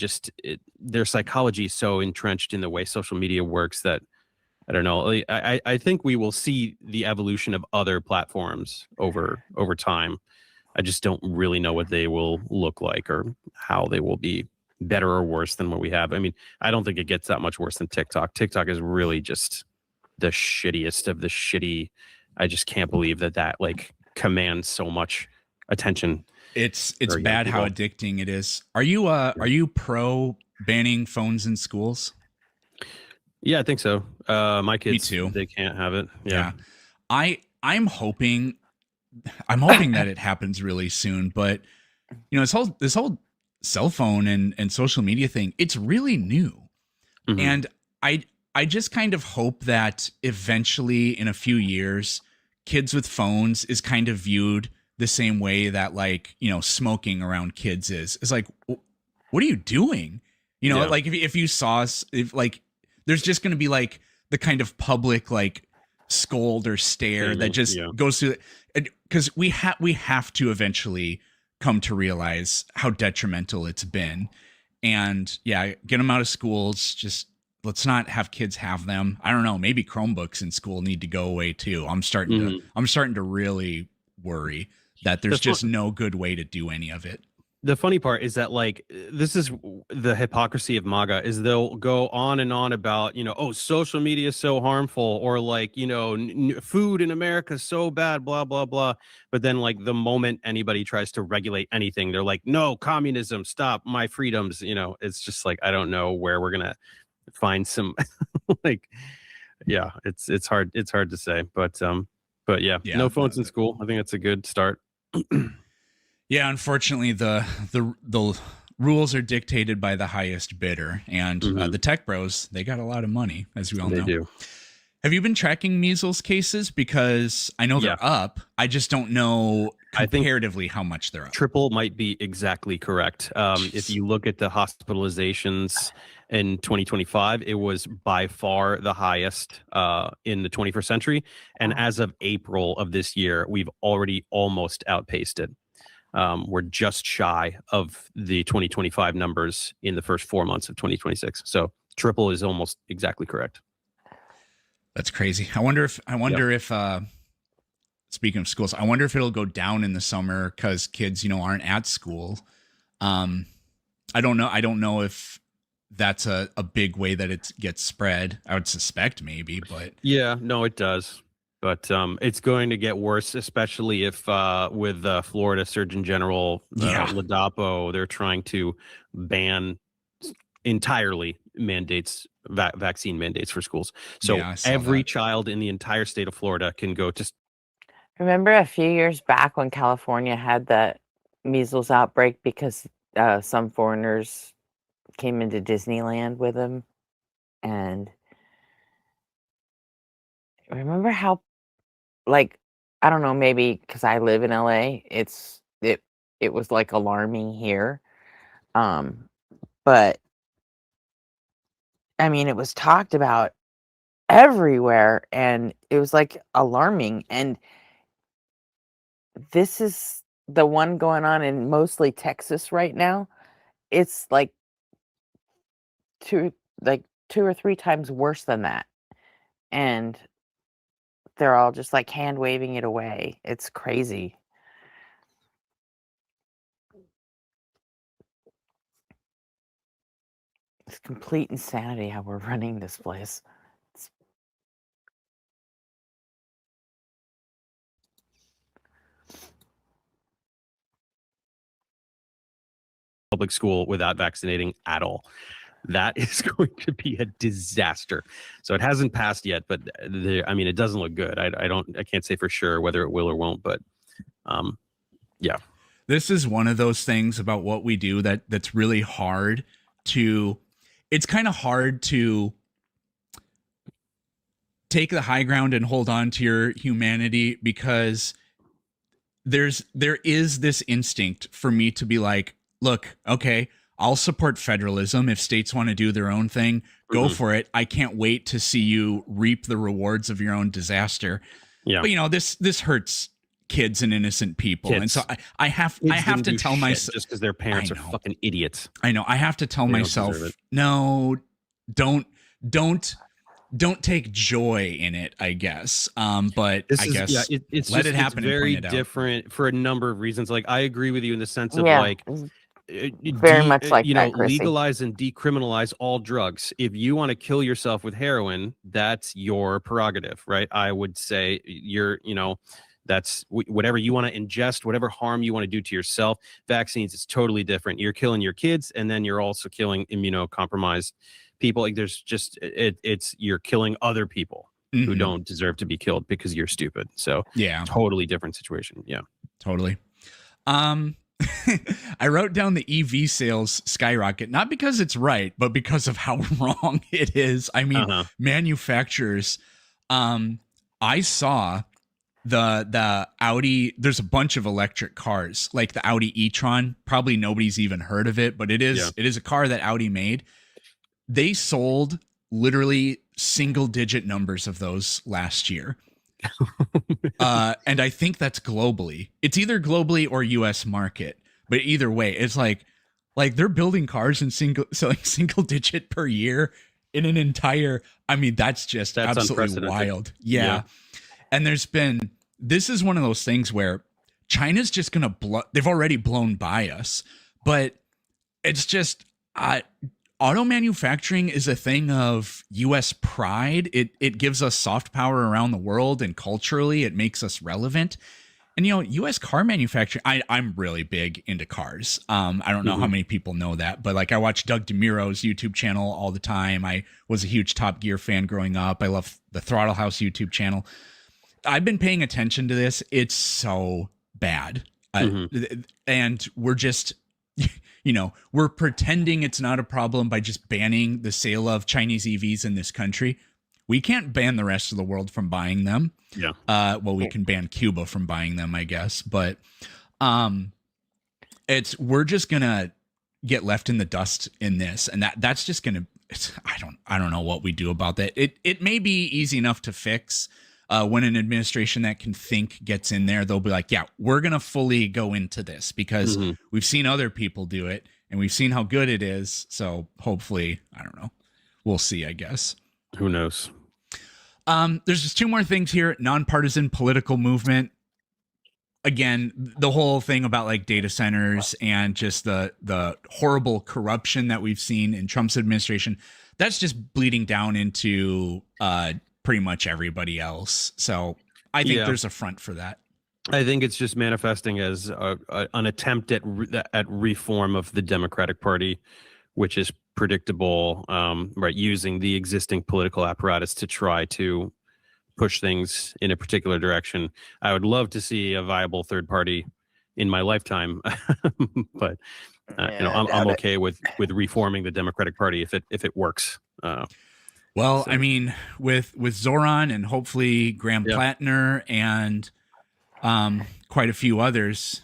their psychology is so entrenched in the way social media works that I don't know. Like, I think we will see the evolution of other platforms over time. I just don't really know what they will look like or how they will be better or worse than what we have. I mean, I don't think it gets that much worse than TikTok. TikTok is really just the shittiest of the shitty. I just can't believe that like commands so much attention.
It's
for young
bad how
people.
addicting it is. Are you pro banning phones in schools?
Yeah, I think so. My kids,
too.
they can't have it. Yeah.
I'm hoping that it happens really soon, but you know, this whole cell phone and social media thing, it's really new.
Mhm.
And I just kind of hope that eventually in a few years, kids with phones is kind of viewed the same way that, like, you know, smoking around kids is. It's like, what are you doing? You know,
Yeah.
like if you saw us, if like, there's just going to be like the kind of public like scold or stare that
Shaming,
just
yeah.
goes through, because we have to eventually come to realize how detrimental it's been. And yeah, get them out of schools. Just let's not have kids have them. I don't know, maybe Chromebooks in school need to go away too. I'm starting to really worry that there's
The fu-
just no good way to do any of it.
The funny part is that, like, this is the hypocrisy of MAGA is they'll go on and on about, you know, oh, social media is so harmful, or like, you know, food in America is so bad, blah, blah, blah. But then, like, the moment anybody tries to regulate anything, they're like, no, communism, stop my freedoms. You know, it's just like, I don't know where we're going to find some, like, yeah, it's hard to say. But yeah, no phones in school. I think that's a good start.
Yeah, unfortunately, the rules are dictated by the highest bidder, and the tech bros, they got a lot of money, as we all
They
know.
do.
Have you been tracking measles cases? Because I know they're up. I just don't know comparatively how much they're up.
Triple might be exactly correct. If you look at the hospitalizations in 2025, it was by far the highest in the 21st century. And as of April of this year, we've already almost outpaced it. We're just shy of the 2025 numbers in the first 4 months of 2026. So triple is almost exactly correct.
That's crazy. I wonder if speaking of schools, I wonder if it'll go down in the summer because kids, you know, aren't at school. I don't know. I don't know if that's a big way that it gets spread. I would suspect maybe, but
Yeah, no, it does. But it's going to get worse, especially if with Florida Surgeon General Ladapo, they're trying to ban entirely vaccine mandates for schools. So
Yeah, I saw
every
that.
child in the entire state of Florida can go to.
Remember a few years back when California had the measles outbreak because some foreigners came into Disneyland with them, and remember how, like, I don't know, maybe because I live in LA, it was like alarming here, but I mean, it was talked about everywhere, and it was like alarming. And this is the one going on in mostly Texas right now. It's like two like 2 or 3 times worse than that, and they're all just, like, hand waving it away. It's crazy. It's complete insanity how we're running this place.
public school without vaccinating at all. That is going to be a disaster. So it hasn't passed yet, but I mean, it doesn't look good. I can't say for sure whether it will or won't, but yeah.
This is one of those things about what we do that's really hard to, it's kind of hard to take the high ground and hold on to your humanity, because there is this instinct for me to be like, look, okay, I'll support federalism. If states want to do their own thing, go for it. I can't wait to see you reap the rewards of your own disaster.
Yeah.
But you know, this hurts kids and innocent people. And so I have to tell myself,
just because their parents are fucking idiots.
I know. I have to tell
They don't
myself,
deserve it.
no, don't take joy in it, I guess. But I guess
it's
let
just,
it happen.
It's very
and point it out.
different for a number of reasons. Like, I agree with you in the sense of
Yeah,
like,
very much like that, Chrissy.
legalize and decriminalize all drugs. If you want to kill yourself with heroin, that's your prerogative, right? I would say that's whatever you want to ingest, whatever harm you want to do to yourself. Vaccines is totally different. You're killing your kids, and then you're also killing immunocompromised people. Like, there's just you're killing other people who don't deserve to be killed because you're stupid. So
yeah,
totally different situation. Yeah,
totally. I wrote down the EV sales skyrocket, not because it's right, but because of how wrong it is. I mean, manufacturers, I saw the Audi, there's a bunch of electric cars, like the Audi e-tron. Probably nobody's even heard of it, but it is a car that Audi made. They sold literally single-digit numbers of those last year. And I think that's globally. It's either globally or US market. But either way, it's like they're building cars and selling single digit per year in an entire, I mean, that's absolutely
unprecedented.
Wild. Yeah. And this is one of those things where China's just going to they've already blown by us, but it's just, auto manufacturing is a thing of US pride. It gives us soft power around the world, and culturally it makes us relevant. And, US car manufacturing, I'm really big into cars. I don't know how many people know that, but like, I watch Doug DeMuro's YouTube channel all the time. I was a huge Top Gear fan growing up. I love the Throttle House YouTube channel. I've been paying attention to this. It's so bad. And we're just, we're pretending it's not a problem by just banning the sale of Chinese EVs in this country. We can't ban the rest of the world from buying them.
Yeah.
Well, we can ban Cuba from buying them, I guess. But we're just gonna get left in the dust in this, and that's just gonna. I don't know what we do about that. It may be easy enough to fix. When an administration that can think gets in there, they'll be like, yeah, we're going to fully go into this because we've seen other people do it and we've seen how good it is. So hopefully, I don't know. We'll see, I guess.
Who knows?
There's just two more things here. Nonpartisan political movement. Again, the whole thing about like data centers and just the horrible corruption that we've seen in Trump's administration, that's just bleeding down into pretty much everybody else. So I think there's a front for that.
I think it's just manifesting as an attempt at reform of the Democratic Party, which is predictable, right? Using the existing political apparatus to try to push things in a particular direction. I would love to see a viable third party in my lifetime, but I'm okay with reforming the Democratic Party if it works.
Well, I mean, with Zoran and hopefully Graham Plattner and quite a few others,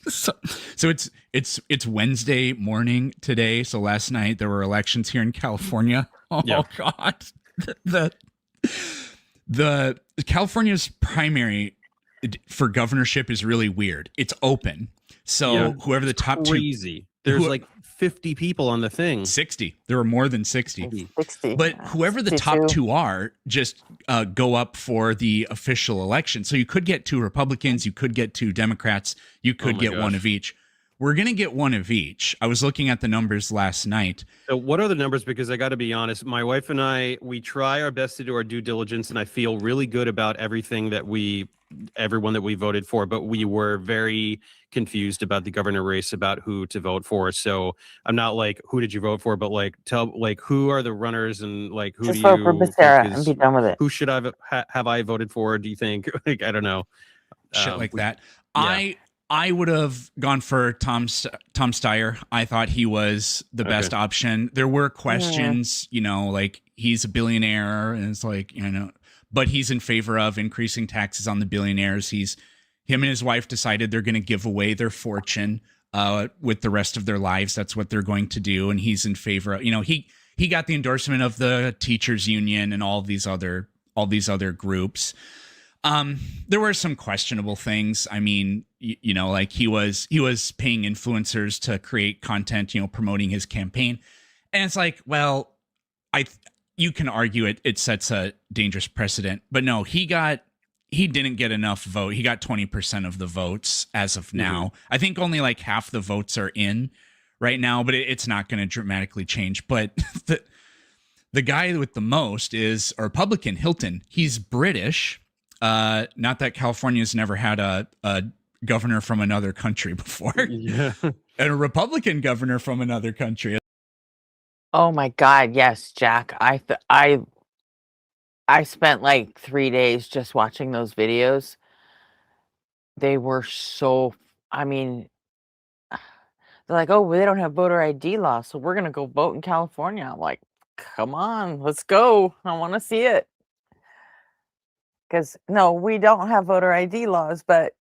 so it's Wednesday morning today. So last night there were elections here in California. God, the California's primary for governorship is really weird. It's open, so whoever the top
crazy. There's like 50 people on the thing.
60. There were more than 60.
60.
But whoever the top two are just go up for the official election. So you could get two Republicans, you could get two Democrats, you could get one of each. We're going to get one of each. I was looking at the numbers last night.
So what are the numbers? Because I got to be honest, my wife and I, we try our best to do our due diligence, and I feel really good about everything that we everyone that we voted for, but we were very confused about the governor race, about who to vote for. So I'm not like, who did you vote for? But like, tell like who are the runners and like who
Just
do
vote for
you think
Becerra and
is
be done with it.
who should have I voted for? Do you think? Like, I don't know.
Shit like that.
Yeah.
I would have gone for Tom Steyer. I thought he was the best option. There were questions, you know, like he's a billionaire and it's like, you know, but he's in favor of increasing taxes on the billionaires. Him and his wife decided they're going to give away their fortune with the rest of their lives. That's what they're going to do. And he's in favor of, you know, he got the endorsement of the teachers union and all these other groups. There were some questionable things. I mean, you know, like he was paying influencers to create content, you know, promoting his campaign. And it's like, well, you can argue it sets a dangerous precedent, but no, he didn't get enough vote. He got 20% of the votes as of now. I think only like half the votes are in right now, but it's not going to dramatically change. But the guy with the most is a Republican, Hilton. He's British. Not that California's never had a governor from another country before.
Yeah.
And a Republican governor from another country.
Oh my God, yes, Jack. I spent like 3 days just watching those videos. They were so, I mean, they're like, oh, well, they don't have voter ID law, so we're gonna go vote in California. I'm like, come on, let's go. I want to see it. Because no, we don't have voter ID laws, but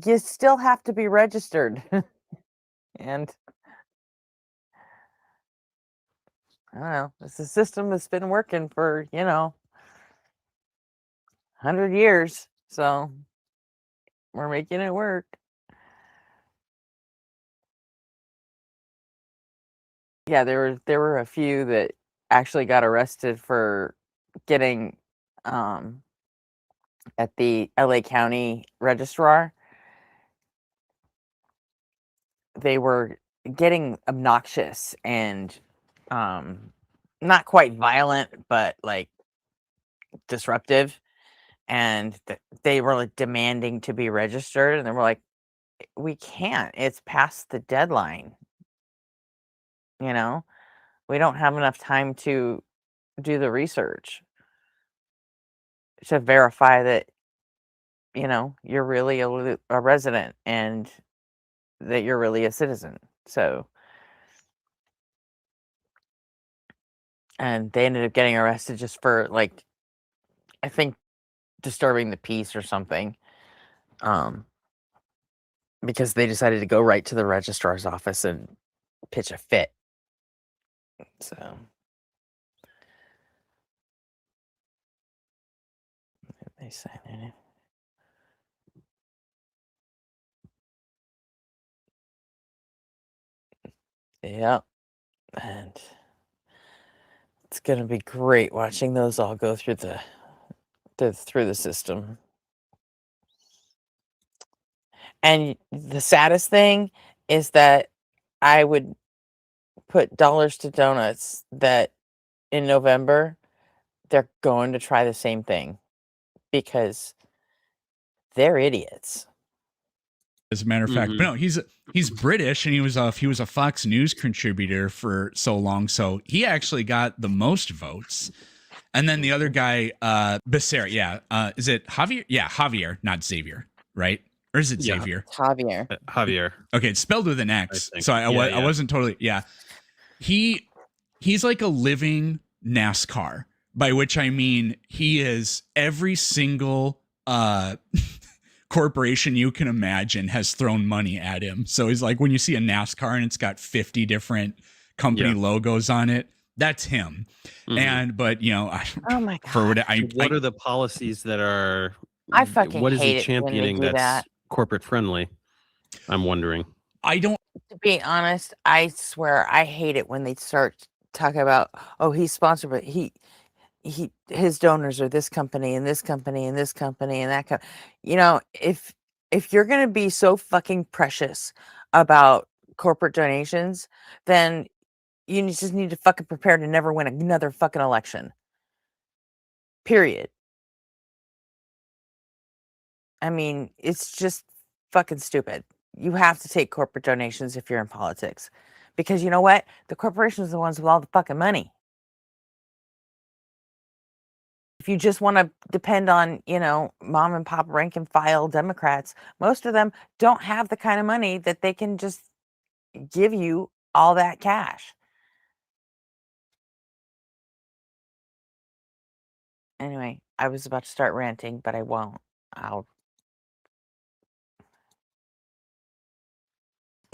you still have to be registered. And I don't know, it's a system that's been working for, 100 years. So we're making it work. Yeah, there were a few that actually got arrested for getting at the LA County registrar. They were getting obnoxious and not quite violent, but like disruptive. And they were like demanding to be registered, and they were like, we can't, it's past the deadline. We don't have enough time to do the research to verify that you're really a resident and that you're really a citizen. So, and they ended up getting arrested just for, like, I think disturbing the peace or something, because they decided to go right to the registrar's office and pitch a fit. So they sign it. Yep. And it's gonna be great watching those all go through the system. And the saddest thing is that I would put dollars to donuts that in November they're going to try the same thing, because they're idiots.
As a matter of fact, but no, he's British, and he was a Fox News contributor for so long, so he actually got the most votes. And then the other guy, Becerra, yeah, is it Javier? Yeah, Javier, not Xavier, right? Or is it Xavier?
Javier.
Javier.
Okay, it's spelled with an X, so I wasn't totally. Yeah, he's like a living NASCAR, by which I mean he is every single corporation you can imagine has thrown money at him. So he's like, when you see a NASCAR and it's got 50 different company logos on it, that's him. But
oh my God,
for what are the policies that are?
I fucking
what is
hate
he
it when they
championing
do
that's
that.
corporate friendly? I'm wondering.
To be honest, I swear I hate it when they start talking about, oh, he's sponsored, but his donors are this company and this company and this company and that company. If you're gonna be so fucking precious about corporate donations, then you just need to fucking prepare to never win another fucking election. Period.
I mean, it's just fucking stupid. You have to take corporate donations if you're in politics. Because you know what? The corporations are the ones with all the fucking money. If you just want to depend on, mom and pop rank and file Democrats, most of them don't have the kind of money that they can just give you all that cash. Anyway, I was about to start ranting, but I won't. I'll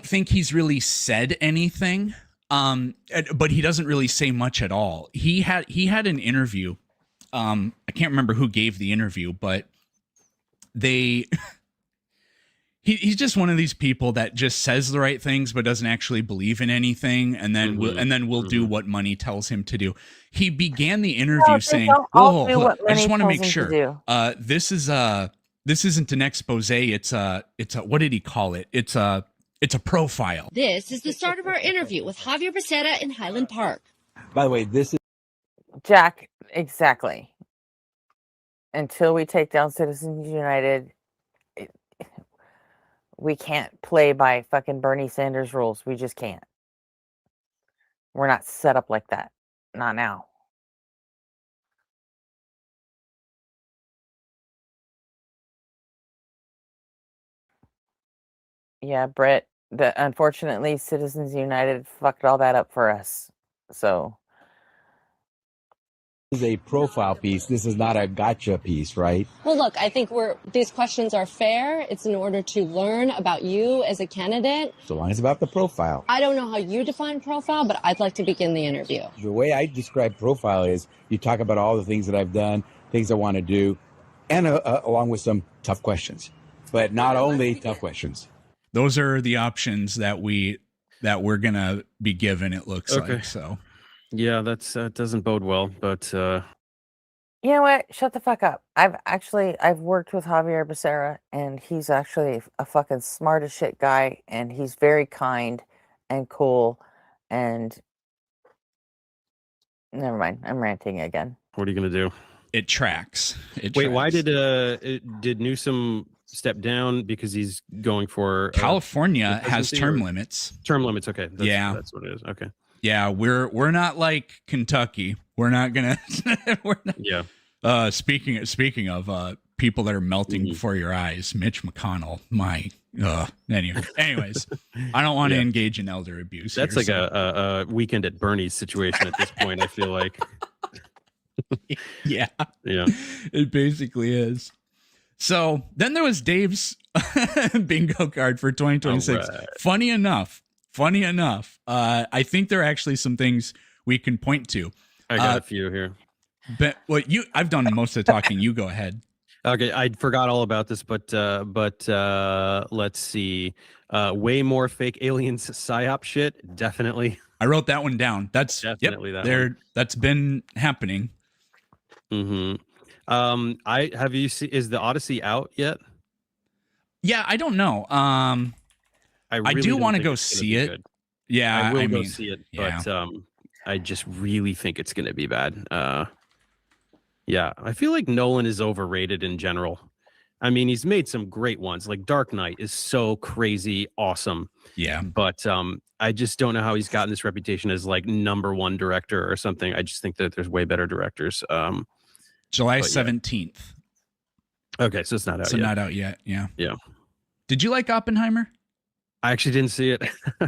think he's really said anything, but he doesn't really say much at all. He had an interview. I can't remember who gave the interview, but he's just one of these people that just says the right things but doesn't actually believe in anything, and then will do what money tells him to do. He began the interview saying,
all do what
I just
money
want to
tells
make
him to
sure this isn't an expose, it's a what did he call it? It's a profile.
This is the start of our interview with Javier Becerra in Highland Park.
By the way, this is Jack, exactly. Until we take down Citizens United, we can't play by fucking Bernie Sanders rules. We just can't. We're not set up like that. Not now. Yeah, Brett, unfortunately, Citizens United fucked all that up for us. So
This is a profile piece. This is not a gotcha piece, right?
Well, look, I think these questions are fair. It's in order to learn about you as a candidate.
So long as it's about the profile.
I don't know how you define profile, but I'd like to begin the interview.
The way I describe profile is you talk about all the things that I've done, things I want to do, and along with some tough questions, but not only tough questions.
Those are the options that we're gonna be given. It looks
Okay.
like so.
Yeah, that doesn't bode well, but
you know what? Shut the fuck up. I've worked with Javier Becerra, and he's actually a fucking smart as shit guy, and he's very kind and cool. And never mind, I'm ranting again.
what are you gonna do?
It tracks.
Wait, why did Newsom step down? Because he's going for
California has
presidency
term
or-
limits.
Term limits. Okay, that's what it is. Okay.
Yeah, we're not like Kentucky. We're not gonna. We're not,
yeah.
Speaking of people that are melting before your eyes, Mitch McConnell. Anyways, I don't want to engage in elder abuse.
That's
here,
like a weekend at Bernie's situation at this point. I feel like.
Yeah.
Yeah.
It basically is. So then there was Dave's bingo card for 2026.
All right.
Funny enough, I think there are actually some things we can point to.
I got a few here.
But I've done most of the talking. You go ahead.
Okay, I forgot all about this, but let's see. Way more fake aliens psyop shit. Definitely.
I wrote that one down. That's
definitely
that's been happening.
Mm-hmm. Have you seen? Is the Odyssey out yet?
Yeah, I don't know. I
really
do
don't
want to
think
go
it's gonna
see
be
it.
good.
Yeah,
I will go
mean,
see it,
yeah.
but I just really think it's going to be bad. Yeah, I feel like Nolan is overrated in general. I mean, he's made some great ones. Like Dark Knight is so crazy awesome.
Yeah,
but I just don't know how he's gotten this reputation as like #1 director or something. I just think that there's way better directors.
July
but yeah.
17th.
Okay, so it's not out
So
yet.
not out yet. Yeah.
Yeah.
Did you like Oppenheimer?
I actually didn't see it.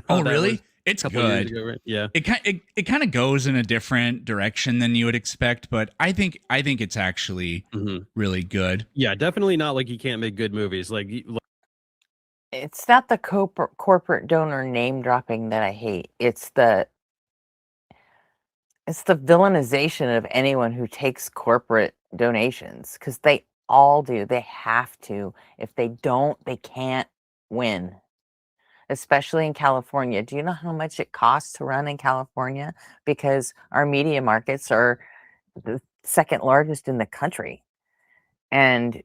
Oh,
That
really?
was
It's
a couple years
good.
ago, right? Yeah.
It kind of goes in a different direction than you would expect, but I think it's actually really good.
Yeah, definitely not like he can't make good movies. Like
It's not the corporate donor name dropping that I hate. It's the villainization of anyone who takes corporate donations, because they all do. They have to. If they don't, they can't win. Especially in California. Do you know how much it costs to run in California? Because our media markets are the second largest in the country. And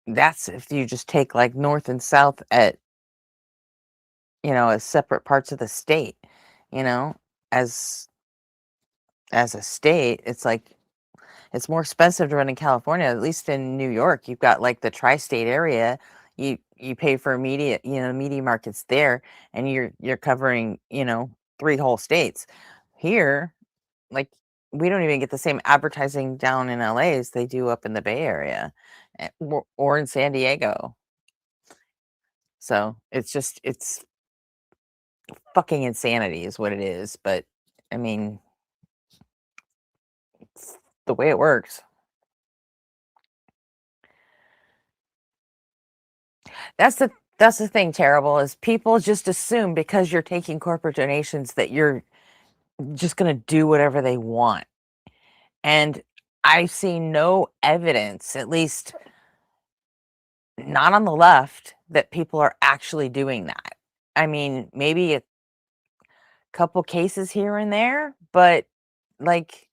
that's if you just take like north and south at, as separate parts of the state, as a state, it's like It's more expensive to run in California. At least in New York, you've got like the tri-state area. You pay for media, media markets there, and you're covering 3 whole states. Here, like, we don't even get the same advertising down in LA as they do up in the Bay Area, or in San Diego. So it's fucking insanity is what it is. But I mean, it's the way it works. That's the thing, terrible, is people just assume because you're taking corporate donations that you're just gonna do whatever they want. And I see no evidence, at least not on the left, that people are actually doing that. I mean, maybe a couple cases here and there, but like,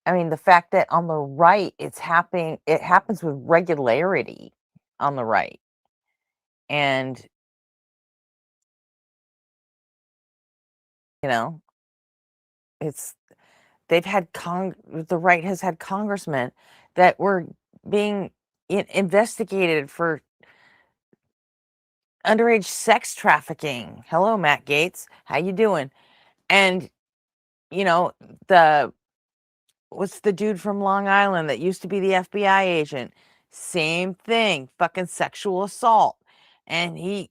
I mean, the fact that on the right it happens with regularity on the right. And it's they've had the right has had congressmen that were being investigated for underage sex trafficking. Hello, Matt Gaetz. How you doing? And the what's the dude from Long Island that used to be the FBI agent? Same thing, fucking sexual assault. And he,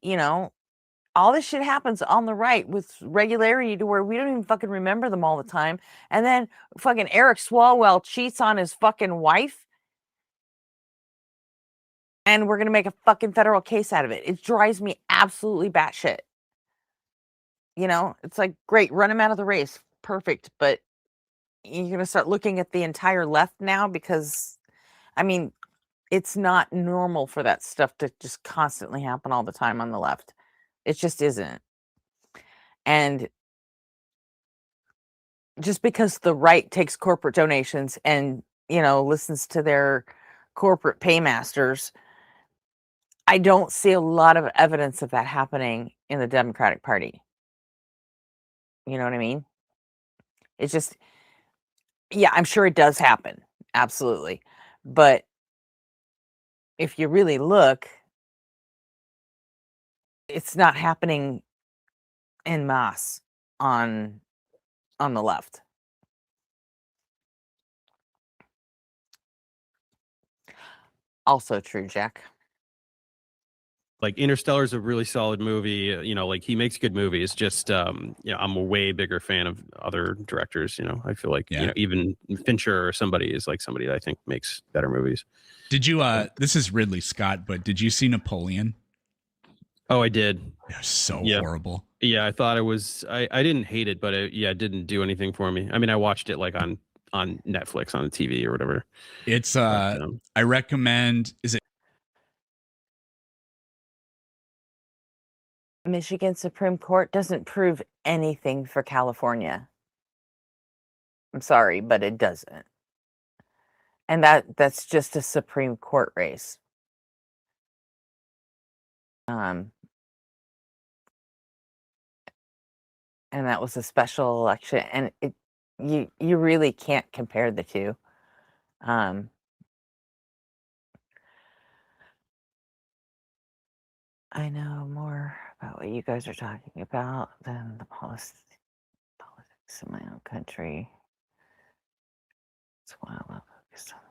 all this shit happens on the right with regularity to where we don't even fucking remember them all the time. And then fucking Eric Swalwell cheats on his fucking wife. And we're going to make a fucking federal case out of it. It drives me absolutely batshit. It's like, great, run him out of the race. Perfect. But you're going to start looking at the entire left now because, I mean, it's not normal for that stuff to just constantly happen all the time on the left. It just isn't. And just because the right takes corporate donations and, listens to their corporate paymasters, I don't see a lot of evidence of that happening in the Democratic Party. You know what I mean? It's just, yeah, I'm sure it does happen. Absolutely. But if you really look, it's not happening en masse on the left. Also true, Jack.
Like Interstellar is a really solid movie. Like he makes good movies. Just I'm a way bigger fan of other directors. I feel like even Fincher or somebody is like somebody that I think makes better movies.
Did you? This is Ridley Scott, but did you see Napoleon?
Oh, I did.
It was so horrible.
Yeah, I thought it was. I didn't hate it, but it didn't do anything for me. I mean, I watched it like on Netflix on the TV or whatever.
It's I recommend. Is it?
Michigan Supreme Court doesn't prove anything for California. I'm sorry, but it doesn't. And that's just a Supreme Court race. And that was a special election, and you really can't compare the two. I know more about what you guys are talking about than the politics in my own country. That's why I love focus on the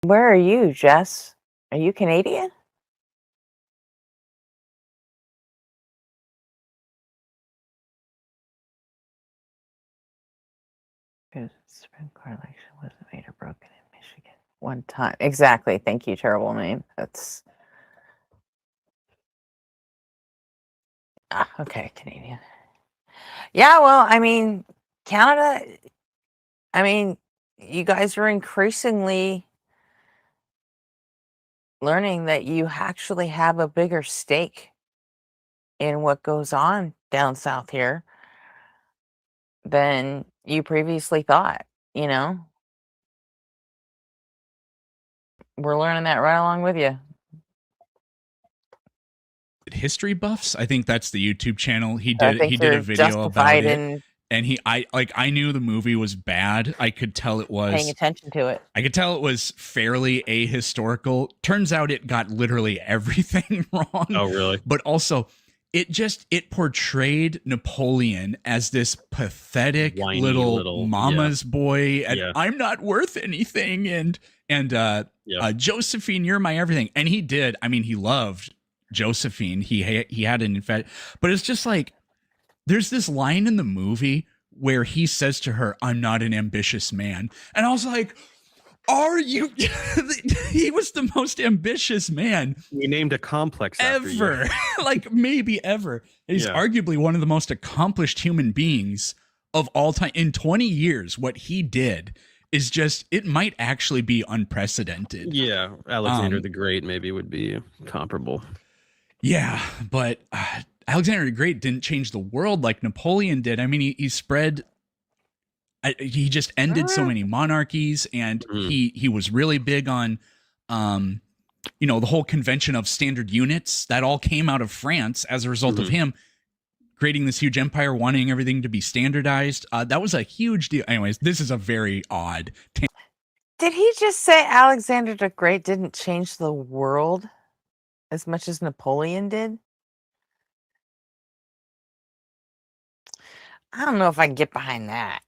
news. Where are you, Jess? Are you Canadian? The Supreme Court election wasn't made or broken in Michigan one time. Exactly. Thank you, terrible name. That's okay, Canadian. Yeah, well, I mean, Canada, I mean, you guys are increasingly learning that you actually have a bigger stake in what goes on down south here than you previously thought, We're learning that right along with you.
History Buffs? I think that's the YouTube channel. He
I
did
think
a
you're
video about
justified
it.
in
And I knew the movie was bad. I could tell it was
paying attention to it.
I could tell it was fairly ahistorical. Turns out it got literally everything wrong.
Oh, really?
But also it portrayed Napoleon as this pathetic
Whiny
little mama's
yeah.
boy and
Yeah.
I'm not worth anything and Josephine, you're my everything. And he did. I mean, he loved Josephine. He had an infat, but it's just like there's this line in the movie where he says to her, "I'm not an ambitious man." And I was like, are you? He was the most ambitious man
We named a complex after you.
ever. Like maybe ever. He's
Yeah.
arguably one of the most accomplished human beings of all time. In 20 years, what he did is just, it might actually be unprecedented.
Yeah, Alexander
Um,
the Great maybe would be comparable.
Yeah, but Alexander the Great didn't change the world like Napoleon did. I mean, he spread. He just ended so many monarchies, and he was really big on, the whole convention of standard units. That all came out of France as a result of him creating this huge empire, wanting everything to be standardized. That was a huge deal. Anyways, this is a very odd.
Did he just say Alexander the Great didn't change the world as much as Napoleon did? I don't know if I can get behind that.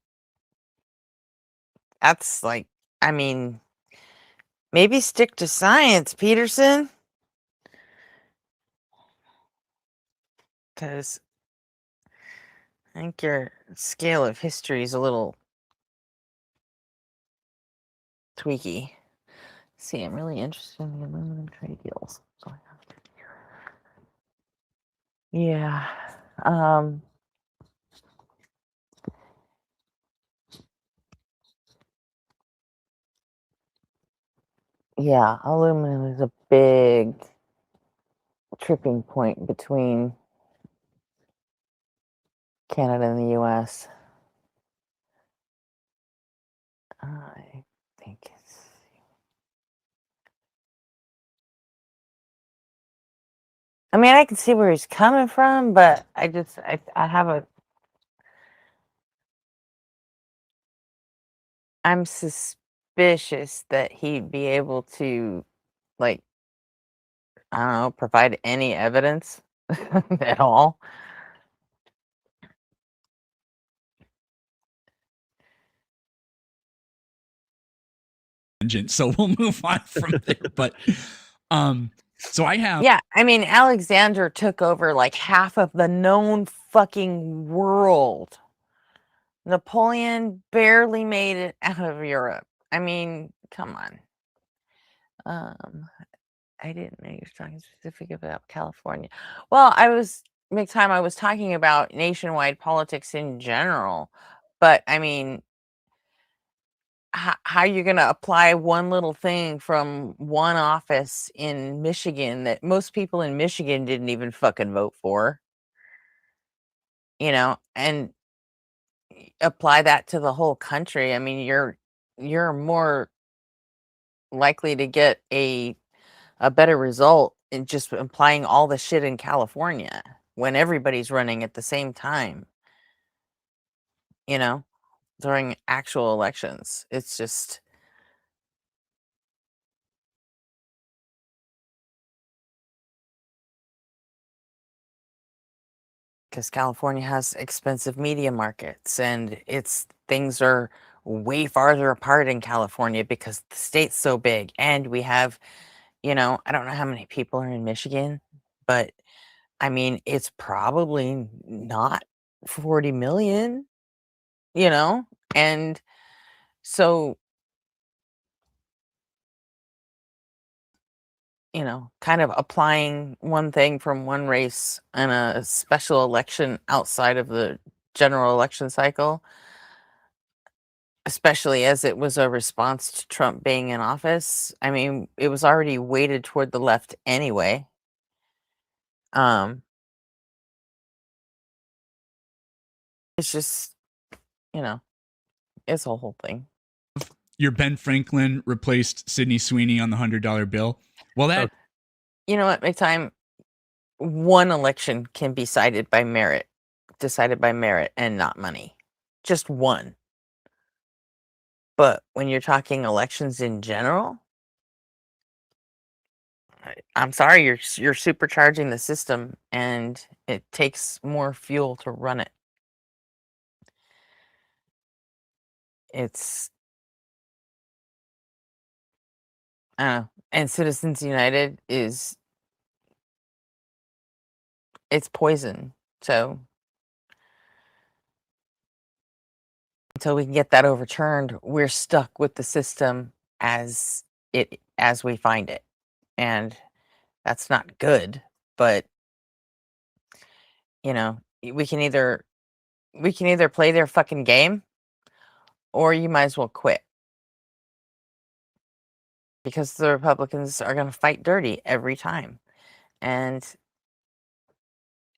That's like, I mean, maybe stick to science, Peterson. Because I think your scale of history is a little tweaky. See, I'm really interested in the aluminum trade deals going on. Yeah. Yeah, aluminum is a big tripping point between Canada and the US. I think it's. I mean, I can see where he's coming from, but I have a. I'm suspicious that he'd be able to, like, I don't know, provide any evidence at all.
So we'll move on from there. But so I have
Yeah, I mean, Alexander took over like half of the known fucking world. Napoleon barely made it out of Europe. I mean, come on. I didn't know you were talking specifically about California. Well, I was talking about nationwide politics in general, but I mean, how you're going to apply one little thing from one office in Michigan that most people in Michigan didn't even fucking vote for, and apply that to the whole country. I mean, you're more likely to get a better result in just applying all the shit in California when everybody's running at the same time, during actual elections. It's just. Because California has expensive media markets and things are way farther apart in California because the state's so big. And we have, I don't know how many people are in Michigan, but I mean, it's probably not 40 million, and so, kind of applying one thing from one race in a special election outside of the general election cycle, especially as it was a response to Trump being in office. I mean, it was already weighted toward the left anyway. It's just, it's a whole thing.
your Ben Franklin replaced Sidney Sweeney on the $100 bill. Well, that
You know what, Big Time? one election can be decided by merit and not money. Just one. But when you're talking elections in general, I'm sorry, you're supercharging the system, and it takes more fuel to run it. It's and Citizens United it's poison. So until we can get that overturned, we're stuck with the system as we find it. And that's not good, but we can either play their fucking game, or you might as well quit. Because the Republicans are going to fight dirty every time. And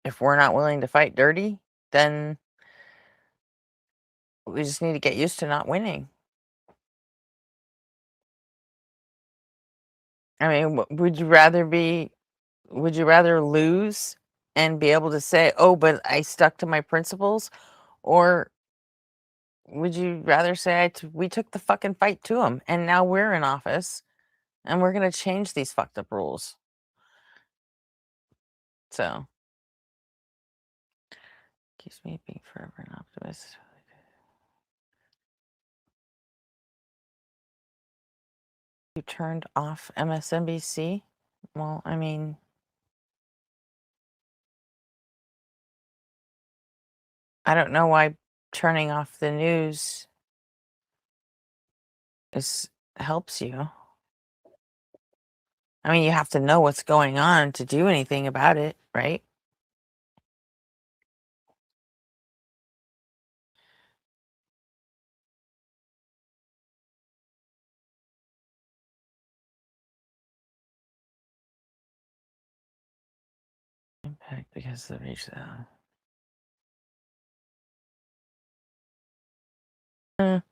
if we're not willing to fight dirty, then we just need to get used to not winning. I mean, would you rather lose and be able to say, "Oh, but I stuck to my principles," or would you rather say, "We took the fucking fight to them, and now we're in office, and we're gonna change these fucked up rules"? So, keeps me being forever an optimist. You turned off MSNBC? Well, I mean, I don't know why turning off the news helps you. I mean, you have to know what's going on to do anything about it, right? Impact because of reach that.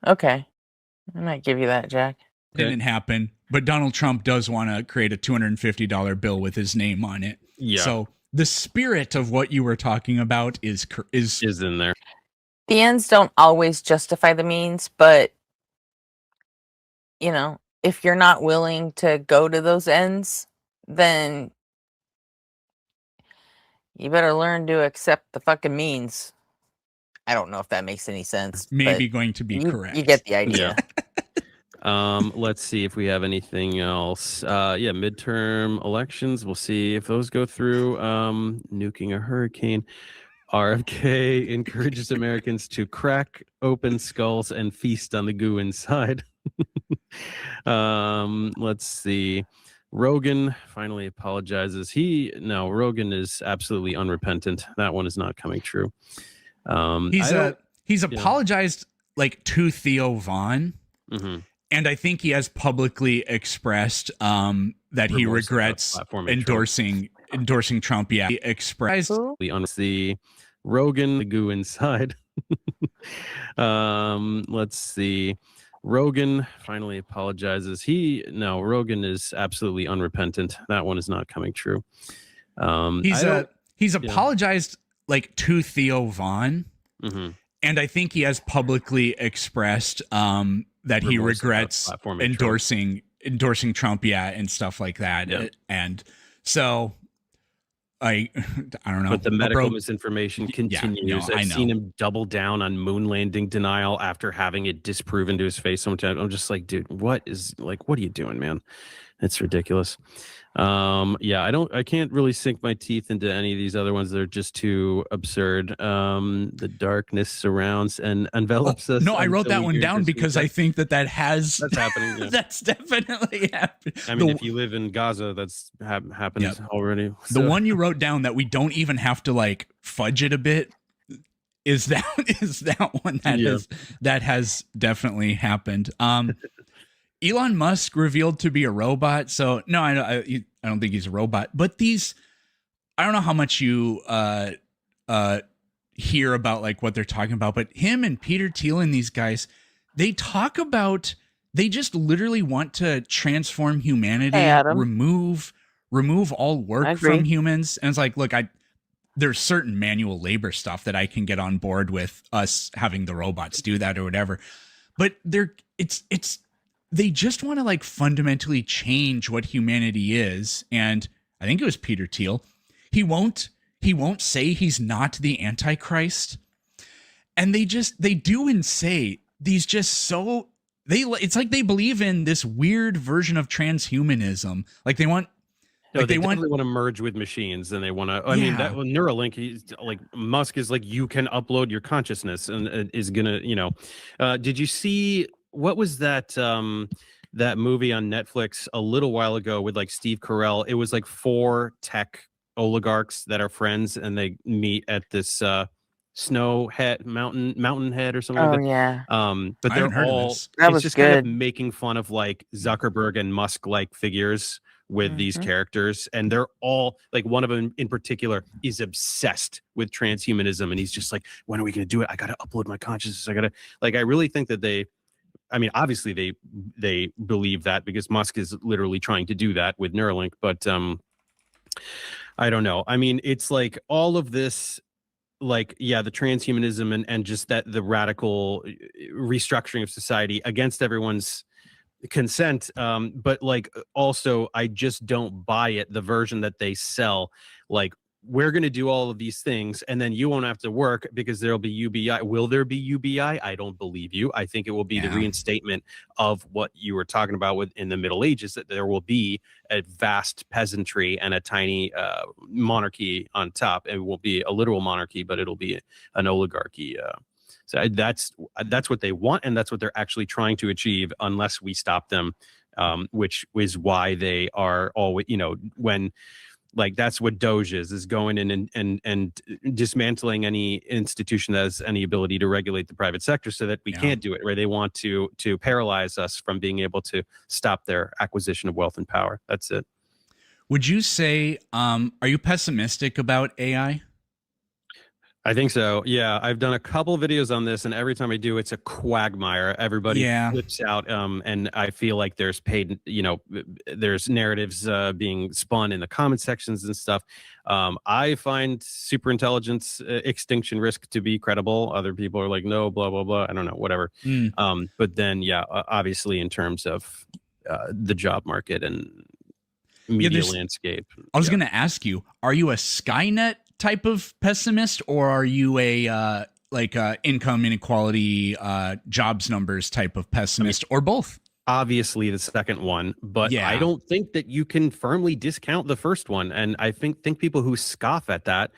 Okay. I might give you that, Jack.
Didn't happen, but Donald Trump does want to create a $250 bill with his name on it.
Yeah.
So the spirit of what you were talking about is
in there.
The ends don't always justify the means, but if you're not willing to go to those ends, then you better learn to accept the fucking means. I don't know if that makes any sense.
Maybe
but
going to be correct.
You get the idea.
Let's see if we have anything else. Midterm elections. We'll see if those go through. Nuking a hurricane. RFK encourages Americans to crack open skulls and feast on the goo inside. Let's see. Rogan finally apologizes. Rogan is absolutely unrepentant. That one is not coming true.
He's apologized to Theo Vaughn.
Mm-hmm.
And I think he has publicly expressed that he regrets endorsing Trump. Yeah, he expressed
the Rogan, the goo inside. Let's see. Rogan finally apologizes. Rogan is absolutely unrepentant. That one is not coming true.
He's apologized to Theo Vaughn.
Mm-hmm.
And I think he has publicly expressed that he regrets endorsing Trump, and stuff like that.
Yeah.
And so I don't know.
But the medical misinformation continues.
I
I've
know.
seen him double down on moon landing denial after having it disproven to his face sometimes. I'm just like, dude, what are you doing, man? It's ridiculous. I can't really sink my teeth into any of these other ones. They're just too absurd. The darkness surrounds and envelops us.
No, I wrote that one down because I think that's
happening. Yeah.
That's definitely happening.
I mean, if you live in Gaza, that's happened already.
The one you wrote down that we don't even have to fudge it a bit is that one that has definitely happened. Elon Musk revealed to be a robot. So no, I don't think he's a robot. But I don't know how much you hear about what they're talking about. But him and Peter Thiel and these guys, they talk about they just literally want to transform humanity, remove remove all work
agree.
from humans. And it's like, look, there's certain manual labor stuff that I can get on board with us having the robots do that or whatever. But they just want to like fundamentally change what humanity is. And I think it was Peter Thiel. He won't say he's not the Antichrist. And they do and say these just so it's like they believe in this weird version of transhumanism. Like they want
No, they want to merge with machines, and they want to. I mean, that Neuralink, he's like Musk is like, you can upload your consciousness, and is gonna, Did you see what was that? That movie on Netflix a little while ago with like Steve Carell. It was like 4 tech oligarchs that are friends, and they meet at this mountain head or something like that.
Yeah.
But
I haven't heard
they're
of
all
this.
That
it's
was
just kind of
good.
making fun of like Zuckerberg and Musk like figures with these characters, and they're all like, one of them in particular is obsessed with transhumanism, and he's just like, when are we going to do it? I got to upload my consciousness. I really think that obviously they believe that, because Musk is literally trying to do that with Neuralink, but I don't know. I mean, it's like all of this, like, yeah, the transhumanism and just that the radical restructuring of society against everyone's consent, but like also I just don't buy it, the version that they sell, like, we're going to do all of these things and then you won't have to work because there'll be UBI. Will there be UBI? I don't believe you. I think it will be the reinstatement of what you were talking about in the Middle Ages, that there will be a vast peasantry and a tiny monarchy on top. It won't be a literal monarchy, but it'll be an oligarchy. So that's what they want, and that's what they're actually trying to achieve, unless we stop them, which is why they are always, when, like, that's what Doge is going in and dismantling any institution that has any ability to regulate the private sector, so that we can't do it, where they want to paralyze us from being able to stop their acquisition of wealth and power. That's it.
Would you say, are you pessimistic about AI?
I think so. Yeah, I've done a couple videos on this, and every time I do, it's a quagmire. Everybody flips out, and I feel like there's there's narratives being spun in the comment sections and stuff. I find superintelligence extinction risk to be credible. Other people are like, no, blah blah blah. I don't know, whatever. But then, obviously, in terms of the job market and media landscape,
I was going to ask you: are you a Skynet type of pessimist, or are you a income inequality, jobs numbers type of pessimist, or both?
Obviously the second one, but I don't think that you can firmly discount the first one. And I think people who scoff at that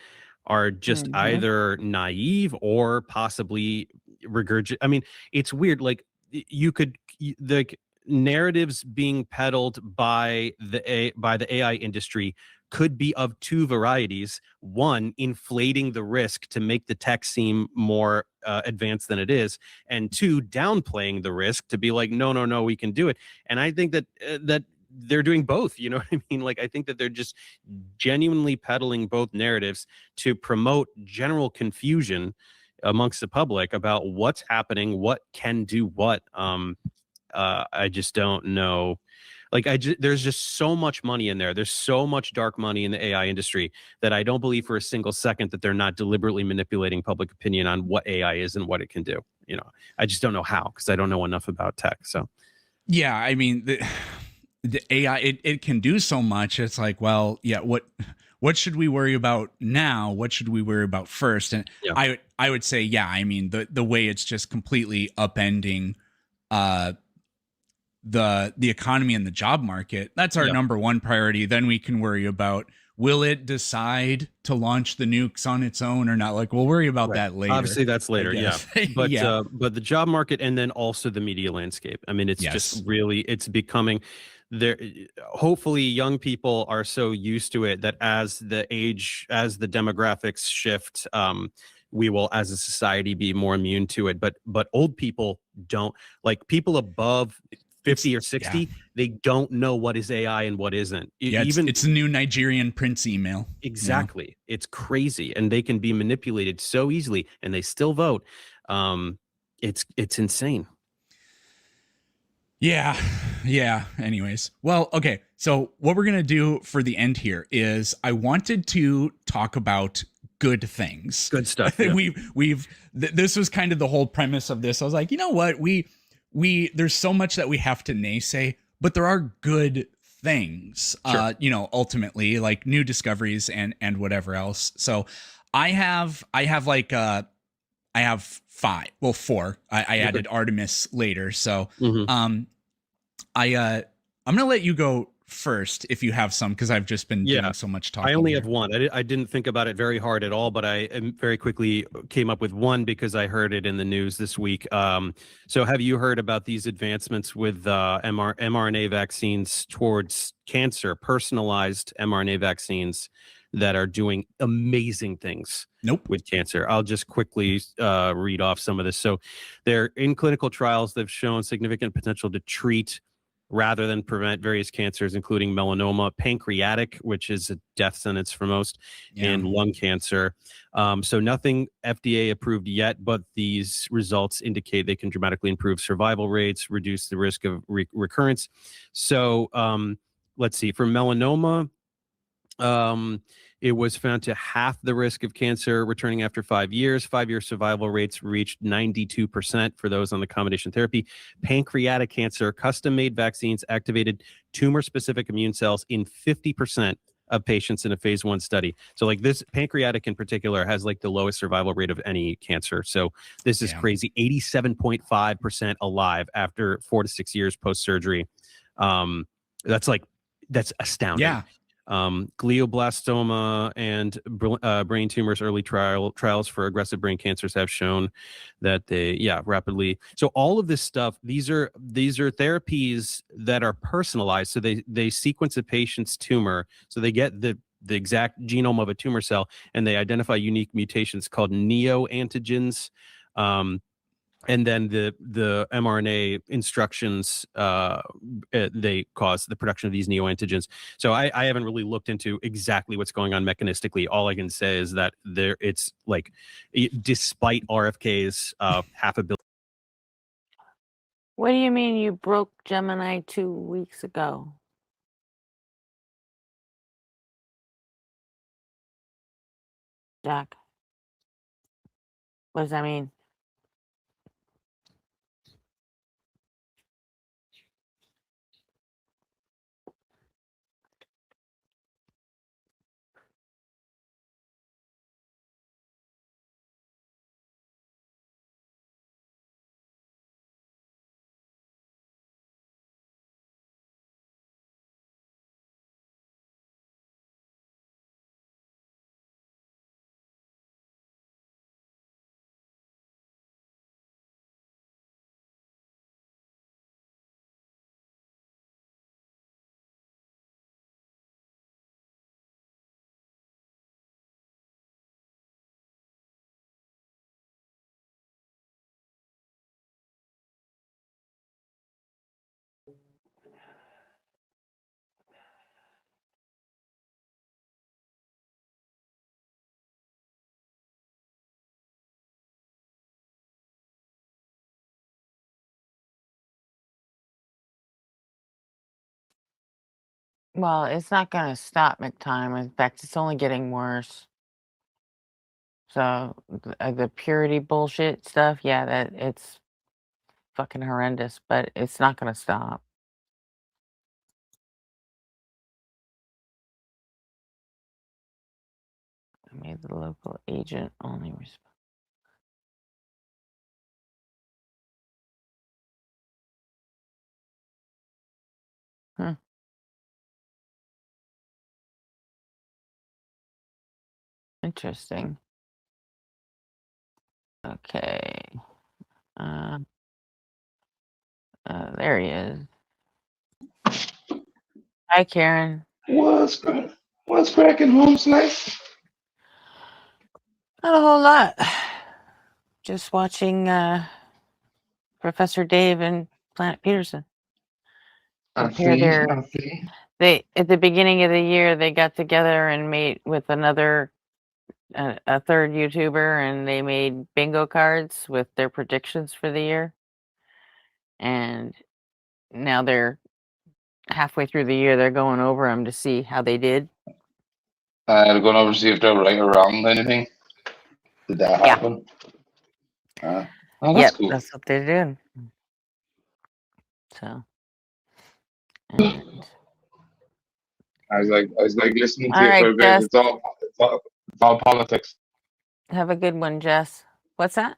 are just either naive or possibly regurgitate. I mean, it's weird. Like, the narratives being peddled by the AI industry could be of 2 varieties. One, inflating the risk to make the tech seem more advanced than it is, and 2, downplaying the risk to be like, no, we can do it. And I think that they're doing both. You know what I mean? Like, I think that they're just genuinely peddling both narratives to promote general confusion amongst the public about what's happening, what can do what. I just don't know. Like, there's just so much money in there. There's so much dark money in the AI industry that I don't believe for a single second that they're not deliberately manipulating public opinion on what AI is and what it can do. I just don't know how, because I don't know enough about tech. So,
yeah, I mean, the AI, it can do so much. It's like, well, yeah, what should we worry about now? What should we worry about first? And I would say, yeah, I mean, the way it's just completely upending the economy and the job market, that's our number one priority. Then we can worry about, will it decide to launch the nukes on its own or not? Like, we'll worry about that later.
Obviously that's later. Yeah. But,
yeah.
But the job market, and then also the media landscape. I mean, it's just really, it's becoming there. Hopefully young people are so used to it that as the demographics shift, we will, as a society, be more immune to it. But old people don't. Like, people above 50 or 60, they don't know what is AI and what isn't.
It's the new Nigerian Prince email.
Exactly. It's crazy, and they can be manipulated so easily, and they still vote. It's insane.
Yeah, Yeah. Anyways, well, okay. So what we're gonna do for the end here is I wanted to talk about good things.
Good stuff. Yeah.
This was kind of the whole premise of this. I was like, you know what, we there's so much that we have to naysay, but there are good things.
Sure.
Ultimately, like new discoveries and whatever else. So I have like I have four. I added Artemis later. So
Mhm.
I'm gonna let you go first if you have some, because I've just been doing so much talking.
I only
here.
have one. I didn't think about it very hard at all, but I very quickly came up with one because I heard it in the news this week. So have you heard about these advancements with mRNA vaccines towards cancer, personalized mRNA vaccines that are doing amazing things with cancer? I'll just quickly read off some of this. So they're in clinical trials. They've shown significant potential to treat rather than prevent various cancers, including melanoma, pancreatic, which is a death sentence for most, and lung cancer. So nothing FDA approved yet, but these results indicate they can dramatically improve survival rates, reduce the risk of recurrence. So let's see, for melanoma, it was found to half the risk of cancer returning after 5 years. 5-year survival rates reached 92% for those on the combination therapy. Pancreatic cancer, custom-made vaccines activated tumor-specific immune cells in 50% of patients in a phase 1 study. So like this pancreatic in particular has like the lowest survival rate of any cancer. So this is crazy. 87.5% alive after 4 to 6 years post-surgery. That's astounding.
Yeah.
Glioblastoma and brain tumors, early trials for aggressive brain cancers have shown that they rapidly. So all of this stuff, these are therapies that are personalized. So they sequence a patient's tumor, so they get the exact genome of a tumor cell, and they identify unique mutations called neoantigens. And then the mRNA instructions, they cause the production of these neoantigens. So I haven't really looked into exactly what's going on mechanistically. All I can say is that it's like, despite RFK's $500 million.
What do you mean you broke Gemini 2 weeks ago? Jack. What does that mean? Well, it's not going to stop McTime. In fact, it's only getting worse. So the purity bullshit stuff, that it's fucking horrendous, but it's not going to stop. I made the local agent only respond. Interesting. Okay. There he is. Hi, Karen.
What's cracking, Holmes? Nice.
Not a whole lot. Just watching Professor Dave and Planet Peterson.
I
Compare
see.
they at the beginning of the year they got together and made with another a third YouTuber, and they made bingo cards with their predictions for the year. And now they're
halfway through the year, they're going over them to see how they did.
They're going over to see if they're right or wrong. Anything? Did that happen? Oh, that's
Yep,
cool.
that's what they're doing. So. And...
I was like listening to
All
you
right,
for a bit.
Jess.
It's all politics.
Have a good one, Jess. What's that?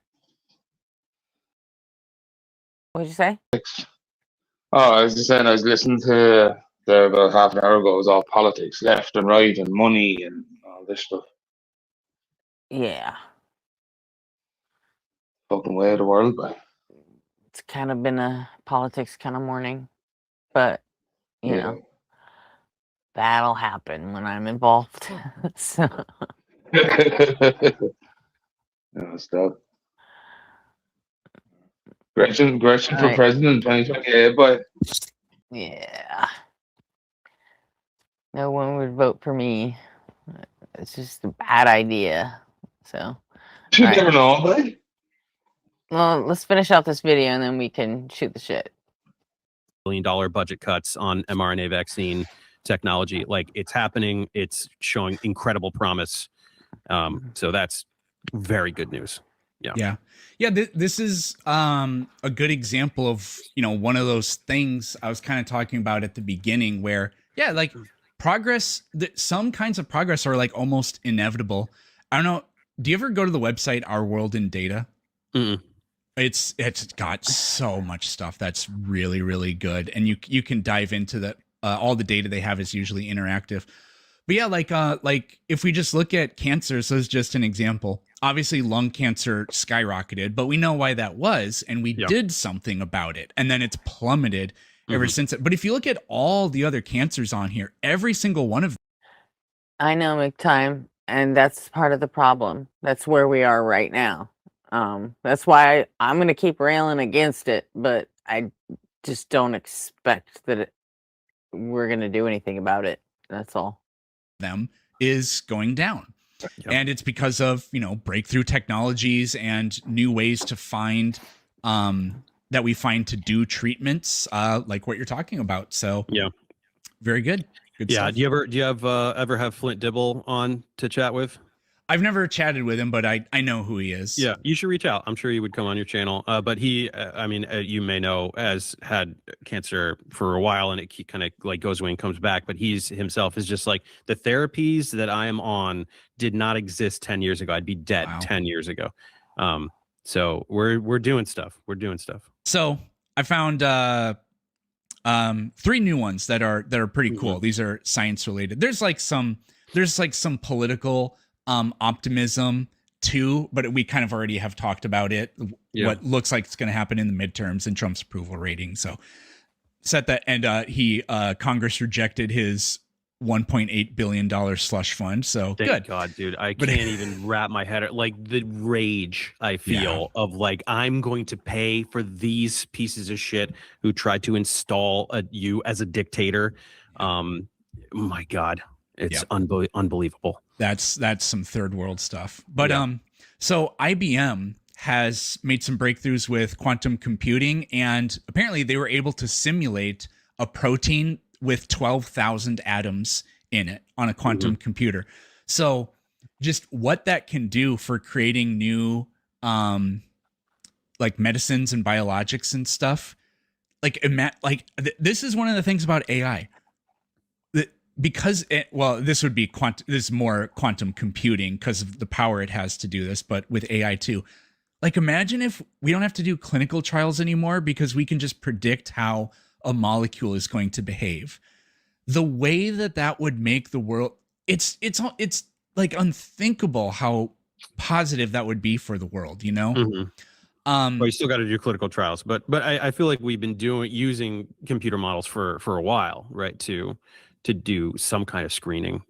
What'd you say?
Oh, I was just saying, I was listening to there about half an hour ago. It was all politics, left and right, and money and all this stuff.
Yeah.
Fucking way of the world, but
It's kind of been a politics kind of morning, but you
Yeah.
know, that'll happen when I'm involved. So
no, stop. Gretchen
All
for
right.
president in 2028, but
Yeah. No one would vote for me. It's just a bad idea. So,
you
all right.
never know, but
Well, let's finish out this video and then we can shoot the shit.
$1 billion budget cuts on mRNA vaccine technology. Like, it's happening. It's showing incredible promise. So that's very good news. Yeah.
This is a good example of, you know, one of those things I was kind of talking about at the beginning where, yeah, like progress, some kinds of progress are like almost inevitable. I don't know. Do you ever go to the website Our World in Data?
Mm-mm.
It's got so much stuff that's really, really good. And you can dive into that. All the data they have is usually interactive. But yeah, like if we just look at cancer, so it's just an example. Obviously, lung cancer skyrocketed, but we know why that was, and we did something about it. And then it's plummeted ever since. But if you look at all the other cancers on here, every single one of them.
I know, McTime, and that's part of the problem. That's where we are right now. That's why I'm going to keep railing against it, but I just don't expect that we're going to do anything about it. That's all.
Them is going down. And it's because of, you know, breakthrough technologies and new ways to find that we find to do treatments like what you're talking about. So
yeah,
very good. Good
Yeah.
stuff.
Do you ever have Flint Dibble on to chat with?
I've never chatted with him, but I know who he is.
Yeah, you should reach out. I'm sure he would come on your channel. But he, you may know, has had cancer for a while, and it kind of like goes away and comes back. But he's himself is just like, the therapies that I am on did not exist 10 years ago. I'd be dead 10 years ago. So we're doing stuff. We're doing stuff.
So I found 3 new ones that are pretty cool. These are science related. There's some political optimism too, but we kind of already have talked about it. What looks like it's going to happen in the midterms and Trump's approval rating. So set that, and Congress rejected his $1.8 billion slush fund. So
Thank
good.
God, dude. I can't even wrap my head like the rage I feel of like, I'm going to pay for these pieces of shit who tried to install you as a dictator. My God, it's unbelievable.
That's some third world stuff. But so IBM has made some breakthroughs with quantum computing, and apparently they were able to simulate a protein with 12,000 atoms in it on a quantum computer. So just what that can do for creating new like medicines and biologics and stuff. This is one of the things about AI. Because this would be this is more quantum computing because of the power it has to do this, but with AI too. Like, imagine if we don't have to do clinical trials anymore because we can just predict how a molecule is going to behave. The way that would make the world, it's like unthinkable how positive that would be for the world, you know?
Well, you still got to do clinical trials, but I feel like we've been using computer models for a while, right? To do some kind of screening.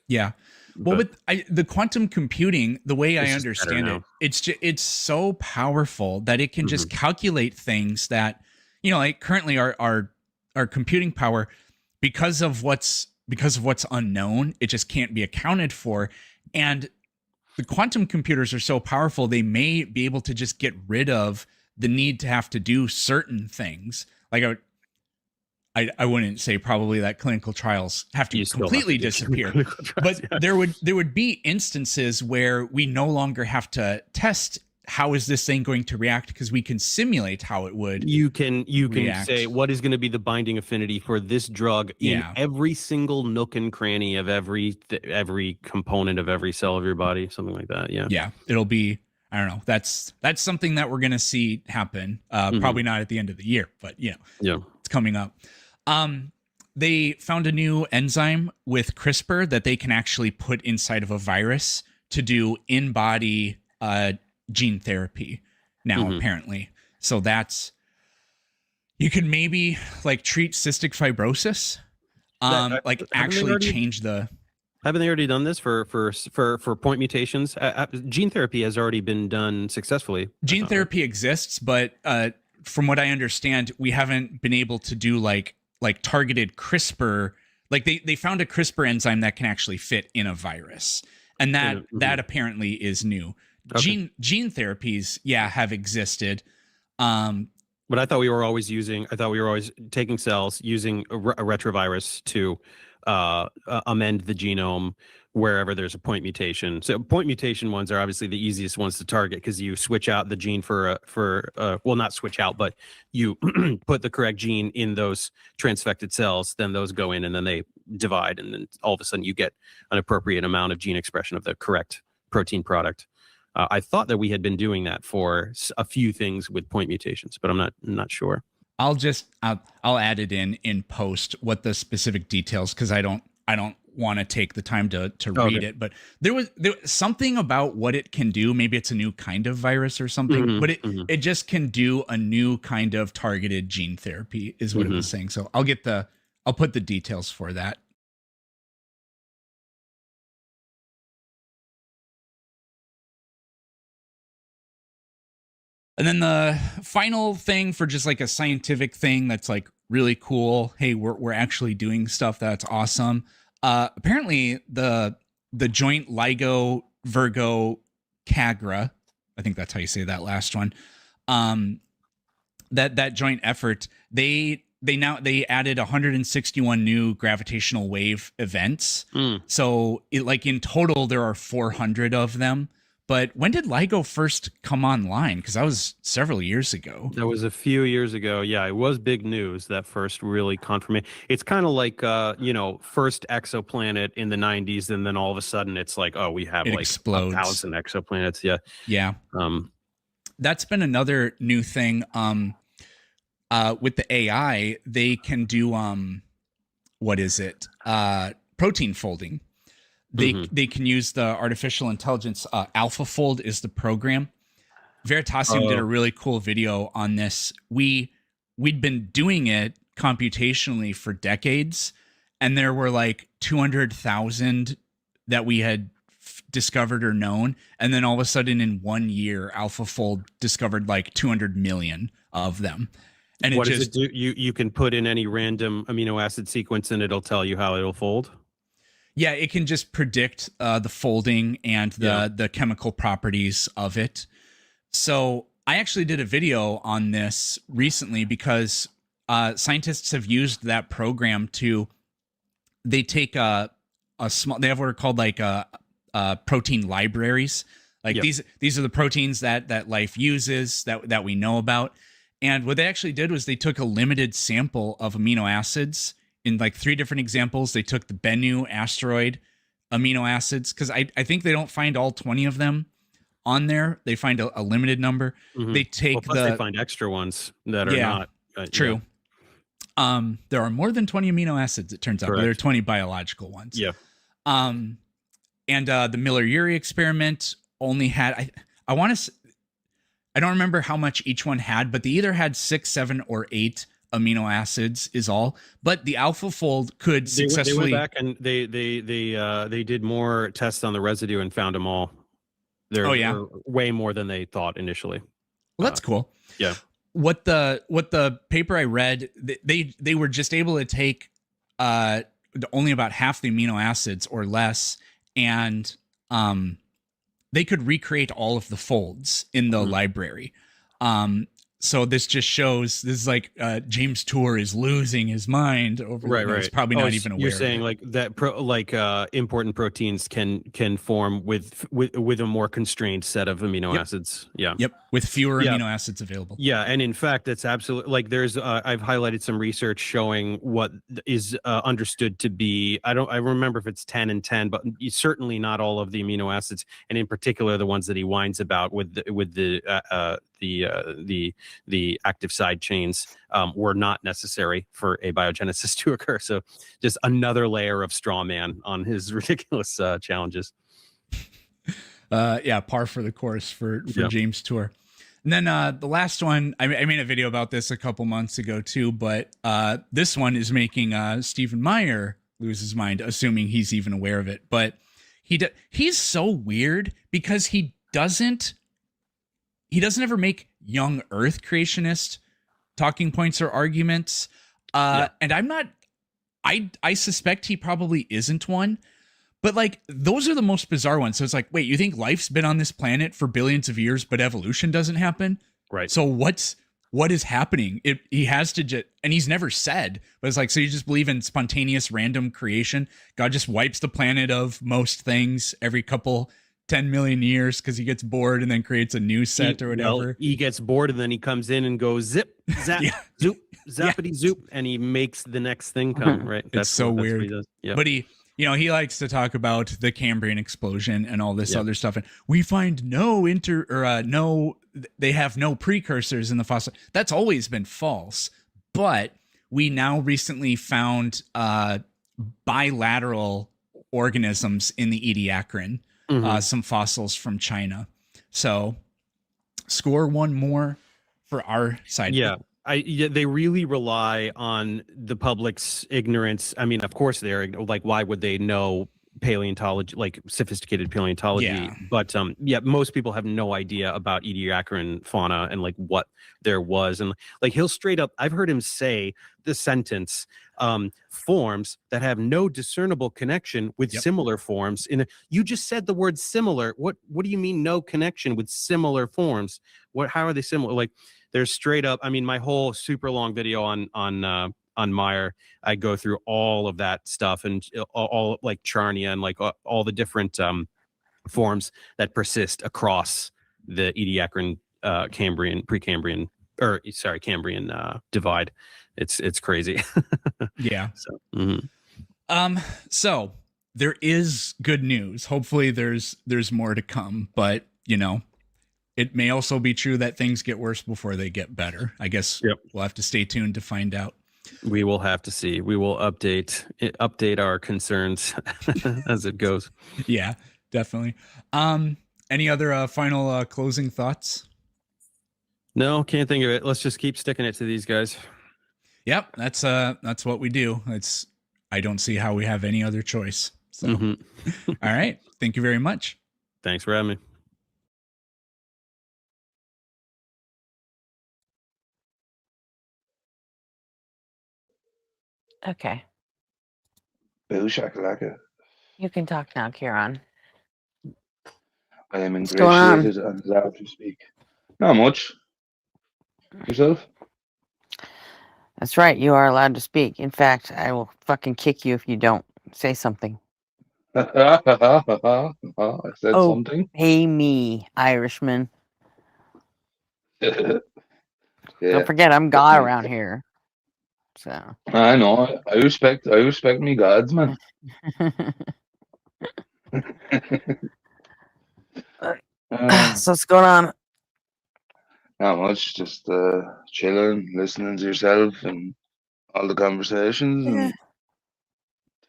Yeah. Well, with the quantum computing, the way I understand it, it's so powerful that it can just calculate things that, you know, like currently our computing power, because of what's unknown, it just can't be accounted for. And the quantum computers are so powerful, they may be able to just get rid of the need to have to do certain things. Like I wouldn't say probably that clinical trials have to
You still have to
completely
do
disappear,
clinical trials,
but there would be instances where we no longer have to test how is this thing going to react because we can simulate how it would.
You can
react.
say what is going to be the binding affinity for this drug in every single nook and cranny of every component of every cell of your body, something like that.
Yeah, it'll be. I don't know. That's something that we're gonna see happen. Probably not at the end of the year, but it's coming up. They found a new enzyme with CRISPR that they can actually put inside of a virus to do in-body gene therapy now, apparently. So that's, you could maybe like treat cystic fibrosis, like actually change the.
Haven't they already done this for point mutations? Gene therapy has already been done successfully.
Gene therapy exists, but from what I understand, we haven't been able to do like targeted CRISPR. Like they found a CRISPR enzyme that can actually fit in a virus, and that apparently is new.
Okay.
Gene therapies, have existed.
But I thought we were always taking cells using a retrovirus to amend the genome wherever there's a point mutation. So point mutation ones are obviously the easiest ones to target because you switch out the gene well, not switch out, but you put the correct gene in those transfected cells, then those go in and then they divide, and then all of a sudden you get an appropriate amount of gene expression of the correct protein product. I thought that we had been doing that for a few things with point mutations, but I'm not sure.
I'll add it in post what the specific details, because I don't want to take the time to read it. But there was something about what it can do. Maybe it's a new kind of virus or something, but it just can do a new kind of targeted gene therapy is what it was saying. So I'll put the details for that. And then the final thing for just like a scientific thing that's like really cool. Hey, we're actually doing stuff that's awesome. Apparently the joint LIGO Virgo CAGRA, I think that's how you say that last one. That joint effort, they added 161 new gravitational wave events. So in total there are 400 of them. But when did LIGO first come online? Because that was several years ago.
That was a few years ago. Yeah, it was big news, that first really confirmation. It's kind of like, first exoplanet in the 90s, and then all of a sudden it's like, oh, we have
explodes.
1,000 exoplanets. Yeah.
Yeah. That's been another new thing. With the AI, they can do, protein folding. They can use the artificial intelligence. AlphaFold is the program. Veritasium did a really cool video on this. We'd been doing it computationally for decades, and there were like 200,000 that we had discovered or known, and then all of a sudden in 1 year, AlphaFold discovered like 200 million of them. And
what does it do? You can put in any random amino acid sequence, and it'll tell you how it'll fold.
Yeah, it can just predict the folding and the chemical properties of it. So I actually did a video on this recently because scientists have used that program they take a small, they have what are called like protein libraries. Like these are the proteins that life uses that we know about. And what they actually did was they took a limited sample of amino acids. In like 3 different examples, they took the Bennu asteroid amino acids, because I think they don't find all 20 of them on there. They find a limited number. They take
they find extra ones that are not.
True. Yeah. There are more than 20 amino acids, it turns out. But there are 20 biological ones.
Yeah.
And the Miller-Urey experiment only had, I don't remember how much each one had, but they either had 6, 7, or 8 amino acids is all. But the AlphaFold could successfully.
They went back and they did more tests on the residue and found them all. They're way more than they thought initially.
Well, that's cool.
Yeah.
What the paper I read, they were just able to take only about half the amino acids or less, and they could recreate all of the folds in the library. so this just shows this is like James Tour is losing his mind over
Right,
He's
right.
probably not even aware.
You're
of
saying
it.
like that important proteins can form with a more constrained set of amino acids. Yeah.
Yep, with fewer
Yeah.
amino acids available.
Yeah, and in fact, that's absolutely like there's I've highlighted some research showing what is understood to be I remember if it's 10 and 10, but certainly not all of the amino acids, and in particular the ones that he whines about with the active side chains were not necessary for abiogenesis to occur. So just another layer of straw man on his ridiculous challenges.
Yeah, par for the course for James Tour. And then the last one, I made a video about this a couple months ago too, but this one is making Stephen Meyer lose his mind, assuming he's even aware of it. But he's so weird because he doesn't ever make young Earth creationist talking points or arguments. And I'm not, I suspect he probably isn't one. But like those are the most bizarre ones. So it's like, wait, you think life's been on this planet for billions of years, but evolution doesn't happen?
Right.
So what is happening? He has to and he's never said, but it's like, so you just believe in spontaneous random creation? God just wipes the planet of most things every couple 10 million years because he gets bored and then creates a new set or whatever.
Well, he gets bored and then he comes in and goes zip, zap, zoop, zappity zoop, and he makes the next thing come. Right.
It's so
what
weird.
he does. Yeah.
But he likes to talk about the Cambrian explosion and all this other stuff. And we find they have no precursors in the fossil. That's always been false. But we now recently found bilateral organisms in the Ediacaran, some fossils from China. So score one more for our side.
Yeah. They really rely on the public's ignorance. I mean, of course they're like, why would they know paleontology, like sophisticated paleontology?
Yeah.
But most people have no idea about Ediacaran fauna and like what there was. And like he'll straight up, I've heard him say the sentence, forms that have no discernible connection with similar forms. You just said the word similar. What do you mean no connection with similar forms? How are they similar? Like there's straight up, I mean, my whole super long video on Meyer, I go through all of that stuff and all like Charnia and like all the different forms that persist across the Ediacaran Cambrian divide. It's crazy.
Yeah.
So,
so there is good news. Hopefully there's more to come, but it may also be true that things get worse before they get better. I guess we'll have to stay tuned to find out.
We will have to see. We will update our concerns as it goes.
Yeah, definitely. Any other final closing thoughts?
No, can't think of it. Let's just keep sticking it to these guys.
Yep, that's what we do. I don't see how we have any other choice. So, all right. Thank you very much.
Thanks for having me.
Okay.
Boo shakalaka.
You can talk now, Kieran.
I am
What's going on?
ingratiated and allowed to speak. Not much. Yourself?
That's right. You are allowed to speak. In fact, I will fucking kick you if you don't say something.
I said something.
Pay me, Irishman.
Yeah.
Don't forget, I'm God around here. So
I know. I respect me gods, man.
So what's going on?
Not much. Just chilling, listening to yourself and all the conversations and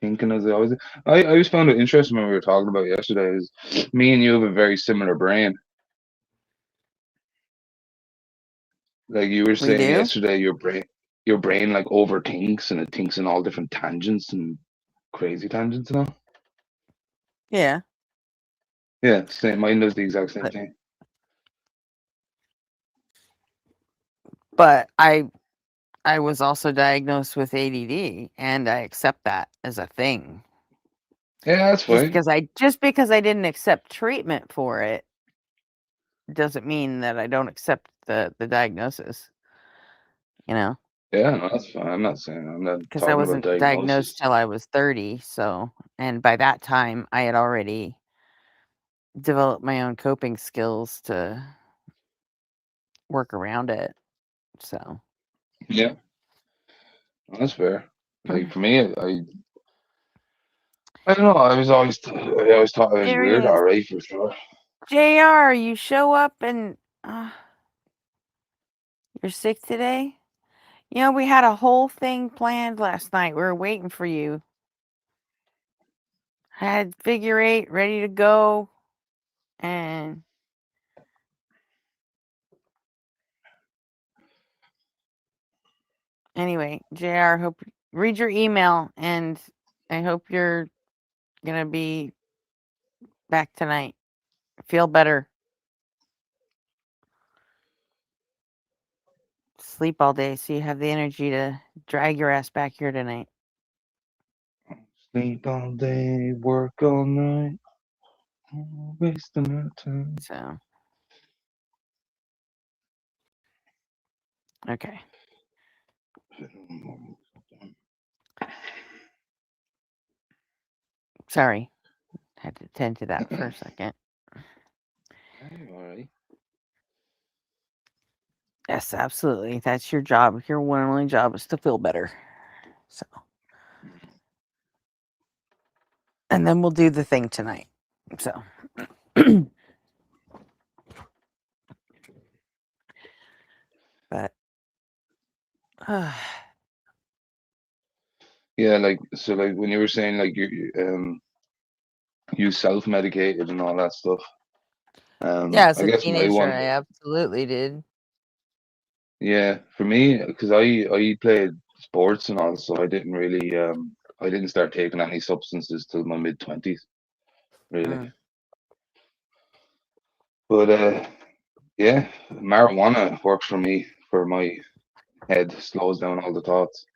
thinking as I always do. I always found it interesting when we were talking about yesterday is me and you have a very similar brain. Like you were saying yesterday, your brain like overthinks and it thinks in all different tangents and crazy tangents and all.
Yeah.
Yeah, same. Mine does the exact same thing.
But I was also diagnosed with ADD, and I accept that as a thing.
Yeah, that's fine.
Just because I didn't accept treatment for it doesn't mean that I don't accept
the diagnosis. You know,
Yeah, no, that's fine. I'm not
because I
talking about
wasn't
diagnosis.
diagnosed till I was 30. So, and by that time, I had already developed my own coping skills to work around it. So,
Yeah, that's fair. Like for me, I don't know. I always thought I was
there he
weird,
is.
alright, for sure.
JR, you show up and you're sick today? You know, we had a whole thing planned last night. We were waiting for you. Had figure 8 ready to go. And anyway, JR, hope read your email and I hope you're gonna be back tonight. Feel better. Sleep all day so you have the energy to drag your ass back here tonight.
Sleep all day, work all night, wasting our time.
So, okay. Sorry. Had to attend to that for a second.
Alright.
Yes, absolutely. That's your job. Your one and only job is to feel better. So, and then we'll do the thing tonight. So, but
Yeah, like so, like when you were saying like you self-medicated and all that stuff.
yeah, as
I
a
guess my
teenager,
one,
I absolutely did.
yeah, for me, because I played sports and all, so I didn't really I didn't start taking any substances till my mid-20s, really.
Mm.
But yeah, marijuana works for me for my head, slows down all the thoughts.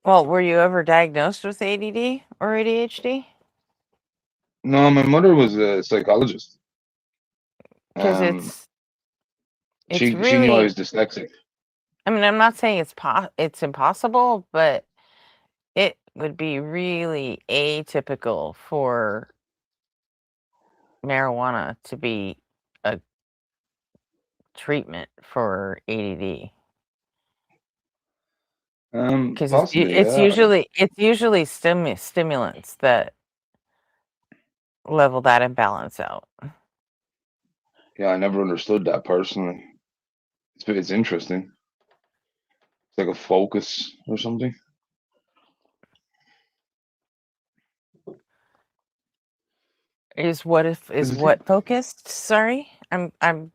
Well, were you ever diagnosed with ADD or ADHD?
No, my mother was a psychologist.
Because it's
She knew I
really.
was dyslexic.
I mean, I'm not saying it's impossible, but it would be really atypical for marijuana to be a treatment for ADD. Because
Possibly,
it's
yeah.
usually stimulants that level that imbalance out.
Yeah, I never understood that personally. It's interesting. It's like a focus or something.
Is what focused? Sorry, I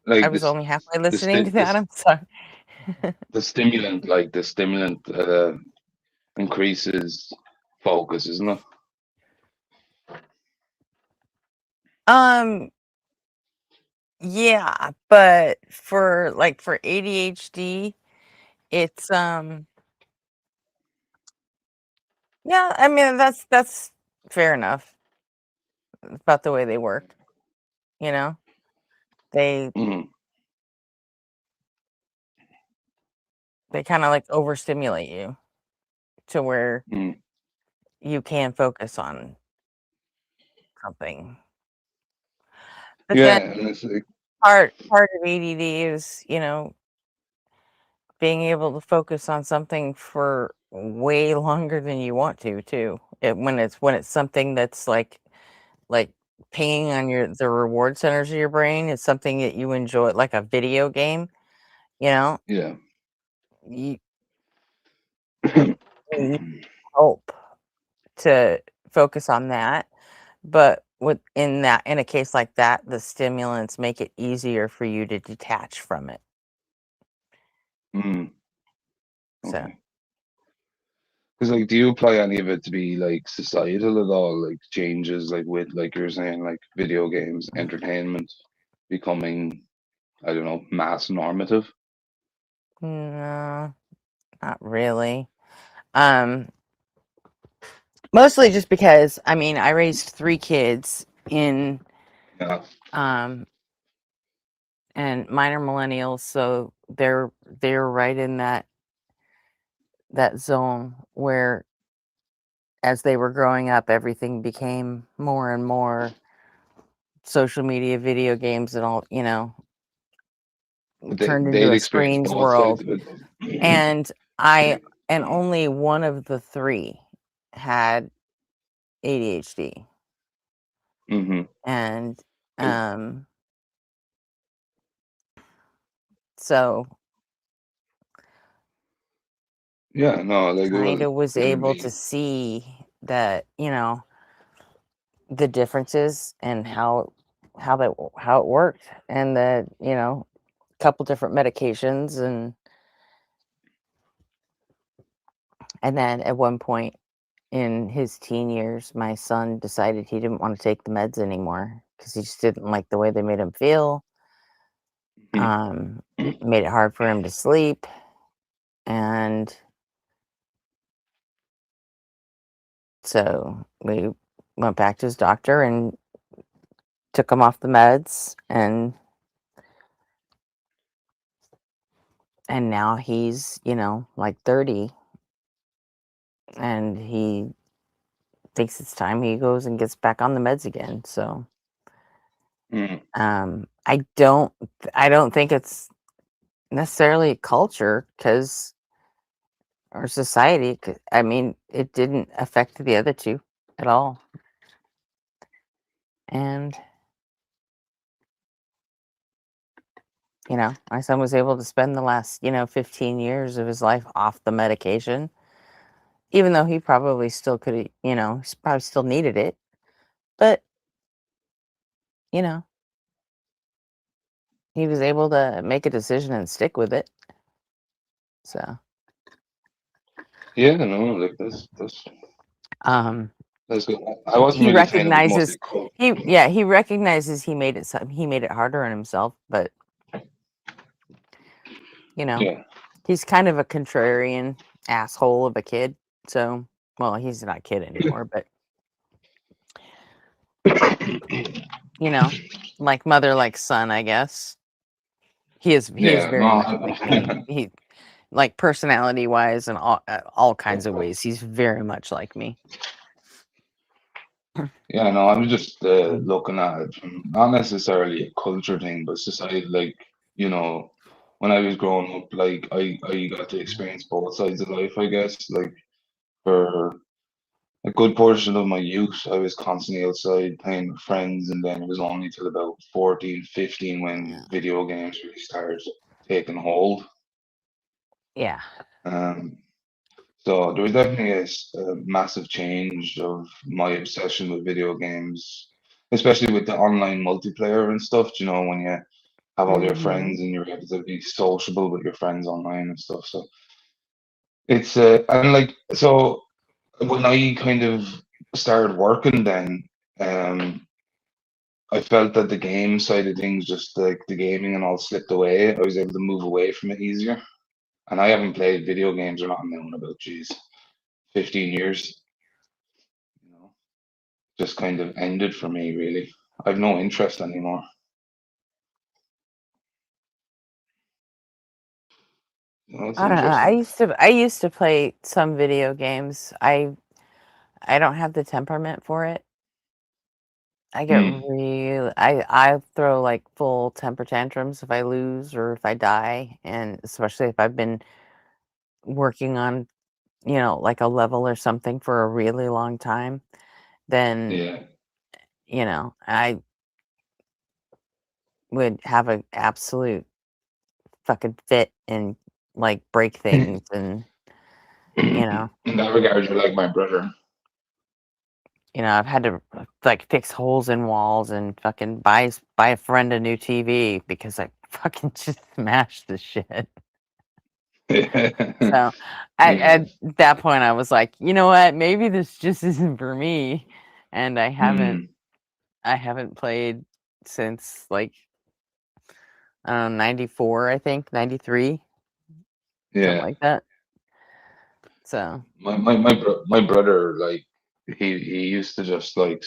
Like
was only halfway
the
listening to
sti-
that. I'm sorry.
the stimulant increases focus, isn't it?
Yeah, but for ADHD, it's yeah, I mean that's fair enough about the way they work. You know, they kind of like overstimulate you to where you can focus on something. But
Yeah,
then
and it's like
part of ADD is, being able to focus on something for way longer than you want to too. When it's something that's like pinging on the reward centers of your brain, it's something that you enjoy, like a video game,
yeah.
you need help to focus on that. But in a case like that, the stimulants make it easier for you to detach from it. So
Because like, do you apply any of it to be like societal at all? Like changes, like with like you're saying, like video games, entertainment becoming, I don't know, mass normative.
no, not really. Mostly just because I raised 3 kids in
Yeah.
and mine are millennials, so they're right in that zone where as they were growing up, everything became more and more social media, video games, and all, turned into
They'd
a
experience
screens
both sides
world.
of it.
And only one of the three had ADHD.
Mm-hmm.
And so
Yeah, no, like
kind of was able to
definitely.
see that, the differences and how it worked, and that, couple different medications, and then at one point in his teen years, my son decided he didn't want to take the meds anymore because he just didn't like the way they made him feel. Made it hard for him to sleep, and so we went back to his doctor and took him off the meds, and now he's, like 30, and he thinks it's time he goes and gets back on the meds again. So I don't think it's necessarily culture, because or society, I mean, it didn't affect the other two at all. And my son was able to spend the last 15 years of his life off the medication, even though he probably still could, he probably still needed it, but he was able to make a decision and stick with it. So
Yeah, no, like that's good. I wasn't
he
really saying it was
recognizes
mostly
he recognizes he made it harder on himself, but
Yeah.
he's kind of a contrarian asshole of a kid. So, well, he's not a kid anymore, but like mother, like son, I guess. He is
Yeah,
very
no,
much like me. He, like, personality wise and all kinds of ways, he's very much like me.
Yeah, no, I'm just looking at it from not necessarily a culture thing, but society. Like, when I was growing up, like I got to experience both sides of life, I guess. Like for a good portion of my youth, I was constantly outside playing with friends, and then it was only till about 14, 15 when video games really started taking hold.
Yeah.
So there was definitely a massive change of my obsession with video games, especially with the online multiplayer and stuff. When you have all your friends and you're able to be sociable with your friends online and stuff. So it's and like so when I kind of started working, then I felt that the game side of things, just like the gaming and all, slipped away. I was able to move away from it easier, and I haven't played video games or not now in about 15 years. Just kind of ended for me, really. I've no interest anymore. It's
I don't know.
interesting.
I used to play some video games. I don't have the temperament for it. I get I throw like full temper tantrums if I lose or if I die, and especially if I've been working on, like a level or something for a really long time, then I would have an absolute fucking fit and like break things, and
In that regard, you're like my brother.
I've had to like fix holes in walls and fucking buy a friend a new TV because I fucking just smashed the shit. So at that point, I was like, you know what? Maybe this just isn't for me, and I haven't played since like I don't know, 94, I think 93, something like that. So
my brother, like he used to just like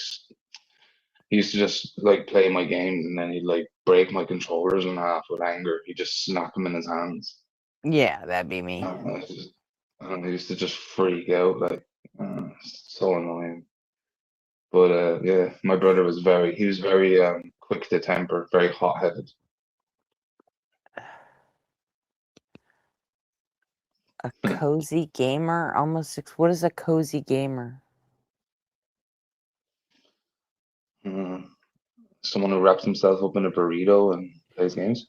He used to just like play my games, and then he'd like break my controllers in half with anger. He'd just snap them in his hands.
Yeah, that'd be me.
I used to just freak out, like so annoying. But yeah, my brother was very quick to temper, very hot headed.
A cozy gamer? What is a cozy gamer?
Someone who wraps himself up in a burrito and plays games.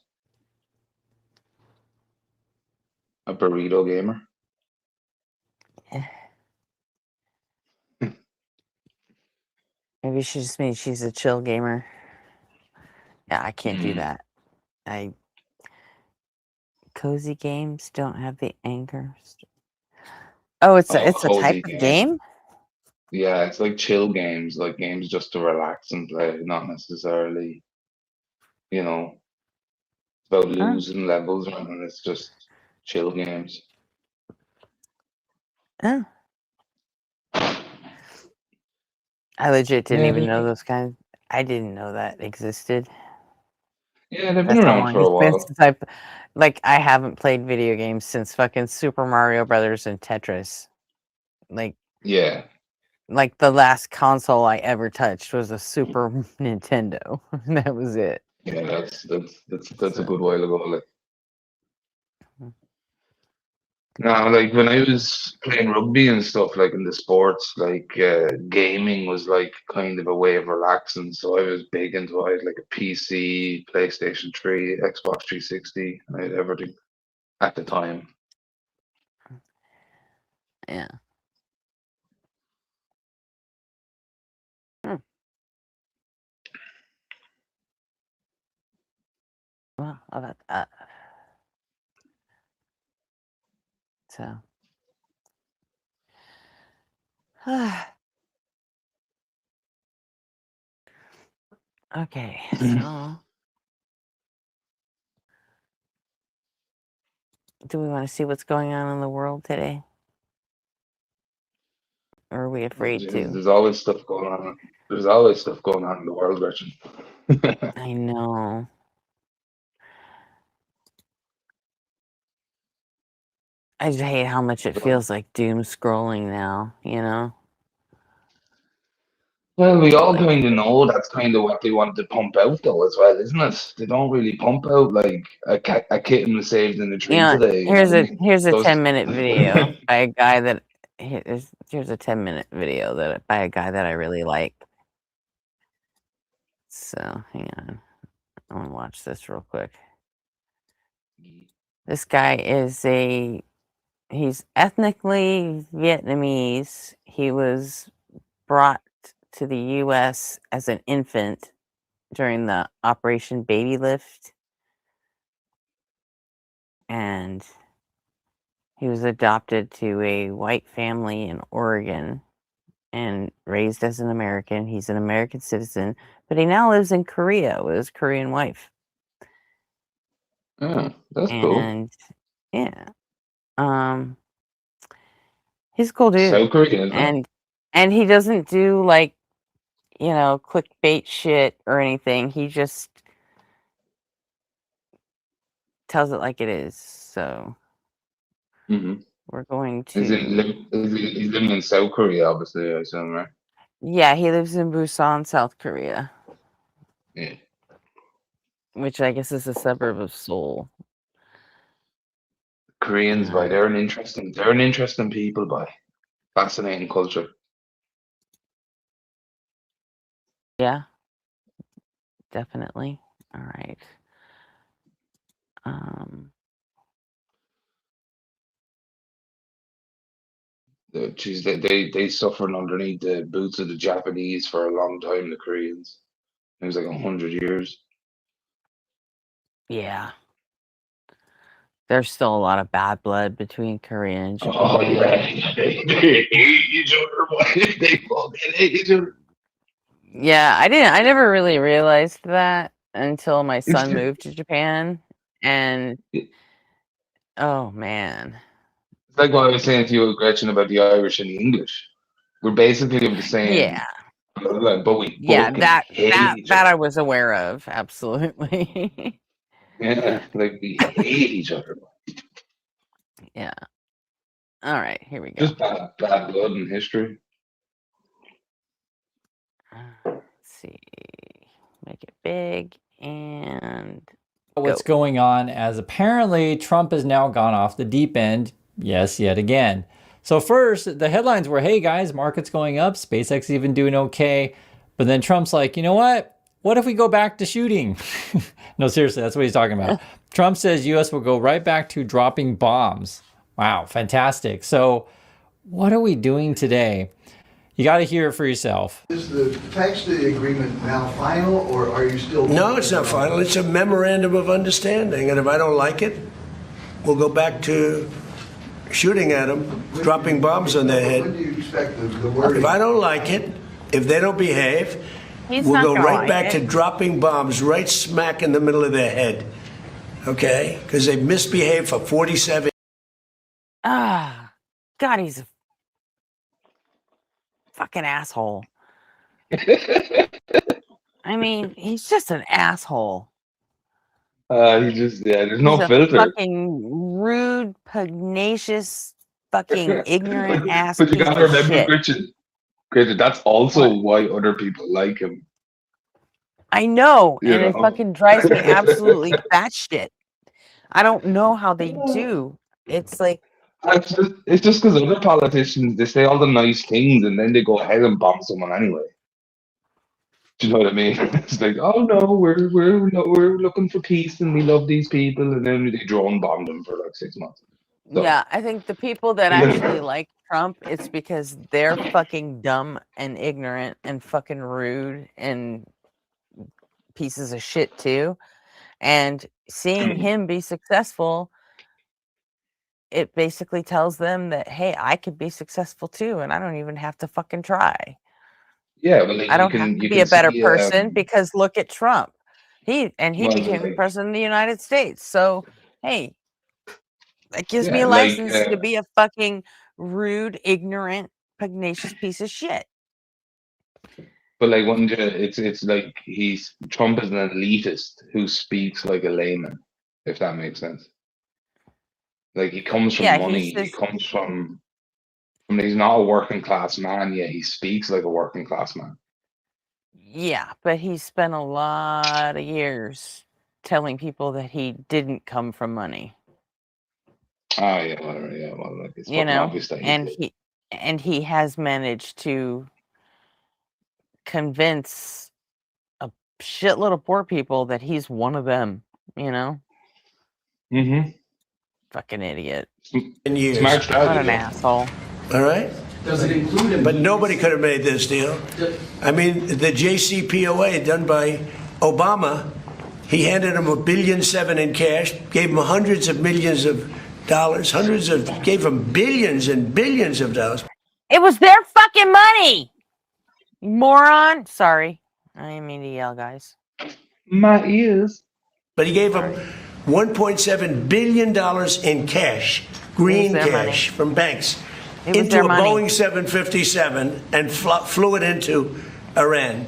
A burrito gamer.
Maybe she just means she's a chill gamer. Yeah, I can't do that. Cozy games don't have the anger. Oh, it's a type of game?
Yeah, it's like chill games, like games just to relax and play, not necessarily, about losing levels or anything. It's just chill games.
Oh. I legit didn't even know those kinds. I didn't know that existed.
Yeah, they've been around for a while.
Since I haven't played video games since fucking Super Mario Brothers and Tetris.
Yeah.
Like the last console I ever touched was a Super Nintendo. And that was it.
Yeah, that's a good while ago. Like, no, like when I was playing rugby and stuff, like in the sports, like gaming was like kind of a way of relaxing. So I was big into it. I had like a PC, PlayStation 3, Xbox 360. I had everything at the time.
Yeah. Well, how about that? So. Okay, so. Do we want to see what's going on in the world today? Or are we afraid to?
There's always stuff going on. There's always stuff going on in the world, Gretchen.
I know. I just hate how much it feels like doom scrolling now,
Well, we all kind of know that's kind of what they want to pump out, though, as well, isn't it? They don't really pump out like a kitten was saved in the tree today.
Here's a 10-minute video by a guy that here's a 10-minute video by a guy that I really like. So hang on, I want to watch this real quick. This guy he's ethnically Vietnamese. He was brought to the U.S. as an infant during the Operation Baby Lift. And he was adopted to a white family in Oregon and raised as an American. He's an American citizen, but he now lives in Korea with his Korean wife.
Oh, that's cool.
And yeah. He's a cool dude.
South Korea, isn't
and he doesn't do clickbait shit or anything. He just tells it like it is. So we're going to.
He's living in South Korea, obviously, I assume, right?
Yeah, he lives in Busan, South Korea.
Yeah.
Which I guess is a suburb of Seoul.
Koreans, they're an interesting people, fascinating culture.
Yeah, definitely. All right.
Geez, they suffered underneath the boots of the Japanese for a long time. The Koreans, it was like 100 years.
Yeah. There's still a lot of bad blood between Korea and Japan.
Oh yeah, they hate each other. They fucking hate each other.
Yeah, I never really realized that until my son moved to Japan, and oh man,
it's like what I was saying to you, Gretchen, about the Irish and the English. We're basically of the same.
Yeah.
But we
Yeah,
fucking
that
hate
that
each
that
other.
I was aware of. Absolutely.
Yeah, like we hate each other.
Yeah. All right, here we go.
Just bad blood in history.
Let's see. Make it big and
What's going on, as apparently Trump has now gone off the deep end. Yes, yet again. So first, the headlines were, hey guys, market's going up, SpaceX even doing okay. But then Trump's like, you know what? What if we go back to shooting? No, seriously, that's what he's talking about. Trump says US will go right back to dropping bombs. Wow, fantastic. So what are we doing today? You got to hear it for yourself.
Is the text of the agreement now final, or are you still?
No, it's not final. It's a memorandum of understanding, and if I don't like it, we'll go back to shooting at them, dropping bombs on their head.
When do you expect the wording?
If I don't like it, if they don't behave,
He's
we'll
not
go
gonna
right
like
back
it.
to dropping bombs right smack in the middle of their head. Okay? Because they've misbehaved for 47.
Ah, God, he's a fucking asshole. I mean, he's just an asshole.
He just there's no
He's a
filter.
fucking rude, pugnacious, fucking ignorant ass
But you
piece
gotta
of
remember,
shit.
Richard, that's also why other people like him.
I know,
You
and it
know?
fucking drives me absolutely batshit. I don't know how they do. It's like,
It's just because other politicians, they say all the nice things and then they go ahead and bomb someone anyway. Do you know what I mean? It's like, oh no, we're looking for peace and we love these people, and then they drone bomb them for like 6 months. So,
yeah, I think the people that
Yeah.
actually like Trump, it's because they're fucking dumb and ignorant and fucking rude and pieces of shit too. And seeing him be successful, it basically tells them that, hey, I could be successful too, and I don't even have to fucking try.
yeah, well, like,
I don't have to be a better person
see,
because look at Trump. He
well,
became the
like,
president of the United States. So, hey, that gives me
yeah,
a
like,
license to be a fucking rude, ignorant, pugnacious piece of shit.
but like, it's like Trump is an elitist who speaks like a layman, if that makes sense. Like, he comes from
Yeah,
money.
he's
He
just
comes from. I mean, he's not a working class man, yet he speaks like a working class man.
yeah, but he spent a lot of years telling people that he didn't come from money.
Oh yeah, whatever. Yeah, well, like, it's
You
fucking
know,
obvious that he
and
did.
he has managed to convince a shitload of poor people that he's one of them, you know?
Mm-hmm.
Fucking idiot.
Years.
Smart
What
strategy.
an
though.
asshole.
All right?
Does it include?
But nobody could have made this deal. I mean, the JCPOA done by Obama, he handed him $1.7 billion in cash, gave him hundreds of millions of dollars, gave him billions and billions of dollars.
It was their fucking money, you moron. Sorry. I didn't mean to yell, guys.
My ears.
But he gave him $1.7 billion in cash, green
their
cash from banks,
It was
into
their
a
money.
Boeing 757 and flew it into Iran.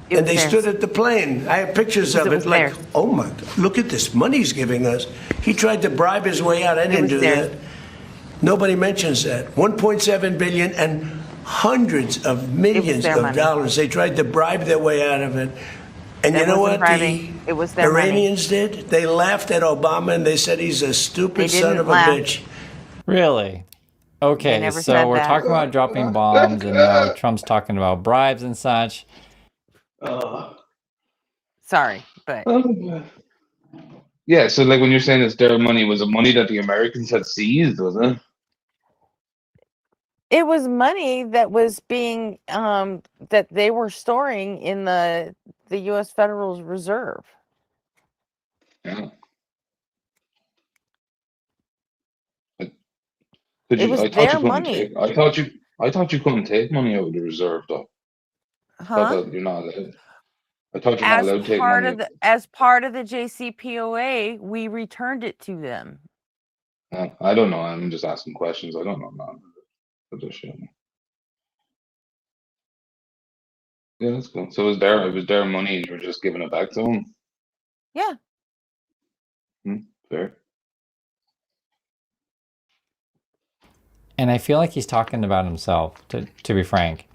It
And
was
they
theirs.
stood at the plane. I have pictures of
It
it.
was
Like,
theirs.
oh my, look at this money he's giving us. He tried to bribe his way out. I didn't
was
do
theirs.
that. Nobody mentions that. 1.7 billion and hundreds of millions
their
of
money.
dollars. They tried to bribe their way out of it. And
That
you know
wasn't
what
bribing. It was their money.
Iranians did? They laughed at Obama and they said he's a stupid
They
son
didn't
of a
laugh.
bitch.
Really? Okay,
never
so
said
we're
that.
talking about dropping bombs, and now Trump's talking about bribes and such.
Sorry, but
Yeah, so like when you're saying it's their money, was it money that the Americans had seized, was it?
it was money that was being that they were storing in the U.S. Federal Reserve.
Yeah.
It was
I thought
their
you couldn't
money.
take. I thought you couldn't take money out of the reserve, though. I thought
Huh?
that you're not allowed. I thought you're not allowed to take money.
As part of the JCPOA, we returned it to them.
I don't know. I'm just asking questions. I don't know. No, Yeah, that's cool. So it was their money and you were just giving it back to them?
Yeah.
Fair.
And I feel like he's talking about himself, to be frank,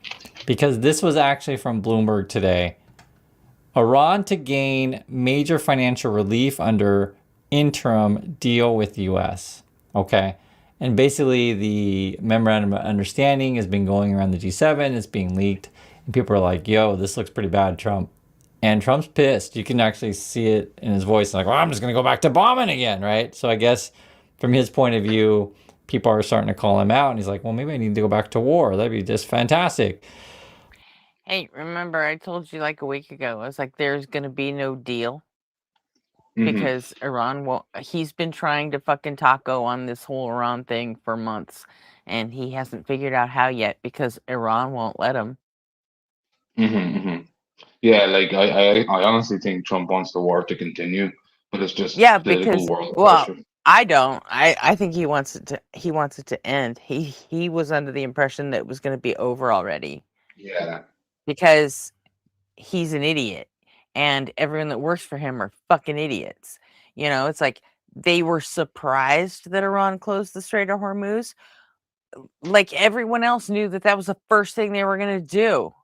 because this was actually from Bloomberg today. Iran to gain major financial relief under interim deal with the U.S. Okay. And basically the memorandum of understanding has been going around the G7. It's being leaked. And people are like, yo, this looks pretty bad, Trump. And Trump's pissed. You can actually see it in his voice. Like, well, I'm just going to go back to bombing again, right? So I guess from his point of view, people are starting to call him out. And he's like, well, maybe I need to go back to war. That'd be just fantastic.
Hey, remember I told you like a week ago, I was like, there's going to be no deal
Mhm.
because Iran won't. He's been trying to fucking taco on this whole Iran thing for months, and he hasn't figured out how yet because Iran won't let him.
Yeah, like I honestly think Trump wants the war to continue, but it's just
Yeah,
political
because
world
well,
pressure.
I don't. I think he wants it to end. He was under the impression that it was going to be over already
Yeah.
because he's an idiot and everyone that works for him are fucking idiots. You know, it's like they were surprised that Iran closed the Strait of Hormuz. Like everyone else knew that that was the first thing they were going to do.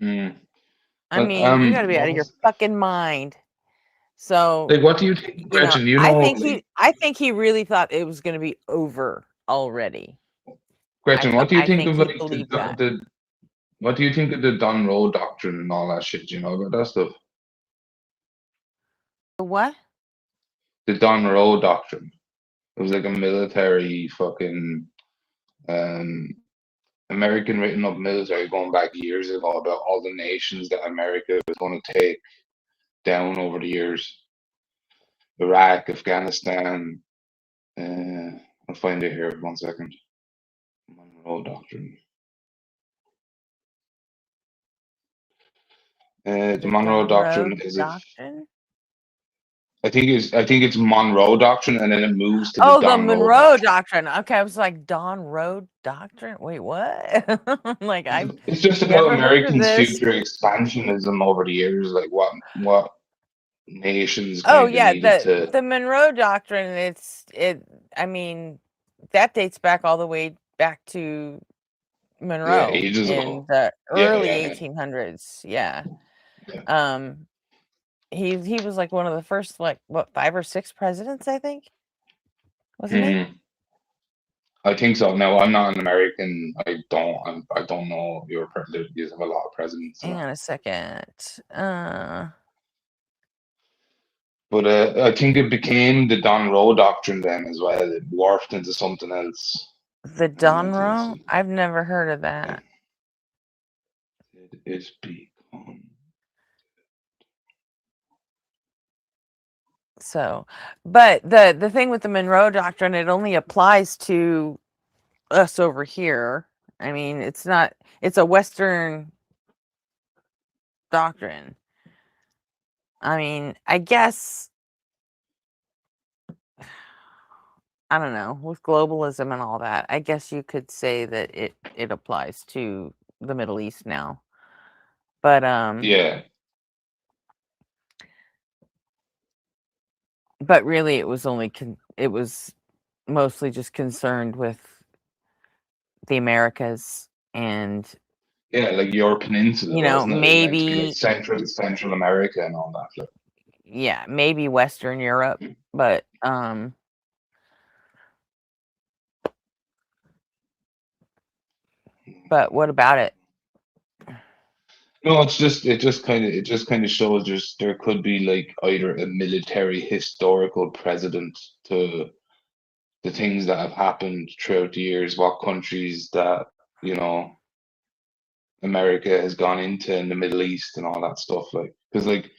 Mm.
I
But
mean, you got to be out
what
of your
was
fucking mind. So,
like what do you think,
you know,
Gretchen? You know, like
I think he really thought it was going to be over already.
Gretchen, what do you
I
think
think
of
he
like
believed that.
the what do you think of the Don Roe doctrine and all that shit? You know about that stuff?
The what?
The Don Roe doctrine. It was like a military fucking um American written up military going back years ago about all the nations that America was going to take down over the years. Iraq, Afghanistan. I'll find it here. 1 second. Monroe Doctrine. The
The
Monroe
Don Roe
Doctrine is if
doctrine?
I think it's Monroe Doctrine, and then it moves to the
Oh, the
Don Roe
Monroe
Doctrine.
Doctrine. Okay, I was like, Don Road Doctrine? Wait, what? Like, I've
It's just about
never heard of
Americans'
this.
future expansionism over the years, like what nations
Oh,
kind of
yeah,
needed to.
the Monroe Doctrine, I mean, that dates back all the way back to
Yeah,
Monroe
ages
in
ago.
the
Yeah,
early
yeah,
1800s. Yeah.
yeah.
He was like one of the first, like, what, 5 or 6 presidents, I think? Wasn't he?
Hmm. I think so. Now I'm not an American. I don't know your president. You have a lot of presidents.
Hang
So.
on a second.
But I think it became the Don Roe Doctrine then as well. It morphed into something else.
The Don Roe? I've never heard of that.
It is become.
So, but the thing with the Monroe Doctrine, it only applies to us over here. I mean, it's a Western doctrine. I mean, I guess, I don't know, with globalism and all that, I guess you could say that it applies to the Middle East now. But
Yeah.
But really, it was it was mostly just concerned with the Americas and
Yeah, like your peninsula,
you know,
wasn't it? It was meant to be like
maybe
Central America and all that. Like.
yeah, maybe Western Europe, but what about it?
No, it just kind of shows just there could be like either a military historical precedent to the things that have happened throughout the years, what countries that, you know, America has gone into in the Middle East and all that stuff. Like, because like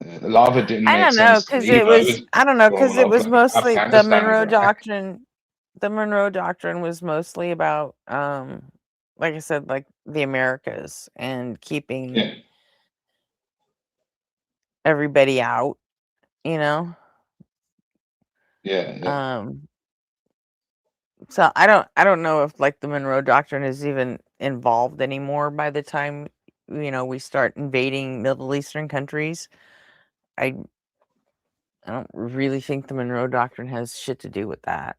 a lot of it didn't
I
make
don't know,
sense to
because
me
it
when I
was
was
I don't know, because
growing
it
up.
was
Like
mostly the
Afghanistan
Monroe
and Iraq.
Doctrine. The Monroe Doctrine was mostly about like I said, like the Americas and keeping
Yeah.
everybody out, you know.
Yeah, yeah.
So I don't know if like the Monroe Doctrine is even involved anymore by the time we start invading Middle Eastern countries. I don't really think the Monroe Doctrine has shit to do with that.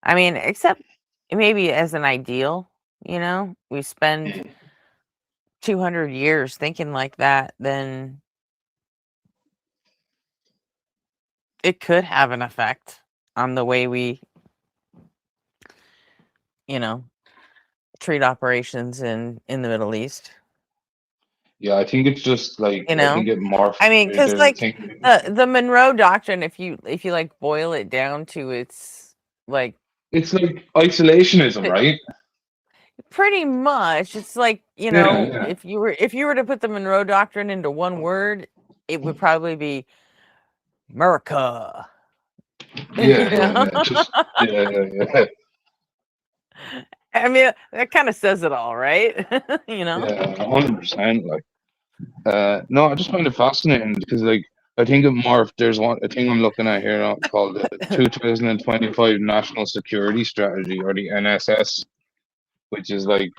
I mean, except maybe as an ideal, we spend 200 years thinking like that, then it could have an effect on the way we, treat operations in the Middle East.
Yeah, I think it's just like I think it morphed.
I mean, because
into
like
thinking-
the Monroe Doctrine, if you like boil it down to its like
it's like isolationism, right?
pretty much, it's like
Yeah.
if you were to put the Monroe Doctrine into one word, it would probably be America.
Yeah, just yeah.
I mean, that kind of says it all, right?
Yeah, 100%. Like, no, I just find it fascinating because, like, I think it morphed. There's a thing I'm looking at here now called the 2025 National Security Strategy, or the NSS, which is like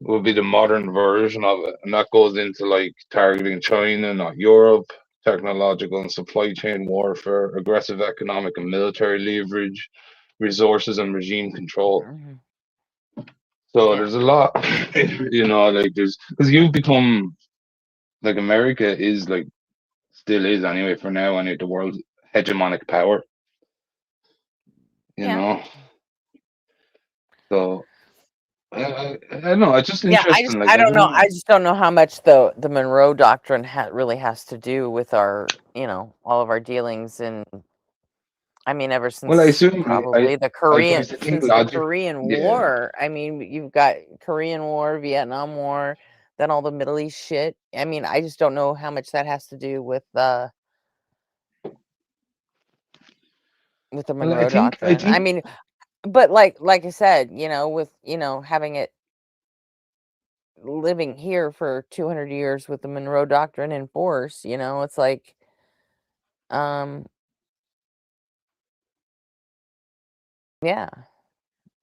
will be the modern version of it, and that goes into like targeting China, not Europe, technological and supply chain warfare, aggressive economic and military leverage, resources and regime control. So there's a lot, like there's because you've become like America is like still is anyway for now, and the world's hegemonic power. You know, so I don't know. It's just interesting.
I don't know. I just don't know how much the Monroe Doctrine really has to do with our, all of our dealings in. I mean, ever since
I assume
probably the Korean
yeah.
War. I mean, you've got Korean War, Vietnam War, then all the Middle East shit. I mean, I just don't know how much that has to do with the Monroe Doctrine. I mean, but like I said, with having it living here for 200 years with the Monroe Doctrine in force, it's like, yeah.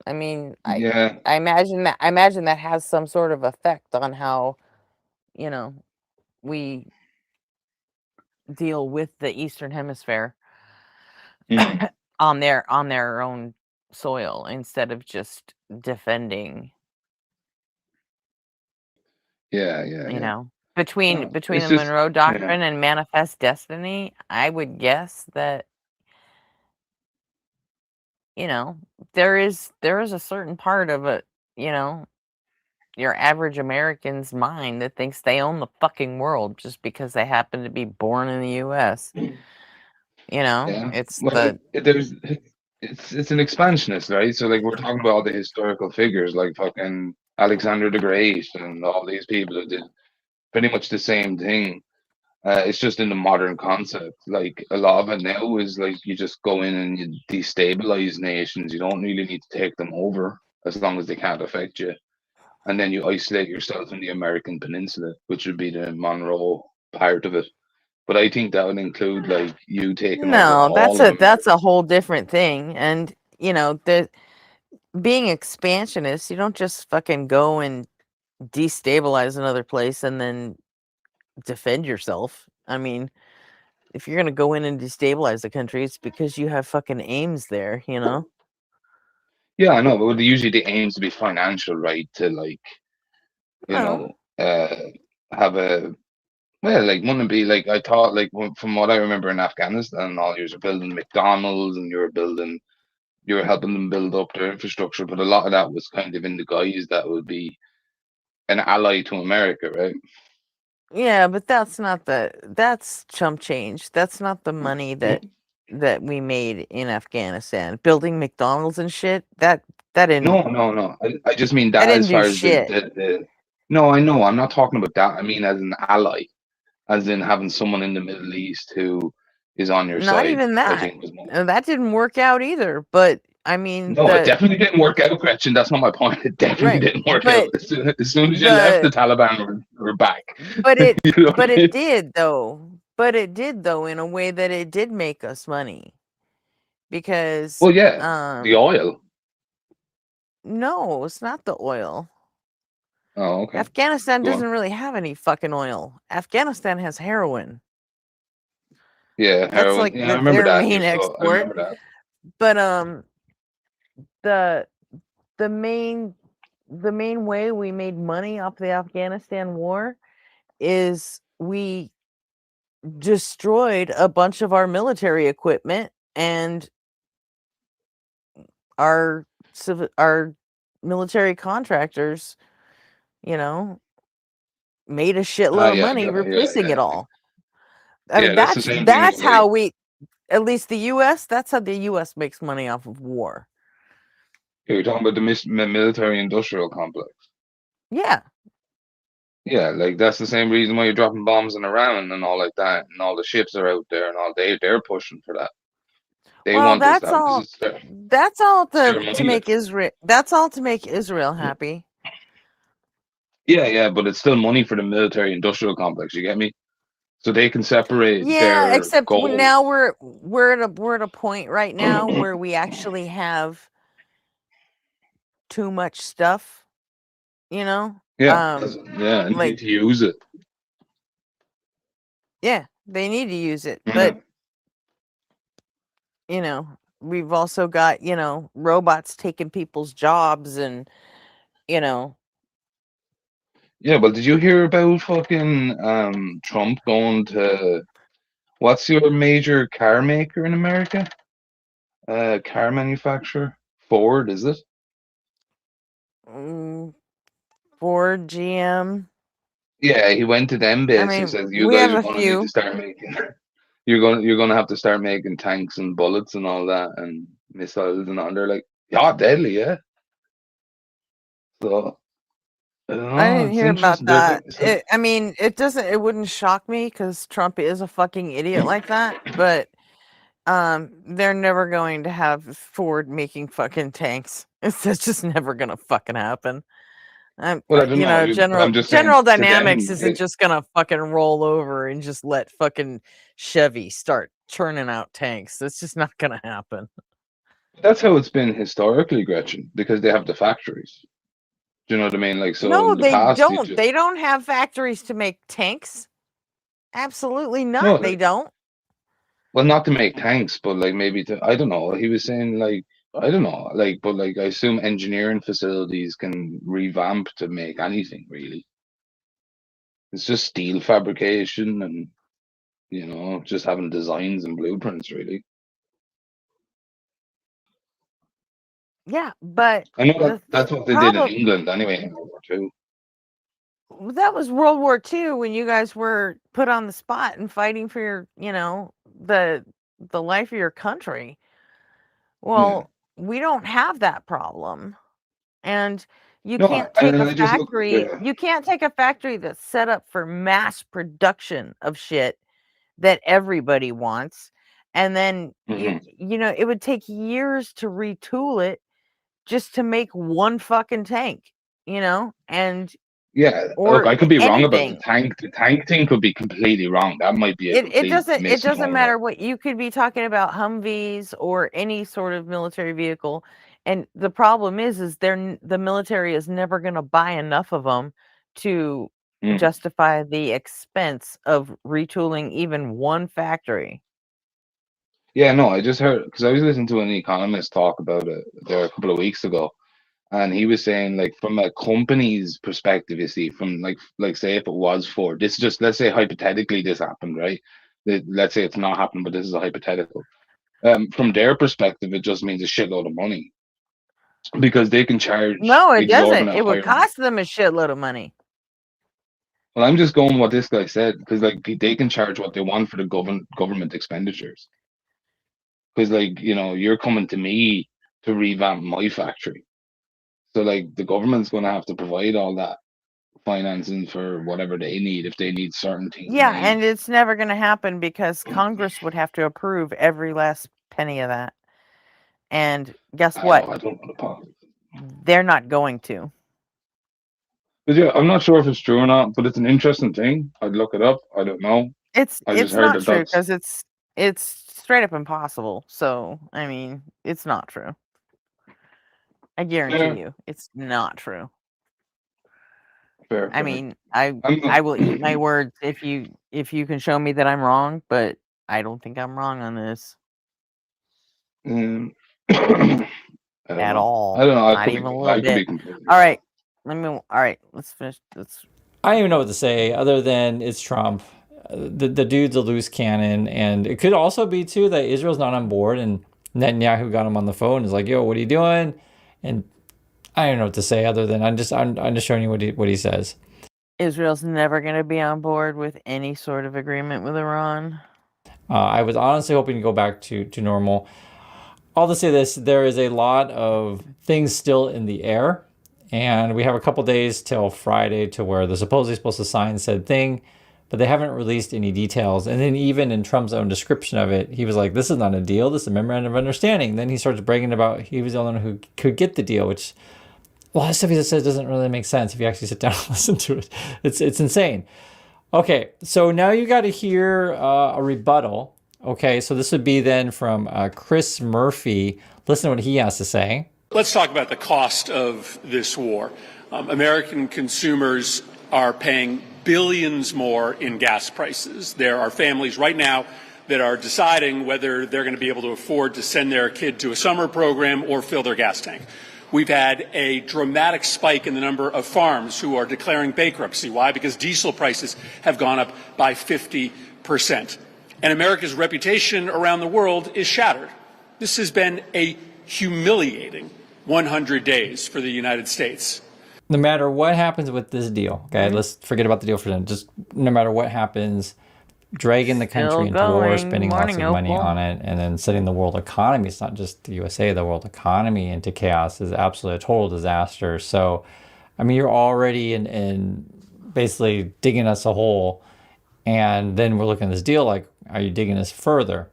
I mean, I imagine that has some sort of effect on how, we deal with the Eastern Hemisphere on their own soil instead of just defending. Between the Monroe Doctrine and Manifest Destiny, I would guess that there is a certain part of it, your average American's mind that thinks they own the fucking world just because they happen to be born in the US. It's
it's an expansionist, right? So like we're talking about all the historical figures like fucking Alexander the Great and all these people that did pretty much the same thing. It's just in the modern concept. Like a lot of it now is like you just go in and you destabilize nations. You don't really need to take them over as long as they can't affect you. And then you isolate yourself in the American Peninsula, which would be the Monroe part of it. But I think that would include like you taking over
that's a whole different thing. And the being expansionist, you don't just fucking go and destabilize another place and then defend yourself. I mean, if you're gonna go in and destabilize the country, it's because you have fucking aims there,
Yeah, I know, but usually the aims to be financial, right? To like, have a like wouldn't it be like I thought like from what I remember in Afghanistan, all you were building McDonald's and you were helping them build up their infrastructure, but a lot of that was kind of in the guise that would be an ally to America, right?
Yeah, but that's chump change. That's not the money that we made in Afghanistan. Building McDonald's and shit, that didn't.
No. I just mean that as far as the no, I know. I'm not talking about that. I mean as an ally, as in having someone in the Middle East who is on your side.
Not even that. That didn't work out either. But I mean,
no, it definitely didn't work out, Gretchen. That's not my point. It definitely didn't work out. As soon as you left, the Taliban were back.
But it did though. But it did though in a way that it did make us money. because
Well, yeah, the oil.
no, it's not the oil.
Oh, okay.
Afghanistan
Go on.
doesn't really have any fucking oil. Afghanistan has heroin.
Yeah,
That's
heroin.
like
Yeah, I remember
their
that.
main
I
export.
remember that.
But the main way we made money off the Afghanistan war is we destroyed a bunch of our military equipment and our military contractors, you know, made a shitload of money replacing it all. I mean,
that's the same thing.
that's how we, at least the U.S. That's how the U.S. makes money off of war.
You're talking about the military-industrial complex.
Yeah.
Yeah, like that's the same reason why you're dropping bombs in Iran and all like that, and all the ships are out there and all. They're pushing for that. They
Well,
want this.
that's all.
This is
That's all
their
to
money.
make Israel. That's all to make Israel happy.
Yeah, but it's still money for the military-industrial complex. You get me? So they can separate
Yeah,
their
except
gold.
now we're at a point right now where we actually have too much stuff. You know.
And
like
need to use it.
yeah, they need to use it,
Mhm.
but you know, we've also got robots taking people's jobs, and you know.
Yeah, well, did you hear about fucking Trump going to what's your major car maker in America? Car manufacturer? Ford, is it?
Ford, GM.
Yeah, he went to them bits and
mean,
says, "You
we
guys
have
are
a
going to need
few.
to start making. You're gonna have to start making tanks and bullets and all that and missiles and all." They're like, "Yeah, deadly, yeah." So I don't
I
know.
didn't
It's
hear about
interesting.
that. I mean, it wouldn't shock me because Trump is a fucking idiot like that. But they're never going to have Ford making fucking tanks. That's just never gonna fucking happen.
Well, I don't know. I'm just saying
General
to them,
Dynamics isn't just gonna fucking roll over and just let fucking Chevy start churning out tanks. That's just not gonna happen.
That's how it's been historically, Gretchen, because they have the factories. Do you know what I mean? Like, so
No,
in the
they
past,
don't. They don't have factories to make tanks. Absolutely not.
No,
They don't.
well, not to make tanks, but like maybe to, I don't know. He was saying like, I don't know, like, but like I assume engineering facilities can revamp to make anything really. It's just steel fabrication and, just having designs and blueprints really.
Yeah, but
I know that's what they did in England anyway in World War II.
that was World War II when you guys were put on the spot and fighting for your, the life of your country. Well, we don't have that problem. And you
No,
can't take
and
a
I just look,
factory,
yeah.
you can't take a factory that's set up for mass production of shit that everybody wants. And then it would take years to retool it just to make one fucking tank, and
Yeah,
or
look, I could be wrong about the
anything.
tank. The tank thing could be completely wrong. That might be a
It
complete
doesn't
misnomer.
matter what you could be talking about, Humvees or any sort of military vehicle, and the problem is the military is never going to buy enough of them to justify the expense of retooling even one factory.
Yeah, no, I just heard because I was listening to an economist talk about it there a couple of weeks ago, and he was saying like from a company's perspective, you see, from like say if it was Ford, this is just let's say hypothetically this happened, right? Let's say it's not happened, but this is a hypothetical. From their perspective, it just means a shitload of money because they can charge
No, it doesn't.
exorbitant
It would
higher.
cost them a shitload of money.
Well, I'm just going what this guy said because like they can charge what they want for the government expenditures. Because like you're coming to me to revamp my factory, so like the government's going to have to provide all that financing for whatever they need if they need certain things.
Yeah,
made.
and it's never going to happen because Congress would have to approve every last penny of that. And guess what?
I don't want to pause.
They're not going to.
But yeah, I'm not sure if it's true or not, but it's an interesting thing. I'd look it up. I don't know.
It's
I just
not
heard
true
that's
because it's straight up impossible. So, I mean, it's not true. I guarantee you, it's not true.
Fair.
I mean, I will eat my words if you can show me that I'm wrong, but I don't think I'm wrong on this at all.
I don't know.
Not even a little bit. All right, all right. Let's finish.
I don't even know what to say other than it's Trump. The dude's a loose cannon, and it could also be too that Israel's not on board, and Netanyahu got him on the phone and is like, "Yo, what are you doing?" And I don't know what to say other than I'm just showing you what he says.
Israel's never going to be on board with any sort of agreement with Iran.
I was honestly hoping to go back to normal. I'll just say this: there is a lot of things still in the air, and we have a couple days till Friday to where they're supposedly supposed to sign said thing, but they haven't released any details. And then even in Trump's own description of it, he was like, "This is not a deal. This is a memorandum of understanding." Then he starts bragging about he was the only one who could get the deal, which a lot of stuff he just says doesn't really make sense if you actually sit down and listen to it. It's insane. Okay, so now you got to hear a rebuttal. Okay, so this would be then from Chris Murphy. Listen to what he has to say.
Let's talk about the cost of this war. American consumers are paying billions more in gas prices. There are families right now that are deciding whether they're going to be able to afford to send their kid to a summer program or fill their gas tank. We've had a dramatic spike in the number of farms who are declaring bankruptcy. Why? Because diesel prices have gone up by 50%. And America's reputation around the world is shattered. This has been a humiliating 100 days for the United States.
No matter what happens with this deal, okay, let's forget about the deal for them. Just no matter what happens, dragging the country into war, spending lots of money on it, and then setting the world economy, it's not just the USA, the world economy into chaos is absolutely a total disaster. So, I mean, you're already in basically digging us a hole, and then we're looking at this deal like, are you digging us further?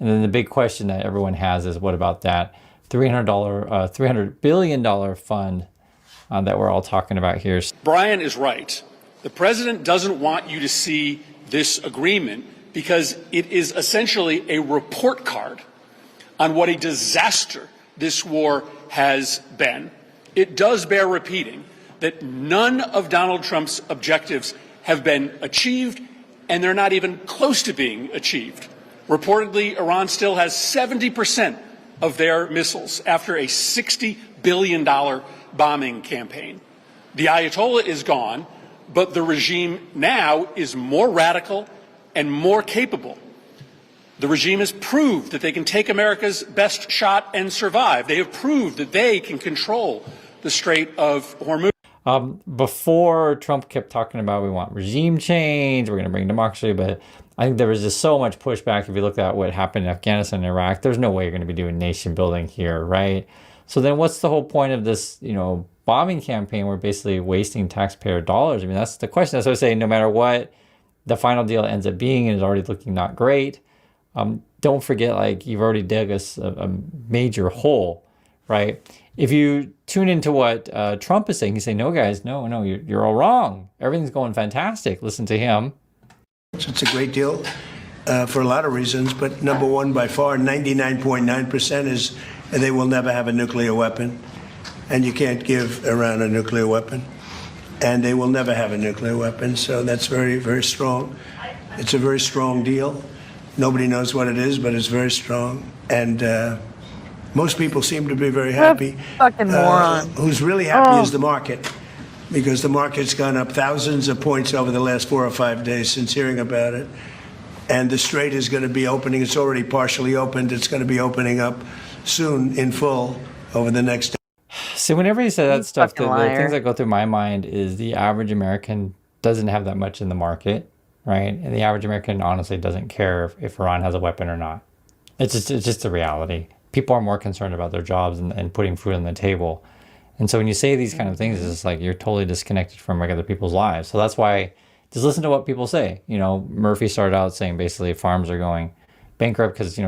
And then the big question that everyone has is, what about that $300 billion fund that we're all talking about here?
Brian is right. The president doesn't want you to see this agreement because it is essentially a report card on what a disaster this war has been. It does bear repeating that none of Donald Trump's objectives have been achieved, and they're not even close to being achieved. Reportedly, Iran still has 70% of their missiles after a $60 billion bombing campaign. The Ayatollah is gone, but the regime now is more radical and more capable. The regime has proved that they can take America's best shot and survive. They have proved that they can control the Strait of Hormuz.
Before, Trump kept talking about we want regime change, we're going to bring democracy, but I think there was just so much pushback. If you look at what happened in Afghanistan and Iraq, there's no way you're going to be doing nation building here, right? So then what's the whole point of this, bombing campaign? We're basically wasting taxpayer dollars. I mean, that's the question. That's what I say, no matter what the final deal ends up being, and is already looking not great, don't forget, like, you've already dug us a major hole, right? If you tune into what Trump is saying, he's saying, no, guys, no, you're all wrong. Everything's going fantastic. Listen to him.
It's a great deal for a lot of reasons, but number one, by far, 99.9% is they will never have a nuclear weapon, and you can't give Iran a nuclear weapon, and they will never have a nuclear weapon, so that's very, very strong. It's a very strong deal. Nobody knows what it is, but it's very strong, and most people seem to be very happy.
Fucking moron.
Who's really happy is the market, because the market's gone up thousands of points over the last 4 or 5 days since hearing about it. And the Strait is going to be opening. It's already partially opened. It's going to be opening up soon in full over the next.
So whenever he said that stuff, the things that go through my mind is the average American doesn't have that much in the market, right? And the average American honestly doesn't care if Iran has a weapon or not. It's just a reality. People are more concerned about their jobs and putting food on the table. And so when you say these kind of things, it's like you're totally disconnected from regular people's lives. So that's why just listen to what people say. Murphy started out saying basically farms are going bankrupt because,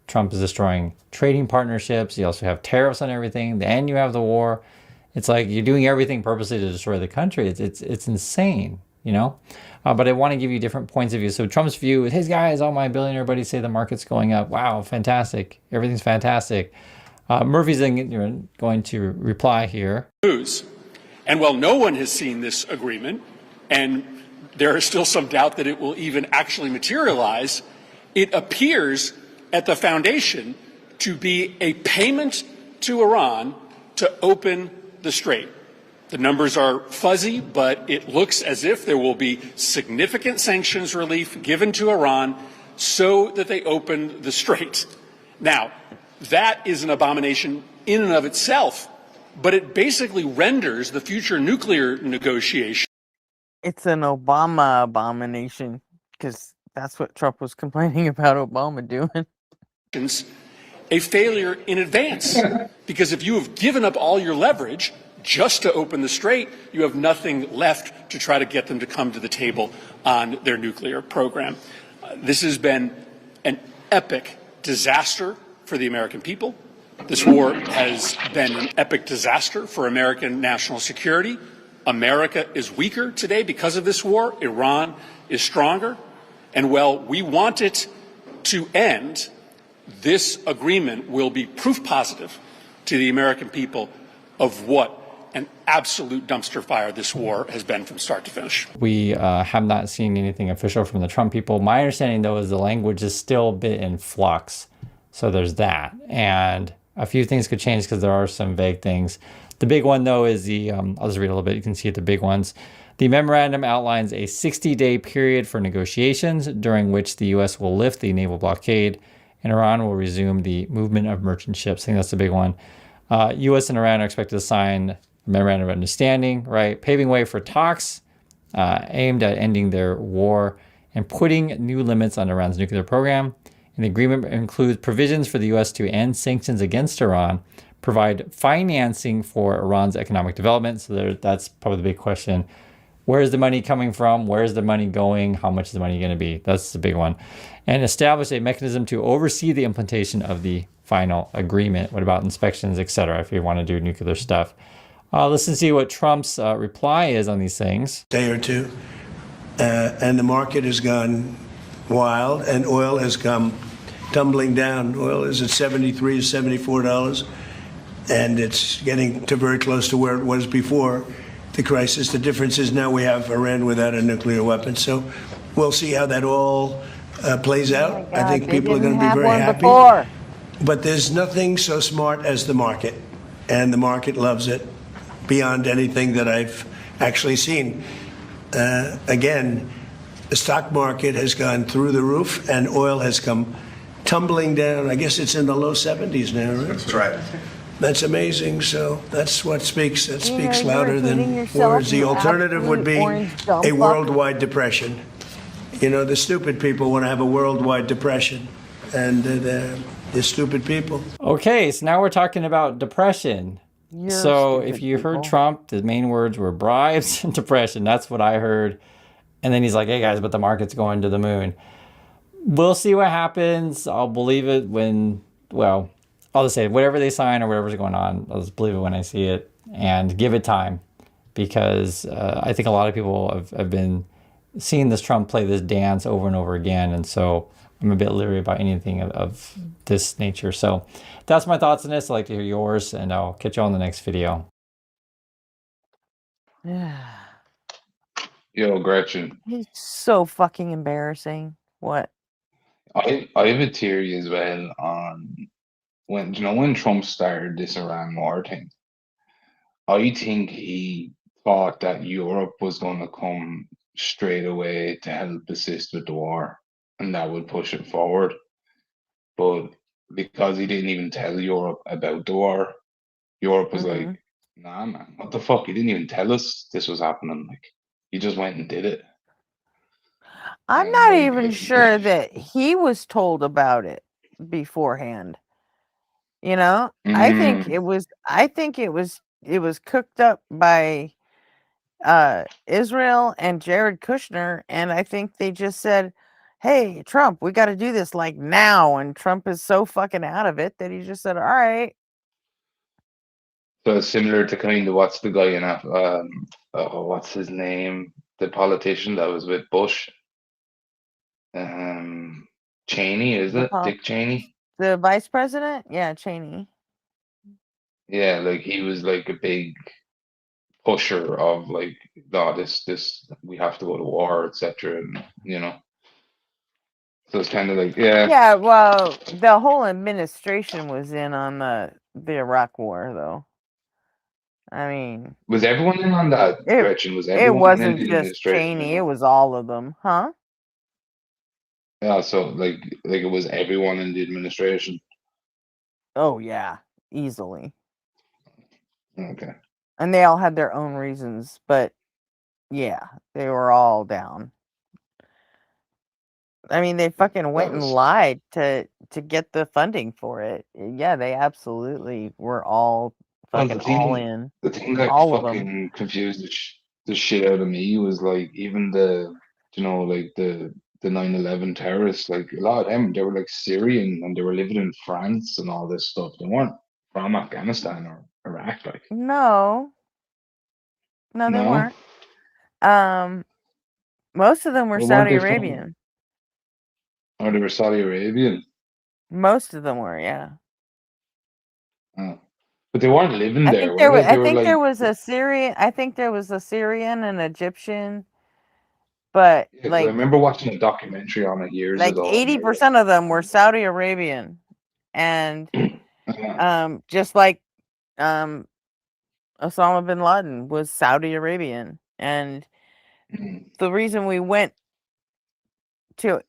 Trump is destroying trading partnerships. You also have tariffs on everything. And you have the war. It's like you're doing everything purposely to destroy the country. It's insane. you know? But I want to give you different points of view. So Trump's view, his guys, all my billionaire buddies say the market's going up. Wow, fantastic. Everything's fantastic. Murphy's then going to reply here.
News. And while no one has seen this agreement, and there is still some doubt that it will even actually materialize, it appears at the foundation to be a payment to Iran to open the strait. The numbers are fuzzy, but it looks as if there will be significant sanctions relief given to Iran so that they open the strait. Now, that is an abomination in and of itself, but it basically renders the future nuclear negotiation.
It's an Obama abomination, because that's what Trump was complaining about Obama doing.
A failure in advance. Because if you have given up all your leverage just to open the strait, you have nothing left to try to get them to come to the table on their nuclear program. This has been an epic disaster for the American people. This war has been an epic disaster for American national security. America is weaker today because of this war. Iran is stronger. And while we want it to end, this agreement will be proof positive to the American people of what an absolute dumpster fire this war has been from start to finish.
We have not seen anything official from the Trump people. My understanding, though, is the language is still a bit in flux. So there's that. And a few things could change because there are some vague things. The big one, though, is the, I'll just read a little bit. You can see the big ones. The memorandum outlines a 60-day period for negotiations during which the U.S. will lift the naval blockade and Iran will resume the movement of merchant ships. I think that's the big one. U.S. and Iran are expected to sign a memorandum of understanding, right? Paving way for talks aimed at ending their war and putting new limits on Iran's nuclear program. And the agreement includes provisions for the U.S. to end sanctions against Iran, provide financing for Iran's economic development. So that's probably the big question. Where is the money coming from? Where is the money going? How much is the money going to be? That's the big one. And establish a mechanism to oversee the implementation of the final agreement. What about inspections, etc., if you want to do nuclear stuff? Let's see what Trump's reply is on these things.
Day or two, and the market has gone wild, and oil has come tumbling down. Oil is at $73 to $74, and it's getting to very close to where it was before the crisis. The difference is now we have Iran without a nuclear weapon. So we'll see how that all plays out.
Oh God,
I think people are going to be very happy.
Before.
But there's nothing so smart as the market, and the market loves it beyond anything that I've actually seen. Again, the stock market has gone through the roof, and oil has come tumbling down. I guess it's in the low 70s now, right?
That's right.
That's amazing. So that's what speaks. That speaks
you're
louder
hitting
than
yourself,
words. The
you
alternative would be
absolute orange dumb
a
fuck.
worldwide depression. You know, the stupid people want to have a worldwide depression, and the stupid people.
Okay, so now we're talking about depression. So if you heard Trump, the main words were bribes and depression. That's what I heard. And then he's like, hey guys, but the market's going to the moon. We'll see what happens. I'll believe it when, well, I'll just say whatever they sign or whatever's going on, I'll just believe it when I see it and give it time. Because I think a lot of people have been seeing this Trump play this dance over and over again. And so I'm a bit leery about anything of this nature. So that's my thoughts on this. I'd like to hear yours, and I'll catch you on the next video.
Yo, Gretchen.
He's so fucking embarrassing. What?
I have a theory as well on when Trump started this Iran war thing. I think he thought that Europe was going to come straight away to help assist with the war, and that would push it forward. But because he didn't even tell Europe about the war, Europe was like, nah, man, what the fuck? He didn't even tell us this was happening. Like, he just went and did it.
I'm not even sure that he was told about it beforehand. You know, I think it was cooked up by Israel and Jared Kushner, and I think they just said, hey, Trump, we got to do this like now, and Trump is so fucking out of it that he just said, all right.
So it's similar to kind of what's the guy in what's his name? the politician that was with Bush. Cheney, is
The
it?
pol-
Dick Cheney?
the vice president, yeah, Cheney.
Yeah, like he was like a big pusher of like, no, this we have to go to war, etc. And so it's kind of like, yeah.
Yeah, well, the whole administration was in on the Iraq War, though. I mean,
Was everyone in on that,
it
Gretchen? Was
it
everyone in
wasn't
the
just
administration?
Cheney; it was all of them, huh?
Yeah, so like it was everyone in the administration.
Oh yeah, easily.
Okay.
And they all had their own reasons, but yeah, they were all down. I mean, they fucking went and lied to get the funding for it. Yeah, they absolutely were all
Well,
fucking all in.
the thing that
All of them.
fucking confused the shit out of me was like even like the 9/11 terrorists, like a lot of them, they were like Syrian and they were living in France and all this stuff. They weren't from Afghanistan or Iraq, like.
No, they
No?
weren't. Most of them were
Where weren't
Saudi
they from?
Arabian.
Or they were Saudi Arabian.
Most of them were, yeah.
Oh. But they weren't living
I
there,
think
were
there was.
they?
I
They were
think
like,
there was a Syrian. I think there was a Syrian and Egyptian, but
yeah, 'cause I
like
remember watching a documentary on it years ago. and they were
80% of them were Saudi Arabian, and just like Osama bin Laden was Saudi Arabian, and the reason we went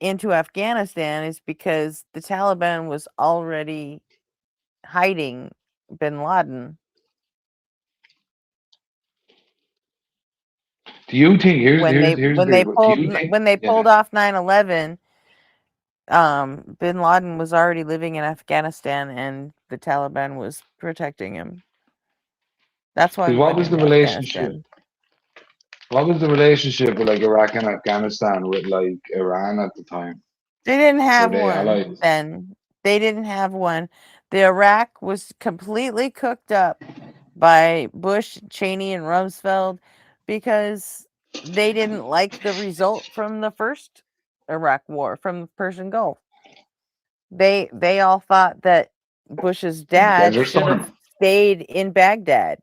into Afghanistan is because the Taliban was already hiding bin Laden.
Do you think here's
when
here's
they
here's
when
the
they
do
pulled
you think
when they
yeah.
pulled off 9/11, bin Laden was already living in Afghanistan and the Taliban was protecting him. That's why we
What
went
was the
into
relationship?
Afghanistan.
What was the relationship with like Iraq and Afghanistan with like Iran at the time?
They didn't have
Were they
one
allies?
then. They didn't have one. The Iraq was completely cooked up by Bush, Cheney, and Rumsfeld because they didn't like the result from the first Iraq war, from the Persian Gulf. They all thought that Bush's dad
Desert
should have
Storm.
stayed in Baghdad.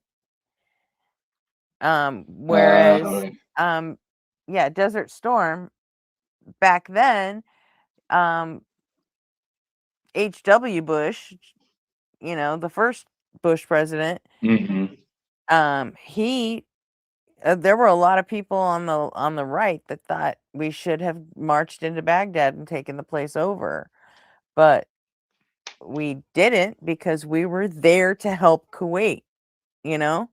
Whereas
Right.
yeah, Desert Storm back then, H.W. Bush, the first Bush president, he there were a lot of people on the right that thought we should have marched into Baghdad and taken the place over. But we didn't because we were there to help Kuwait,
Yeah,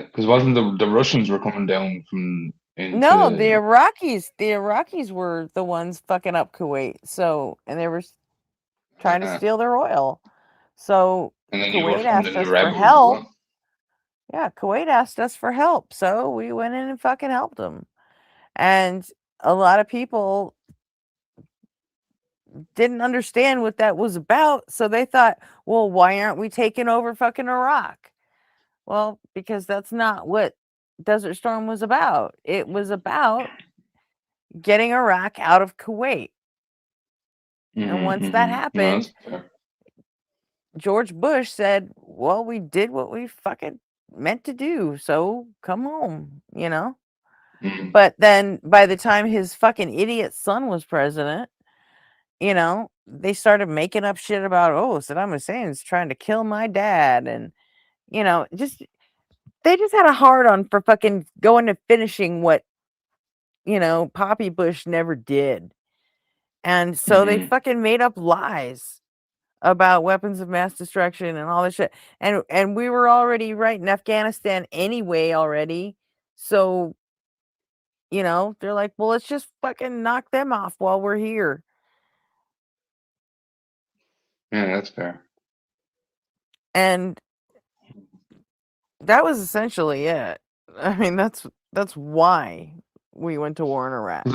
because wasn't the Russians were coming down from
No, the
into
Iraqis were the ones fucking up Kuwait. So, and they were trying to steal their oil. So
and then you were
Kuwait asked
funding
us
the
for
rebels as
help.
well.
Yeah, Kuwait asked us for help. So we went in and fucking helped them. And a lot of people didn't understand what that was about. So they thought, well, why aren't we taking over fucking Iraq? Well, because that's not what Desert Storm was about. It was about getting Iraq out of Kuwait. And once that happened, George Bush said, well, we did what we fucking meant to do. So come home, But then by the time his fucking idiot son was president, they started making up shit about, Saddam Hussein's trying to kill my dad. And, they just had a hard on for fucking going to finishing what, Poppy Bush never did. And so they fucking made up lies about weapons of mass destruction and all this shit. And we were already right in Afghanistan anyway already. So, they're like, well, let's just fucking knock them off while we're here.
Yeah, that's fair.
And that was essentially it. I mean, that's why we went to war in Iraq.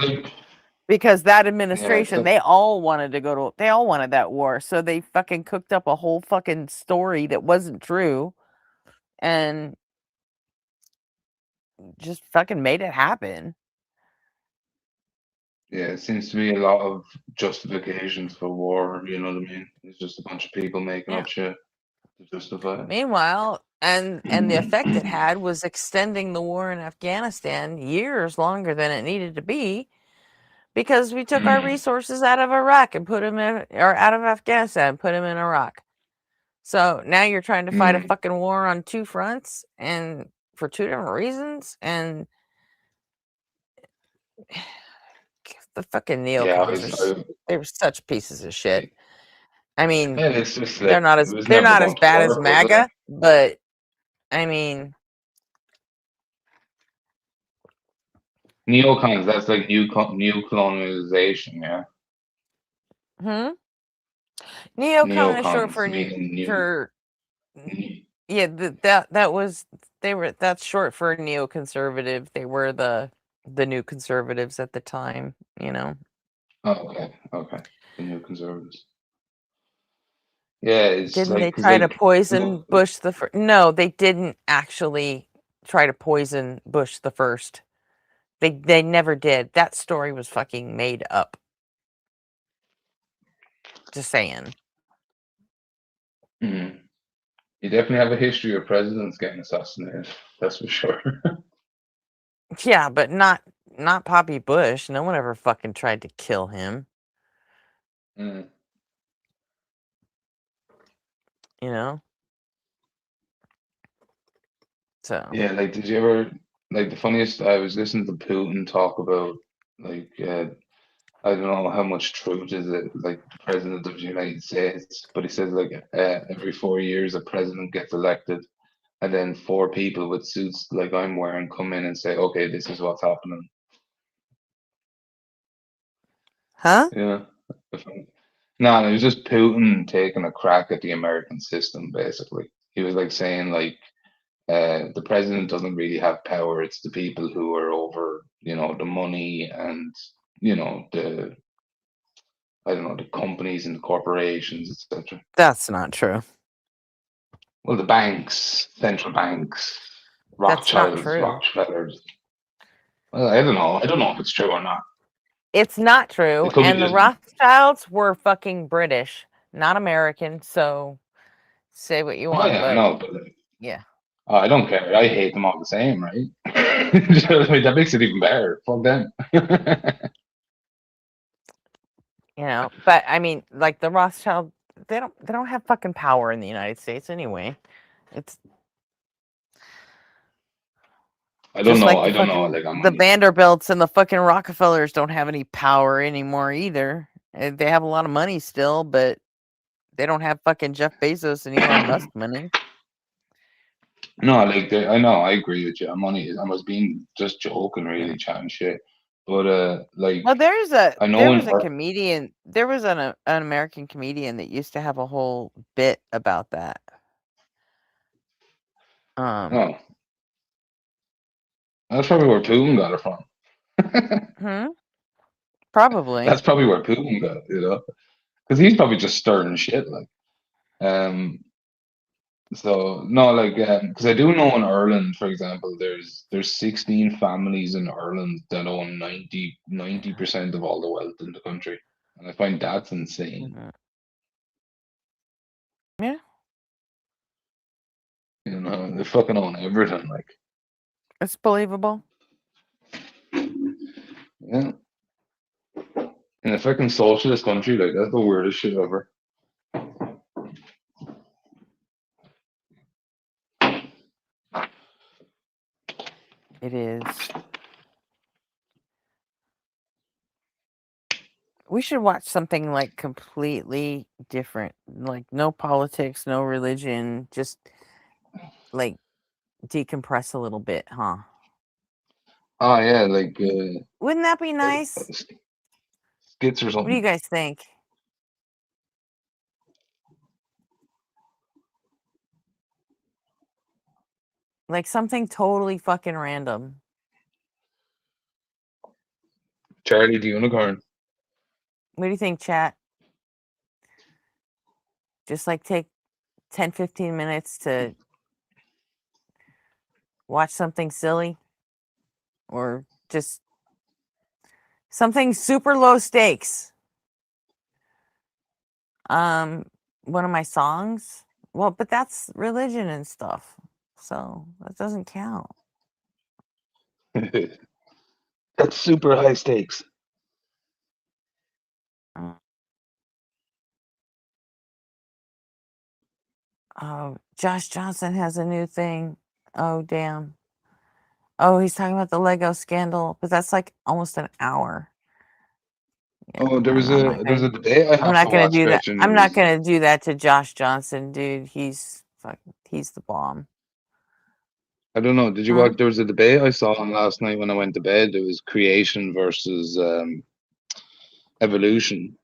Because that administration, they all wanted that war. So they fucking cooked up a whole fucking story that wasn't true. And just fucking made it happen.
Yeah, it seems to be a lot of justifications for war. You know what I mean? It's just a bunch of people making
Yeah.
up shit to justify it.
Meanwhile, and the effect it had was extending the war in Afghanistan years longer than it needed to be, because we took our resources out of Iraq and put them in, or out of Afghanistan and put them in Iraq. So now you're trying to fight a fucking war on two fronts and for two different reasons, and the fucking
Yeah,
neocons they were such pieces of shit. I mean,
yeah, it's just
they're
like
not
it
as
was never going to
bad as
work, was it?
MAGA, but I mean,
Neocons, that's like new colonization, yeah.
neocon is short
Neocons meaning new.
for yeah, that was that's short for neoconservative. They were the new conservatives at the time, you know.
Oh, okay. The new conservatives. Yeah, it's
Didn't
like
they
'cause
try to
like
poison Bush the first? No, they didn't actually try to poison Bush the first. They never did. That story was fucking made up. Just saying.
you definitely have a history of presidents getting assassinated. That's for sure.
Yeah, but not Poppy Bush. No one ever fucking tried to kill him.
Mm.
You know? So
Yeah, like did you ever like the funniest? I was listening to Putin talk about like I don't know how much truth is it, like the president of the United States, but he says like every 4 years a president gets elected, and then four people with suits like I'm wearing come in and say, okay, this is what's happening.
Huh?
Yeah. No, it was just Putin taking a crack at the American system, basically. He was like saying like the president doesn't really have power. It's the people who are over, the money and, the I don't know, the companies and the corporations, etc.
that's not true.
Well, the banks, central banks,
That's not
Rothschilds,
true.
Rockefellers. Well, I don't know. I don't know if it's true or not.
It's not true.
It could be
And the
just
Rothschilds were fucking British, not American. So say what you
Oh
want,
yeah, I
but
know, but like,
yeah.
I don't care. I hate them all the same, right? You know what I mean? That makes it even better. Fuck them.
But I mean, like the Rothschild, they don't have fucking power in the United States anyway. It's
I don't
just
know.
like
I
the
don't know.
fucking
Like I'm
the
only
Vanderbilts and the fucking Rockefellers don't have any power anymore either. They have a lot of money still, but they don't have fucking Jeff Bezos and Elon Musk money.
no, like I know. I agree with you. I was being just joking, really, chatting shit. But like
Well,
I know
there
in
was a comedian. There was an American comedian that used to have a whole bit about that.
oh, that's probably where Putin got it from.
Probably.
That's probably where Putin got it, because he's probably just stirring shit, like. So no, like, because I do know in Ireland, for example, there's 16 families in Ireland that own 90% of all the wealth in the country, and I find that's insane.
Yeah.
They fucking own everything, like.
It's believable.
Yeah. In a fucking socialist country, like that's the weirdest shit ever.
It is. We should watch something like completely different, like no politics, no religion, just like decompress a little bit, huh?
Oh yeah, like
Wouldn't that be nice?
skits or
What do you
something.
guys think? Like something totally fucking random.
Charlie the Unicorn.
What do you think, chat? Just like take 10, 15 minutes to watch something silly?
or just something super low stakes. One of my songs. Well, but that's religion and stuff, so that doesn't count.
That's super high stakes.
Oh, Josh Johnson has a new thing. Oh, damn. Oh, he's talking about the Lego scandal, but that's like almost an hour.
Oh, there was
I'm not
a
gonna,
debate I
I'm
have
not
to
gonna
watch,
do that.
Gretchen.
I'm not gonna do that to Josh Johnson, dude. He's the bomb.
I don't know. Did you
Huh?
watch? There was a debate I saw on last night when I went to bed. It was creation versus evolution.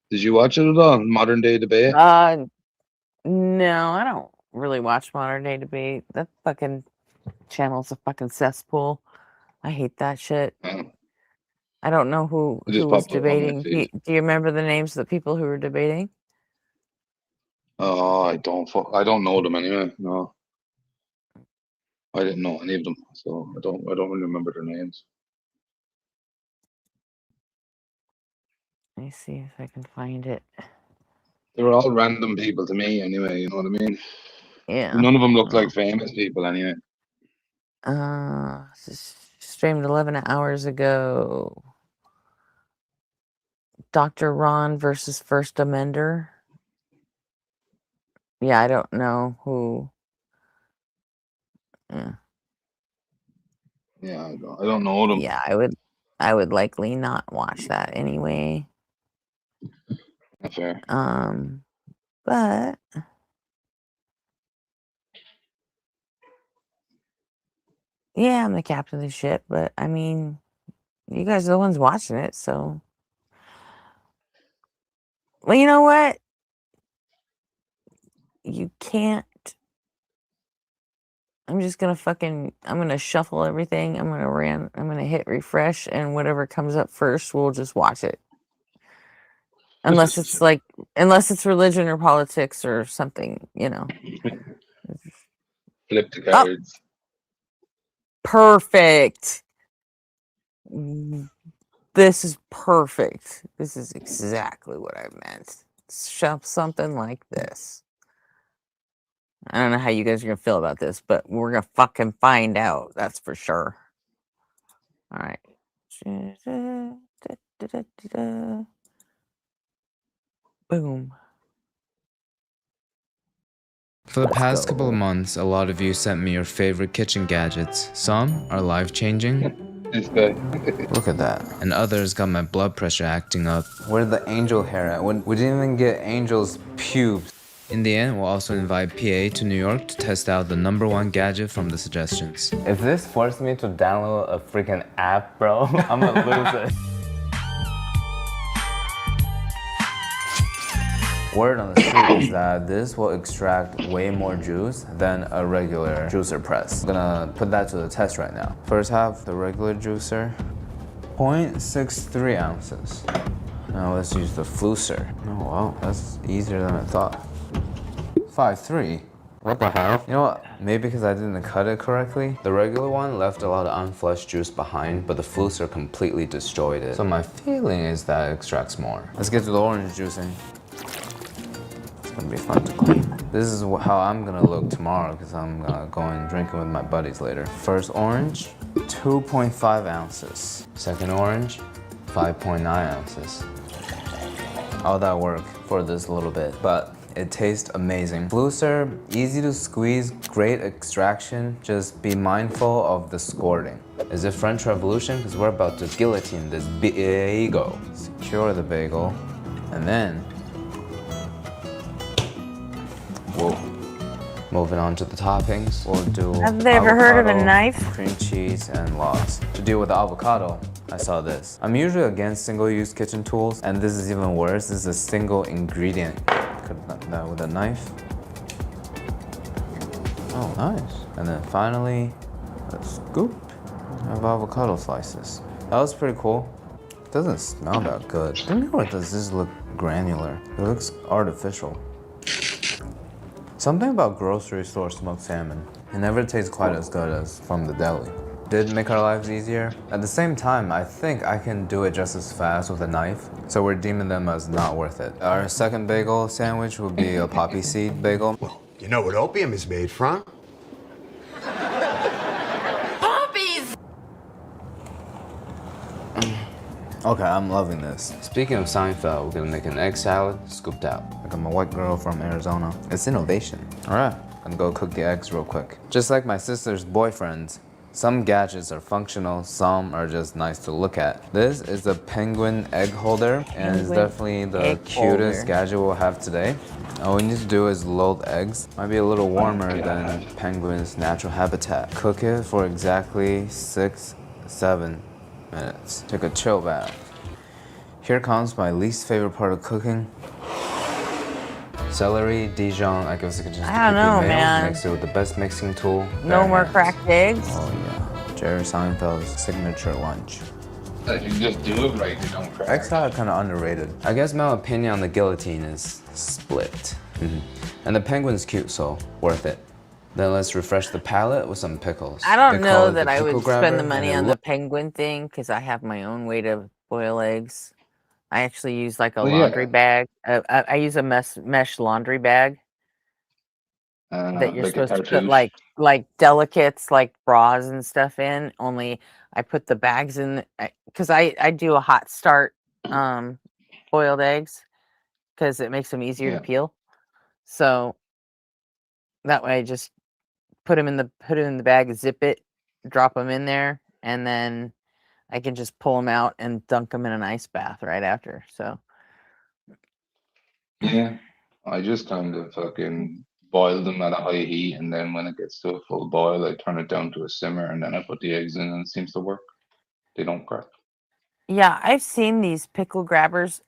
Did you watch it at all? Modern day debate.
No, I don't really watch modern day debate. That fucking channel's a fucking cesspool. I hate that shit. I don't know who
It just
was
popped up on my
debating.
feed.
Do you remember the names of the people who were debating?
Oh, I don't know them anyway. No, I didn't know any of them, so I don't really remember their names.
Let me see if I can find it.
They were all random people to me anyway. You know what I mean?
Yeah.
None of them looked like famous people anyway.
Streamed 11 hours ago. Dr. Ron versus First Amender. Yeah, I don't know who. Yeah.
Yeah, I don't know them.
Yeah, I would likely not watch that anyway.
Not fair.
But yeah, I'm the captain of the ship, but I mean, you guys are the ones watching it, so. Well, you know what? You can't. I'm just gonna I'm gonna shuffle everything. I'm gonna hit refresh, and whatever comes up first, we'll just watch it. Unless it's religion or politics or something, you know.
Flip the cards.
Perfect. This is perfect. This is exactly what I meant. Shove something like this. I don't know how you guys are gonna feel about this, but we're gonna fucking find out. That's for sure. All right. Boom.
For the past couple of months, a lot of you sent me your favorite kitchen gadgets. Some are life-changing.
This guy.
Look at that. And others got my blood pressure acting up. Where did the angel hair at? We didn't even get Angel's pubes. In the end, we'll also invite PA to New York to test out the #1 gadget from the suggestions.
If this forced me to download a freaking app, bro, I'm gonna lose it. Word on the street is that this will extract way more juice than a regular juicer press. I'm gonna put that to the test right now. First half, the regular juicer, 0.63 ounces. Now let's use the Flucer. Oh wow, that's easier than I thought. 5.3. What the hell? You know what? Maybe because I didn't cut it correctly. The regular one left a lot of unflushed juice behind, but the Flucer completely destroyed it. So my feeling is that it extracts more. Let's get to the orange juicing. It's gonna be fun to clean. This is how I'm gonna look tomorrow because I'm going drinking with my buddies later. First orange, 2.5 ounces. Second orange, 5.9 ounces. All that work for this little bit, but it tastes amazing. Flucer, easy to squeeze, great extraction. Just be mindful of the squirting. Is it French Revolution? Because we're about to guillotine this bagel. Secure the bagel, and then, whoa. Moving on to the toppings, we'll do
Have they ever heard of a
avocado,
knife?
cream cheese, and lox. To deal with the avocado, I saw this. I'm usually against single-use kitchen tools, and this is even worse. This is a single ingredient. Could have done that with a knife. Oh, nice. And then finally, a scoop of avocado slices. That was pretty cool. It doesn't smell that good. Or does this look granular? It looks artificial. Something about grocery store smoked salmon. It never tastes quite as good as from the deli.
did make our lives easier. At the same time, I think I can do it just as fast with a knife, so we're deeming them as not worth it. Our second bagel sandwich would be a poppy seed bagel.
Well, you know what opium is made from?
Poppies!
Okay, I'm loving this. Speaking of Seinfeld, we're gonna make an egg salad, scooped out. Like I'm a white girl from Arizona. It's innovation. All right, I'm gonna go cook the eggs real quick. Just like my sister's boyfriends, some gadgets are functional, some are just nice to look at. This is the penguin egg holder, and it's definitely the cutest gadget we'll have today. All we need to do is load eggs. Might be a little warmer than penguin's natural habitat. Cook it for exactly 6-7 minutes. Take a chill bath. Here comes my least favorite part of cooking. Celery, Dijon, I guess I could just
I don't know, man.
Mix it with the best mixing tool.
No more cracked eggs.
Oh yeah, Jerry Seinfeld's signature lunch.
Like you just do it right, you don't crack.
Egg salad kind of underrated. I guess my opinion on the guillotine is split. And the penguin's cute, so worth it. Then let's refresh the palate with some pickles.
I don't
They call
know
it
that
the
I
pickle
would
grabber,
spend the
and
money
it
on the penguin thing because I have my own way to boil eggs. I actually use like a laundry bag. I use a mesh laundry bag that you're
like a
supposed to put
cartouche.
like delicates, like bras and stuff in. Only I put the bags in because I do a hot start boiled eggs because it makes them easier to peel. So that way, I just put them in the bag, zip it, drop them in there, and then I can just pull them out and dunk them in an ice bath right after. So
Yeah, I just kind of fucking boil them at a high heat, and then when it gets to a full boil, I turn it down to a simmer, and then I put the eggs in, and it seems to work. They don't crack.
yeah, I've seen these pickle grabbers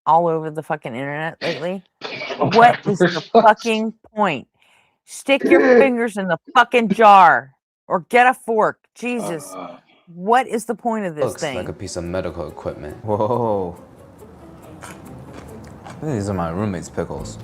all over the fucking internet lately. What is the fucking point? Stick your fingers in the fucking jar or get a fork. Jesus. What is the point of this
Looks
thing?
like a piece of medical equipment. Whoa. These are my roommate's pickles.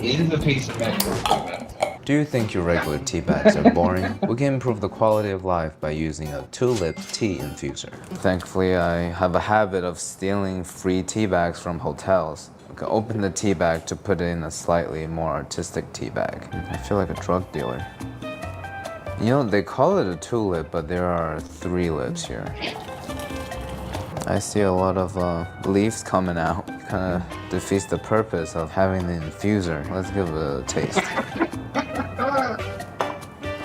It is a piece of medical equipment.
Do you think your regular tea bags are boring? We can improve the quality of life by using a tulip tea infuser. Thankfully, I have a habit of stealing free tea bags from hotels. I can open the tea bag to put it in a slightly more artistic tea bag. I feel like a drug dealer. You know, they call it a tulip, but there are 3 lips here. I see a lot of leaves coming out. Kind of defeats the purpose of having the infuser. Let's give it a taste.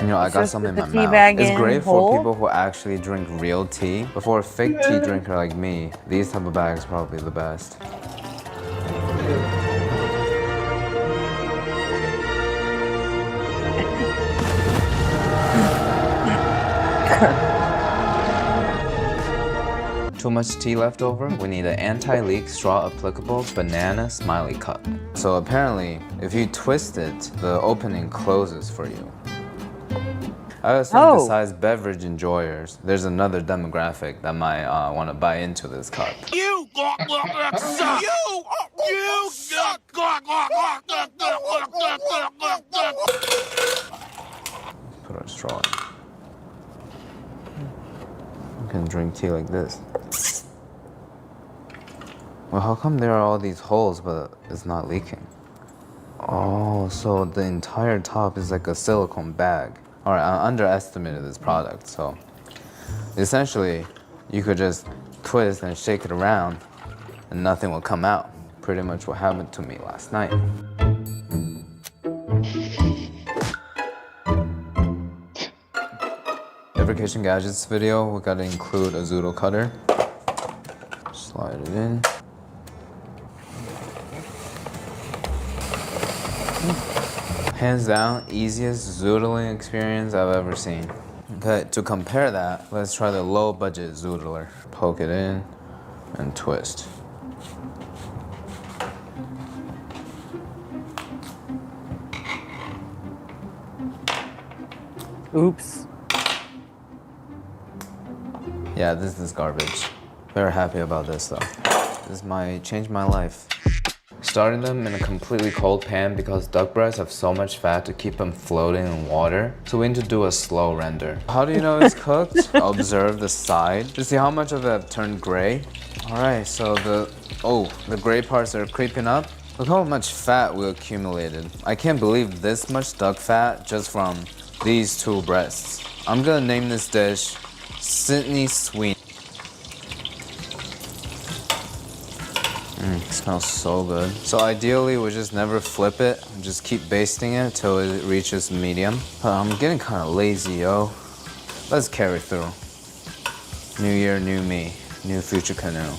You know, I got some in my mouth. It's great for people who actually drink real tea. But for a fake tea drinker like me, these type of bags are probably the best. Too much tea left over? We need an anti-leak straw applicable banana smiley cup. So apparently, if you twist it, the opening closes for you. I assume besides beverage enjoyers, there's another demographic that might want to buy into this cup.
You suck! You suck!
Put our straw in. You can drink tea like this. Well, how come there are all these holes but it's not leaking? Oh, so the entire top is like a silicone bag. Alright, I underestimated this product, so essentially you could just twist and shake it around and nothing will come out. Pretty much what happened to me last night. Every Kitchen Gadgets video, we gotta include a zoodle cutter. Slide it in. Hands down, easiest zoodling experience I've ever seen. Okay, to compare that, let's try the low budget zoodler. Poke it in and twist.
Oops.
Yeah, this is garbage. Very happy about this though. This might change my life.
Starting them in a completely cold pan because duck breasts have so much fat to keep them floating in water. So we need to do a slow render. How do you know it's cooked? Observe the side to see how much of it have turned gray. All right, so the gray parts are creeping up. Look how much fat we accumulated. I can't believe this much duck fat just from these 2 breasts. I'm gonna name this dish Sydney Sweeney. It smells so good. So ideally, we just never flip it and just keep basting it until it reaches medium. But I'm getting kind of lazy, yo. Let's carry through. New year, new me, new future canoe.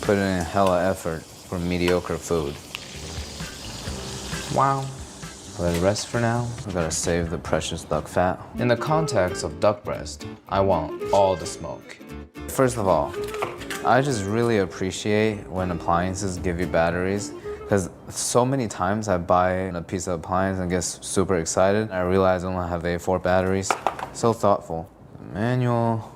Put in hella effort for mediocre food. Wow. Let it rest for now. We gotta save the precious duck fat. In the context of duck breast, I want all the smoke. First of all, I just really appreciate when appliances give you batteries, because so many times I buy a piece of appliance and get super excited. I realize I only have A4 batteries. So thoughtful. Manual.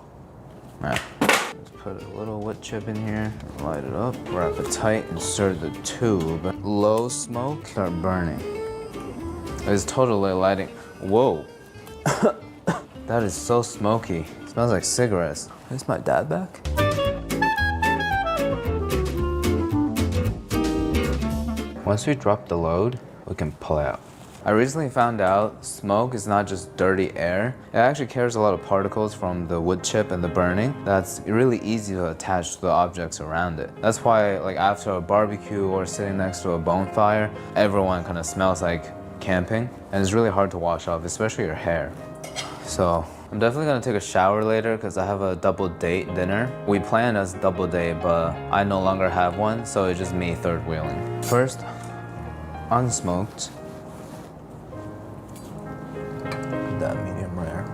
Right. Let's put a little wood chip in here, light it up, wrap it tight, insert the tube. Low smoke, start burning. It's totally lighting. Whoa. That is so smoky. It smells like cigarettes. Is my dad back? Once we drop the load, we can pull out. I recently found out smoke is not just dirty air. It actually carries a lot of particles from the wood chip and the burning that's really easy to attach to the objects around it. That's why, like, after a barbecue or sitting next to a bonfire, everyone kind of smells like camping, and it's really hard to wash off, especially your hair. So I'm definitely gonna take a shower later because I have a double date dinner. We planned as a double date, but I no longer have one, so it's just me third wheeling. First, unsmoked. That medium rare.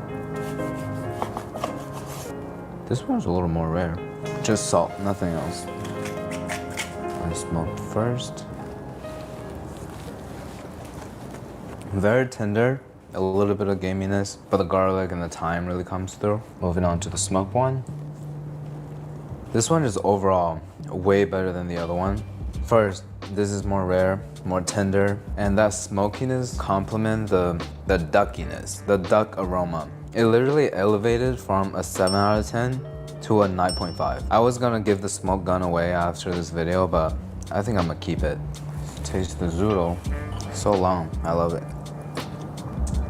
This one's a little more rare. Just salt, nothing else. Unsmoked first. Very tender, a little bit of gaminess, but the garlic and the thyme really comes through. Moving on to the smoked one. This one is overall way better than the other one. First, this is more rare, more tender, and that smokiness complements the duckiness, the duck aroma. It literally elevated from a 7 out of 10 to a 9.5. I was gonna give the smoke gun away after this video, but I think I'm gonna keep it. Taste the zoodle. So long, I love it.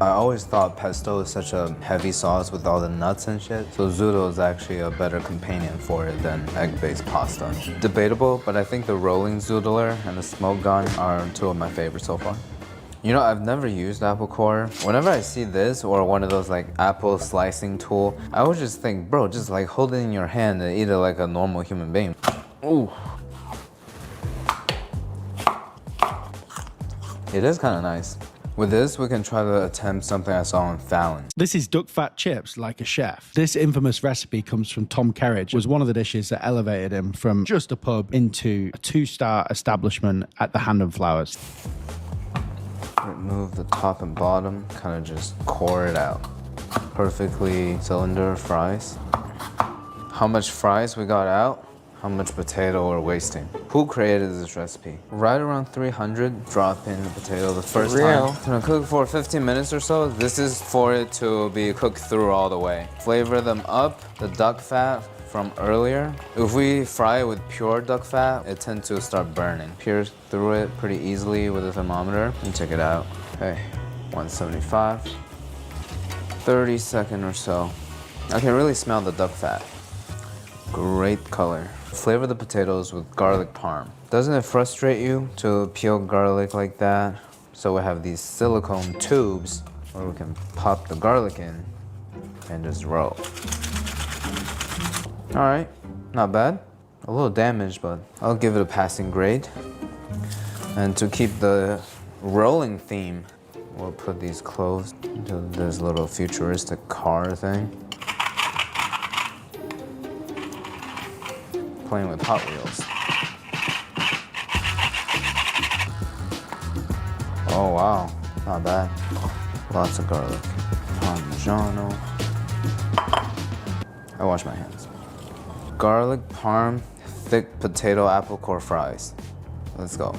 I always thought pesto is such a heavy sauce with all the nuts and shit, so zoodle is actually a better companion for it than egg-based pasta. Debatable, but I think the rolling zoodler and the smoke gun are 2 of my favorites so far. You know, I've never used apple core. Whenever I see this or one of those like apple slicing tool, I would just think, bro, just like hold it in your hand and eat it like a normal human being. Ooh. It is kind of nice. With this, we can try to attempt something I saw on Fallon.
This is duck fat chips like a chef. This infamous recipe comes from Tom Kerridge. It was one of the dishes that elevated him from just a pub into a 2-star establishment at the Hand and Flowers.
Remove the top and bottom, kind of just core it out. Perfectly cylinder fries. How much fries we got out? How much potato we're wasting. Who created this recipe? Right around 300, drop in the potato the first time. It's gonna cook for 15 minutes or so. This is for it to be cooked through all the way. Flavor them up, the duck fat from earlier. If we fry it with pure duck fat, it tends to start burning. Pierce through it pretty easily with a thermometer and check it out. Okay, 175. 30 seconds or so. I can really smell the duck fat. Great color. Flavor the potatoes with garlic parm. Doesn't it frustrate you to peel garlic like that? So we have these silicone tubes where we can pop the garlic in and just roll. All right, not bad. A little damaged, but I'll give it a passing grade. And to keep the rolling theme, we'll put these cloves into this little futuristic car thing. Playing with Hot Wheels. Oh wow, not bad. Lots of garlic. Parmigiano. I wash my hands. Garlic parm, thick potato apple core fries.
Let's go.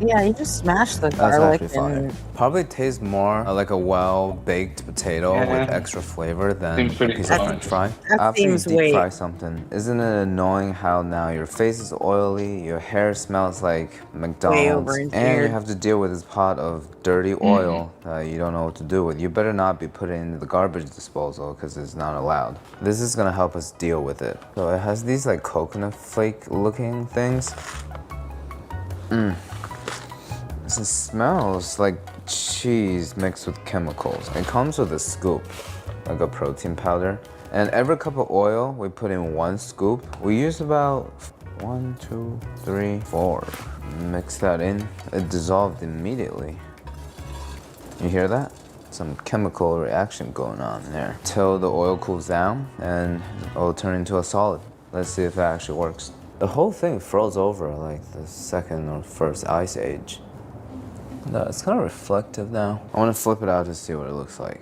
Yeah, you just smash the
That's
garlic
actually fire.
and
Probably tastes more like a well-baked potato
Yeah.
with extra flavor than
Seems
a
pretty
piece of
fine.
French fry.
That
After you
seems
deep
way-
fry something, isn't it annoying how now your face is oily, your hair smells like McDonald's, and you
over-engineered.
have to deal with this pot of dirty oil that you don't know what to do with. You better not be putting it into the garbage disposal because it's not allowed. This is gonna help us deal with it. So it has these like coconut flake looking things. It smells like cheese mixed with chemicals. It comes with a scoop, like a protein powder. And every cup of oil, we put in 1 scoop. We use about 1, 2, 3, 4. Mix that in. It dissolved immediately. You hear that? Some chemical reaction going on there. Till the oil cools down and it will turn into a solid. Let's see if it actually works. The whole thing froze over like the second or first ice age. No, it's kind of reflective now. I want to flip it out to see what it looks like.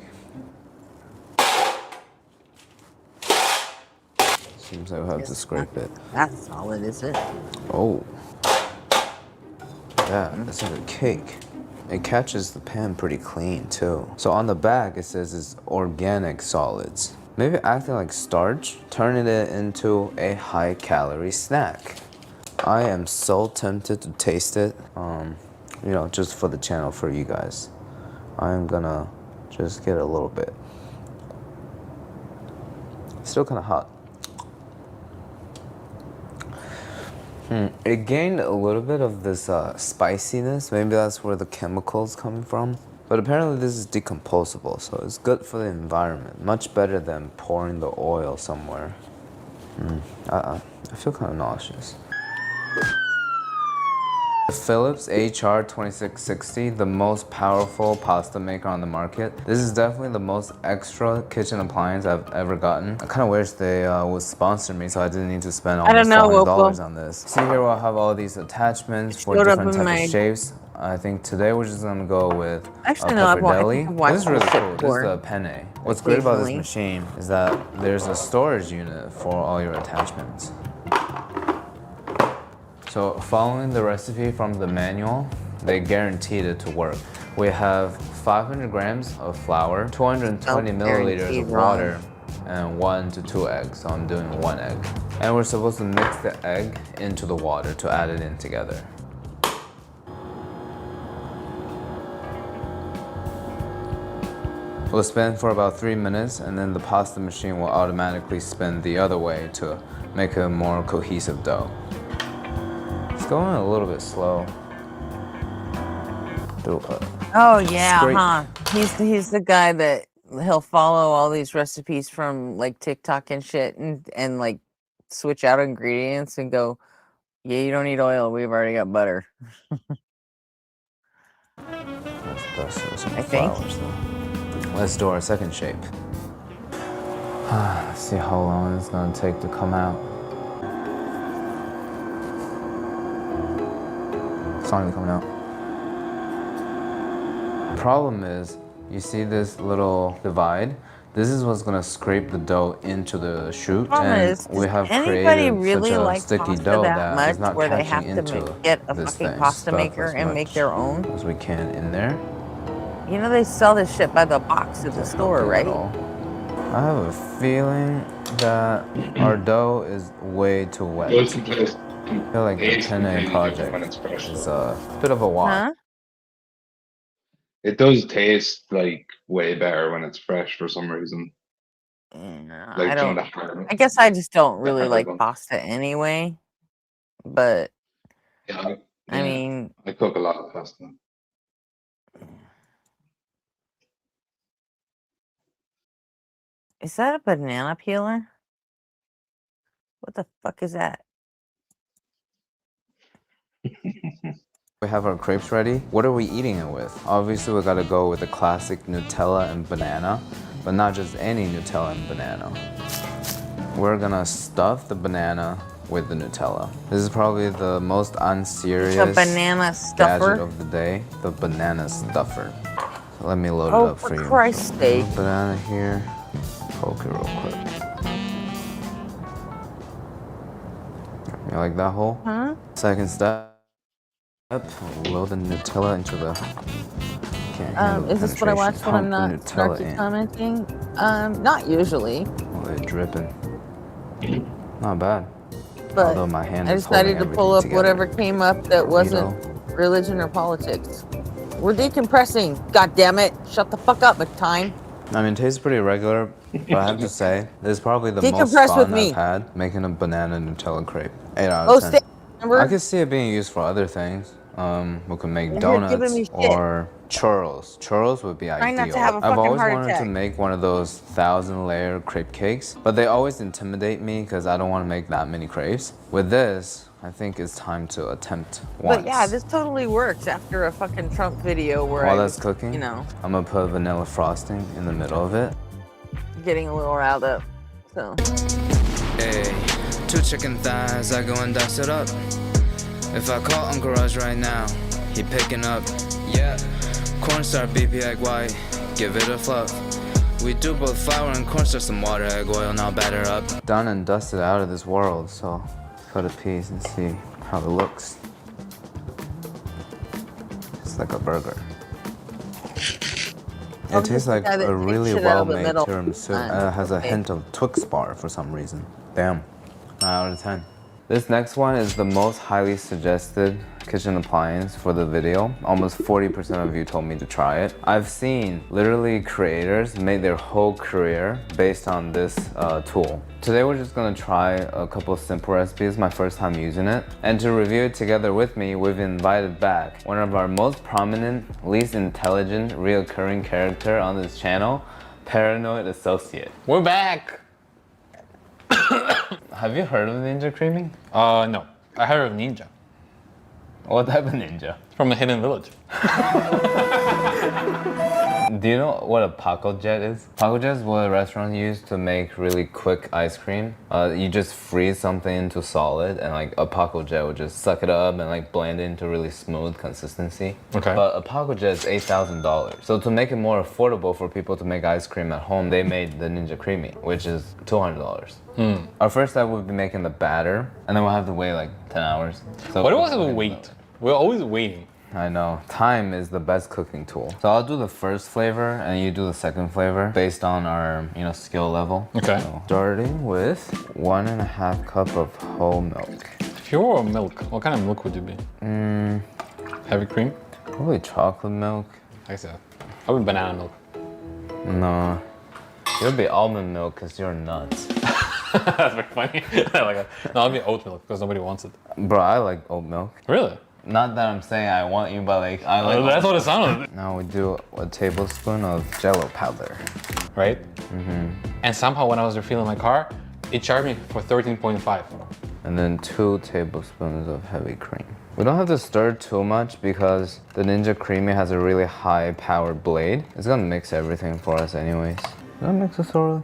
Seems like we have to scrape it.
that's solid, is it?
Oh. Yeah, that's like a cake. It catches the pan pretty clean too. So on the back it says it's organic solids. Maybe acting like starch, turning it into a high-calorie snack. I am so tempted to taste it. You know, just for the channel, for you guys. I'm gonna just get a little bit. Still kind of hot. It gained a little bit of this spiciness. Maybe that's where the chemicals coming from. But apparently this is decomposable, so it's good for the environment. Much better than pouring the oil somewhere. I feel kind of nauseous. The Philips HR2660, the most powerful pasta maker on the market. This is definitely the most extra kitchen appliance I've ever gotten. I kind of wish they would sponsor me so I didn't need to spend
I don't
almost
know,
$400
Wilco.
on this. See here we'll have all these attachments for
showed up
different
in
types
my-
of shapes. I think today we're just gonna go with
Actually,
a
no, I think
pappardelle.
I've watched
This is really
this
cool. This
before.
is a penne. What's great about this
Occasionally.
machine is that there's a storage unit for all your attachments. So following the recipe from the manual, they guaranteed it to work. We have 500 grams of flour, 220 milliliters
guaranteed
of
wrong.
water, and 1 to 2 eggs. So I'm doing 1 egg. And we're supposed to mix the egg into the water to add it in together. We'll spin for about 3 minutes and then the pasta machine will automatically spin the other way to make a more cohesive dough. It's going a little bit slow.
Oh yeah,
Scrape.
huh? He's the guy that he'll follow all these recipes from like TikTok and shit and like switch out ingredients and go, yeah, you don't need oil. We've already got butter.
That's some
I think.
flowers, though. Let's do our second shape. Let's see how long it's gonna take to come out. It's finally coming out. The problem is, you see this little divide? This is what's gonna scrape the dough into the chute,
Problem
and
is,
we have
does anybody
created
really
such a
like
sticky
pasta
dough
that
that
much
it's not
where they have
catching
to
into
get a
this
fucking
thing.
pasta
Stuff
maker
as
and make
much
their own?
as we can in there.
You know they sell this shit by the box at the store, right?
I have a feeling that our dough is way too wet. I feel like the penne project is a bit of a wash.
Huh?
It does taste like way better when it's fresh for some reason. Like
I
some
don't.
of the hard-
I guess I just don't
the
really
hard
like
one.
pasta anyway. But
Yeah,
I mean,
I cook a lot of pasta.
is that a banana peeler? What the fuck is that?
We have our crepes ready. What are we eating it with? Obviously, we gotta go with the classic Nutella and banana, but not just any Nutella and banana. We're gonna stuff the banana with the Nutella. This is probably the most unserious
The banana stuffer?
gadget of the day, the banana stuffer. So let me load
Oh,
it up for
for
you.
Christ's sake.
Banana here. Poke it real quick. You like that hole?
Huh?
Second step. Yep, load the Nutella into the. Can't handle
Is this what I
penetration.
watch when I'm
Pump
not
the Nutella
snarky
in.
commenting? Not usually,
Oh, it's dripping. Not bad.
but
Although my hand
I
is holding
decided to pull
everything
up
together.
whatever came up that wasn't religion or politics. We're decompressing. God damn it! Shut the fuck up, McTime.
I mean, it tastes pretty regular, but I have to say, this is probably the most
Decompress with
fun
me.
I've had making a banana Nutella crepe. 8 out
Oh,
of 10.
stay. Remember?
I could see it being used for other things. We could make
You're giving
donuts
me shit.
or churros. Churros would be
Try not
ideal.
to have a
I've
fucking
always
heart
wanted to
attack.
make one of those 1,000-layer crepe cakes, but they always intimidate me because I don't want to make that many crepes. With this, I think it's time to attempt once.
But yeah, this totally works after a fucking Trump video where
While
I
that's
was,
cooking,
you know,
I'm gonna put vanilla frosting in the middle of it.
getting a little riled up. So.
Hey, 2 chicken thighs, I go and dice it up. If I call Uncle Raj right now, he picking up. Yeah, cornstarch, BP egg white, give it a fluff. We do both flour and cornstarch, some water, egg oil, now batter up.
Done and dusted out of this world, so cut a piece and see how it looks. It's like a burger.
I'm
It tastes
just the
like
guy that
a
takes
really
shit out of the
well-made
middle.
tiramisu. It has a hint of Twix bar for some reason. Damn, 9 out of 10. This next one is the most highly suggested kitchen appliance for the video. Almost 40% of you told me to try it. I've seen literally creators make their whole career based on this tool. Today we're just gonna try a couple simple recipes, my first time using it. And to review it together with me, we've invited back one of our most prominent, least intelligent, reoccurring character on this channel, Paranoid Associate. We're back! Have you heard of Ninja Creamy?
No. I heard of Ninja.
What type of ninja?
From the Hidden Village.
Do you know what a Paco Jet is? Paco Jet is what restaurants use to make really quick ice cream. You just freeze something into solid and like a Paco Jet would just suck it up and like blend it into really smooth consistency.
Okay.
But a Paco Jet is $8,000. So to make it more affordable for people to make ice cream at home, they made the Ninja Creamy, which is $200. Our first step would be making the batter, and then we'll have to wait like 10 hours. So
Why do we have to wait? We're always waiting.
I know. Time is the best cooking tool. So I'll do the first flavor and you do the second flavor based on our, skill level.
Okay.
So starting with 1.5 cup of whole milk.
Pure milk. What kind of milk would you be? Heavy cream?
Probably chocolate milk.
I said. I would banana milk.
No. It would be almond milk because you're nuts.
That's very funny. I like that. No, I'll be oat milk because nobody wants it.
Bro, I like oat milk.
Really?
Not that I'm saying I want you, but like I like.
That's what it sounded.
Now we do a tablespoon of Jello powder.
Right? And somehow when I was refilling my car, it charged me for 13.5.
And then 2 tablespoons of heavy cream. We don't have to stir too much because the Ninja Creamy has a really high powered blade. It's gonna mix everything for us anyways. Did I mix it thoroughly?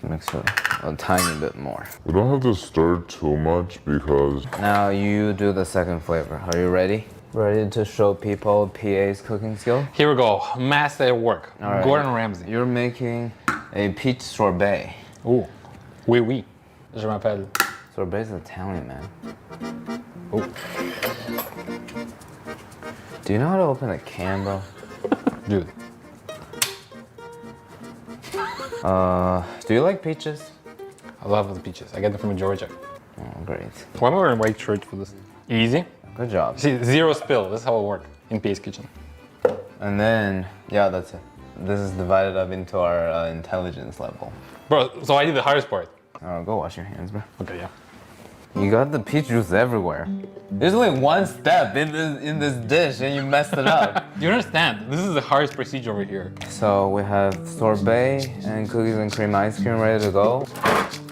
Mix it a tiny bit more.
We don't have to stir too much because...
Now you do the second flavor. Are you ready? Ready to show people PA's cooking skill?
Here we go. Master at work.
All right.
Gordon Ramsay.
You're making a peach sorbet.
Ooh. Oui, oui. Je m'appelle.
Sorbet's Italian, man.
Ooh.
Do you know how to open a can, bro?
Dude.
Do you like peaches?
I love the peaches. I get them from Georgia.
Oh, great.
Why am I wearing a white shirt for this? Easy.
Good job.
See, 0 spill. That's how it works in PA's kitchen.
And then, yeah, that's it. This is divided up into our intelligence level.
Bro, so I did the hardest part.
Go wash your hands, bro.
Okay, yeah.
You got the peach juice everywhere. There's only one step in this dish and you messed it up.
You understand? This is the hardest procedure over here.
So we have sorbet and cookies and cream ice cream ready to go.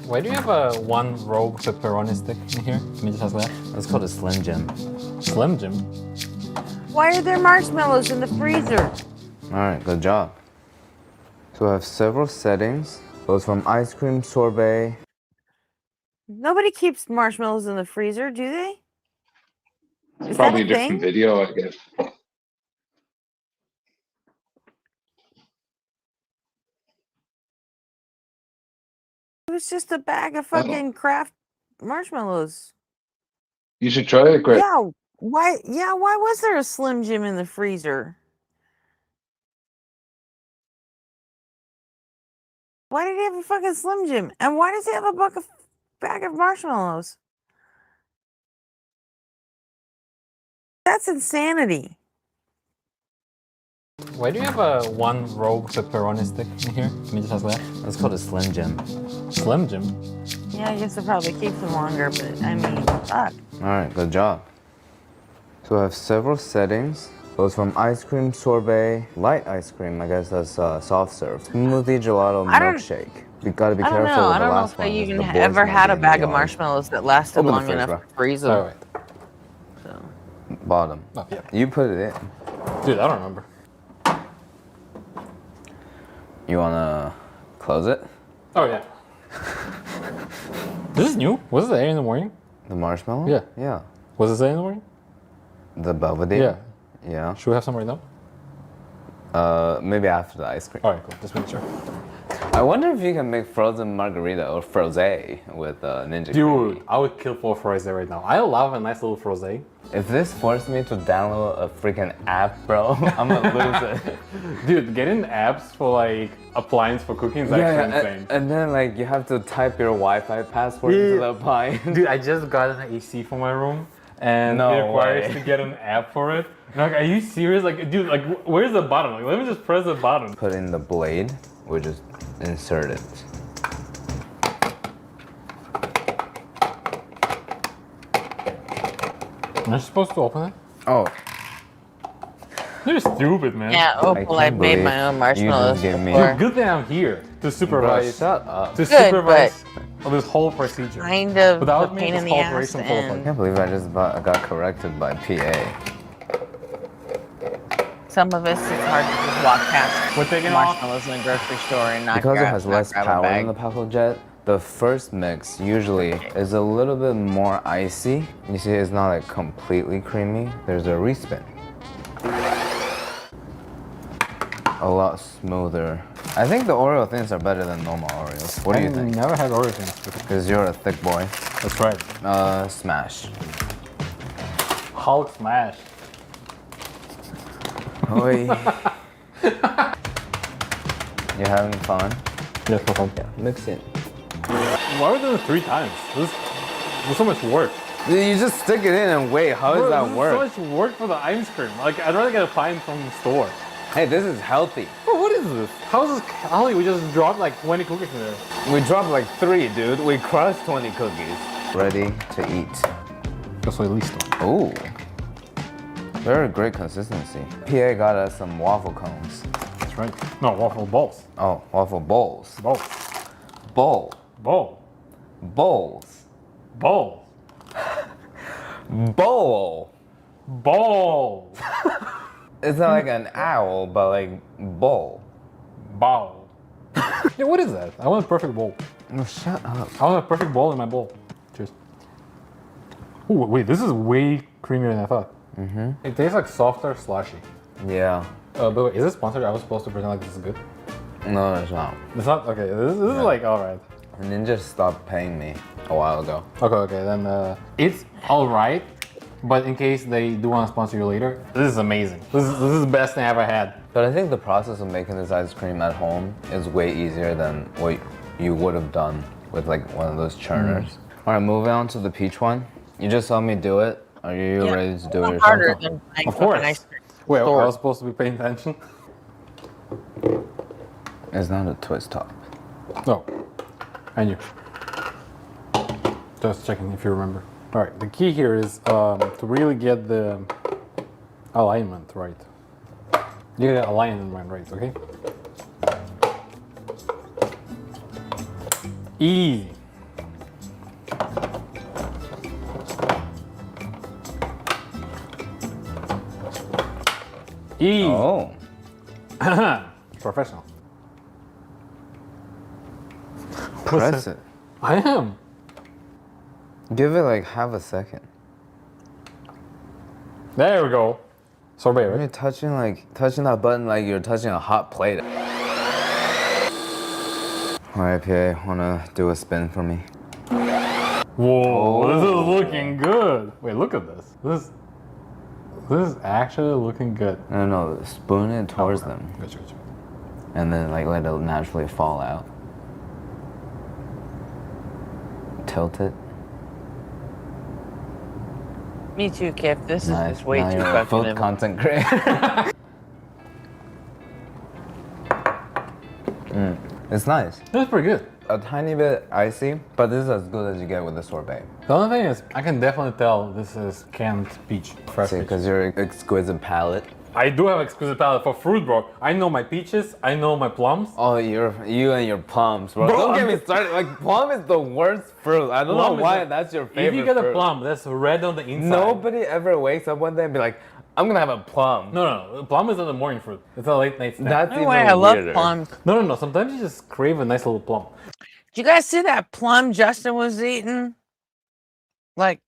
Why do you have a one rogue pepperoni stick in here? Can you just ask that?
That's called a Slim Jim.
Slim Jim?
Why are there marshmallows in the freezer?
All right, good job. So we have several settings. Goes from ice cream, sorbet.
Nobody keeps marshmallows in the freezer, do they? Is
Probably a
that a
different
thing?
video, I guess.
It was just a bag of fucking Kraft marshmallows.
You should try it, Greg.
Yeah,
Why? Yeah, why was there a Slim Jim in the freezer? Why did he have a fucking Slim Jim? And why does he have a bag of marshmallows? That's insanity.
Why do you have a one rogue pepperoni stick in here? Can you just ask that?
That's called a Slim Jim.
Slim Jim?
Yeah, I guess it probably keeps them longer, but I mean, fuck.
All right, good job. So I have several settings. Goes from ice cream sorbet, light ice cream, I guess that's soft serve, smoothie gelato
I don't-
milkshake. You gotta be
I
careful
don't know.
with
I
the
don't know
last
if
one.
I
'cause
even
the boys
ever
might
had
be
a
in
bag
the
of
yard.
marshmallows that lasted
Open the
long
fridge,
enough
bro.
to freeze them.
All right.
Bottom.
Oh, yeah.
You put it in.
Dude, I don't remember.
You wanna close it?
Oh, yeah. This is new. Was it there in the morning?
The marshmallow?
Yeah.
Yeah.
Was it there in the morning?
The Belvedere?
Yeah.
Yeah.
Should we have some right now?
Maybe after the ice cream.
All right, cool. Just make sure.
I wonder if you can make frozen margarita or frosé with Ninja
Dude,
Creamy.
I would kill for frosé right now. I love a nice little frosé.
If this forced me to download a freaking app, bro, I'm gonna lose it.
Dude, getting apps for like appliance for cooking is actually insane.
And then like you have to type your Wi-Fi password into the appliance.
Dude, I just got an AC for my room, and
No
it requires
way.
to get an app for it. And I'm like, are you serious? Like, dude, like, where's the button? Like, let me just press the button.
Put in the blade, we just insert it.
Am I supposed to open it?
Oh.
You're stupid, man.
Yeah, oh, well, I made my own marshmallows before.
Dude, good thing I'm here to supervise.
Shut up.
To
Good,
supervise this whole procedure.
Kind of
Without
a
me,
pain
this
in the
whole
ass
operation fall
I
apart.
can't believe I just got corrected by PA.
Some of us, it's hard to just walk past
We're taking off.
marshmallows in a grocery store and not
Because
grab,
it has
not
less
grab a
power
bag.
than the Paco Jet, the first mix usually is a little bit more icy. You see, it's not like completely creamy. There's a respin. A lot smoother. I think the Oreo thins are better than normal Oreos. What do you think?
Never had Oreo things before.
Because you're a thick boy.
That's right.
Smash.
Hulk smash.
Oi. You having fun?
Yeah, for fun.
Yeah, mix it.
Why are we doing it 3 times? This is so much work.
You just stick it in and wait. How does that work?
This is so much work for the ice cream. Like, I'd rather get a pint from the store.
Hey, this is healthy.
Bro, what is this? How is this healthy? We just dropped like 20 cookies in there.
We dropped like 3, dude. We crushed 20 cookies. Ready to eat.
That's at least one.
Ooh. Very great consistency. PA got us some waffle cones.
That's right. No, waffle balls.
Oh, waffle bowls.
Balls.
Bowl.
Bowl.
Bowls.
Bowl.
Bowl.
Ball.
It's not like an owl, but like bowl.
Bowl. Yeah, what is that? I want a perfect bowl.
No, shut up.
I want a perfect bowl in my bowl. Cheers. Ooh, wait, this is way creamier than I thought.
Mm-hmm.
It tastes like softer slushy.
Yeah.
But wait, is this sponsored? I was supposed to pretend like this is good.
No, it's not.
It's not? Okay, this is like alright.
Ninja stopped paying me a while ago.
Okay, then it's alright. But in case they do want to sponsor you later, this is amazing. This is the best thing I ever had.
But I think the process of making this ice cream at home is way easier than what you would have done with like one of those churners. All right, moving on to the peach one. You just saw me do it. Are you ready to do it yourself?
Harder than buying
Of
fucking
course.
ice cream.
Wait, I
Store.
was supposed to be paying attention?
It's not a twist top.
No, I knew. Just checking if you remember. All right, the key here is to really get the alignment right. You get the alignment right, okay? Easy. Easy.
Oh.
Professional.
Press it.
I am.
Give it like half a second.
There we go. Sorbet, right?
You're touching that button like you're touching a hot plate. All right, PA, wanna do a spin for me?
Whoa, this is looking good. Wait, look at this. This is actually looking good.
No, spoon it towards them.
Gotcha.
And then like let it naturally fall out. Tilt it.
Me too, Kip. This
Nice.
is way
Now
too
you're a
fucking.
food content creator. It's nice.
That's pretty good.
A tiny bit icy, but this is as good as you get with the sorbet.
The only thing is, I can definitely tell this is canned peach. Fresh peach.
Because your exquisite palate.
I do have exquisite palate for fruit, bro. I know my peaches. I know my plums.
Oh, you and your plums, bro.
Bro,
Don't get me started. Like, plum is the worst fruit. I don't know why that's your favorite
If you get
fruit.
a plum, that's red on the inside.
Nobody ever wakes up one day and be like, I'm gonna have a plum.
No. Plum is not a morning fruit. It's a late night snack.
That's
No way, I love plums.
No. Sometimes you just crave a nice little plum.
Did you guys see that plum Justin was eating? Like,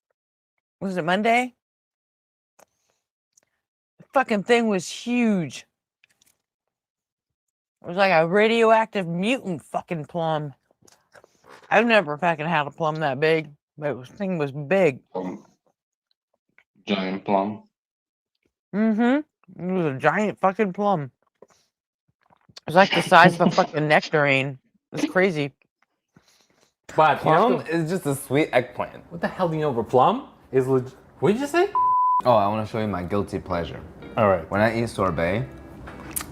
was it Monday? The fucking thing was huge. It was like a radioactive mutant fucking plum. I've never fucking had a plum that big, but this thing was big.
Giant plum.
Mm-hmm. It was a giant fucking plum. It was like the size of a fucking nectarine. It's crazy.
But
Plum is just a sweet eggplant.
What the hell do you know about plum? Is what did you say?
Oh, I want to show you my guilty pleasure.
All right.
When I eat sorbet,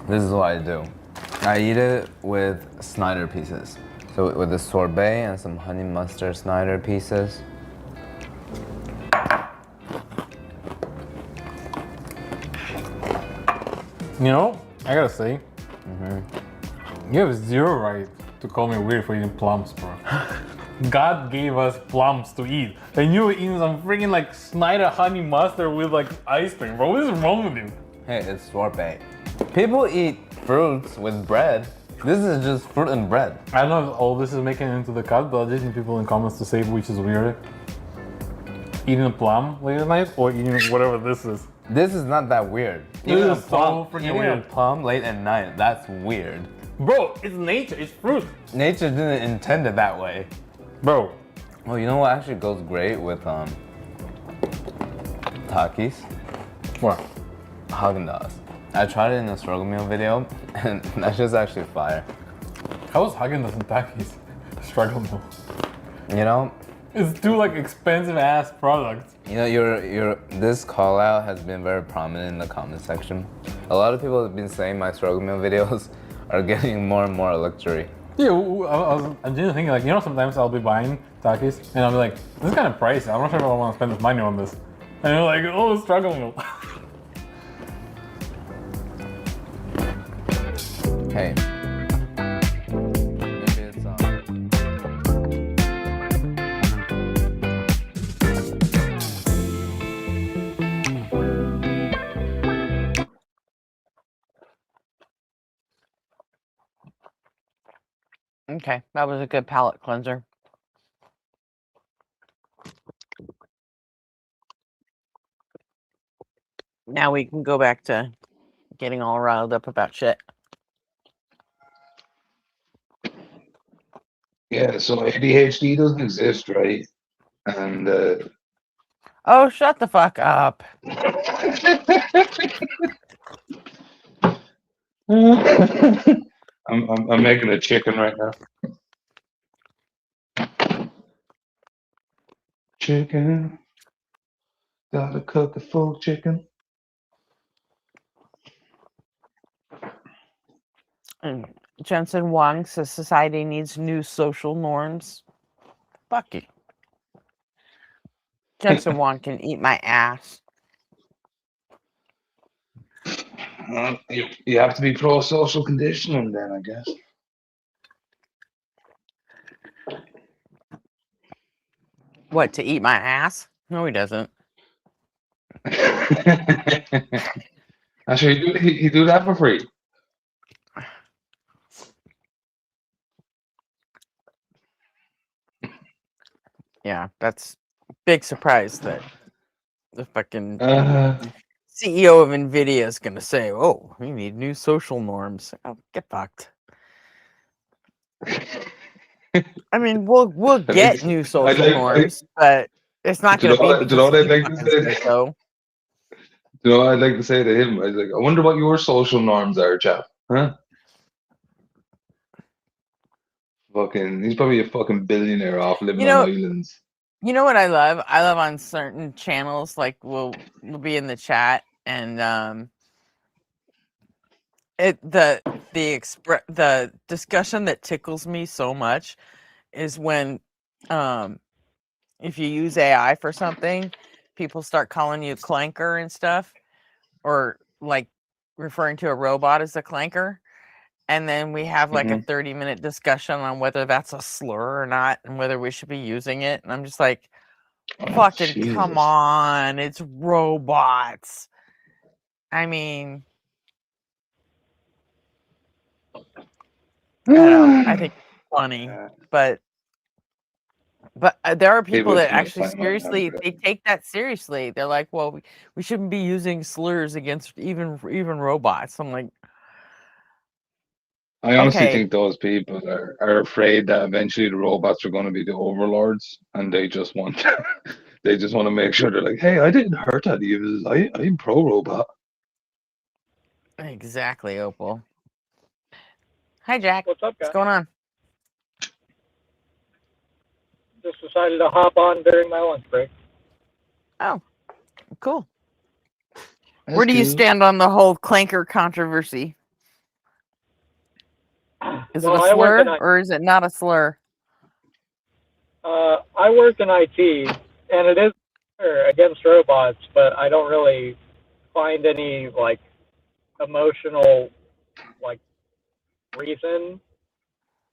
this is what I do. I eat it with Snyder pieces. So with the sorbet and some honey mustard Snyder pieces.
You know, I gotta say, you have zero right to call me weird for eating plums, bro. God gave us plums to eat, and you were eating some freaking like Snyder honey mustard with like ice cream, bro. What is wrong with you?
Hey, it's sorbet. People eat fruits with bread. This is just fruit and bread.
I don't know if all this is making it into the cut, but I just need people in comments to say which is weirder. Eating a plum late at night or eating whatever this is.
This is not that weird.
This
Eating a
is so
plum-
freaking
eating
weird.
a plum late at night, that's weird.
Bro, it's nature, it's fruit.
Nature didn't intend it that way.
Bro.
Well, you know what actually goes great with Takis?
What?
Haagen-Dazs. I tried it in a struggle meal video, and that's just actually fire.
How is Haagen-Dazs and Takis struggle meal?
You know,
It's two like expensive ass products.
you know, this call out has been very prominent in the comment section. A lot of people have been saying my struggle meal videos are getting more and more luxury.
Yeah, I'm just thinking like, you know, sometimes I'll be buying Takis and I'll be like, this is kind of pricey. I'm not sure if I want to spend this money on this. And you're like, oh, struggle meal.
Hey. Maybe it's
Okay, that was a good palate cleanser. Now we can go back to getting all riled up about shit.
Yeah, so ADHD doesn't exist, right? And
Oh, shut the fuck up.
I'm making a chicken right now. Chicken. Gotta cook a full chicken.
And Jensen Wang says society needs new social norms. Fuck you. Jensen Wang can eat my ass.
You have to be pro social conditioning then, I guess.
What, to eat my ass? No, he doesn't.
Actually, he do that for free.
Yeah, that's a big surprise that the fucking CEO of NVIDIA is going to say, oh, we need new social norms. Oh, get fucked. I mean, we'll get new social norms, but it's not going to be.
Do you know what I think? You know, I'd like to say to him, I was like, I wonder what your social norms are, chap. Huh? Fucking, he's probably a fucking billionaire off living
You
on
know,
islands.
you know what I love? I love on certain channels, like we'll be in the chat and the discussion that tickles me so much is when if you use AI for something, people start calling you clanker and stuff, or like referring to a robot as a clanker. And then we have like a 30-minute discussion on whether that's a slur or not and whether we should be using it. And I'm just like, fucking come
Jesus.
on, it's robots. I mean, I don't know. I think it's funny, but there are people
People
that
too much
actually
time on it,
seriously,
haven't
they take that seriously. They're like, well, we shouldn't be using slurs against even robots. I'm like,
I honestly
okay,
think those people are afraid that eventually the robots are going to be the overlords, and they just want they just want to make sure they're like, hey, I didn't hurt any of this. I'm pro robot.
exactly, Opal. Hi, Jack.
What's up, guys?
What's going on?
Just decided to hop on during my lunch break.
Oh, cool.
That's
Where do you
cool.
stand on the whole clanker controversy? Is
Well,
it a
I work
slur
in
or is it not a slur?
I work in IT, and it is against robots, but I don't really find any like emotional like reason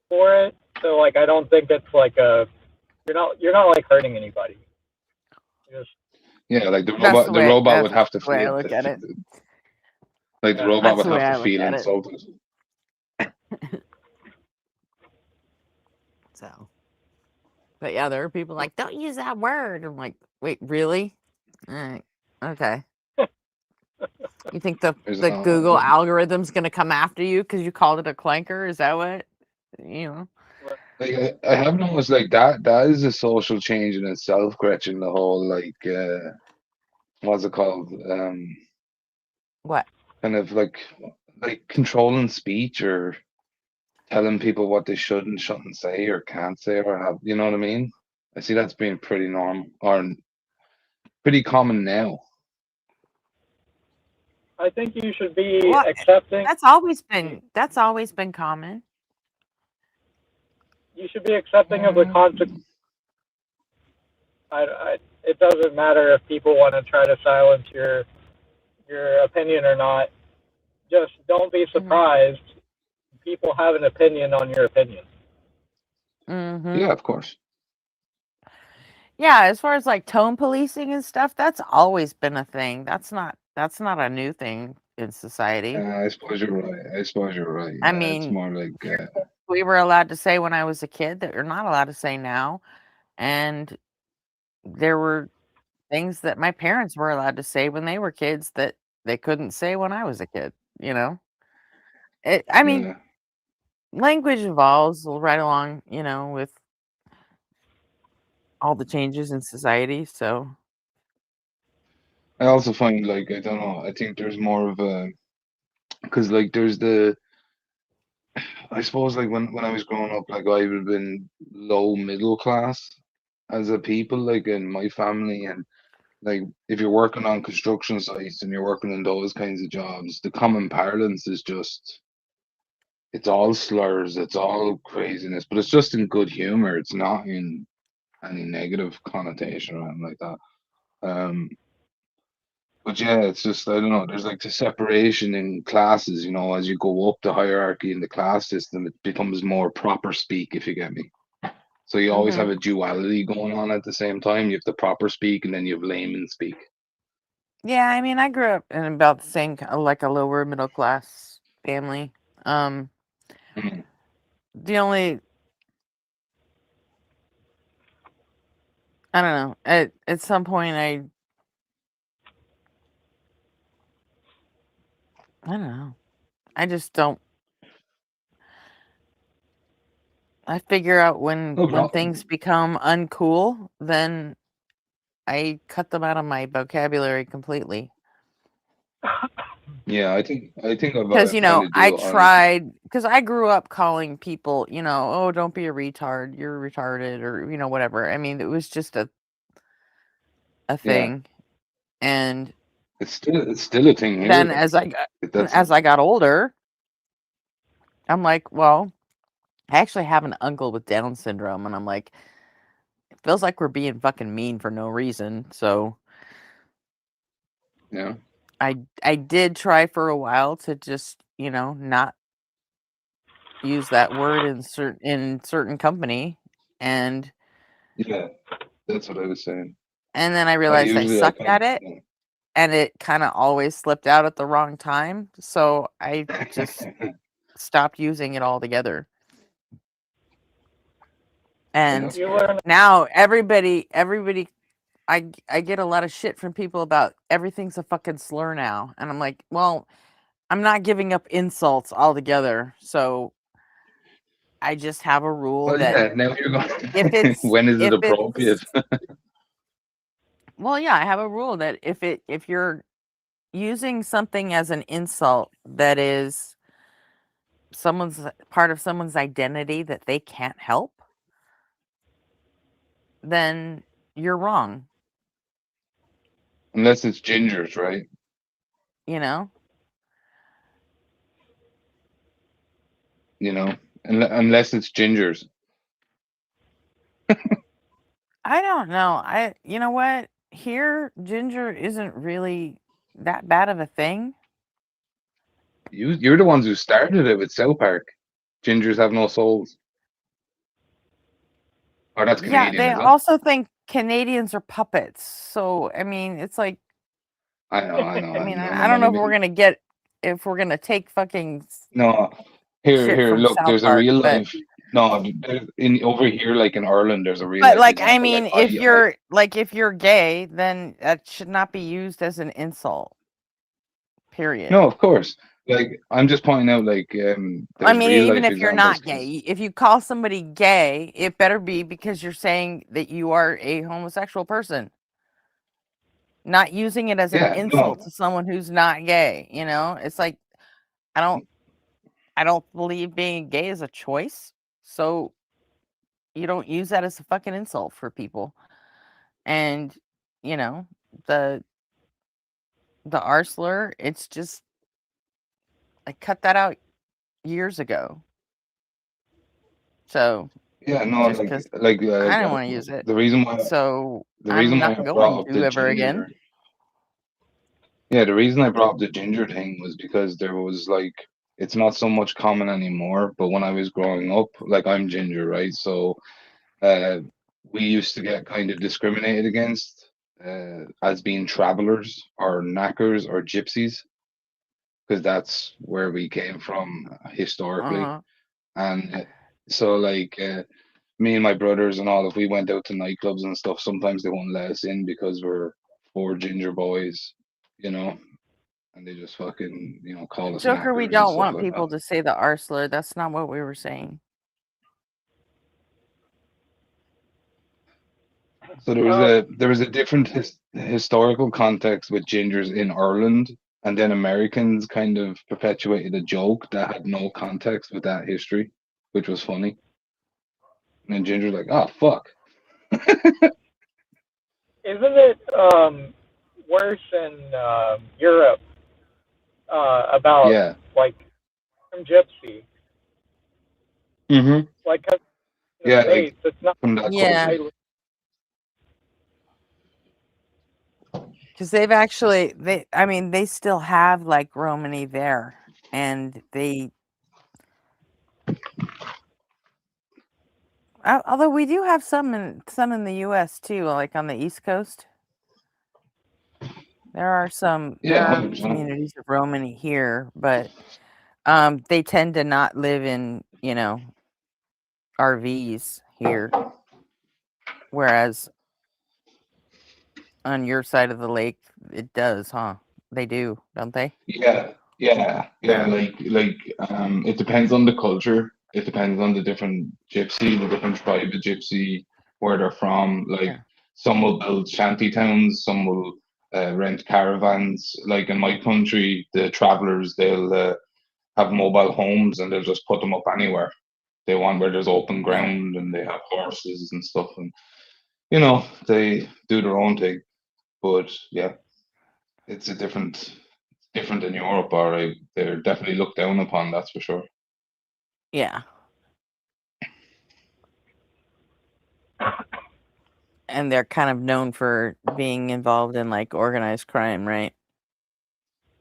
for it. So like I don't think it's like a you're not like hurting anybody. You're just
Yeah, like
That's
the robot would
that's
have to
the way I
feel
look at it.
like the
Yeah.
robot
That's
would
the way
have
I
to
look
feel
at it.
insulted.
So, but yeah, there are people like, don't use that word. I'm like, wait, really? All right, okay. You think the
There's
Google algorithm's gonna come after you because you called it a clanker? Is that what you know?
like I have noticed like that is a social change in itself, Gretchen. The whole like what's it called?
What?
Kind of like controlling speech or telling people what they should and shouldn't say or can't say or have, you know what I mean? I see that's being pretty normal or pretty common now.
I think you should be
Well,
accepting.
that's always been common.
You should be accepting of the consequences. It doesn't matter if people want to try to silence your opinion or not. Just don't be surprised. People have an opinion on your opinion.
Mm-hmm.
Yeah, of course.
Yeah, as far as like tone policing and stuff, that's always been a thing. That's not a new thing in society.
I suppose you're right.
I
It's
mean,
more like
we were allowed to say when I was a kid that you're not allowed to say now, and there were things that my parents were allowed to say when they were kids that they couldn't say when I was a kid. You know, I mean,
yeah.
language evolves right along, you know, with all the changes in society. So
I also find like I don't know. I think there's more of a because like there's the I suppose like when I was growing up, like I would have been low middle class as a people, like in my family, and like if you're working on construction sites and you're working in those kinds of jobs, the common parlance is just it's all slurs, it's all craziness, but it's just in good humor. It's not in any negative connotation or anything like that. But yeah, it's just I don't know. There's like the separation in classes, you know, as you go up the hierarchy in the class system, it becomes more proper speak, if you get me. So you always have a duality going on at the same time. You have the proper speak, and then you have layman speak.
yeah, I mean, I grew up in about the same like a lower middle class family. The only I don't know. At some point, I don't know. I just don't. I figure out when things become uncool, then I cut them out of my vocabulary completely.
Yeah, I think
Because,
I kind of
I
do.
tried, because I grew up calling people, oh, don't be a retard, you're retarded, or, whatever. I mean, it was just a
Yeah,
thing. And
it's still a thing here.
then
Like that's
as I got older, I'm like, well, I actually have an uncle with Down syndrome, and I'm like, it feels like we're being fucking mean for no reason. So
yeah.
I did try for a while to just, not use that word in certain company, and
Yeah, that's what I was saying.
then I
I
realized I
usually I
sucked
kind
at it, and it kind of always slipped out at the wrong time. So I just stopped using it altogether. And
You learn
now everybody, I get a lot of shit from people about everything's a fucking slur now, and I'm like, well, I'm not giving up insults altogether, so I just have a rule
Well,
that
yeah. Now you're going.
if
When is it
it's
appropriate?
well, yeah, I have a rule that if you're using something as an insult that is someone's part of someone's identity that they can't help, then you're wrong.
Unless it's gingers, right?
You know?
Unless it's gingers.
I don't know. You know what? Here, ginger isn't really that bad of a thing.
You're the ones who started it with South Park. Gingers have no souls. Oh, that's
Yeah,
Canadian,
they
is it?
also think Canadians are puppets. So, I mean, it's like,
I know.
I mean,
I
I don't know if we're gonna take fucking
No,
shit
here.
from
Look,
South
there's a
Park,
real
but
life. No, in over here, like in Ireland, there's a real
but
life
like, I
example.
mean, if you're gay, then that should not be used as an insult. Period.
No, of course. Like I'm just pointing out, like
I
there's
mean,
real
even
life
if you're
examples.
not gay, if you call somebody gay, it better be because you're saying that you are a homosexual person. Not using it as an
Yeah,
insult
no.
to someone who's not gay, It's like I don't believe being gay is a choice. So you don't use that as a fucking insult for people. And, the R slur, it's just I cut that out years ago. So
Yeah, no,
just because
like
I didn't want to use it.
the reason why
So
the
I'm
reason why
not
I
going
brought up
to
the
ever again.
ginger. Yeah, the reason I brought up the ginger thing was because there was like it's not so much common anymore, but when I was growing up, like I'm ginger, right? So we used to get kind of discriminated against as being travelers or knackers or gypsies because that's where we came from historically.
Uh-huh.
And so like me and my brothers and all, if we went out to nightclubs and stuff, sometimes they won't let us in because we're four ginger boys, and they just fucking, call us
Joker, we
knackers and
don't
stuff
want
like
people
that.
to say the R slur. That's not what we were saying.
So there was a different historical context with gingers in Ireland, and then Americans kind of perpetuated a joke that had no context with that history, which was funny. And then Ginger's like, "Oh fuck."
Isn't it worse in Europe about
Yeah.
like from gypsy?
Mm-hmm.
Like 'cause in the
Yeah,
States, it's not.
from that
Yeah.
culture.
Because they still have like Romany there, and although we do have some in the U.S. too, like on the East Coast. There are
Yeah,
there are
100%.
communities of Romany here, but they tend to not live in RVs here, whereas on your side of the lake it does, huh? They do, don't they?
Yeah. Like it depends on the culture. It depends on the different gypsy, the different tribe of gypsy, where they're from. Like some will build shanty towns, some will rent caravans. Like in my country, the travelers, they'll have mobile homes and they'll just put them up anywhere they want, where there's open ground, and they have horses and stuff, and they do their own thing. But yeah, it's different in Europe. All right, they're definitely looked down upon. That's for sure.
Yeah. And they're kind of known for being involved in like organized crime, right?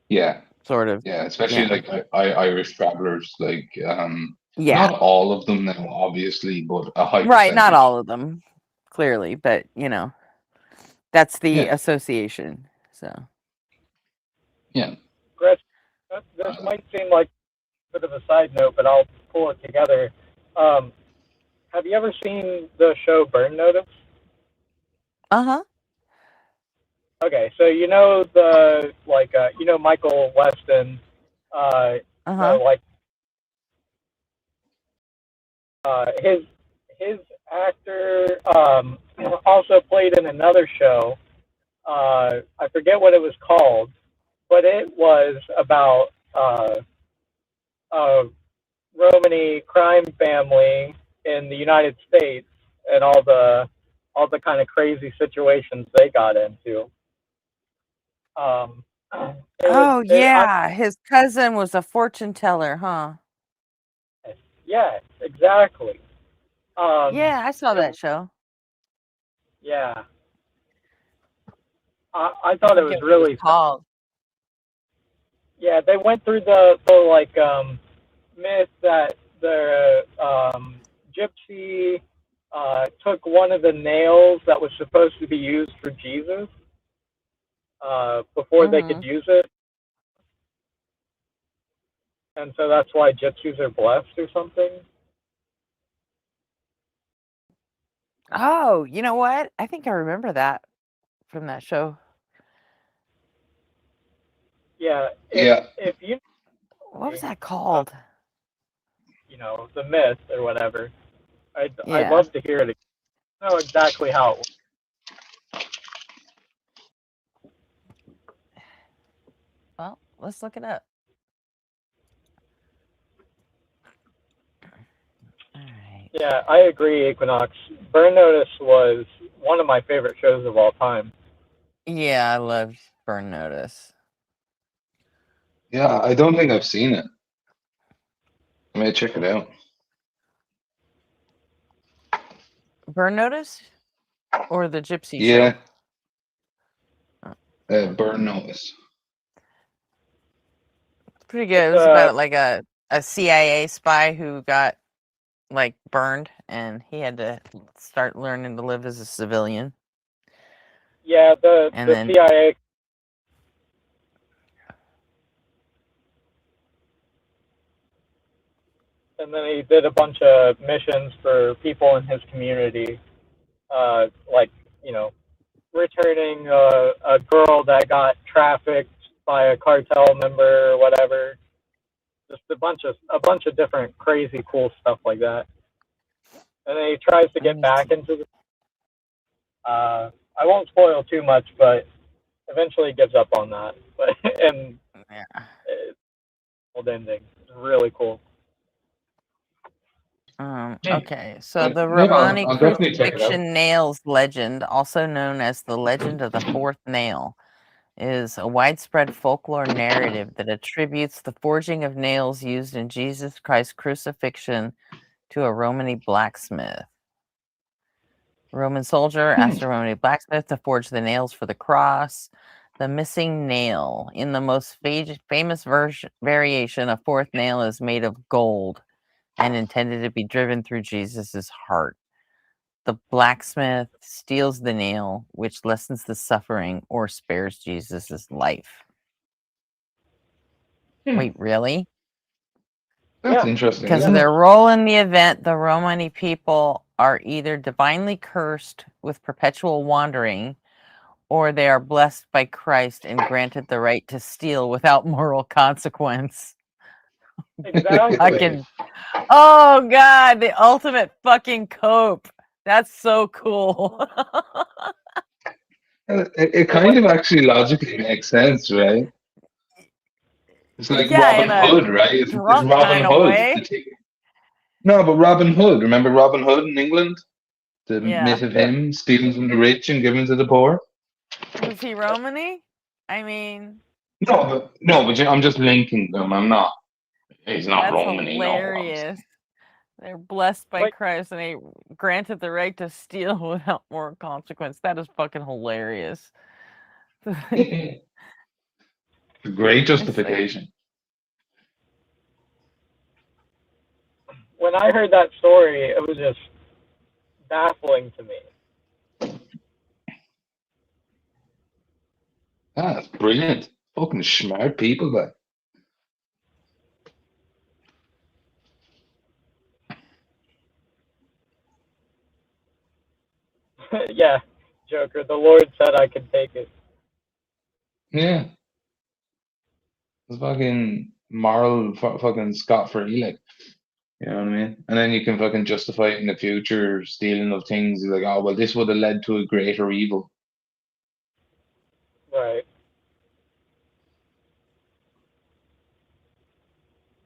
Yeah,
Sort of.
yeah, especially
Yeah.
like Irish travelers. Like,
Yeah.
not all of them now, obviously, but a high
Right, not
percentage.
all of them, clearly, but that's the
Yeah.
association. So
Yeah.
Chris, this might seem like a bit of a side note, but I'll pull it together. Have you ever seen the show Burn Notice?
Uh-huh.
Okay, so Michael Weston, his actor also played in another show. I forget what it was called, but it was about a Romani crime family in the United States and all the kind of crazy situations they got into.
His cousin was a fortune teller, huh?
Yeah, exactly.
Yeah, I saw that show.
Yeah. I thought it was
forget what
really
called.
Yeah, they went through the myth that the gypsy took one of the nails that was supposed to be used for Jesus before they could use it. And so that's why gypsies are blessed or something.
Oh, you know what? I think I remember that from that show.
Yeah.
Yeah.
If you
What was that called?
The myth or whatever, I'd
Yeah.
love to hear it. I know exactly how it was.
Well, let's look it up.
Yeah, I agree, Equinox. Burn Notice was one of my favorite shows of all time.
Yeah, I loved Burn Notice.
Yeah, I don't think I've seen it. I may check it out.
Burn Notice? Or the Gypsy
Yeah.
Show?
Burn Notice.
Pretty good. It was about like a CIA spy who got like burned and he had to start learning to live as a civilian.
Yeah, the CIA. And then he did a bunch of missions for people in his community, returning a girl that got trafficked by a cartel member or whatever. Just a bunch of different crazy cool stuff like that. And then he tries to get back into the. I won't spoil too much, but eventually gives up on that. But it's old ending. It's really cool.
Okay, so the
Maybe
Romani
I'll definitely check it out.
crucifixion nails legend, also known as the legend of the fourth nail, is a widespread folklore narrative that attributes the forging of nails used in Jesus Christ's crucifixion to a Romani blacksmith. A Roman soldier asked a Romani blacksmith to forge the nails for the cross. The missing nail. In the most famous variation, a fourth nail is made of gold and intended to be driven through Jesus's heart. The blacksmith steals the nail, which lessens the suffering or spares Jesus's life. Wait, really?
That's interesting.
Because of
isn't it?
their role in the event, the Romani people are either divinely cursed with perpetual wandering, or they are blessed by Christ and granted the right to steal without moral consequence.
Exactly.
Oh God, the ultimate fucking cope. That's so cool.
It kind of actually logically makes sense, right? It's like
Yeah, in
Robin
a
Hood, right? It's
drunk
Robin
kind of
Hood.
way.
No, but Robin Hood. Remember Robin Hood in England? The
Yeah.
myth of him stealing from the rich and giving to the poor.
Was he Romany? I mean,
No, but I'm just linking them. I'm not. He's not
that's
Romany. No,
hilarious. They're blessed by Christ and they granted the right to steal without more consequence. That is fucking hilarious.
great justification.
When I heard that story, it was just baffling to me.
Ah, that's brilliant. Fucking smart people, but
Yeah, Joker. The Lord said I could take it.
yeah, it's fucking moral, fucking scot free, like. You know what I mean? And then you can fucking justify it in the future, stealing of things. You're like, oh, well, this would have led to a greater evil.
Right.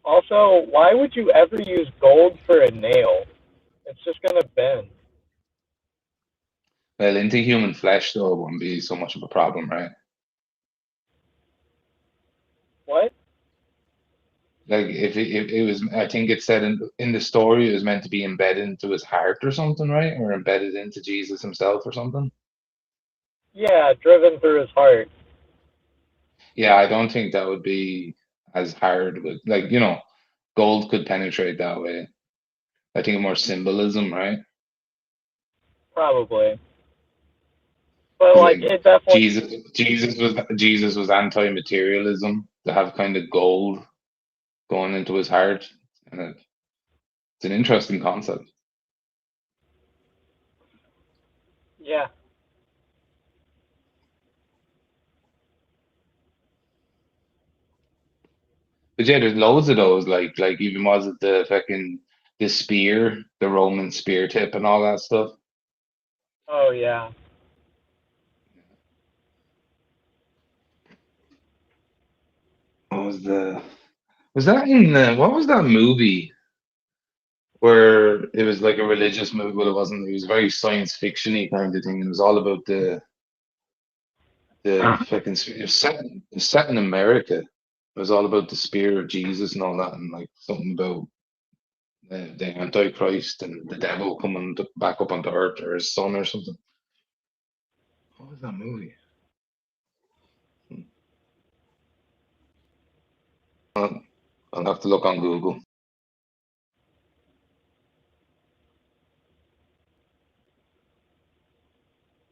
Also, why would you ever use gold for a nail? It's just gonna bend.
Well, into human flesh, though, it wouldn't be so much of a problem, right?
What?
Like, if it was, I think it said in the story, it was meant to be embedded into his heart or something, right? Or embedded into Jesus himself or something.
Yeah, driven through his heart.
Yeah, I don't think that would be as hard with, like, gold could penetrate that way. I think more symbolism, right?
Probably. But like,
Like,
it definitely.
Jesus was anti-materialism to have kind of gold going into his heart, and it's an interesting concept.
Yeah.
But yeah, there's loads of those. Like even was it the spear, the Roman spear tip, and all that stuff.
Oh yeah.
What was that in what was that movie where it was like a religious movie, but it wasn't. It was very science fiction-y kind of thing. It was all about the fucking. It was set in America. It was all about the spear of Jesus and all that, and like something about the Antichrist and the devil coming back up onto Earth, or his son or something. What was that movie? I'll have to look on Google.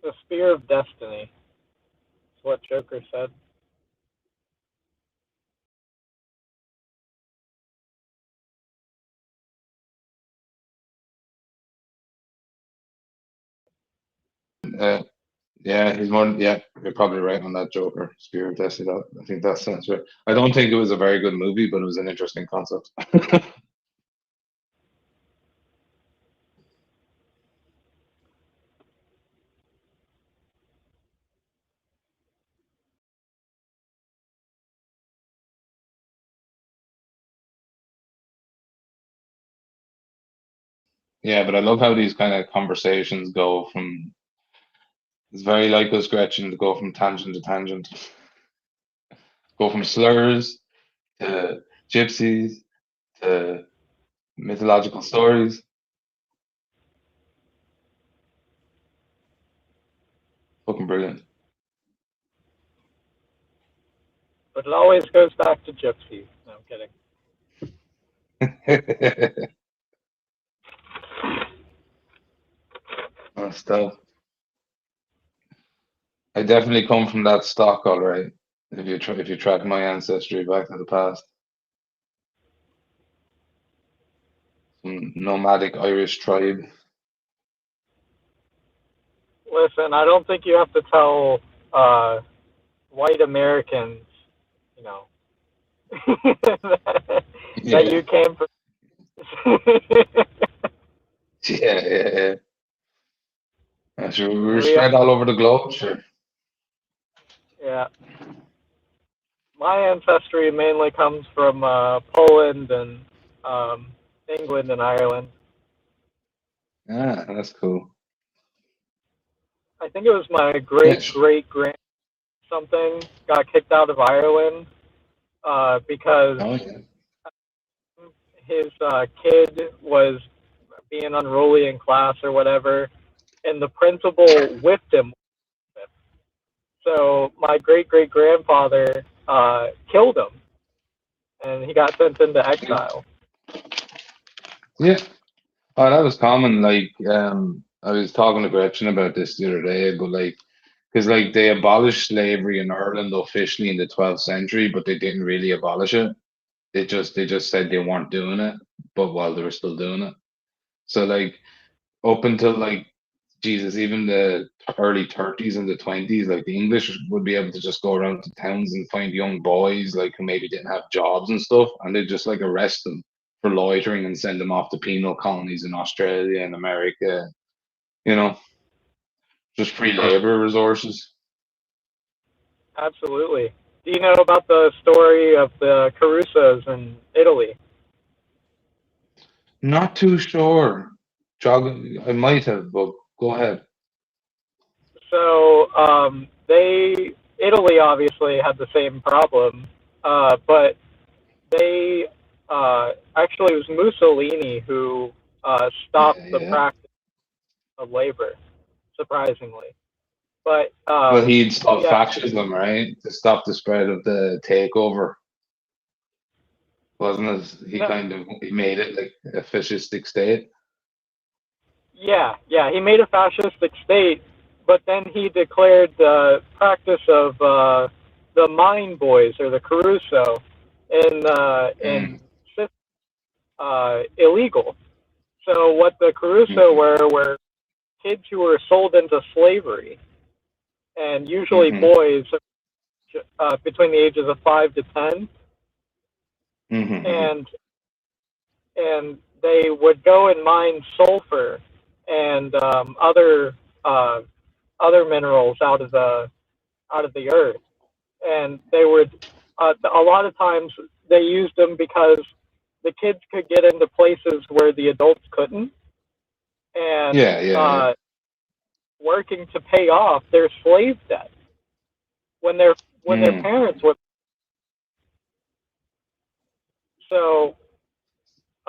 The Spear of Destiny. That's what Joker said.
Yeah, he's more. Yeah, you're probably right on that, Joker. Spear of Destiny. I think that sounds right. I don't think it was a very good movie, but it was an interesting concept. Yeah, but I love how these kind of conversations go from. It's very like us, Gretchen, to go from tangent to tangent. Go from slurs to gypsies to mythological stories. Fucking brilliant.
But it always goes back to gypsies. No, I'm kidding.
Oh, stuff. I definitely come from that stock, all right. If you track my ancestry back to the past, some nomadic Irish tribe.
Listen, I don't think you have to tell white Americans, you know, that you came from.
Yeah. Sure, we were spread all over the globe, sure.
Yeah. My ancestry mainly comes from Poland and England and Ireland.
Yeah, that's cool.
I think it was my great-great-grand something got kicked out of Ireland because
Oh yeah.
his kid was being unruly in class or whatever, and the principal whipped him. So my great-great-grandfather killed him, and he got sent into exile.
Yeah. Oh, that was common. Like, I was talking to Gretchen about this the other day, but like, because like they abolished slavery in Ireland officially in the 12th century, but they didn't really abolish it. They just said they weren't doing it, but while they were still doing it. So like up until like Jesus, even the early 30s and the 20s, like the English would be able to just go around to towns and find young boys like who maybe didn't have jobs and stuff, and they'd just like arrest them for loitering and send them off to penal colonies in Australia and America, you know, just free labor resources.
Absolutely. Do you know about the story of the Carusos in Italy?
Not too sure. I might have, but go ahead.
So Italy obviously had the same problem, but they actually it was Mussolini who stopped the practice of labor, surprisingly. But
Well, he'd stop
yeah,
fascism, right? To stop the spread of the takeover, wasn't it? He made it like a fascistic state.
yeah, he made a fascistic state, but then he declared the practice of the mine boys or the Caruso in illegal. So what the Caruso were kids who were sold into slavery, and usually boys between the ages of 5 to 10, and they would go and mine sulfur and other minerals out of the earth, and they would a lot of times they used them because the kids could get into places where the adults couldn't, and working to pay off their slave debt when their parents would. So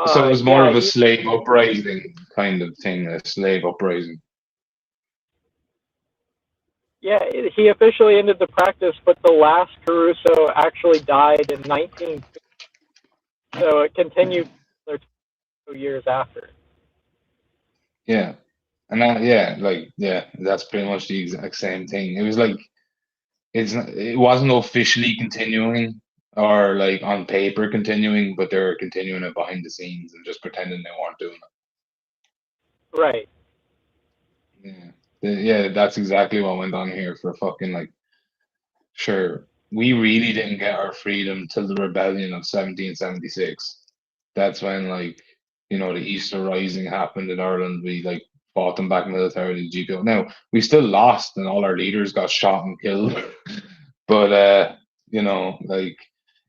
So it was more of a slave uprising kind of thing, a slave uprising.
Yeah, he officially ended the practice, but the last Caruso actually died in 1950. So it continued for 2 years after.
Yeah. And that's pretty much the exact same thing. It was like it wasn't officially continuing or like on paper continuing, but they were continuing it behind the scenes and just pretending they weren't doing it.
Right.
Yeah, that's exactly what went on here for fucking like sure. We really didn't get our freedom till the rebellion of 1776. That's when like, you know, the Easter Rising happened in Ireland. We like fought them back militarily, GPO. Now we still lost and all our leaders got shot and killed. But you know, like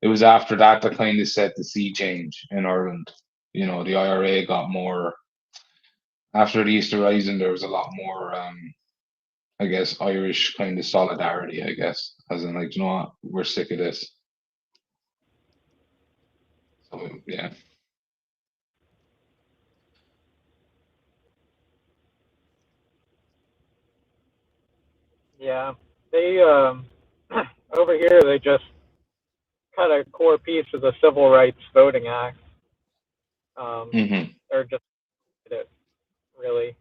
it was after that that kind of set the sea change in Ireland. You know, the IRA got more after the Easter Rising, there was a lot more I guess Irish kind of solidarity, I guess. As in like, you know what, we're sick of this. So yeah.
Yeah, they over here they just cut a core piece of the Civil Rights Voting Act, or just it really.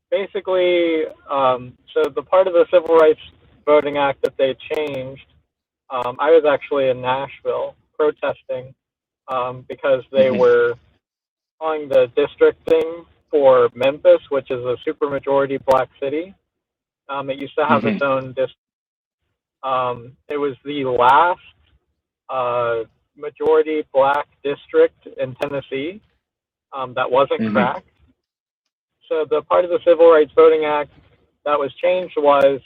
Basically, so the part of the Civil Rights Voting Act that they changed, I was actually in Nashville protesting because they were calling the districting for Memphis, which is a supermajority black city. It used to have its own district. It was the last majority black district in Tennessee that wasn't cracked. So the part of the Civil Rights Voting Act that was changed was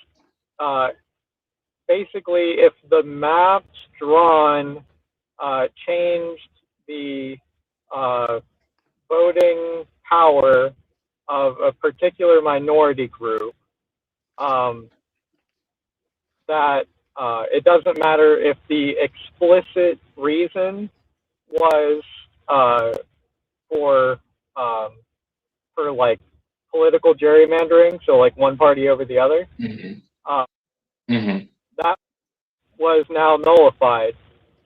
basically, if the maps drawn changed the voting power of a particular minority group, that it doesn't matter if the explicit reason was for like political gerrymandering, so like one party over the other. That was now nullified.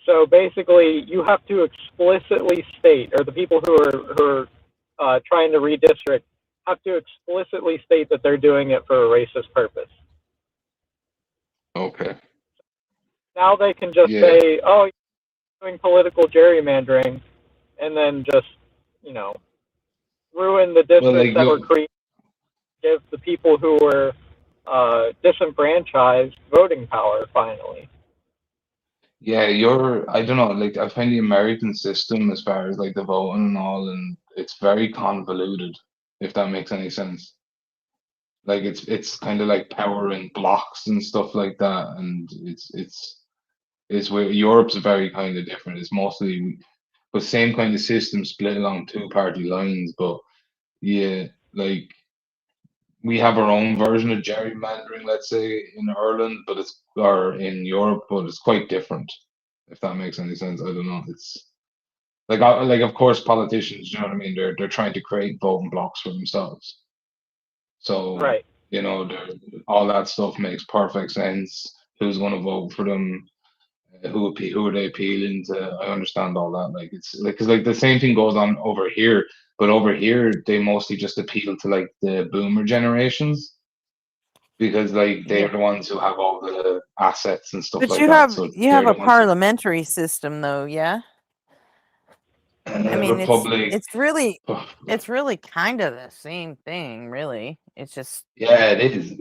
So basically, you have to explicitly state, or the people who are trying to redistrict have to explicitly state that they're doing it for a racist purpose.
Okay.
Now they can just say, "Oh, you're doing political gerrymandering," and then just, you know, ruin the districts that were created, give the people who were disenfranchised voting power finally.
Yeah, I don't know, like I find the American system as far as like the voting and all, and it's very convoluted, if that makes any sense. Like it's kind of like power in blocks and stuff like that, and it's where Europe's very kind of different. It's mostly but same kind of system split along two-party lines, but yeah, like we have our own version of gerrymandering, let's say in Ireland, or in Europe, but it's quite different. If that makes any sense, I don't know. It's like of course politicians, you know what I mean? They're trying to create voting blocks for themselves. So
right,
you know, all that stuff makes perfect sense. Who's going to vote for them? Who are they appealing to? I understand all that. Like it's like because like the same thing goes on over here, but over here they mostly just appeal to like the boomer generations because like they're the ones who have all the assets and stuff
But
like
you
that.
have
So
you have
they're
a
the ones
parliamentary system, though, yeah. I mean,
Republic.
it's really kind of the same thing, really. It's just
Yeah, it is.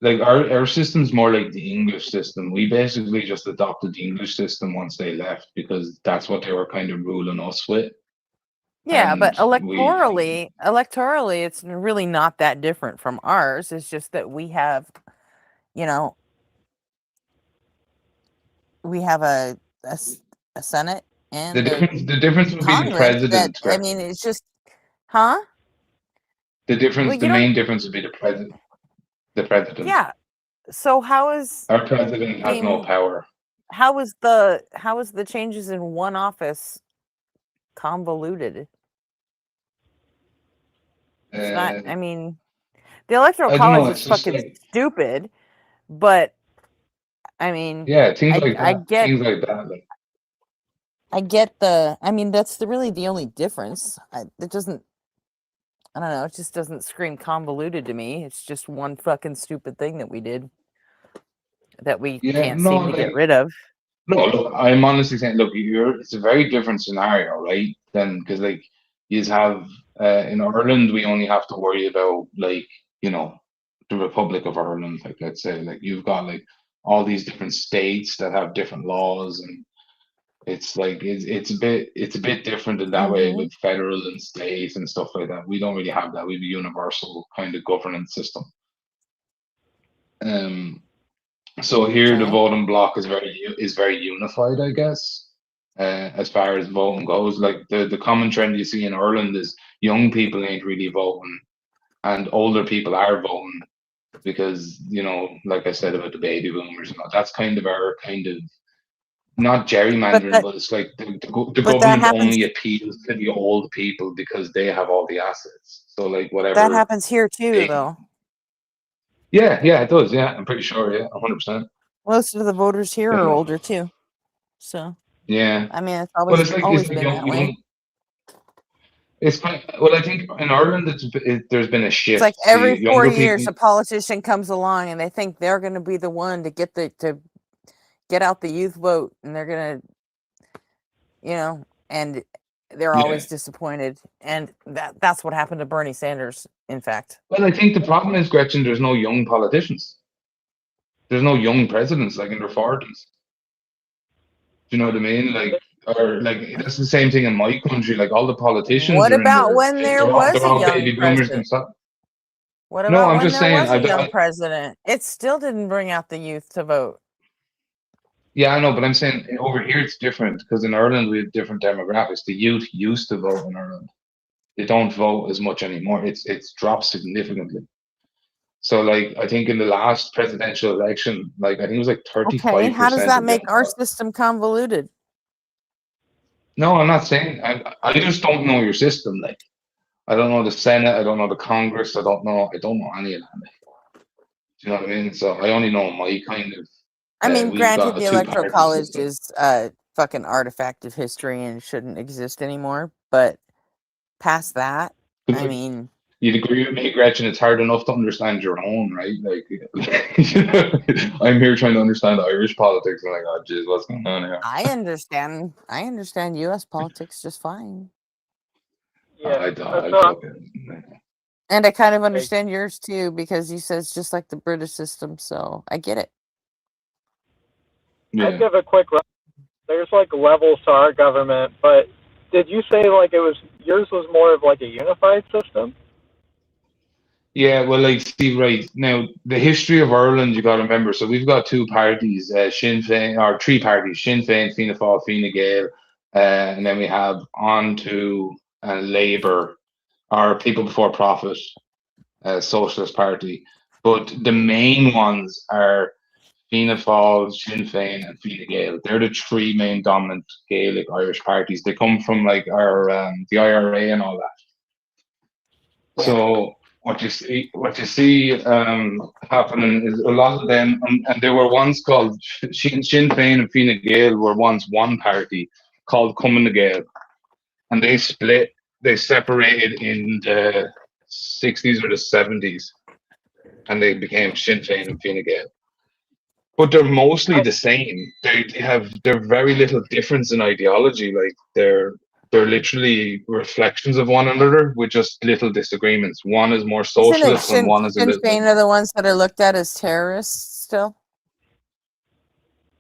Like our system's more like the English system. We basically just adopted the English system once they left because that's what they were kind of ruling us with.
yeah, but
And
electorally, it's really not that different from ours. It's just that we have, you know, we have a Senate and
the difference would be the
Congress.
president.
I mean, it's just, huh?
The main difference would be the president. The president.
Yeah. So how is
Our president has no power.
how is the changes in one office convoluted? It's not. I mean, the electoral
I don't know,
college
it's
is
just
fucking
like
stupid, but I mean,
things like that.
I get
Things like that. Like,
I get the. I mean, that's really the only difference. It doesn't. I don't know. It just doesn't scream convoluted to me. It's just one fucking stupid thing that we did that we can't seem to get rid of.
No, look, I'm honestly saying, look, it's a very different scenario, right? Then because like you have in Ireland, we only have to worry about like you know the Republic of Ireland, like let's say, like you've got like all these different states that have different laws, and it's like it's a bit different in that way with federal and state and stuff like that. We don't really have that. We have a universal kind of governance system. So here the voting bloc is very unified, I guess. As far as voting goes, like the common trend you see in Ireland is young people ain't really voting, and older people are voting because you know, like I said about the baby boomers and all. That's kind of our kind of not gerrymandering, but it's like the government only appeals to the old people because they have all the assets. So like whatever
That happens here too, though.
Yeah, it does. Yeah, I'm pretty sure. Yeah, 100%.
Most of the voters here are older too. So
yeah,
I mean, it's always been that way.
It's well, I think in Ireland there's been a shift.
It's like every 4 years, a politician comes along and they think they're going to be the one to get out the youth vote, and they're going to, you know, and they're always disappointed. And that's what happened to Bernie Sanders, in fact.
Well, I think the problem is, Gretchen, there's no young politicians. There's no young presidents like in their 40s. Do you know what I mean? Like, or like that's the same thing in my country. Like all the politicians.
What about when there was a young president? What about when there was a young president? It still didn't bring out the youth to vote.
Yeah, I know, but I'm saying over here it's different because in Ireland we have different demographics. The youth used to vote in Ireland. They don't vote as much anymore. It's dropped significantly. So like I think in the last presidential election, like I think it was like
Okay, how does
35%
that
of
make our
Democrats.
system convoluted?
No, I'm not saying. I just don't know your system. Like I don't know the Senate. I don't know the Congress. I don't know. I don't know any of that. Like, do you know what I mean? So I only know my kind of.
I mean,
We've
granted,
got a
the Electoral
two-party
College
system.
is a fucking artifact of history and shouldn't exist anymore. But past that, I mean,
You'd agree with me, Gretchen. It's hard enough to understand your own, right? Like, I'm here trying to understand Irish politics, and like, oh, geez, what's going on here?
I understand. I understand U.S. politics just fine,
I
So
fucking.
and I kind of understand yours too because you said it's just like the British system. So I get it.
I'd give a quick. There's like levels to our government, but did you say like it was yours was more of like a unified system?
Yeah, well, like, see, right now, the history of Ireland, you got to remember. So we've got two parties, Sinn Féin, or three parties: Sinn Féin, Fianna Fáil, Fine Gael, and then we have on to Labour, or People Before Profit, Socialist Party. But the main ones are Fianna Fáil, Sinn Féin, and Fine Gael. They're the three main dominant Gaelic Irish parties. They come from like our the IRA and all that. So what you see happening is a lot of them, and there were once called Sinn Féin and Fine Gael were once one party called Cumann na Gael, and they split. They separated in the 60s or the 70s, and they became Sinn Féin and Fine Gael. But they're mostly the same. They're very little difference in ideology. Like they're literally reflections of one another with just little disagreements. One is more
Isn't it
socialist and one is a
Sinn
little
Féin are the ones that are looked at as terrorists still?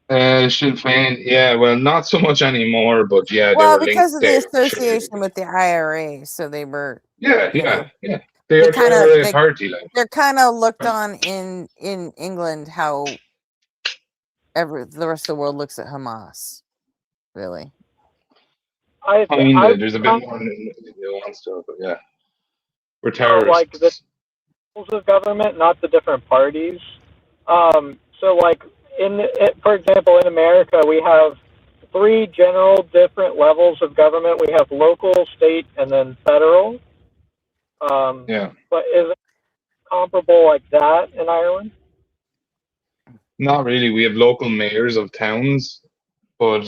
Sinn Féin, yeah, well, not so much anymore, but yeah, they
Well,
were
because
linked
of the
there.
association with the IRA, so they were.
Yeah,
you know,
yeah.
They
They're
kind
a
of
party, like.
they're kind of looked on in England how the rest of the world looks at Hamas. Really.
There's a bit more nuance to it, but yeah. We're terrorists.
Like the levels of government, not the different parties. So like for example, in America, we have three general different levels of government. We have local, state, and then federal.
Yeah.
But is it comparable like that in Ireland?
Not really. We have local mayors of towns, but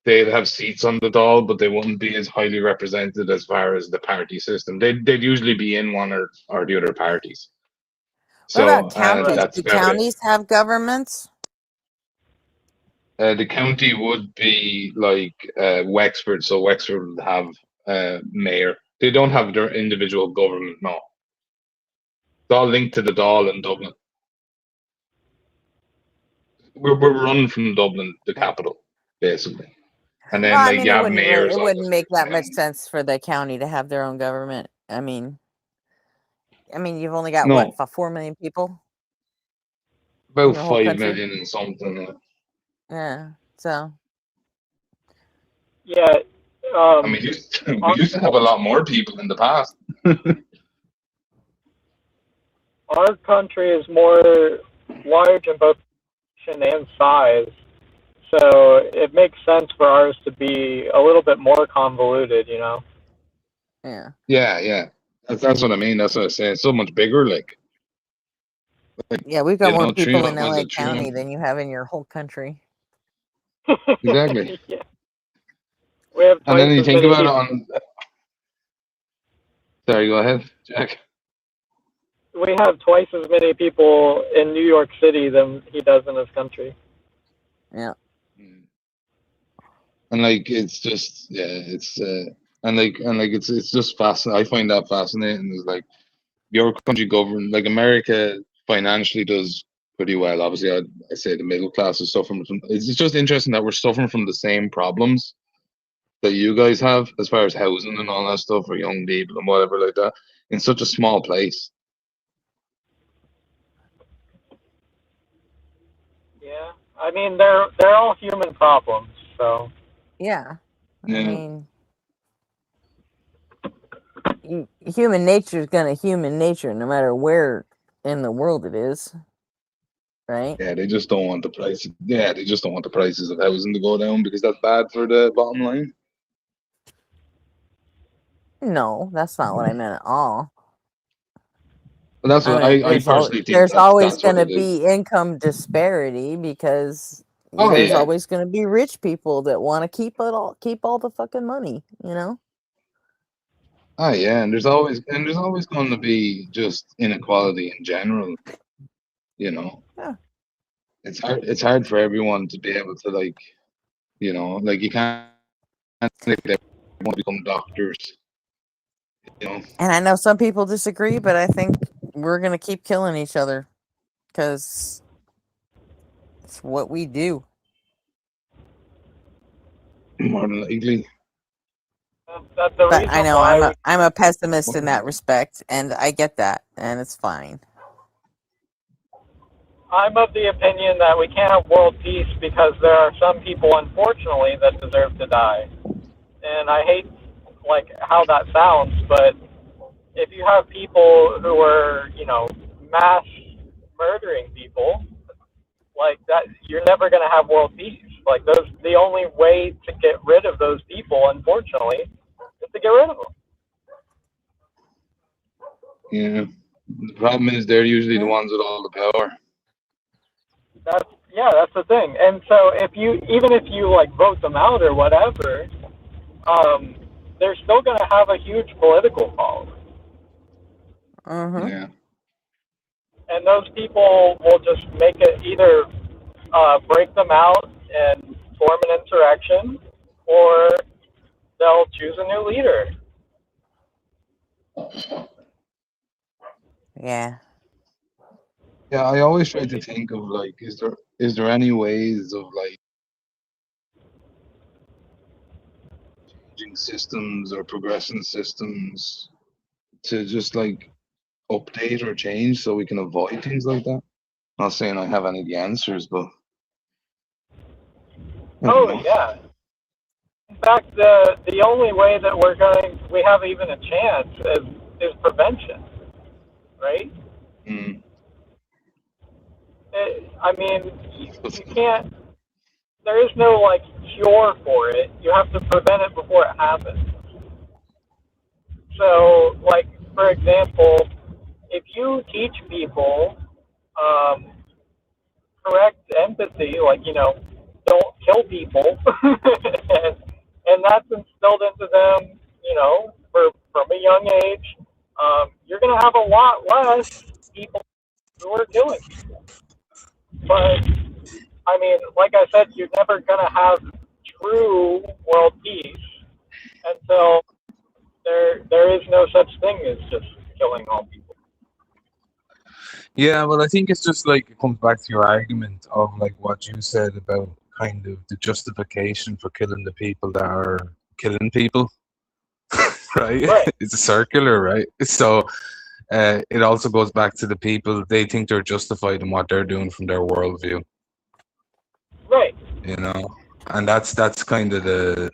they'd have seats on the Dáil, but they wouldn't be as highly represented as far as the party system. They'd usually be in one or the other parties.
What about counties?
That's
Do
about it.
counties have governments?
The county would be like Wexford, so Wexford would have mayor. They don't have their individual government, no. It's all linked to the Dáil in Dublin. We're run from Dublin, the capital, basically. And then
Well, I
like
mean,
you
it
have
wouldn't
mayors.
it wouldn't make that much sense for the county to have their own government. I mean, you've only got
No.
4 million people?
About
in your whole
5
country?
million and something.
Yeah. So.
Yeah.
I mean, we used to have a lot more people in the past.
Our country is more large in both population and size, so it makes sense for ours to be a little bit more convoluted, you know?
Yeah.
Yeah. That's what I mean. That's what I say. It's so much bigger, like.
Yeah, we've got more people in
was
LA
it
County than you have in your whole country.
Exactly.
Yeah. We have
And then
twice
you
as
think
many
about it
people.
on. Sorry, go ahead, Jack.
We have twice as many people in New York City than he does in his country.
Yeah.
And like it's just it's and it's just fascinating. I find that fascinating. Is like your country government, like America, financially does pretty well. Obviously, I say the middle class is suffering from. It's just interesting that we're suffering from the same problems that you guys have as far as housing and all that stuff for young people and whatever like that in such a small place.
Yeah. I mean, they're all human problems. So
Yeah.
Yeah.
I mean, human nature is gonna human nature, no matter where in the world it is, right?
Yeah, they just don't want the price. Yeah, they just don't want the prices of housing to go down because that's bad for the bottom line.
No, that's not what I meant at all.
But that's what I personally think.
There's always
That's what
going to
it is.
be income disparity because
Oh,
there's
yeah.
always going to be rich people that want to keep all the fucking money, you know?
Oh yeah, and there's always going to be just inequality in general. You know,
Yeah.
it's hard for everyone to be able to like you can't make everyone become doctors. You know.
And I know some people disagree, but I think we're going to keep killing each other because it's what we do.
More than likely.
that's the
But
reason
I know
why
I'm a pessimist in that respect, and I get that, and it's fine.
I'm of the opinion that we can't have world peace because there are some people, unfortunately, that deserve to die. And I hate like how that sounds, but if you have people who are, mass murdering people like that, you're never going to have world peace. Like the only way to get rid of those people, unfortunately, is to get rid of them.
Yeah. The problem is they're usually the ones with all the power.
That's the thing. And so even if you like vote them out or whatever, they're still going to have a huge political following.
Yeah.
And those people will just make it either break them out and form an insurrection, or they'll choose a new leader.
Yeah.
Yeah, I always try to think of like, is there any ways of like changing systems or progressing systems to just like update or change so we can avoid things like that? Not saying I have any of the answers, but
Oh yeah. In fact, the only way that we have even a chance is prevention, right? I mean, you can't. There is no like cure for it. You have to prevent it before it happens. So, like for example, if you teach people correct empathy, like don't kill people, and that's instilled into them, from a young age, you're going to have a lot less people who are killing people. But I mean, like I said, you're never going to have true world peace until there is no such thing as just killing all people.
Yeah, well, I think it's just like it comes back to your argument of like what you said about kind of the justification for killing the people that are killing people, right? It's a circular, right? So it also goes back to the people, they think they're justified in what they're doing from their worldview.
Right.
You know, and that's kind of the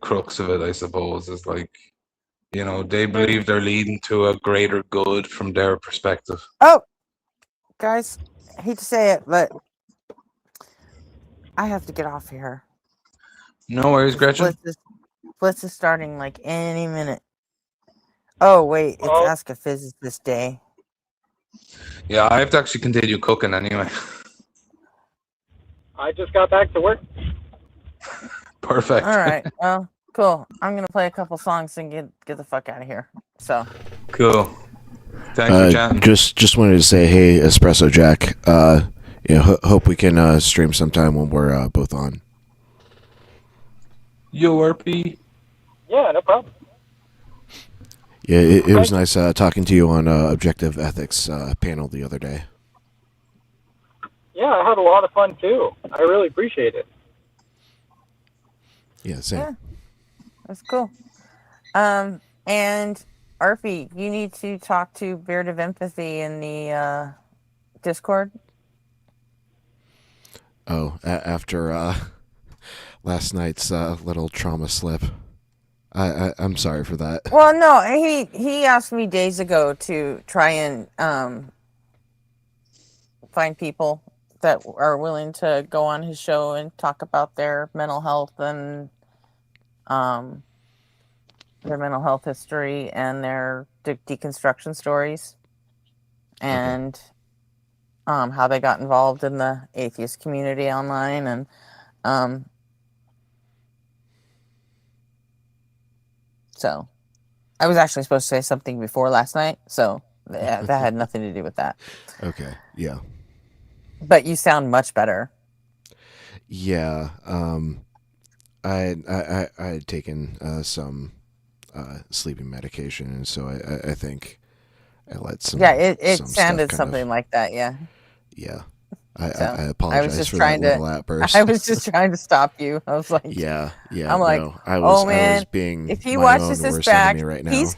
crux of it, I suppose, is like, they believe they're leading to a greater good from their perspective.
Oh, guys, I hate to say it, but I have to get off here.
No worries, Gretchen.
Blitz is starting like any minute. Oh, wait, it's Ask a Physicist Day.
Yeah, I have to actually continue cooking anyway.
I just got back to work.
Perfect.
All right, well, cool. I'm going to play a couple songs and get the fuck out of here. So.
Cool. Thank you, Jan.
Just wanted to say, hey, Espresso Jack. Hope we can stream sometime when we're both on.
Yo, RP.
Yeah, no problem.
Yeah, it was nice talking to you on Objective Ethics panel the other day.
Yeah, I had a lot of fun too. I really appreciate it.
Yeah, same.
Yeah, that's cool. And Arfie, you need to talk to Beard of Empathy in the Discord.
Oh, after last night's little trauma slip. I'm sorry for that.
Well, no, he asked me days ago to try and find people that are willing to go on his show and talk about their mental health and their mental health history and their deconstruction stories, and how they got involved in the atheist community online. And so I was actually supposed to say something before last night, so that had nothing to do with that.
Okay, yeah.
But you sound much better.
Yeah, I had taken some sleeping medication, and so I think I let some.
Yeah, it
some stuff
sounded
kind
something
of,
like that. Yeah.
Yeah,
So,
I apologize
I was just
for
trying
that
to.
little outburst.
I was just trying to stop you. I was like,
Yeah, yeah.
I'm like,
no, I was,
oh man,
I was being
if he
my
watches
own
this
worst
back,
enemy right now.
he's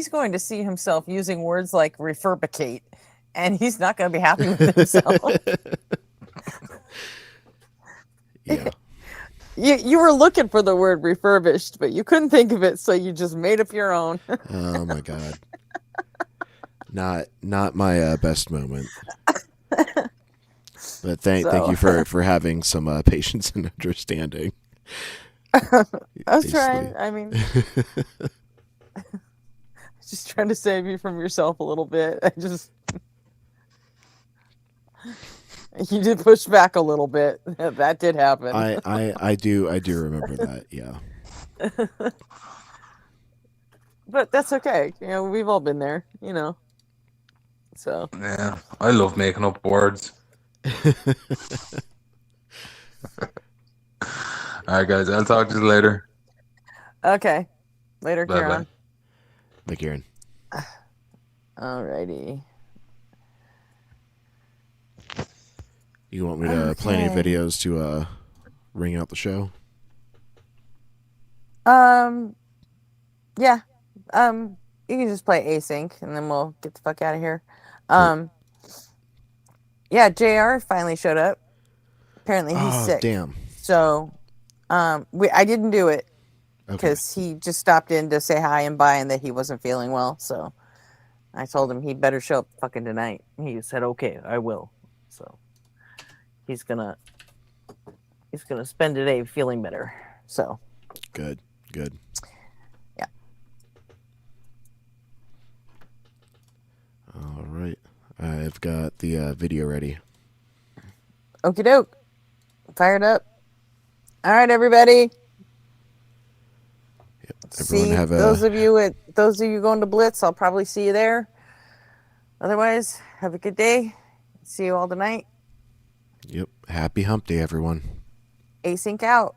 going to see himself using words like refurbicate, and he's not going to be happy with himself.
Yeah.
You were looking for the word refurbished, but you couldn't think of it, so you just made up your own.
Oh my god. Not my best moment. But thank you for having some patience and understanding.
I was trying. I mean, just trying to save you from yourself a little bit. You did push back a little bit. That did happen.
I do remember that. Yeah.
But that's okay. You know, we've all been there. You know. So.
Yeah, I love making up words. All right, guys. I'll talk to you later.
Okay. Later,
Bye-bye.
Kieran.
Bye, Kieran.
Alrighty.
You want me to play any
Okay.
videos to ring out the show?
Yeah. You can just play async, and then we'll get the fuck out of here. Yeah, JR finally showed up. Apparently he's
Oh,
sick.
damn.
So, I didn't do it because he just stopped in to say hi and bye, and that he wasn't feeling well. So, I told him he better show up fucking tonight. He said, "Okay, I will." So, he's gonna spend the day feeling better. So,
Good.
yeah.
All right. I've got the video ready.
Okie doke. Fired up. All right, everybody.
Everyone have a
those of you going to Blitz, I'll probably see you there. Otherwise, have a good day. See you all tonight.
Yep. Happy hump day, everyone.
Async out.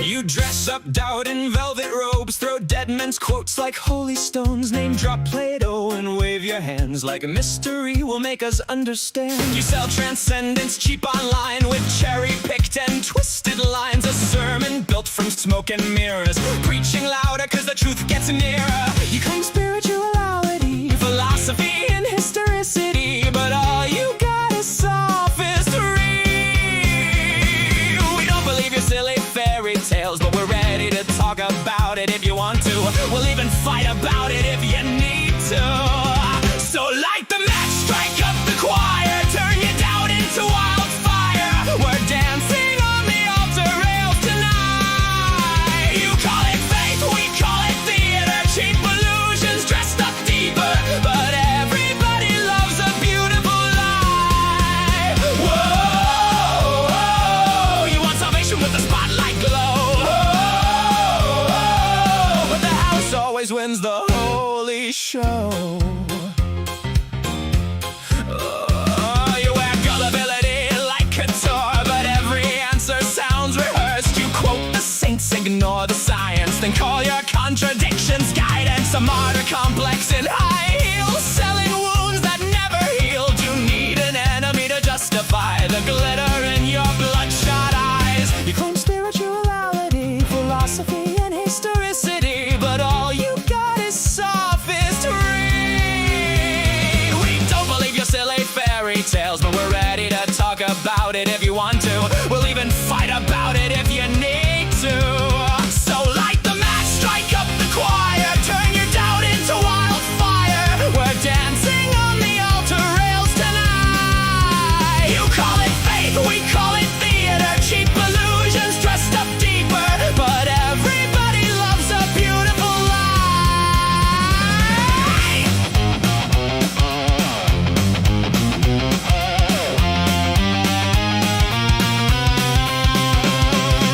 You dress up doubt in velvet robes, throw dead men's quotes like holy stones, name drop Plato and wave your hands like a mystery will make us understand. You sell transcendence cheap online with cherry-picked and twisted lines, a sermon built from smoke and mirrors, preaching louder cause the truth gets nearer. You claim spirituality, philosophy and historicity, but all you got is sophistry. We don't believe your silly fairy tales, but we're ready to talk about it if you want to. We'll even fight about it if you need to. So light the match, strike up the choir, turn your doubt into wildfire. We're dancing on the altar rails tonight. You call it faith, we call it theater, cheap illusions dressed up deeper, but everybody loves a beautiful lie. Whoa, whoa, you want salvation with the spotlight glow. Whoa, but the house always wins the holy show. You wear gullibility like couture, but every answer sounds rehearsed. You quote the saints, ignore the science, then call your a martyr complex in high heels, selling wounds that never healed. You need an enemy to justify the glitter in your bloodshot eyes. You claim spirituality, philosophy, and historicity, but all you got is sophistry. We don't believe your silly fairy tales, but we're ready to talk about it if you want to. We'll even fight about it if you need to. So light the match, strike up the choir, turn your doubt into wildfire. We're dancing on the altar rails tonight. You call it faith, we call it theater, cheap illusions dressed up deeper, but everybody loves a beautiful lie.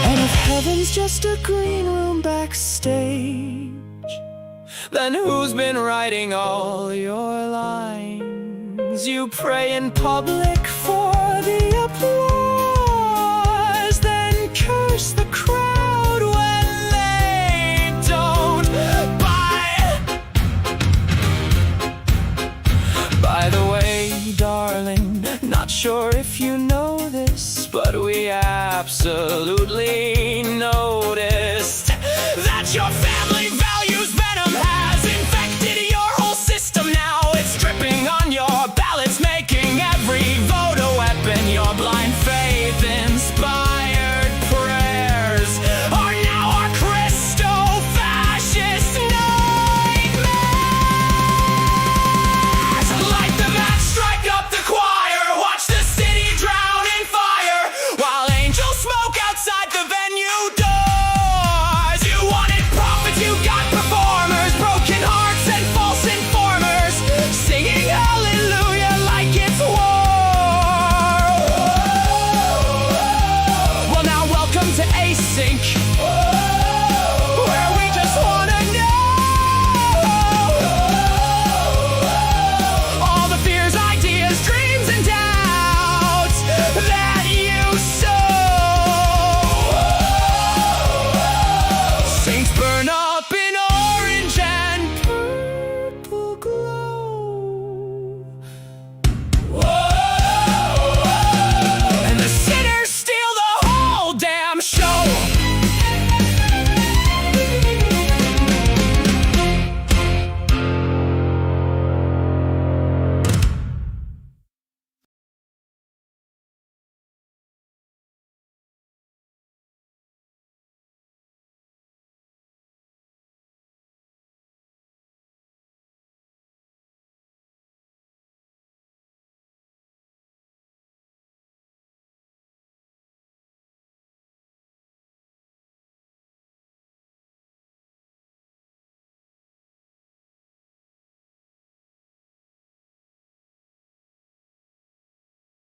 And if heaven's just a green room backstage, then who's been writing all your lines? You pray in public for the applause, then curse the crowd when they don't buy. By the way, darling, not sure if you know this, but we absolutely noticed that your family